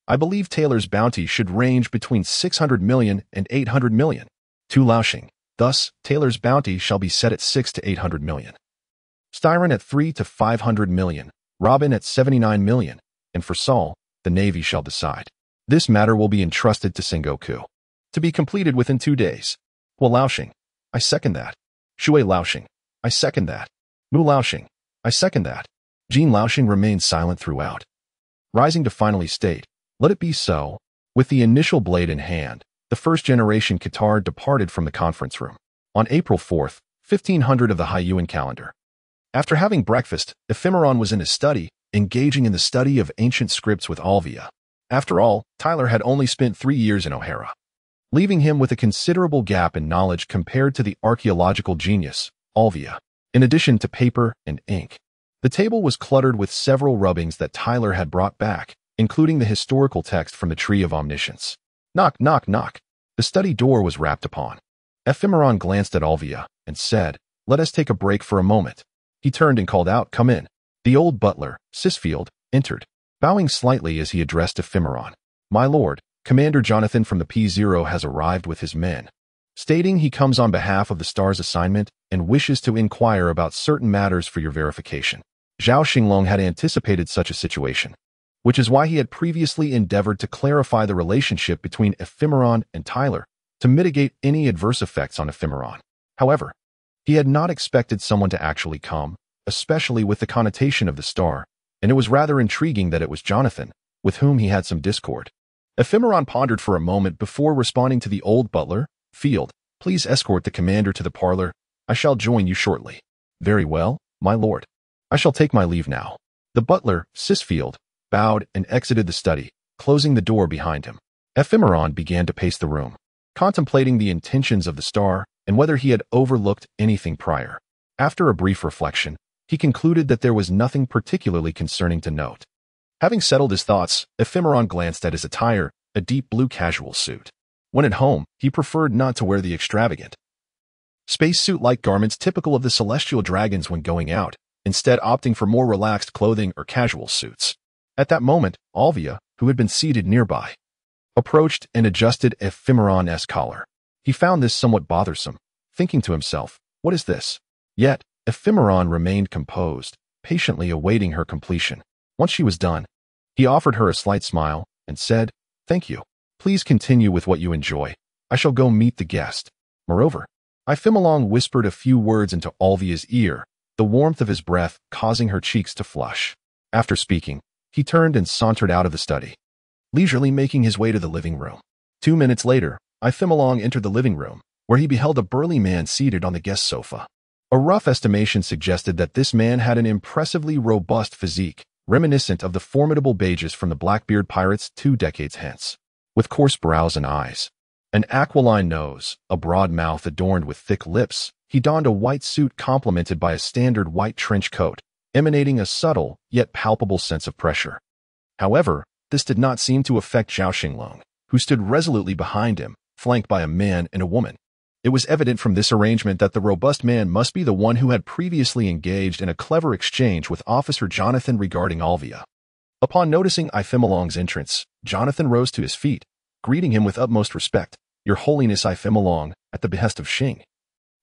I believe Taylor's bounty should range between 600 million and 800 million. Tu Laoxing, thus, Taylor's bounty shall be set at 6 to 800 million. Styron at 3 to 500 million, Robin at 79 million, and for Saul, the Navy shall decide. This matter will be entrusted to Sengoku, to be completed within 2 days. Hua Laoxing, I second that. Shui Laoxing, I second that. Mu Laoxing, I second that. Jean Laoxing remained silent throughout, rising to finally state, let it be so. With the initial blade in hand, the first-generation Qatar departed from the conference room. On April 4th, 1500 of the Haiyuan calendar. After having breakfast, Ephemeron was in his study, engaging in the study of ancient scripts with Alvia. After all, Tyler had only spent 3 years in O'Hara, leaving him with a considerable gap in knowledge compared to the archaeological genius, Alvia. In addition to paper and ink, the table was cluttered with several rubbings that Tyler had brought back, including the historical text from the Tree of Omniscience. Knock, knock, knock. The study door was rapped upon. Ephemeron glanced at Alvia and said, "Let us take a break for a moment." He turned and called out, "Come in." The old butler, Sisfield, entered, bowing slightly as he addressed Ephemeron. "My lord, Commander Jonathan from the P0 has arrived with his men," stating he comes on behalf of the Star's assignment and wishes to inquire about certain matters for your verification. Zhao Xinglong had anticipated such a situation, which is why he had previously endeavored to clarify the relationship between Ephemeron and Tyler to mitigate any adverse effects on Ephemeron. However, he had not expected someone to actually come, especially with the connotation of the Star, and it was rather intriguing that it was Jonathan, with whom he had some discord. Ephemeron pondered for a moment before responding to the old butler. "Field, please escort the commander to the parlor. I shall join you shortly." "Very well, my lord. I shall take my leave now." The butler, Sisfield, bowed and exited the study, closing the door behind him. Ephemeron began to pace the room, contemplating the intentions of the Star and whether he had overlooked anything prior. After a brief reflection, he concluded that there was nothing particularly concerning to note. Having settled his thoughts, Ephemeron glanced at his attire, a deep blue casual suit. When at home, he preferred not to wear the extravagant spacesuit-like garments typical of the celestial dragons when going out, instead opting for more relaxed clothing or casual suits. At that moment, Alvia, who had been seated nearby, approached and adjusted Ephemeron's collar. He found this somewhat bothersome, thinking to himself, "What is this?" Yet, Ephemeron remained composed, patiently awaiting her completion. Once she was done, he offered her a slight smile and said, "Thank you. Please continue with what you enjoy. I shall go meet the guest." Moreover, Ephemeron whispered a few words into Alvia's ear, the warmth of his breath causing her cheeks to flush. After speaking, he turned and sauntered out of the study, leisurely making his way to the living room. 2 minutes later, Ephemeron entered the living room, where he beheld a burly man seated on the guest sofa. A rough estimation suggested that this man had an impressively robust physique, reminiscent of the formidable Bages from the Blackbeard pirates 2 decades hence. With coarse brows and eyes, an aquiline nose, a broad mouth adorned with thick lips, he donned a white suit complemented by a standard white trench coat, emanating a subtle yet palpable sense of pressure. However, this did not seem to affect Zhao Xinglong, who stood resolutely behind him, flanked by a man and a woman. It was evident from this arrangement that the robust man must be the one who had previously engaged in a clever exchange with Officer Jonathan regarding Alvia. Upon noticing Ephemeron's entrance, Jonathan rose to his feet, greeting him with utmost respect. "Your Holiness Ephemeron, at the behest of Xing,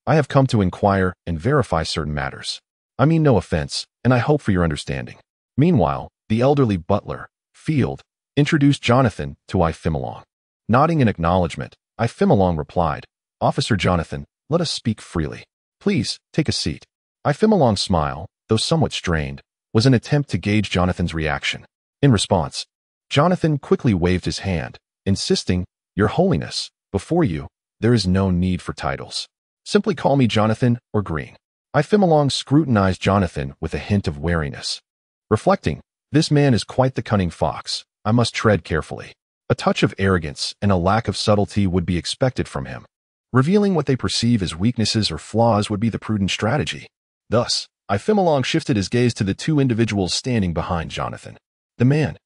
I have come to inquire and verify certain matters. I mean no offense, and I hope for your understanding." Meanwhile, the elderly butler, Field, introduced Jonathan to Ephemeron. Nodding in acknowledgement, Ephemeron replied, "Officer Jonathan, let us speak freely. Please, take a seat." Ephemeron's smile, though somewhat strained, was an attempt to gauge Jonathan's reaction. In response, Jonathan quickly waved his hand, insisting, "Your Holiness, before you, there is no need for titles. Simply call me Jonathan or Green." Ephemeron scrutinized Jonathan with a hint of wariness, reflecting, "This man is quite the cunning fox. I must tread carefully." A touch of arrogance and a lack of subtlety would be expected from him. Revealing what they perceive as weaknesses or flaws would be the prudent strategy. Thus, Ephemeron shifted his gaze to the 2 individuals standing behind Jonathan. The man,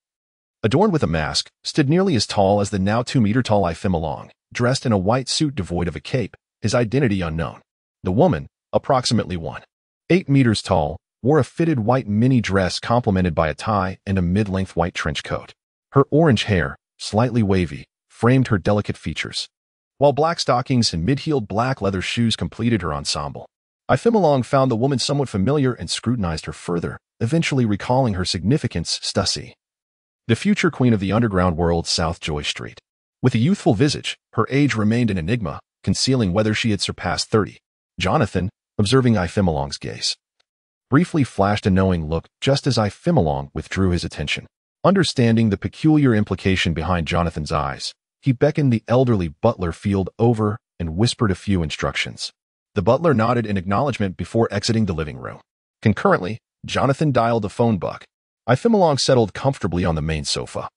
adorned with a mask, stood nearly as tall as the now 2-meter-tall Ephemeron, dressed in a white suit devoid of a cape, his identity unknown. The woman, approximately 1.8 meters tall, wore a fitted white mini dress complemented by a tie and a mid-length white trench coat. Her orange hair, slightly wavy, framed her delicate features, while black stockings and mid-heeled black leather shoes completed her ensemble. Ephemeron found the woman somewhat familiar and scrutinized her further, eventually recalling her significance. Stussy, the future queen of the underground world South Joy Street. With a youthful visage, her age remained an enigma, concealing whether she had surpassed 30. Jonathan, observing Ephemeron's gaze, briefly flashed a knowing look just as Ephemeron withdrew his attention. Understanding the peculiar implication behind Jonathan's eyes, he beckoned the elderly butler Field over and whispered a few instructions. The butler nodded in acknowledgement before exiting the living room. Concurrently, Jonathan dialed a phone book. Ephemeron settled comfortably on the main sofa,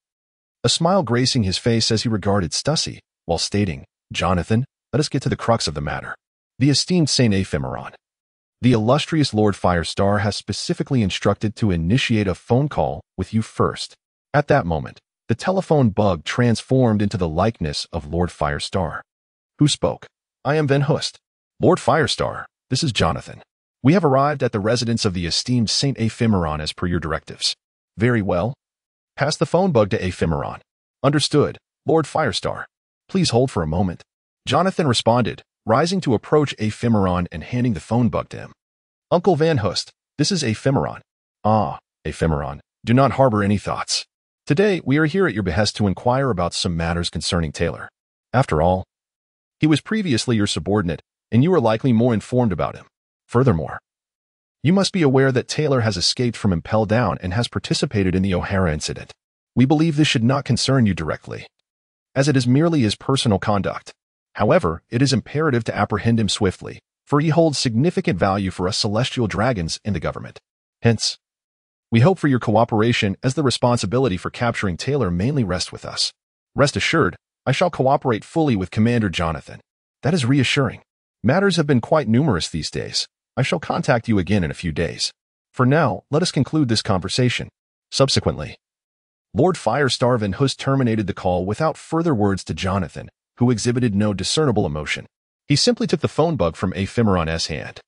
a smile gracing his face as he regarded Stussy, while stating, "Jonathan, let us get to the crux of the matter. The esteemed Saint Ephemeron, the illustrious Lord Firestar, has specifically instructed to initiate a phone call with you first." At that moment, the telephone bug transformed into the likeness of Lord Firestar, who spoke. I am Van Hust. Lord Firestar, this is Jonathan. We have arrived at the residence of the esteemed Saint Ephemeron as per your directives. Very well. Pass the phone bug to Ephemeron. Understood, Lord Firestar. Please hold for a moment. Jonathan responded, rising to approach Ephemeron and handing the phone bug to him. Uncle Van Hust, this is Ephemeron. Ah, Ephemeron, do not harbor any thoughts. Today, we are here at your behest to inquire about some matters concerning Taylor. After all, he was previously your subordinate, and you are likely more informed about him. Furthermore, you must be aware that Taylor has escaped from Impel Down and has participated in the O'Hara incident. We believe this should not concern you directly, as it is merely his personal conduct. However, it is imperative to apprehend him swiftly, for he holds significant value for us celestial dragons in the government. Hence, we hope for your cooperation as the responsibility for capturing Taylor mainly rests with us. Rest assured, I shall cooperate fully with Commander Jonathan. That is reassuring. Matters have been quite numerous these days. I shall contact you again in a few days. For now, let us conclude this conversation. Subsequently, Lord Firestar Van Hust terminated the call without further words to Jonathan, who exhibited no discernible emotion. He simply took the phone bug from Ephemeron's hand.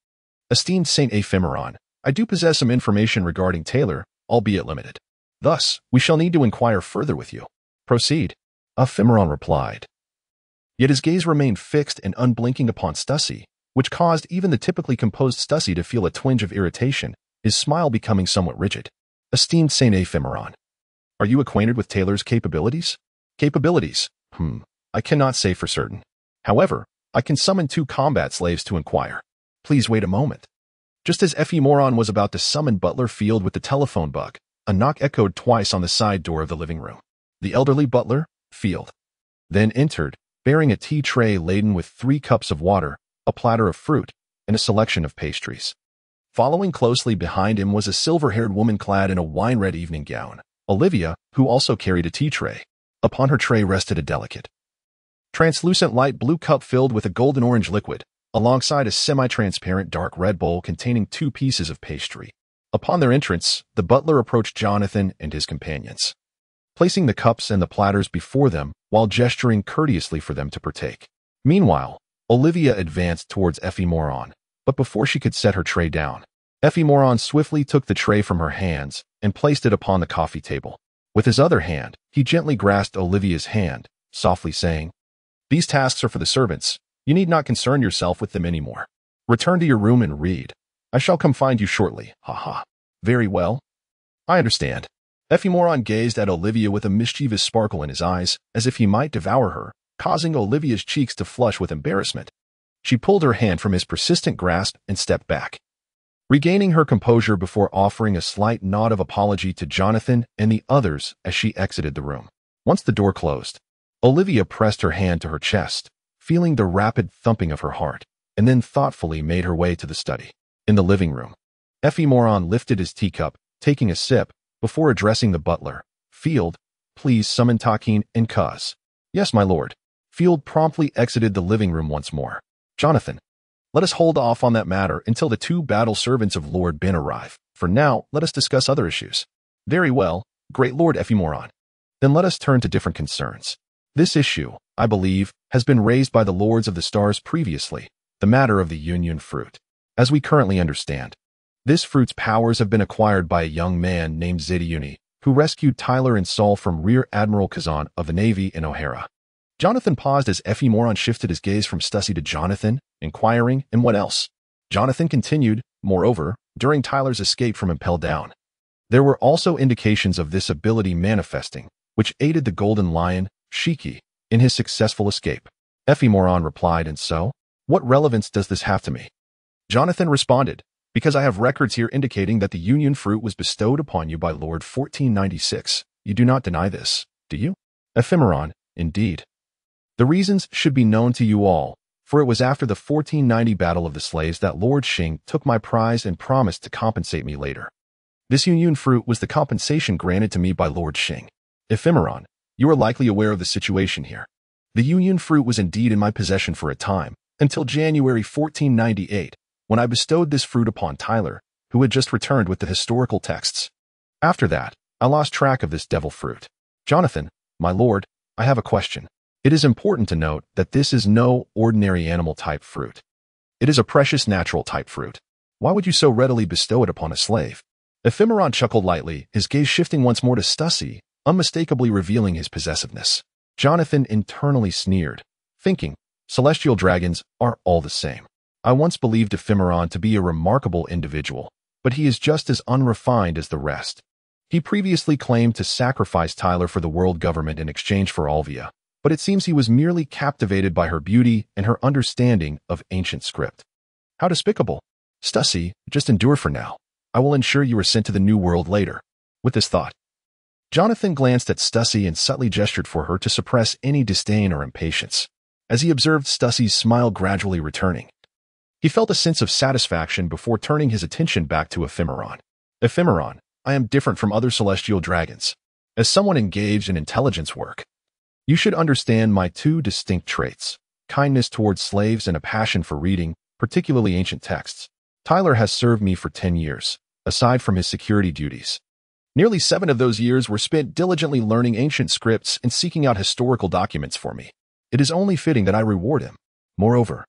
Esteemed Saint Ephemeron, I do possess some information regarding Taylor, albeit limited. Thus, we shall need to inquire further with you. Proceed. Ephemeron replied. Yet his gaze remained fixed and unblinking upon Stussy, which caused even the typically composed Stussy to feel a twinge of irritation, his smile becoming somewhat rigid. Esteemed Saint Ephemeron, are you acquainted with Taylor's capabilities? Capabilities? I cannot say for certain. However, I can summon 2 combat slaves to inquire. Please wait a moment. Just as Ephemeron was about to summon Butler Field with the telephone bug, a knock echoed twice on the side door of the living room. The elderly butler, Field, then entered, bearing a tea tray laden with 3 cups of water, a platter of fruit, and a selection of pastries. Following closely behind him was a silver-haired woman clad in a wine-red evening gown, Olivia, who also carried a tea tray. Upon her tray rested a delicate, translucent light blue cup filled with a golden-orange liquid, alongside a semi-transparent dark red bowl containing 2 pieces of pastry. Upon their entrance, the butler approached Jonathan and his companions, placing the cups and the platters before them while gesturing courteously for them to partake. Meanwhile, Olivia advanced towards Ephemeron, but before she could set her tray down, Ephemeron swiftly took the tray from her hands and placed it upon the coffee table. With his other hand, he gently grasped Olivia's hand, softly saying, "These tasks are for the servants. You need not concern yourself with them anymore. Return to your room and read. I shall come find you shortly, haha." Very well. I understand. Ephemeron gazed at Olivia with a mischievous sparkle in his eyes, as if he might devour her, causing Olivia's cheeks to flush with embarrassment. She pulled her hand from his persistent grasp and stepped back, regaining her composure before offering a slight nod of apology to Jonathan and the others as she exited the room. Once the door closed, Olivia pressed her hand to her chest, feeling the rapid thumping of her heart, and then thoughtfully made her way to the study. In the living room, Ephemeron lifted his teacup, taking a sip, before addressing the butler. "Field, please summon Takin and Cuz." "Yes, my lord." Field promptly exited the living room once more. "Jonathan, let us hold off on that matter until the 2 battle servants of Lord Ben arrive. For now, let us discuss other issues." "Very well, great Lord Ephemeron. Then let us turn to different concerns. This issue, I believe, has been raised by the Lords of the Stars previously, the matter of the Union Fruit. As we currently understand, this fruit's powers have been acquired by a young man named Zediuni, who rescued Tyler and Saul from Rear Admiral Kazan of the Navy in O'Hara." Jonathan paused as Ephemeron shifted his gaze from Stussy to Jonathan, inquiring, "And what else?" Jonathan continued, "Moreover, during Tyler's escape from Impel Down, there were also indications of this ability manifesting, which aided the Golden Lion, Shiki, in his successful escape." Ephemeron replied, "And so? What relevance does this have to me?" Jonathan responded, "Because I have records here indicating that the Union Fruit was bestowed upon you by Lord 1496. You do not deny this, do you?" Ephemeron, "Indeed. The reasons should be known to you all, for it was after the 1490 Battle of the Slaves that Lord Xing took my prize and promised to compensate me later. This Union Fruit was the compensation granted to me by Lord Xing. Ephemeron, you are likely aware of the situation here. The Union Fruit was indeed in my possession for a time, until January 1498, when I bestowed this fruit upon Tyler, who had just returned with the historical texts. After that, I lost track of this devil fruit. Jonathan, my lord, I have a question. It is important to note that this is no ordinary animal-type fruit. It is a precious natural-type fruit. Why would you so readily bestow it upon a slave? Ephemeron chuckled lightly, his gaze shifting once more to Stussy, unmistakably revealing his possessiveness. Jonathan internally sneered, thinking, celestial dragons are all the same. I once believed Ephemeron to be a remarkable individual, but he is just as unrefined as the rest. He previously claimed to sacrifice Tyler for the world government in exchange for Alvia, but it seems he was merely captivated by her beauty and her understanding of ancient script. How despicable. Stussy, just endure for now. I will ensure you are sent to the new world later. With this thought, Jonathan glanced at Stussy and subtly gestured for her to suppress any disdain or impatience. As he observed Stussy's smile gradually returning, he felt a sense of satisfaction before turning his attention back to Ephemeron. Ephemeron, I am different from other celestial dragons. As someone engaged in intelligence work, you should understand my two distinct traits, kindness towards slaves and a passion for reading, particularly ancient texts. Tyler has served me for 10 years, aside from his security duties. Nearly 7 of those years were spent diligently learning ancient scripts and seeking out historical documents for me. It is only fitting that I reward him. Moreover,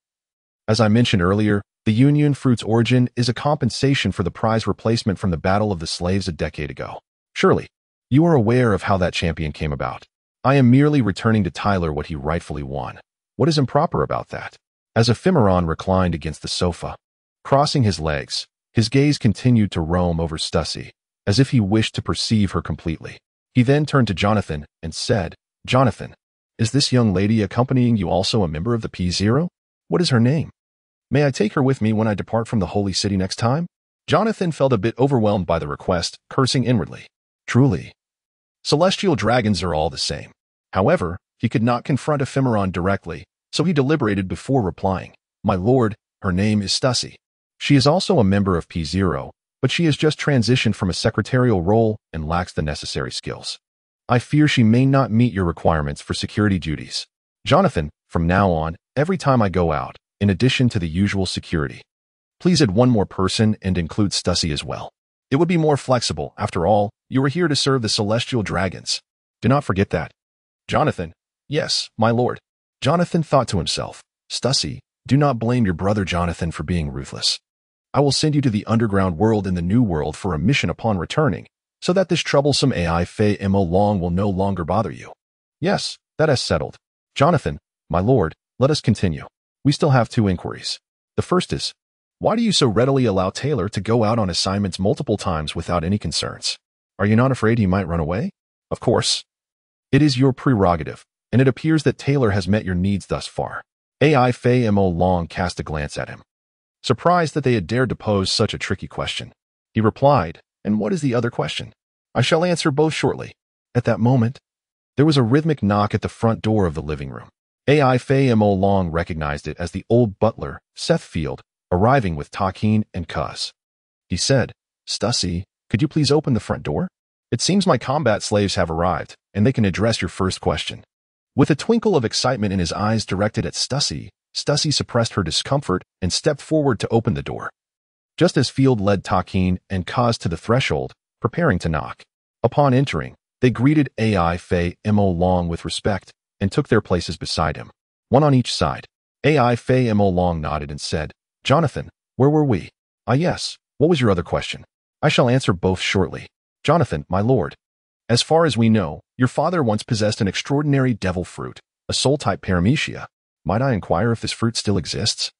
as I mentioned earlier, the Union Fruit's origin is a compensation for the prize replacement from the Battle of the Slaves a decade ago. Surely, you are aware of how that champion came about. I am merely returning to Tyler what he rightfully won. What is improper about that? As Ephemeron reclined against the sofa, crossing his legs, his gaze continued to roam over Stussy, as if he wished to perceive her completely. He then turned to Jonathan and said, Jonathan, is this young lady accompanying you also a member of the P0? What is her name? May I take her with me when I depart from the holy city next time? Jonathan felt a bit overwhelmed by the request, cursing inwardly. Truly, celestial dragons are all the same. However, he could not confront Ephemeron directly, so he deliberated before replying. My lord, her name is Stussy. She is also a member of P0, but she has just transitioned from a secretarial role and lacks the necessary skills. I fear she may not meet your requirements for security duties. Jonathan, from now on, every time I go out, in addition to the usual security, please add one more person and include Stussy as well. It would be more flexible. After all, you are here to serve the celestial dragons. Do not forget that. Jonathan, yes, my lord. Jonathan thought to himself, Stussy, do not blame your brother Jonathan for being ruthless. I will send you to the underground world in the new world for a mission upon returning, so that this troublesome AI Fei Mo Long will no longer bother you. Yes, that is settled. Jonathan, my lord, let us continue. We still have 2 inquiries. The first is, why do you so readily allow Taylor to go out on assignments multiple times without any concerns? Are you not afraid he might run away? Of course. It is your prerogative, and it appears that Taylor has met your needs thus far. AI Fei Mo Long cast a glance at him, surprised that they had dared to pose such a tricky question. He replied, and what is the other question? I shall answer both shortly. At that moment, there was a rhythmic knock at the front door of the living room. AI Fei Mo Long recognized it as the old butler, Seth Field, arriving with Takin and Kuz. He said, Stussy, could you please open the front door? It seems my combat slaves have arrived, and they can address your first question. With a twinkle of excitement in his eyes directed at Stussy, Stussy suppressed her discomfort and stepped forward to open the door. Just as Field led Takin and Kaz to the threshold, preparing to knock. Upon entering, they greeted AI Fei Mo Long with respect and took their places beside him, one on each side. AI Fei Mo Long nodded and said, Jonathan, where were we? Ah yes, what was your other question? I shall answer both shortly. Jonathan, my lord, as far as we know, your father once possessed an extraordinary devil fruit, a soul-type paramecia. Might I inquire if this fruit still exists?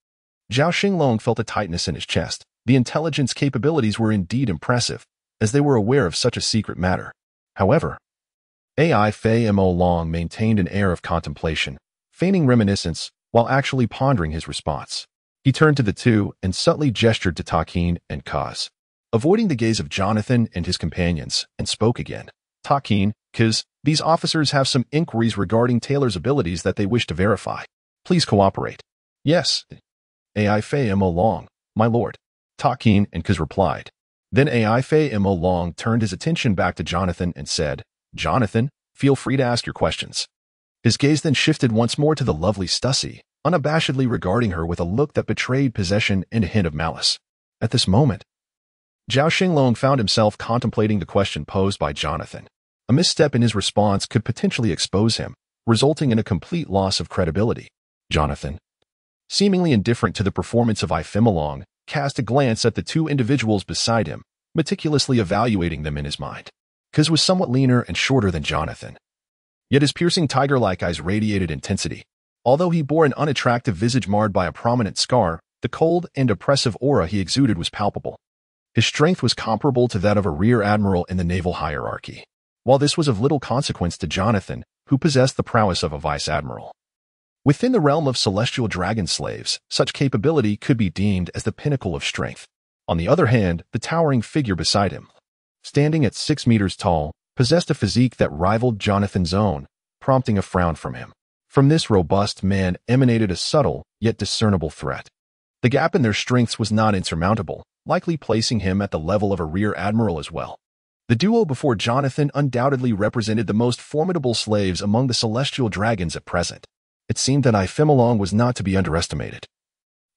Zhao Xinglong felt a tightness in his chest. The intelligence capabilities were indeed impressive, as they were aware of such a secret matter. However, AI Fei Mo Long maintained an air of contemplation, feigning reminiscence, while actually pondering his response. He turned to the two and subtly gestured to Takin and Kaz, avoiding the gaze of Jonathan and his companions, and spoke again. Takin, Kaz, these officers have some inquiries regarding Taylor's abilities that they wish to verify. Please cooperate. Yes. AI Fei Mo Long, my lord. Takin and Kaz replied. Then AI Fei Mo Long turned his attention back to Jonathan and said, Jonathan, feel free to ask your questions. His gaze then shifted once more to the lovely Stussy, unabashedly regarding her with a look that betrayed possession and a hint of malice. At this moment, Zhao Xinglong found himself contemplating the question posed by Jonathan. A misstep in his response could potentially expose him, resulting in a complete loss of credibility. Jonathan, seemingly indifferent to the performance of Xinglong, cast a glance at the two individuals beside him, meticulously evaluating them in his mind. Kaz was somewhat leaner and shorter than Jonathan. Yet his piercing tiger-like eyes radiated intensity. Although he bore an unattractive visage marred by a prominent scar, the cold and oppressive aura he exuded was palpable. His strength was comparable to that of a rear admiral in the naval hierarchy, while this was of little consequence to Jonathan, who possessed the prowess of a vice admiral. Within the realm of celestial dragon slaves, such capability could be deemed as the pinnacle of strength. On the other hand, the towering figure beside him, standing at 6 meters tall, possessed a physique that rivaled Jonathan's own, prompting a frown from him. From this robust man emanated a subtle, yet discernible threat. The gap in their strengths was not insurmountable, likely placing him at the level of a rear admiral as well. The duo before Jonathan undoubtedly represented the most formidable slaves among the celestial dragons at present. It seemed that Xinglong was not to be underestimated.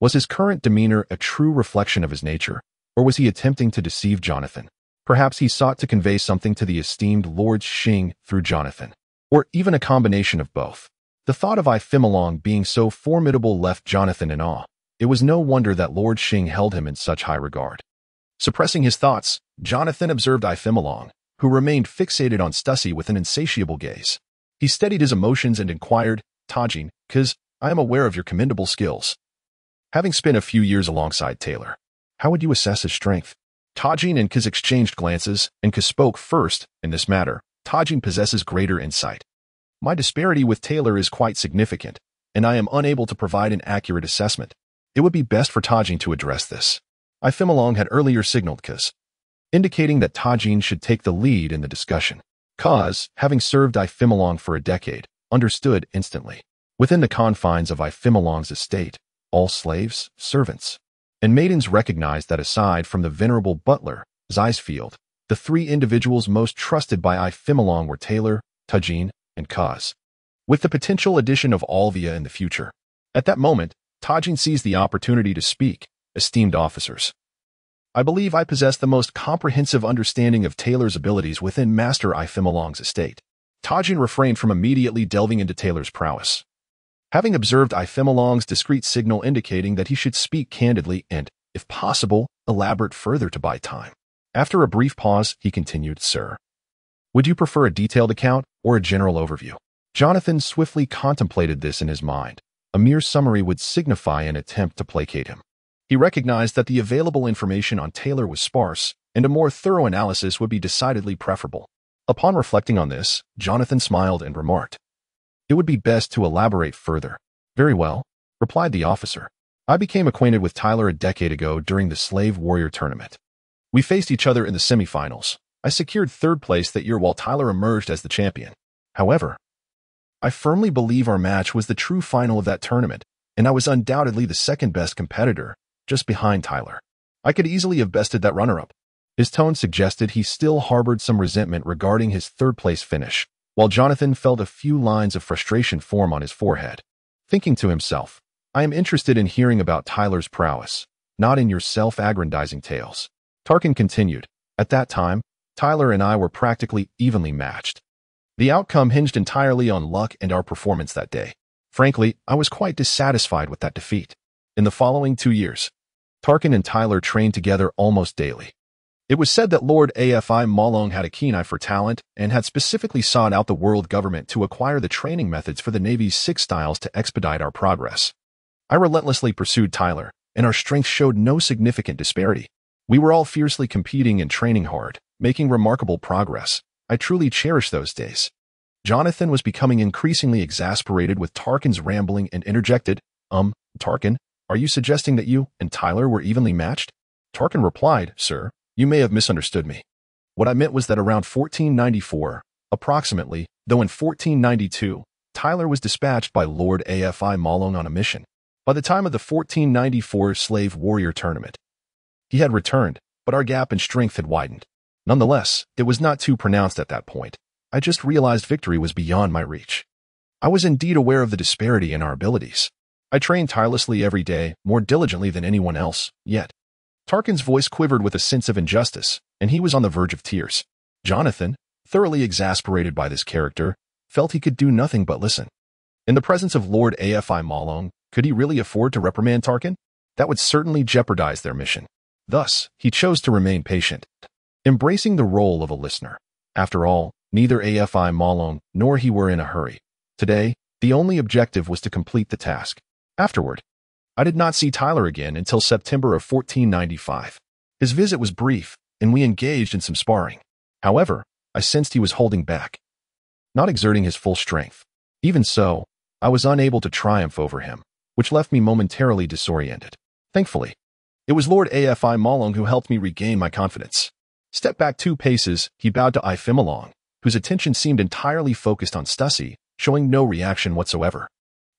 Was his current demeanor a true reflection of his nature, or was he attempting to deceive Jonathan? Perhaps he sought to convey something to the esteemed Lord Xing through Jonathan, or even a combination of both. The thought of Xinglong being so formidable left Jonathan in awe. It was no wonder that Lord Xing held him in such high regard. Suppressing his thoughts, Jonathan observed Xinglong, who remained fixated on Stussy with an insatiable gaze. He steadied his emotions and inquired, "Tajin, Kaz, I am aware of your commendable skills. Having spent a few years alongside Taylor, how would you assess his strength?" Tajin and Kaz exchanged glances, and Kaz spoke first. "In this matter, Tajin possesses greater insight. My disparity with Taylor is quite significant, and I am unable to provide an accurate assessment. It would be best for Tajin to address this." Xinglong had earlier signaled Kaz, indicating that Tajin should take the lead in the discussion. Kaz, having served Xinglong for a decade, understood instantly. Within the confines of Xinglong's estate, all slaves, servants, and maidens recognized that aside from the venerable butler, Zeisfield, the three individuals most trusted by Xinglong were Taylor, Tajin, and Kaz, with the potential addition of Alvia in the future. At that moment, Tajin seized the opportunity to speak. "Esteemed officers, I believe I possess the most comprehensive understanding of Taylor's abilities within Master Xinglong's estate." Tajin refrained from immediately delving into Taylor's prowess, having observed Xinglong's discreet signal indicating that he should speak candidly and, if possible, elaborate further to buy time. After a brief pause, he continued, "Sir, would you prefer a detailed account or a general overview?" Jonathan swiftly contemplated this in his mind. A mere summary would signify an attempt to placate him. He recognized that the available information on Taylor was sparse, and a more thorough analysis would be decidedly preferable. Upon reflecting on this, Jonathan smiled and remarked, "It would be best to elaborate further." "Very well," replied the officer. "I became acquainted with Tyler a decade ago during the Slave Warrior Tournament. We faced each other in the semifinals. I secured third place that year while Tyler emerged as the champion. However, I firmly believe our match was the true final of that tournament, and I was undoubtedly the second-best competitor, just behind Tyler. I could easily have bested that runner-up." His tone suggested he still harbored some resentment regarding his third-place finish, while Jonathan felt a few lines of frustration form on his forehead. Thinking to himself, "I am interested in hearing about Tyler's prowess, not in your self-aggrandizing tales." Tarkin continued, "At that time, Tyler and I were practically evenly matched. The outcome hinged entirely on luck and our performance that day. Frankly, I was quite dissatisfied with that defeat. In the following 2 years, Tarkin and Tyler trained together almost daily. It was said that Lord Afi Malong had a keen eye for talent and had specifically sought out the world government to acquire the training methods for the Navy's 6 styles to expedite our progress. I relentlessly pursued Tyler, and our strength showed no significant disparity. We were all fiercely competing and training hard, making remarkable progress. I truly cherish those days." Jonathan was becoming increasingly exasperated with Tarkin's rambling and interjected, Tarkin, are you suggesting that you and Tyler were evenly matched?" Tarkin replied, "Sir, you may have misunderstood me. What I meant was that around 1494, approximately, though in 1492, Tyler was dispatched by Lord Afi Malong on a mission. By the time of the 1494 Slave Warrior Tournament, he had returned, but our gap in strength had widened. Nonetheless, it was not too pronounced at that point. I just realized victory was beyond my reach. I was indeed aware of the disparity in our abilities. I trained tirelessly every day, more diligently than anyone else, yet." Tarkin's voice quivered with a sense of injustice, and he was on the verge of tears. Jonathan, thoroughly exasperated by this character, felt he could do nothing but listen. In the presence of Lord Afi Malong, could he really afford to reprimand Tarkin? That would certainly jeopardize their mission. Thus, he chose to remain patient, embracing the role of a listener. After all, neither Afi Malong nor he were in a hurry. Today, the only objective was to complete the task. Afterward, I did not see Tyler again until September of 1495. His visit was brief, and we engaged in some sparring. However, I sensed he was holding back, not exerting his full strength. Even so, I was unable to triumph over him, which left me momentarily disoriented. Thankfully, it was Lord Afi Malong who helped me regain my confidence. Step back 2 paces, he bowed to Malong, whose attention seemed entirely focused on Stussy, showing no reaction whatsoever.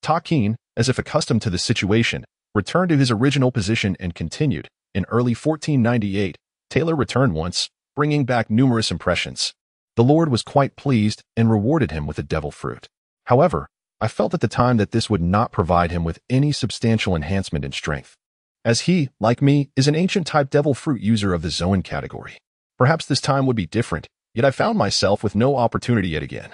Tarkin, as if accustomed to the situation, returned to his original position and continued. In early 1498, Taylor returned once, bringing back numerous impressions. The Lord was quite pleased and rewarded him with a devil fruit. However, I felt at the time that this would not provide him with any substantial enhancement in strength, as he, like me, is an ancient-type devil fruit user of the Zoan category. Perhaps this time would be different, yet I found myself with no opportunity yet again.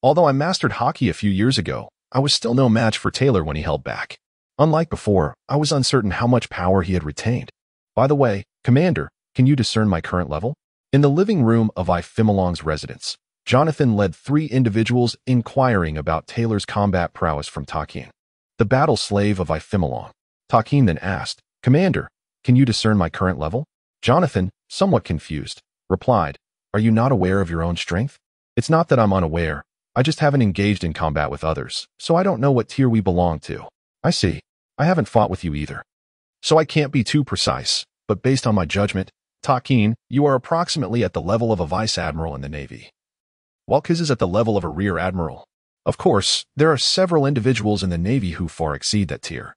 Although I mastered hockey a few years ago, I was still no match for Taylor when he held back. Unlike before, I was uncertain how much power he had retained. By the way, Commander, can you discern my current level? In the living room of Malong's residence, Jonathan led 3 individuals inquiring about Taylor's combat prowess from Tarkin, the battle slave of Malong. Tarkin then asked, Commander, can you discern my current level? Jonathan, somewhat confused, replied, Are you not aware of your own strength? It's not that I'm unaware, I just haven't engaged in combat with others, so I don't know what tier we belong to. I see. I haven't fought with you either, so I can't be too precise, but based on my judgment, Tarkin, you are approximately at the level of a vice admiral in the Navy, while Kiz is at the level of a rear admiral. Of course, there are several individuals in the Navy who far exceed that tier,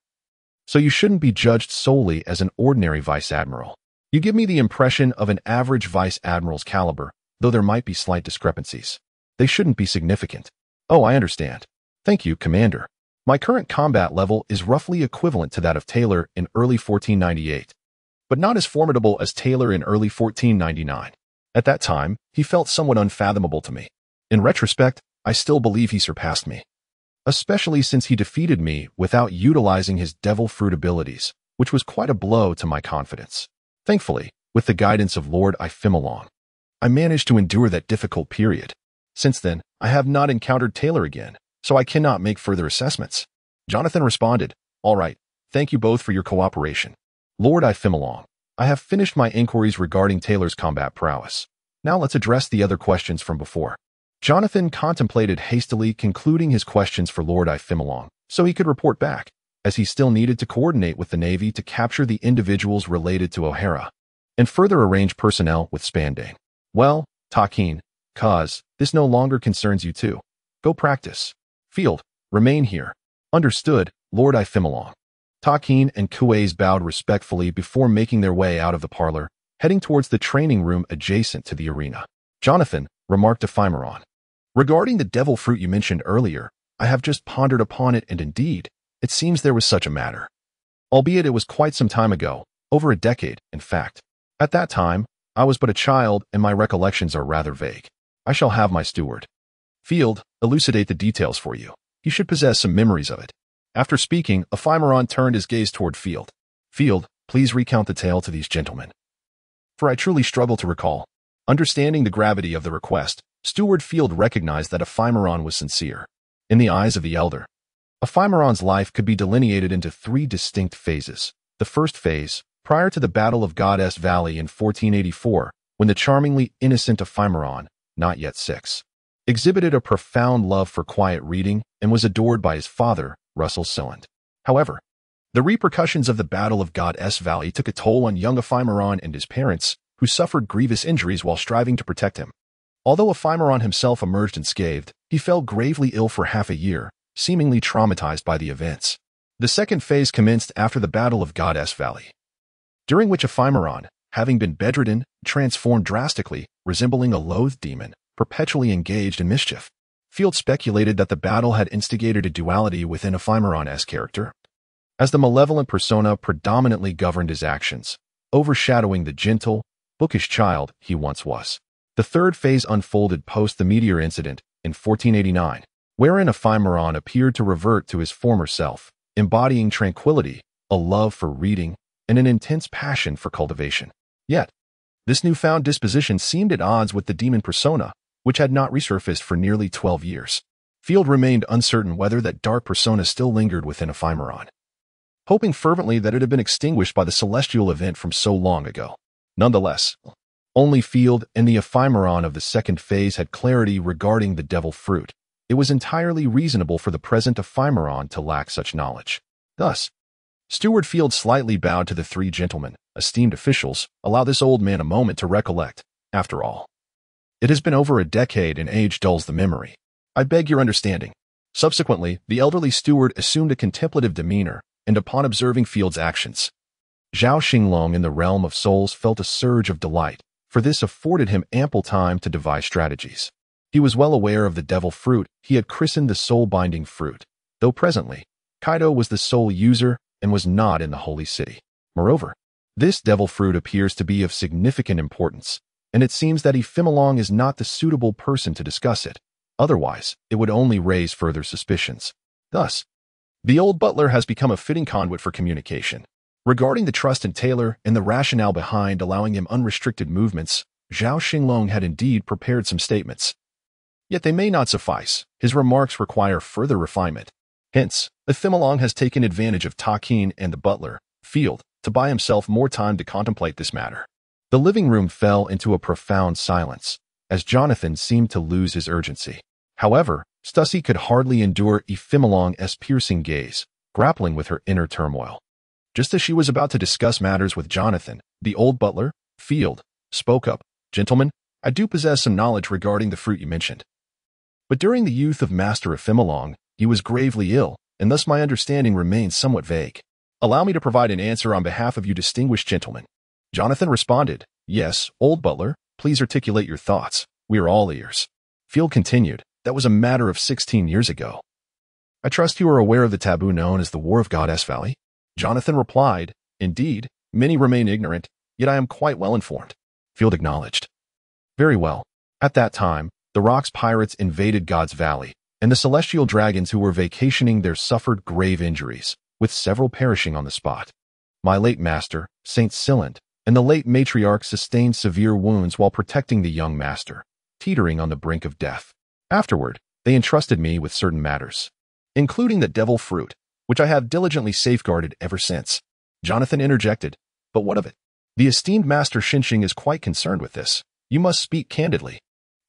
so you shouldn't be judged solely as an ordinary vice admiral. You give me the impression of an average vice admiral's caliber, though there might be slight discrepancies. They shouldn't be significant. Oh, I understand. Thank you, Commander. My current combat level is roughly equivalent to that of Taylor in early 1498, but not as formidable as Taylor in early 1499. At that time, he felt somewhat unfathomable to me. In retrospect, I still believe he surpassed me, especially since he defeated me without utilizing his devil fruit abilities, which was quite a blow to my confidence. Thankfully, with the guidance of Lord Malong, I managed to endure that difficult period. Since then, I have not encountered Taylor again, so I cannot make further assessments. Jonathan responded, All right, thank you both for your cooperation. Lord Malong, I have finished my inquiries regarding Taylor's combat prowess. Now let's address the other questions from before. Jonathan contemplated hastily concluding his questions for Lord Malong, so he could report back, as he still needed to coordinate with the Navy to capture the individuals related to O'Hara, and further arrange personnel with Spandane. Well, Tarkin, cause this no longer concerns you too. Go practice. Field, remain here. Understood, Lord Malong. Tarkin and Kuwais bowed respectfully before making their way out of the parlor, heading towards the training room adjacent to the arena. Jonathan remarked to Fimeron, Regarding the devil fruit you mentioned earlier, I have just pondered upon it, and indeed, it seems there was such a matter. Albeit it was quite some time ago, over a decade, in fact. At that time, I was but a child and my recollections are rather vague. I shall have my steward, Field, elucidate the details for you. He should possess some memories of it. After speaking, Ephemeron turned his gaze toward Field. Field, please recount the tale to these gentlemen, for I truly struggle to recall. Understanding the gravity of the request, Steward Field recognized that Ephemeron was sincere. In the eyes of the elder, Ephemeron's life could be delineated into 3 distinct phases. The first phase, prior to the Battle of Goddess Valley in 1484, when the charmingly innocent Ephemeron, not yet 6, exhibited a profound love for quiet reading and was adored by his father, Russell Silland. However, the repercussions of the Battle of Goddess Valley took a toll on young Ephemeron and his parents, who suffered grievous injuries while striving to protect him. Although Ephemeron himself emerged unscathed, he fell gravely ill for half a year, seemingly traumatized by the events. The second phase commenced after the Battle of Goddess Valley, during which Ephemeron, having been bedridden, transformed drastically, resembling a loathed demon, perpetually engaged in mischief. Field speculated that the battle had instigated a duality within Ephemeron's character, as the malevolent persona predominantly governed his actions, overshadowing the gentle, bookish child he once was. The third phase unfolded post the meteor incident in 1489, wherein Ephemeron appeared to revert to his former self, embodying tranquility, a love for reading, and an intense passion for cultivation. Yet, this newfound disposition seemed at odds with the demon persona, which had not resurfaced for nearly 12 years. Field remained uncertain whether that dark persona still lingered within Ephemeron, hoping fervently that it had been extinguished by the celestial event from so long ago. Nonetheless, only Field and the Ephemeron of the second phase had clarity regarding the devil fruit. It was entirely reasonable for the present Ephemeron to lack such knowledge. Thus, Steward Field slightly bowed to the three gentlemen, esteemed officials. Allow this old man a moment to recollect. After all, it has been over a decade and age dulls the memory. I beg your understanding. Subsequently, the elderly steward assumed a contemplative demeanor, and upon observing Field's actions, Zhao Xinglong in the realm of souls felt a surge of delight, for this afforded him ample time to devise strategies. He was well aware of the devil fruit he had christened the soul-binding fruit, though presently, Kaido was the sole user and was not in the holy city. Moreover, this devil fruit appears to be of significant importance, and it seems that Ephemeron is not the suitable person to discuss it. Otherwise, it would only raise further suspicions. Thus, the old butler has become a fitting conduit for communication. Regarding the trust in Taylor and the rationale behind allowing him unrestricted movements, Zhao Xinglong had indeed prepared some statements. Yet they may not suffice. His remarks require further refinement. Hence, Ephemeron has taken advantage of Takin and the butler, Field, to buy himself more time to contemplate this matter. The living room fell into a profound silence, as Jonathan seemed to lose his urgency. However, Stussy could hardly endure Ephemeron's piercing gaze, grappling with her inner turmoil. Just as she was about to discuss matters with Jonathan, the old butler, Field, spoke up. Gentlemen, I do possess some knowledge regarding the fruit you mentioned. But during the youth of Master Ephemeron, he was gravely ill, and thus my understanding remains somewhat vague. Allow me to provide an answer on behalf of you distinguished gentlemen. Jonathan responded, Yes, old butler, please articulate your thoughts. We are all ears. Field continued, That was a matter of 16 years ago. I trust you are aware of the taboo known as the War of Goddess Valley? Jonathan replied, Indeed, many remain ignorant, yet I am quite well informed. Field acknowledged. Very well. At that time, the Rock's pirates invaded God's Valley, and the celestial dragons who were vacationing there suffered grave injuries, with several perishing on the spot. My late master, Saint Cylind, and the late matriarch sustained severe wounds while protecting the young master, teetering on the brink of death. Afterward, they entrusted me with certain matters, including the devil fruit, which I have diligently safeguarded ever since. Jonathan interjected, But what of it? The esteemed Master Xinqing is quite concerned with this. You must speak candidly.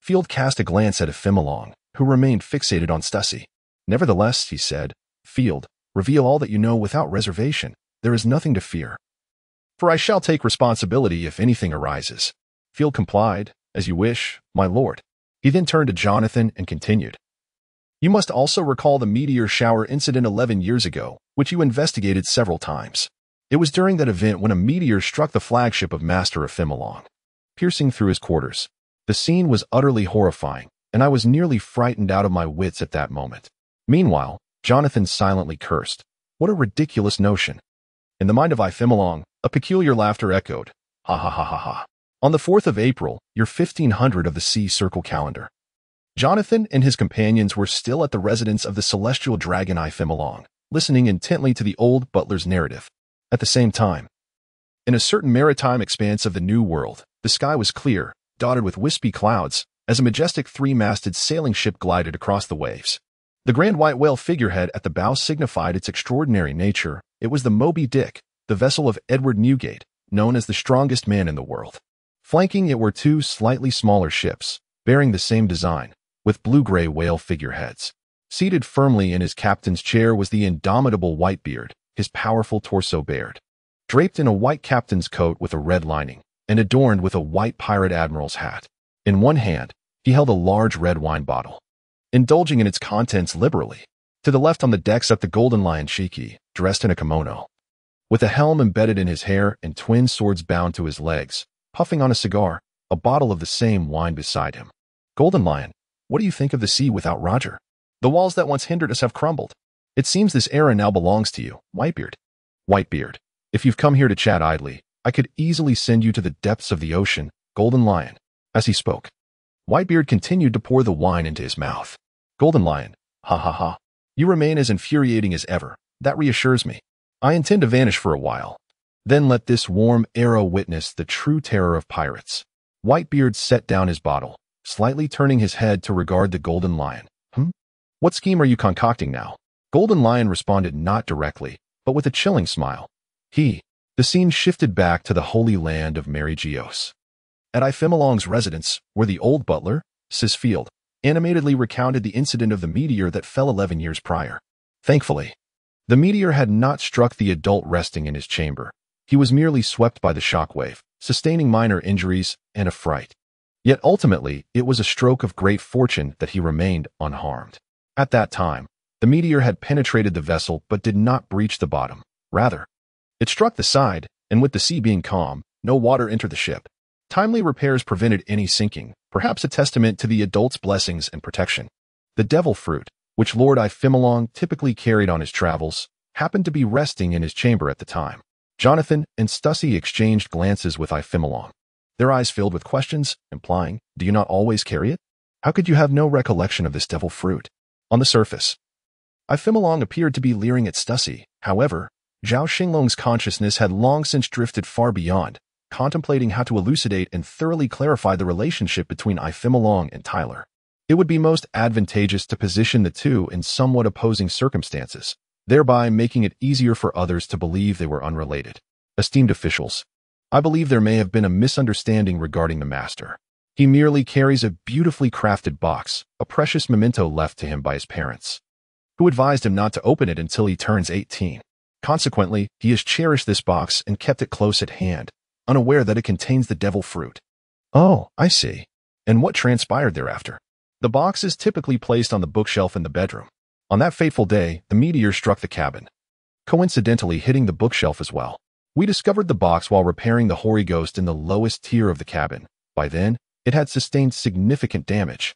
Field cast a glance at Ephemeron, who remained fixated on Stussy. Nevertheless, he said, Field, reveal all that you know without reservation. There is nothing to fear. For I shall take responsibility if anything arises. Field complied, As you wish, my lord. He then turned to Jonathan and continued. You must also recall the meteor shower incident 11 years ago, which you investigated several times. It was during that event when a meteor struck the flagship of Master Ephemeron, piercing through his quarters. The scene was utterly horrifying, and I was nearly frightened out of my wits at that moment. Meanwhile, Jonathan silently cursed. What a ridiculous notion. In the mind of Ephemeron, a peculiar laughter echoed. Ha ha ha ha ha. On the 4th of April, year 1500 of the Sea Circle calendar, Jonathan and his companions were still at the residence of the celestial dragon Ephemeron, listening intently to the old butler's narrative. At the same time, in a certain maritime expanse of the New World, the sky was clear, dotted with wispy clouds, as a majestic three-masted sailing ship glided across the waves. The grand white whale figurehead at the bow signified its extraordinary nature. It was the Moby Dick, the vessel of Edward Newgate, known as the strongest man in the world. Flanking it were two slightly smaller ships, bearing the same design, with blue-gray whale figureheads. Seated firmly in his captain's chair was the indomitable Whitebeard, his powerful torso bared, draped in a white captain's coat with a red lining, and adorned with a white pirate admiral's hat. In one hand, he held a large red wine bottle, indulging in its contents liberally. To the left on the deck sat the Golden Lion Shiki, dressed in a kimono, with a helm embedded in his hair and twin swords bound to his legs, puffing on a cigar, a bottle of the same wine beside him. Golden Lion, what do you think of the sea without Roger? The walls that once hindered us have crumbled. It seems this era now belongs to you, Whitebeard. Whitebeard, if you've come here to chat idly, I could easily send you to the depths of the ocean, Golden Lion. As he spoke, Whitebeard continued to pour the wine into his mouth. Golden Lion, ha ha ha. You remain as infuriating as ever. That reassures me. I intend to vanish for a while. Then let this warm arrow witness the true terror of pirates. Whitebeard set down his bottle, slightly turning his head to regard the Golden Lion. What scheme are you concocting now? Golden Lion responded not directly, but with a chilling smile. The scene shifted back to the holy land of Mary Geos. At Ifemalong's residence, where the old butler, Sisfield, animatedly recounted the incident of the meteor that fell 11 years prior. Thankfully, the meteor had not struck the adult resting in his chamber. He was merely swept by the shockwave, sustaining minor injuries and a fright. Yet ultimately, it was a stroke of great fortune that he remained unharmed. At that time, the meteor had penetrated the vessel but did not breach the bottom. Rather, it struck the side, and with the sea being calm, no water entered the ship. Timely repairs prevented any sinking, perhaps a testament to the adult's blessings and protection. The devil fruit, which Lord Ifemalong typically carried on his travels, happened to be resting in his chamber at the time. Jonathan and Stussy exchanged glances with Ifemalong, their eyes filled with questions, implying, "Do you not always carry it? How could you have no recollection of this devil fruit?" On the surface, Ifemalong appeared to be leering at Stussy. However, Zhao Xinglong's consciousness had long since drifted far beyond, contemplating how to elucidate and thoroughly clarify the relationship between Ifemalong and Tyler. It would be most advantageous to position the two in somewhat opposing circumstances, thereby making it easier for others to believe they were unrelated. Esteemed officials, I believe there may have been a misunderstanding regarding the master. He merely carries a beautifully crafted box, a precious memento left to him by his parents, who advised him not to open it until he turns 18. Consequently, he has cherished this box and kept it close at hand, unaware that it contains the devil fruit. Oh, I see. And what transpired thereafter? The box is typically placed on the bookshelf in the bedroom. On that fateful day, the meteor struck the cabin, coincidentally hitting the bookshelf as well. We discovered the box while repairing the hoary ghost in the lowest tier of the cabin. By then, it had sustained significant damage,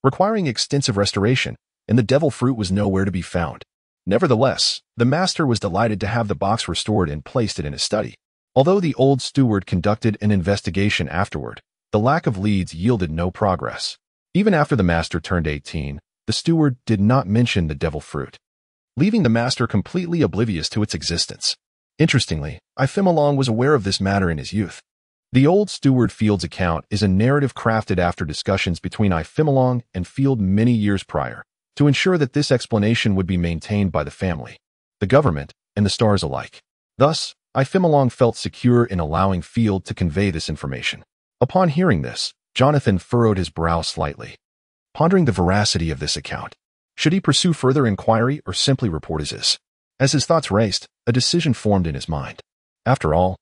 requiring extensive restoration, and the devil fruit was nowhere to be found. Nevertheless, the master was delighted to have the box restored and placed it in his study. Although the old steward conducted an investigation afterward, the lack of leads yielded no progress. Even after the master turned 18, the steward did not mention the devil fruit, leaving the master completely oblivious to its existence. Interestingly, Ifemalong was aware of this matter in his youth. The old steward Field's account is a narrative crafted after discussions between Ifemalong and Field many years prior, to ensure that this explanation would be maintained by the family, the government, and the stars alike. Thus, Ifemalong felt secure in allowing Field to convey this information. Upon hearing this, Jonathan furrowed his brow slightly, pondering the veracity of this account. Should he pursue further inquiry or simply report as is? As his thoughts raced, a decision formed in his mind. After all,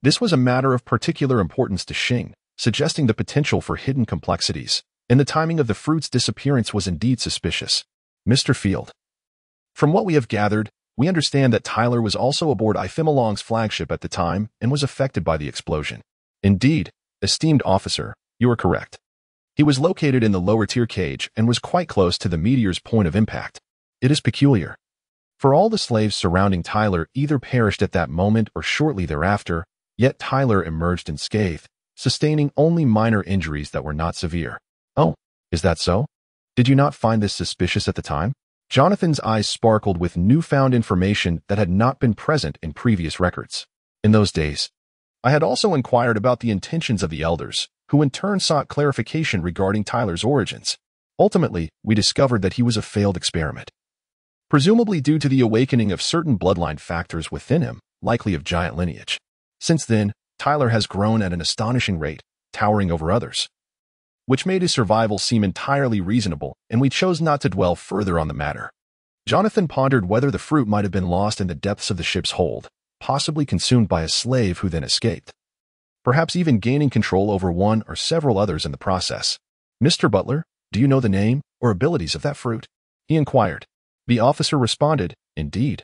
this was a matter of particular importance to Xing, suggesting the potential for hidden complexities, and the timing of the fruit's disappearance was indeed suspicious. Mr. Field, from what we have gathered, we understand that Tyler was also aboard Ifemalong's flagship at the time and was affected by the explosion. Indeed, esteemed officer, you are correct. He was located in the lower tier cage and was quite close to the meteor's point of impact. It is peculiar, for all the slaves surrounding Tyler either perished at that moment or shortly thereafter, yet Tyler emerged unscathed, sustaining only minor injuries that were not severe. Oh, is that so? Did you not find this suspicious at the time? Jonathan's eyes sparkled with newfound information that had not been present in previous records. In those days, I had also inquired about the intentions of the elders, who in turn sought clarification regarding Tyler's origins. Ultimately, we discovered that he was a failed experiment, presumably due to the awakening of certain bloodline factors within him, likely of giant lineage. Since then, Tyler has grown at an astonishing rate, towering over others, which made his survival seem entirely reasonable, and we chose not to dwell further on the matter. Jonathan pondered whether the fruit might have been lost in the depths of the ship's hold, possibly consumed by a slave who then escaped, perhaps even gaining control over one or several others in the process. Mr. Butler, do you know the name or abilities of that fruit? He inquired. The officer responded, Indeed.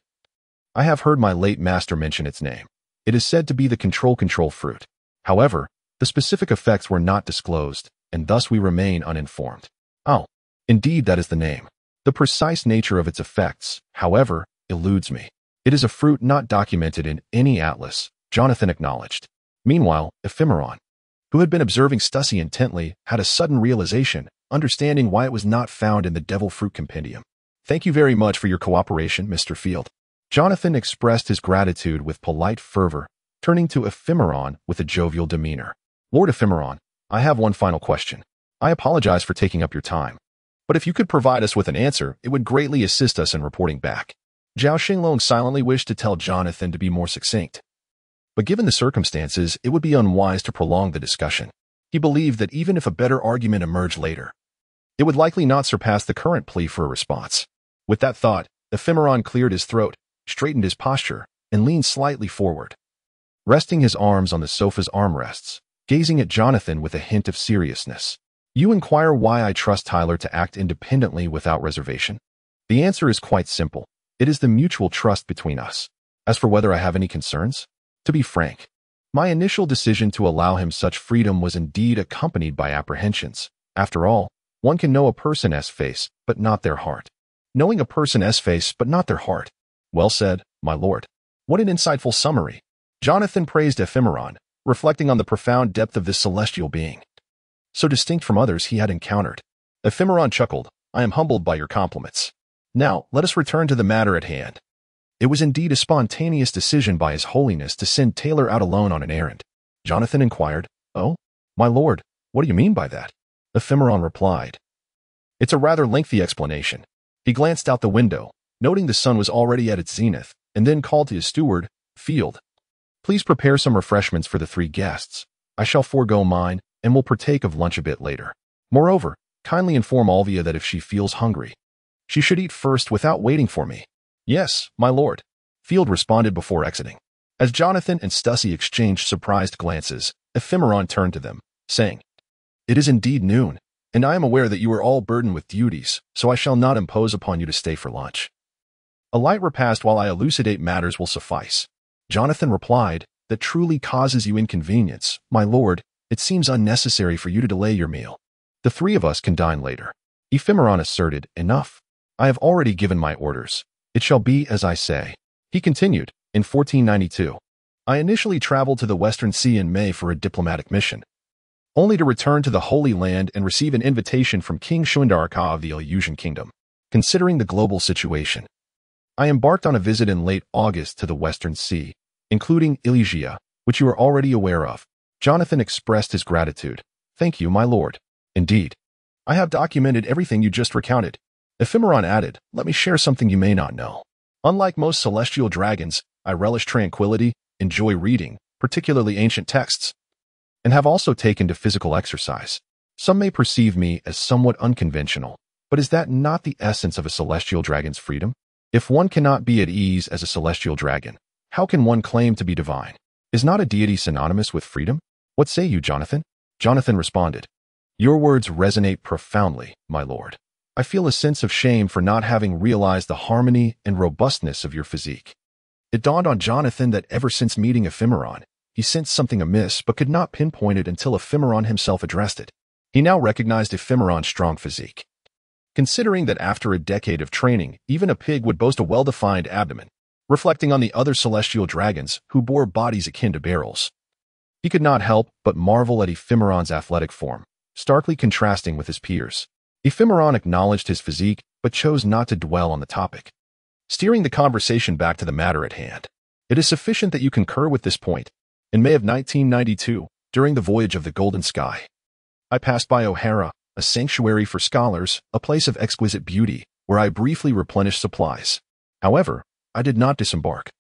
I have heard my late master mention its name. It is said to be the control fruit. However, the specific effects were not disclosed, and thus we remain uninformed. Oh, indeed that is the name. The precise nature of its effects, however, eludes me. It is a fruit not documented in any atlas, Jonathan acknowledged. Meanwhile, Ephemeron, who had been observing Stussy intently, had a sudden realization, understanding why it was not found in the Devil Fruit Compendium. "Thank you very much for your cooperation, Mr. Field." Jonathan expressed his gratitude with polite fervor, turning to Ephemeron with a jovial demeanor. "Lord Ephemeron, I have one final question. I apologize for taking up your time, but if you could provide us with an answer, it would greatly assist us in reporting back." Zhao Xinglong silently wished to tell Jonathan to be more succinct, but given the circumstances, it would be unwise to prolong the discussion. He believed that even if a better argument emerged later, it would likely not surpass the current plea for a response. With that thought, Ephemeron cleared his throat, straightened his posture, and leaned slightly forward, resting his arms on the sofa's armrests, gazing at Jonathan with a hint of seriousness. "You inquire why I trust Tyler to act independently without reservation? The answer is quite simple. It is the mutual trust between us. As for whether I have any concerns, to be frank, my initial decision to allow him such freedom was indeed accompanied by apprehensions. After all, one can know a person's face, but not their heart. Knowing a person's face, but not their heart. Well said, my lord. What an insightful summary." Jonathan praised Ephemeron, reflecting on the profound depth of this celestial being, so distinct from others he had encountered. Ephemeron chuckled, "I am humbled by your compliments. Now, let us return to the matter at hand." It was indeed a spontaneous decision by His Holiness to send Taylor out alone on an errand. Jonathan inquired, "Oh, my lord, what do you mean by that?" Ephemeron replied, "It's a rather lengthy explanation." He glanced out the window, noting the sun was already at its zenith, and then called to his steward, "Field, please prepare some refreshments for the 3 guests. I shall forego mine, and will partake of lunch a bit later. Moreover, kindly inform Alvia that if she feels hungry, she should eat first without waiting for me." "Yes, my lord," Field responded before exiting. As Jonathan and Stussy exchanged surprised glances, Ephemeron turned to them, saying, "It is indeed noon, and I am aware that you are all burdened with duties, so I shall not impose upon you to stay for lunch. A light repast while I elucidate matters will suffice." Jonathan replied, "That truly causes you inconvenience, my lord. It seems unnecessary for you to delay your meal. The 3 of us can dine later." Ephemeron asserted, "Enough. I have already given my orders. It shall be as I say." He continued, "In 1492, I initially traveled to the Western Sea in May for a diplomatic mission, only to return to the Holy Land and receive an invitation from King Shuandaraka of the Ilyusian Kingdom. Considering the global situation, I embarked on a visit in late August to the Western Sea, including Elysia, which you are already aware of." Jonathan expressed his gratitude. "Thank you, my lord. Indeed, I have documented everything you just recounted." Ephemeron added, "Let me share something you may not know. Unlike most celestial dragons, I relish tranquility, enjoy reading, particularly ancient texts, and have also taken to physical exercise. Some may perceive me as somewhat unconventional, but is that not the essence of a celestial dragon's freedom? If one cannot be at ease as a celestial dragon, how can one claim to be divine? Is not a deity synonymous with freedom? What say you, Jonathan?" Jonathan responded, "Your words resonate profoundly, my lord. I feel a sense of shame for not having realized the harmony and robustness of your physique." It dawned on Jonathan that ever since meeting Ephemeron, he sensed something amiss but could not pinpoint it until Ephemeron himself addressed it. He now recognized Ephemeron's strong physique. Considering that after a decade of training, even a pig would boast a well-defined abdomen, reflecting on the other celestial dragons who bore bodies akin to barrels, he could not help but marvel at Ephemeron's athletic form, starkly contrasting with his peers. Ephemeron acknowledged his physique, but chose not to dwell on the topic, steering the conversation back to the matter at hand. "It is sufficient that you concur with this point. In May of 1992, during the voyage of the Golden Sky, I passed by O'Hara, a sanctuary for scholars, a place of exquisite beauty, where I briefly replenished supplies. However, I did not disembark,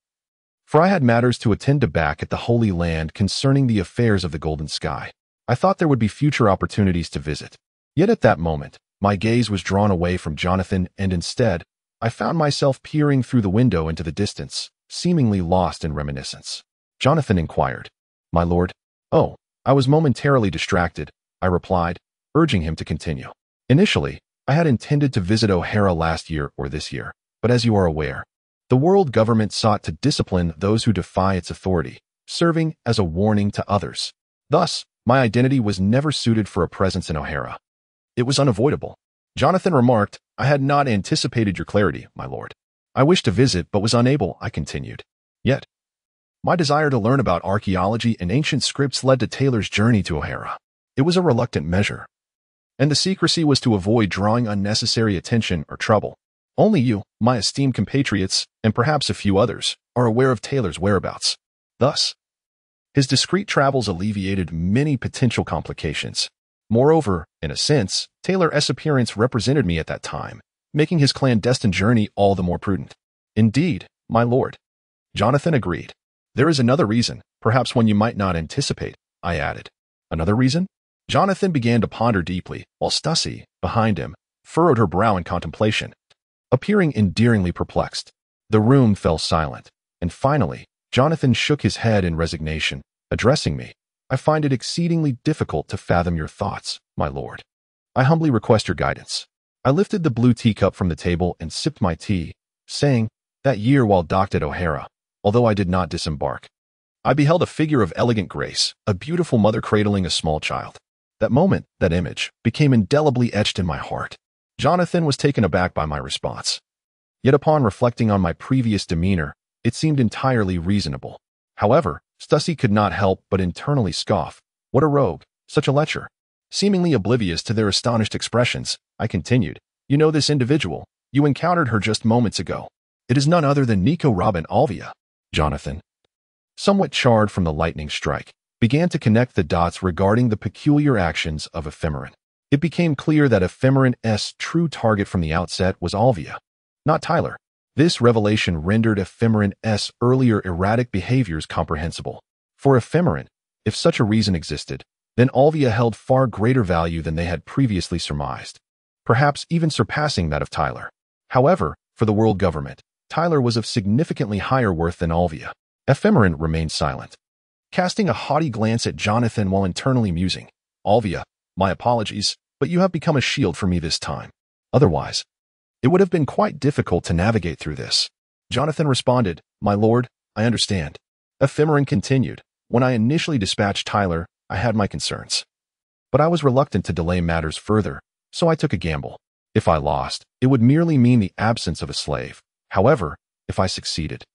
for I had matters to attend to back at the Holy Land concerning the affairs of the Golden Sky. I thought there would be future opportunities to visit. Yet at that moment, my gaze was drawn away from Jonathan, and instead, I found myself peering through the window into the distance, seemingly lost in reminiscence." Jonathan inquired, "My lord?" "Oh, I was momentarily distracted," I replied, urging him to continue. "Initially, I had intended to visit O'Hara last year or this year, but as you are aware, the world government sought to discipline those who defy its authority, serving as a warning to others. Thus, my identity was never suited for a presence in O'Hara. It was unavoidable." Jonathan remarked, "I had not anticipated your clarity, my lord. I wished to visit but was unable," I continued. "Yet, My desire to learn about archaeology and ancient scripts led to Taylor's journey to O'Hara. It was a reluctant measure, and the secrecy was to avoid drawing unnecessary attention or trouble. Only you, my esteemed compatriots, and perhaps a few others, are aware of Taylor's whereabouts. Thus, his discreet travels alleviated many potential complications. Moreover, in a sense, Taylor's appearance represented me at that time, making his clandestine journey all the more prudent. Indeed, my lord. Jonathan agreed. There is another reason, perhaps one you might not anticipate, I added. Another reason? Jonathan began to ponder deeply, while Stussy, behind him, furrowed her brow in contemplation, appearing endearingly perplexed. The room fell silent, and finally, Jonathan shook his head in resignation, addressing me. I find it exceedingly difficult to fathom your thoughts, my lord. I humbly request your guidance. I lifted the blue teacup from the table and sipped my tea, saying, that year while docked at O'Hara, although I did not disembark, I beheld a figure of elegant grace, a beautiful mother cradling a small child. That moment, that image, became indelibly etched in my heart. Jonathan was taken aback by my response. Yet upon reflecting on my previous demeanor, it seemed entirely reasonable. However, Stussy could not help but internally scoff. What a rogue, such a lecher. Seemingly oblivious to their astonished expressions, I continued. You know this individual. You encountered her just moments ago. It is none other than Nico Robin Alvia. Jonathan, somewhat charred from the lightning strike, began to connect the dots regarding the peculiar actions of Ephemeron. It became clear that Ephemeron's true target from the outset was Alvia, not Tyler. This revelation rendered Ephemeron's earlier erratic behaviors comprehensible. For Ephemeron, if such a reason existed, then Alvia held far greater value than they had previously surmised, perhaps even surpassing that of Tyler. However, for the world government, Tyler was of significantly higher worth than Alvia. Ephemeron remained silent, casting a haughty glance at Jonathan while internally musing. Alvia, my apologies, but you have become a shield for me this time. Otherwise, it would have been quite difficult to navigate through this. Jonathan responded, my lord, I understand. Ephemeron continued, when I initially dispatched Tyler, I had my concerns. But I was reluctant to delay matters further, so I took a gamble. If I lost, it would merely mean the absence of a slave. However, if I succeeded,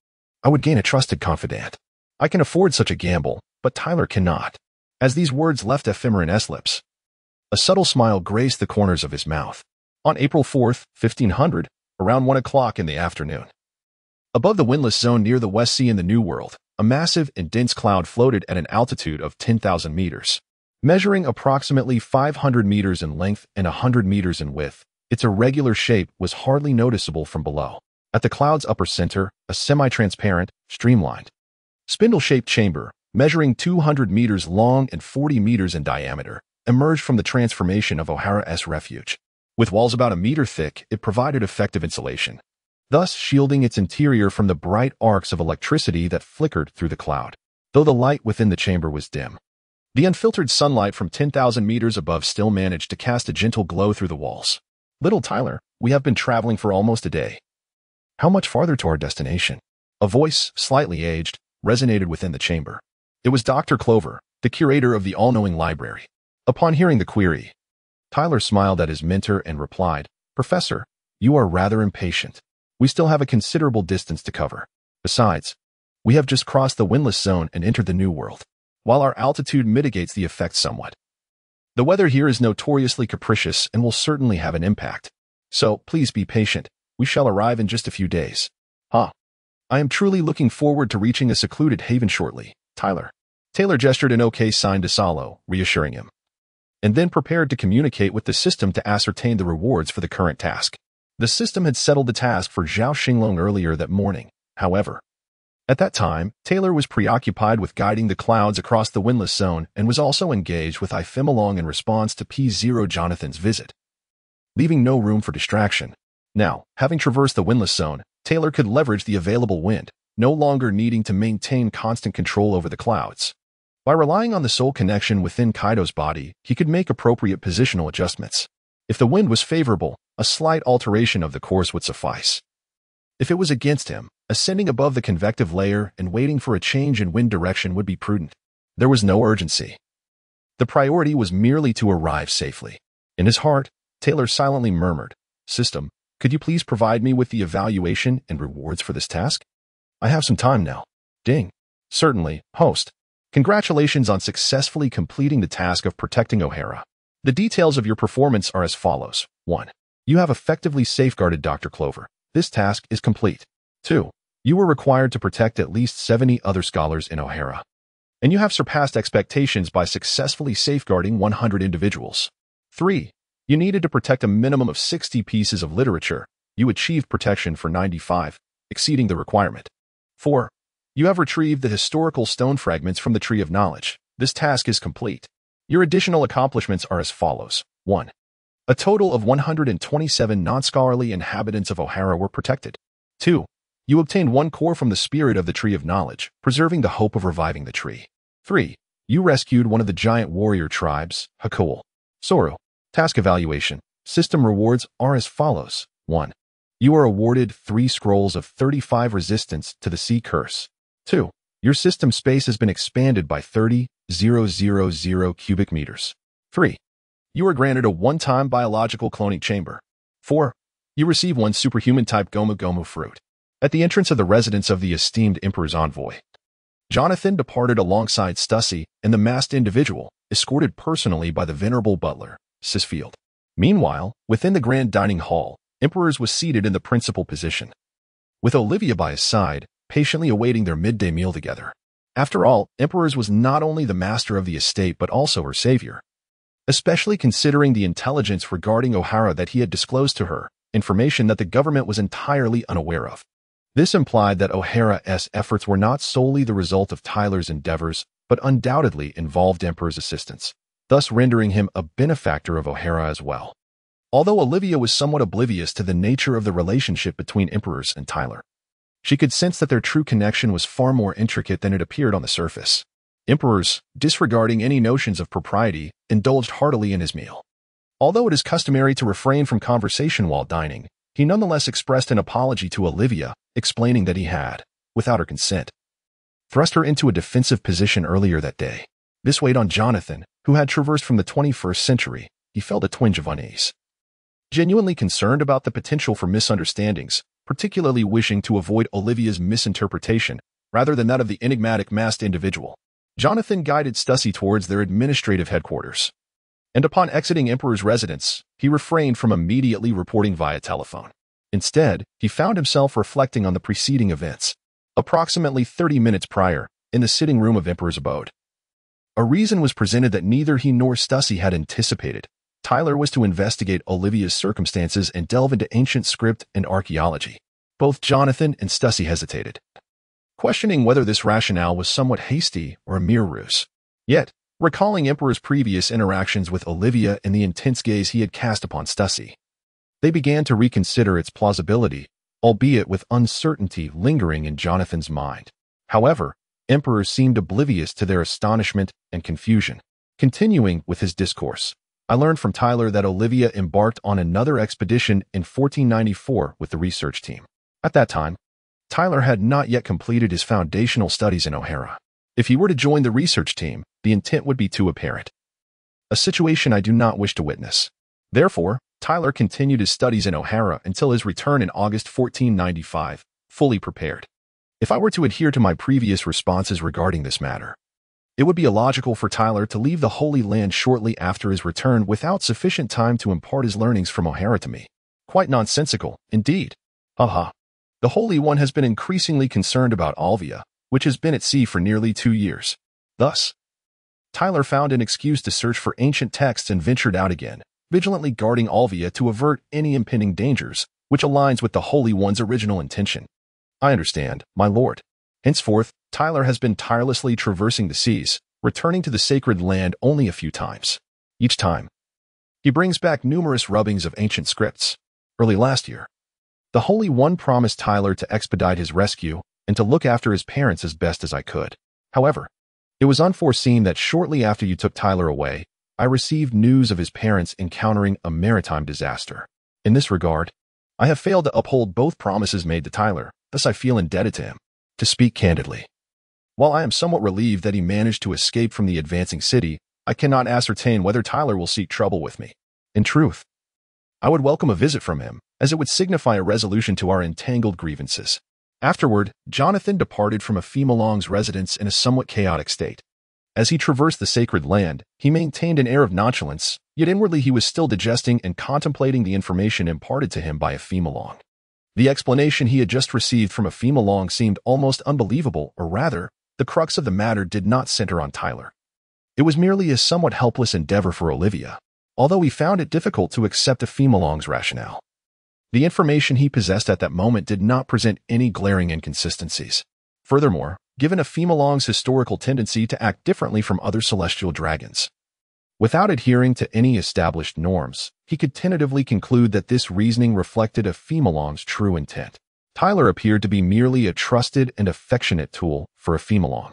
I would gain a trusted confidant. I can afford such a gamble, but Tyler cannot. As these words left Ephemeron's lips, a subtle smile graced the corners of his mouth. On April 4th, 1500, around 1 o'clock in the afternoon, above the windless zone near the West Sea in the New World, a massive and dense cloud floated at an altitude of 10,000 meters. Measuring approximately 500 meters in length and 100 meters in width, its irregular shape was hardly noticeable from below. At the cloud's upper center, a semi-transparent, streamlined, spindle-shaped chamber, measuring 200 meters long and 40 meters in diameter, emerged from the transformation of O'Hara's refuge. With walls about a meter thick, it provided effective insulation, thus shielding its interior from the bright arcs of electricity that flickered through the cloud. Though the light within the chamber was dim, the unfiltered sunlight from 10,000 meters above still managed to cast a gentle glow through the walls. Little Tyler, we have been traveling for almost a day. How much farther to our destination? A voice, slightly aged, resonated within the chamber. It was Dr. Clover, the curator of the all-knowing library. Upon hearing the query, Tyler smiled at his mentor and replied, Professor, you are rather impatient. We still have a considerable distance to cover. Besides, we have just crossed the windless zone and entered the New World. While our altitude mitigates the effect somewhat, the weather here is notoriously capricious and will certainly have an impact. So, please be patient. We shall arrive in just a few days. I am truly looking forward to reaching a secluded haven shortly, Tyler. Taylor gestured an OK sign to Salo, reassuring him, and then prepared to communicate with the system to ascertain the rewards for the current task. The system had settled the task for Zhao Xinglong earlier that morning. However, at that time, Taylor was preoccupied with guiding the clouds across the windless zone and was also engaged with Ephemeron in response to P0 Jonathan's visit, leaving no room for distraction. Now, having traversed the windless zone, Taylor could leverage the available wind, no longer needing to maintain constant control over the clouds. By relying on the soul connection within Kaido's body, he could make appropriate positional adjustments. If the wind was favorable, a slight alteration of the course would suffice. If it was against him, ascending above the convective layer and waiting for a change in wind direction would be prudent. There was no urgency. The priority was merely to arrive safely. In his heart, Taylor silently murmured, System, could you please provide me with the evaluation and rewards for this task? I have some time now. Ding. Certainly, host. Congratulations on successfully completing the task of protecting O'Hara. The details of your performance are as follows. 1. You have effectively safeguarded Dr. Clover. This task is complete. 2. You were required to protect at least 70 other scholars in O'Hara. And you have surpassed expectations by successfully safeguarding 100 individuals. 3. You needed to protect a minimum of 60 pieces of literature. You achieved protection for 95, exceeding the requirement. 4. You have retrieved the historical stone fragments from the Tree of Knowledge. This task is complete. Your additional accomplishments are as follows. 1. A total of 127 non-scholarly inhabitants of O'Hara were protected. 2. You obtained 1 core from the spirit of the Tree of Knowledge, preserving the hope of reviving the tree. 3. You rescued one of the giant warrior tribes, Hakul. Soru. Task evaluation. System rewards are as follows. 1. You are awarded 3 scrolls of 35 resistance to the sea curse. 2. Your system space has been expanded by 30,000 cubic meters. 3. You are granted a one-time biological cloning chamber. 4. You receive 1 superhuman-type Gomu Gomu fruit. At the entrance of the residence of the esteemed Emperor's envoy, Jonathan departed alongside Stussy and the masked individual, escorted personally by the venerable butler, Sisfield. Meanwhile, within the grand dining hall, Emperor's was seated in the principal position, with Olivia by his side, patiently awaiting their midday meal together. After all, Emperor's was not only the master of the estate but also her savior. Especially considering the intelligence regarding O'Hara that he had disclosed to her, information that the government was entirely unaware of. This implied that O'Hara's efforts were not solely the result of Tyler's endeavors, but undoubtedly involved Emperor's assistance, thus rendering him a benefactor of O'Hara as well. Although Olivia was somewhat oblivious to the nature of the relationship between Emperors and Tyler, she could sense that their true connection was far more intricate than it appeared on the surface. Emperors, disregarding any notions of propriety, indulged heartily in his meal. Although it is customary to refrain from conversation while dining, he nonetheless expressed an apology to Olivia, explaining that he had, without her consent, thrust her into a defensive position earlier that day. This weighed on Jonathan, who had traversed from the 21st century. He felt a twinge of unease. Genuinely concerned about the potential for misunderstandings, particularly wishing to avoid Olivia's misinterpretation, rather than that of the enigmatic masked individual, Jonathan guided Stussy towards their administrative headquarters. And upon exiting Emperor's residence, he refrained from immediately reporting via telephone. Instead, he found himself reflecting on the preceding events, approximately 30 minutes prior, in the sitting room of Emperor's abode. A reason was presented that neither he nor Stussy had anticipated. Tyler was to investigate Olivia's circumstances and delve into ancient script and archaeology. Both Jonathan and Stussy hesitated, questioning whether this rationale was somewhat hasty or a mere ruse. Yet, recalling Emperor's previous interactions with Olivia and the intense gaze he had cast upon Stussy, they began to reconsider its plausibility, albeit with uncertainty lingering in Jonathan's mind. However, Emperor seemed oblivious to their astonishment and confusion. Continuing with his discourse, I learned from Tyler that Olivia embarked on another expedition in 1494 with the research team. At that time, Tyler had not yet completed his foundational studies in O'Hara. If he were to join the research team, the intent would be too apparent, a situation I do not wish to witness. Therefore, Tyler continued his studies in O'Hara until his return in August 1495, fully prepared. If I were to adhere to my previous responses regarding this matter, it would be illogical for Tyler to leave the Holy Land shortly after his return without sufficient time to impart his learnings from O'Hara to me. Quite nonsensical, indeed. Haha. The Holy One has been increasingly concerned about Alvia, which has been at sea for nearly 2 years. Thus, Tyler found an excuse to search for ancient texts and ventured out again, vigilantly guarding Alvia to avert any impending dangers, which aligns with the Holy One's original intention. I understand, my lord. Henceforth, Tyler has been tirelessly traversing the seas, returning to the sacred land only a few times. Each time, he brings back numerous rubbings of ancient scripts. Early last year, the Holy One promised Tyler to expedite his rescue and to look after his parents as best as I could. However, it was unforeseen that shortly after you took Tyler away, I received news of his parents encountering a maritime disaster. In this regard, I have failed to uphold both promises made to Tyler, thus I feel indebted to him. To speak candidly, while I am somewhat relieved that he managed to escape from the advancing city, I cannot ascertain whether Tyler will seek trouble with me. In truth, I would welcome a visit from him, as it would signify a resolution to our entangled grievances. Afterward, Jonathan departed from Long's residence in a somewhat chaotic state. As he traversed the sacred land, he maintained an air of nonchalance, yet inwardly he was still digesting and contemplating the information imparted to him by Long. The explanation he had just received from Long seemed almost unbelievable, or rather, the crux of the matter did not center on Tyler. It was merely a somewhat helpless endeavor for Olivia, although he found it difficult to accept Long's rationale. The information he possessed at that moment did not present any glaring inconsistencies. Furthermore, given Long's historical tendency to act differently from other celestial dragons, without adhering to any established norms, he could tentatively conclude that this reasoning reflected Long's true intent. Tyler appeared to be merely a trusted and affectionate tool for Long,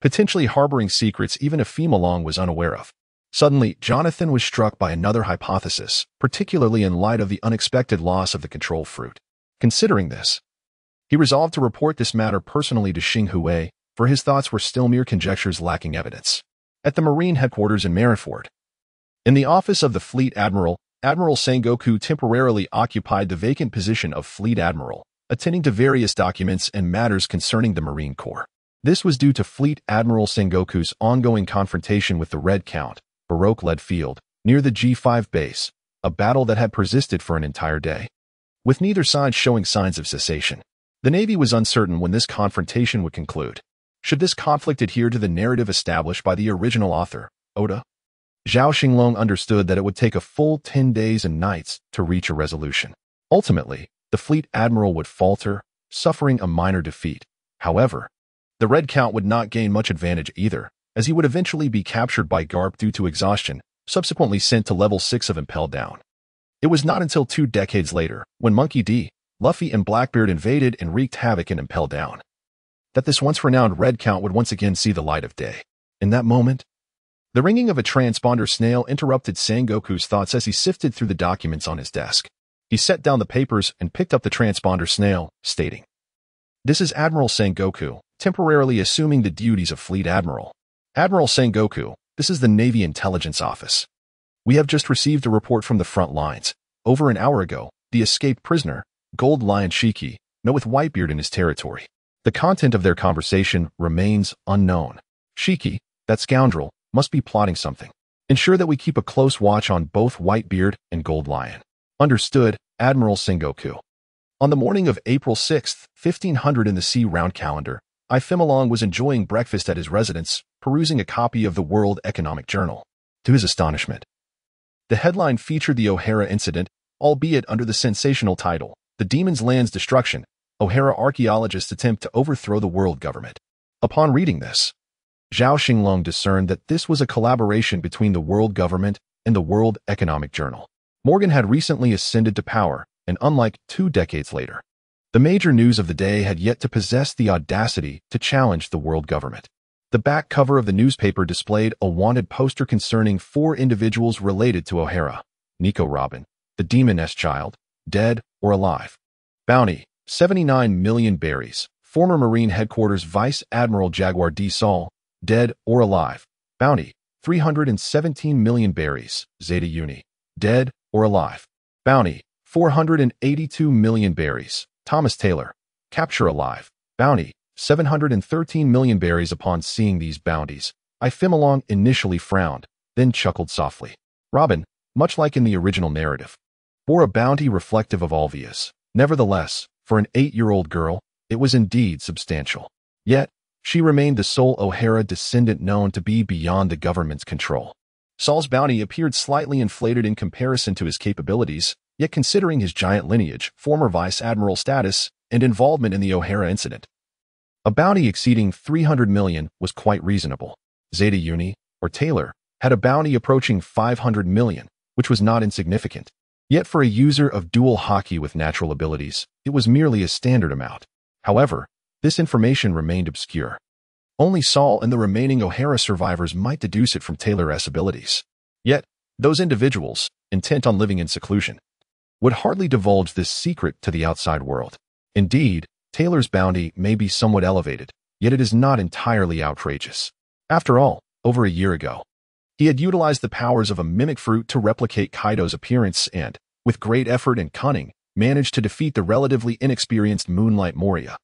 potentially harboring secrets even Long was unaware of. Suddenly, Jonathan was struck by another hypothesis, particularly in light of the unexpected loss of the control fruit. Considering this, he resolved to report this matter personally to Xing Hui, for his thoughts were still mere conjectures lacking evidence. At the Marine headquarters in Marineford, in the office of the Fleet Admiral, Admiral Sengoku temporarily occupied the vacant position of Fleet Admiral, attending to various documents and matters concerning the Marine Corps. This was due to Fleet Admiral Sengoku's ongoing confrontation with the Red Count, Baroque-led field, near the G5 base, a battle that had persisted for an entire day, with neither side showing signs of cessation. The Navy was uncertain when this confrontation would conclude. Should this conflict adhere to the narrative established by the original author, Oda? Zhao Xinglong understood that it would take a full 10 days and nights to reach a resolution. Ultimately, the Fleet Admiral would falter, suffering a minor defeat. However, the Red Count would not gain much advantage either, as he would eventually be captured by Garp due to exhaustion, subsequently sent to level 6 of Impel Down. It was not until 2 decades later, when Monkey D, Luffy and Blackbeard invaded and wreaked havoc in Impel Down, that this once renowned Red Count would once again see the light of day. In that moment, the ringing of a transponder snail interrupted Sengoku's thoughts as he sifted through the documents on his desk. He set down the papers and picked up the transponder snail, stating, "This is Admiral Sengoku, temporarily assuming the duties of Fleet Admiral. Admiral Sengoku, this is the Navy Intelligence Office. We have just received a report from the front lines. Over an hour ago, the escaped prisoner, Gold Lion Shiki, met with Whitebeard in his territory. The content of their conversation remains unknown. Shiki, that scoundrel, must be plotting something. Ensure that we keep a close watch on both Whitebeard and Gold Lion." Understood, Admiral Sengoku. On the morning of April 6, 1500 in the C-round calendar, Long was enjoying breakfast at his residence, perusing a copy of the World Economic Journal. To his astonishment, the headline featured the O'Hara incident, albeit under the sensational title, "The Demon's Land's Destruction, O'Hara Archaeologists Attempt to Overthrow the World Government." Upon reading this, Zhao Xinglong discerned that this was a collaboration between the world government and the World Economic Journal. Morgan had recently ascended to power, and unlike 2 decades later, the major news of the day had yet to possess the audacity to challenge the world government. The back cover of the newspaper displayed a wanted poster concerning 4 individuals related to O'Hara: Nico Robin, the Demoness Child, dead or alive. Bounty, 79 million berries. Former Marine Headquarters Vice Admiral Jaguar D. Saul, dead or alive. Bounty, 317 million berries. Zeta Uni, dead or alive. Bounty, 482 million berries. Thomas Taylor, capture alive. Bounty, 713 million berries. Upon seeing these bounties, Long initially frowned, then chuckled softly. Robin, much like in the original narrative, bore a bounty reflective of Alvia's. Nevertheless, for an 8-year-old girl, it was indeed substantial. Yet, she remained the sole O'Hara descendant known to be beyond the government's control. Saul's bounty appeared slightly inflated in comparison to his capabilities, yet considering his giant lineage, former vice admiral status, and involvement in the O'Hara incident, a bounty exceeding 300 million was quite reasonable. Zeta Uni, or Taylor, had a bounty approaching 500 million, which was not insignificant. Yet for a user of dual hockey with natural abilities, it was merely a standard amount. However, this information remained obscure. Only Saul and the remaining O'Hara survivors might deduce it from Taylor's abilities. Yet, those individuals, intent on living in seclusion, would hardly divulge this secret to the outside world. Indeed, Taylor's bounty may be somewhat elevated, yet it is not entirely outrageous. After all, over a year ago, he had utilized the powers of a mimic fruit to replicate Kaido's appearance and, with great effort and cunning, managed to defeat the relatively inexperienced Moonlight Moria.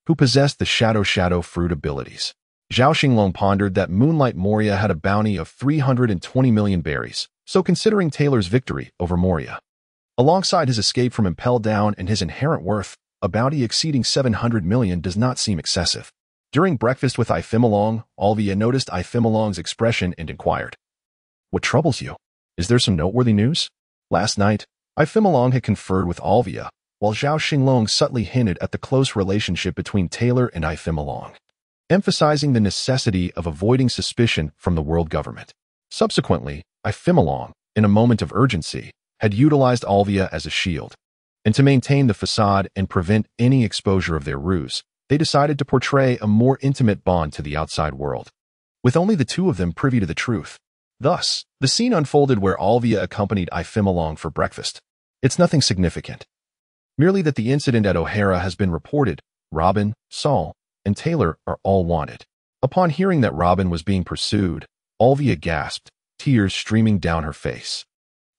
who possessed the shadow fruit abilities. Zhao Xinglong pondered that Moonlight Moria had a bounty of 320 million berries, so considering Taylor's victory over Moria, alongside his escape from Impel Down and his inherent worth, a bounty exceeding 700 million does not seem excessive. During breakfast with Ifimilong, Alvia noticed Ifimilong's expression and inquired, "What troubles you? Is there some noteworthy news?" Last night, Ifimilong had conferred with Alvia, while Zhao Xinglong subtly hinted at the close relationship between Taylor and Ifimilong, emphasizing the necessity of avoiding suspicion from the world government. Subsequently, Ifimilong, in a moment of urgency, had utilized Alvia as a shield, and to maintain the facade and prevent any exposure of their ruse, they decided to portray a more intimate bond to the outside world, with only the two of them privy to the truth. Thus, the scene unfolded where Alvia accompanied Ifimilong for breakfast. It's nothing significant, merely that the incident at O'Hara has been reported. Robin, Saul, and Taylor are all wanted. Upon hearing that Robin was being pursued, Alvia gasped, tears streaming down her face.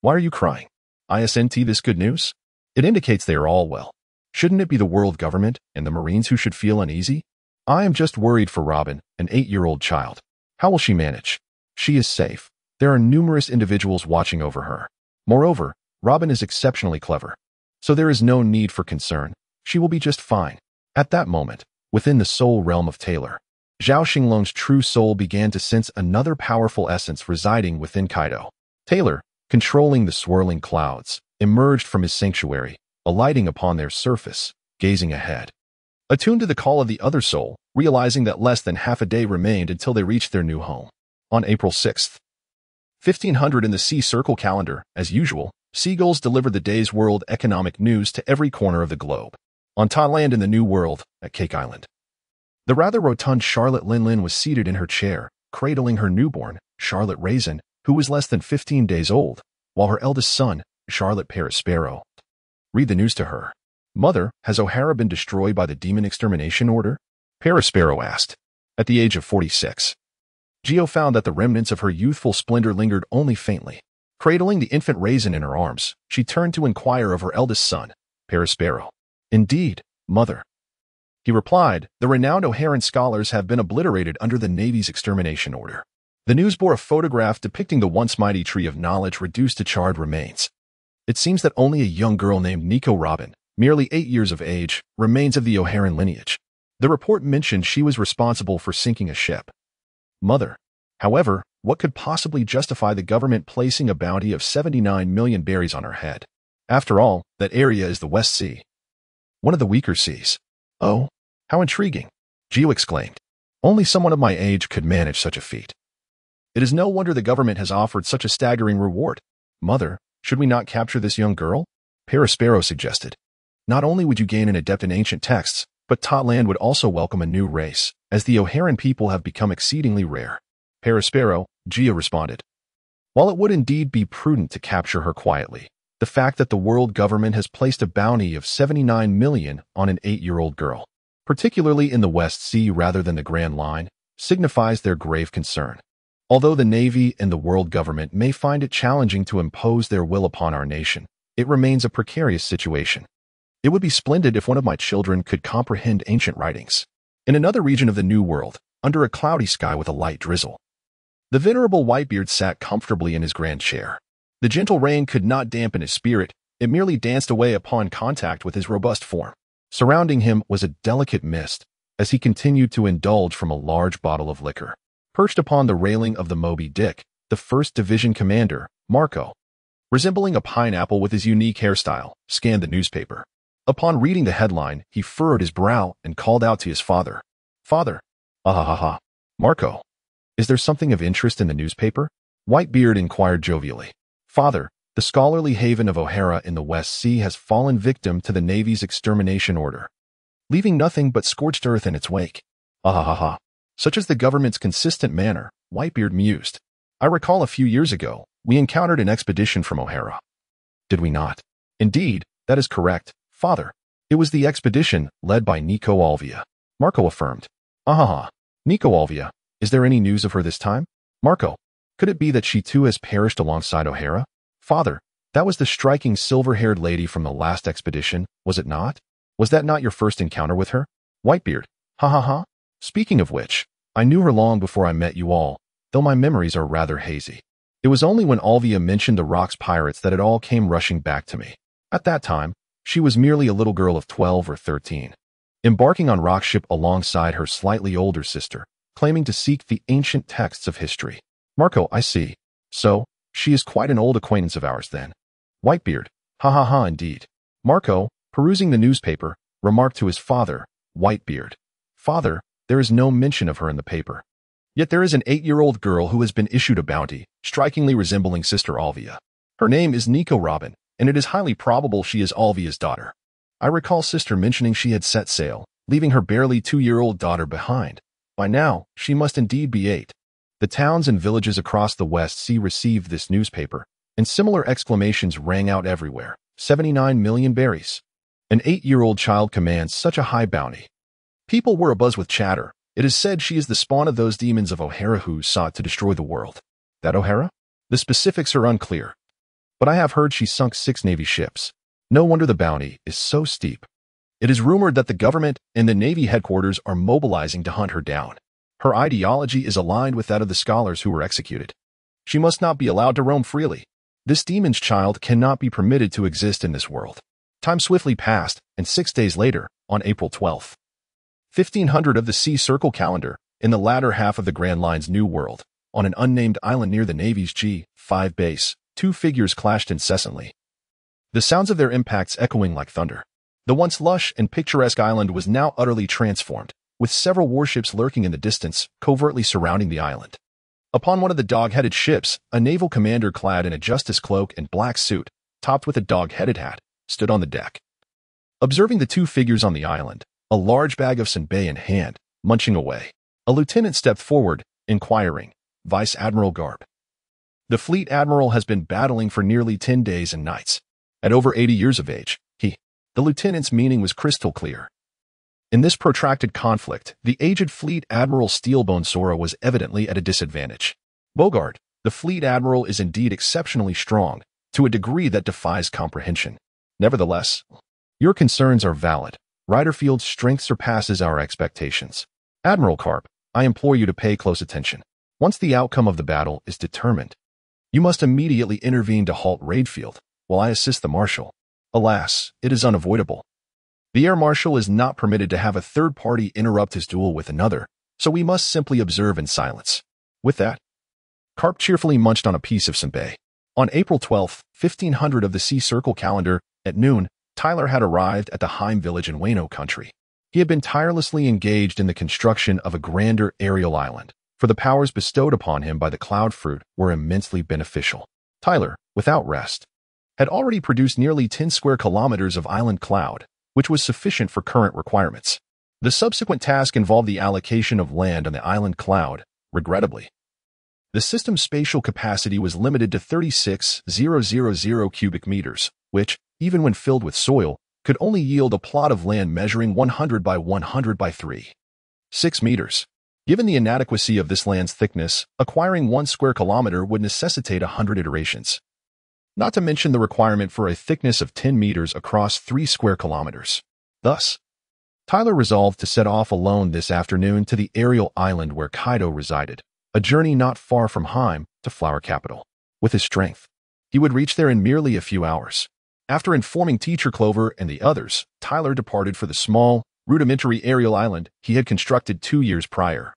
"Why are you crying? Isn't this good news? It indicates they are all well. Shouldn't it be the world government and the Marines who should feel uneasy? I am just worried for Robin, an 8-year-old child. How will she manage? She is safe. There are numerous individuals watching over her. Moreover, Robin is exceptionally clever, so there is no need for concern. She will be just fine." At that moment, within the soul realm of Taylor, Zhao Xinglong's true soul began to sense another powerful essence residing within Kaido. Taylor, controlling the swirling clouds, emerged from his sanctuary, alighting upon their surface, gazing ahead. Attuned to the call of the other soul, realizing that less than half a day remained until they reached their new home. On April 6th, 1500 in the Sea Circle calendar, as usual, seagulls delivered the day's world economic news to every corner of the globe. On Thailand in the New World, at Cake Island, the rather rotund Charlotte Linlin was seated in her chair, cradling her newborn, Charlotte Raisin, who was less than 15 days old, while her eldest son, Charlotte Parasparrow, read the news to her. "Mother, has O'Hara been destroyed by the demon extermination order?" Parasparrow asked. At the age of 46, Geo found that the remnants of her youthful splendor lingered only faintly. Cradling the infant Raisin in her arms, she turned to inquire of her eldest son, Parasparrow. "Indeed, mother," he replied, "the renowned O'Haran scholars have been obliterated under the Navy's extermination order." The news bore a photograph depicting the once mighty tree of knowledge reduced to charred remains. It seems that only a young girl named Nico Robin, merely 8 years of age, remains of the O'Haran lineage. The report mentioned she was responsible for sinking a ship. Mother, however, what could possibly justify the government placing a bounty of 79 million berries on her head? After all, that area is the West Sea, one of the weaker seas. "Oh, how intriguing," Geo exclaimed. "Only someone of my age could manage such a feat. It is no wonder the government has offered such a staggering reward." "Mother, should we not capture this young girl?" Parasparrow suggested. "Not only would you gain an adept in ancient texts, but Totland would also welcome a new race, as the O'Haran people have become exceedingly rare." Parasparrow, Geo responded. "While it would indeed be prudent to capture her quietly, the fact that the world government has placed a bounty of 79 million on an 8-year-old girl, particularly in the West Sea rather than the Grand Line, signifies their grave concern. Although the Navy and the world government may find it challenging to impose their will upon our nation, it remains a precarious situation. It would be splendid if one of my children could comprehend ancient writings." In another region of the New World, under a cloudy sky with a light drizzle, the venerable Whitebeard sat comfortably in his grand chair. The gentle rain could not dampen his spirit, it merely danced away upon contact with his robust form. Surrounding him was a delicate mist, as he continued to indulge from a large bottle of liquor. Perched upon the railing of the Moby Dick, the 1st Division commander, Marco, resembling a pineapple with his unique hairstyle, scanned the newspaper. Upon reading the headline, he furrowed his brow and called out to his father. "Father." "Ah. Marco, is there something of interest in the newspaper?" Whitebeard inquired jovially. "Father, the scholarly haven of O'Hara in the West Sea has fallen victim to the Navy's extermination order, leaving nothing but scorched earth in its wake." "Ah. Such is the government's consistent manner," Whitebeard mused. "I recall a few years ago, we encountered an expedition from O'Hara. Did we not?" "Indeed, that is correct, father. It was the expedition led by Nico Alvia," Marco affirmed. "Ah. Nico Alvia, is there any news of her this time?" "Marco, could it be that she too has perished alongside O'Hara?" "Father, that was the striking silver-haired lady from the last expedition, was it not? Was that not your first encounter with her?" Whitebeard. Ha ha ha. Speaking of which, I knew her long before I met you all, though my memories are rather hazy. It was only when Alvia mentioned the Rocks pirates that it all came rushing back to me. At that time, she was merely a little girl of 12 or 13, embarking on rock ship alongside her slightly older sister, claiming to seek the ancient texts of history. Marco, I see. So, she is quite an old acquaintance of ours then. Whitebeard. Ha ha ha indeed. Marco, perusing the newspaper, remarked to his father, Whitebeard. Father, there is no mention of her in the paper. Yet there is an 8-year-old girl who has been issued a bounty, strikingly resembling Sister Alvia. Her name is Nico Robin, and it is highly probable she is Alvia's daughter. I recall Sister mentioning she had set sail, leaving her barely 2-year-old daughter behind. By now, she must indeed be 8. The towns and villages across the West Sea received this newspaper, and similar exclamations rang out everywhere. 79 million berries. An 8-year-old child commands such a high bounty. People were abuzz with chatter. It is said she is the spawn of those demons of O'Hara who sought to destroy the world. That O'Hara? The specifics are unclear. But I have heard she sunk 6 Navy ships. No wonder the bounty is so steep. It is rumored that the government and the Navy headquarters are mobilizing to hunt her down. Her ideology is aligned with that of the scholars who were executed. She must not be allowed to roam freely. This demon's child cannot be permitted to exist in this world. Time swiftly passed, and 6 days later, on April 12th, 1500 of the Sea Circle calendar, in the latter half of the Grand Line's New World, on an unnamed island near the Navy's G5 base, 2 figures clashed incessantly, the sounds of their impacts echoing like thunder. The once lush and picturesque island was now utterly transformed, with several warships lurking in the distance, covertly surrounding the island. Upon one of the dog-headed ships, a naval commander clad in a justice cloak and black suit, topped with a dog-headed hat, stood on the deck. Observing the 2 figures on the island, a large bag of senbei in hand, munching away, a lieutenant stepped forward, inquiring, Vice Admiral Garb. The fleet admiral has been battling for nearly 10 days and nights. At over 80 years of age, the lieutenant's meaning was crystal clear. In this protracted conflict, the aged fleet admiral Steelbone Sora was evidently at a disadvantage. Bogard, the fleet admiral, is indeed exceptionally strong, to a degree that defies comprehension. Nevertheless, your concerns are valid. Ryderfield's strength surpasses our expectations. Admiral Carp, I implore you to pay close attention. Once the outcome of the battle is determined, you must immediately intervene to halt Raidfield, while I assist the Marshal. Alas, it is unavoidable. The Air Marshal is not permitted to have a third party interrupt his duel with another, so we must simply observe in silence. With that, Carp cheerfully munched on a piece of senbei. On April 12th, 1500 of the Sea Circle calendar, at noon, Tyler had arrived at the Heim village in Wano country. He had been tirelessly engaged in the construction of a grander aerial island, for the powers bestowed upon him by the cloud fruit were immensely beneficial. Tyler, without rest, had already produced nearly 10 square kilometers of island cloud, which was sufficient for current requirements. The subsequent task involved the allocation of land on the island cloud, regrettably. The system's spatial capacity was limited to 36,000 cubic meters, which, even when filled with soil, could only yield a plot of land measuring 100 by 100 by 3.6 meters. Given the inadequacy of this land's thickness, acquiring 1 square kilometer would necessitate 100 iterations. Not to mention the requirement for a thickness of 10 meters across 3 square kilometers. Thus, Tyler resolved to set off alone this afternoon to the aerial island where Kaido resided, a journey not far from Heim to Flower Capital. With his strength, he would reach there in merely a few hours. After informing Teacher Clover and the others, Tyler departed for the small, rudimentary aerial island he had constructed 2 years prior,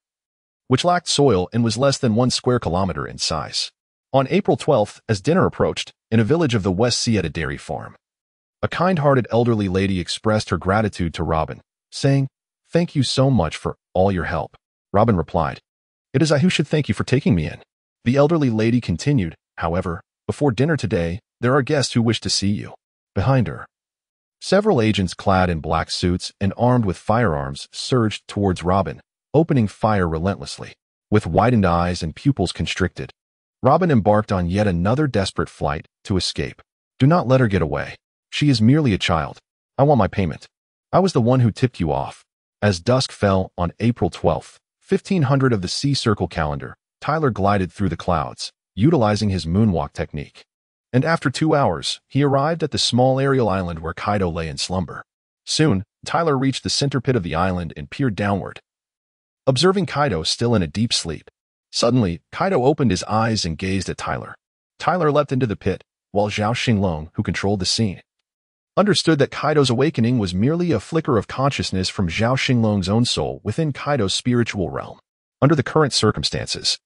which lacked soil and was less than 1 square kilometer in size. On April 12th, as dinner approached, in a village of the West Sea at a dairy farm, a kind-hearted elderly lady expressed her gratitude to Robin, saying, "Thank you so much for all your help." Robin replied, "It is I who should thank you for taking me in." The elderly lady continued, "However, before dinner today, there are guests who wish to see you." Behind her, several agents clad in black suits and armed with firearms surged towards Robin, opening fire relentlessly. With widened eyes and pupils constricted, Robin embarked on yet another desperate flight to escape. "Do not let her get away. She is merely a child. I want my payment. I was the one who tipped you off." As dusk fell on April 12th, 1500 of the Sea Circle calendar, Tyler glided through the clouds, utilizing his moonwalk technique. And after 2 hours, he arrived at the small aerial island where Kaido lay in slumber. Soon, Tyler reached the center pit of the island and peered downward, observing Kaido still in a deep sleep. Suddenly, Kaido opened his eyes and gazed at Tyler. Tyler leapt into the pit, while Zhao Xinglong, who controlled the scene, understood that Kaido's awakening was merely a flicker of consciousness from Zhao Xinglong's own soul within Kaido's spiritual realm. Under the current circumstances,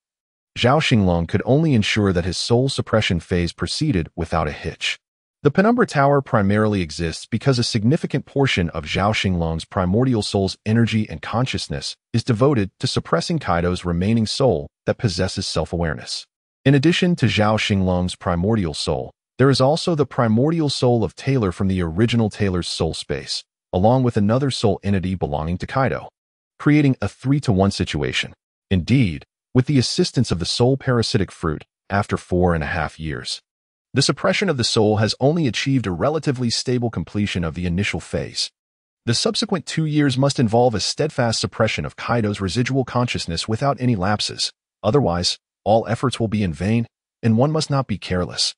Zhao Xinglong could only ensure that his soul suppression phase proceeded without a hitch. The Penumbra Tower primarily exists because a significant portion of Zhao Xinglong's primordial soul's energy and consciousness is devoted to suppressing Kaido's remaining soul that possesses self-awareness. In addition to Zhao Xinglong's primordial soul, there is also the primordial soul of Taylor from the original Taylor's soul space, along with another soul entity belonging to Kaido, creating a 3-to-1 situation. Indeed, with the assistance of the soul parasitic fruit, after 4.5 years, the suppression of the soul has only achieved a relatively stable completion of the initial phase. The subsequent 2 years must involve a steadfast suppression of Kaido's residual consciousness without any lapses. Otherwise, all efforts will be in vain, and one must not be careless.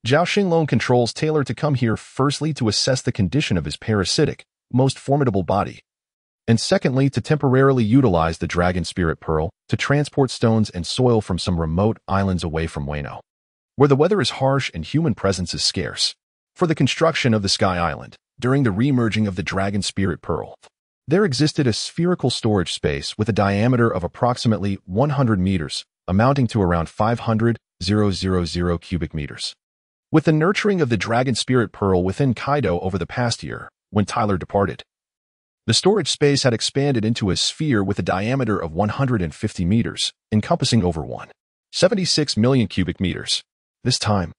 Zhao Xinglong controls Taylor to come here firstly to assess the condition of his parasitic, most formidable body, and secondly to temporarily utilize the Dragon Spirit Pearl to transport stones and soil from some remote islands away from Wano, where the weather is harsh and human presence is scarce. For the construction of the Sky Island, during the remerging of the Dragon Spirit Pearl, there existed a spherical storage space with a diameter of approximately 100 meters, amounting to around 500,000 cubic meters. With the nurturing of the Dragon Spirit Pearl within Kaido over the past year, when Tyler departed, the storage space had expanded into a sphere with a diameter of 150 meters, encompassing over 176 million cubic meters. This time,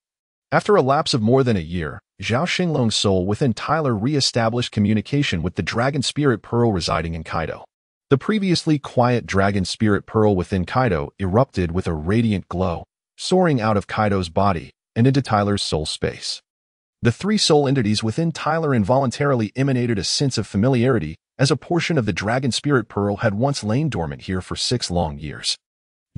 after a lapse of more than a year, Zhao Xinglong's soul within Tyler re-established communication with the Dragon Spirit Pearl residing in Kaido. The previously quiet Dragon Spirit Pearl within Kaido erupted with a radiant glow, soaring out of Kaido's body and into Tyler's soul space. The 3 soul entities within Tyler involuntarily emanated a sense of familiarity, as a portion of the Dragon Spirit Pearl had once lain dormant here for 6 long years.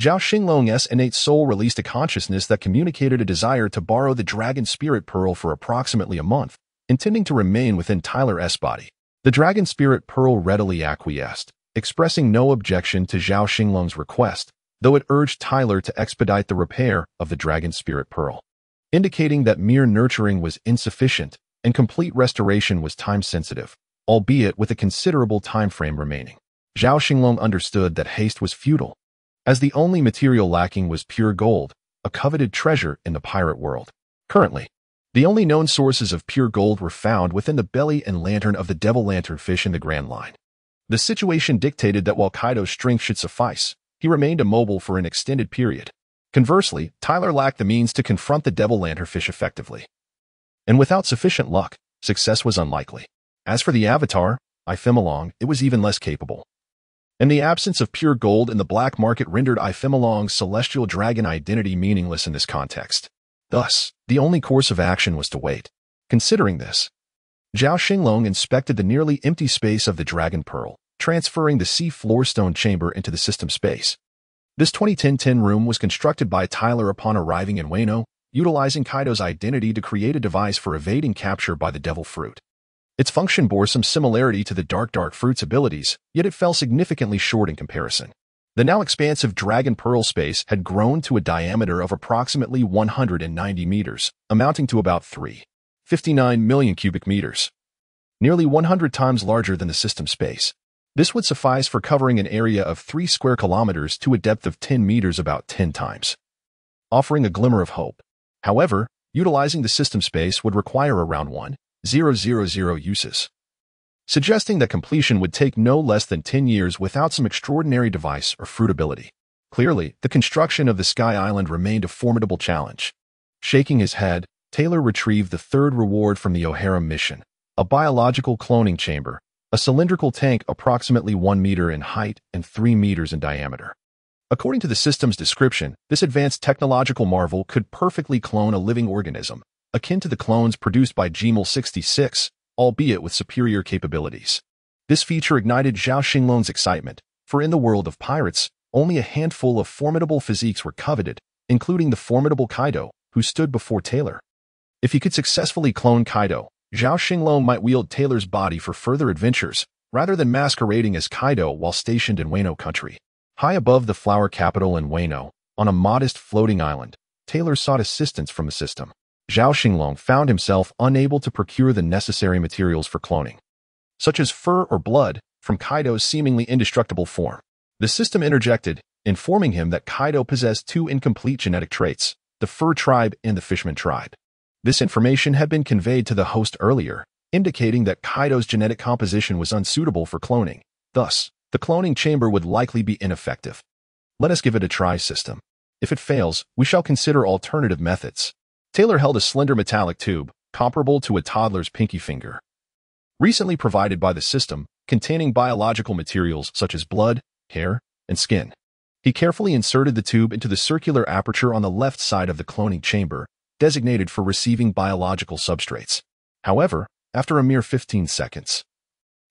Zhao Xinglong's innate soul released a consciousness that communicated a desire to borrow the Dragon Spirit Pearl for approximately a month, intending to remain within Tyler's body. The Dragon Spirit Pearl readily acquiesced, expressing no objection to Zhao Xinglong's request, though it urged Tyler to expedite the repair of the Dragon Spirit Pearl, indicating that mere nurturing was insufficient and complete restoration was time-sensitive, albeit with a considerable time frame remaining. Zhao Xinglong understood that haste was futile, as the only material lacking was pure gold, a coveted treasure in the pirate world. Currently, the only known sources of pure gold were found within the belly and lantern of the devil lanternfish in the Grand Line. The situation dictated that while Kaido's strength should suffice, he remained immobile for an extended period. Conversely, Tyler lacked the means to confront the devil lanternfish effectively, and without sufficient luck, success was unlikely. As for the Avatar, Ifemalong, it was even less capable. And the absence of pure gold in the black market rendered Ifemalong's celestial dragon identity meaningless in this context. Thus, the only course of action was to wait. Considering this, Zhao Xinglong inspected the nearly empty space of the Dragon Pearl, transferring the sea floor stone chamber into the system space. This 2010 room was constructed by Tyler upon arriving in Wano, utilizing Kaido's identity to create a device for evading capture by the Devil Fruit. Its function bore some similarity to the Dark Fruit's abilities, yet it fell significantly short in comparison. The now expansive Dragon Pearl space had grown to a diameter of approximately 190 meters, amounting to about 359 million cubic meters, nearly 100 times larger than the system space. This would suffice for covering an area of 3 square kilometers to a depth of 10 meters about 10 times, offering a glimmer of hope. However, utilizing the system space would require around 1,000 uses, suggesting that completion would take no less than 10 years without some extraordinary device or fruitability. Clearly, the construction of the Sky Island remained a formidable challenge. Shaking his head, Taylor retrieved the 3rd reward from the O'Hara mission, a biological cloning chamber, a cylindrical tank approximately 1 meter in height and 3 meters in diameter. According to the system's description, this advanced technological marvel could perfectly clone a living organism, akin to the clones produced by Gmail 66, albeit with superior capabilities. This feature ignited Zhao Xinglong's excitement, for in the world of pirates, only a handful of formidable physiques were coveted, including the formidable Kaido, who stood before Taylor. If he could successfully clone Kaido, Zhao Xinglong might wield Taylor's body for further adventures, rather than masquerading as Kaido while stationed in Wano country. High above the flower capital in Wano, on a modest floating island, Taylor sought assistance from the system. Zhao Xinglong found himself unable to procure the necessary materials for cloning, such as fur or blood, from Kaido's seemingly indestructible form. The system interjected, informing him that Kaido possessed two incomplete genetic traits, the fur tribe and the fishman tribe. This information had been conveyed to the host earlier, indicating that Kaido's genetic composition was unsuitable for cloning. Thus, the cloning chamber would likely be ineffective. Let us give it a try, system. If it fails, we shall consider alternative methods. Taylor held a slender metallic tube, comparable to a toddler's pinky finger, recently provided by the system, containing biological materials such as blood, hair, and skin. He carefully inserted the tube into the circular aperture on the left side of the cloning chamber, designated for receiving biological substrates. However, after a mere 15 seconds,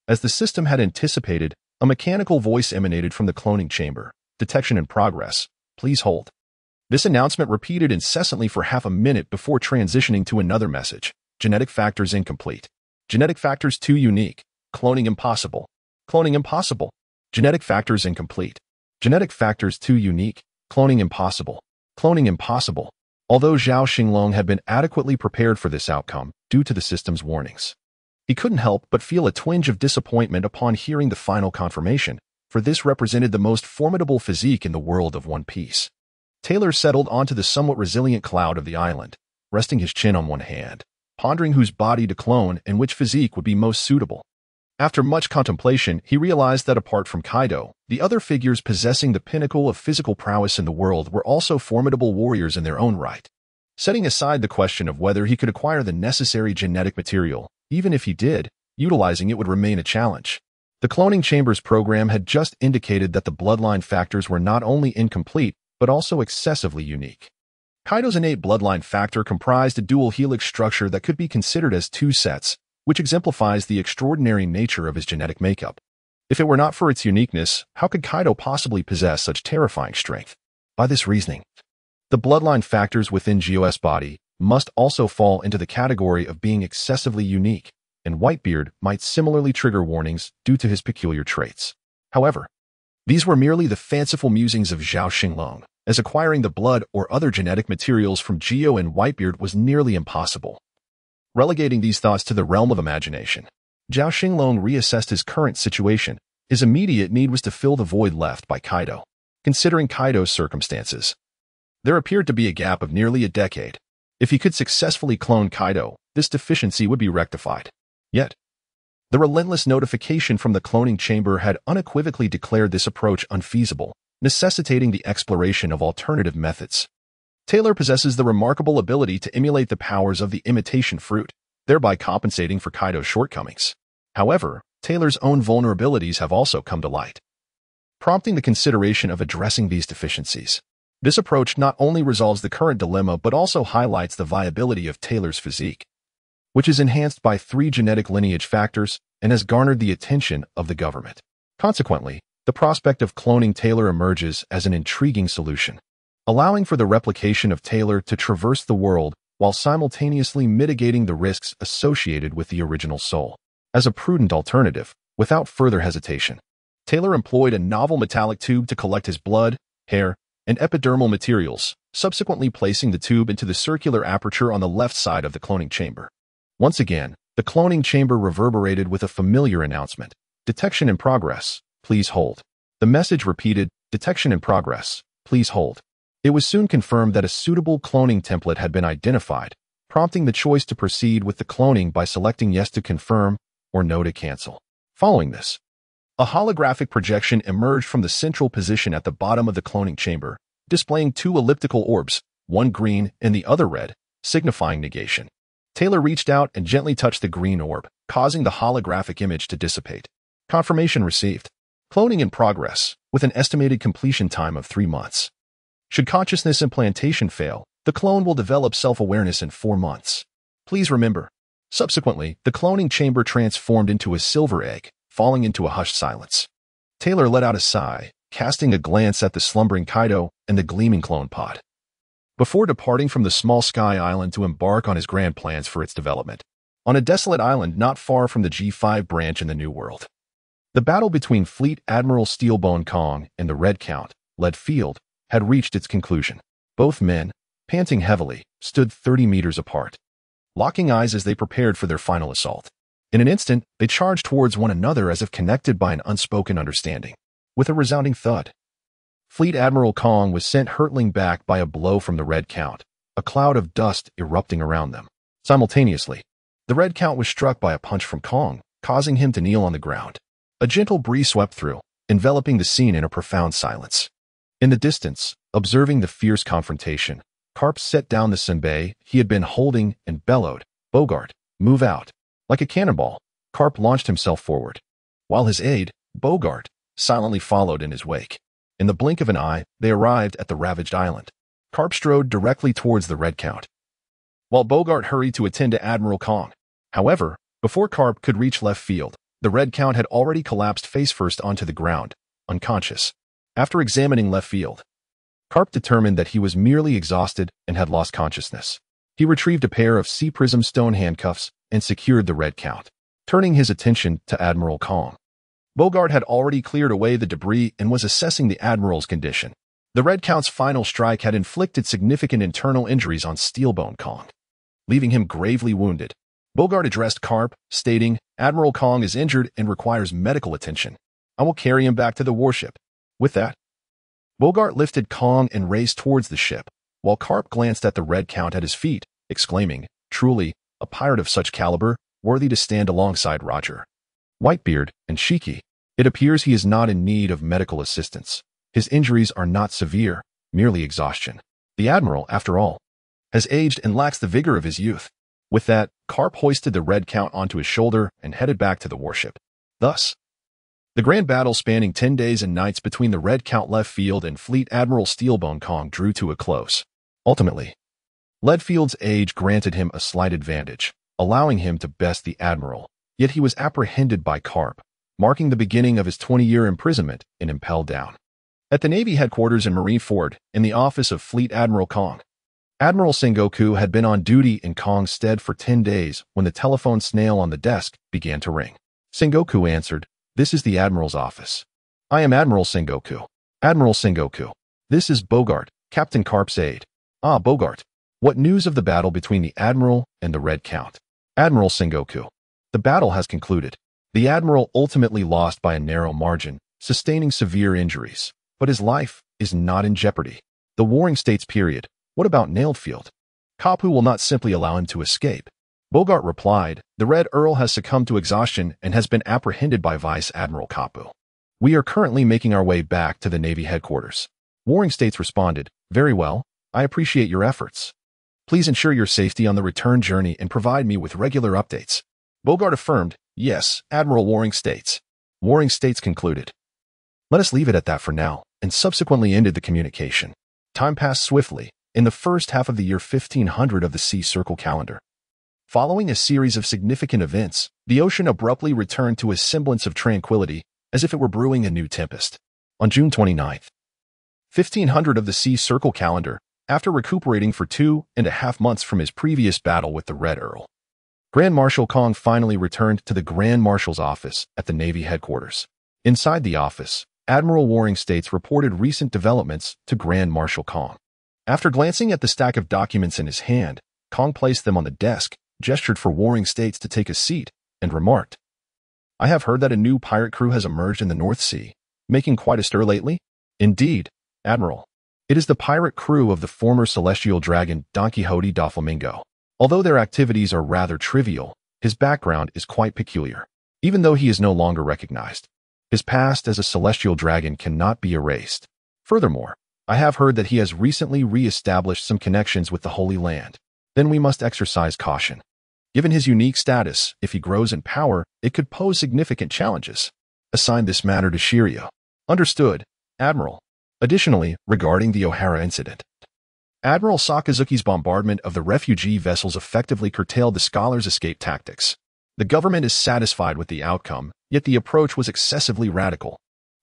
as the system had anticipated, a mechanical voice emanated from the cloning chamber. Detection in progress. Please hold. This announcement repeated incessantly for half a minute before transitioning to another message. Genetic factors incomplete. Genetic factors too unique. Cloning impossible. Cloning impossible. Genetic factors incomplete. Genetic factors too unique. Cloning impossible. Cloning impossible. Although Zhao Xinglong had been adequately prepared for this outcome due to the system's warnings, he couldn't help but feel a twinge of disappointment upon hearing the final confirmation, for this represented the most formidable physique in the world of One Piece. Taylor settled onto the somewhat resilient cloud of the island, resting his chin on one hand, pondering whose body to clone and which physique would be most suitable. After much contemplation, he realized that apart from Kaido, the other figures possessing the pinnacle of physical prowess in the world were also formidable warriors in their own right. Setting aside the question of whether he could acquire the necessary genetic material, even if he did, utilizing it would remain a challenge. The cloning chamber's program had just indicated that the bloodline factors were not only incomplete, but also excessively unique. Kaido's innate bloodline factor comprised a dual helix structure that could be considered as two sets, which exemplifies the extraordinary nature of his genetic makeup. If it were not for its uniqueness, how could Kaido possibly possess such terrifying strength? By this reasoning, the bloodline factors within Gio's body must also fall into the category of being excessively unique, and Whitebeard might similarly trigger warnings due to his peculiar traits. However, these were merely the fanciful musings of Zhao Xinglong, as acquiring the blood or other genetic materials from Gio and Whitebeard was nearly impossible. Relegating these thoughts to the realm of imagination, Zhao Xinglong reassessed his current situation. His immediate need was to fill the void left by Kaido. Considering Kaido's circumstances, there appeared to be a gap of nearly a decade. If he could successfully clone Kaido, this deficiency would be rectified. Yet, the relentless notification from the cloning chamber had unequivocally declared this approach unfeasible, necessitating the exploration of alternative methods. Taylor possesses the remarkable ability to emulate the powers of the imitation fruit, thereby compensating for Kaido's shortcomings. However, Taylor's own vulnerabilities have also come to light, prompting the consideration of addressing these deficiencies. This approach not only resolves the current dilemma but also highlights the viability of Taylor's physique, which is enhanced by 3 genetic lineage factors and has garnered the attention of the government. Consequently, the prospect of cloning Taylor emerges as an intriguing solution, allowing for the replication of Taylor to traverse the world while simultaneously mitigating the risks associated with the original soul. As a prudent alternative, without further hesitation, Taylor employed a novel metallic tube to collect his blood, hair, and epidermal materials, subsequently placing the tube into the circular aperture on the left side of the cloning chamber. Once again, the cloning chamber reverberated with a familiar announcement. Detection in progress. Please hold. The message repeated, detection in progress. Please hold. It was soon confirmed that a suitable cloning template had been identified, prompting the choice to proceed with the cloning by selecting yes to confirm or no to cancel. Following this, a holographic projection emerged from the central position at the bottom of the cloning chamber, displaying 2 elliptical orbs, one green and the other red, signifying negation. Taylor reached out and gently touched the green orb, causing the holographic image to dissipate. Confirmation received. Cloning in progress, with an estimated completion time of 3 months. Should consciousness implantation fail, the clone will develop self-awareness in 4 months. Please remember. Subsequently, the cloning chamber transformed into a silver egg, falling into a hushed silence. Taylor let out a sigh, casting a glance at the slumbering Kaido and the gleaming clone pod, before departing from the small sky island to embark on his grand plans for its development. on a desolate island not far from the G5 branch in the New World. The battle between Fleet Admiral Steelbone Kong and the Red Count, led Field, had reached its conclusion. Both men, panting heavily, stood 30 meters apart, locking eyes as they prepared for their final assault. In an instant, they charged towards one another as if connected by an unspoken understanding. With a resounding thud, Fleet Admiral Kong was sent hurtling back by a blow from the Red Count, a cloud of dust erupting around them. Simultaneously, the Red Count was struck by a punch from Kong, causing him to kneel on the ground. A gentle breeze swept through, enveloping the scene in a profound silence. In the distance, observing the fierce confrontation, Karp set down the senbei he had been holding and bellowed, "Bogart, move out." Like a cannonball, Karp launched himself forward, while his aide, Bogart, silently followed in his wake. In the blink of an eye, they arrived at the ravaged island. Karp strode directly towards the Red Count, while Bogart hurried to attend to Admiral Kong. However, before Karp could reach left field, the Red Count had already collapsed face-first onto the ground, unconscious. After examining left field, Karp determined that he was merely exhausted and had lost consciousness. He retrieved a pair of sea-prism stone handcuffs and secured the Red Count, turning his attention to Admiral Kong. Bogart had already cleared away the debris and was assessing the Admiral's condition. The Red Count's final strike had inflicted significant internal injuries on Steelbone Kong, leaving him gravely wounded. Bogart addressed Karp, stating, "Admiral Kong is injured and requires medical attention. I will carry him back to the warship." With that, Bogart lifted Kong and raced towards the ship, while Karp glanced at the Red Count at his feet, exclaiming, "Truly, a pirate of such caliber, worthy to stand alongside Roger Whitebeard and Shiki. It appears he is not in need of medical assistance. His injuries are not severe, merely exhaustion. The Admiral, after all, has aged and lacks the vigor of his youth." With that, Karp hoisted the Red Count onto his shoulder and headed back to the warship. Thus, the grand battle spanning 10 days and nights between the Red Count left field and Fleet Admiral Steelbone Kong drew to a close. Ultimately, Leadfield's age granted him a slight advantage, allowing him to best the Admiral, yet he was apprehended by Karp, marking the beginning of his 20-year imprisonment and impelled down. At the Navy headquarters in Marineford, in the office of Fleet Admiral Kong, Admiral Sengoku had been on duty in Kong's stead for 10 days when the telephone snail on the desk began to ring. Sengoku answered, "This is the Admiral's office. I am Admiral Sengoku." "Admiral Sengoku. This is Bogart, Captain Karp's aide." "Ah, Bogart. What news of the battle between the Admiral and the Red Count?" "Admiral Sengoku. The battle has concluded. The Admiral ultimately lost by a narrow margin, sustaining severe injuries, but his life is not in jeopardy. The Warring States period. What about Nailfield? Kapu will not simply allow him to escape." Bogart replied, "The Red Earl has succumbed to exhaustion and has been apprehended by Vice Admiral Kapu. We are currently making our way back to the Navy headquarters." Warring States responded, "Very well, I appreciate your efforts. Please ensure your safety on the return journey and provide me with regular updates." Bogart affirmed, "Yes, Admiral Warring States." Warring States concluded, "Let us leave it at that for now," and subsequently ended the communication. Time passed swiftly. In the first half of the year 1500 of the Sea Circle calendar, following a series of significant events, the ocean abruptly returned to a semblance of tranquility, as if it were brewing a new tempest. On June 29th, 1500 of the Sea Circle calendar, after recuperating for 2.5 months from his previous battle with the Red Earl, Grand Marshal Kong finally returned to the Grand Marshal's office at the Navy headquarters. Inside the office, Admiral Warring States reported recent developments to Grand Marshal Kong. After glancing at the stack of documents in his hand, Kong placed them on the desk, gestured for Warring States to take a seat, and remarked, "I have heard that a new pirate crew has emerged in the North Sea, making quite a stir lately." "Indeed, Admiral. It is the pirate crew of the former celestial dragon Don Quixote da Flamingo. Although their activities are rather trivial, his background is quite peculiar. Even though he is no longer recognized, his past as a celestial dragon cannot be erased. Furthermore, I have heard that he has recently re-established some connections with the Holy Land. Then we must exercise caution. Given his unique status, if he grows in power, it could pose significant challenges. Assign this matter to Shiryu." "Understood, Admiral." Additionally, regarding the O'Hara incident, Admiral Sakazuki's bombardment of the refugee vessels effectively curtailed the scholars' escape tactics. The government is satisfied with the outcome, yet the approach was excessively radical.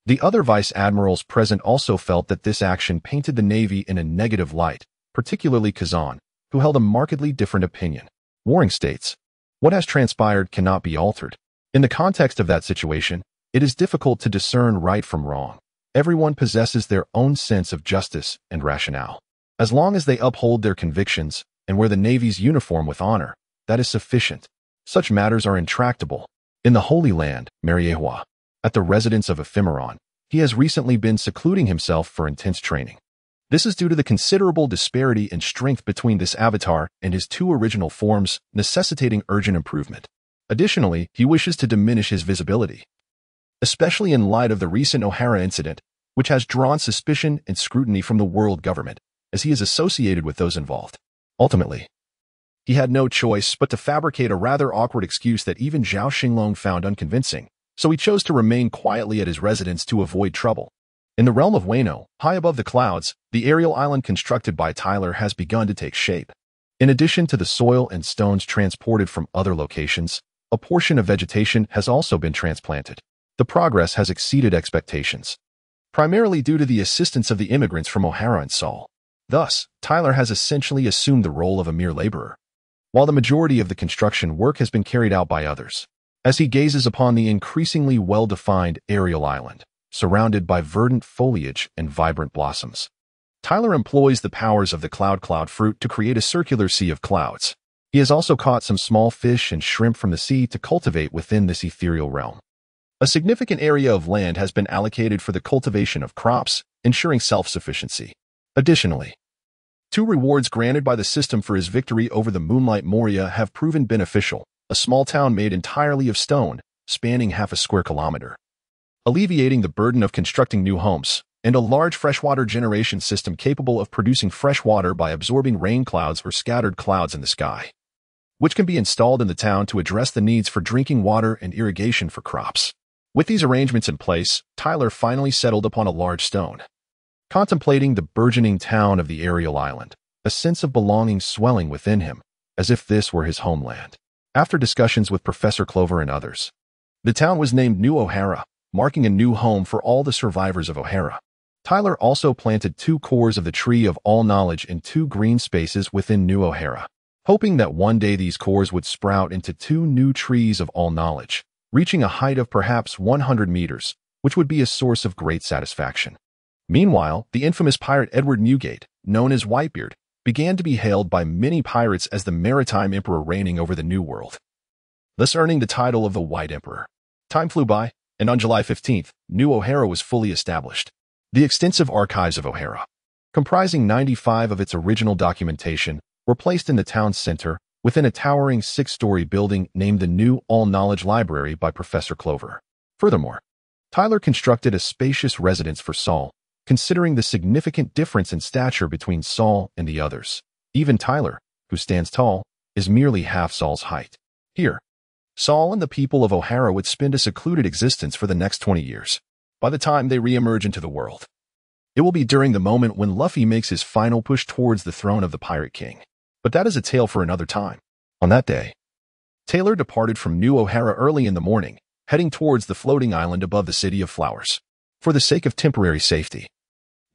The other vice admirals present also felt that this action painted the Navy in a negative light, particularly Kazan, who held a markedly different opinion. Warring States, What has transpired cannot be altered. In the context of that situation, it is difficult to discern right from wrong. Everyone possesses their own sense of justice and rationale. As long as they uphold their convictions and wear the Navy's uniform with honor, that is sufficient. Such matters are intractable. In the Holy Land, Mariehua, at the residence of Ephemeron, he has recently been secluding himself for intense training. This is due to the considerable disparity in strength between this avatar and his two original forms, necessitating urgent improvement. Additionally, he wishes to diminish his visibility, especially in light of the recent Ohara incident, which has drawn suspicion and scrutiny from the world government, as he is associated with those involved. Ultimately, he had no choice but to fabricate a rather awkward excuse that even Zhao Xinglong found unconvincing, so he chose to remain quietly at his residence to avoid trouble. In the realm of Wano, high above the clouds, the aerial island constructed by Tyler has begun to take shape. In addition to the soil and stones transported from other locations, a portion of vegetation has also been transplanted. The progress has exceeded expectations, primarily due to the assistance of the immigrants from Ohara and Seoul. Thus, Tyler has essentially assumed the role of a mere laborer, while the majority of the construction work has been carried out by others. As he gazes upon the increasingly well-defined aerial island, surrounded by verdant foliage and vibrant blossoms, Tyler employs the powers of the cloud fruit to create a circular sea of clouds. He has also caught some small fish and shrimp from the sea to cultivate within this ethereal realm. A significant area of land has been allocated for the cultivation of crops, ensuring self-sufficiency. Additionally, 2 rewards granted by the system for his victory over the Moonlight Moria have proven beneficial: a small town made entirely of stone, spanning half a square kilometer, alleviating the burden of constructing new homes, and a large freshwater generation system capable of producing fresh water by absorbing rain clouds or scattered clouds in the sky, which can be installed in the town to address the needs for drinking water and irrigation for crops. With these arrangements in place, Tyler finally settled upon a large stone. Contemplating the burgeoning town of the aerial island, a sense of belonging swelling within him, as if this were his homeland. After discussions with Professor Clover and others, the town was named New Ohara, marking a new home for all the survivors of Ohara. Tyler also planted 2 cores of the Tree of All Knowledge in 2 green spaces within New Ohara, hoping that one day these cores would sprout into 2 new Trees of All Knowledge, reaching a height of perhaps 100 meters, which would be a source of great satisfaction. Meanwhile, the infamous pirate Edward Newgate, known as Whitebeard, began to be hailed by many pirates as the maritime emperor reigning over the New World, thus earning the title of the White Emperor. Time flew by, and on July 15th, New Ohara was fully established. The extensive archives of Ohara, comprising 95 of its original documentation, were placed in the town's center within a towering 6-story building named the New All-Knowledge Library by Professor Clover. Furthermore, Tyler constructed a spacious residence for Saul, considering the significant difference in stature between Saul and the others. Even Tyler, who stands tall, is merely half Saul's height. Here, Saul and the people of Ohara would spend a secluded existence for the next 20 years. By the time they re-emerge into the world, it will be during the moment when Luffy makes his final push towards the throne of the Pirate King. But that is a tale for another time. On that day, Taylor departed from New Ohara early in the morning, heading towards the floating island above the City of Flowers. For the sake of temporary safety,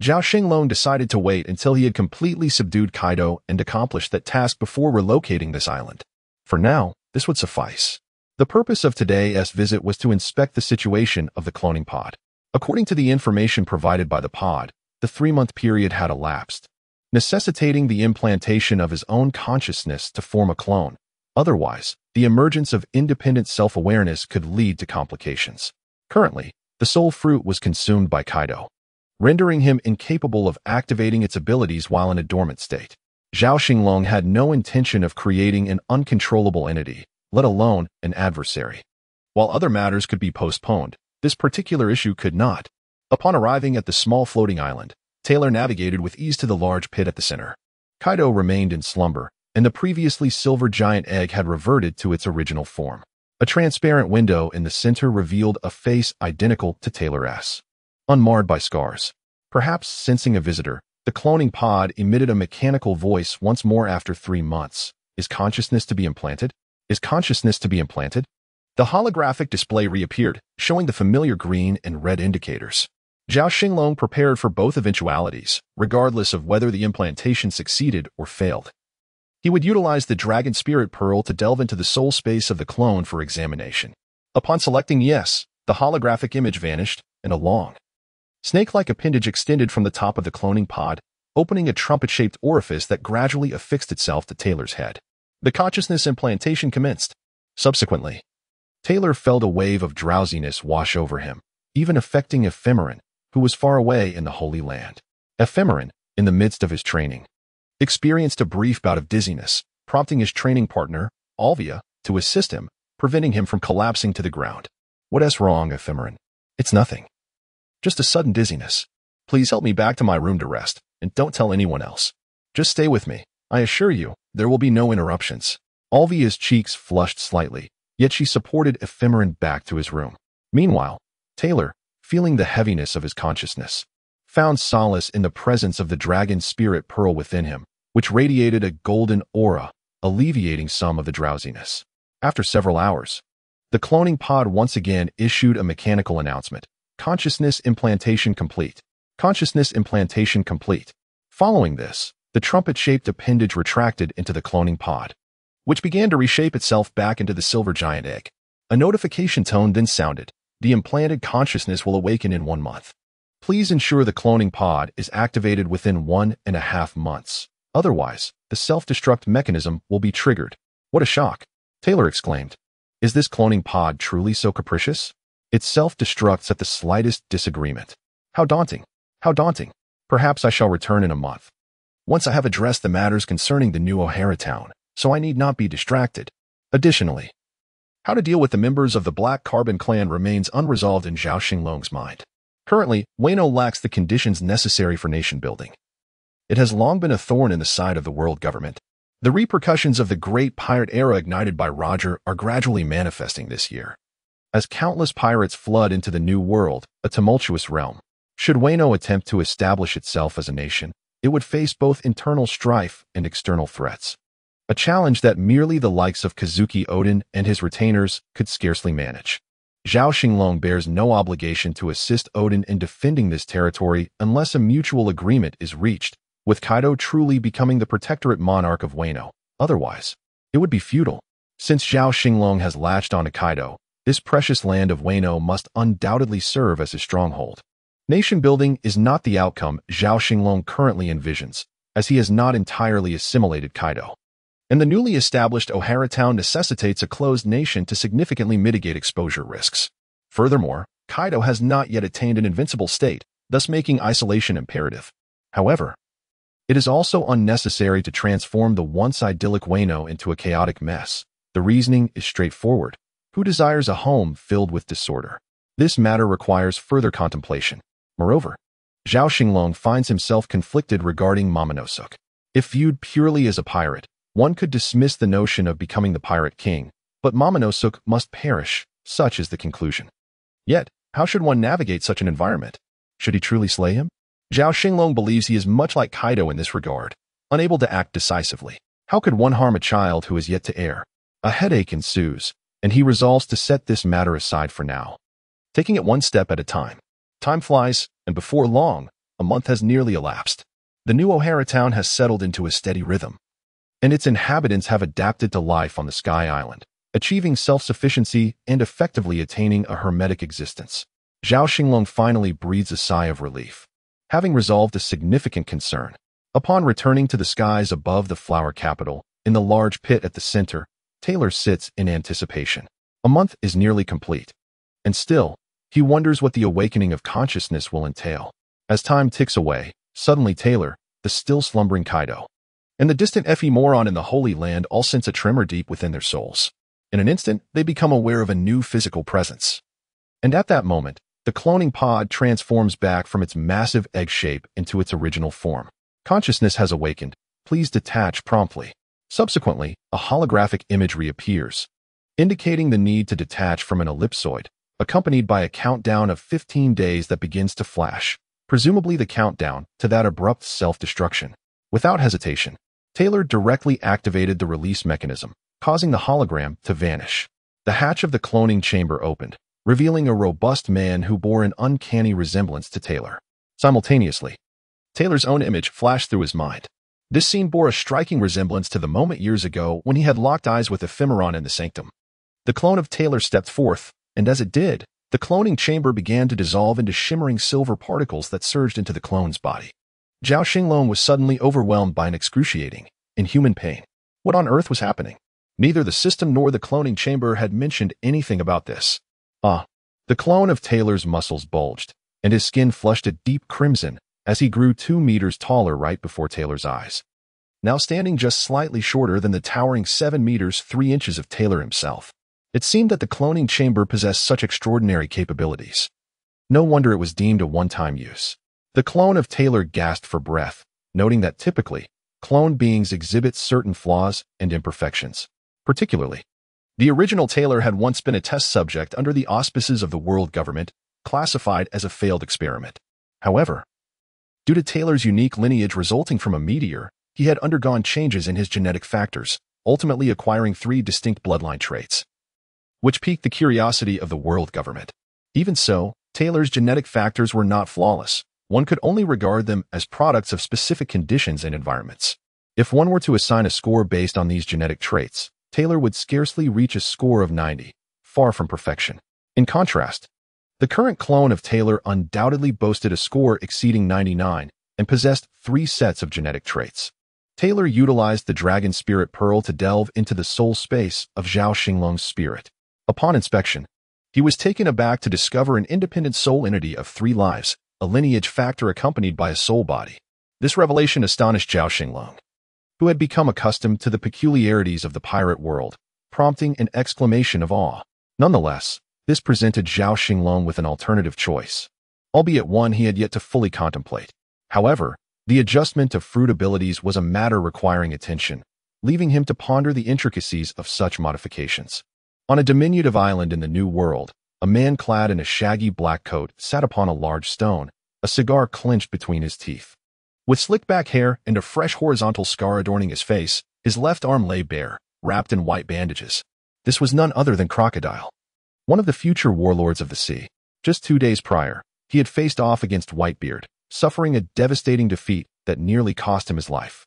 Zhao Xinglong decided to wait until he had completely subdued Kaido and accomplished that task before relocating this island. For now, this would suffice. The purpose of today's visit was to inspect the situation of the cloning pod. According to the information provided by the pod, the 3-month period had elapsed, necessitating the implantation of his own consciousness to form a clone. Otherwise, the emergence of independent self-awareness could lead to complications. Currently, the soul fruit was consumed by Kaido, rendering him incapable of activating its abilities while in a dormant state. Zhao Xinglong had no intention of creating an uncontrollable entity, let alone an adversary. While other matters could be postponed, this particular issue could not. Upon arriving at the small floating island, Taylor navigated with ease to the large pit at the center. Kaido remained in slumber, and the previously silver giant egg had reverted to its original form. A transparent window in the center revealed a face identical to Taylor's, unmarred by scars. Perhaps sensing a visitor, the cloning pod emitted a mechanical voice once more after 3 months. Is consciousness to be implanted? Is consciousness to be implanted? The holographic display reappeared, showing the familiar green and red indicators. Zhao Xinglong prepared for both eventualities, regardless of whether the implantation succeeded or failed. He would utilize the Dragon Spirit Pearl to delve into the soul space of the clone for examination. Upon selecting yes, the holographic image vanished, and a long, snake-like appendage extended from the top of the cloning pod, opening a trumpet-shaped orifice that gradually affixed itself to Taylor's head. The consciousness implantation commenced. Subsequently, Taylor felt a wave of drowsiness wash over him, even affecting Ephemeron, who was far away in the Holy Land. Ephemeron, in the midst of his training, experienced a brief bout of dizziness, prompting his training partner, Alvia, to assist him, preventing him from collapsing to the ground. "What's wrong, Ephemeron?" "It's nothing. Just a sudden dizziness. Please help me back to my room to rest, and don't tell anyone else. Just stay with me. I assure you, there will be no interruptions." Alvia's cheeks flushed slightly, yet she supported Ephemeron back to his room. Meanwhile, Taylor, feeling the heaviness of his consciousness, found solace in the presence of the Dragon Spirit Pearl within him, which radiated a golden aura, alleviating some of the drowsiness. After several hours, the cloning pod once again issued a mechanical announcement. "Consciousness implantation complete. Consciousness implantation complete." Following this, the trumpet-shaped appendage retracted into the cloning pod, which began to reshape itself back into the silver giant egg. A notification tone then sounded. "The implanted consciousness will awaken in 1 month. Please ensure the cloning pod is activated within 1.5 months. Otherwise, the self-destruct mechanism will be triggered." "What a shock!" Taylor exclaimed. "Is this cloning pod truly so capricious? It self-destructs at the slightest disagreement. How daunting! How daunting! Perhaps I shall return in a month, once I have addressed the matters concerning the new O'Hara town, so I need not be distracted." Additionally, how to deal with the members of the Black Carbon clan remains unresolved in Zhao Xinglong's mind. Currently, Wano lacks the conditions necessary for nation building. It has long been a thorn in the side of the world government. The repercussions of the great pirate era ignited by Roger are gradually manifesting this year, as countless pirates flood into the New World, a tumultuous realm. Should Wano attempt to establish itself as a nation, it would face both internal strife and external threats, a challenge that merely the likes of Kazuki Oden and his retainers could scarcely manage. Zhao Xinglong bears no obligation to assist Oden in defending this territory unless a mutual agreement is reached, with Kaido truly becoming the protectorate monarch of Wano. Otherwise, it would be futile. Since Zhao Xinglong has latched onto Kaido, this precious land of Wano must undoubtedly serve as his stronghold. Nation building is not the outcome Zhao Xinglong currently envisions, as he has not entirely assimilated Kaido. And the newly established O'Hara town necessitates a closed nation to significantly mitigate exposure risks. Furthermore, Kaido has not yet attained an invincible state, thus making isolation imperative. However, it is also unnecessary to transform the once idyllic Wano into a chaotic mess. The reasoning is straightforward. Who desires a home filled with disorder? This matter requires further contemplation. Moreover, Zhao Xinglong finds himself conflicted regarding Momonosuke. If viewed purely as a pirate, one could dismiss the notion of becoming the pirate king, but Momonosuke must perish, such is the conclusion. Yet, how should one navigate such an environment? Should he truly slay him? Zhao Xinglong believes he is much like Kaido in this regard, unable to act decisively. How could one harm a child who is yet to heir? A headache ensues, and he resolves to set this matter aside for now, taking it one step at a time. Time flies, and before long, a month has nearly elapsed. The new O'Hara town has settled into a steady rhythm, and its inhabitants have adapted to life on the Sky Island, achieving self-sufficiency and effectively attaining a hermetic existence. Zhao Xinglong finally breathes a sigh of relief, having resolved a significant concern. Upon returning to the skies above the flower capital, in the large pit at the center, Taylor sits in anticipation. A month is nearly complete, and still, he wonders what the awakening of consciousness will entail. As time ticks away, suddenly Taylor, the still slumbering Kaido, and the distant Moron in the Holy Land all sense a tremor deep within their souls. In an instant, they become aware of a new physical presence. And at that moment, the cloning pod transforms back from its massive egg shape into its original form. Consciousness has awakened. Please detach promptly. Subsequently, a holographic image reappears, indicating the need to detach from an ellipsoid, accompanied by a countdown of 15 days that begins to flash, presumably the countdown to that abrupt self-destruction. Without hesitation, Taylor directly activated the release mechanism, causing the hologram to vanish. The hatch of the cloning chamber opened, revealing a robust man who bore an uncanny resemblance to Taylor. Simultaneously, Taylor's own image flashed through his mind. This scene bore a striking resemblance to the moment years ago when he had locked eyes with Ephemeron in the sanctum. The clone of Taylor stepped forth, and as it did, the cloning chamber began to dissolve into shimmering silver particles that surged into the clone's body. Zhao Xinglong was suddenly overwhelmed by an excruciating, inhuman pain. What on earth was happening? Neither the system nor the cloning chamber had mentioned anything about this. The clone of Taylor's muscles bulged, and his skin flushed a deep crimson as he grew 2 meters taller right before Taylor's eyes. Now standing just slightly shorter than the towering 7 meters 3 inches of Taylor himself. It seemed that the cloning chamber possessed such extraordinary capabilities. No wonder it was deemed a one-time use. The clone of Taylor gasped for breath, noting that typically, cloned beings exhibit certain flaws and imperfections. Particularly, the original Taylor had once been a test subject under the auspices of the world government, classified as a failed experiment. However, due to Taylor's unique lineage resulting from a meteor, he had undergone changes in his genetic factors, ultimately acquiring 3 distinct bloodline traits, which piqued the curiosity of the world government. Even so, Taylor's genetic factors were not flawless. One could only regard them as products of specific conditions and environments. If one were to assign a score based on these genetic traits, Taylor would scarcely reach a score of 90, far from perfection. In contrast, the current clone of Taylor undoubtedly boasted a score exceeding 99 and possessed 3 sets of genetic traits. Taylor utilized the Dragon Spirit Pearl to delve into the soul space of Zhao Xinglong's spirit. Upon inspection, he was taken aback to discover an independent soul entity of 3 lives, a lineage factor accompanied by a soul body. This revelation astonished Zhao Xinglong, who had become accustomed to the peculiarities of the pirate world, prompting an exclamation of awe. Nonetheless, this presented Zhao Xinglong with an alternative choice, albeit one he had yet to fully contemplate. However, the adjustment to fruit abilities was a matter requiring attention, leaving him to ponder the intricacies of such modifications. On a diminutive island in the New World, a man clad in a shaggy black coat sat upon a large stone, a cigar clenched between his teeth. With slick back hair and a fresh horizontal scar adorning his face, his left arm lay bare, wrapped in white bandages. This was none other than Crocodile, one of the future warlords of the sea. Just 2 days prior, he had faced off against Whitebeard, suffering a devastating defeat that nearly cost him his life.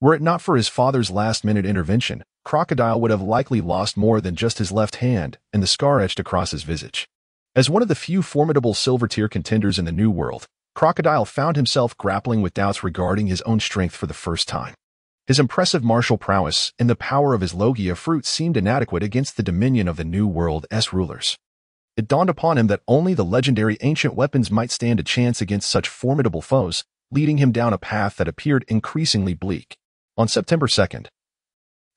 Were it not for his father's last-minute intervention, Crocodile would have likely lost more than just his left hand and the scar etched across his visage. As one of the few formidable silver-tier contenders in the New World, Crocodile found himself grappling with doubts regarding his own strength for the first time. His impressive martial prowess and the power of his Logia fruit seemed inadequate against the dominion of the New World's rulers. It dawned upon him that only the legendary ancient weapons might stand a chance against such formidable foes, leading him down a path that appeared increasingly bleak. On September 2nd,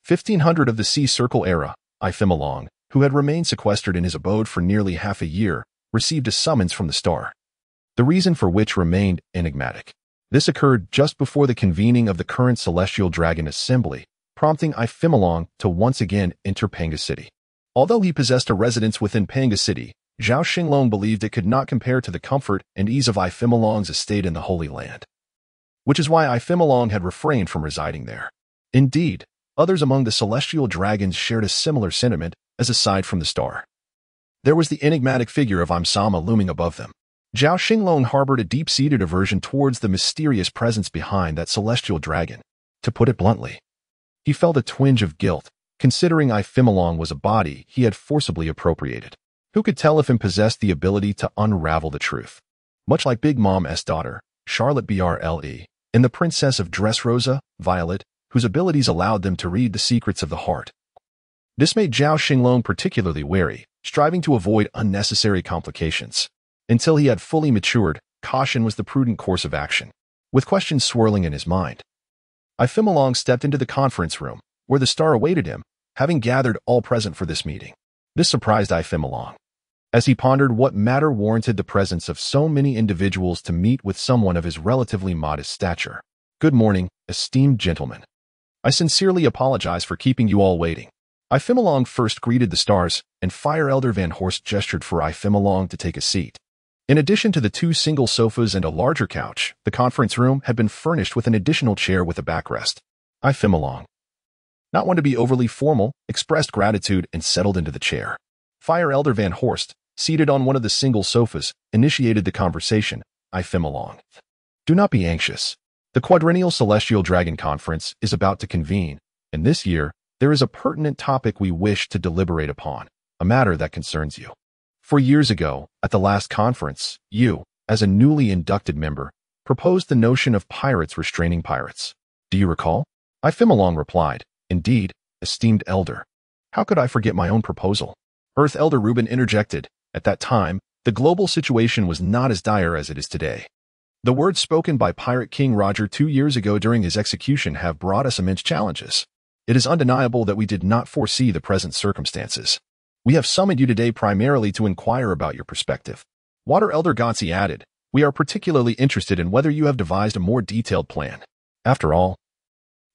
1500 of the Sea Circle era, Xinglong, who had remained sequestered in his abode for nearly half a year, received a summons from the star, the reason for which remained enigmatic. This occurred just before the convening of the current Celestial Dragon Assembly, prompting Xinglong to once again enter Panga City. Although he possessed a residence within Panga City, Zhao Xinglong believed it could not compare to the comfort and ease of Xinglong's estate in the Holy Land, which is why Xinglong had refrained from residing there. Indeed, others among the celestial dragons shared a similar sentiment, as aside from the star, there was the enigmatic figure of Sama looming above them. Zhao Xinglong harbored a deep-seated aversion towards the mysterious presence behind that celestial dragon. To put it bluntly, he felt a twinge of guilt, considering Xinglong was a body he had forcibly appropriated. Who could tell if him possessed the ability to unravel the truth? Much like Big Mom's daughter, Charlotte Brle, and the Princess of Dressrosa, Violet, whose abilities allowed them to read the secrets of the heart. This made Zhao Xinglong particularly wary, striving to avoid unnecessary complications. Until he had fully matured, caution was the prudent course of action. With questions swirling in his mind, Xinglong stepped into the conference room, where the star awaited him, having gathered all present for this meeting. This surprised Xinglong, as he pondered what matter warranted the presence of so many individuals to meet with someone of his relatively modest stature. Good morning, esteemed gentlemen. I sincerely apologize for keeping you all waiting. Xinglong first greeted the stars, and Fire Elder Van Horst gestured for Xinglong to take a seat. In addition to the 2 single sofas and a larger couch, the conference room had been furnished with an additional chair with a backrest. Xinglong, not one to be overly formal, expressed gratitude and settled into the chair. Fire Elder Van Horst, seated on one of the single sofas, initiated the conversation. Xinglong, do not be anxious. The Quadrennial Celestial Dragon Conference is about to convene, and this year, there is a pertinent topic we wish to deliberate upon, a matter that concerns you. 4 years ago, at the last conference, you, as a newly inducted member, proposed the notion of pirates restraining pirates. Do you recall? Ifimolong replied, "Indeed, esteemed elder. How could I forget my own proposal?" Earth Elder Reuben interjected. At that time, the global situation was not as dire as it is today. The words spoken by Pirate King Roger 2 years ago during his execution have brought us immense challenges. It is undeniable that we did not foresee the present circumstances. We have summoned you today primarily to inquire about your perspective. Water Elder Gotzi added, "We are particularly interested in whether you have devised a more detailed plan. After all,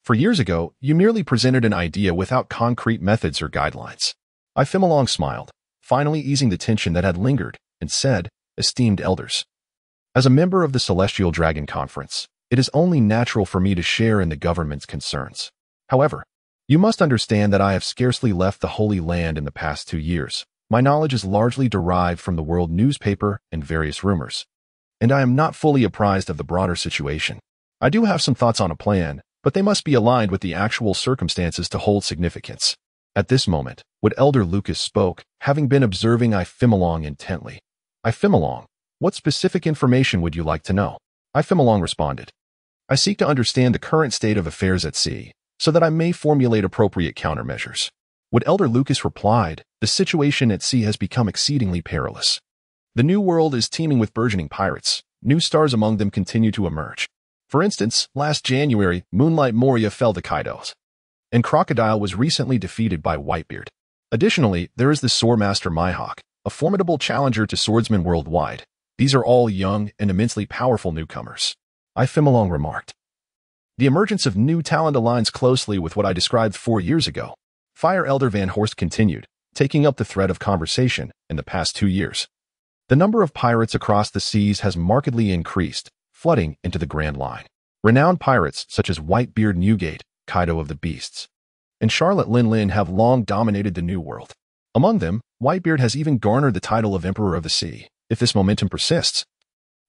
4 years ago, you merely presented an idea without concrete methods or guidelines." Ifimolong smiled, finally easing the tension that had lingered, and said, "Esteemed elders, as a member of the Celestial Dragon Conference, it is only natural for me to share in the government's concerns. However, you must understand that I have scarcely left the Holy Land in the past 2 years. My knowledge is largely derived from the world newspaper and various rumors, and I am not fully apprised of the broader situation. I do have some thoughts on a plan, but they must be aligned with the actual circumstances to hold significance." At this moment, Wood Elder Lucas spoke, having been observing Ifimolong intently. "Ifimolong, what specific information would you like to know?" Ifimolong responded, "I seek to understand the current state of affairs at sea, so that I may formulate appropriate countermeasures." Wood Elder Lucas replied, "The situation at sea has become exceedingly perilous. The New World is teeming with burgeoning pirates. New stars among them continue to emerge. For instance, last January, Moonlight Moria fell to Kaido's, and Crocodile was recently defeated by Whitebeard. Additionally, there is the Swordmaster Mihawk, a formidable challenger to swordsmen worldwide. These are all young and immensely powerful newcomers." Ifimolong remarked, "The emergence of new talent aligns closely with what I described 4 years ago." Fire Elder Van Horst continued, taking up the thread of conversation. "In the past 2 years, the number of pirates across the seas has markedly increased, flooding into the Grand Line. Renowned pirates such as Whitebeard Newgate, Kaido of the Beasts, and Charlotte Lin Lin have long dominated the New World. Among them, Whitebeard has even garnered the title of Emperor of the Sea. If this momentum persists,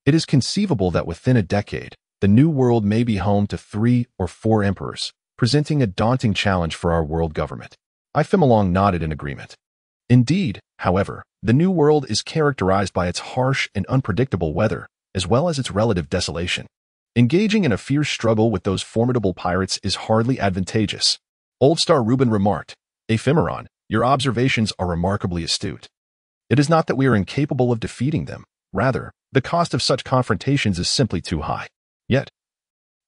it is conceivable that within a decade, the New World may be home to 3 or 4 emperors, presenting a daunting challenge for our world government." Ifimolong nodded in agreement. "Indeed, however, the New World is characterized by its harsh and unpredictable weather, as well as its relative desolation. Engaging in a fierce struggle with those formidable pirates is hardly advantageous." Old Star Reuben remarked, "Ephemeron, your observations are remarkably astute. It is not that we are incapable of defeating them. Rather, the cost of such confrontations is simply too high. Yet,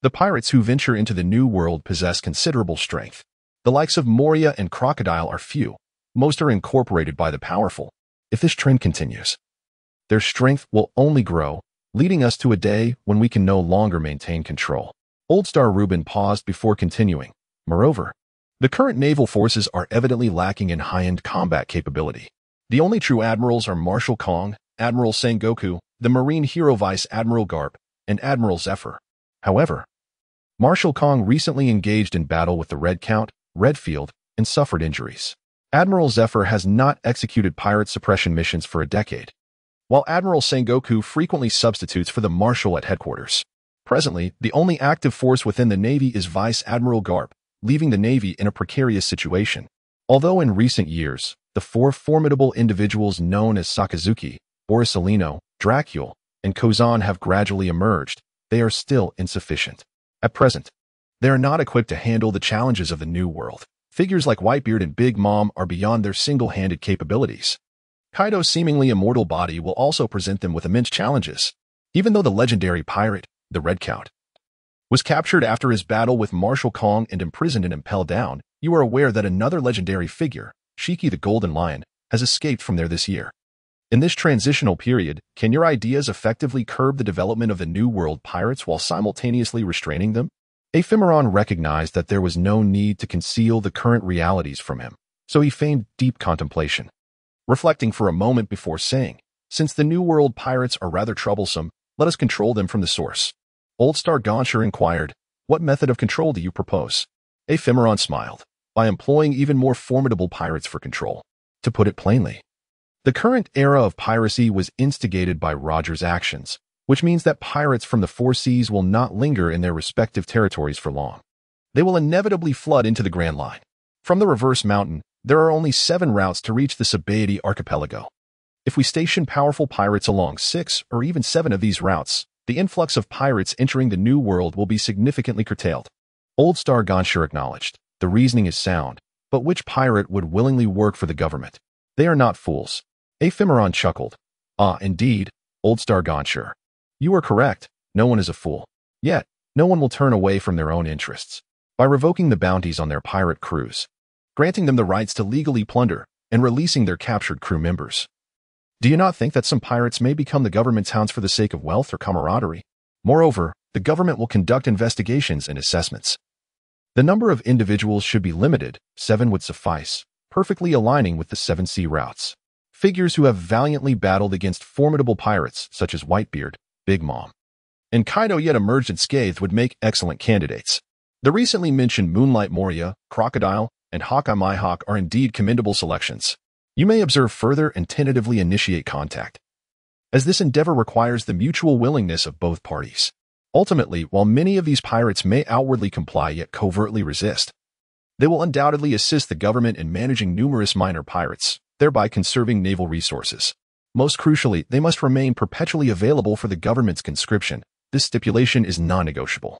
the pirates who venture into the New World possess considerable strength. The likes of Moria and Crocodile are few. Most are incorporated by the powerful. If this trend continues, their strength will only grow, leading us to a day when we can no longer maintain control." Old Star Reuben paused before continuing. "Moreover, the current naval forces are evidently lacking in high-end combat capability. The only true admirals are Marshal Kong, Admiral Sengoku, the Marine Hero Vice Admiral Garp, and Admiral Zephyr. However, Marshal Kong recently engaged in battle with the Red Count, Redfield, and suffered injuries. Admiral Zephyr has not executed pirate suppression missions for a decade, while Admiral Sengoku frequently substitutes for the Marshal at headquarters. Presently, the only active force within the Navy is Vice Admiral Garp, leaving the Navy in a precarious situation. Although in recent years, the 4 formidable individuals known as Sakazuki, Borisolino, Dracule, and Kozan have gradually emerged, they are still insufficient. At present, they are not equipped to handle the challenges of the New World. Figures like Whitebeard and Big Mom are beyond their single-handed capabilities. Kaido's seemingly immortal body will also present them with immense challenges. Even though the legendary pirate, the Red Count, was captured after his battle with Marshal Kong and imprisoned and impelled down, you are aware that another legendary figure, Shiki the Golden Lion, has escaped from there this year. In this transitional period, can your ideas effectively curb the development of the New World pirates while simultaneously restraining them?" Ephemeron recognized that there was no need to conceal the current realities from him, so he feigned deep contemplation, reflecting for a moment before saying, "Since the New World pirates are rather troublesome, let us control them from the source." Old Star Gauntcher inquired, "What method of control do you propose?" Ephemeron smiled, "By employing even more formidable pirates for control. To put it plainly, the current era of piracy was instigated by Roger's actions, which means that pirates from the four seas will not linger in their respective territories for long. They will inevitably flood into the Grand Line. From the reverse mountain, there are only 7 routes to reach the Sabaody archipelago. If we station powerful pirates along 6 or even 7 of these routes, the influx of pirates entering the New World will be significantly curtailed. Old Star Gonshur acknowledged, the reasoning is sound, but which pirate would willingly work for the government? They are not fools. Ephemeron chuckled. Ah, indeed, Old Star Gonshur. You are correct, no one is a fool. Yet, no one will turn away from their own interests. By revoking the bounties on their pirate crews, granting them the rights to legally plunder, and releasing their captured crew members. Do you not think that some pirates may become the government's hounds for the sake of wealth or camaraderie? Moreover, the government will conduct investigations and assessments. The number of individuals should be limited, 7 would suffice, perfectly aligning with the 7 sea routes. Figures who have valiantly battled against formidable pirates such as Whitebeard, Big Mom, and Kaido yet emerged unscathed would make excellent candidates. The recently mentioned Moonlight Moria, Crocodile, and Hawkeye Mihawk are indeed commendable selections. You may observe further and tentatively initiate contact, as this endeavor requires the mutual willingness of both parties. Ultimately, while many of these pirates may outwardly comply yet covertly resist, they will undoubtedly assist the government in managing numerous minor pirates, thereby conserving naval resources. Most crucially, they must remain perpetually available for the government's conscription. This stipulation is non-negotiable,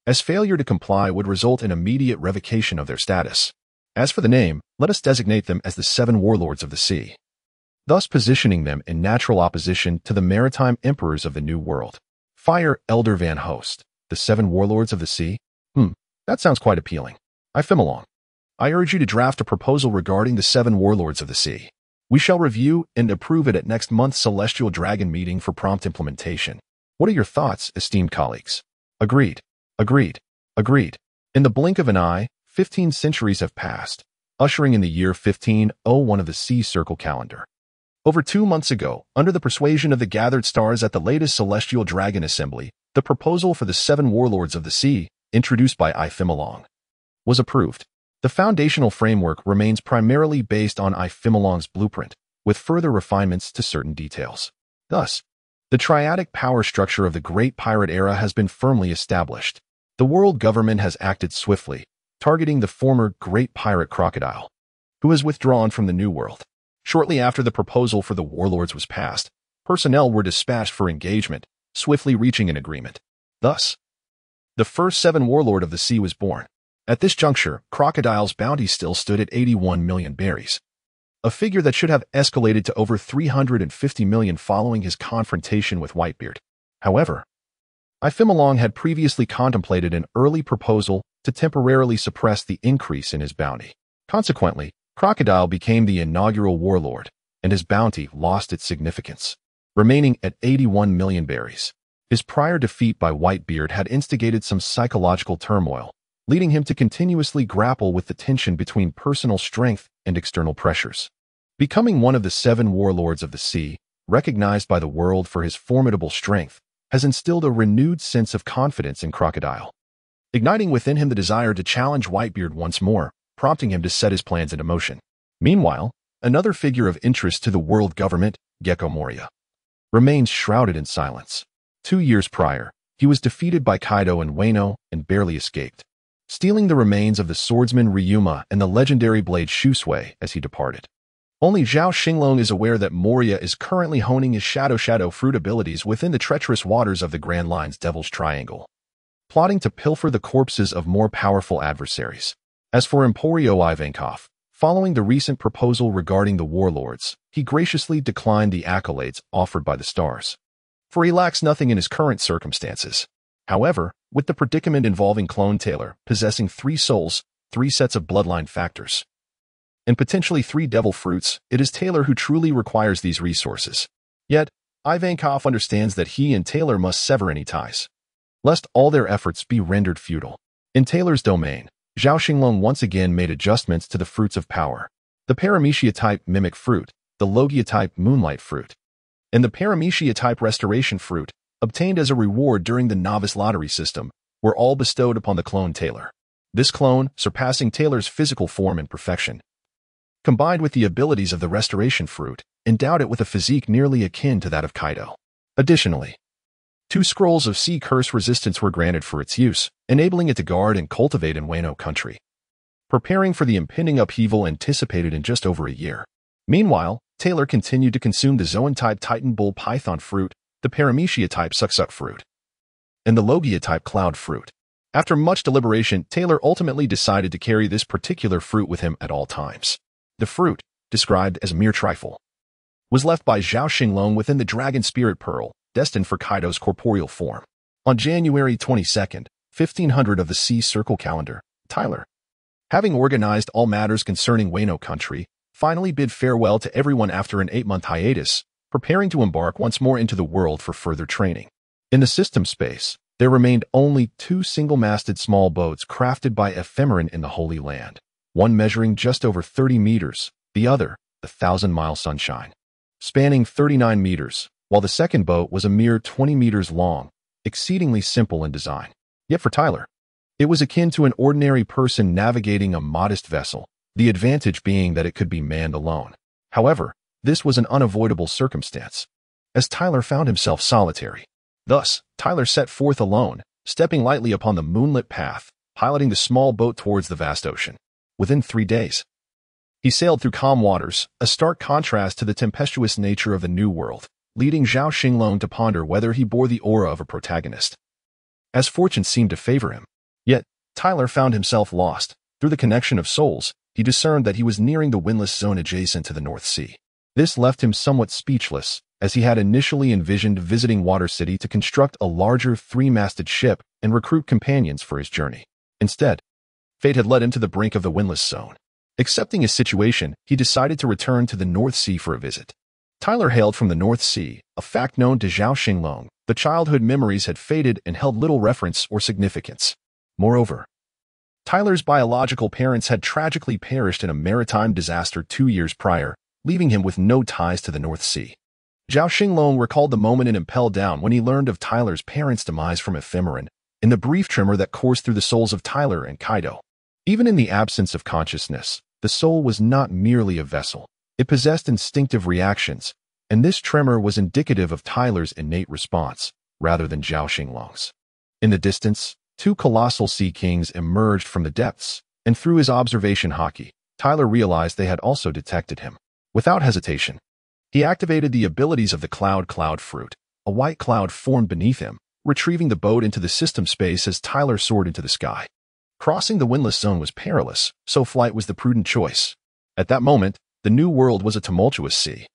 as failure to comply would result in immediate revocation of their status. As for the name, let us designate them as the 7 warlords of the sea, thus positioning them in natural opposition to the maritime emperors of the New World. Fire Elder Van Host, the 7 warlords of the sea? That sounds quite appealing. Ephemeron, I urge you to draft a proposal regarding the 7 warlords of the sea. We shall review and approve it at next month's Celestial Dragon meeting for prompt implementation. What are your thoughts, esteemed colleagues? Agreed. Agreed. Agreed. In the blink of an eye, 15 centuries have passed, ushering in the year 1501 of the Sea Circle calendar. Over 2 months ago, under the persuasion of the gathered stars at the latest Celestial Dragon Assembly, the proposal for the 7 warlords of the sea, introduced by Ephemeron, was approved. The foundational framework remains primarily based on Ephemeron's blueprint, with further refinements to certain details. Thus, the triadic power structure of the Great Pirate Era has been firmly established. The world government has acted swiftly, targeting the former Great Pirate Crocodile, who has withdrawn from the New World. Shortly after the proposal for the warlords was passed, personnel were dispatched for engagement, swiftly reaching an agreement. Thus, the first 7 warlord of the sea was born. At this juncture, Crocodile's bounty still stood at 81 million berries, a figure that should have escalated to over 350 million following his confrontation with Whitebeard. However, Ephemeron had previously contemplated an early proposal to temporarily suppress the increase in his bounty. Consequently, Crocodile became the inaugural warlord, and his bounty lost its significance, remaining at 81 million berries. His prior defeat by Whitebeard had instigated some psychological turmoil, leading him to continuously grapple with the tension between personal strength and external pressures. Becoming one of the 7 warlords of the sea, recognized by the world for his formidable strength, has instilled a renewed sense of confidence in Crocodile, igniting within him the desire to challenge Whitebeard once more, prompting him to set his plans into motion. Meanwhile, another figure of interest to the world government, Gecko Moria, remains shrouded in silence. 2 years prior, he was defeated by Kaido and Wano and barely escaped, stealing the remains of the swordsman Ryuma and the legendary blade Shusui as he departed. Only Zhao Xinglong is aware that Moria is currently honing his Shadow fruit abilities within the treacherous waters of the Grand Line's Devil's Triangle, plotting to pilfer the corpses of more powerful adversaries. As for Emporio Ivankov, following the recent proposal regarding the warlords, he graciously declined the accolades offered by the stars, for he lacks nothing in his current circumstances. However, with the predicament involving Clone Taylor possessing 3 souls, 3 sets of bloodline factors, and potentially 3 devil fruits, it is Taylor who truly requires these resources. Yet, Ivankov understands that he and Taylor must sever any ties, lest all their efforts be rendered futile. In Taylor's domain, Zhao Xinglong once again made adjustments to the fruits of power: the Paramecia-type Mimic Fruit, the Logia-type Moonlight Fruit, and the Paramecia-type Restoration Fruit, obtained as a reward during the novice lottery system, were all bestowed upon the clone Taylor. This clone, surpassing Taylor's physical form and perfection, combined with the abilities of the Restoration Fruit, endowed it with a physique nearly akin to that of Kaido. Additionally, 2 scrolls of sea curse resistance were granted for its use, enabling it to guard and cultivate in Wano country, preparing for the impending upheaval anticipated in just over a year. Meanwhile, Taylor continued to consume the Zoan-type Titan Bull Python fruit, the Paramecia-type Suksuk fruit, and the Logia-type Cloud fruit. After much deliberation, Taylor ultimately decided to carry this particular fruit with him at all times. The fruit, described as a mere trifle, was left by Zhao Xinglong within the Dragon Spirit Pearl, destined for Kaido's corporeal form. On January 22nd, 1500 of the Sea Circle calendar, Tyler, having organized all matters concerning Wano country, finally bid farewell to everyone after an 8-month hiatus, preparing to embark once more into the world for further training. In the system space, there remained only 2 single-masted small boats crafted by Ephemeron in the Holy Land, one measuring just over 30 meters, the other, the 1,000-mile Sunshine, spanning 39 meters, while the second boat was a mere 20 meters long, exceedingly simple in design. Yet for Tyler, it was akin to an ordinary person navigating a modest vessel, the advantage being that it could be manned alone. However, this was an unavoidable circumstance, as Tyler found himself solitary. Thus, Tyler set forth alone, stepping lightly upon the moonlit path, piloting the small boat towards the vast ocean. Within 3 days, he sailed through calm waters, a stark contrast to the tempestuous nature of the New World, leading Zhao Xinglong to ponder whether he bore the aura of a protagonist, as fortune seemed to favor him. Yet, Tyler found himself lost. Through the connection of souls, he discerned that he was nearing the windless zone adjacent to the North Sea. This left him somewhat speechless, as he had initially envisioned visiting Water City to construct a larger 3-masted ship and recruit companions for his journey. Instead, fate had led him to the brink of the windless zone. Accepting his situation, he decided to return to the North Sea for a visit. Tyler hailed from the North Sea, a fact known to Zhao Xinglong. The childhood memories had faded and held little reference or significance. Moreover, Tyler's biological parents had tragically perished in a maritime disaster 2 years prior, leaving him with no ties to the North Sea. Zhao Xinglong recalled the moment in Impel Down when he learned of Tyler's parents' demise from Ephemeron, in the brief tremor that coursed through the souls of Tyler and Kaido. Even in the absence of consciousness, the soul was not merely a vessel. It possessed instinctive reactions, and this tremor was indicative of Tyler's innate response, rather than Zhao Xinglong's. In the distance, 2 colossal sea kings emerged from the depths, and through his observation haki, Tyler realized they had also detected him. Without hesitation, he activated the abilities of the Cloud fruit. A white cloud formed beneath him, retrieving the boat into the system space as Tyler soared into the sky. Crossing the windless zone was perilous, so flight was the prudent choice. At that moment, the New World was a tumultuous sea,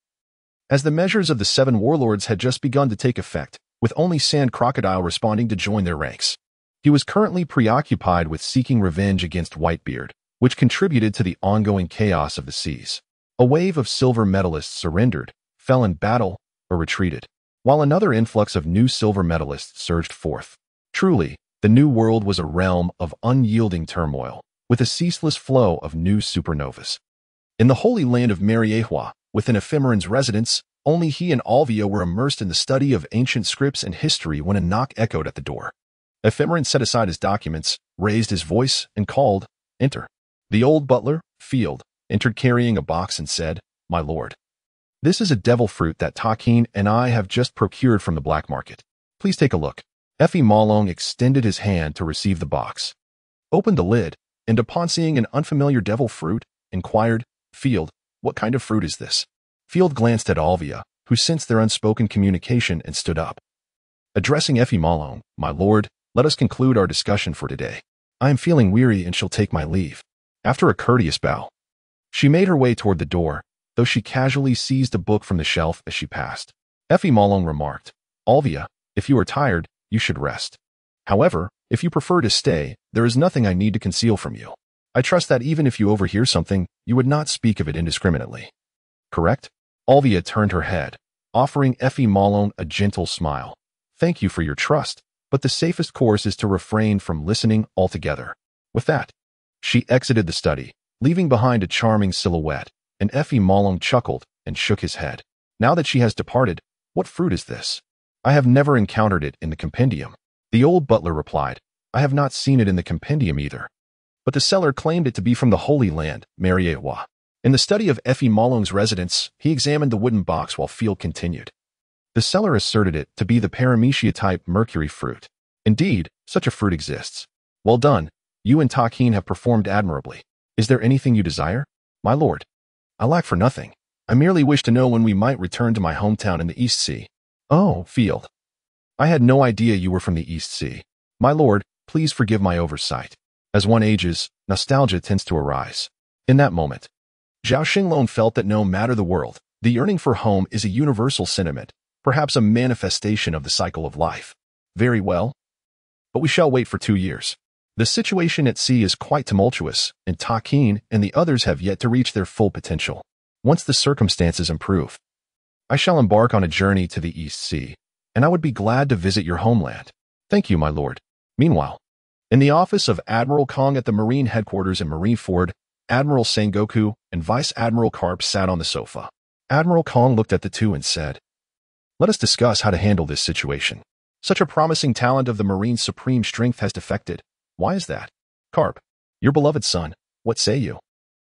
as the measures of the 7 warlords had just begun to take effect, with only Sand Crocodile responding to join their ranks. He was currently preoccupied with seeking revenge against Whitebeard, which contributed to the ongoing chaos of the seas. A wave of silver medalists surrendered, fell in battle, or retreated, while another influx of new silver medalists surged forth. Truly, the New World was a realm of unyielding turmoil, with a ceaseless flow of new supernovas. In the Holy Land of Mariehua, within Ephemeron's residence, only he and Alvia were immersed in the study of ancient scripts and history when a knock echoed at the door. Ephemeron set aside his documents, raised his voice, and called, "Enter." The old butler, Field, entered carrying a box and said, "My lord, this is a devil fruit that Takin and I have just procured from the black market. Please take a look." Effie Malong extended his hand to receive the box, opened the lid, and upon seeing an unfamiliar devil fruit, inquired, "Field, what kind of fruit is this?" Field glanced at Alvia, who sensed their unspoken communication and stood up. Addressing Effie Malong, "My lord, let us conclude our discussion for today. I am feeling weary and shall take my leave." After a courteous bow, she made her way toward the door, though she casually seized a book from the shelf as she passed. Effie Malong remarked, "Alvia, if you are tired, you should rest. However, if you prefer to stay, there is nothing I need to conceal from you. I trust that even if you overhear something, you would not speak of it indiscriminately. Correct?" Alvia turned her head, offering Effie Malong a gentle smile. "Thank you for your trust, but the safest course is to refrain from listening altogether." With that, she exited the study, leaving behind a charming silhouette, and Effie Malong chuckled and shook his head. "Now that she has departed, what fruit is this? I have never encountered it in the compendium." The old butler replied, "I have not seen it in the compendium either, but the seller claimed it to be from the Holy Land, Mariehua." In the study of Effie Malong's residence, he examined the wooden box while Field continued, The seller asserted it to be the paramecia-type mercury fruit. Indeed, such a fruit exists. Well done. You and Takin have performed admirably. Is there anything you desire? My lord, I lack for nothing. I merely wish to know when we might return to my hometown in the East Sea. Oh, Field. I had no idea you were from the East Sea. My lord, please forgive my oversight. As one ages, nostalgia tends to arise. In that moment, Zhao Xinglong felt that no matter the world, the yearning for home is a universal sentiment, perhaps a manifestation of the cycle of life. Very well. But we shall wait for 2 years. The situation at sea is quite tumultuous, and Takin and the others have yet to reach their full potential. Once the circumstances improve, I shall embark on a journey to the East Sea, and I would be glad to visit your homeland. Thank you, my lord. Meanwhile, in the office of Admiral Kong at the Marine headquarters in Marineford, Admiral Sengoku and Vice Admiral Karp sat on the sofa. Admiral Kong looked at the two and said, "Let us discuss how to handle this situation. Such a promising talent of the Marine's supreme strength has defected. Why is that? Karp, your beloved son, what say you?"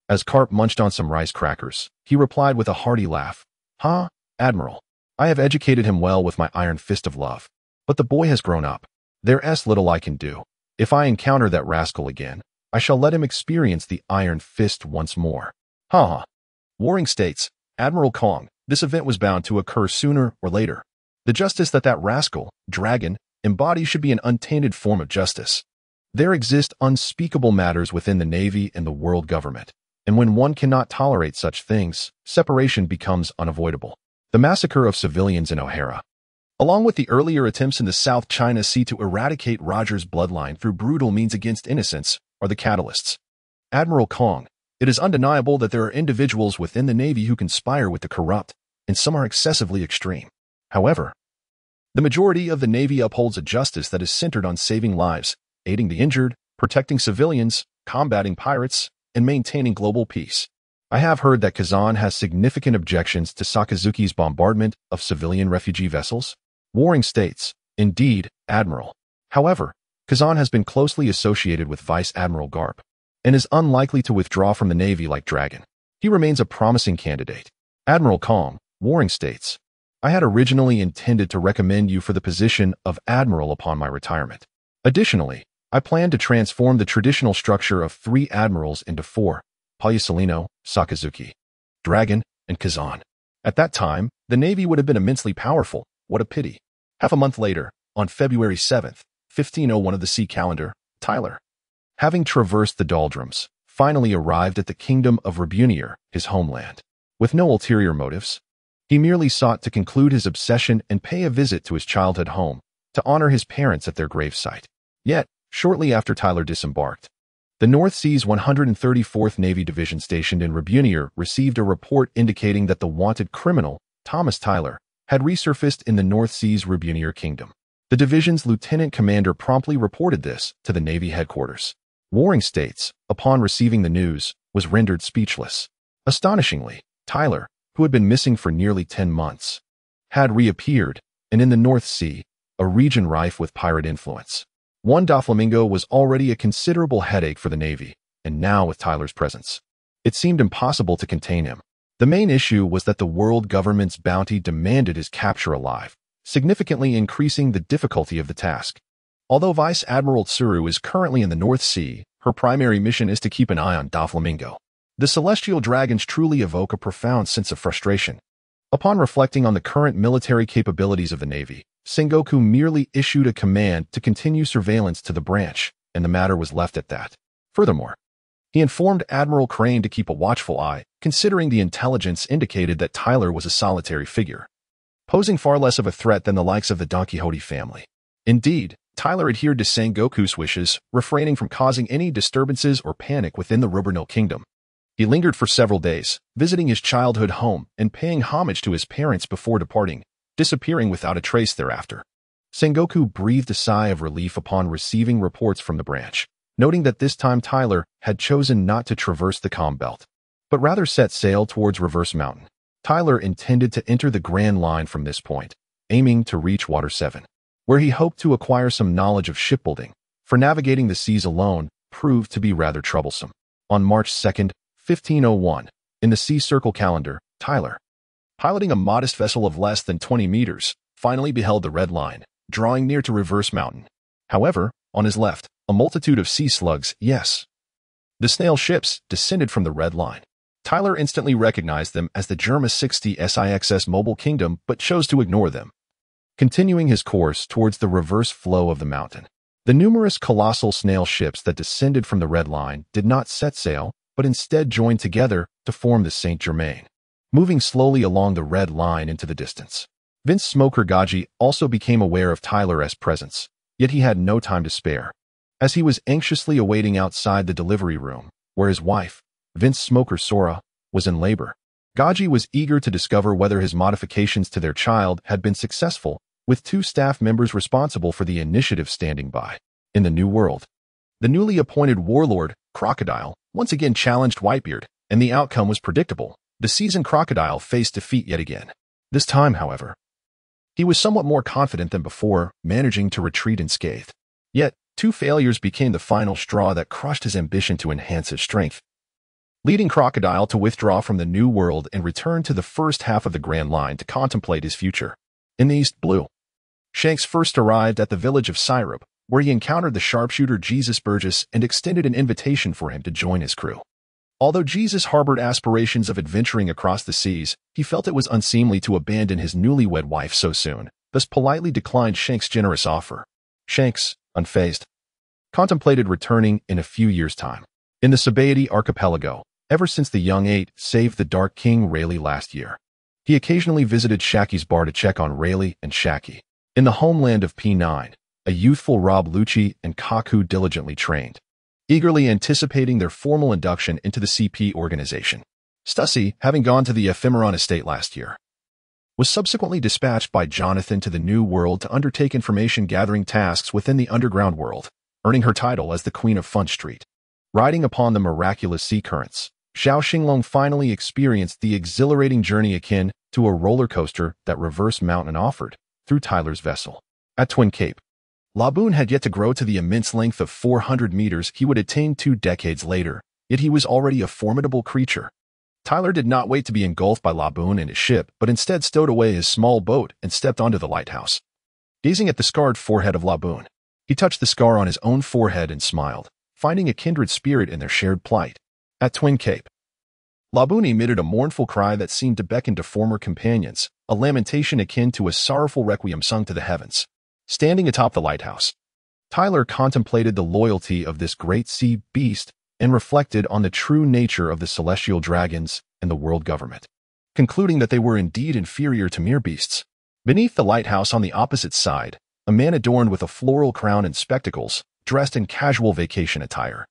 As Karp munched on some rice crackers, he replied with a hearty laugh, "Huh, Admiral, I have educated him well with my iron fist of love. But the boy has grown up. There's little I can do. If I encounter that rascal again, I shall let him experience the iron fist once more." Ha. Warring states, Admiral Kong, this event was bound to occur sooner or later. The justice that rascal, dragon, embodies should be an untainted form of justice. There exist unspeakable matters within the Navy and the world government, and when one cannot tolerate such things, separation becomes unavoidable. The massacre of civilians in O'Hara, along with the earlier attempts in the South China Sea to eradicate Roger's bloodline through brutal means against innocents, are the catalysts. Admiral Kong, it is undeniable that there are individuals within the Navy who conspire with the corrupt, and some are excessively extreme. However, the majority of the Navy upholds a justice that is centered on saving lives, aiding the injured, protecting civilians, combating pirates, and maintaining global peace. I have heard that Kazan has significant objections to Sakazuki's bombardment of civilian refugee vessels. Warring states, indeed, Admiral. However, Kazan has been closely associated with Vice Admiral Garp, and is unlikely to withdraw from the Navy like Dragon. He remains a promising candidate. Admiral Kong, Warring states. I had originally intended to recommend you for the position of Admiral upon my retirement. Additionally, I plan to transform the traditional structure of 3 admirals into 4, Palyasolino, Sakazuki, Dragon, and Kazan. At that time, the Navy would have been immensely powerful. What a pity. Half a month later, on February 7th, 1501 of the sea calendar, Tyler, having traversed the doldrums, finally arrived at the kingdom of Rebunier, his homeland. With no ulterior motives, he merely sought to conclude his obsession and pay a visit to his childhood home, to honor his parents at their gravesite. Yet, shortly after Tyler disembarked, the North Sea's 134th Navy Division stationed in Rebunier received a report indicating that the wanted criminal, Thomas Tyler, had resurfaced in the North Sea's Rebunier Kingdom. The division's lieutenant commander promptly reported this to the Navy headquarters. Warring states, upon receiving the news, was rendered speechless. Astonishingly, Tyler, who had been missing for nearly 10 months, had reappeared, and in the North Sea, a region rife with pirate influence. One Doflamingo was already a considerable headache for the Navy, and now with Tyler's presence, it seemed impossible to contain him. The main issue was that the world government's bounty demanded his capture alive, significantly increasing the difficulty of the task. Although Vice Admiral Tsuru is currently in the North Sea, her primary mission is to keep an eye on Doflamingo. The celestial dragons truly evoke a profound sense of frustration. Upon reflecting on the current military capabilities of the Navy, Sengoku merely issued a command to continue surveillance to the branch, and the matter was left at that. Furthermore, he informed Admiral Crane to keep a watchful eye, considering the intelligence indicated that Tyler was a solitary figure, posing far less of a threat than the likes of the Don Quixote family. Indeed, Tyler adhered to Sengoku's wishes, refraining from causing any disturbances or panic within the Rubernil Kingdom. He lingered for several days, visiting his childhood home and paying homage to his parents before departing, disappearing without a trace thereafter. Sengoku breathed a sigh of relief upon receiving reports from the branch, noting that this time Tyler had chosen not to traverse the calm belt, but rather set sail towards Reverse Mountain. Tyler intended to enter the Grand Line from this point, aiming to reach Water 7, where he hoped to acquire some knowledge of shipbuilding, for navigating the seas alone proved to be rather troublesome. On March 2nd, 1501, in the Sea Circle calendar, Tyler, piloting a modest vessel of less than 20 meters, finally beheld the red line, drawing near to Reverse Mountain. However, on his left, a multitude of sea slugs, yes, the snail ships, descended from the red line. Tyler instantly recognized them as the Germa 60 SIXS Mobile Kingdom but chose to ignore them, continuing his course towards the reverse flow of the mountain. The numerous colossal snail ships that descended from the red line did not set sail, but instead joined together to form the Saint Germain, moving slowly along the red line into the distance. Vince Smoker Gaji also became aware of Tyler's presence, yet he had no time to spare. As he was anxiously awaiting outside the delivery room, where his wife, Vince Smoker Sora, was in labor, Gaji was eager to discover whether his modifications to their child had been successful, with 2 staff members responsible for the initiative standing by. In the New World, the newly appointed warlord, Crocodile, once again challenged Whitebeard, and the outcome was predictable. The seasoned Crocodile faced defeat yet again. This time, however, he was somewhat more confident than before, managing to retreat unscathed. Yet, 2 failures became the final straw that crushed his ambition to enhance his strength, leading Crocodile to withdraw from the New World and return to the first half of the Grand Line to contemplate his future. In the East Blue, Shanks first arrived at the village of Syrup, where he encountered the sharpshooter Jesus Burgess and extended an invitation for him to join his crew. Although Jesus harbored aspirations of adventuring across the seas, he felt it was unseemly to abandon his newlywed wife so soon, thus politely declined Shanks' generous offer. Shanks, unfazed, contemplated returning in a few years' time. In the Sabaody archipelago, ever since the young 8 saved the Dark King Rayleigh last year, he occasionally visited Shaki's bar to check on Rayleigh and Shaki. In the homeland of P9, a youthful Rob Lucci and Kaku diligently trained, eagerly anticipating their formal induction into the CP organization. Stussy, having gone to the Ephemeron estate last year, was subsequently dispatched by Jonathan to the New World to undertake information-gathering tasks within the underground world, earning her title as the Queen of Fun Street. Riding upon the miraculous sea currents, Zhao Xinglong finally experienced the exhilarating journey akin to a roller coaster that Reverse Mountain offered through Tyler's vessel. At Twin Cape, Laboon had yet to grow to the immense length of 400 meters he would attain 2 decades later, yet he was already a formidable creature. Tyler did not wait to be engulfed by Laboon and his ship, but instead stowed away his small boat and stepped onto the lighthouse. Gazing at the scarred forehead of Laboon, he touched the scar on his own forehead and smiled, finding a kindred spirit in their shared plight. At Twin Cape, Laboon emitted a mournful cry that seemed to beckon to former companions, a lamentation akin to a sorrowful requiem sung to the heavens. Standing atop the lighthouse, Tyler contemplated the loyalty of this great sea beast and reflected on the true nature of the celestial dragons and the world government, concluding that they were indeed inferior to mere beasts. Beneath the lighthouse on the opposite side, a man adorned with a floral crown and spectacles, dressed in casual vacation attire,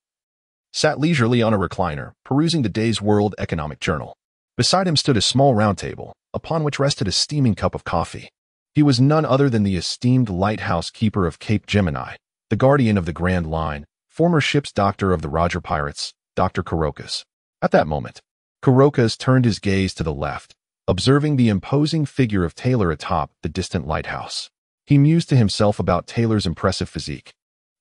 sat leisurely on a recliner, perusing the day's World Economic Journal. Beside him stood a small round table, upon which rested a steaming cup of coffee. He was none other than the esteemed lighthouse keeper of Cape Gemini, the guardian of the Grand Line, former ship's doctor of the Roger Pirates, Dr. Kurokas. At that moment, Kurokas turned his gaze to the left, observing the imposing figure of Taylor atop the distant lighthouse. He mused to himself about Taylor's impressive physique,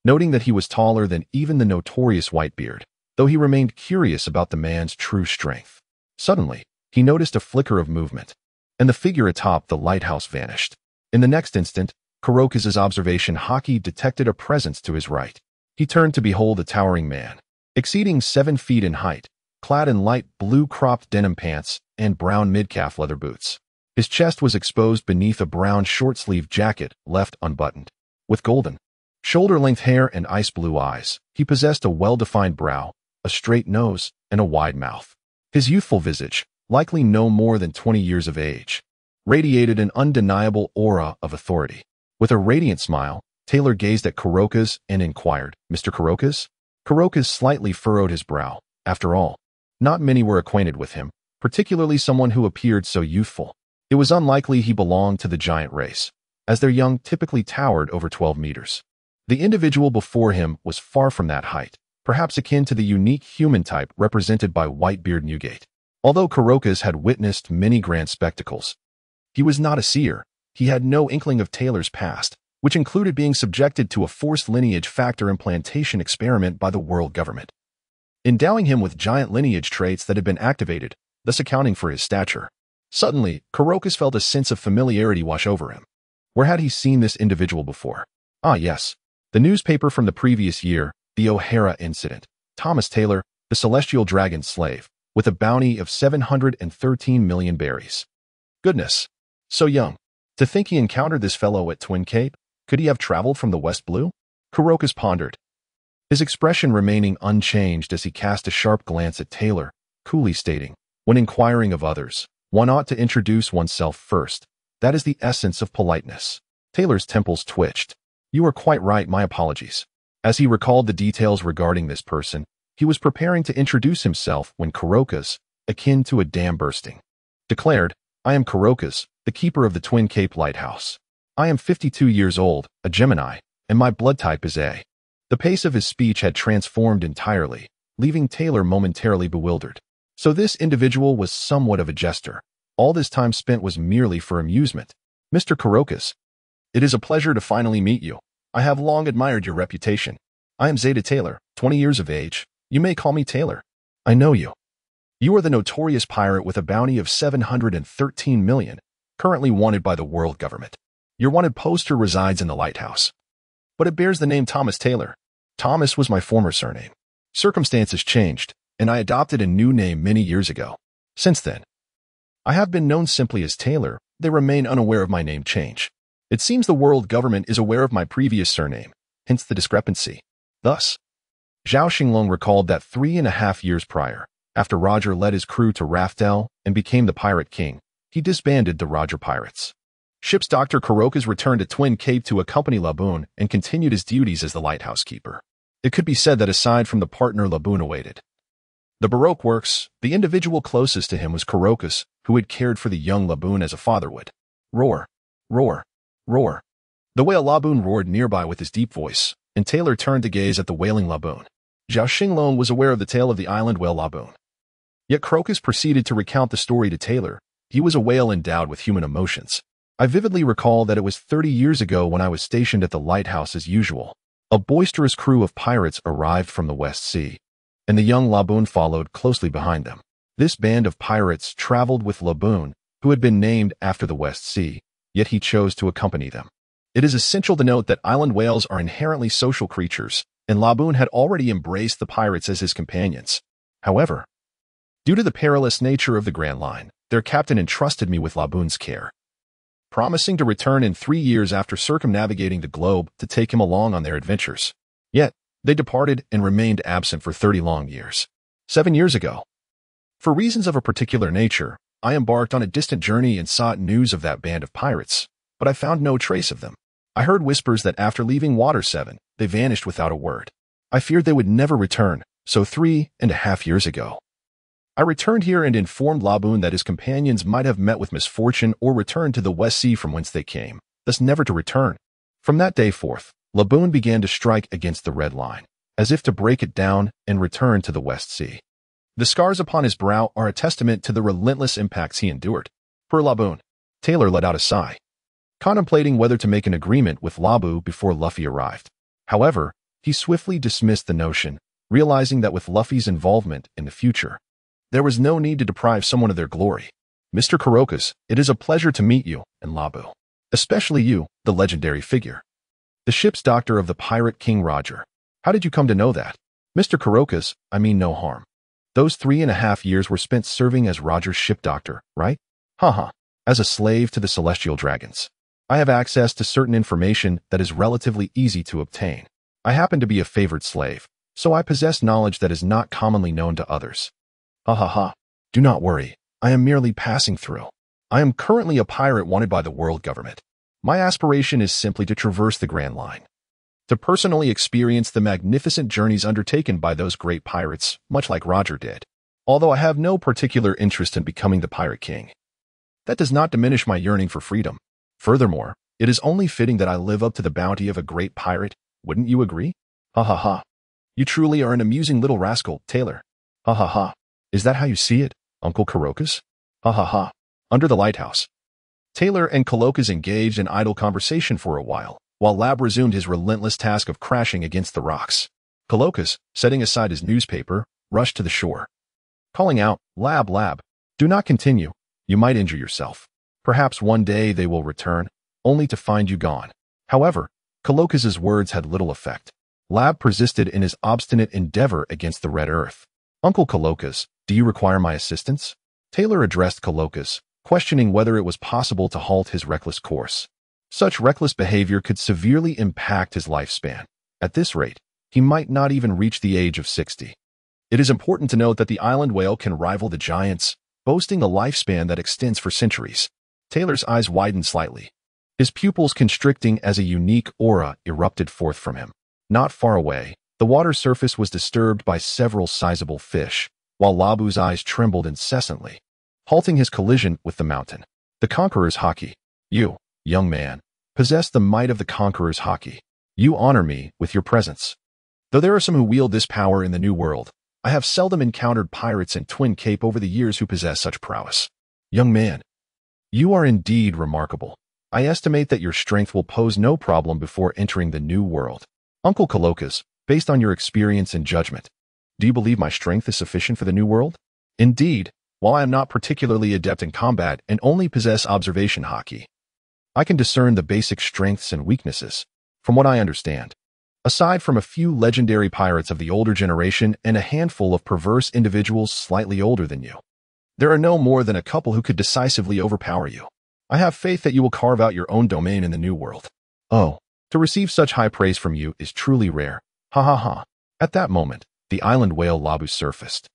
noting that he was taller than even the notorious Whitebeard, though he remained curious about the man's true strength. Suddenly, he noticed a flicker of movement, and the figure atop the lighthouse vanished. In the next instant, Kurokas's observation Haki detected a presence to his right. He turned to behold a towering man, exceeding 7 feet in height, clad in light blue cropped denim pants and brown mid-calf leather boots. His chest was exposed beneath a brown short-sleeved jacket left unbuttoned. With golden, shoulder-length hair and ice-blue eyes, he possessed a well-defined brow, a straight nose, and a wide mouth. His youthful visage, likely no more than 20 years of age, radiated an undeniable aura of authority. With a radiant smile, Taylor gazed at Kurokas and inquired, "Mr. Kurokas?" Kurokas slightly furrowed his brow. After all, not many were acquainted with him, particularly someone who appeared so youthful. It was unlikely he belonged to the giant race, as their young typically towered over 12 meters. The individual before him was far from that height, perhaps akin to the unique human type represented by Whitebeard Newgate. Although Kurokas had witnessed many grand spectacles, he was not a seer. He had no inkling of Taylor's past, which included being subjected to a forced lineage factor implantation experiment by the world government, endowing him with giant lineage traits that had been activated, thus accounting for his stature. Suddenly, Kurokas felt a sense of familiarity wash over him. Where had he seen this individual before? Ah, yes. The newspaper from the previous year, the O'Hara incident. Thomas Taylor, the celestial dragon slave, with a bounty of 713 million berries. Goodness. So young. To think he encountered this fellow at Twin Cape? Could he have traveled from the West Blue? Kurokas pondered, his expression remaining unchanged as he cast a sharp glance at Taylor, coolly stating, when inquiring of others, one ought to introduce oneself first. That is the essence of politeness. Taylor's temples twitched. You are quite right, my apologies. As he recalled the details regarding this person, he was preparing to introduce himself when Kurokas, akin to a dam bursting, declared, I am Kurokas, the keeper of the Twin Cape Lighthouse. I am 52 years old, a Gemini, and my blood type is A. The pace of his speech had transformed entirely, leaving Taylor momentarily bewildered. So this individual was somewhat of a jester. All this time spent was merely for amusement. Mr. Kurokas, it is a pleasure to finally meet you. I have long admired your reputation. I am Zeta Taylor, 20 years of age. You may call me Taylor. I know you. You are the notorious pirate with a bounty of 713 million, currently wanted by the world government. Your wanted poster resides in the lighthouse. But it bears the name Thomas Taylor. Thomas was my former surname. Circumstances changed, and I adopted a new name many years ago. Since then, I have been known simply as Taylor. They remain unaware of my name change. It seems the world government is aware of my previous surname, hence the discrepancy. Thus, Zhao Xinglong recalled that 3.5 years prior, after Roger led his crew to Raftel and became the Pirate King, he disbanded the Roger Pirates. Ship's Dr. Kurokas returned to Twin Cape to accompany Laboon and continued his duties as the lighthouse keeper. It could be said that aside from the partner Laboon awaited, the Baroque works, the individual closest to him was Kurokas, who had cared for the young Laboon as a father would. Roar, roar, roar. The whale Laboon roared nearby with his deep voice, and Taylor turned to gaze at the wailing Laboon. Zhao Xinglong was aware of the tale of the island whale Laboon. Yet Kurokas proceeded to recount the story to Taylor. He was a whale endowed with human emotions. I vividly recall that it was 30 years ago when I was stationed at the lighthouse as usual. A boisterous crew of pirates arrived from the West Sea, and the young Laboon followed closely behind them. This band of pirates traveled with Laboon, who had been named after the West Sea, yet he chose to accompany them. It is essential to note that island whales are inherently social creatures, and Laboon had already embraced the pirates as his companions. However, due to the perilous nature of the Grand Line, their captain entrusted me with Laboon's care, promising to return in 3 years after circumnavigating the globe to take him along on their adventures. Yet, they departed and remained absent for 30 long years. 7 years ago, for reasons of a particular nature, I embarked on a distant journey and sought news of that band of pirates, but I found no trace of them. I heard whispers that after leaving Water 7, they vanished without a word. I feared they would never return, so 3.5 years ago, I returned here and informed Laboon that his companions might have met with misfortune or returned to the West Sea from whence they came, thus never to return. From that day forth, Laboon began to strike against the Red Line, as if to break it down and return to the West Sea. The scars upon his brow are a testament to the relentless impacts he endured. Per Laboon, Taylor let out a sigh, contemplating whether to make an agreement with Labu before Luffy arrived. However, he swiftly dismissed the notion, realizing that with Luffy's involvement in the future, there was no need to deprive someone of their glory. Mr. Kurokas, it is a pleasure to meet you, and Labu. Especially you, the legendary figure. The ship's doctor of the Pirate King Roger. How did you come to know that? Mr. Kurokas, I mean no harm. Those 3.5 years were spent serving as Roger's ship doctor, right? Haha. As a slave to the celestial dragons, I have access to certain information that is relatively easy to obtain. I happen to be a favored slave, so I possess knowledge that is not commonly known to others. Ha ha ha. Do not worry. I am merely passing through. I am currently a pirate wanted by the world government. My aspiration is simply to traverse the Grand Line, to personally experience the magnificent journeys undertaken by those great pirates, much like Roger did. Although I have no particular interest in becoming the Pirate King, that does not diminish my yearning for freedom. Furthermore, it is only fitting that I live up to the bounty of a great pirate. Wouldn't you agree? Ha ha ha. You truly are an amusing little rascal, Taylor. Ha ha ha. Is that how you see it, Uncle Kurokas? Ha ha ha. Under the lighthouse, Taylor and Kurokas engaged in idle conversation for a while Lab resumed his relentless task of crashing against the rocks. Kurokas, setting aside his newspaper, rushed to the shore, calling out, Lab, do not continue. You might injure yourself. Perhaps one day they will return. only to find you gone. However, Colocus's words had little effect. Lab persisted in his obstinate endeavor against the Red Earth. Uncle Colocus, do you require my assistance? Taylor addressed Colocus, questioning whether it was possible to halt his reckless course. Such reckless behavior could severely impact his lifespan. At this rate, he might not even reach the age of 60. It is important to note that the island whale can rival the giants, boasting a lifespan that extends for centuries. Taylor's eyes widened slightly, his pupils constricting as a unique aura erupted forth from him. Not far away, the water surface was disturbed by several sizable fish, while Labu's eyes trembled incessantly, halting his collision with the mountain. The Conqueror's Haki. You, young man, possess the might of the Conqueror's Haki. You honor me with your presence. Though there are some who wield this power in the New World, I have seldom encountered pirates in Twin Cape over the years who possess such prowess. Young man, you are indeed remarkable. I estimate that your strength will pose no problem before entering the New World. Uncle Colocus, based on your experience and judgment, do you believe my strength is sufficient for the New World? Indeed, while I am not particularly adept in combat and only possess observation haki, I can discern the basic strengths and weaknesses. From what I understand, aside from a few legendary pirates of the older generation and a handful of perverse individuals slightly older than you, there are no more than a couple who could decisively overpower you. I have faith that you will carve out your own domain in the New World. Oh, to receive such high praise from you is truly rare. Ha ha ha. At that moment, the island whale Labu surfaced,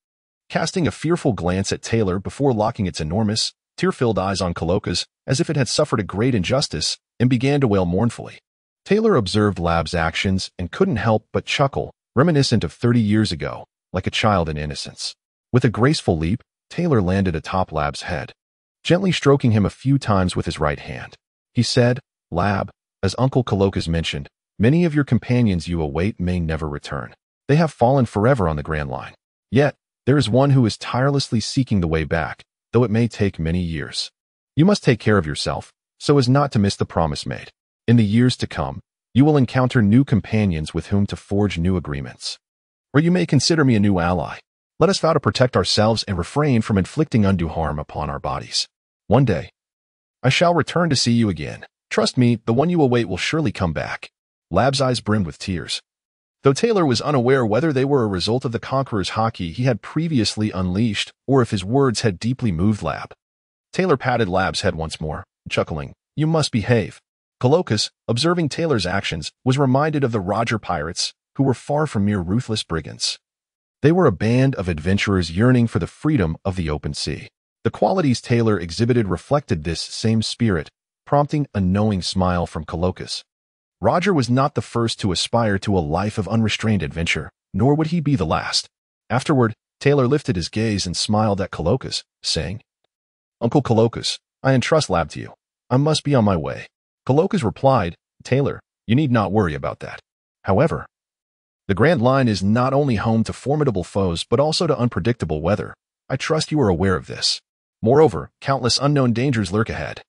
casting a fearful glance at Taylor before locking its enormous, tear-filled eyes on Colocus as if it had suffered a great injustice and began to wail mournfully. Taylor observed Lab's actions and couldn't help but chuckle, reminiscent of 30 years ago, like a child in innocence. With a graceful leap, Taylor landed atop Lab's head, gently stroking him a few times with his right hand. He said, Lab, as Uncle Colocus mentioned, many of your companions you await may never return. They have fallen forever on the Grand Line. Yet, there is one who is tirelessly seeking the way back, though it may take many years. You must take care of yourself, so as not to miss the promise made. In the years to come, you will encounter new companions with whom to forge new agreements. Or you may consider me a new ally. Let us vow to protect ourselves and refrain from inflicting undue harm upon our bodies. One day, I shall return to see you again. Trust me, the one you await will surely come back. Lab's eyes brimmed with tears. Though Taylor was unaware whether they were a result of the Conqueror's haki he had previously unleashed or if his words had deeply moved Lab. Taylor patted Lab's head once more, chuckling, You must behave. Colocus, observing Taylor's actions, was reminded of the Roger pirates, who were far from mere ruthless brigands. They were a band of adventurers yearning for the freedom of the open sea. The qualities Taylor exhibited reflected this same spirit, prompting a knowing smile from Colocus. Roger was not the first to aspire to a life of unrestrained adventure, nor would he be the last. Afterward, Taylor lifted his gaze and smiled at Colocus, saying, Uncle Colocus, I entrust Lab to you. I must be on my way. Colocus replied, Taylor, you need not worry about that. However, the Grand Line is not only home to formidable foes but also to unpredictable weather. I trust you are aware of this. Moreover, countless unknown dangers lurk ahead.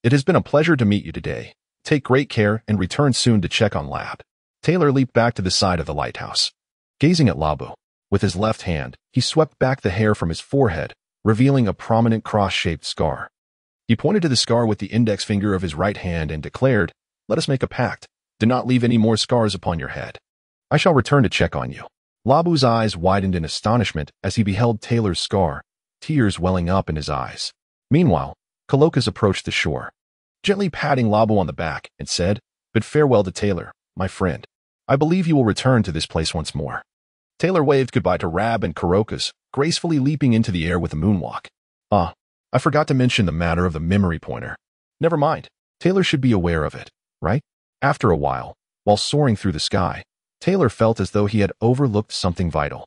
It has been a pleasure to meet you today. Take great care and return soon to check on Lab. Taylor leaped back to the side of the lighthouse. Gazing at Labu, with his left hand, he swept back the hair from his forehead, revealing a prominent cross-shaped scar. He pointed to the scar with the index finger of his right hand and declared, Let us make a pact. Do not leave any more scars upon your head. I shall return to check on you. Labu's eyes widened in astonishment as he beheld Taylor's scar, tears welling up in his eyes. Meanwhile, Colocus approached the shore, gently patting Labu on the back, and said, Bid farewell to Taylor, my friend. I believe you will return to this place once more. Taylor waved goodbye to Rab and Colocus, gracefully leaping into the air with a moonwalk. Ah, I forgot to mention the matter of the memory pointer. Never mind. Taylor should be aware of it, right? After a while soaring through the sky, Taylor felt as though he had overlooked something vital.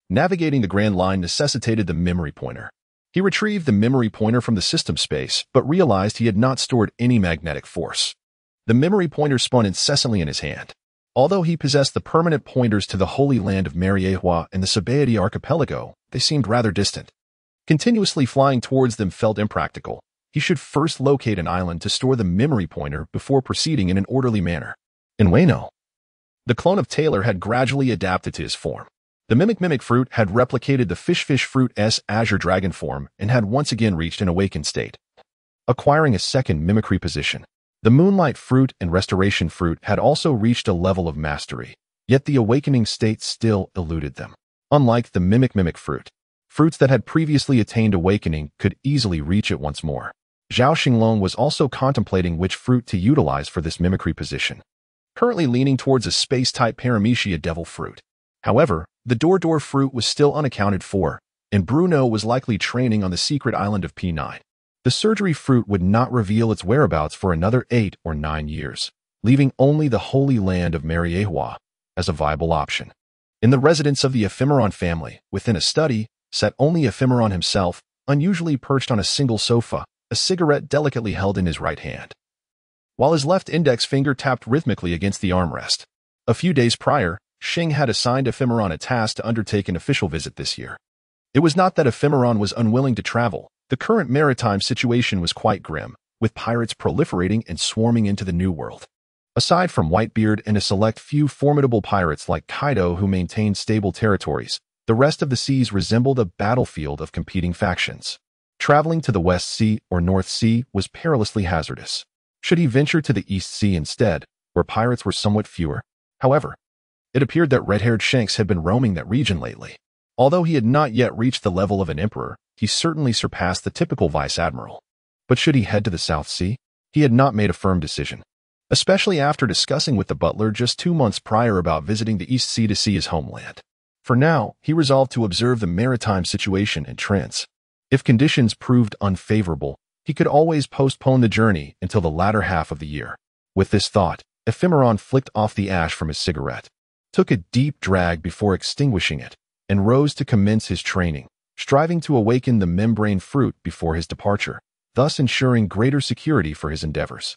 Navigating the Grand Line necessitated the memory pointer. He retrieved the memory pointer from the system space, but realized he had not stored any magnetic force. The memory pointer spun incessantly in his hand. Although he possessed the permanent pointers to the Holy Land of Mariehua and the Sabaody Archipelago, they seemed rather distant. Continuously flying towards them felt impractical. He should first locate an island to store the memory pointer before proceeding in an orderly manner. In Wano, the clone of Taylor had gradually adapted to his form. The mimic fruit had replicated the fish fruit's azure dragon form and had once again reached an awakened state, acquiring a second mimicry position. The Moonlight Fruit and Restoration Fruit had also reached a level of mastery, yet the awakening state still eluded them. Unlike the Mimic Fruit, fruits that had previously attained awakening could easily reach it once more. Zhao Xinglong was also contemplating which fruit to utilize for this mimicry position, currently leaning towards a space-type Paramecia Devil Fruit. However, the Dor fruit was still unaccounted for, and Bruno was likely training on the secret island of P9. The Surgery Fruit would not reveal its whereabouts for another 8 or 9 years, leaving only the Holy Land of Mariehua as a viable option. In the residence of the Ephemeron family, within a study, sat only Ephemeron himself, unusually perched on a single sofa, a cigarette delicately held in his right hand, while his left index finger tapped rhythmically against the armrest. A few days prior, Xing had assigned Ephemeron a task to undertake an official visit this year. It was not that Ephemeron was unwilling to travel. The current maritime situation was quite grim, with pirates proliferating and swarming into the New World. Aside from Whitebeard and a select few formidable pirates like Kaido who maintained stable territories, the rest of the seas resembled a battlefield of competing factions. Traveling to the West Sea or North Sea was perilously hazardous. Should he venture to the East Sea instead, where pirates were somewhat fewer? However, it appeared that red-haired Shanks had been roaming that region lately. Although he had not yet reached the level of an emperor, he certainly surpassed the typical vice-admiral. But should he head to the South Sea? He had not made a firm decision, especially after discussing with the butler just 2 months prior about visiting the East Sea to see his homeland. For now, he resolved to observe the maritime situation and trends. If conditions proved unfavorable, he could always postpone the journey until the latter half of the year. With this thought, Ephemeron flicked off the ash from his cigarette, took a deep drag before extinguishing it, and rose to commence his training, striving to awaken the membrane fruit before his departure, thus ensuring greater security for his endeavors.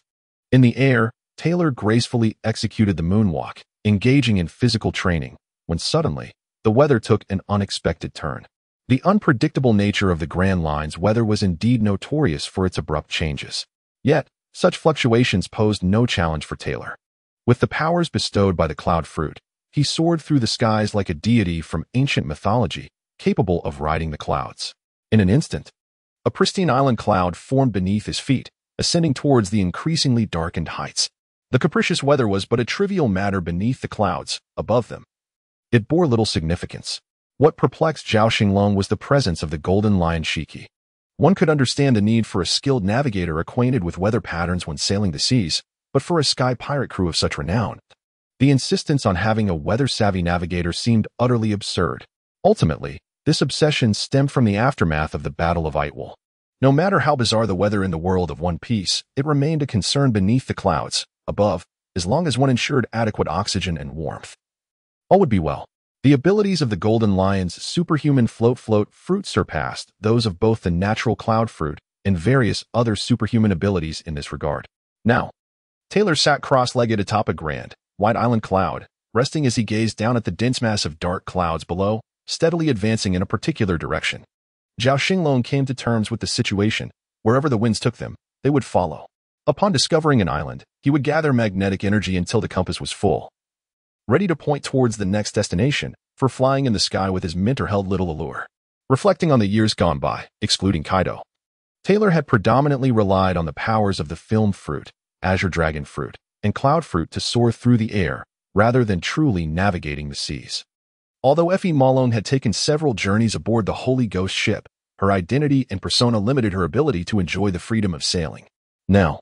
In the air, Taylor gracefully executed the moonwalk, engaging in physical training, when suddenly, the weather took an unexpected turn. The unpredictable nature of the Grand Line's weather was indeed notorious for its abrupt changes. Yet, such fluctuations posed no challenge for Taylor. With the powers bestowed by the cloud fruit, he soared through the skies like a deity from ancient mythology, capable of riding the clouds. In an instant, a pristine island cloud formed beneath his feet, ascending towards the increasingly darkened heights. The capricious weather was but a trivial matter beneath the clouds, above them. It bore little significance. What perplexed Zhao Xinglong was the presence of the Golden Lion Shiki. One could understand the need for a skilled navigator acquainted with weather patterns when sailing the seas, but for a sky pirate crew of such renown, the insistence on having a weather-savvy navigator seemed utterly absurd. Ultimately, this obsession stemmed from the aftermath of the Battle of Itewol. No matter how bizarre the weather in the world of One Piece, it remained a concern beneath the clouds, above, as long as one ensured adequate oxygen and warmth. All would be well. The abilities of the Golden Lion's superhuman float fruit surpassed those of both the natural cloud fruit and various other superhuman abilities in this regard. Now, Taylor sat cross-legged atop a grand, white island cloud, resting as he gazed down at the dense mass of dark clouds below, steadily advancing in a particular direction. Zhao Xinglong came to terms with the situation. Wherever the winds took them, they would follow. Upon discovering an island, he would gather magnetic energy until the compass was full, ready to point towards the next destination, for flying in the sky with his mentor held little allure. Reflecting on the years gone by, excluding Kaido, Taylor had predominantly relied on the powers of the film fruit, azure dragon fruit, and cloud fruit to soar through the air, rather than truly navigating the seas. Although Effie Malone had taken several journeys aboard the Holy Ghost ship, her identity and persona limited her ability to enjoy the freedom of sailing. Now,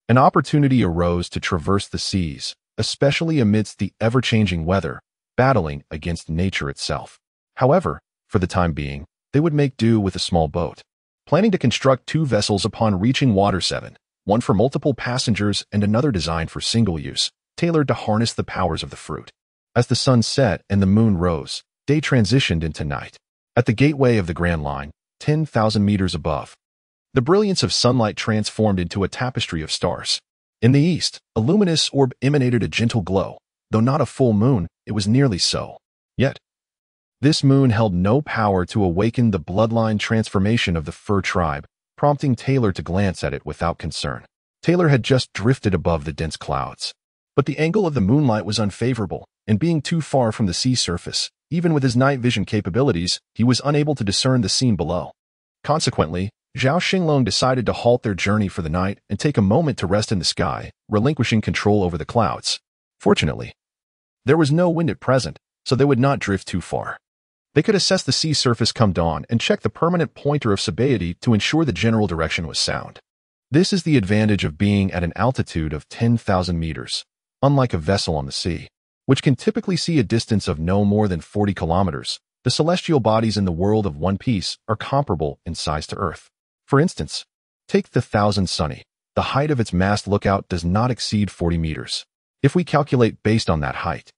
an opportunity arose to traverse the seas, especially amidst the ever-changing weather, battling against nature itself. However, for the time being, they would make do with a small boat. Planning to construct 2 vessels upon reaching Water 7, one for multiple passengers and another designed for single use, tailored to harness the powers of the fruit. As the sun set and the moon rose, day transitioned into night. At the gateway of the Grand Line, 10,000 meters above, the brilliance of sunlight transformed into a tapestry of stars. In the east, a luminous orb emanated a gentle glow. Though not a full moon, it was nearly so. Yet, this moon held no power to awaken the bloodline transformation of the Fur tribe, prompting Taylor to glance at it without concern. Taylor had just drifted above the dense clouds. But the angle of the moonlight was unfavorable, and being too far from the sea surface, even with his night vision capabilities, he was unable to discern the scene below. Consequently, Zhao Xinglong decided to halt their journey for the night and take a moment to rest in the sky, relinquishing control over the clouds. Fortunately, there was no wind at present, so they would not drift too far. They could assess the sea surface come dawn and check the permanent pointer of satiety to ensure the general direction was sound. This is the advantage of being at an altitude of 10,000 meters, unlike a vessel on the sea, which can typically see a distance of no more than 40 kilometers. The celestial bodies in the world of One Piece are comparable in size to Earth. For instance, take the Thousand Sunny. The height of its mast lookout does not exceed 40 meters. If we calculate based on that height,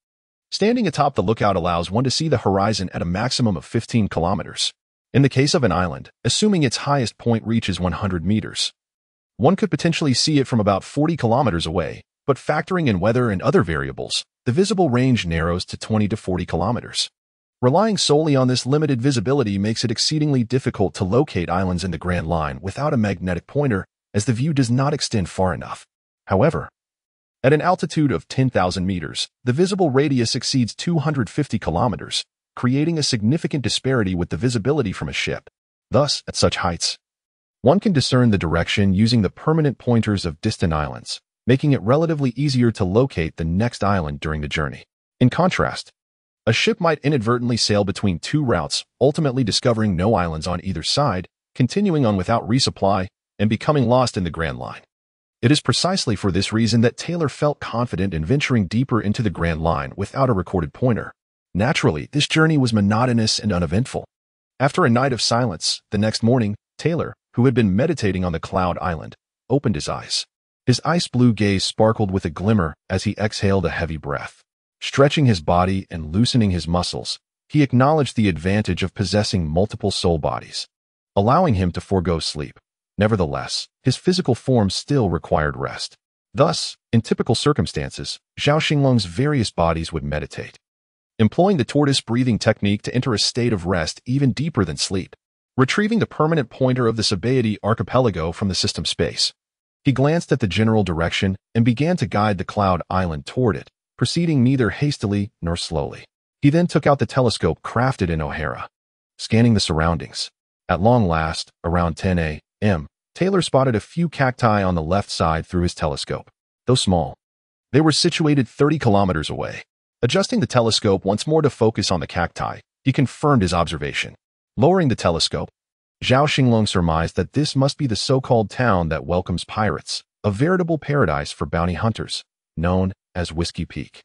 standing atop the lookout allows one to see the horizon at a maximum of 15 kilometers. In the case of an island, assuming its highest point reaches 100 meters, one could potentially see it from about 40 kilometers away, but factoring in weather and other variables, the visible range narrows to 20 to 40 kilometers. Relying solely on this limited visibility makes it exceedingly difficult to locate islands in the Grand Line without a magnetic pointer, as the view does not extend far enough. However, at an altitude of 10,000 meters, the visible radius exceeds 250 kilometers, creating a significant disparity with the visibility from a ship. Thus, at such heights, one can discern the direction using the permanent pointers of distant islands, making it relatively easier to locate the next island during the journey. In contrast, a ship might inadvertently sail between two routes, ultimately discovering no islands on either side, continuing on without resupply, and becoming lost in the Grand Line. It is precisely for this reason that Taylor felt confident in venturing deeper into the Grand Line without a recorded pointer. Naturally, this journey was monotonous and uneventful. After a night of silence, the next morning, Taylor, who had been meditating on the Cloud Island, opened his eyes. His ice-blue gaze sparkled with a glimmer as he exhaled a heavy breath. Stretching his body and loosening his muscles, he acknowledged the advantage of possessing multiple soul bodies, allowing him to forego sleep. Nevertheless, his physical form still required rest. Thus, in typical circumstances, Zhao Xinglong's various bodies would meditate, employing the tortoise breathing technique to enter a state of rest even deeper than sleep. Retrieving the permanent pointer of the Satiety archipelago from the system space, he glanced at the general direction and began to guide the Cloud Island toward it, proceeding neither hastily nor slowly. He then took out the telescope crafted in O'Hara, scanning the surroundings. At long last, around 10 a.m., Taylor spotted a few cacti on the left side through his telescope. Though small, they were situated 30 kilometers away. Adjusting the telescope once more to focus on the cacti, he confirmed his observation. Lowering the telescope, Zhao Xinglong surmised that this must be the so-called town that welcomes pirates, a veritable paradise for bounty hunters, known as Whiskey Peak.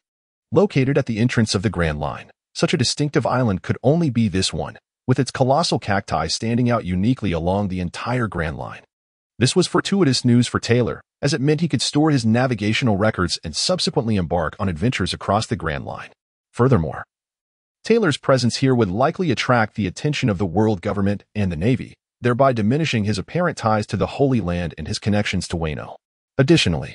Located at the entrance of the Grand Line, such a distinctive island could only be this one, with its colossal cacti standing out uniquely along the entire Grand Line. This was fortuitous news for Taylor, as it meant he could store his navigational records and subsequently embark on adventures across the Grand Line. Furthermore, Taylor's presence here would likely attract the attention of the world government and the Navy, thereby diminishing his apparent ties to the Holy Land and his connections to Wano. Additionally,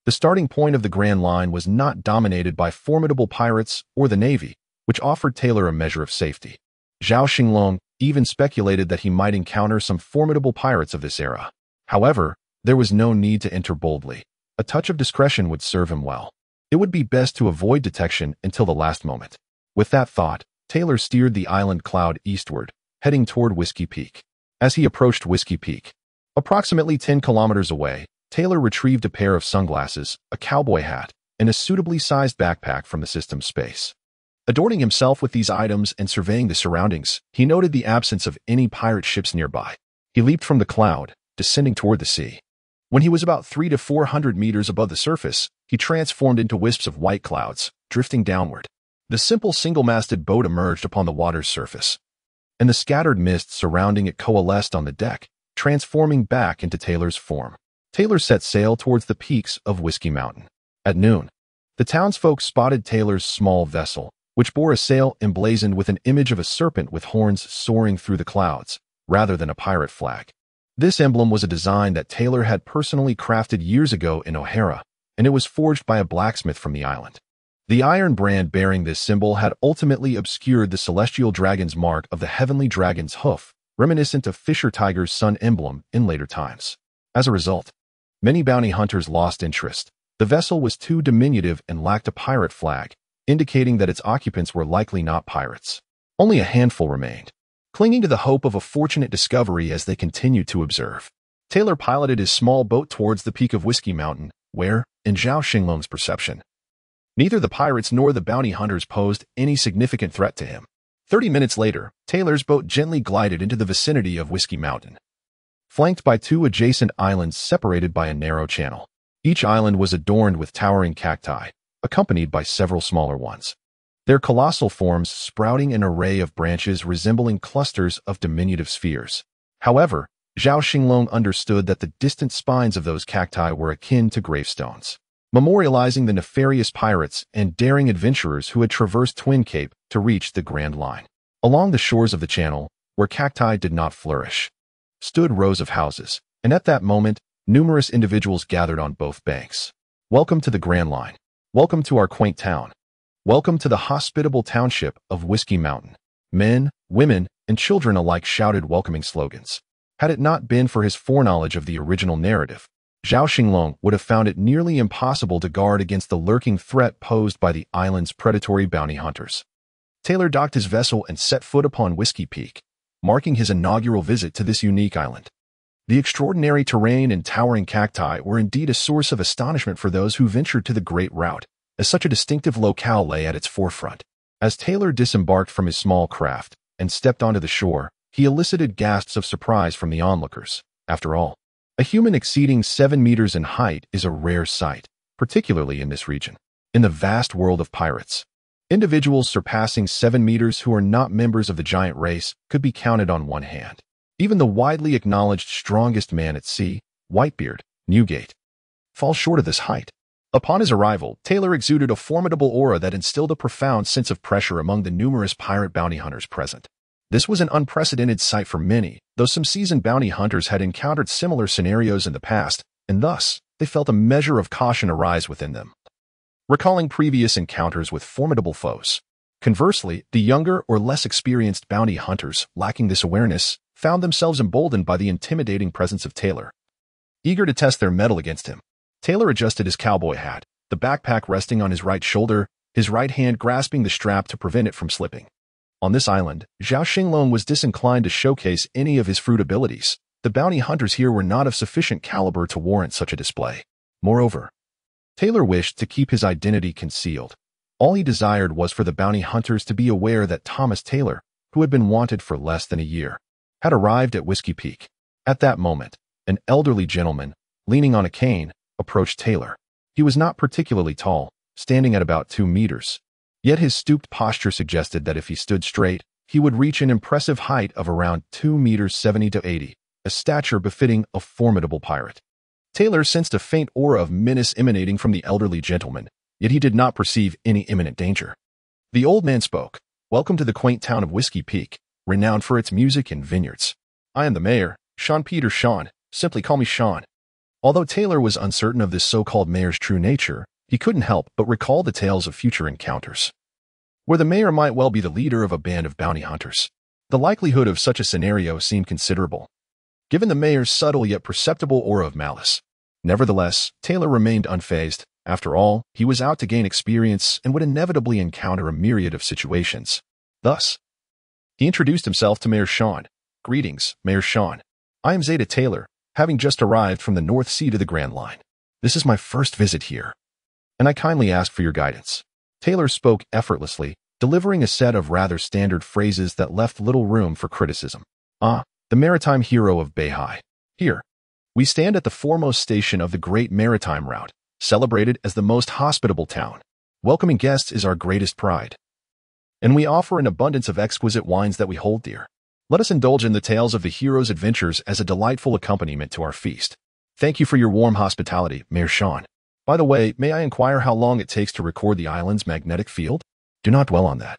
the starting point of the Grand Line was not dominated by formidable pirates or the Navy, which offered Taylor a measure of safety. Zhao Xinglong even speculated that he might encounter some formidable pirates of this era. However, there was no need to enter boldly. A touch of discretion would serve him well. It would be best to avoid detection until the last moment. With that thought, Taylor steered the island cloud eastward, heading toward Whiskey Peak. As he approached Whiskey Peak, approximately 10 kilometers away, Taylor retrieved a pair of sunglasses, a cowboy hat, and a suitably sized backpack from the system's space. Adorning himself with these items and surveying the surroundings, he noted the absence of any pirate ships nearby. He leaped from the cloud, descending toward the sea. When he was about 300 to 400 meters above the surface, he transformed into wisps of white clouds, drifting downward. The simple single-masted boat emerged upon the water's surface, and the scattered mist surrounding it coalesced on the deck, transforming back into Taylor's form. Taylor set sail towards the peaks of Whiskey Mountain. At noon, the townsfolk spotted Taylor's small vessel, which bore a sail emblazoned with an image of a serpent with horns soaring through the clouds, rather than a pirate flag. This emblem was a design that Taylor had personally crafted years ago in O'Hara, and it was forged by a blacksmith from the island. The iron brand bearing this symbol had ultimately obscured the celestial dragon's mark of the heavenly dragon's hoof, reminiscent of Fisher Tiger's sun emblem in later times. As a result, many bounty hunters lost interest. The vessel was too diminutive and lacked a pirate flag, indicating that its occupants were likely not pirates. Only a handful remained. clinging to the hope of a fortunate discovery as they continued to observe. Taylor piloted his small boat towards the peak of Whiskey Mountain, where, in Zhao Xinglong's perception, neither the pirates nor the bounty hunters posed any significant threat to him. 30 minutes later, Taylor's boat gently glided into the vicinity of Whiskey Mountain, flanked by two adjacent islands separated by a narrow channel. Each island was adorned with towering cacti, accompanied by several smaller ones, their colossal forms sprouting an array of branches resembling clusters of diminutive spheres. However, Zhao Xinglong understood that the distant spines of those cacti were akin to gravestones, memorializing the nefarious pirates and daring adventurers who had traversed Twin Cape to reach the Grand Line. Along the shores of the channel, where cacti did not flourish, stood rows of houses, and at that moment, numerous individuals gathered on both banks. Welcome to the Grand Line. Welcome to our quaint town. Welcome to the hospitable township of Whiskey Mountain. Men, women, and children alike shouted welcoming slogans. Had it not been for his foreknowledge of the original narrative, Zhao Xinglong would have found it nearly impossible to guard against the lurking threat posed by the island's predatory bounty hunters. Taylor docked his vessel and set foot upon Whiskey Peak, marking his inaugural visit to this unique island. The extraordinary terrain and towering cacti were indeed a source of astonishment for those who ventured to the Great Route, as such a distinctive locale lay at its forefront. As Taylor disembarked from his small craft and stepped onto the shore, he elicited gasps of surprise from the onlookers. After all, a human exceeding 7 meters in height is a rare sight, particularly in this region. In the vast world of pirates, individuals surpassing 7 meters who are not members of the giant race could be counted on one hand. Even the widely acknowledged strongest man at sea, Whitebeard, Newgate, falls short of this height. Upon his arrival, Taylor exuded a formidable aura that instilled a profound sense of pressure among the numerous pirate bounty hunters present. This was an unprecedented sight for many, though some seasoned bounty hunters had encountered similar scenarios in the past, and thus, they felt a measure of caution arise within them, recalling previous encounters with formidable foes. Conversely, the younger or less experienced bounty hunters, lacking this awareness, found themselves emboldened by the intimidating presence of Taylor. Eager to test their mettle against him, Taylor adjusted his cowboy hat, the backpack resting on his right shoulder, his right hand grasping the strap to prevent it from slipping. On this island, Zhao Xinglong was disinclined to showcase any of his fruit abilities. The bounty hunters here were not of sufficient caliber to warrant such a display. Moreover, Taylor wished to keep his identity concealed. All he desired was for the bounty hunters to be aware that Thomas Taylor, who had been wanted for less than a year, had arrived at Whiskey Peak. At that moment, an elderly gentleman, leaning on a cane, approached Taylor. He was not particularly tall, standing at about 2 meters. Yet his stooped posture suggested that if he stood straight, he would reach an impressive height of around 2 meters 70 to 80, a stature befitting a formidable pirate. Taylor sensed a faint aura of menace emanating from the elderly gentleman, yet he did not perceive any imminent danger. The old man spoke. Welcome to the quaint town of Whiskey Peak, renowned for its music and vineyards. I am the mayor, Sean Peter Sean. Simply call me Sean. Although Taylor was uncertain of this so-called mayor's true nature, he couldn't help but recall the tales of future encounters, where the mayor might well be the leader of a band of bounty hunters. The likelihood of such a scenario seemed considerable, given the mayor's subtle yet perceptible aura of malice. Nevertheless, Taylor remained unfazed. After all, he was out to gain experience and would inevitably encounter a myriad of situations. Thus, he introduced himself to Mayor Sean. Greetings, Mayor Sean. I am Zeta Taylor, having just arrived from the North Sea to the Grand Line. This is my first visit here, and I kindly ask for your guidance. Taylor spoke effortlessly, delivering a set of rather standard phrases that left little room for criticism. The maritime hero of Beihai. Here, we stand at the foremost station of the great maritime route, celebrated as the most hospitable town. Welcoming guests is our greatest pride, and we offer an abundance of exquisite wines that we hold dear. Let us indulge in the tales of the hero's adventures as a delightful accompaniment to our feast. Thank you for your warm hospitality, Mayor Sean. By the way, may I inquire how long it takes to record the island's magnetic field? Do not dwell on that.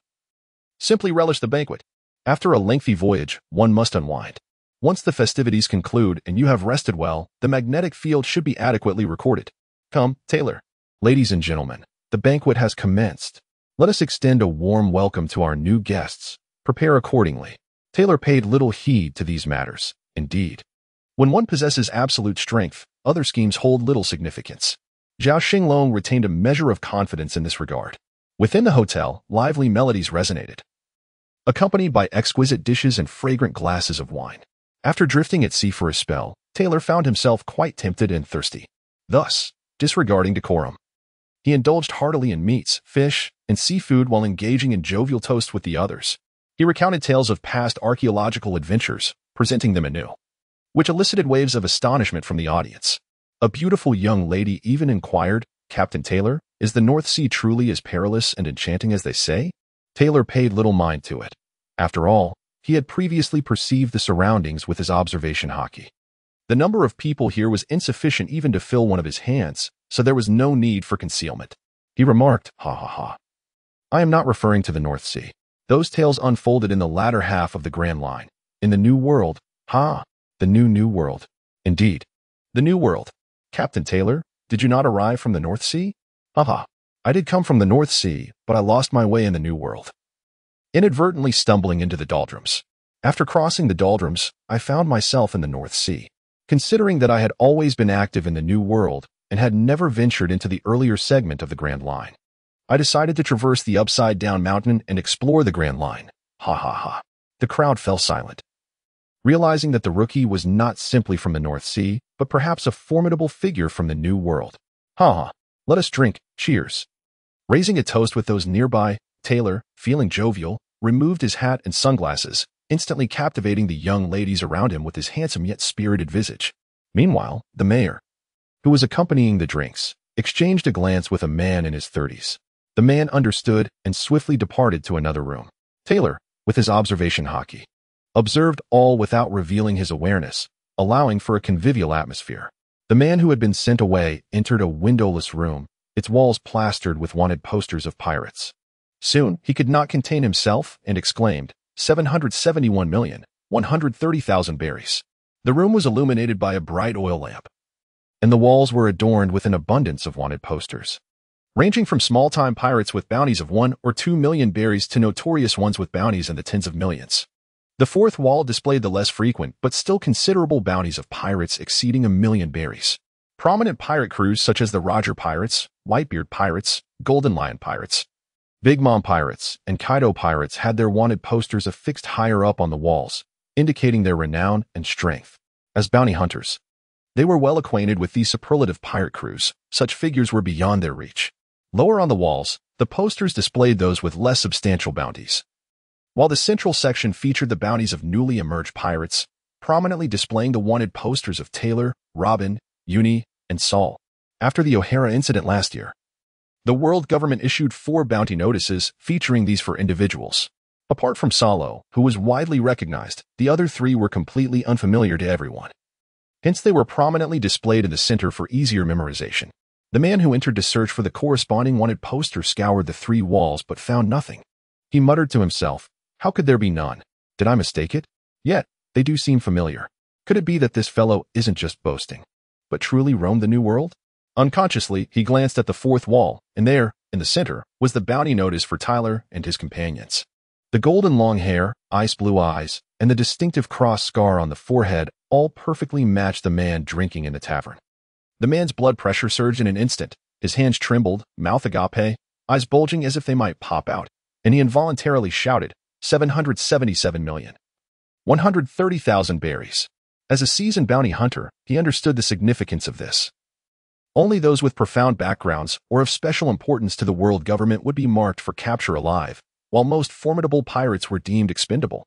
Simply relish the banquet. After a lengthy voyage, one must unwind. Once the festivities conclude and you have rested well, the magnetic field should be adequately recorded. Come, Taylor. Ladies and gentlemen, the banquet has commenced. Let us extend a warm welcome to our new guests. Prepare accordingly. Taylor paid little heed to these matters. Indeed, when one possesses absolute strength, other schemes hold little significance. Zhao Xinglong retained a measure of confidence in this regard. Within the hotel, lively melodies resonated, accompanied by exquisite dishes and fragrant glasses of wine. After drifting at sea for a spell, Taylor found himself quite tempted and thirsty. Thus, disregarding decorum, he indulged heartily in meats, fish, and seafood while engaging in jovial toast with the others. He recounted tales of past archaeological adventures, presenting them anew, which elicited waves of astonishment from the audience. A beautiful young lady even inquired, "Captain Taylor, is the North Sea truly as perilous and enchanting as they say?" Taylor paid little mind to it. After all, he had previously perceived the surroundings with his observation hockey. The number of people here was insufficient even to fill one of his hands, so there was no need for concealment. He remarked, "Ha ha ha. I am not referring to the North Sea. Those tales unfolded in the latter half of the Grand Line. In the New World, ha, the New World. Indeed, the New World. Captain Taylor, did you not arrive from the North Sea?" "Ha ha. I did come from the North Sea, but I lost my way in the New World, inadvertently stumbling into the doldrums. After crossing the doldrums, I found myself in the North Sea. Considering that I had always been active in the New World and had never ventured into the earlier segment of the Grand Line, I decided to traverse the upside-down mountain and explore the Grand Line. Ha ha ha." The crowd fell silent, realizing that the rookie was not simply from the North Sea, but perhaps a formidable figure from the New World. "Ha ha. Let us drink. Cheers." Raising a toast with those nearby, Taylor, feeling jovial, removed his hat and sunglasses, instantly captivating the young ladies around him with his handsome yet spirited visage. Meanwhile, the mayor, who was accompanying the drinks, exchanged a glance with a man in his 30s. The man understood and swiftly departed to another room. Taylor, with his observation hockey, observed all without revealing his awareness, allowing for a convivial atmosphere. The man who had been sent away entered a windowless room, its walls plastered with wanted posters of pirates. Soon, he could not contain himself and exclaimed, 771,130,000 berries. The room was illuminated by a bright oil lamp, and the walls were adorned with an abundance of wanted posters, ranging from small-time pirates with bounties of 1 or 2 million berries to notorious ones with bounties in the tens of millions. The fourth wall displayed the less frequent but still considerable bounties of pirates exceeding 1 million berries. Prominent pirate crews such as the Roger Pirates, Whitebeard Pirates, Golden Lion Pirates, Big Mom Pirates, and Kaido Pirates had their wanted posters affixed higher up on the walls, indicating their renown and strength. As bounty hunters, they were well acquainted with these superlative pirate crews. Such figures were beyond their reach. Lower on the walls, the posters displayed those with less substantial bounties, while the central section featured the bounties of newly emerged pirates, prominently displaying the wanted posters of Taylor, Robin, Uni, and Saul. After the O'Hara incident last year, the world government issued 4 bounty notices featuring these for individuals. Apart from Salo, who was widely recognized, the other 3 were completely unfamiliar to everyone. Hence they were prominently displayed in the center for easier memorization. The man who entered to search for the corresponding wanted poster scoured the 3 walls but found nothing. He muttered to himself, "How could there be none? Did I mistake it? Yet, they do seem familiar. Could it be that this fellow isn't just boasting, but truly roamed the New World?" Unconsciously, he glanced at the 4th wall, and there, in the center, was the bounty notice for Tyler and his companions. The golden long hair, ice blue eyes, and the distinctive cross scar on the forehead all perfectly matched the man drinking in the tavern. The man's blood pressure surged in an instant, his hands trembled, mouth agape, eyes bulging as if they might pop out, and he involuntarily shouted, 777,130,000 berries. As a seasoned bounty hunter, he understood the significance of this. Only those with profound backgrounds or of special importance to the world government would be marked for capture alive, while most formidable pirates were deemed expendable.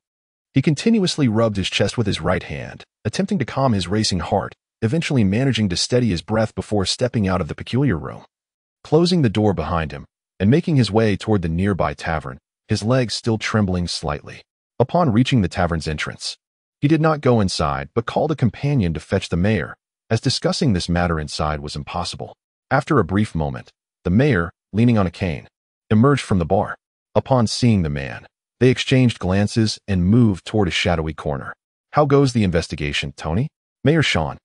He continuously rubbed his chest with his right hand, attempting to calm his racing heart, eventually managing to steady his breath before stepping out of the peculiar room. Closing the door behind him, and making his way toward the nearby tavern, his legs still trembling slightly. Upon reaching the tavern's entrance, he did not go inside but called a companion to fetch the mayor, as discussing this matter inside was impossible. After a brief moment, the mayor, leaning on a cane, emerged from the bar. Upon seeing the man, they exchanged glances and moved toward a shadowy corner. "How goes the investigation, Tony?" "Mayor Sean.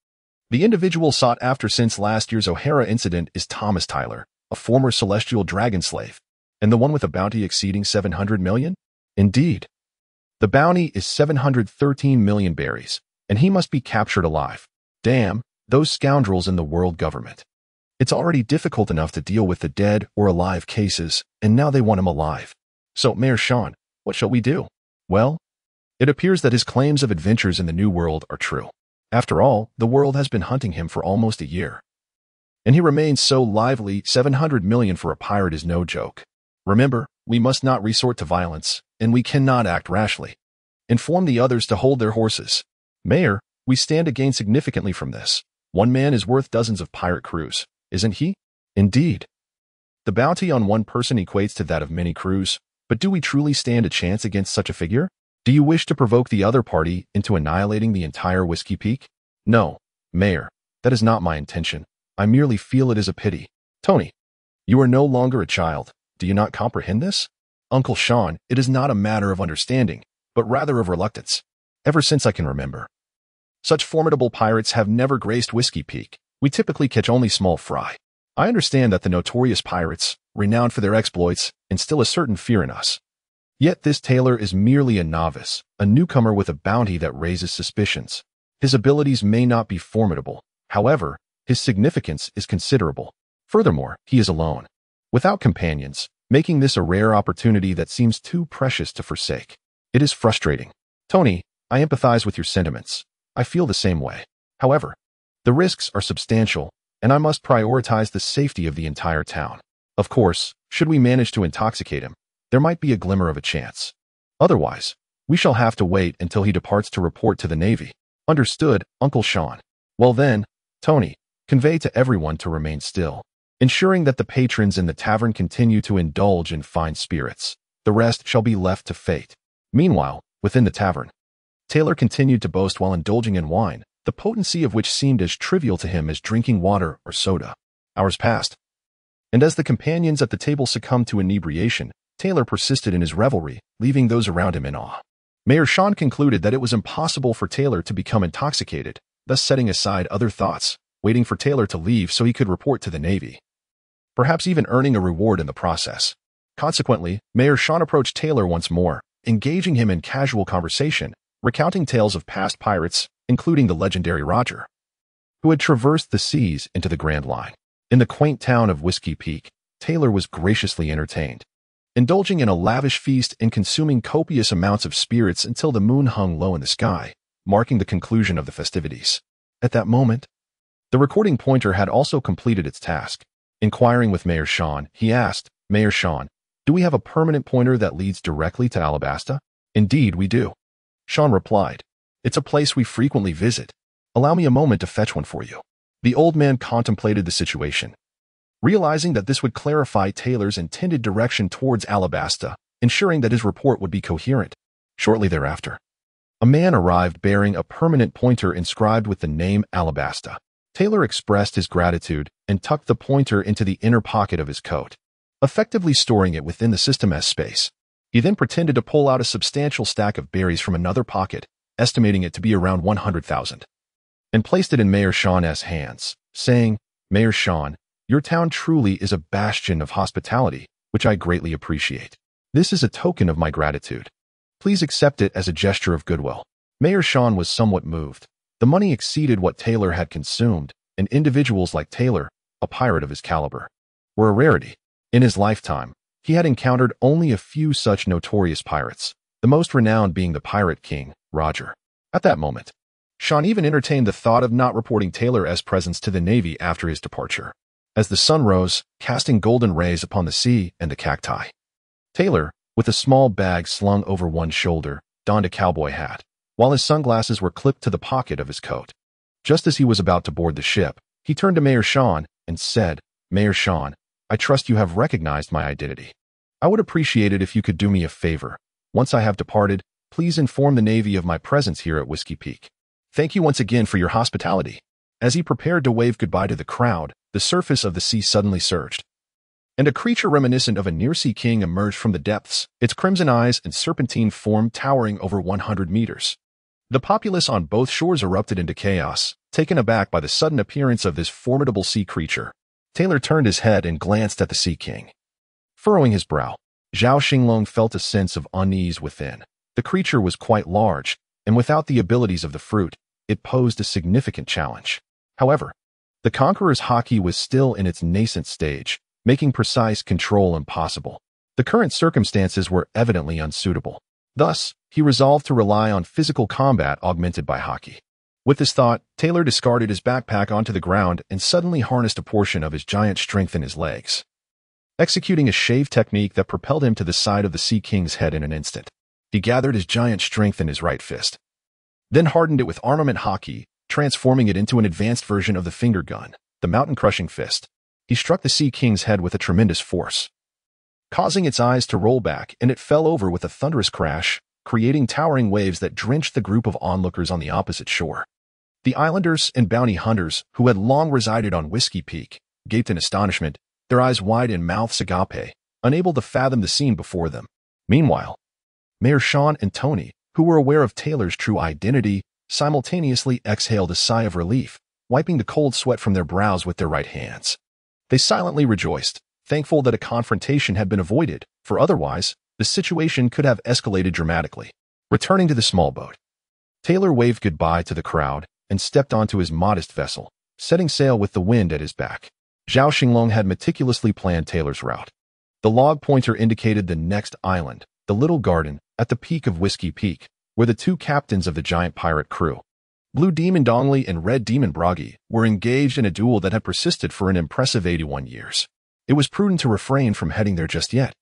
The individual sought after since last year's O'Hara incident is Thomas Tyler, a former celestial dragon slave, and the one with a bounty exceeding 700 million? Indeed. The bounty is 713 million berries, and he must be captured alive. Damn, those scoundrels in the world government. It's already difficult enough to deal with the dead or alive cases, and now they want him alive. So, Mayor Sean, what shall we do?" Well, it appears that his claims of adventures in the New World are true. After all, the world has been hunting him for almost a year. And he remains so lively. 700 million for a pirate is no joke. Remember, we must not resort to violence, and we cannot act rashly. Inform the others to hold their horses. Mayor, we stand to gain significantly from this. One man is worth dozens of pirate crews, isn't he? Indeed. The bounty on one person equates to that of many crews, but do we truly stand a chance against such a figure? Do you wish to provoke the other party into annihilating the entire Whiskey Peak? No, Mayor, that is not my intention. I merely feel it is a pity. Tony, you are no longer a child. Do you not comprehend this? Uncle Sean, it is not a matter of understanding, but rather of reluctance. Ever since I can remember, such formidable pirates have never graced Whiskey Peak. We typically catch only small fry. I understand that the notorious pirates, renowned for their exploits, instill a certain fear in us. Yet this tailor is merely a novice, a newcomer with a bounty that raises suspicions. His abilities may not be formidable. However, his significance is considerable. Furthermore, he is alone, without companions, making this a rare opportunity that seems too precious to forsake. It is frustrating. Tony, I empathize with your sentiments. I feel the same way. However, the risks are substantial, and I must prioritize the safety of the entire town. Of course, should we manage to intoxicate him, there might be a glimmer of a chance. Otherwise, we shall have to wait until he departs to report to the Navy. Understood, Uncle Sean. Well then, Tony, convey to everyone to remain still, ensuring that the patrons in the tavern continue to indulge in fine spirits. The rest shall be left to fate. Meanwhile, within the tavern, Taylor continued to boast while indulging in wine, the potency of which seemed as trivial to him as drinking water or soda. Hours passed, and as the companions at the table succumbed to inebriation, Taylor persisted in his revelry, leaving those around him in awe. Mayor Sean concluded that it was impossible for Taylor to become intoxicated, thus setting aside other thoughts, waiting for Taylor to leave so he could report to the Navy, perhaps even earning a reward in the process. Consequently, Mayor Sean approached Taylor once more, engaging him in casual conversation, recounting tales of past pirates, including the legendary Roger, who had traversed the seas into the Grand Line. In the quaint town of Whiskey Peak, Taylor was graciously entertained, indulging in a lavish feast and consuming copious amounts of spirits until the moon hung low in the sky, marking the conclusion of the festivities. At that moment, the recording pointer had also completed its task. Inquiring with Mayor Sean, he asked, Mayor Sean, do we have a permanent pointer that leads directly to Alabasta? Indeed, we do. Sean replied, it's a place we frequently visit. Allow me a moment to fetch one for you. The old man contemplated the situation, realizing that this would clarify Taylor's intended direction towards Alabasta, ensuring that his report would be coherent. Shortly thereafter, a man arrived bearing a permanent pointer inscribed with the name Alabasta. Taylor expressed his gratitude and tucked the pointer into the inner pocket of his coat, effectively storing it within the System S space. He then pretended to pull out a substantial stack of berries from another pocket, estimating it to be around 100,000, and placed it in Mayor Sean's hands, saying, Mayor Sean, your town truly is a bastion of hospitality, which I greatly appreciate. This is a token of my gratitude. Please accept it as a gesture of goodwill. Mayor Sean was somewhat moved. The money exceeded what Taylor had consumed, and individuals like Taylor, a pirate of his caliber, were a rarity. In his lifetime, he had encountered only a few such notorious pirates, the most renowned being the Pirate King, Roger. At that moment, Sean even entertained the thought of not reporting Taylor's presence to the Navy after his departure. As the sun rose, casting golden rays upon the sea and the cacti, Taylor, with a small bag slung over one shoulder, donned a cowboy hat, while his sunglasses were clipped to the pocket of his coat. Just as he was about to board the ship, he turned to Mayor Sean and said, Mayor Sean, I trust you have recognized my identity. I would appreciate it if you could do me a favor. Once I have departed, please inform the Navy of my presence here at Whiskey Peak. Thank you once again for your hospitality. As he prepared to wave goodbye to the crowd, the surface of the sea suddenly surged, and a creature reminiscent of a near-sea king emerged from the depths, its crimson eyes and serpentine form towering over 100 meters. The populace on both shores erupted into chaos, taken aback by the sudden appearance of this formidable sea creature. Taylor turned his head and glanced at the Sea King. Furrowing his brow, Zhao Xinglong felt a sense of unease within. The creature was quite large, and without the abilities of the fruit, it posed a significant challenge. However, the conqueror's haki was still in its nascent stage, making precise control impossible. The current circumstances were evidently unsuitable. Thus, he resolved to rely on physical combat augmented by haki. With this thought, Taylor discarded his backpack onto the ground and suddenly harnessed a portion of his giant strength in his legs, executing a shave technique that propelled him to the side of the Sea King's head in an instant. He gathered his giant strength in his right fist, then hardened it with armament haki, transforming it into an advanced version of the finger gun, the mountain-crushing fist. He struck the Sea King's head with a tremendous force, causing its eyes to roll back, and it fell over with a thunderous crash, creating towering waves that drenched the group of onlookers on the opposite shore. The islanders and bounty hunters, who had long resided on Whiskey Peak, gaped in astonishment, their eyes wide and mouths agape, unable to fathom the scene before them. Meanwhile, Mayor Sean and Tony, who were aware of Taylor's true identity, simultaneously exhaled a sigh of relief, wiping the cold sweat from their brows with their right hands. They silently rejoiced, thankful that a confrontation had been avoided, for otherwise, the situation could have escalated dramatically. Returning to the small boat, Taylor waved goodbye to the crowd and stepped onto his modest vessel, setting sail with the wind at his back. Zhao Xinglong had meticulously planned Taylor's route. The log pointer indicated the next island, the Little Garden, at the peak of Whiskey Peak, where the two captains of the giant pirate crew, Blue Demon Dongli and Red Demon Bragi, were engaged in a duel that had persisted for an impressive 81 years. It was prudent to refrain from heading there just yet.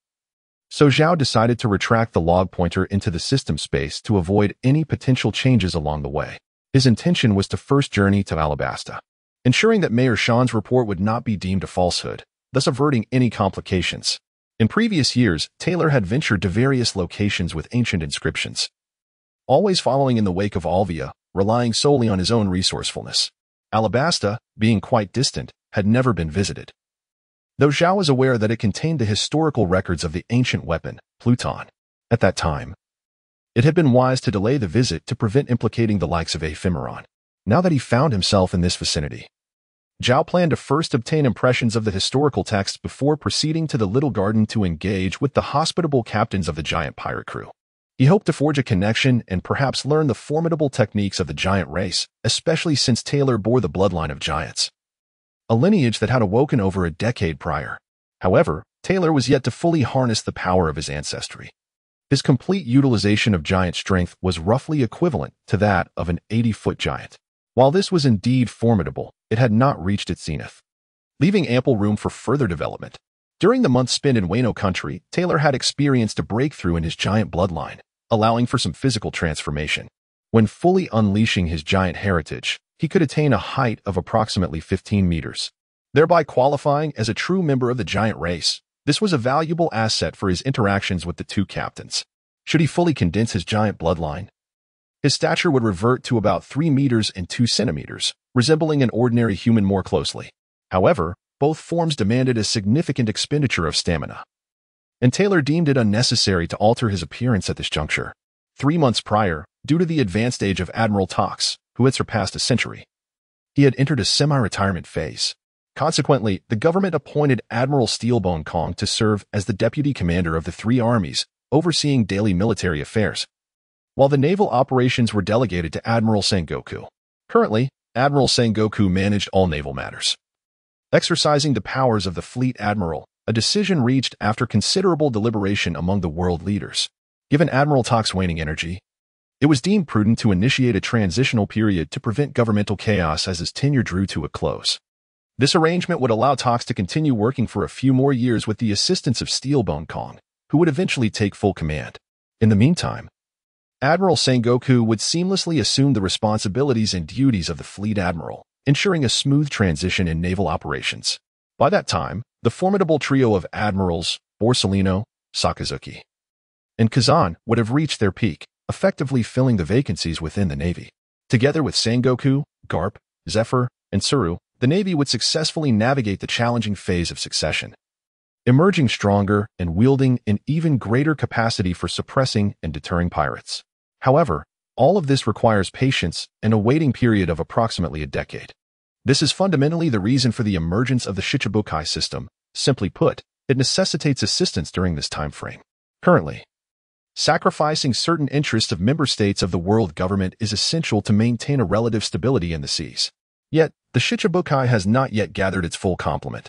So Zhao decided to retract the log pointer into the system space to avoid any potential changes along the way. His intention was to first journey to Alabasta, ensuring that Mayor Sean's report would not be deemed a falsehood, thus averting any complications. In previous years, Taylor had ventured to various locations with ancient inscriptions, always following in the wake of Alvia, relying solely on his own resourcefulness. Alabasta, being quite distant, had never been visited, though Zhao was aware that it contained the historical records of the ancient weapon, Pluton. At that time, it had been wise to delay the visit to prevent implicating the likes of Ephemeron. Now that he found himself in this vicinity, Zhao planned to first obtain impressions of the historical texts before proceeding to the Little Garden to engage with the hospitable captains of the giant pirate crew. He hoped to forge a connection and perhaps learn the formidable techniques of the giant race, especially since Taylor bore the bloodline of giants, a lineage that had awoken over a decade prior. However, Taylor was yet to fully harness the power of his ancestry. His complete utilization of giant strength was roughly equivalent to that of an 80-foot giant. While this was indeed formidable, it had not reached its zenith, leaving ample room for further development. During the months spent in Wano country, Taylor had experienced a breakthrough in his giant bloodline, allowing for some physical transformation. When fully unleashing his giant heritage, he could attain a height of approximately 15 meters, thereby qualifying as a true member of the giant race. This was a valuable asset for his interactions with the two captains. Should he fully condense his giant bloodline, his stature would revert to about 3 meters and 2 centimeters, resembling an ordinary human more closely. However, both forms demanded a significant expenditure of stamina, and Taylor deemed it unnecessary to alter his appearance at this juncture. 3 months prior, due to the advanced age of Admiral Tox, who had surpassed a century, he had entered a semi-retirement phase. Consequently, the government appointed Admiral Steelbone Kong to serve as the deputy commander of the 3 armies, overseeing daily military affairs, while the naval operations were delegated to Admiral Sengoku. Currently, Admiral Sengoku managed all naval matters, exercising the powers of the fleet admiral, a decision reached after considerable deliberation among the world leaders. Given Admiral Tox's waning energy, it was deemed prudent to initiate a transitional period to prevent governmental chaos as his tenure drew to a close. This arrangement would allow Tox to continue working for a few more years with the assistance of Steelbone Kong, who would eventually take full command. In the meantime, Admiral Sengoku would seamlessly assume the responsibilities and duties of the fleet admiral, ensuring a smooth transition in naval operations. By that time, the formidable trio of admirals, Borsellino, Sakazuki, and Kazan would have reached their peak, effectively filling the vacancies within the Navy. Together with Sengoku, Garp, Zephyr, and Tsuru, the Navy would successfully navigate the challenging phase of succession, emerging stronger and wielding an even greater capacity for suppressing and deterring pirates. However, all of this requires patience and a waiting period of approximately a decade. This is fundamentally the reason for the emergence of the Shichibukai system. Simply put, it necessitates assistance during this time frame. Currently, sacrificing certain interests of member states of the world government is essential to maintain a relative stability in the seas. Yet, the Shichibukai has not yet gathered its full complement,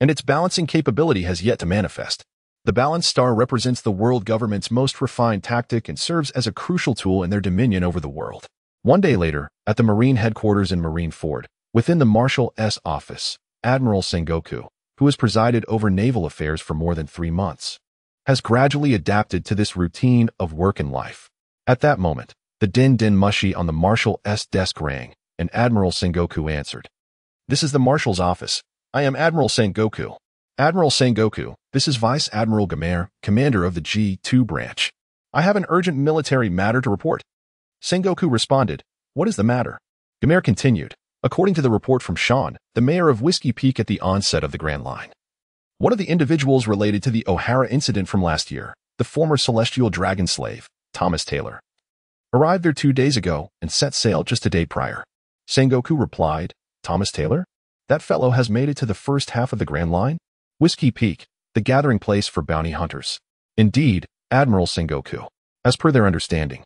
and its balancing capability has yet to manifest. The balanced star represents the world government's most refined tactic and serves as a crucial tool in their dominion over the world. One day later, at the Marine headquarters in Marineford, within the Marshal's office, Admiral Sengoku, who has presided over naval affairs for more than 3 months, has gradually adapted to this routine of work and life. At that moment, the din mushi on the Marshal's desk rang, and Admiral Sengoku answered. "This is the Marshal's office. I am Admiral Sengoku." "Admiral Sengoku, this is Vice Admiral Gamer, commander of the G2 branch. I have an urgent military matter to report." Sengoku responded, "What is the matter?" Gamer continued, "According to the report from Sean, the mayor of Whiskey Peak at the onset of the Grand Line, one of the individuals related to the O'Hara incident from last year, the former Celestial Dragon slave, Thomas Taylor, arrived there 2 days ago and set sail just a day prior." Sengoku replied, "Thomas Taylor? That fellow has made it to the first half of the Grand Line? Whiskey Peak, the gathering place for bounty hunters." "Indeed, Admiral Sengoku. As per their understanding,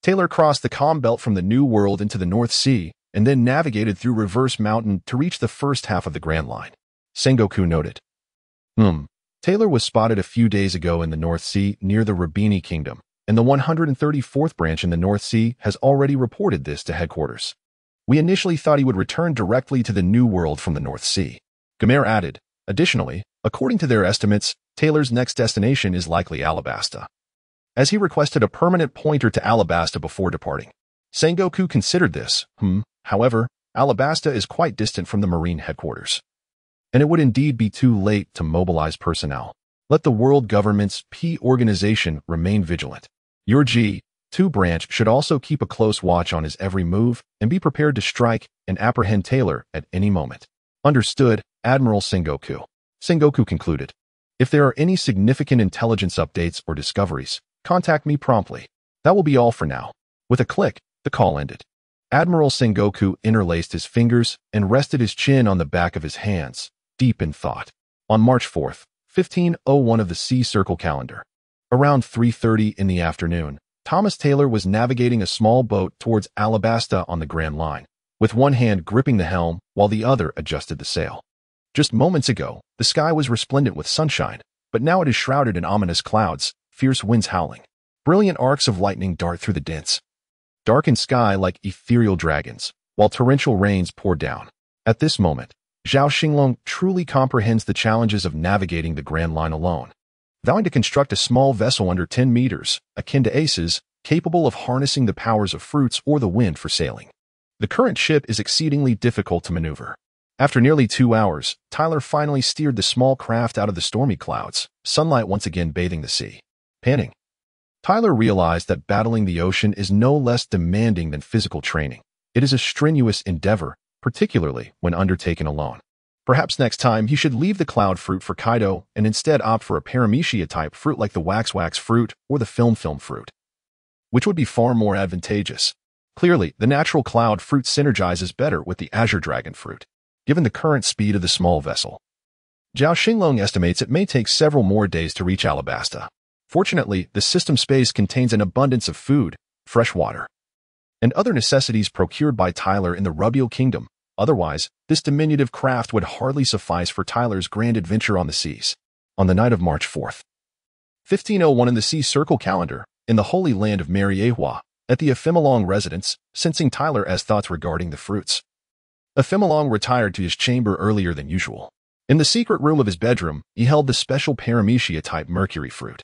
Taylor crossed the calm belt from the New World into the North Sea and then navigated through Reverse Mountain to reach the first half of the Grand Line." Sengoku noted. Taylor was spotted a few days ago in the North Sea near the Rabini Kingdom, and the 134th branch in the North Sea has already reported this to headquarters. We initially thought he would return directly to the New World from the North Sea." Gamer added, "Additionally, according to their estimates, Taylor's next destination is likely Alabasta, as he requested a permanent pointer to Alabasta before departing." Sengoku considered this. However, Alabasta is quite distant from the Marine headquarters, and it would indeed be too late to mobilize personnel. Let the world government's P organization remain vigilant. Your G2 branch should also keep a close watch on his every move and be prepared to strike and apprehend Taylor at any moment. "Understood, Admiral Sengoku." Sengoku concluded, "If there are any significant intelligence updates or discoveries, contact me promptly. That will be all for now." With a click, the call ended. Admiral Sengoku interlaced his fingers and rested his chin on the back of his hands, deep in thought. On March 4th, 1501 of the Sea Circle calendar, around 3:30 in the afternoon, Thomas Taylor was navigating a small boat towards Alabasta on the Grand Line, with one hand gripping the helm while the other adjusted the sail. Just moments ago, the sky was resplendent with sunshine, but now it is shrouded in ominous clouds, fierce winds howling. Brilliant arcs of lightning dart through the dense, darkened sky like ethereal dragons, while torrential rains pour down. At this moment, Zhao Xinglong truly comprehends the challenges of navigating the Grand Line alone, vowing to construct a small vessel under 10 meters, akin to Ace's, capable of harnessing the powers of fruits or the wind for sailing. The current ship is exceedingly difficult to maneuver. After nearly 2 hours, Tyler finally steered the small craft out of the stormy clouds, sunlight once again bathing the sea. Panting, Tyler realized that battling the ocean is no less demanding than physical training. It is a strenuous endeavor, particularly when undertaken alone. Perhaps next time he should leave the cloud fruit for Kaido and instead opt for a paramecia-type fruit like the wax fruit or the film fruit, which would be far more advantageous. Clearly, the natural cloud fruit synergizes better with the azure dragon fruit, given the current speed of the small vessel. Zhao Xinglong estimates it may take several more days to reach Alabasta. Fortunately, the system space contains an abundance of food, fresh water, and other necessities procured by Tyler in the Rubial Kingdom. Otherwise, this diminutive craft would hardly suffice for Tyler's grand adventure on the seas. On the night of March 4th, 1501 in the Sea Circle calendar, in the Holy Land of Mariehua, at the Ephemelong residence, sensing Tyler's thoughts regarding the fruits, Ephemelong retired to his chamber earlier than usual. In the secret room of his bedroom, he held the special paramecia-type mercury fruit,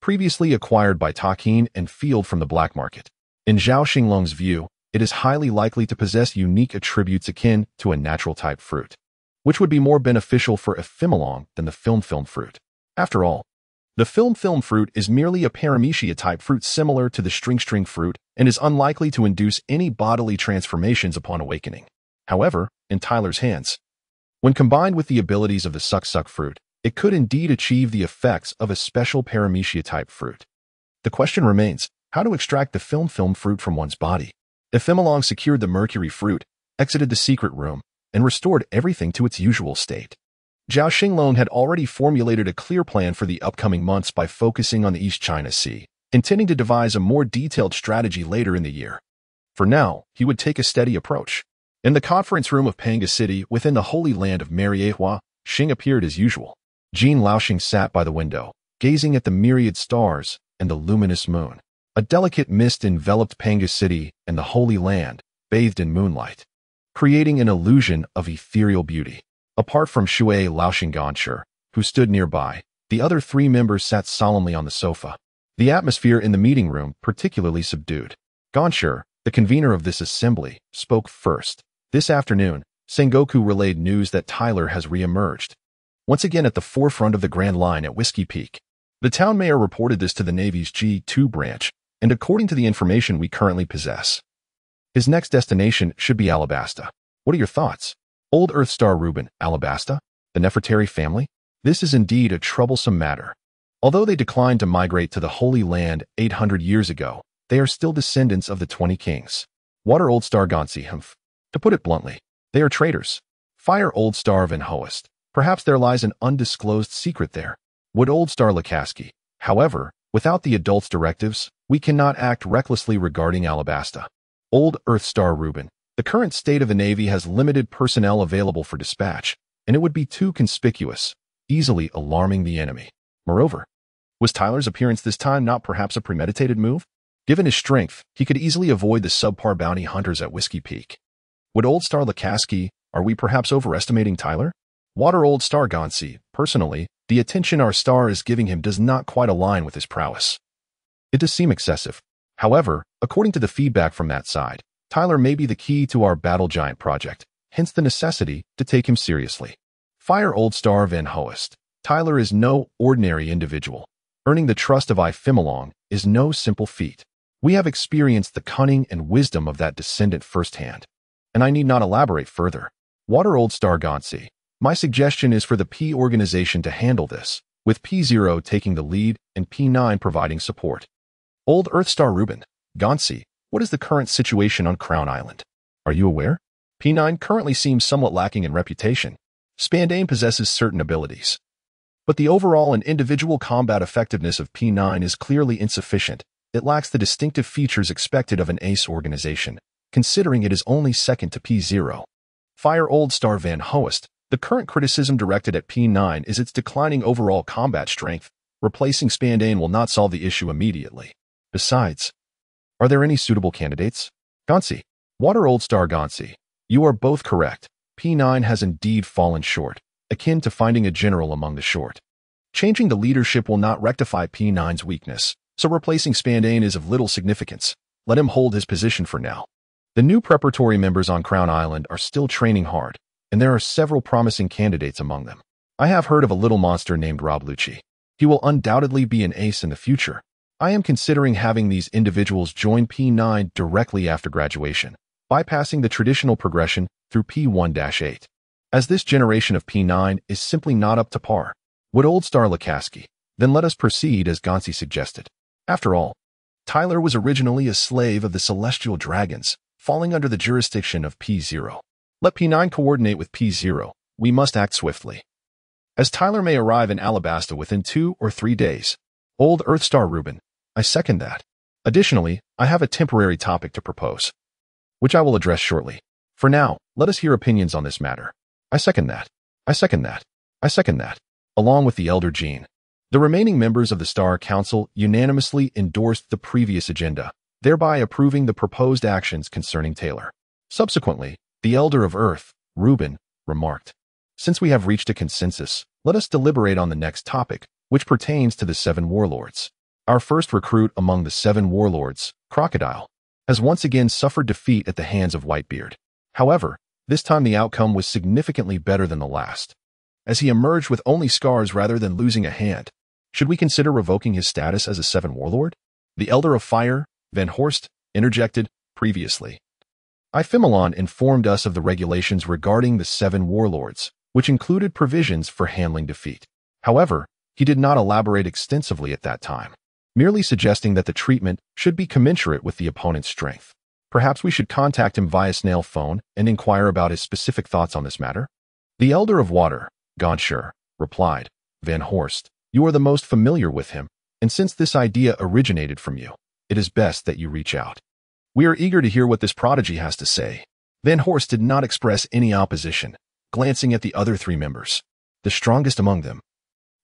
previously acquired by Takin and Field from the black market. In Zhao Xinglong's view, it is highly likely to possess unique attributes akin to a natural-type fruit, which would be more beneficial for Ephemelong than the film fruit. After all, the film fruit is merely a paramecia-type fruit similar to the string fruit and is unlikely to induce any bodily transformations upon awakening. However, in Tyler's hands, when combined with the abilities of the suck fruit, it could indeed achieve the effects of a special paramecia-type fruit. The question remains, how to extract the film fruit from one's body. Ephemelong secured the mercury fruit, exited the secret room, and restored everything to its usual state. Zhao Xinglong had already formulated a clear plan for the upcoming months by focusing on the East China Sea, intending to devise a more detailed strategy later in the year. For now, he would take a steady approach. In the conference room of Panga City within the Holy Land of Mariehua, Xing appeared as usual. Jean Laoxing sat by the window, gazing at the myriad stars and the luminous moon. A delicate mist enveloped Panga City and the Holy Land, bathed in moonlight, creating an illusion of ethereal beauty. Apart from Shui Laoxingong, who stood nearby, the other three members sat solemnly on the sofa. The atmosphere in the meeting room particularly subdued. Gongshi, the convener of this assembly, spoke first. This afternoon, Sengoku relayed news that Tyler has re-emerged, once again at the forefront of the Grand Line at Whiskey Peak. The town mayor reported this to the Navy's G2 branch, and according to the information we currently possess, his next destination should be Alabasta. What are your thoughts? Old Earth Star Reuben, Alabasta? The Nefertari family? This is indeed a troublesome matter. Although they declined to migrate to the Holy Land 800 years ago, they are still descendants of the 20 kings. Water Old Star Gonsi Humph. To put it bluntly, they are traitors. Fire Old Star Van Hoest. Perhaps there lies an undisclosed secret there. Would Old Star Lakaski. However, without the adults' directives, we cannot act recklessly regarding Alabasta. Old Earth Star Reuben. The current state of the Navy has limited personnel available for dispatch, and it would be too conspicuous, easily alarming the enemy. Moreover, was Tyler's appearance this time not perhaps a premeditated move? Given his strength, he could easily avoid the subpar bounty hunters at Whiskey Peak. Would Old Star Lakaski, are we perhaps overestimating Tyler? Water Old Star Gonsi, personally, the attention our star is giving him does not quite align with his prowess. It does seem excessive. However, according to the feedback from that side, Tyler may be the key to our Battle Giant project, hence the necessity to take him seriously. Fire Old Star Van Hoest. Tyler is no ordinary individual. Earning the trust of Xinglong is no simple feat. We have experienced the cunning and wisdom of that descendant firsthand, and I need not elaborate further. Water Old Star Gonsi. My suggestion is for the P organization to handle this, with P0 taking the lead and P9 providing support. Old Earth Star Reuben. Gonsi, what is the current situation on Crown Island? Are you aware? P9 currently seems somewhat lacking in reputation. Spandane possesses certain abilities, but the overall and individual combat effectiveness of P9 is clearly insufficient. It lacks the distinctive features expected of an ace organization, considering it is only second to P0. Fire Old Star Van Hoest. The current criticism directed at P9 is its declining overall combat strength. Replacing Spandane will not solve the issue immediately. Besides, are there any suitable candidates? Gonsi. Water Old Star Gonsi. You are both correct. P9 has indeed fallen short, akin to finding a general among the short. Changing the leadership will not rectify P9's weakness, so replacing Spandane is of little significance. Let him hold his position for now. The new preparatory members on Crown Island are still training hard, and there are several promising candidates among them. I have heard of a little monster named Rob Lucci. He will undoubtedly be an ace in the future. I am considering having these individuals join P9 directly after graduation, bypassing the traditional progression through P1-8. As this generation of P9 is simply not up to par. Would Old Star Lakaski? Then let us proceed as Gonsi suggested. After all, Tyler was originally a slave of the Celestial Dragons, falling under the jurisdiction of P0. Let P9 coordinate with P0. We must act swiftly, as Tyler may arrive in Alabasta within 2 or 3 days. Old Earth Star Reuben. I second that. Additionally, I have a temporary topic to propose, which I will address shortly. For now, let us hear opinions on this matter. I second that. I second that. I second that. Along with the Elder Gene. The remaining members of the Star Council unanimously endorsed the previous agenda, thereby approving the proposed actions concerning Taylor. Subsequently, the Elder of Earth, Reuben, remarked, "Since we have reached a consensus, let us deliberate on the next topic, which pertains to the 7 warlords. Our first recruit among the 7 warlords, Crocodile, has once again suffered defeat at the hands of Whitebeard. However, this time the outcome was significantly better than the last, as he emerged with only scars rather than losing a hand. Should we consider revoking his status as a 7 warlord?" The Elder of Fire, Van Horst, interjected, "Previously, Xinglong informed us of the regulations regarding the 7 warlords, which included provisions for handling defeat. However, he did not elaborate extensively at that time, merely suggesting that the treatment should be commensurate with the opponent's strength. Perhaps we should contact him via snail phone and inquire about his specific thoughts on this matter." The Elder of Water, Gonshi, replied, "Van Horst, you are the most familiar with him, and since this idea originated from you, it is best that you reach out. We are eager to hear what this prodigy has to say." Van Horst did not express any opposition, glancing at the other 3 members, the strongest among them.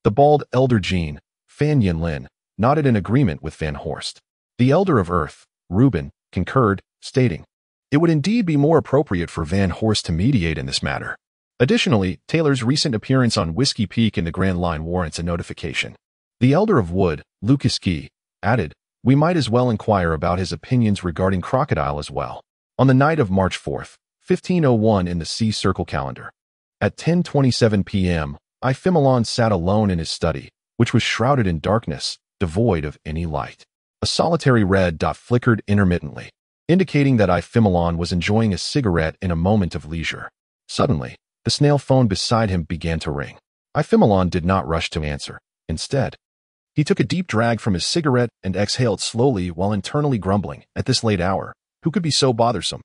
The bald Elder Gene, Fan Yinlin, nodded in agreement with Van Horst. The Elder of Earth, Reuben, concurred, stating, "It would indeed be more appropriate for Van Horst to mediate in this matter." Additionally, Taylor's recent appearance on Whiskey Peak in the Grand Line warrants a notification. The Elder of Wood, Lucas Key, added, "We might as well inquire about his opinions regarding Crocodile as well." On the night of March 4th, 1501 in the Sea Circle calendar, at 10:27 p.m., Iphimelon sat alone in his study, which was shrouded in darkness, devoid of any light. A solitary red dot flickered intermittently, indicating that Iphimelon was enjoying a cigarette in a moment of leisure. Suddenly, the snail phone beside him began to ring. Iphimelon did not rush to answer. Instead, he took a deep drag from his cigarette and exhaled slowly while internally grumbling, "At this late hour, who could be so bothersome?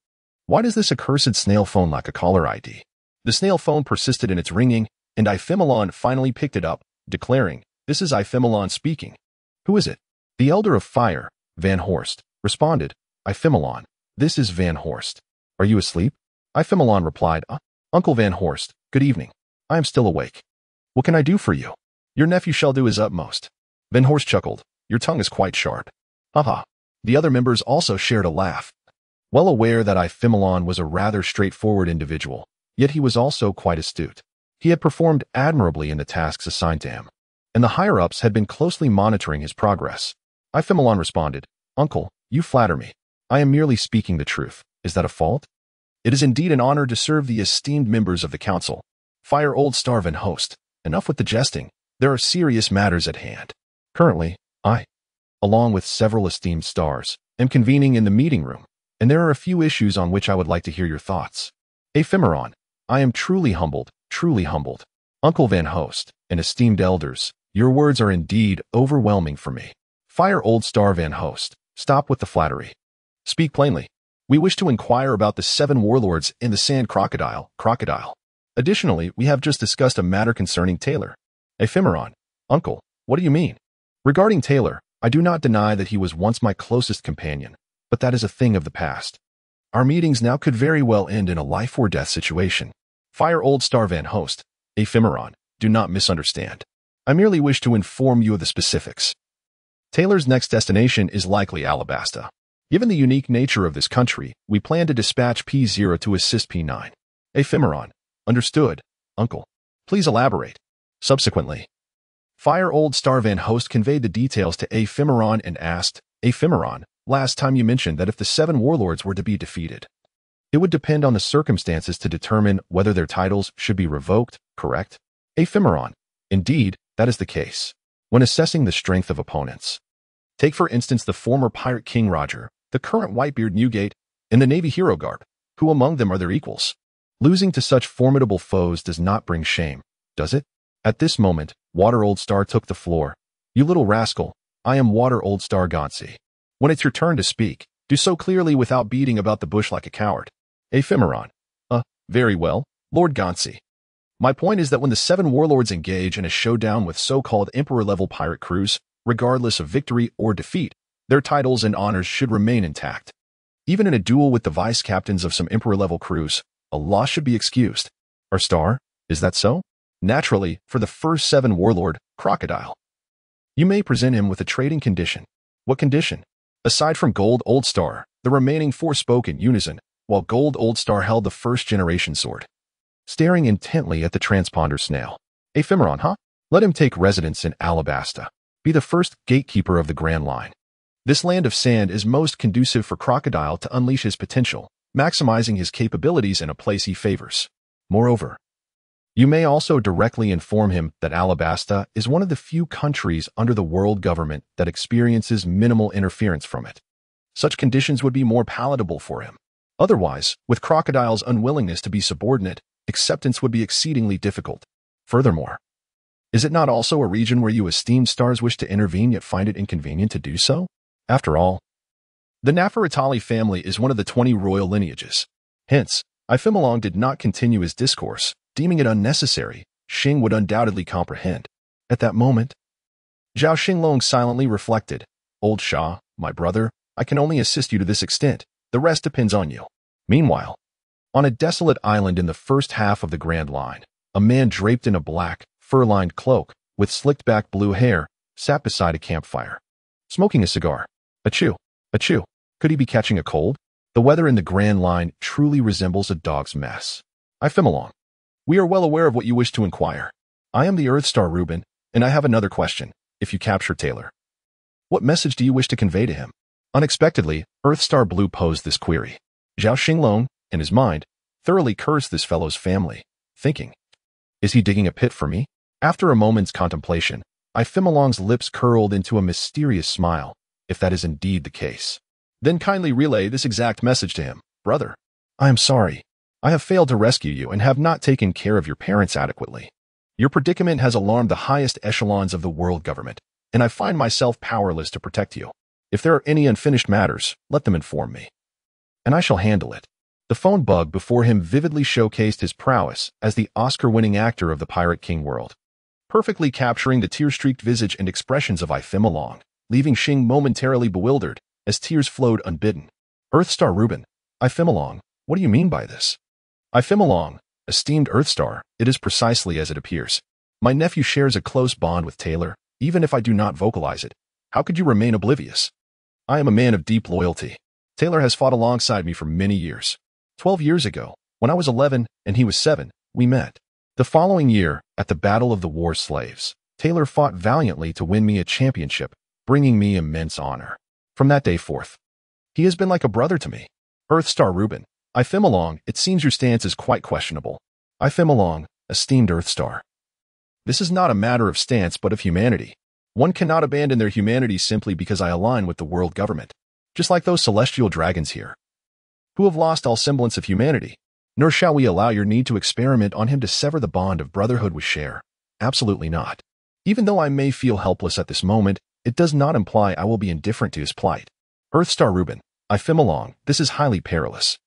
Why does this accursed snail phone lack a caller ID?" The snail phone persisted in its ringing, and Iphimelon finally picked it up, declaring, "This is Iphimelon speaking." "Who is it?" The Elder of Fire, Van Horst, responded. "Iphimelon, this is Van Horst. Are you asleep?" Iphimelon replied, "Uncle Van Horst, good evening. I am still awake. What can I do for you?" "Your nephew shall do his utmost." Van Horst chuckled. "Your tongue is quite sharp." Haha. The other members also shared a laugh. Well aware that Iphimelon was a rather straightforward individual, yet he was also quite astute. He had performed admirably in the tasks assigned to him, and the higher-ups had been closely monitoring his progress. Iphimelon responded, "Uncle, you flatter me. I am merely speaking the truth. Is that a fault? It is indeed an honor to serve the esteemed members of the council. Fire Old Star Van Host. Enough with the jesting. There are serious matters at hand. Currently, I, along with several esteemed stars, am convening in the meeting room, and there are a few issues on which I would like to hear your thoughts. Ephemeron, I am truly humbled, truly humbled. Uncle Van Host, and esteemed elders, your words are indeed overwhelming for me. Fire Old Star Van Host, stop with the flattery. Speak plainly. We wish to inquire about the 7 warlords in the Sand Crocodile. Additionally, we have just discussed a matter concerning Taylor. Ephemeron, Uncle, what do you mean? Regarding Taylor, I do not deny that he was once my closest companion, but that is a thing of the past. Our meetings now could very well end in a life-or-death situation. Fire Old Star Van Host, Ephemeron, do not misunderstand. I merely wish to inform you of the specifics. Taylor's next destination is likely Alabasta. Given the unique nature of this country, we plan to dispatch P0 to assist P9. Ephemeron, understood, Uncle. Please elaborate. Subsequently, Fire Old Star Van Host conveyed the details to Ephemeron and asked, Ephemeron, last time you mentioned that if the 7 warlords were to be defeated, it would depend on the circumstances to determine whether their titles should be revoked, correct? Ephemeron, indeed, that is the case. When assessing the strength of opponents, take for instance the former Pirate King Roger, the current Whitebeard Newgate, and the Navy Hero Garb. Who among them are their equals? Losing to such formidable foes does not bring shame, does it? At this moment, Water Old Star took the floor. You little rascal, I am Water Old Star Gauncey. When it's your turn to speak, do so clearly without beating about the bush like a coward. Ephemeron. Very well, Lord Gauncey. My point is that when the 7 warlords engage in a showdown with so-called Emperor-level pirate crews, regardless of victory or defeat, their titles and honors should remain intact. Even in a duel with the vice-captains of some Emperor-level crews, a loss should be excused. Our star, is that so? Naturally, for the first 7 warlord, Crocodile. You may present him with a trading condition. What condition? Aside from Gold Old Star, the remaining 4 spoke in unison, while Gold Old Star held the first-generation sword. Staring intently at the transponder snail. Ephemeron, huh? Let him take residence in Alabasta. Be the first gatekeeper of the Grand Line. This land of sand is most conducive for Crocodile to unleash his potential, maximizing his capabilities in a place he favors. Moreover, you may also directly inform him that Alabasta is one of the few countries under the world government that experiences minimal interference from it. Such conditions would be more palatable for him. Otherwise, with Crocodile's unwillingness to be subordinate, acceptance would be exceedingly difficult. Furthermore, is it not also a region where you esteemed stars wish to intervene yet find it inconvenient to do so? After all, the Nefertali family is one of the 20 royal lineages. Hence, Iphimelon did not continue his discourse, deeming it unnecessary. Xing would undoubtedly comprehend. At that moment, Zhao Xinglong silently reflected, Old Shah, my brother, I can only assist you to this extent. The rest depends on you. Meanwhile, on a desolate island in the first half of the Grand Line, a man draped in a black, fur-lined cloak, with slicked-back blue hair, sat beside a campfire, smoking a cigar. Achoo, achoo. Could he be catching a cold? The weather in the Grand Line truly resembles a dog's mess. I Xinglong. We are well aware of what you wish to inquire. I am the Earthstar Reuben, and I have another question. If you capture Taylor, what message do you wish to convey to him? Unexpectedly, Earthstar Blue posed this query. Zhao Xinglong, in his mind, thoroughly cursed this fellow's family, thinking, is he digging a pit for me? After a moment's contemplation, I Xinglong's lips curled into a mysterious smile, if that is indeed the case. Then kindly relay this exact message to him. Brother, I am sorry. I have failed to rescue you and have not taken care of your parents adequately. Your predicament has alarmed the highest echelons of the world government, and I find myself powerless to protect you. If there are any unfinished matters, let them inform me, and I shall handle it. The phone bug before him vividly showcased his prowess as the Oscar-winning actor of the Pirate King world, perfectly capturing the tear-streaked visage and expressions of I Xinglong, leaving Xing momentarily bewildered as tears flowed unbidden. Earthstar Reuben, I Xinglong, what do you mean by this? I Xinglong, esteemed Earthstar, it is precisely as it appears. My nephew shares a close bond with Taylor, even if I do not vocalize it. How could you remain oblivious? I am a man of deep loyalty. Taylor has fought alongside me for many years. 12 years ago, when I was 11 and he was 7, we met. The following year, at the Battle of the War Slaves, Taylor fought valiantly to win me a championship, bringing me immense honor. From that day forth, he has been like a brother to me. Earthstar Reuben, I Xinglong, it seems your stance is quite questionable. I Xinglong, esteemed Earthstar. This is not a matter of stance but of humanity. One cannot abandon their humanity simply because I align with the world government, just like those celestial dragons here, who have lost all semblance of humanity. Nor shall we allow your need to experiment on him to sever the bond of brotherhood with share. Absolutely not. Even though I may feel helpless at this moment, it does not imply I will be indifferent to his plight. Earthstar Reuben, I Xinglong, this is highly perilous.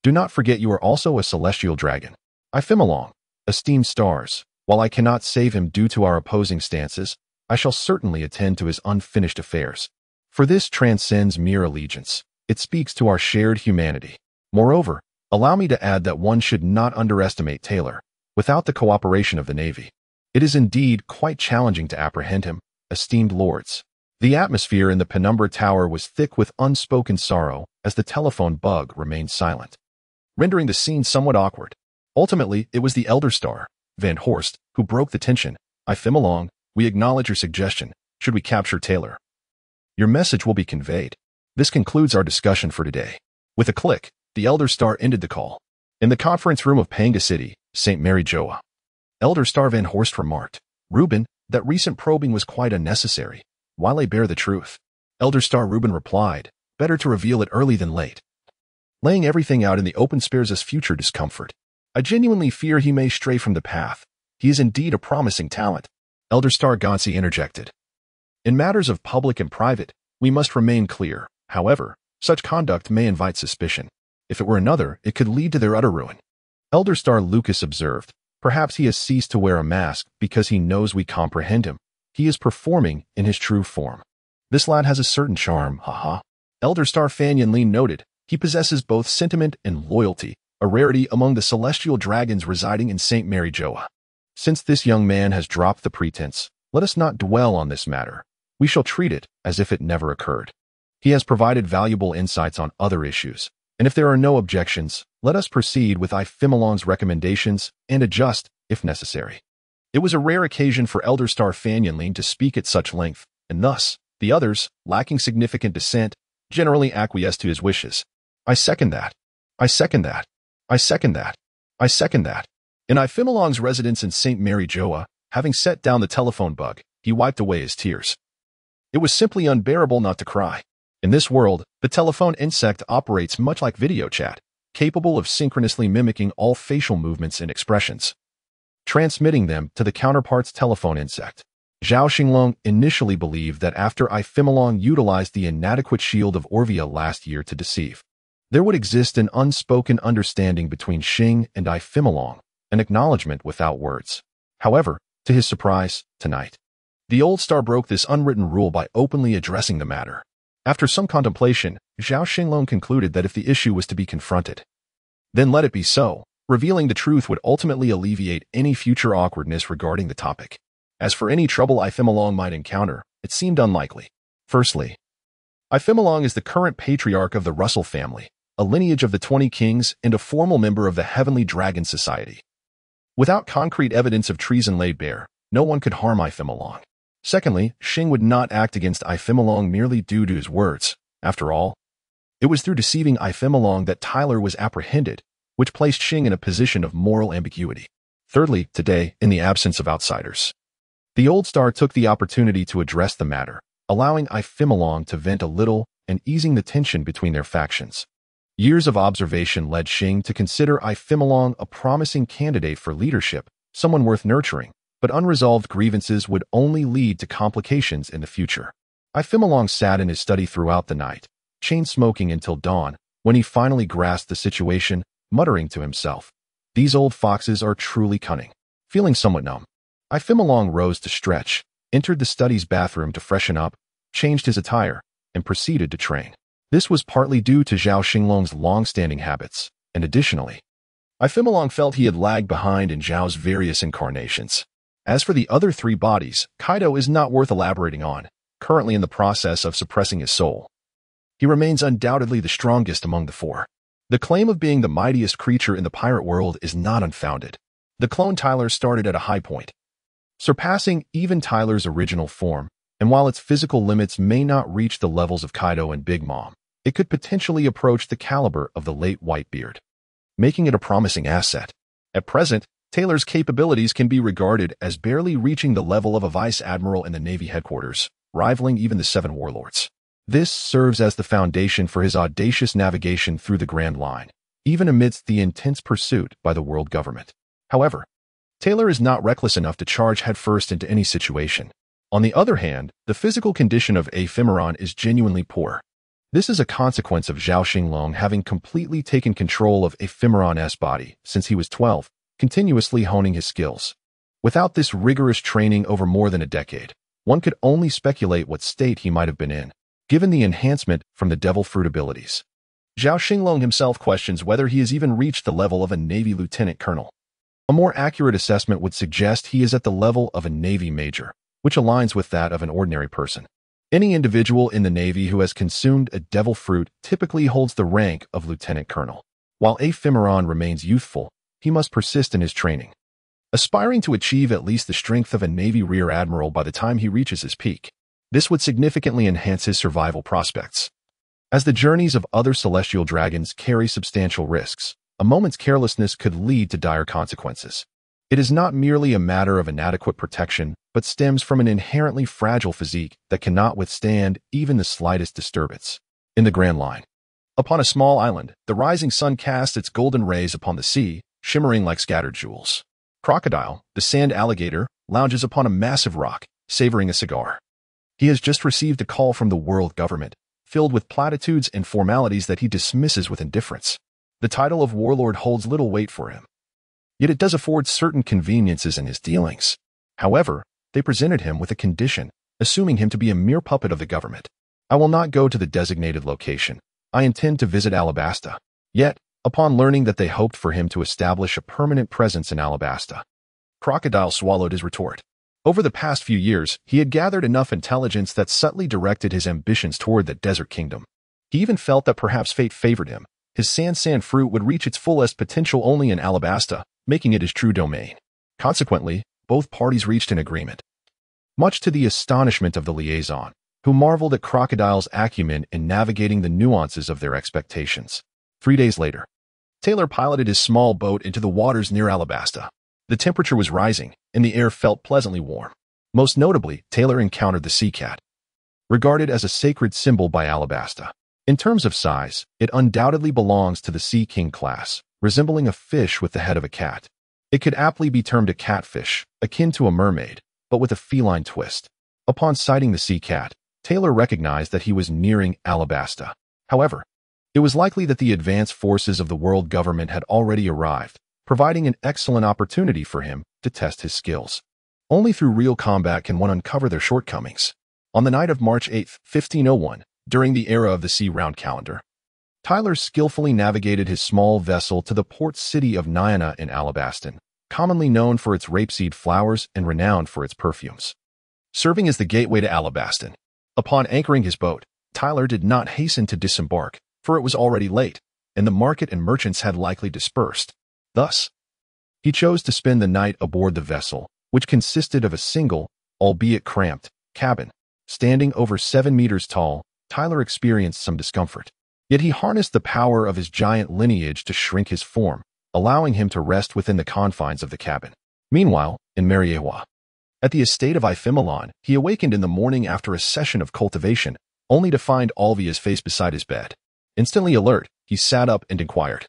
Do not forget you are also a celestial dragon. I Xinglong, esteemed stars, while I cannot save him due to our opposing stances, I shall certainly attend to his unfinished affairs. For this transcends mere allegiance. It speaks to our shared humanity. Moreover, allow me to add that one should not underestimate Taylor. Without the cooperation of the Navy, it is indeed quite challenging to apprehend him, esteemed lords. The atmosphere in the Penumbra Tower was thick with unspoken sorrow as the telephone bug remained silent, rendering the scene somewhat awkward. Ultimately, it was the Elder Star, Van Horst, who broke the tension. I Xinglong, we acknowledge your suggestion. Should we capture Taylor? Your message will be conveyed. This concludes our discussion for today. With a click, the Elder Star ended the call. In the conference room of Panga City, St. Mary Joa, Elder Star Van Horst remarked, Reuben, that recent probing was quite unnecessary. While I bear the truth, Elder Star Reuben replied, better to reveal it early than late. Laying everything out in the open spares us future discomfort. I genuinely fear he may stray from the path. He is indeed a promising talent. Elder Star Gonsi interjected. In matters of public and private, we must remain clear. However, such conduct may invite suspicion. If it were another, it could lead to their utter ruin. Elder Star Lucas observed, perhaps he has ceased to wear a mask because he knows we comprehend him. He is performing in his true form. This lad has a certain charm, haha. Elder Star Fan Yanlin noted, he possesses both sentiment and loyalty, a rarity among the celestial dragons residing in St. Mary Joa. Since this young man has dropped the pretense, let us not dwell on this matter. We shall treat it as if it never occurred. He has provided valuable insights on other issues, and if there are no objections, let us proceed with I Xinglong's recommendations and adjust, if necessary. It was a rare occasion for Elder Star Fan Yanlin to speak at such length, and thus, the others, lacking significant dissent, generally acquiesced to his wishes. I second that. I second that. I second that. I second that. In I Xinglong's residence in St. Mary Joa, having set down the telephone bug, he wiped away his tears. It was simply unbearable not to cry. In this world, the telephone insect operates much like video chat, capable of synchronously mimicking all facial movements and expressions, transmitting them to the counterpart's telephone insect. Zhao Xinglong initially believed that after I Xinglong utilized the inadequate shield of Orvia last year to deceive, there would exist an unspoken understanding between Xing and I Xinglong, an acknowledgement without words. However, to his surprise, tonight, the old star broke this unwritten rule by openly addressing the matter. After some contemplation, Zhao Xinglong concluded that if the issue was to be confronted, then let it be so. Revealing the truth would ultimately alleviate any future awkwardness regarding the topic. As for any trouble Ifemalong might encounter, it seemed unlikely. Firstly, Ifemalong is the current patriarch of the Russell family, a lineage of the 20 kings and a formal member of the Heavenly Dragon Society. Without concrete evidence of treason laid bare, no one could harm Ifemalong. Secondly, Xing would not act against Ifemalong merely due to his words. After all, it was through deceiving Ifemalong that Tyler was apprehended, which placed Xing in a position of moral ambiguity. Thirdly, today, in the absence of outsiders, the Old Star took the opportunity to address the matter, allowing Ifemalong to vent a little and easing the tension between their factions. Years of observation led Xing to consider Ifemalong a promising candidate for leadership, someone worth nurturing, but unresolved grievances would only lead to complications in the future. Ifemalong sat in his study throughout the night, chain-smoking until dawn, when he finally grasped the situation, muttering to himself, "These old foxes are truly cunning." Feeling somewhat numb, Ifemalong rose to stretch, entered the study's bathroom to freshen up, changed his attire, and proceeded to train. This was partly due to Zhao Xinglong's long-standing habits, and additionally, Ifemalong felt he had lagged behind in Zhao's various incarnations. As for the other three bodies, Kaido is not worth elaborating on, currently in the process of suppressing his soul. He remains undoubtedly the strongest among the four. The claim of being the mightiest creature in the pirate world is not unfounded. The clone Tyler started at a high point, surpassing even Tyler's original form, and while its physical limits may not reach the levels of Kaido and Big Mom, it could potentially approach the caliber of the late Whitebeard, making it a promising asset. At present, Taylor's capabilities can be regarded as barely reaching the level of a vice admiral in the Navy headquarters, rivaling even the Seven Warlords. This serves as the foundation for his audacious navigation through the Grand Line, even amidst the intense pursuit by the world government. However, Taylor is not reckless enough to charge headfirst into any situation. On the other hand, the physical condition of Ephemeron is genuinely poor. This is a consequence of Zhao Xinglong having completely taken control of Ephemeron's body since he was 12, continuously honing his skills. Without this rigorous training over more than a decade, one could only speculate what state he might have been in, given the enhancement from the devil fruit abilities. Zhao Xinglong himself questions whether he has even reached the level of a Navy lieutenant colonel. A more accurate assessment would suggest he is at the level of a Navy major, which aligns with that of an ordinary person. Any individual in the Navy who has consumed a devil fruit typically holds the rank of lieutenant colonel. While Ephemeron remains youthful, he must persist in his training, aspiring to achieve at least the strength of a Navy rear admiral by the time he reaches his peak. This would significantly enhance his survival prospects. As the journeys of other celestial dragons carry substantial risks, a moment's carelessness could lead to dire consequences. It is not merely a matter of inadequate protection, but stems from an inherently fragile physique that cannot withstand even the slightest disturbance. In the Grand Line, upon a small island, the rising sun casts its golden rays upon the sea, shimmering like scattered jewels. Crocodile, the sand alligator, lounges upon a massive rock, savoring a cigar. He has just received a call from the world government, filled with platitudes and formalities that he dismisses with indifference. The title of warlord holds little weight for him, yet it does afford certain conveniences in his dealings. However, they presented him with a condition, assuming him to be a mere puppet of the government. "I will not go to the designated location. I intend to visit Alabasta." Yet, upon learning that they hoped for him to establish a permanent presence in Alabasta, Crocodile swallowed his retort. Over the past few years, he had gathered enough intelligence that subtly directed his ambitions toward the desert kingdom. He even felt that perhaps fate favored him. His sand fruit would reach its fullest potential only in Alabasta, making it his true domain. Consequently, both parties reached an agreement, much to the astonishment of the liaison, who marveled at Crocodile's acumen in navigating the nuances of their expectations. 3 days later, Taylor piloted his small boat into the waters near Alabasta. The temperature was rising, and the air felt pleasantly warm. Most notably, Taylor encountered the sea cat, regarded as a sacred symbol by Alabasta. In terms of size, it undoubtedly belongs to the Sea King class, resembling a fish with the head of a cat. It could aptly be termed a catfish, akin to a mermaid, but with a feline twist. Upon sighting the sea cat, Taylor recognized that he was nearing Alabasta. However, it was likely that the advanced forces of the world government had already arrived, providing an excellent opportunity for him to test his skills. Only through real combat can one uncover their shortcomings. On the night of March 8, 1501, during the era of the sea-round calendar, Tyler skillfully navigated his small vessel to the port city of Nyana in Alabastan, commonly known for its rapeseed flowers and renowned for its perfumes. Serving as the gateway to Alabaston. Upon anchoring his boat, Tyler did not hasten to disembark, for it was already late, and the market and merchants had likely dispersed. Thus, he chose to spend the night aboard the vessel, which consisted of a single, albeit cramped, cabin. Standing over 7 meters tall, Tyler experienced some discomfort. Yet he harnessed the power of his giant lineage to shrink his form, allowing him to rest within the confines of the cabin. Meanwhile, in Mariewa, at the estate of Iphimelon, he awakened in the morning after a session of cultivation, only to find Alvia's face beside his bed. Instantly alert, he sat up and inquired,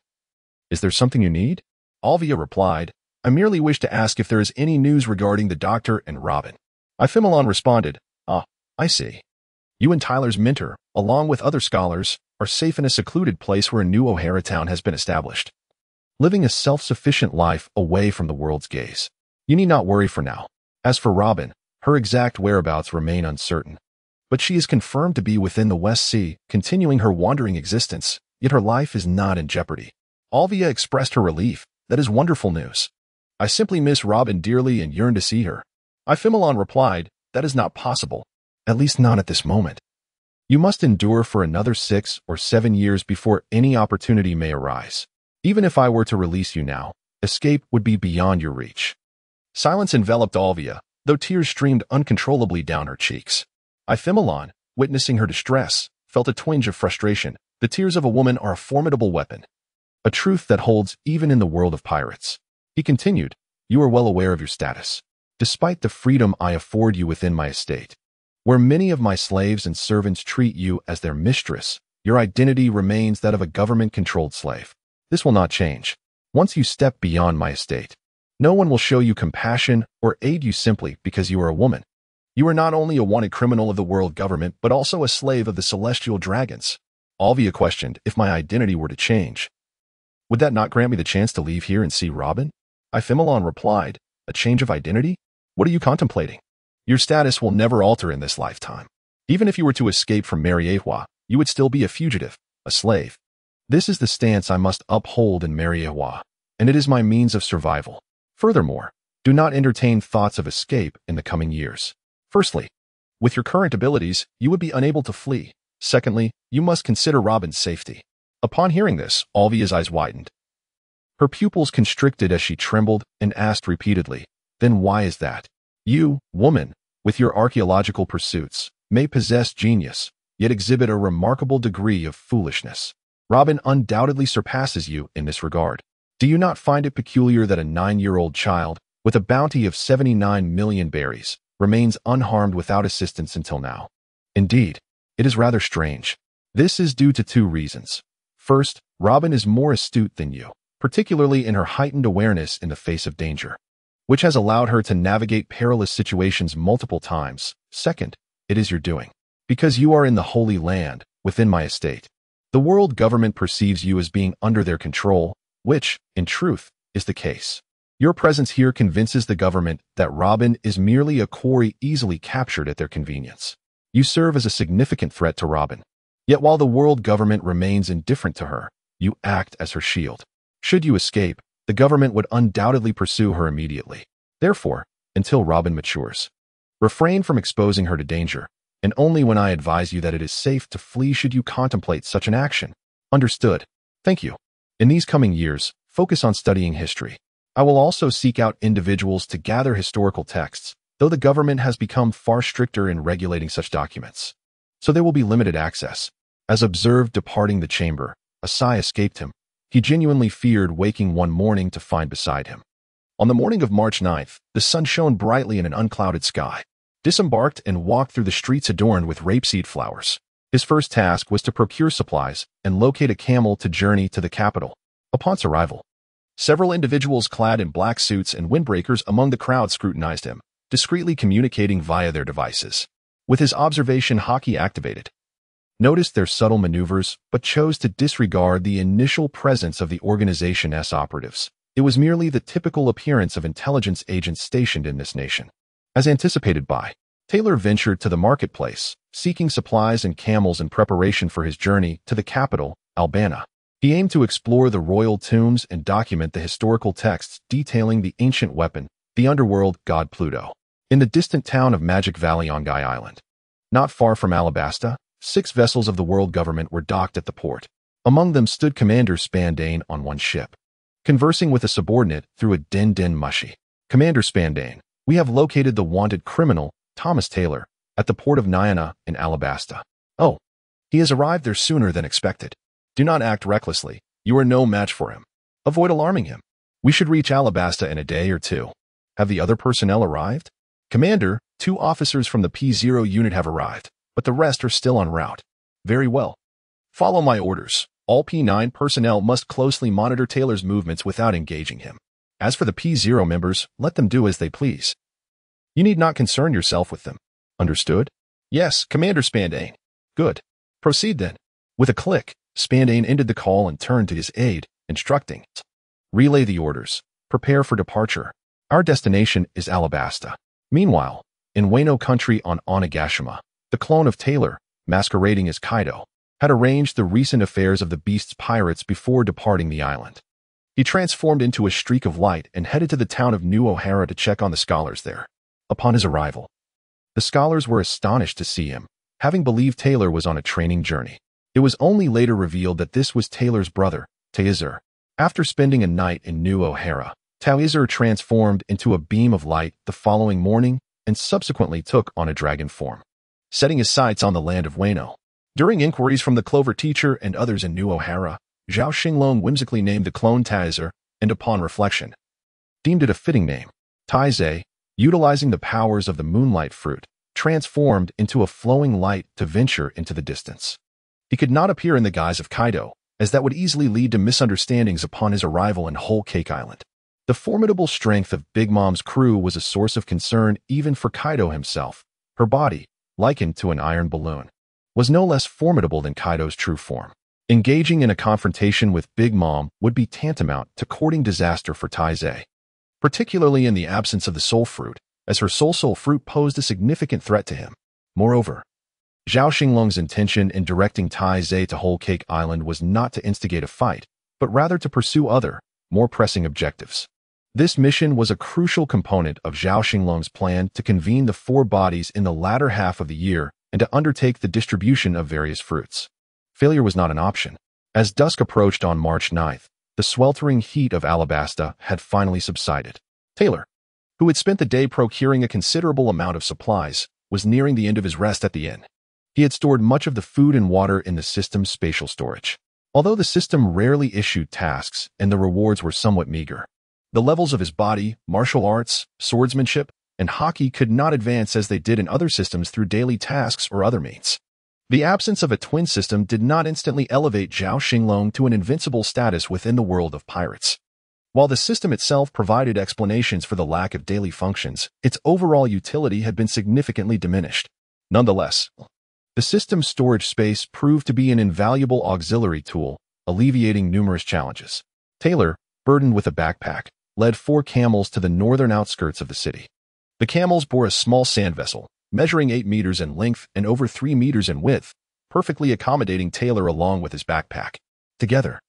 "Is there something you need?" Alvia replied, "I merely wish to ask if there is any news regarding the doctor and Robin." Iphimelon responded, "Ah, I see. You and Tyler's mentor, along with other scholars, are safe in a secluded place where a new O'Hara town has been established, living a self-sufficient life away from the world's gaze. You need not worry for now. As for Robin, her exact whereabouts remain uncertain, but she is confirmed to be within the West Sea, continuing her wandering existence, yet her life is not in jeopardy." Alvia expressed her relief. "That is wonderful news. I simply miss Robin dearly and yearn to see her." Iphimelon replied, "That is not possible, at least not at this moment. You must endure for another 6 or 7 years before any opportunity may arise. Even if I were to release you now, escape would be beyond your reach." Silence enveloped Alvia, though tears streamed uncontrollably down her cheeks. Iphimelon, witnessing her distress, felt a twinge of frustration. The tears of a woman are a formidable weapon, a truth that holds even in the world of pirates. He continued, "You are well aware of your status. Despite the freedom I afford you within my estate, where many of my slaves and servants treat you as their mistress, your identity remains that of a government-controlled slave. This will not change. Once you step beyond my estate, no one will show you compassion or aid you simply because you are a woman. You are not only a wanted criminal of the world government, but also a slave of the celestial dragons." Alvia questioned, "If my identity were to change, would that not grant me the chance to leave here and see Robin?" Iphimelon replied, "A change of identity? What are you contemplating? Your status will never alter in this lifetime. Even if you were to escape from Mariewa, you would still be a fugitive, a slave. This is the stance I must uphold in Mariewa, and it is my means of survival. Furthermore, do not entertain thoughts of escape in the coming years. Firstly, with your current abilities, you would be unable to flee. Secondly, you must consider Robin's safety." Upon hearing this, Alvia's eyes widened. Her pupils constricted as she trembled and asked repeatedly, "Then why is that? You, woman, with your archaeological pursuits, may possess genius, yet exhibit a remarkable degree of foolishness. Robin undoubtedly surpasses you in this regard. Do you not find it peculiar that a 9-year-old child, with a bounty of 79 million berries, remains unharmed without assistance until now? Indeed, it is rather strange. This is due to 2 reasons. First, Robin is more astute than you, particularly in her heightened awareness in the face of danger, which has allowed her to navigate perilous situations multiple times. Second, it is your doing. Because you are in the Holy Land, within my estate, the world government perceives you as being under their control, which, in truth, is the case. Your presence here convinces the government that Robin is merely a quarry easily captured at their convenience. You serve as a significant threat to Robin. Yet while the world government remains indifferent to her, you act as her shield. Should you escape, the government would undoubtedly pursue her immediately. Therefore, until Robin matures, refrain from exposing her to danger, and only when I advise you that it is safe to flee should you contemplate such an action. Understood. Thank you. In these coming years, focus on studying history. I will also seek out individuals to gather historical texts, though the government has become far stricter in regulating such documents. So there will be limited access. As observed departing the chamber, a sigh escaped him. He genuinely feared waking one morning to find beside him. On the morning of March 9th, the sun shone brightly in an unclouded sky. Disembarked and walked through the streets adorned with rapeseed flowers. His first task was to procure supplies and locate a camel to journey to the capital. Upon his arrival, several individuals clad in black suits and windbreakers among the crowd scrutinized him, discreetly communicating via their devices. With his observation hockey activated, noticed their subtle maneuvers, but chose to disregard the initial presence of the organization's operatives. It was merely the typical appearance of intelligence agents stationed in this nation. As anticipated by, Taylor ventured to the marketplace, seeking supplies and camels in preparation for his journey to the capital, Albana. He aimed to explore the royal tombs and document the historical texts detailing the ancient weapon, the underworld god Pluto. In the distant town of Magic Valley on Guy Island, not far from Alabasta, 6 vessels of the world government were docked at the port. Among them stood Commander Spandane on one ship, conversing with a subordinate through a din mushy. Commander Spandane, we have located the wanted criminal, Thomas Taylor, at the port of Nyana in Alabasta. Oh, he has arrived there sooner than expected. Do not act recklessly. You are no match for him. Avoid alarming him. We should reach Alabasta in a day or 2. Have the other personnel arrived? Commander, 2 officers from the P0 unit have arrived, but the rest are still en route. Very well. Follow my orders. All P9 personnel must closely monitor Taylor's movements without engaging him. As for the P0 members, let them do as they please. You need not concern yourself with them. Understood? Yes, Commander Spandane. Good. Proceed then. With a click, Spandane ended the call and turned to his aide, instructing, relay the orders. Prepare for departure. Our destination is Alabasta. Meanwhile, in Wano country on Onigashima, the clone of Taylor, masquerading as Kaido, had arranged the recent affairs of the beast's pirates before departing the island. He transformed into a streak of light and headed to the town of New O'Hara to check on the scholars there. Upon his arrival, the scholars were astonished to see him, having believed Taylor was on a training journey. It was only later revealed that this was Taylor's brother, Taizur. After spending a night in New O'Hara, Taizur transformed into a beam of light the following morning and subsequently took on a dragon form, setting his sights on the land of Wano. During inquiries from the Clover teacher and others in New O'Hara, Zhao Xinglong whimsically named the clone Taizur, and upon reflection, deemed it a fitting name. Taizai, utilizing the powers of the moonlight fruit, transformed into a flowing light to venture into the distance. He could not appear in the guise of Kaido, as that would easily lead to misunderstandings upon his arrival in Whole Cake Island. The formidable strength of Big Mom's crew was a source of concern even for Kaido himself. Her body, likened to an iron balloon, was no less formidable than Kaido's true form. Engaging in a confrontation with Big Mom would be tantamount to courting disaster for Taizai, particularly in the absence of the soul fruit, as her soul fruit posed a significant threat to him. Moreover, Zhao Xinglong's intention in directing Taizai to Whole Cake Island was not to instigate a fight, but rather to pursue other, more pressing objectives. This mission was a crucial component of Zhao Xinglong's plan to convene the 4 bodies in the latter half of the year and to undertake the distribution of various fruits. Failure was not an option. As dusk approached on March 9th, the sweltering heat of Alabasta had finally subsided. Taylor, who had spent the day procuring a considerable amount of supplies, was nearing the end of his rest at the inn. He had stored much of the food and water in the system's spatial storage. Although the system rarely issued tasks and the rewards were somewhat meager, the levels of his body, martial arts, swordsmanship, and hockey could not advance as they did in other systems through daily tasks or other means. The absence of a twin system did not instantly elevate Zhao Xinglong to an invincible status within the world of pirates. While the system itself provided explanations for the lack of daily functions, its overall utility had been significantly diminished. Nonetheless, the system's storage space proved to be an invaluable auxiliary tool, alleviating numerous challenges. Taylor, burdened with a backpack, led 4 camels to the northern outskirts of the city. The camels bore a small sand vessel, measuring 8 meters in length and over 3 meters in width, perfectly accommodating Taylor along with his backpack. Together,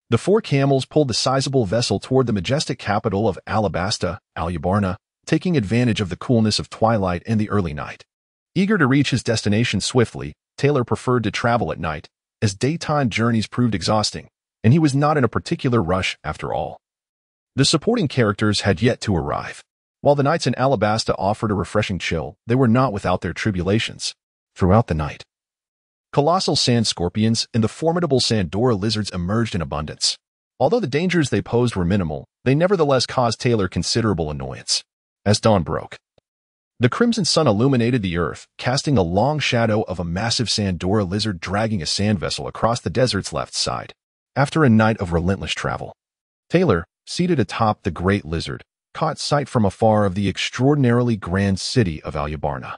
the 4 camels pulled the sizable vessel toward the majestic capital of Alabasta, Alyabarna, taking advantage of the coolness of twilight and the early night. Eager to reach his destination swiftly, Taylor preferred to travel at night, as daytime journeys proved exhausting, and he was not in a particular rush after all. The supporting characters had yet to arrive. While the nights in Alabasta offered a refreshing chill, they were not without their tribulations. Throughout the night, colossal sand scorpions and the formidable Sandora lizards emerged in abundance. Although the dangers they posed were minimal, they nevertheless caused Taylor considerable annoyance. As dawn broke, the crimson sun illuminated the earth, casting a long shadow of a massive Sandora lizard dragging a sand vessel across the desert's left side. After a night of relentless travel, Taylor, seated atop the great lizard, caught sight from afar of the extraordinarily grand city of Alyabarna.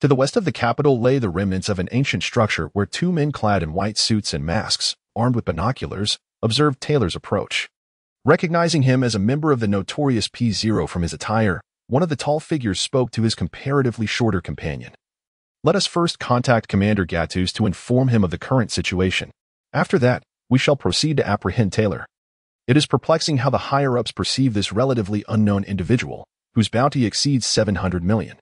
To the west of the capital lay the remnants of an ancient structure where 2 men clad in white suits and masks, armed with binoculars, observed Taylor's approach. Recognizing him as a member of the notorious P0 from his attire, one of the tall figures spoke to his comparatively shorter companion. Let us first contact Commander Gattus to inform him of the current situation. After that, We shall proceed to apprehend Taylor. It is perplexing how the higher-ups perceive this relatively unknown individual, whose bounty exceeds 700 million.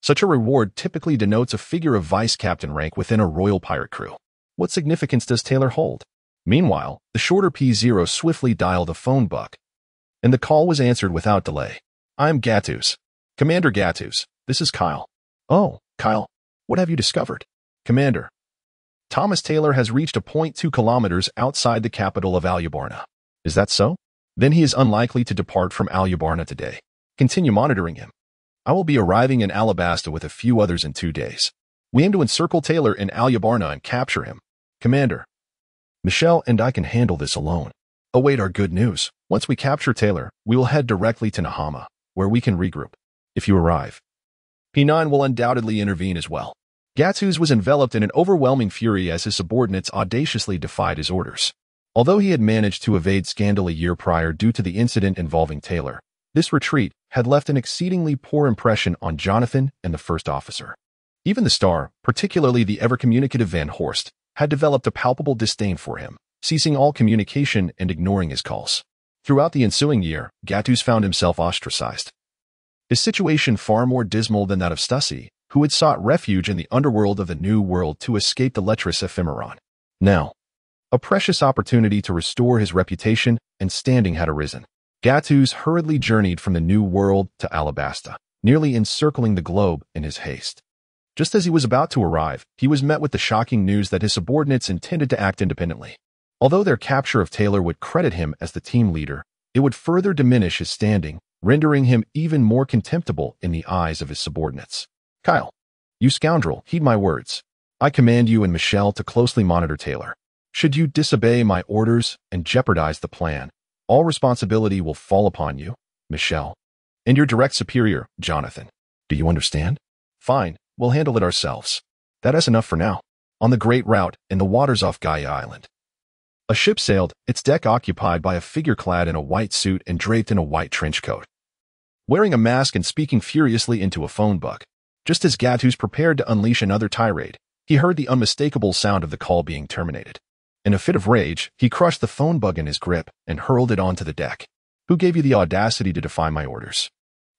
Such a reward typically denotes a figure of vice-captain rank within a royal pirate crew. What significance does Taylor hold? Meanwhile, the shorter P0 swiftly dialed a phone book, and the call was answered without delay. I'm Gattuso. Commander Gattuso, this is Kyle. Oh, Kyle, what have you discovered? Commander, Thomas Taylor has reached a point 2 kilometers outside the capital of Alubarna. Is that so? Then he is unlikely to depart from Alubarna today. Continue monitoring him. I will be arriving in Alabasta with a few others in 2 days. We aim to encircle Taylor in Alubarna and capture him. Commander, Michelle and I can handle this alone. Await our good news. Once we capture Taylor, we will head directly to Nahama, where we can regroup. If you arrive, P9 will undoubtedly intervene as well. Gattuso was enveloped in an overwhelming fury as his subordinates audaciously defied his orders. Although he had managed to evade scandal a year prior due to the incident involving Taylor, this retreat had left an exceedingly poor impression on Jonathan and the first officer. Even the Star, particularly the ever-communicative Van Horst, had developed a palpable disdain for him, ceasing all communication and ignoring his calls. Throughout the ensuing year, Gattuso found himself ostracized. His situation far more dismal than that of Stussy, who had sought refuge in the underworld of the New World to escape the lecherous ephemeron. Now, a precious opportunity to restore his reputation and standing had arisen. Gattuso hurriedly journeyed from the New World to Alabasta, nearly encircling the globe in his haste. Just as he was about to arrive, he was met with the shocking news that his subordinates intended to act independently. Although their capture of Taylor would credit him as the team leader, it would further diminish his standing, rendering him even more contemptible in the eyes of his subordinates. Kyle, you scoundrel, heed my words. I command you and Michelle to closely monitor Taylor. Should you disobey my orders and jeopardize the plan, all responsibility will fall upon you, Michelle, and your direct superior, Jonathan. Do you understand? Fine, we'll handle it ourselves. That is enough for now. On the great route, in the waters off Gaia Island, a ship sailed, its deck occupied by a figure clad in a white suit and draped in a white trench coat, wearing a mask and speaking furiously into a phone book. Just as Gattuso prepared to unleash another tirade, he heard the unmistakable sound of the call being terminated. In a fit of rage, he crushed the phone bug in his grip and hurled it onto the deck. Who gave you the audacity to defy my orders?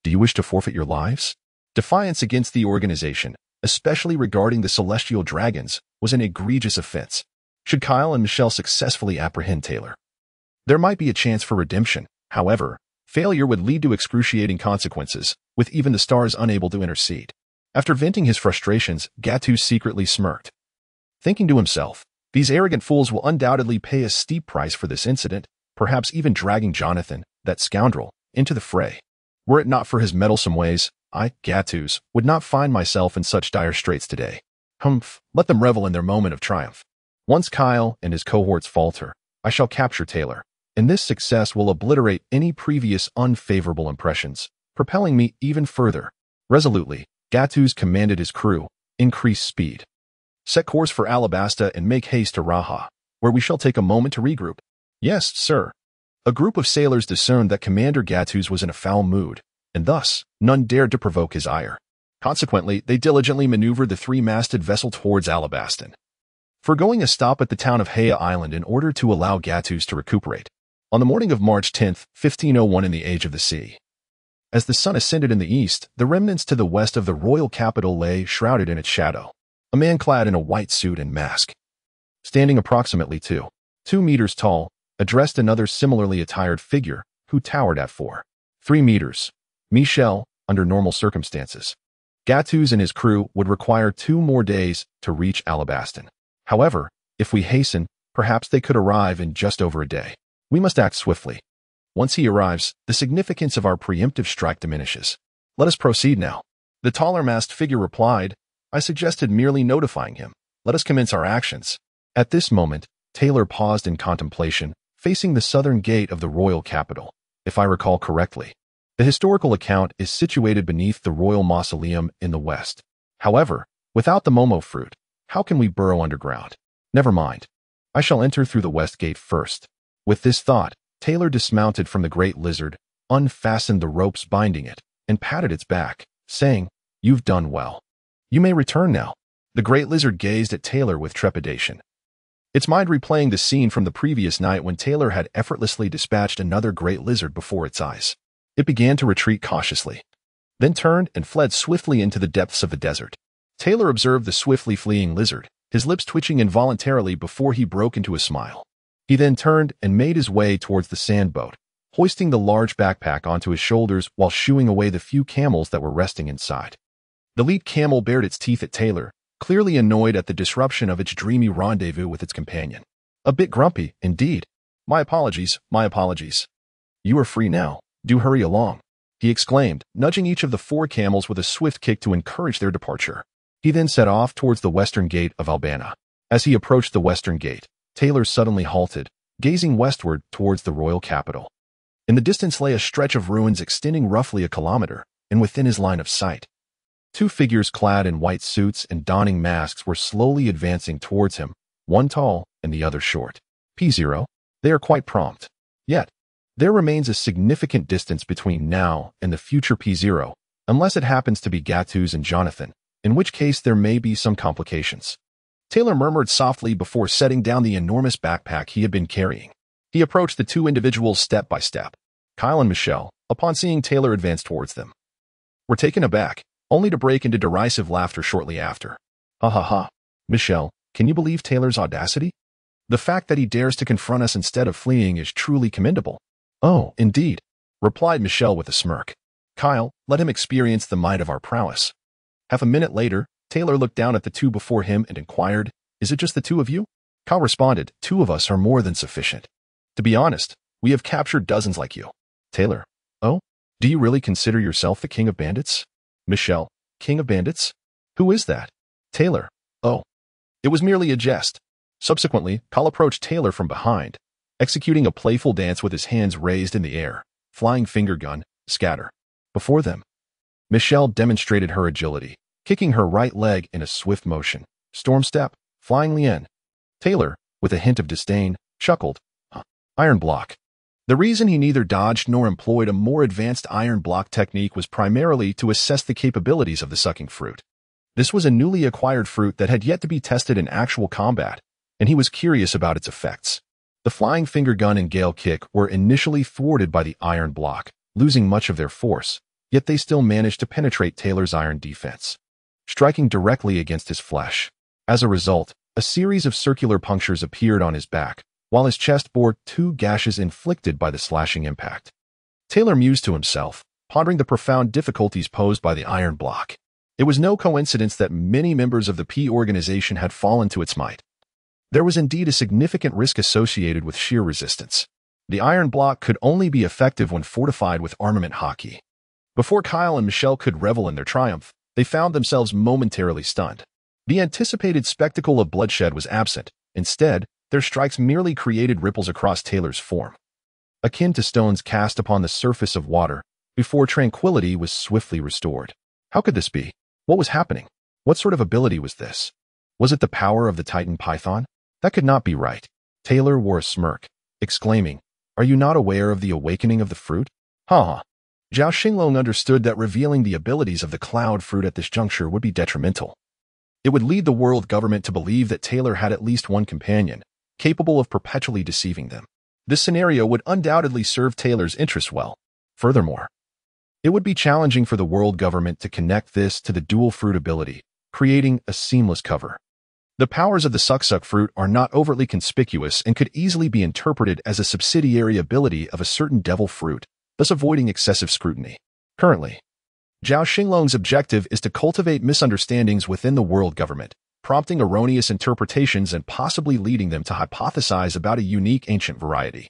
Do you wish to forfeit your lives? Defiance against the organization, especially regarding the celestial dragons, was an egregious offense. Should Kyle and Michelle successfully apprehend Taylor, there might be a chance for redemption. However, failure would lead to excruciating consequences, with even the Stars unable to intercede. After venting his frustrations, Gattuso secretly smirked, thinking to himself, these arrogant fools will undoubtedly pay a steep price for this incident, perhaps even dragging Jonathan, that scoundrel, into the fray. Were it not for his meddlesome ways, I, Gattuso, would not find myself in such dire straits today. Humph, let them revel in their moment of triumph. Once Kyle and his cohorts falter, I shall capture Taylor, and this success will obliterate any previous unfavorable impressions, propelling me even further. Resolutely, Gattuso commanded his crew, increase speed. Set course for Alabasta and make haste to Raha, where we shall take a moment to regroup. Yes, sir. A group of sailors discerned that Commander Gattuso was in a foul mood, and thus, none dared to provoke his ire. Consequently, they diligently maneuvered the three-masted vessel towards Alabaston, foregoing a stop at the town of Haya Island in order to allow Gattuso to recuperate. On the morning of March 10, 1501 in the Age of the Sea, as the sun ascended in the east, the remnants to the west of the royal capital lay shrouded in its shadow. A man clad in a white suit and mask, standing approximately 2 meters tall, addressed another similarly attired figure who towered at 3 meters. Michel, under normal circumstances. Gattuso and his crew would require 2 more days to reach Alabaston. However, if we hasten, perhaps they could arrive in just over a day. We must act swiftly. Once he arrives, the significance of our preemptive strike diminishes. Let us proceed now. The taller masked figure replied, I suggested merely notifying him. Let us commence our actions. At this moment, Taylor paused in contemplation, facing the southern gate of the royal capital. If I recall correctly, the historical account is situated beneath the royal mausoleum in the west. However, without the Momo fruit, how can we burrow underground? Never mind. I shall enter through the west gate first. With this thought, Taylor dismounted from the great lizard, unfastened the ropes binding it, and patted its back, saying, You've done well. You may return now. The great lizard gazed at Taylor with trepidation. its mind replaying the scene from the previous night when Taylor had effortlessly dispatched another great lizard before its eyes. It began to retreat cautiously, then turned and fled swiftly into the depths of the desert. Taylor observed the swiftly fleeing lizard, his lips twitching involuntarily before he broke into a smile. He then turned and made his way towards the sand boat, hoisting the large backpack onto his shoulders while shooing away the few camels that were resting inside. The lead camel bared its teeth at Taylor, clearly annoyed at the disruption of its dreamy rendezvous with its companion. A bit grumpy, indeed. My apologies, my apologies. You are free now. Do hurry along, he exclaimed, nudging each of the 4 camels with a swift kick to encourage their departure. He then set off towards the western gate of Albana. As he approached the western gate, Taylor suddenly halted, gazing westward towards the royal capital. In the distance lay a stretch of ruins extending roughly a kilometer, and within his line of sight, 2 figures clad in white suits and donning masks were slowly advancing towards him, one tall and the other short. P0, they are quite prompt. Yet, there remains a significant distance between now and the future P0, unless it happens to be Gattu's and Jonathan, in which case there may be some complications. Taylor murmured softly before setting down the enormous backpack he had been carrying. He approached the 2 individuals step by step. Kyle and Michelle, upon seeing Taylor advance towards them, were taken aback, only to break into derisive laughter shortly after. Ha ha ha. Michelle, can you believe Taylor's audacity? The fact that he dares to confront us instead of fleeing is truly commendable. Oh, indeed, replied Michelle with a smirk. Kyle, let him experience the might of our prowess. Half a minute later, Taylor looked down at the 2 before him and inquired, Is it just the 2 of you? Kyle responded, 2 of us are more than sufficient. To be honest, we have captured dozens like you. Taylor, oh, do you really consider yourself the king of bandits? Michelle, king of bandits? Who is that? Taylor, oh, it was merely a jest. Subsequently, Kyle approached Taylor from behind, executing a playful dance with his hands raised in the air, flying finger gun, scatter. Before them, Michelle demonstrated her agility, kicking her right leg in a swift motion. Storm step, flying lien. Taylor, with a hint of disdain, chuckled. Iron block. The reason he neither dodged nor employed a more advanced iron block technique was primarily to assess the capabilities of the sucking fruit. This was a newly acquired fruit that had yet to be tested in actual combat, and he was curious about its effects. The flying finger gun and gale kick were initially thwarted by the iron block, losing much of their force, yet they still managed to penetrate Taylor's iron defense, striking directly against his flesh. As a result, a series of circular punctures appeared on his back, while his chest bore 2 gashes inflicted by the slashing impact. Taylor mused to himself, pondering the profound difficulties posed by the iron block. It was no coincidence that many members of the P organization had fallen to its might. There was indeed a significant risk associated with sheer resistance. The iron block could only be effective when fortified with armament hockey. Before Kyle and Michelle could revel in their triumph, they found themselves momentarily stunned. The anticipated spectacle of bloodshed was absent. Instead, their strikes merely created ripples across Taylor's form, akin to stones cast upon the surface of water, before tranquility was swiftly restored. How could this be? What was happening? What sort of ability was this? Was it the power of the Titan Python? That could not be right. Taylor wore a smirk, exclaiming, Are you not aware of the awakening of the fruit? Ha! Zhao Xinglong understood that revealing the abilities of the cloud fruit at this juncture would be detrimental. It would lead the world government to believe that Taylor had at least one companion, capable of perpetually deceiving them. This scenario would undoubtedly serve Taylor's interests well. Furthermore, it would be challenging for the world government to connect this to the dual fruit ability, creating a seamless cover. The powers of the suck fruit are not overtly conspicuous and could easily be interpreted as a subsidiary ability of a certain devil fruit, thus avoiding excessive scrutiny. Currently, Zhao Xinglong's objective is to cultivate misunderstandings within the world government, prompting erroneous interpretations and possibly leading them to hypothesize about a unique ancient variety,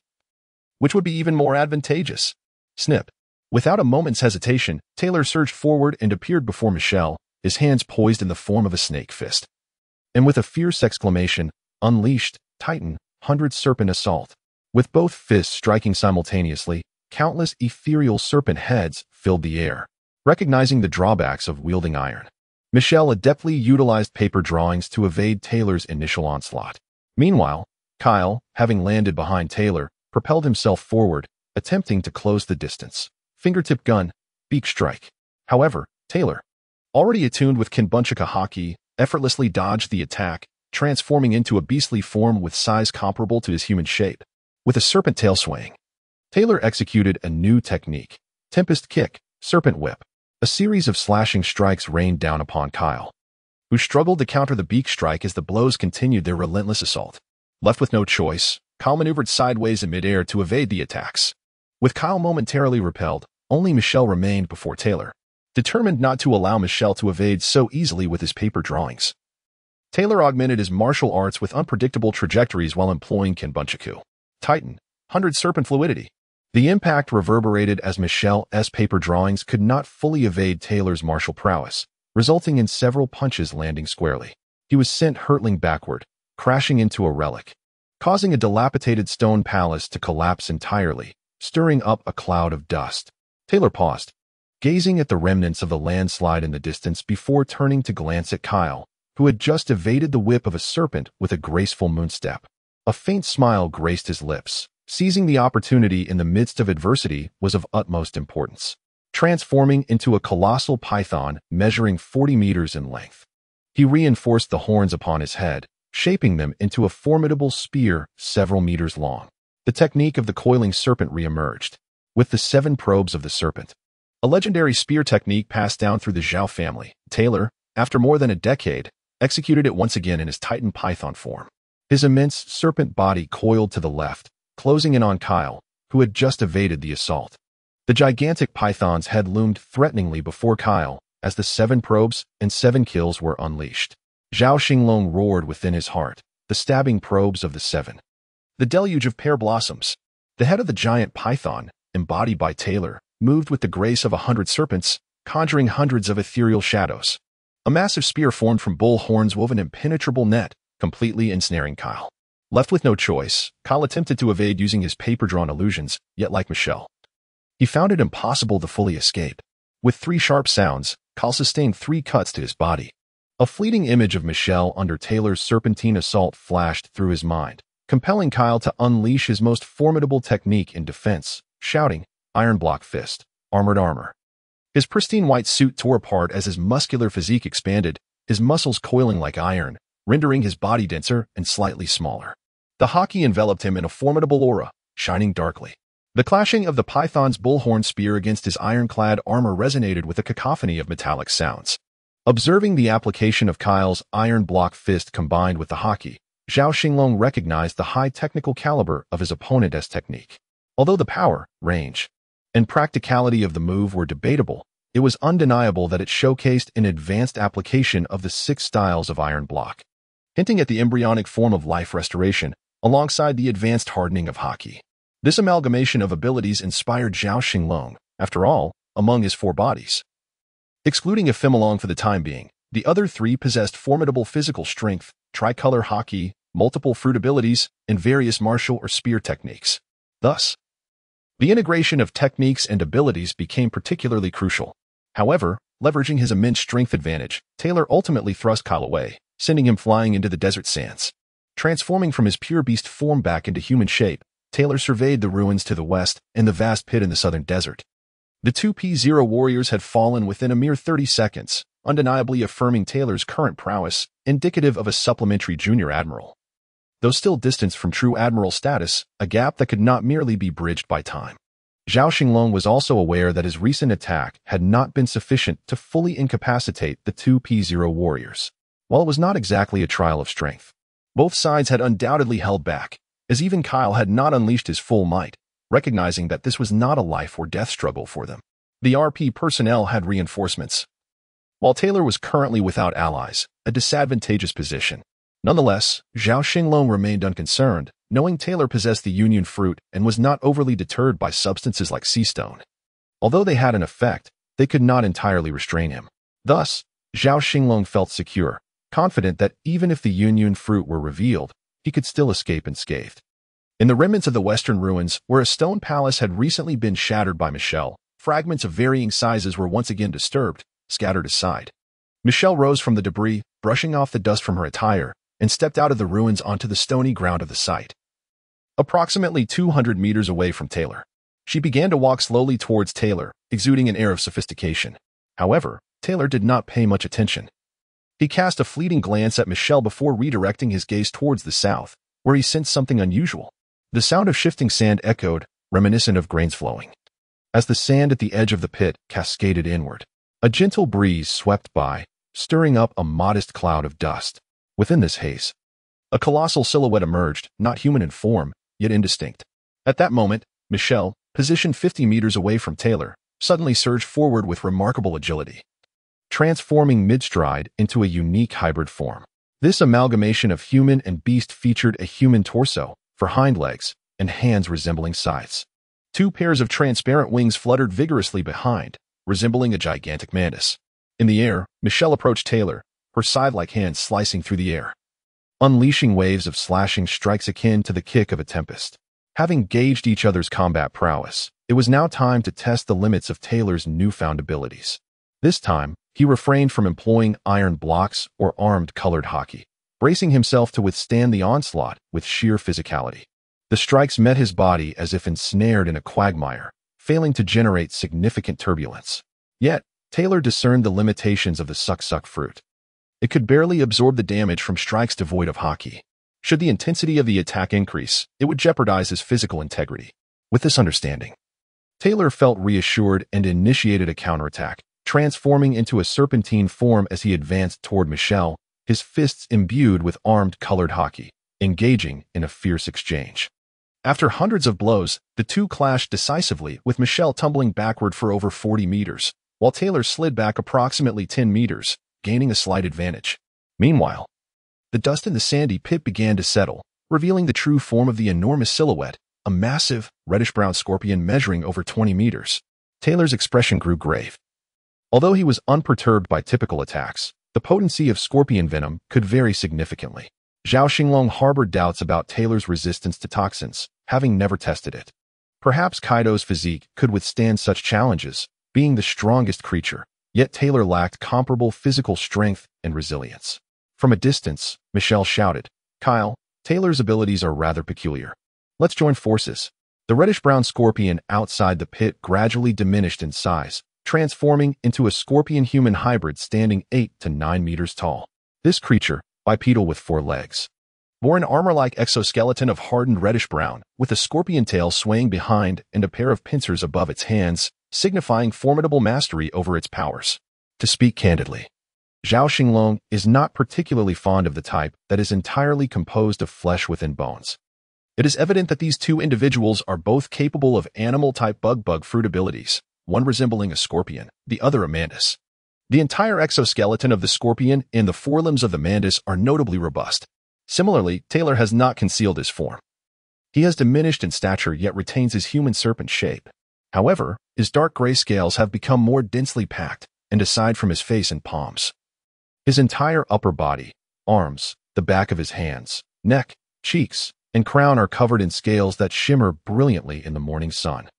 which would be even more advantageous. Snip. Without a moment's hesitation, Taylor surged forward and appeared before Michelle, his hands poised in the form of a snake fist. And with a fierce exclamation, unleashed, Titan, 100 serpent assault. With both fists striking simultaneously, countless ethereal serpent heads filled the air. Recognizing the drawbacks of wielding iron, Michelle adeptly utilized paper drawings to evade Taylor's initial onslaught. Meanwhile, Kyle, having landed behind Taylor, propelled himself forward, attempting to close the distance. Fingertip gun, beak strike. However, Taylor, already attuned with Kinbunchika Haki, effortlessly dodged the attack, transforming into a beastly form with size comparable to his human shape. With a serpent tail swaying, Taylor executed a new technique, Tempest Kick, Serpent Whip. A series of slashing strikes rained down upon Kyle, who struggled to counter the beak strike as the blows continued their relentless assault. Left with no choice, Kyle maneuvered sideways in midair to evade the attacks. With Kyle momentarily repelled, only Michelle remained before Taylor, determined not to allow Michelle to evade so easily with his paper drawings. Taylor augmented his martial arts with unpredictable trajectories while employing Kenbunchaku, Titan, 100 Serpent Fluidity. The impact reverberated as Michelle's paper drawings could not fully evade Taylor's martial prowess, resulting in several punches landing squarely. He was sent hurtling backward, crashing into a relic, causing a dilapidated stone palace to collapse entirely, stirring up a cloud of dust. Taylor paused, gazing at the remnants of the landslide in the distance before turning to glance at Kyle, who had just evaded the whip of a serpent with a graceful moonstep. A faint smile graced his lips. Seizing the opportunity in the midst of adversity was of utmost importance. Transforming into a colossal python measuring 40 meters in length, he reinforced the horns upon his head, shaping them into a formidable spear several meters long. The technique of the coiling serpent re-emerged, with the 7 probes of the serpent, a legendary spear technique passed down through the Zhao family. Taylor, after more than a decade, executed it once again in his Titan python form. His immense serpent body coiled to the left, closing in on Kyle, who had just evaded the assault. The gigantic python's head loomed threateningly before Kyle as the 7 probes and 7 kills were unleashed. Zhao Xinglong roared within his heart, the stabbing probes of the 7. The deluge of pear blossoms. The head of the giant python, embodied by Taylor, moved with the grace of 100 serpents, conjuring hundreds of ethereal shadows. A massive spear formed from bull horns wove an impenetrable net, completely ensnaring Kyle. Left with no choice, Kyle attempted to evade using his paper-drawn illusions, yet like Michelle, he found it impossible to fully escape. With 3 sharp sounds, Kyle sustained 3 cuts to his body. A fleeting image of Michelle under Taylor's serpentine assault flashed through his mind, compelling Kyle to unleash his most formidable technique in defense, shouting, "Iron Block Fist, Armored Armor." His pristine white suit tore apart as his muscular physique expanded, his muscles coiling like iron, rendering his body denser and slightly smaller. The hockey enveloped him in a formidable aura, shining darkly. The clashing of the python's bullhorn spear against his ironclad armor resonated with a cacophony of metallic sounds. Observing the application of Kyle's iron block fist combined with the hockey, Zhao Xinglong recognized the high technical caliber of his opponent's technique. Although the power, range, and practicality of the move were debatable, it was undeniable that it showcased an advanced application of the 6 styles of iron block, hinting at the embryonic form of life restoration, alongside the advanced hardening of hockey. This amalgamation of abilities inspired Zhao Xinglong, after all, among his 4 bodies. Excluding Ephemelong for the time being, the other 3 possessed formidable physical strength, tricolor hockey, multiple fruit abilities, and various martial or spear techniques. Thus, the integration of techniques and abilities became particularly crucial. However, leveraging his immense strength advantage, Taylor ultimately thrust Kyle away, sending him flying into the desert sands. Transforming from his pure beast form back into human shape, Taylor surveyed the ruins to the west and the vast pit in the southern desert. The 2P0 warriors had fallen within a mere 30 seconds, undeniably affirming Taylor's current prowess, indicative of a supplementary junior admiral. Though still distant from true admiral status, a gap that could not merely be bridged by time. Zhao Xinglong was also aware that his recent attack had not been sufficient to fully incapacitate the 2P0 warriors. While it was not exactly a trial of strength, both sides had undoubtedly held back, as even Kyle had not unleashed his full might, recognizing that this was not a life or death struggle for them. The RP personnel had reinforcements, while Taylor was currently without allies, a disadvantageous position. Nonetheless, Zhao Xinglong remained unconcerned, knowing Taylor possessed the Union Fruit and was not overly deterred by substances like sea stone. Although they had an effect, they could not entirely restrain him. Thus, Zhao Xinglong felt secure, confident that even if the Union Fruit were revealed, he could still escape unscathed. In the remnants of the western ruins, where a stone palace had recently been shattered by Michelle, fragments of varying sizes were once again disturbed, scattered aside. Michelle rose from the debris, brushing off the dust from her attire, and stepped out of the ruins onto the stony ground of the site. Approximately 200 meters away from Taylor, she began to walk slowly towards Taylor, exuding an air of sophistication. However, Taylor did not pay much attention. He cast a fleeting glance at Michelle before redirecting his gaze towards the south, where he sensed something unusual. The sound of shifting sand echoed, reminiscent of grains flowing. As the sand at the edge of the pit cascaded inward, a gentle breeze swept by, stirring up a modest cloud of dust. Within this haze, a colossal silhouette emerged, not human in form, yet indistinct. At that moment, Michelle, positioned 50 meters away from Taylor, suddenly surged forward with remarkable agility, transforming mid-stride into a unique hybrid form. This amalgamation of human and beast featured a human torso, for hind legs, and hands resembling scythes. Two pairs of transparent wings fluttered vigorously behind, resembling a gigantic mantis. In the air, Michelle approached Taylor, her scythe-like hands slicing through the air, unleashing waves of slashing strikes akin to the kick of a tempest. Having gauged each other's combat prowess, it was now time to test the limits of Taylor's newfound abilities. This time, he refrained from employing iron blocks or armed colored hockey, bracing himself to withstand the onslaught with sheer physicality. The strikes met his body as if ensnared in a quagmire, failing to generate significant turbulence. Yet, Taylor discerned the limitations of the suck-suck fruit. It could barely absorb the damage from strikes devoid of hockey. Should the intensity of the attack increase, it would jeopardize his physical integrity. With this understanding, Taylor felt reassured and initiated a counterattack, transforming into a serpentine form as he advanced toward Michelle, his fists imbued with armed colored hockey, engaging in a fierce exchange. After hundreds of blows, the two clashed decisively, with Michelle tumbling backward for over 40 meters, while Taylor slid back approximately 10 meters, gaining a slight advantage. Meanwhile, the dust in the sandy pit began to settle, revealing the true form of the enormous silhouette, a massive, reddish-brown scorpion measuring over 20 meters. Taylor's expression grew grave. Although he was unperturbed by typical attacks, the potency of scorpion venom could vary significantly. Zhao Xinglong harbored doubts about Taylor's resistance to toxins, having never tested it. Perhaps Kaido's physique could withstand such challenges, being the strongest creature, yet Taylor lacked comparable physical strength and resilience. From a distance, Michelle shouted, "Kyle, Taylor's abilities are rather peculiar. Let's join forces." The reddish-brown scorpion outside the pit gradually diminished in size, transforming into a scorpion-human hybrid standing 8 to 9 meters tall. This creature, bipedal with 4 legs, wore an armor-like exoskeleton of hardened reddish-brown, with a scorpion tail swaying behind and a pair of pincers above its hands, signifying formidable mastery over its powers. To speak candidly, Zhao Xinglong is not particularly fond of the type that is entirely composed of flesh within bones. It is evident that these two individuals are both capable of animal-type bug fruit abilities, one resembling a scorpion, the other a mantis. The entire exoskeleton of the scorpion and the forelimbs of the mantis are notably robust. Similarly, Taylor has not concealed his form. He has diminished in stature yet retains his human serpent shape. However, his dark gray scales have become more densely packed, and aside from his face and palms, his entire upper body, arms, the back of his hands, neck, cheeks, and crown are covered in scales that shimmer brilliantly in the morning sun,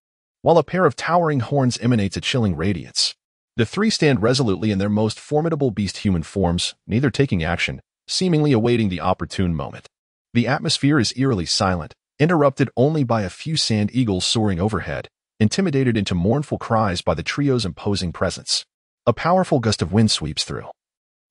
while a pair of towering horns emanates a chilling radiance. The three stand resolutely in their most formidable beast-human forms, neither taking action, seemingly awaiting the opportune moment. The atmosphere is eerily silent, interrupted only by a few sand eagles soaring overhead, intimidated into mournful cries by the trio's imposing presence. A powerful gust of wind sweeps through,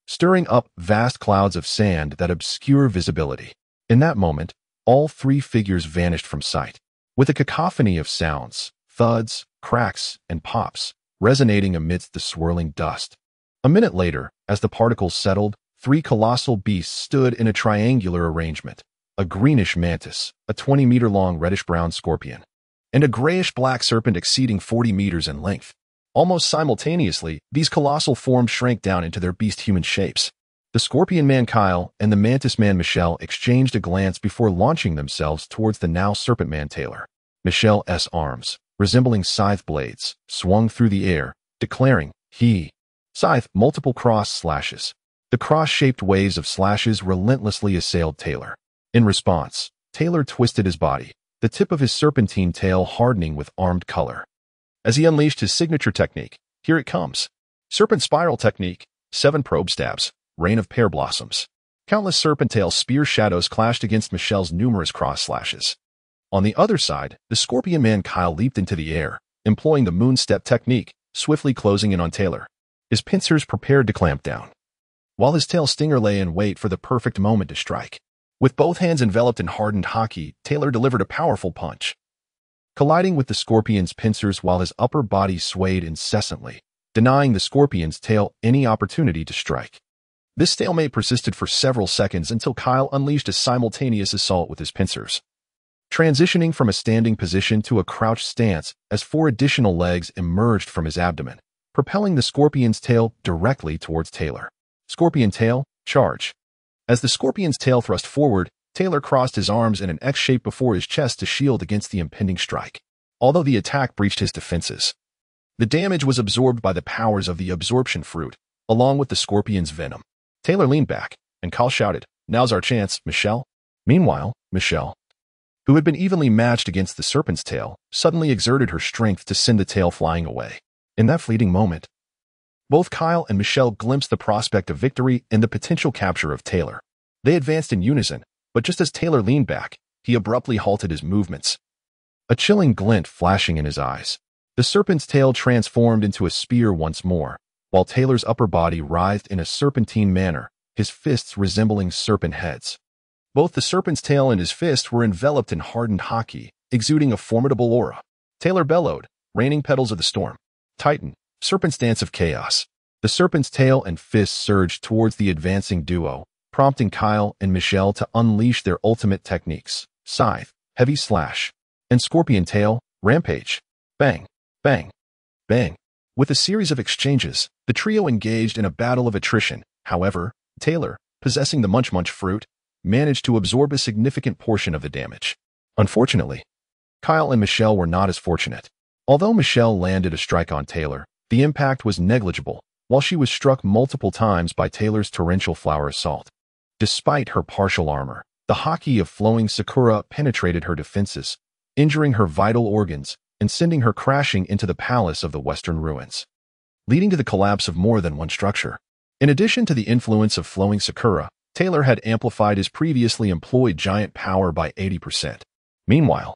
stirring up vast clouds of sand that obscure visibility. In that moment, all three figures vanished from sight, with a cacophony of sounds, thuds, cracks, and pops, resonating amidst the swirling dust. A minute later, as the particles settled, three colossal beasts stood in a triangular arrangement: a greenish mantis, a 20-meter-long reddish-brown scorpion, and a grayish-black serpent exceeding 40 meters in length. Almost simultaneously, these colossal forms shrank down into their beast-human shapes. The scorpion man Kyle and the mantis man Michelle exchanged a glance before launching themselves towards the now serpent man Taylor. Michelle's arms, resembling scythe blades, swung through the air, declaring, "He." Scythe, multiple cross slashes. The cross-shaped waves of slashes relentlessly assailed Taylor. In response, Taylor twisted his body, the tip of his serpentine tail hardening with armed color. As he unleashed his signature technique, here it comes. Serpent spiral technique, 7 probe stabs, rain of pear blossoms. Countless serpentine spear shadows clashed against Michelle's numerous cross slashes. On the other side, the scorpion man Kyle leaped into the air, employing the moon step technique, swiftly closing in on Taylor. His pincers prepared to clamp down. while his tail stinger lay in wait for the perfect moment to strike. With both hands enveloped in hardened haki, Taylor delivered a powerful punch, colliding with the scorpion's pincers while his upper body swayed incessantly, denying the scorpion's tail any opportunity to strike. This stalemate persisted for several seconds until Kyle unleashed a simultaneous assault with his pincers, transitioning from a standing position to a crouched stance as 4 additional legs emerged from his abdomen, propelling the scorpion's tail directly towards Taylor. Scorpion tail, charge. As the scorpion's tail thrust forward, Taylor crossed his arms in an X shape before his chest to shield against the impending strike. Although the attack breached his defenses, the damage was absorbed by the powers of the absorption fruit, along with the scorpion's venom. Taylor leaned back, and Kyle shouted, "Now's our chance, Michelle." Meanwhile, Michelle, who had been evenly matched against the serpent's tail, suddenly exerted her strength to send the tail flying away. In that fleeting moment, both Kyle and Michelle glimpsed the prospect of victory and the potential capture of Taylor. They advanced in unison, but just as Taylor leaned back, he abruptly halted his movements, a chilling glint flashing in his eyes. The serpent's tail transformed into a spear once more, while Taylor's upper body writhed in a serpentine manner, his fists resembling serpent heads. Both the serpent's tail and his fist were enveloped in hardened haki, exuding a formidable aura. Taylor bellowed, raining petals of the storm. Titan, serpent's dance of chaos. The serpent's tail and fists surged towards the advancing duo, prompting Kyle and Michelle to unleash their ultimate techniques: scythe, heavy slash, and scorpion tail, rampage. Bang, bang, bang. With a series of exchanges, the trio engaged in a battle of attrition. However, Taylor, possessing the Munch Munch fruit, managed to absorb a significant portion of the damage. Unfortunately, Kyle and Michelle were not as fortunate. Although Michelle landed a strike on Taylor, the impact was negligible, while she was struck multiple times by Taylor's torrential flower assault. Despite her partial armor, the haki of flowing Sakura penetrated her defenses, injuring her vital organs and sending her crashing into the palace of the Western ruins, leading to the collapse of more than one structure. In addition to the influence of flowing Sakura, Taylor had amplified his previously employed giant power by 80%. Meanwhile,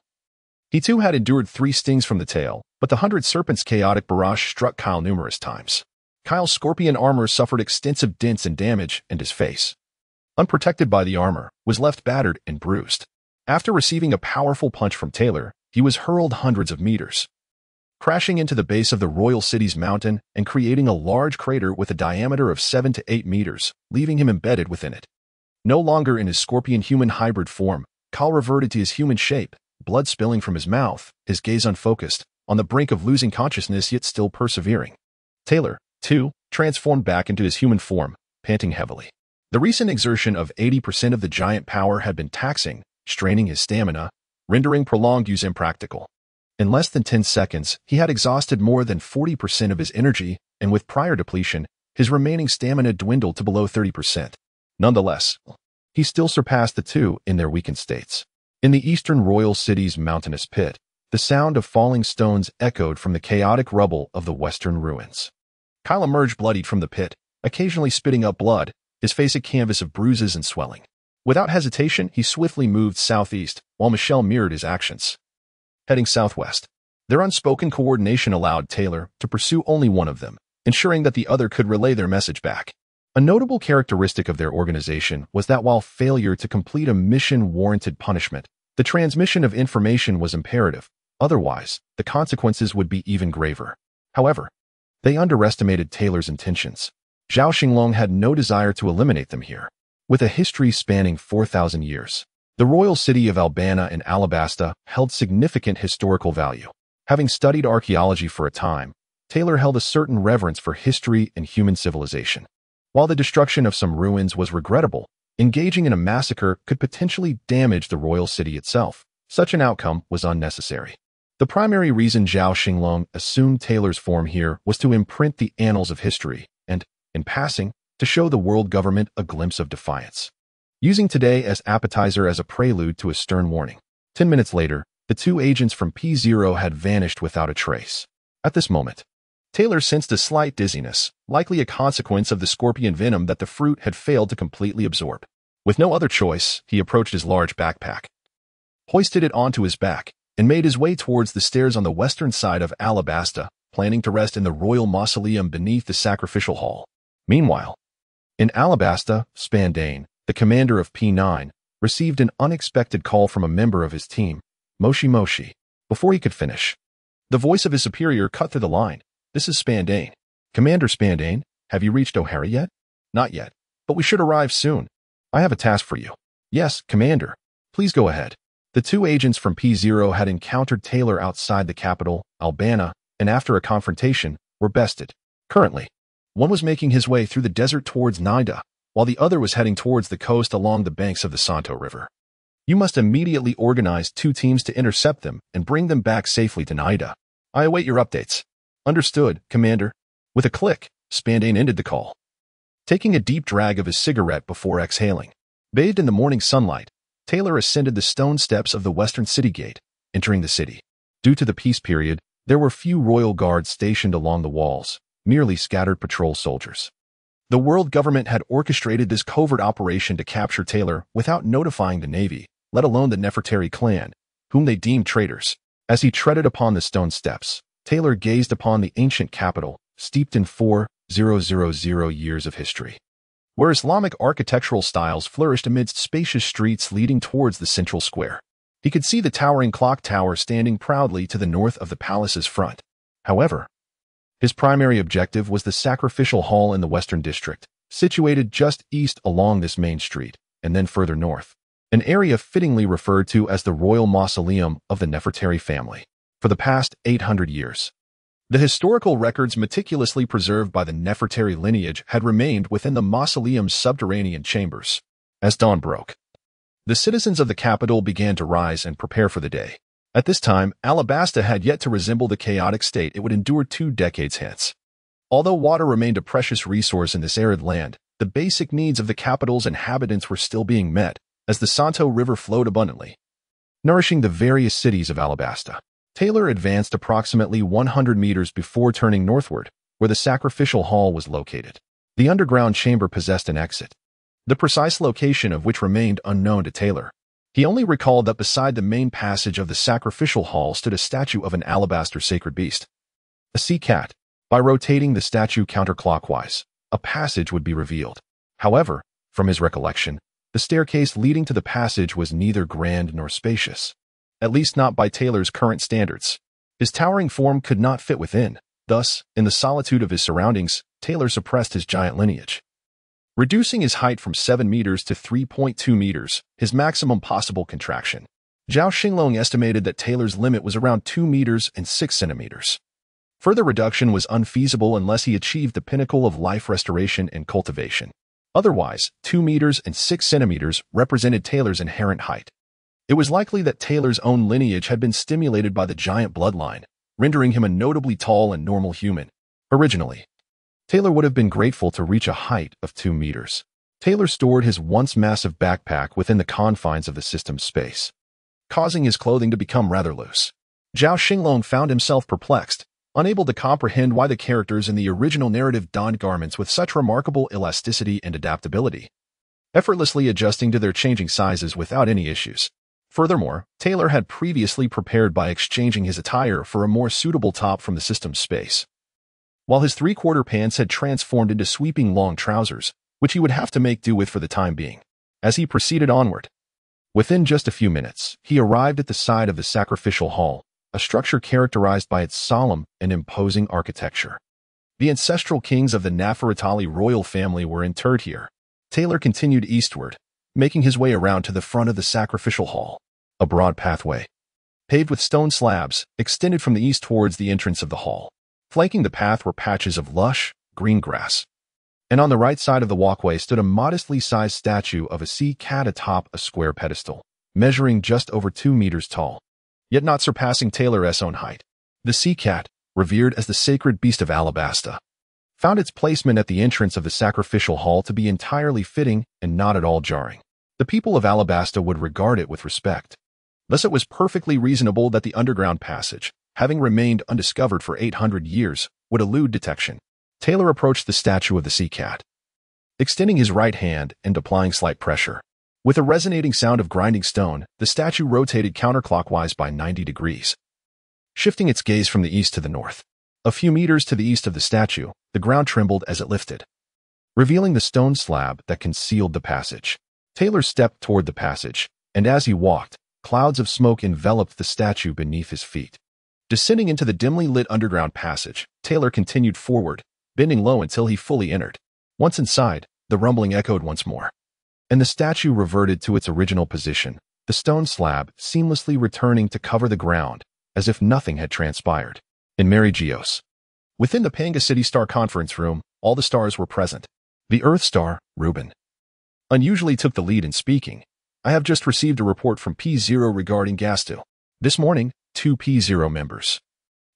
he too had endured 3 stings from the tail, but the 100 Serpents' chaotic barrage struck Kyle numerous times. Kyle's scorpion armor suffered extensive dents and damage, and his face, unprotected by the armor, was left battered and bruised. After receiving a powerful punch from Taylor, he was hurled hundreds of meters, crashing into the base of the royal city's mountain and creating a large crater with a diameter of 7 to 8 meters, leaving him embedded within it. No longer in his scorpion-human hybrid form, Kyle reverted to his human shape, blood spilling from his mouth, his gaze unfocused, on the brink of losing consciousness yet still persevering. Taylor, too, transformed back into his human form, panting heavily. The recent exertion of 80% of the giant power had been taxing, straining his stamina, rendering prolonged use impractical. In less than 10 seconds, he had exhausted more than 40% of his energy, and with prior depletion, his remaining stamina dwindled to below 30%. Nonetheless, he still surpassed the two in their weakened states. In the eastern royal city's mountainous pit, the sound of falling stones echoed from the chaotic rubble of the western ruins. Kyle emerged bloodied from the pit, occasionally spitting up blood, his face a canvas of bruises and swelling. Without hesitation, he swiftly moved southeast, while Michelle mirrored his actions, heading southwest. Their unspoken coordination allowed Taylor to pursue only one of them, ensuring that the other could relay their message back. A notable characteristic of their organization was that while failure to complete a mission warranted punishment, the transmission of information was imperative. Otherwise, the consequences would be even graver. However, they underestimated Taylor's intentions. Zhao Xinglong had no desire to eliminate them here. With a history spanning 4,000 years, the royal city of Albana and Alabasta held significant historical value. Having studied archaeology for a time, Taylor held a certain reverence for history and human civilization. While the destruction of some ruins was regrettable, engaging in a massacre could potentially damage the royal city itself. Such an outcome was unnecessary. The primary reason Zhao Xinglong assumed Taylor's form here was to imprint the annals of history and, in passing, to show the world government a glimpse of defiance, using today as appetizer as a prelude to a stern warning. 10 minutes later, the two agents from P0 had vanished without a trace. At this moment, Taylor sensed a slight dizziness, likely a consequence of the scorpion venom that the fruit had failed to completely absorb. With no other choice, he approached his large backpack, hoisted it onto his back, and made his way towards the stairs on the western side of Alabasta, planning to rest in the royal mausoleum beneath the sacrificial hall. Meanwhile, In Alabasta, Spandane, the commander of P9, received an unexpected call from a member of his team, Moshi Moshi. Before he could finish, the voice of his superior cut through the line. "This is Spandane. Commander Spandane, have you reached O'Hara yet?" "Not yet, but we should arrive soon. I have a task for you." "Yes, Commander. Please go ahead." The two agents from P0 had encountered Taylor outside the capital, Albana, and after a confrontation, were bested. Currently, one was making his way through the desert towards Nida, while the other was heading towards the coast along the banks of the Santo River. "You must immediately organize two teams to intercept them and bring them back safely to Nida. I await your updates." "Understood, Commander." With a click, Spandane ended the call. Taking a deep drag of his cigarette before exhaling, bathed in the morning sunlight, Taylor ascended the stone steps of the western city gate, entering the city. Due to the peace period, there were few royal guards stationed along the walls, merely scattered patrol soldiers. The world government had orchestrated this covert operation to capture Taylor without notifying the Navy, let alone the Nefertari clan, whom they deemed traitors. As he treaded upon the stone steps, Taylor gazed upon the ancient capital, steeped in 4,000 years of history, where Islamic architectural styles flourished amidst spacious streets leading towards the central square. He could see the towering clock tower standing proudly to the north of the palace's front. However, his primary objective was the sacrificial hall in the western district, situated just east along this main street, and then further north, an area fittingly referred to as the royal mausoleum of the Nefertari family. For the past 800 years, the historical records meticulously preserved by the Nefertari lineage had remained within the mausoleum's subterranean chambers. As dawn broke, the citizens of the capital began to rise and prepare for the day. At this time, Alabasta had yet to resemble the chaotic state it would endure 2 decades hence. Although water remained a precious resource in this arid land, the basic needs of the capital's inhabitants were still being met, as the Santo River flowed abundantly, nourishing the various cities of Alabasta. Taylor advanced approximately 100 meters before turning northward, where the sacrificial hall was located. The underground chamber possessed an exit, the precise location of which remained unknown to Taylor. He only recalled that beside the main passage of the sacrificial hall stood a statue of an alabaster sacred beast, a sea cat. By rotating the statue counterclockwise, a passage would be revealed. However, from his recollection, the staircase leading to the passage was neither grand nor spacious, at least not by Taylor's current standards. His towering form could not fit within. Thus, in the solitude of his surroundings, Taylor suppressed his giant lineage, reducing his height from 7 meters to 3.2 meters, his maximum possible contraction. Zhao Xinglong estimated that Taylor's limit was around 2 meters and 6 centimeters. Further reduction was unfeasible unless he achieved the pinnacle of life restoration and cultivation. Otherwise, 2 meters and 6 centimeters represented Taylor's inherent height. It was likely that Taylor's own lineage had been stimulated by the giant bloodline, rendering him a notably tall and normal human. Originally, Taylor would have been grateful to reach a height of 2 meters. Taylor stored his once massive backpack within the confines of the system's space, causing his clothing to become rather loose. Zhao Xinglong found himself perplexed, unable to comprehend why the characters in the original narrative donned garments with such remarkable elasticity and adaptability, effortlessly adjusting to their changing sizes without any issues. Furthermore, Taylor had previously prepared by exchanging his attire for a more suitable top from the system's space, while his 3/4 pants had transformed into sweeping long trousers, which he would have to make do with for the time being. As he proceeded onward, within just a few minutes, he arrived at the side of the sacrificial hall, a structure characterized by its solemn and imposing architecture. The ancestral kings of the Nefertari royal family were interred here. Taylor continued eastward, making his way around to the front of the sacrificial hall. A broad pathway, paved with stone slabs, extended from the east towards the entrance of the hall. Flanking the path were patches of lush, green grass, and on the right side of the walkway stood a modestly sized statue of a sea cat atop a square pedestal, measuring just over 2 meters tall, yet not surpassing Taylor's own height. The sea cat, revered as the sacred beast of Alabasta, found its placement at the entrance of the sacrificial hall to be entirely fitting and not at all jarring. The people of Alabasta would regard it with respect. Thus it was perfectly reasonable that the underground passage, having remained undiscovered for 800 years, would elude detection. Taylor approached the statue of the sea cat, extending his right hand and applying slight pressure. With a resonating sound of grinding stone, the statue rotated counterclockwise by 90 degrees, shifting its gaze from the east to the north. A few meters to the east of the statue, the ground trembled as it lifted, revealing the stone slab that concealed the passage. Taylor stepped toward the passage, and as he walked, clouds of smoke enveloped the statue beneath his feet. Descending into the dimly lit underground passage, Taylor continued forward, bending low until he fully entered. Once inside, the rumbling echoed once more, and the statue reverted to its original position, the stone slab seamlessly returning to cover the ground, as if nothing had transpired. In Mary Geos. Within the Panga City Star conference room, all the stars were present. The Earth Star, Reuben, unusually took the lead in speaking. I have just received a report from P0 regarding Gastu. This morning, 2 P0 members,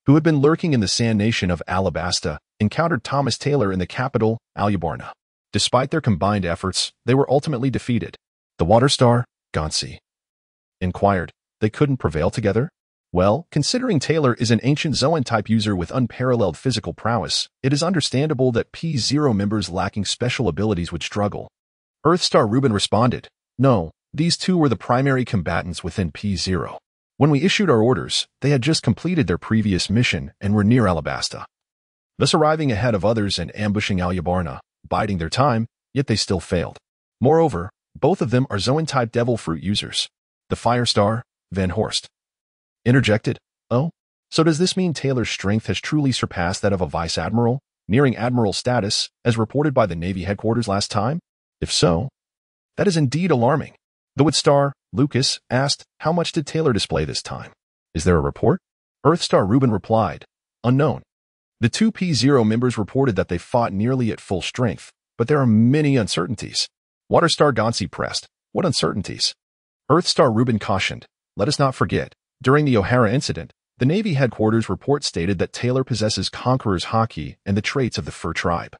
who had been lurking in the Sand Nation of Alabasta, encountered Thomas Taylor in the capital, Alubarna. Despite their combined efforts, they were ultimately defeated. The Water Star, Gonsi, inquired. They couldn't prevail together? Well, considering Taylor is an ancient Zoan-type user with unparalleled physical prowess, it is understandable that P0 members lacking special abilities would struggle. Earthstar Reuben responded, no, these two were the primary combatants within P0. When we issued our orders, they had just completed their previous mission and were near Alabasta, thus arriving ahead of others and ambushing Alubarna, biding their time, yet they still failed. Moreover, both of them are Zoan-type Devil Fruit users. The Firestar, Van Horst, interjected, oh? So does this mean Taylor's strength has truly surpassed that of a vice admiral, nearing admiral status, as reported by the Navy headquarters last time? If so, that is indeed alarming. The Woodstar, Lucas, asked, how much did Taylor display this time? Is there a report? Earthstar Reuben replied, unknown. The 2 P0 members reported that they fought nearly at full strength, but there are many uncertainties. Waterstar Gonsi pressed, what uncertainties? Earthstar Reuben cautioned, let us not forget, during the O'Hara incident, the Navy headquarters report stated that Taylor possesses Conqueror's Haki and the traits of the Fur tribe,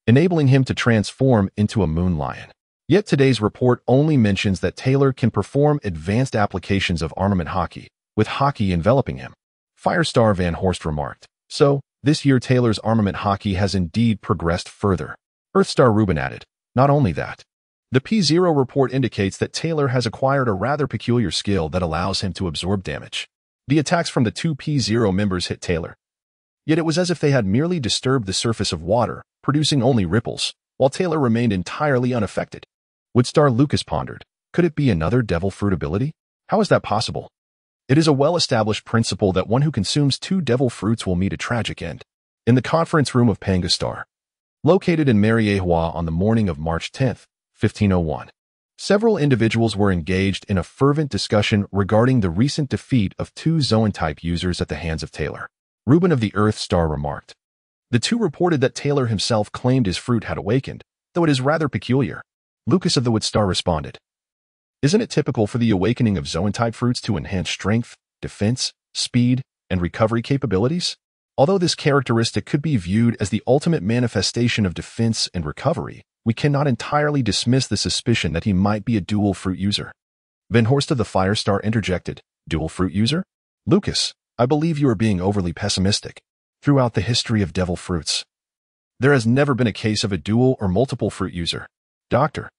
enabling him to transform into a moon lion. Yet today's report only mentions that Taylor can perform advanced applications of armament Haki, with Haki enveloping him. Firestar Van Horst remarked, so, this year Taylor's armament Haki has indeed progressed further. Earthstar Reuben added, not only that, the P0 report indicates that Taylor has acquired a rather peculiar skill that allows him to absorb damage. The attacks from the 2 P0 members hit Taylor, yet it was as if they had merely disturbed the surface of water, producing only ripples, while Taylor remained entirely unaffected. Woodstar Lucas pondered, could it be another devil fruit ability? How is that possible? It is a well-established principle that one who consumes 2 devil fruits will meet a tragic end. In the conference room of Pangastar, located in Mariehua on the morning of March 10, 1501, several individuals were engaged in a fervent discussion regarding the recent defeat of 2 Zoan-type users at the hands of Taylor. Reuben of the Earth Star remarked, the two reported that Taylor himself claimed his fruit had awakened, though it is rather peculiar. Lucas of the Woodstar responded, isn't it typical for the awakening of Zoan-type fruits to enhance strength, defense, speed, and recovery capabilities? Although this characteristic could be viewed as the ultimate manifestation of defense and recovery, we cannot entirely dismiss the suspicion that he might be a dual fruit user. Van Horst of the Firestar interjected, dual fruit user? Lucas, I believe you are being overly pessimistic. Throughout the history of devil fruits, there has never been a case of a dual or multiple fruit user. Dr.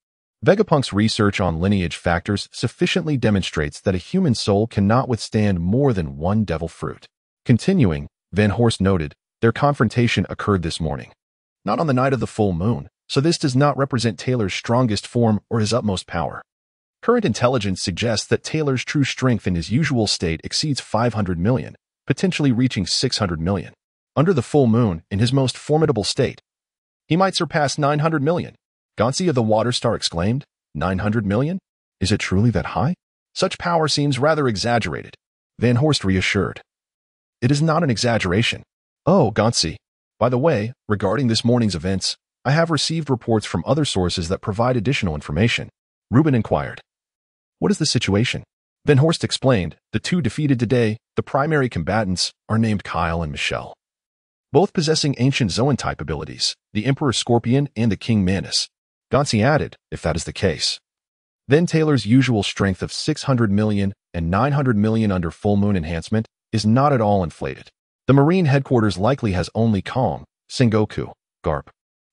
Vegapunk's research on lineage factors sufficiently demonstrates that a human soul cannot withstand more than one devil fruit. Continuing, Van Horst noted, their confrontation occurred this morning, not on the night of the full moon, so this does not represent Taylor's strongest form or his utmost power. Current intelligence suggests that Taylor's true strength in his usual state exceeds 500 million, potentially reaching 600 million. Under the full moon, in his most formidable state, he might surpass 900 million. Gonsi of the Waterstar exclaimed, 900 million? Is it truly that high? Such power seems rather exaggerated. Van Horst reassured. It is not an exaggeration. Oh, Gonsi. By the way, regarding this morning's events, I have received reports from other sources that provide additional information. Reuben inquired. What is the situation? Van Horst explained, the two defeated today, the primary combatants, are named Kyle and Michelle, both possessing ancient Zoan-type abilities, the Emperor Scorpion and the King Manus. Gonsi added, if that is the case, then Taylor's usual strength of 600 million and 900 million under full moon enhancement is not at all inflated. The Marine headquarters likely has only Kong, Sengoku, Garp,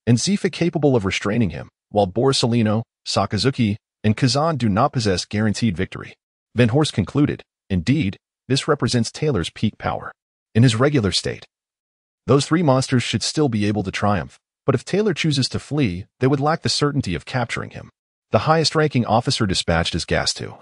and Zifa capable of restraining him, while Borsalino, Sakazuki, and Kazan do not possess guaranteed victory. Van Horst concluded, indeed, this represents Taylor's peak power. In his regular state, those 3 monsters should still be able to triumph. But if Taylor chooses to flee, they would lack the certainty of capturing him. The highest-ranking officer dispatched is Gastu,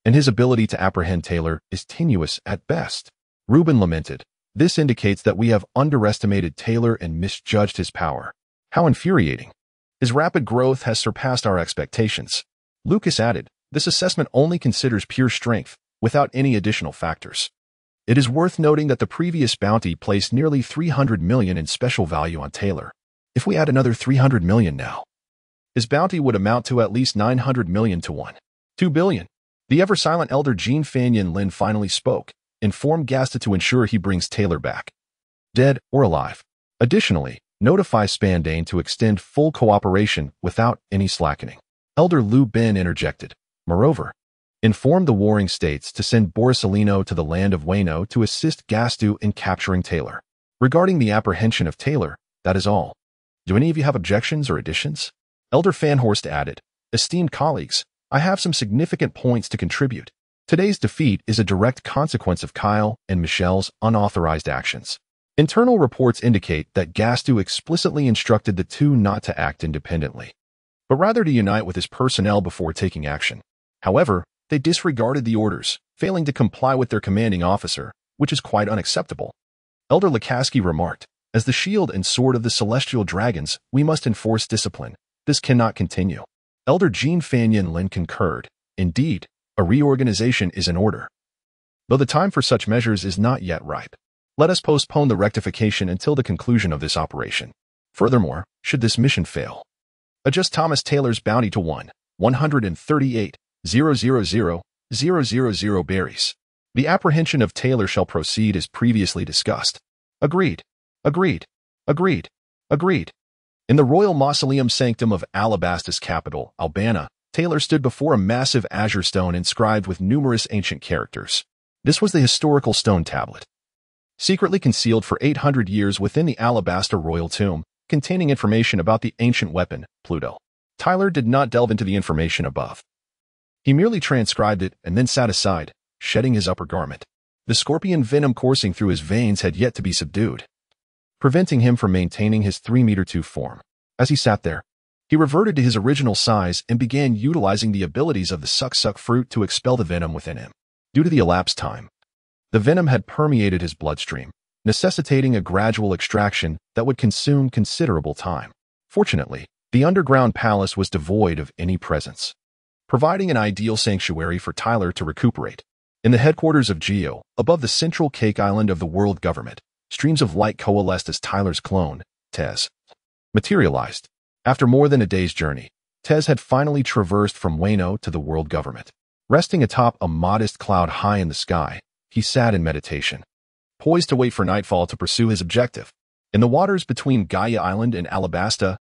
and his ability to apprehend Taylor is tenuous at best. Reuben lamented, "This indicates that we have underestimated Taylor and misjudged his power. How infuriating. His rapid growth has surpassed our expectations." Lucas added, "This assessment only considers pure strength, without any additional factors." It is worth noting that the previous bounty placed nearly 300 million in special value on Taylor. If we add another 300 million now, his bounty would amount to at least 900 million to 2 billion. The ever-silent elder Jean Fanyin Lin finally spoke, informed Gasta to ensure he brings Taylor back, dead or alive. Additionally, notify Spandane to extend full cooperation without any slackening. Elder Lu Ben interjected. Moreover, inform the warring states to send Borsalino to the land of Wano to assist Gastu in capturing Taylor. Regarding the apprehension of Taylor, that is all. Do any of you have objections or additions? Elder Fanhorst added, "Esteemed colleagues, I have some significant points to contribute. Today's defeat is a direct consequence of Kyle and Michelle's unauthorized actions. Internal reports indicate that Gastu explicitly instructed the two not to act independently, but rather to unite with his personnel before taking action. However, they disregarded the orders, failing to comply with their commanding officer, which is quite unacceptable." Elder Lukaski remarked, "As the shield and sword of the celestial dragons, we must enforce discipline. This cannot continue." Elder Jean Fanyin Lin concurred. "Indeed, a reorganization is in order, though the time for such measures is not yet ripe. Let us postpone the rectification until the conclusion of this operation. Furthermore, should this mission fail, adjust Thomas Taylor's bounty to 138,000,000 berries. The apprehension of Taylor shall proceed as previously discussed." Agreed. Agreed. Agreed. Agreed. In the royal mausoleum sanctum of Alabastus capital, Albana, Taylor stood before a massive azure stone inscribed with numerous ancient characters. This was the historical stone tablet, secretly concealed for 800 years within the Alabaster royal tomb, containing information about the ancient weapon, Pluto. Tyler did not delve into the information above. He merely transcribed it and then sat aside, shedding his upper garment. The scorpion venom coursing through his veins had yet to be subdued, preventing him from maintaining his 3-meter-2 form. As he sat there, he reverted to his original size and began utilizing the abilities of the suck-suck fruit to expel the venom within him. Due to the elapsed time, the venom had permeated his bloodstream, necessitating a gradual extraction that would consume considerable time. Fortunately, the underground palace was devoid of any presence, providing an ideal sanctuary for Tyler to recuperate. In the headquarters of Geo, above the central cake island of the world government, streams of light coalesced as Tyler's clone, Tez, materialized. After more than a day's journey, Tez had finally traversed from Wano to the world government. Resting atop a modest cloud high in the sky, he sat in meditation, poised to wait for nightfall to pursue his objective. In the waters between Gaia Island and Alabasta,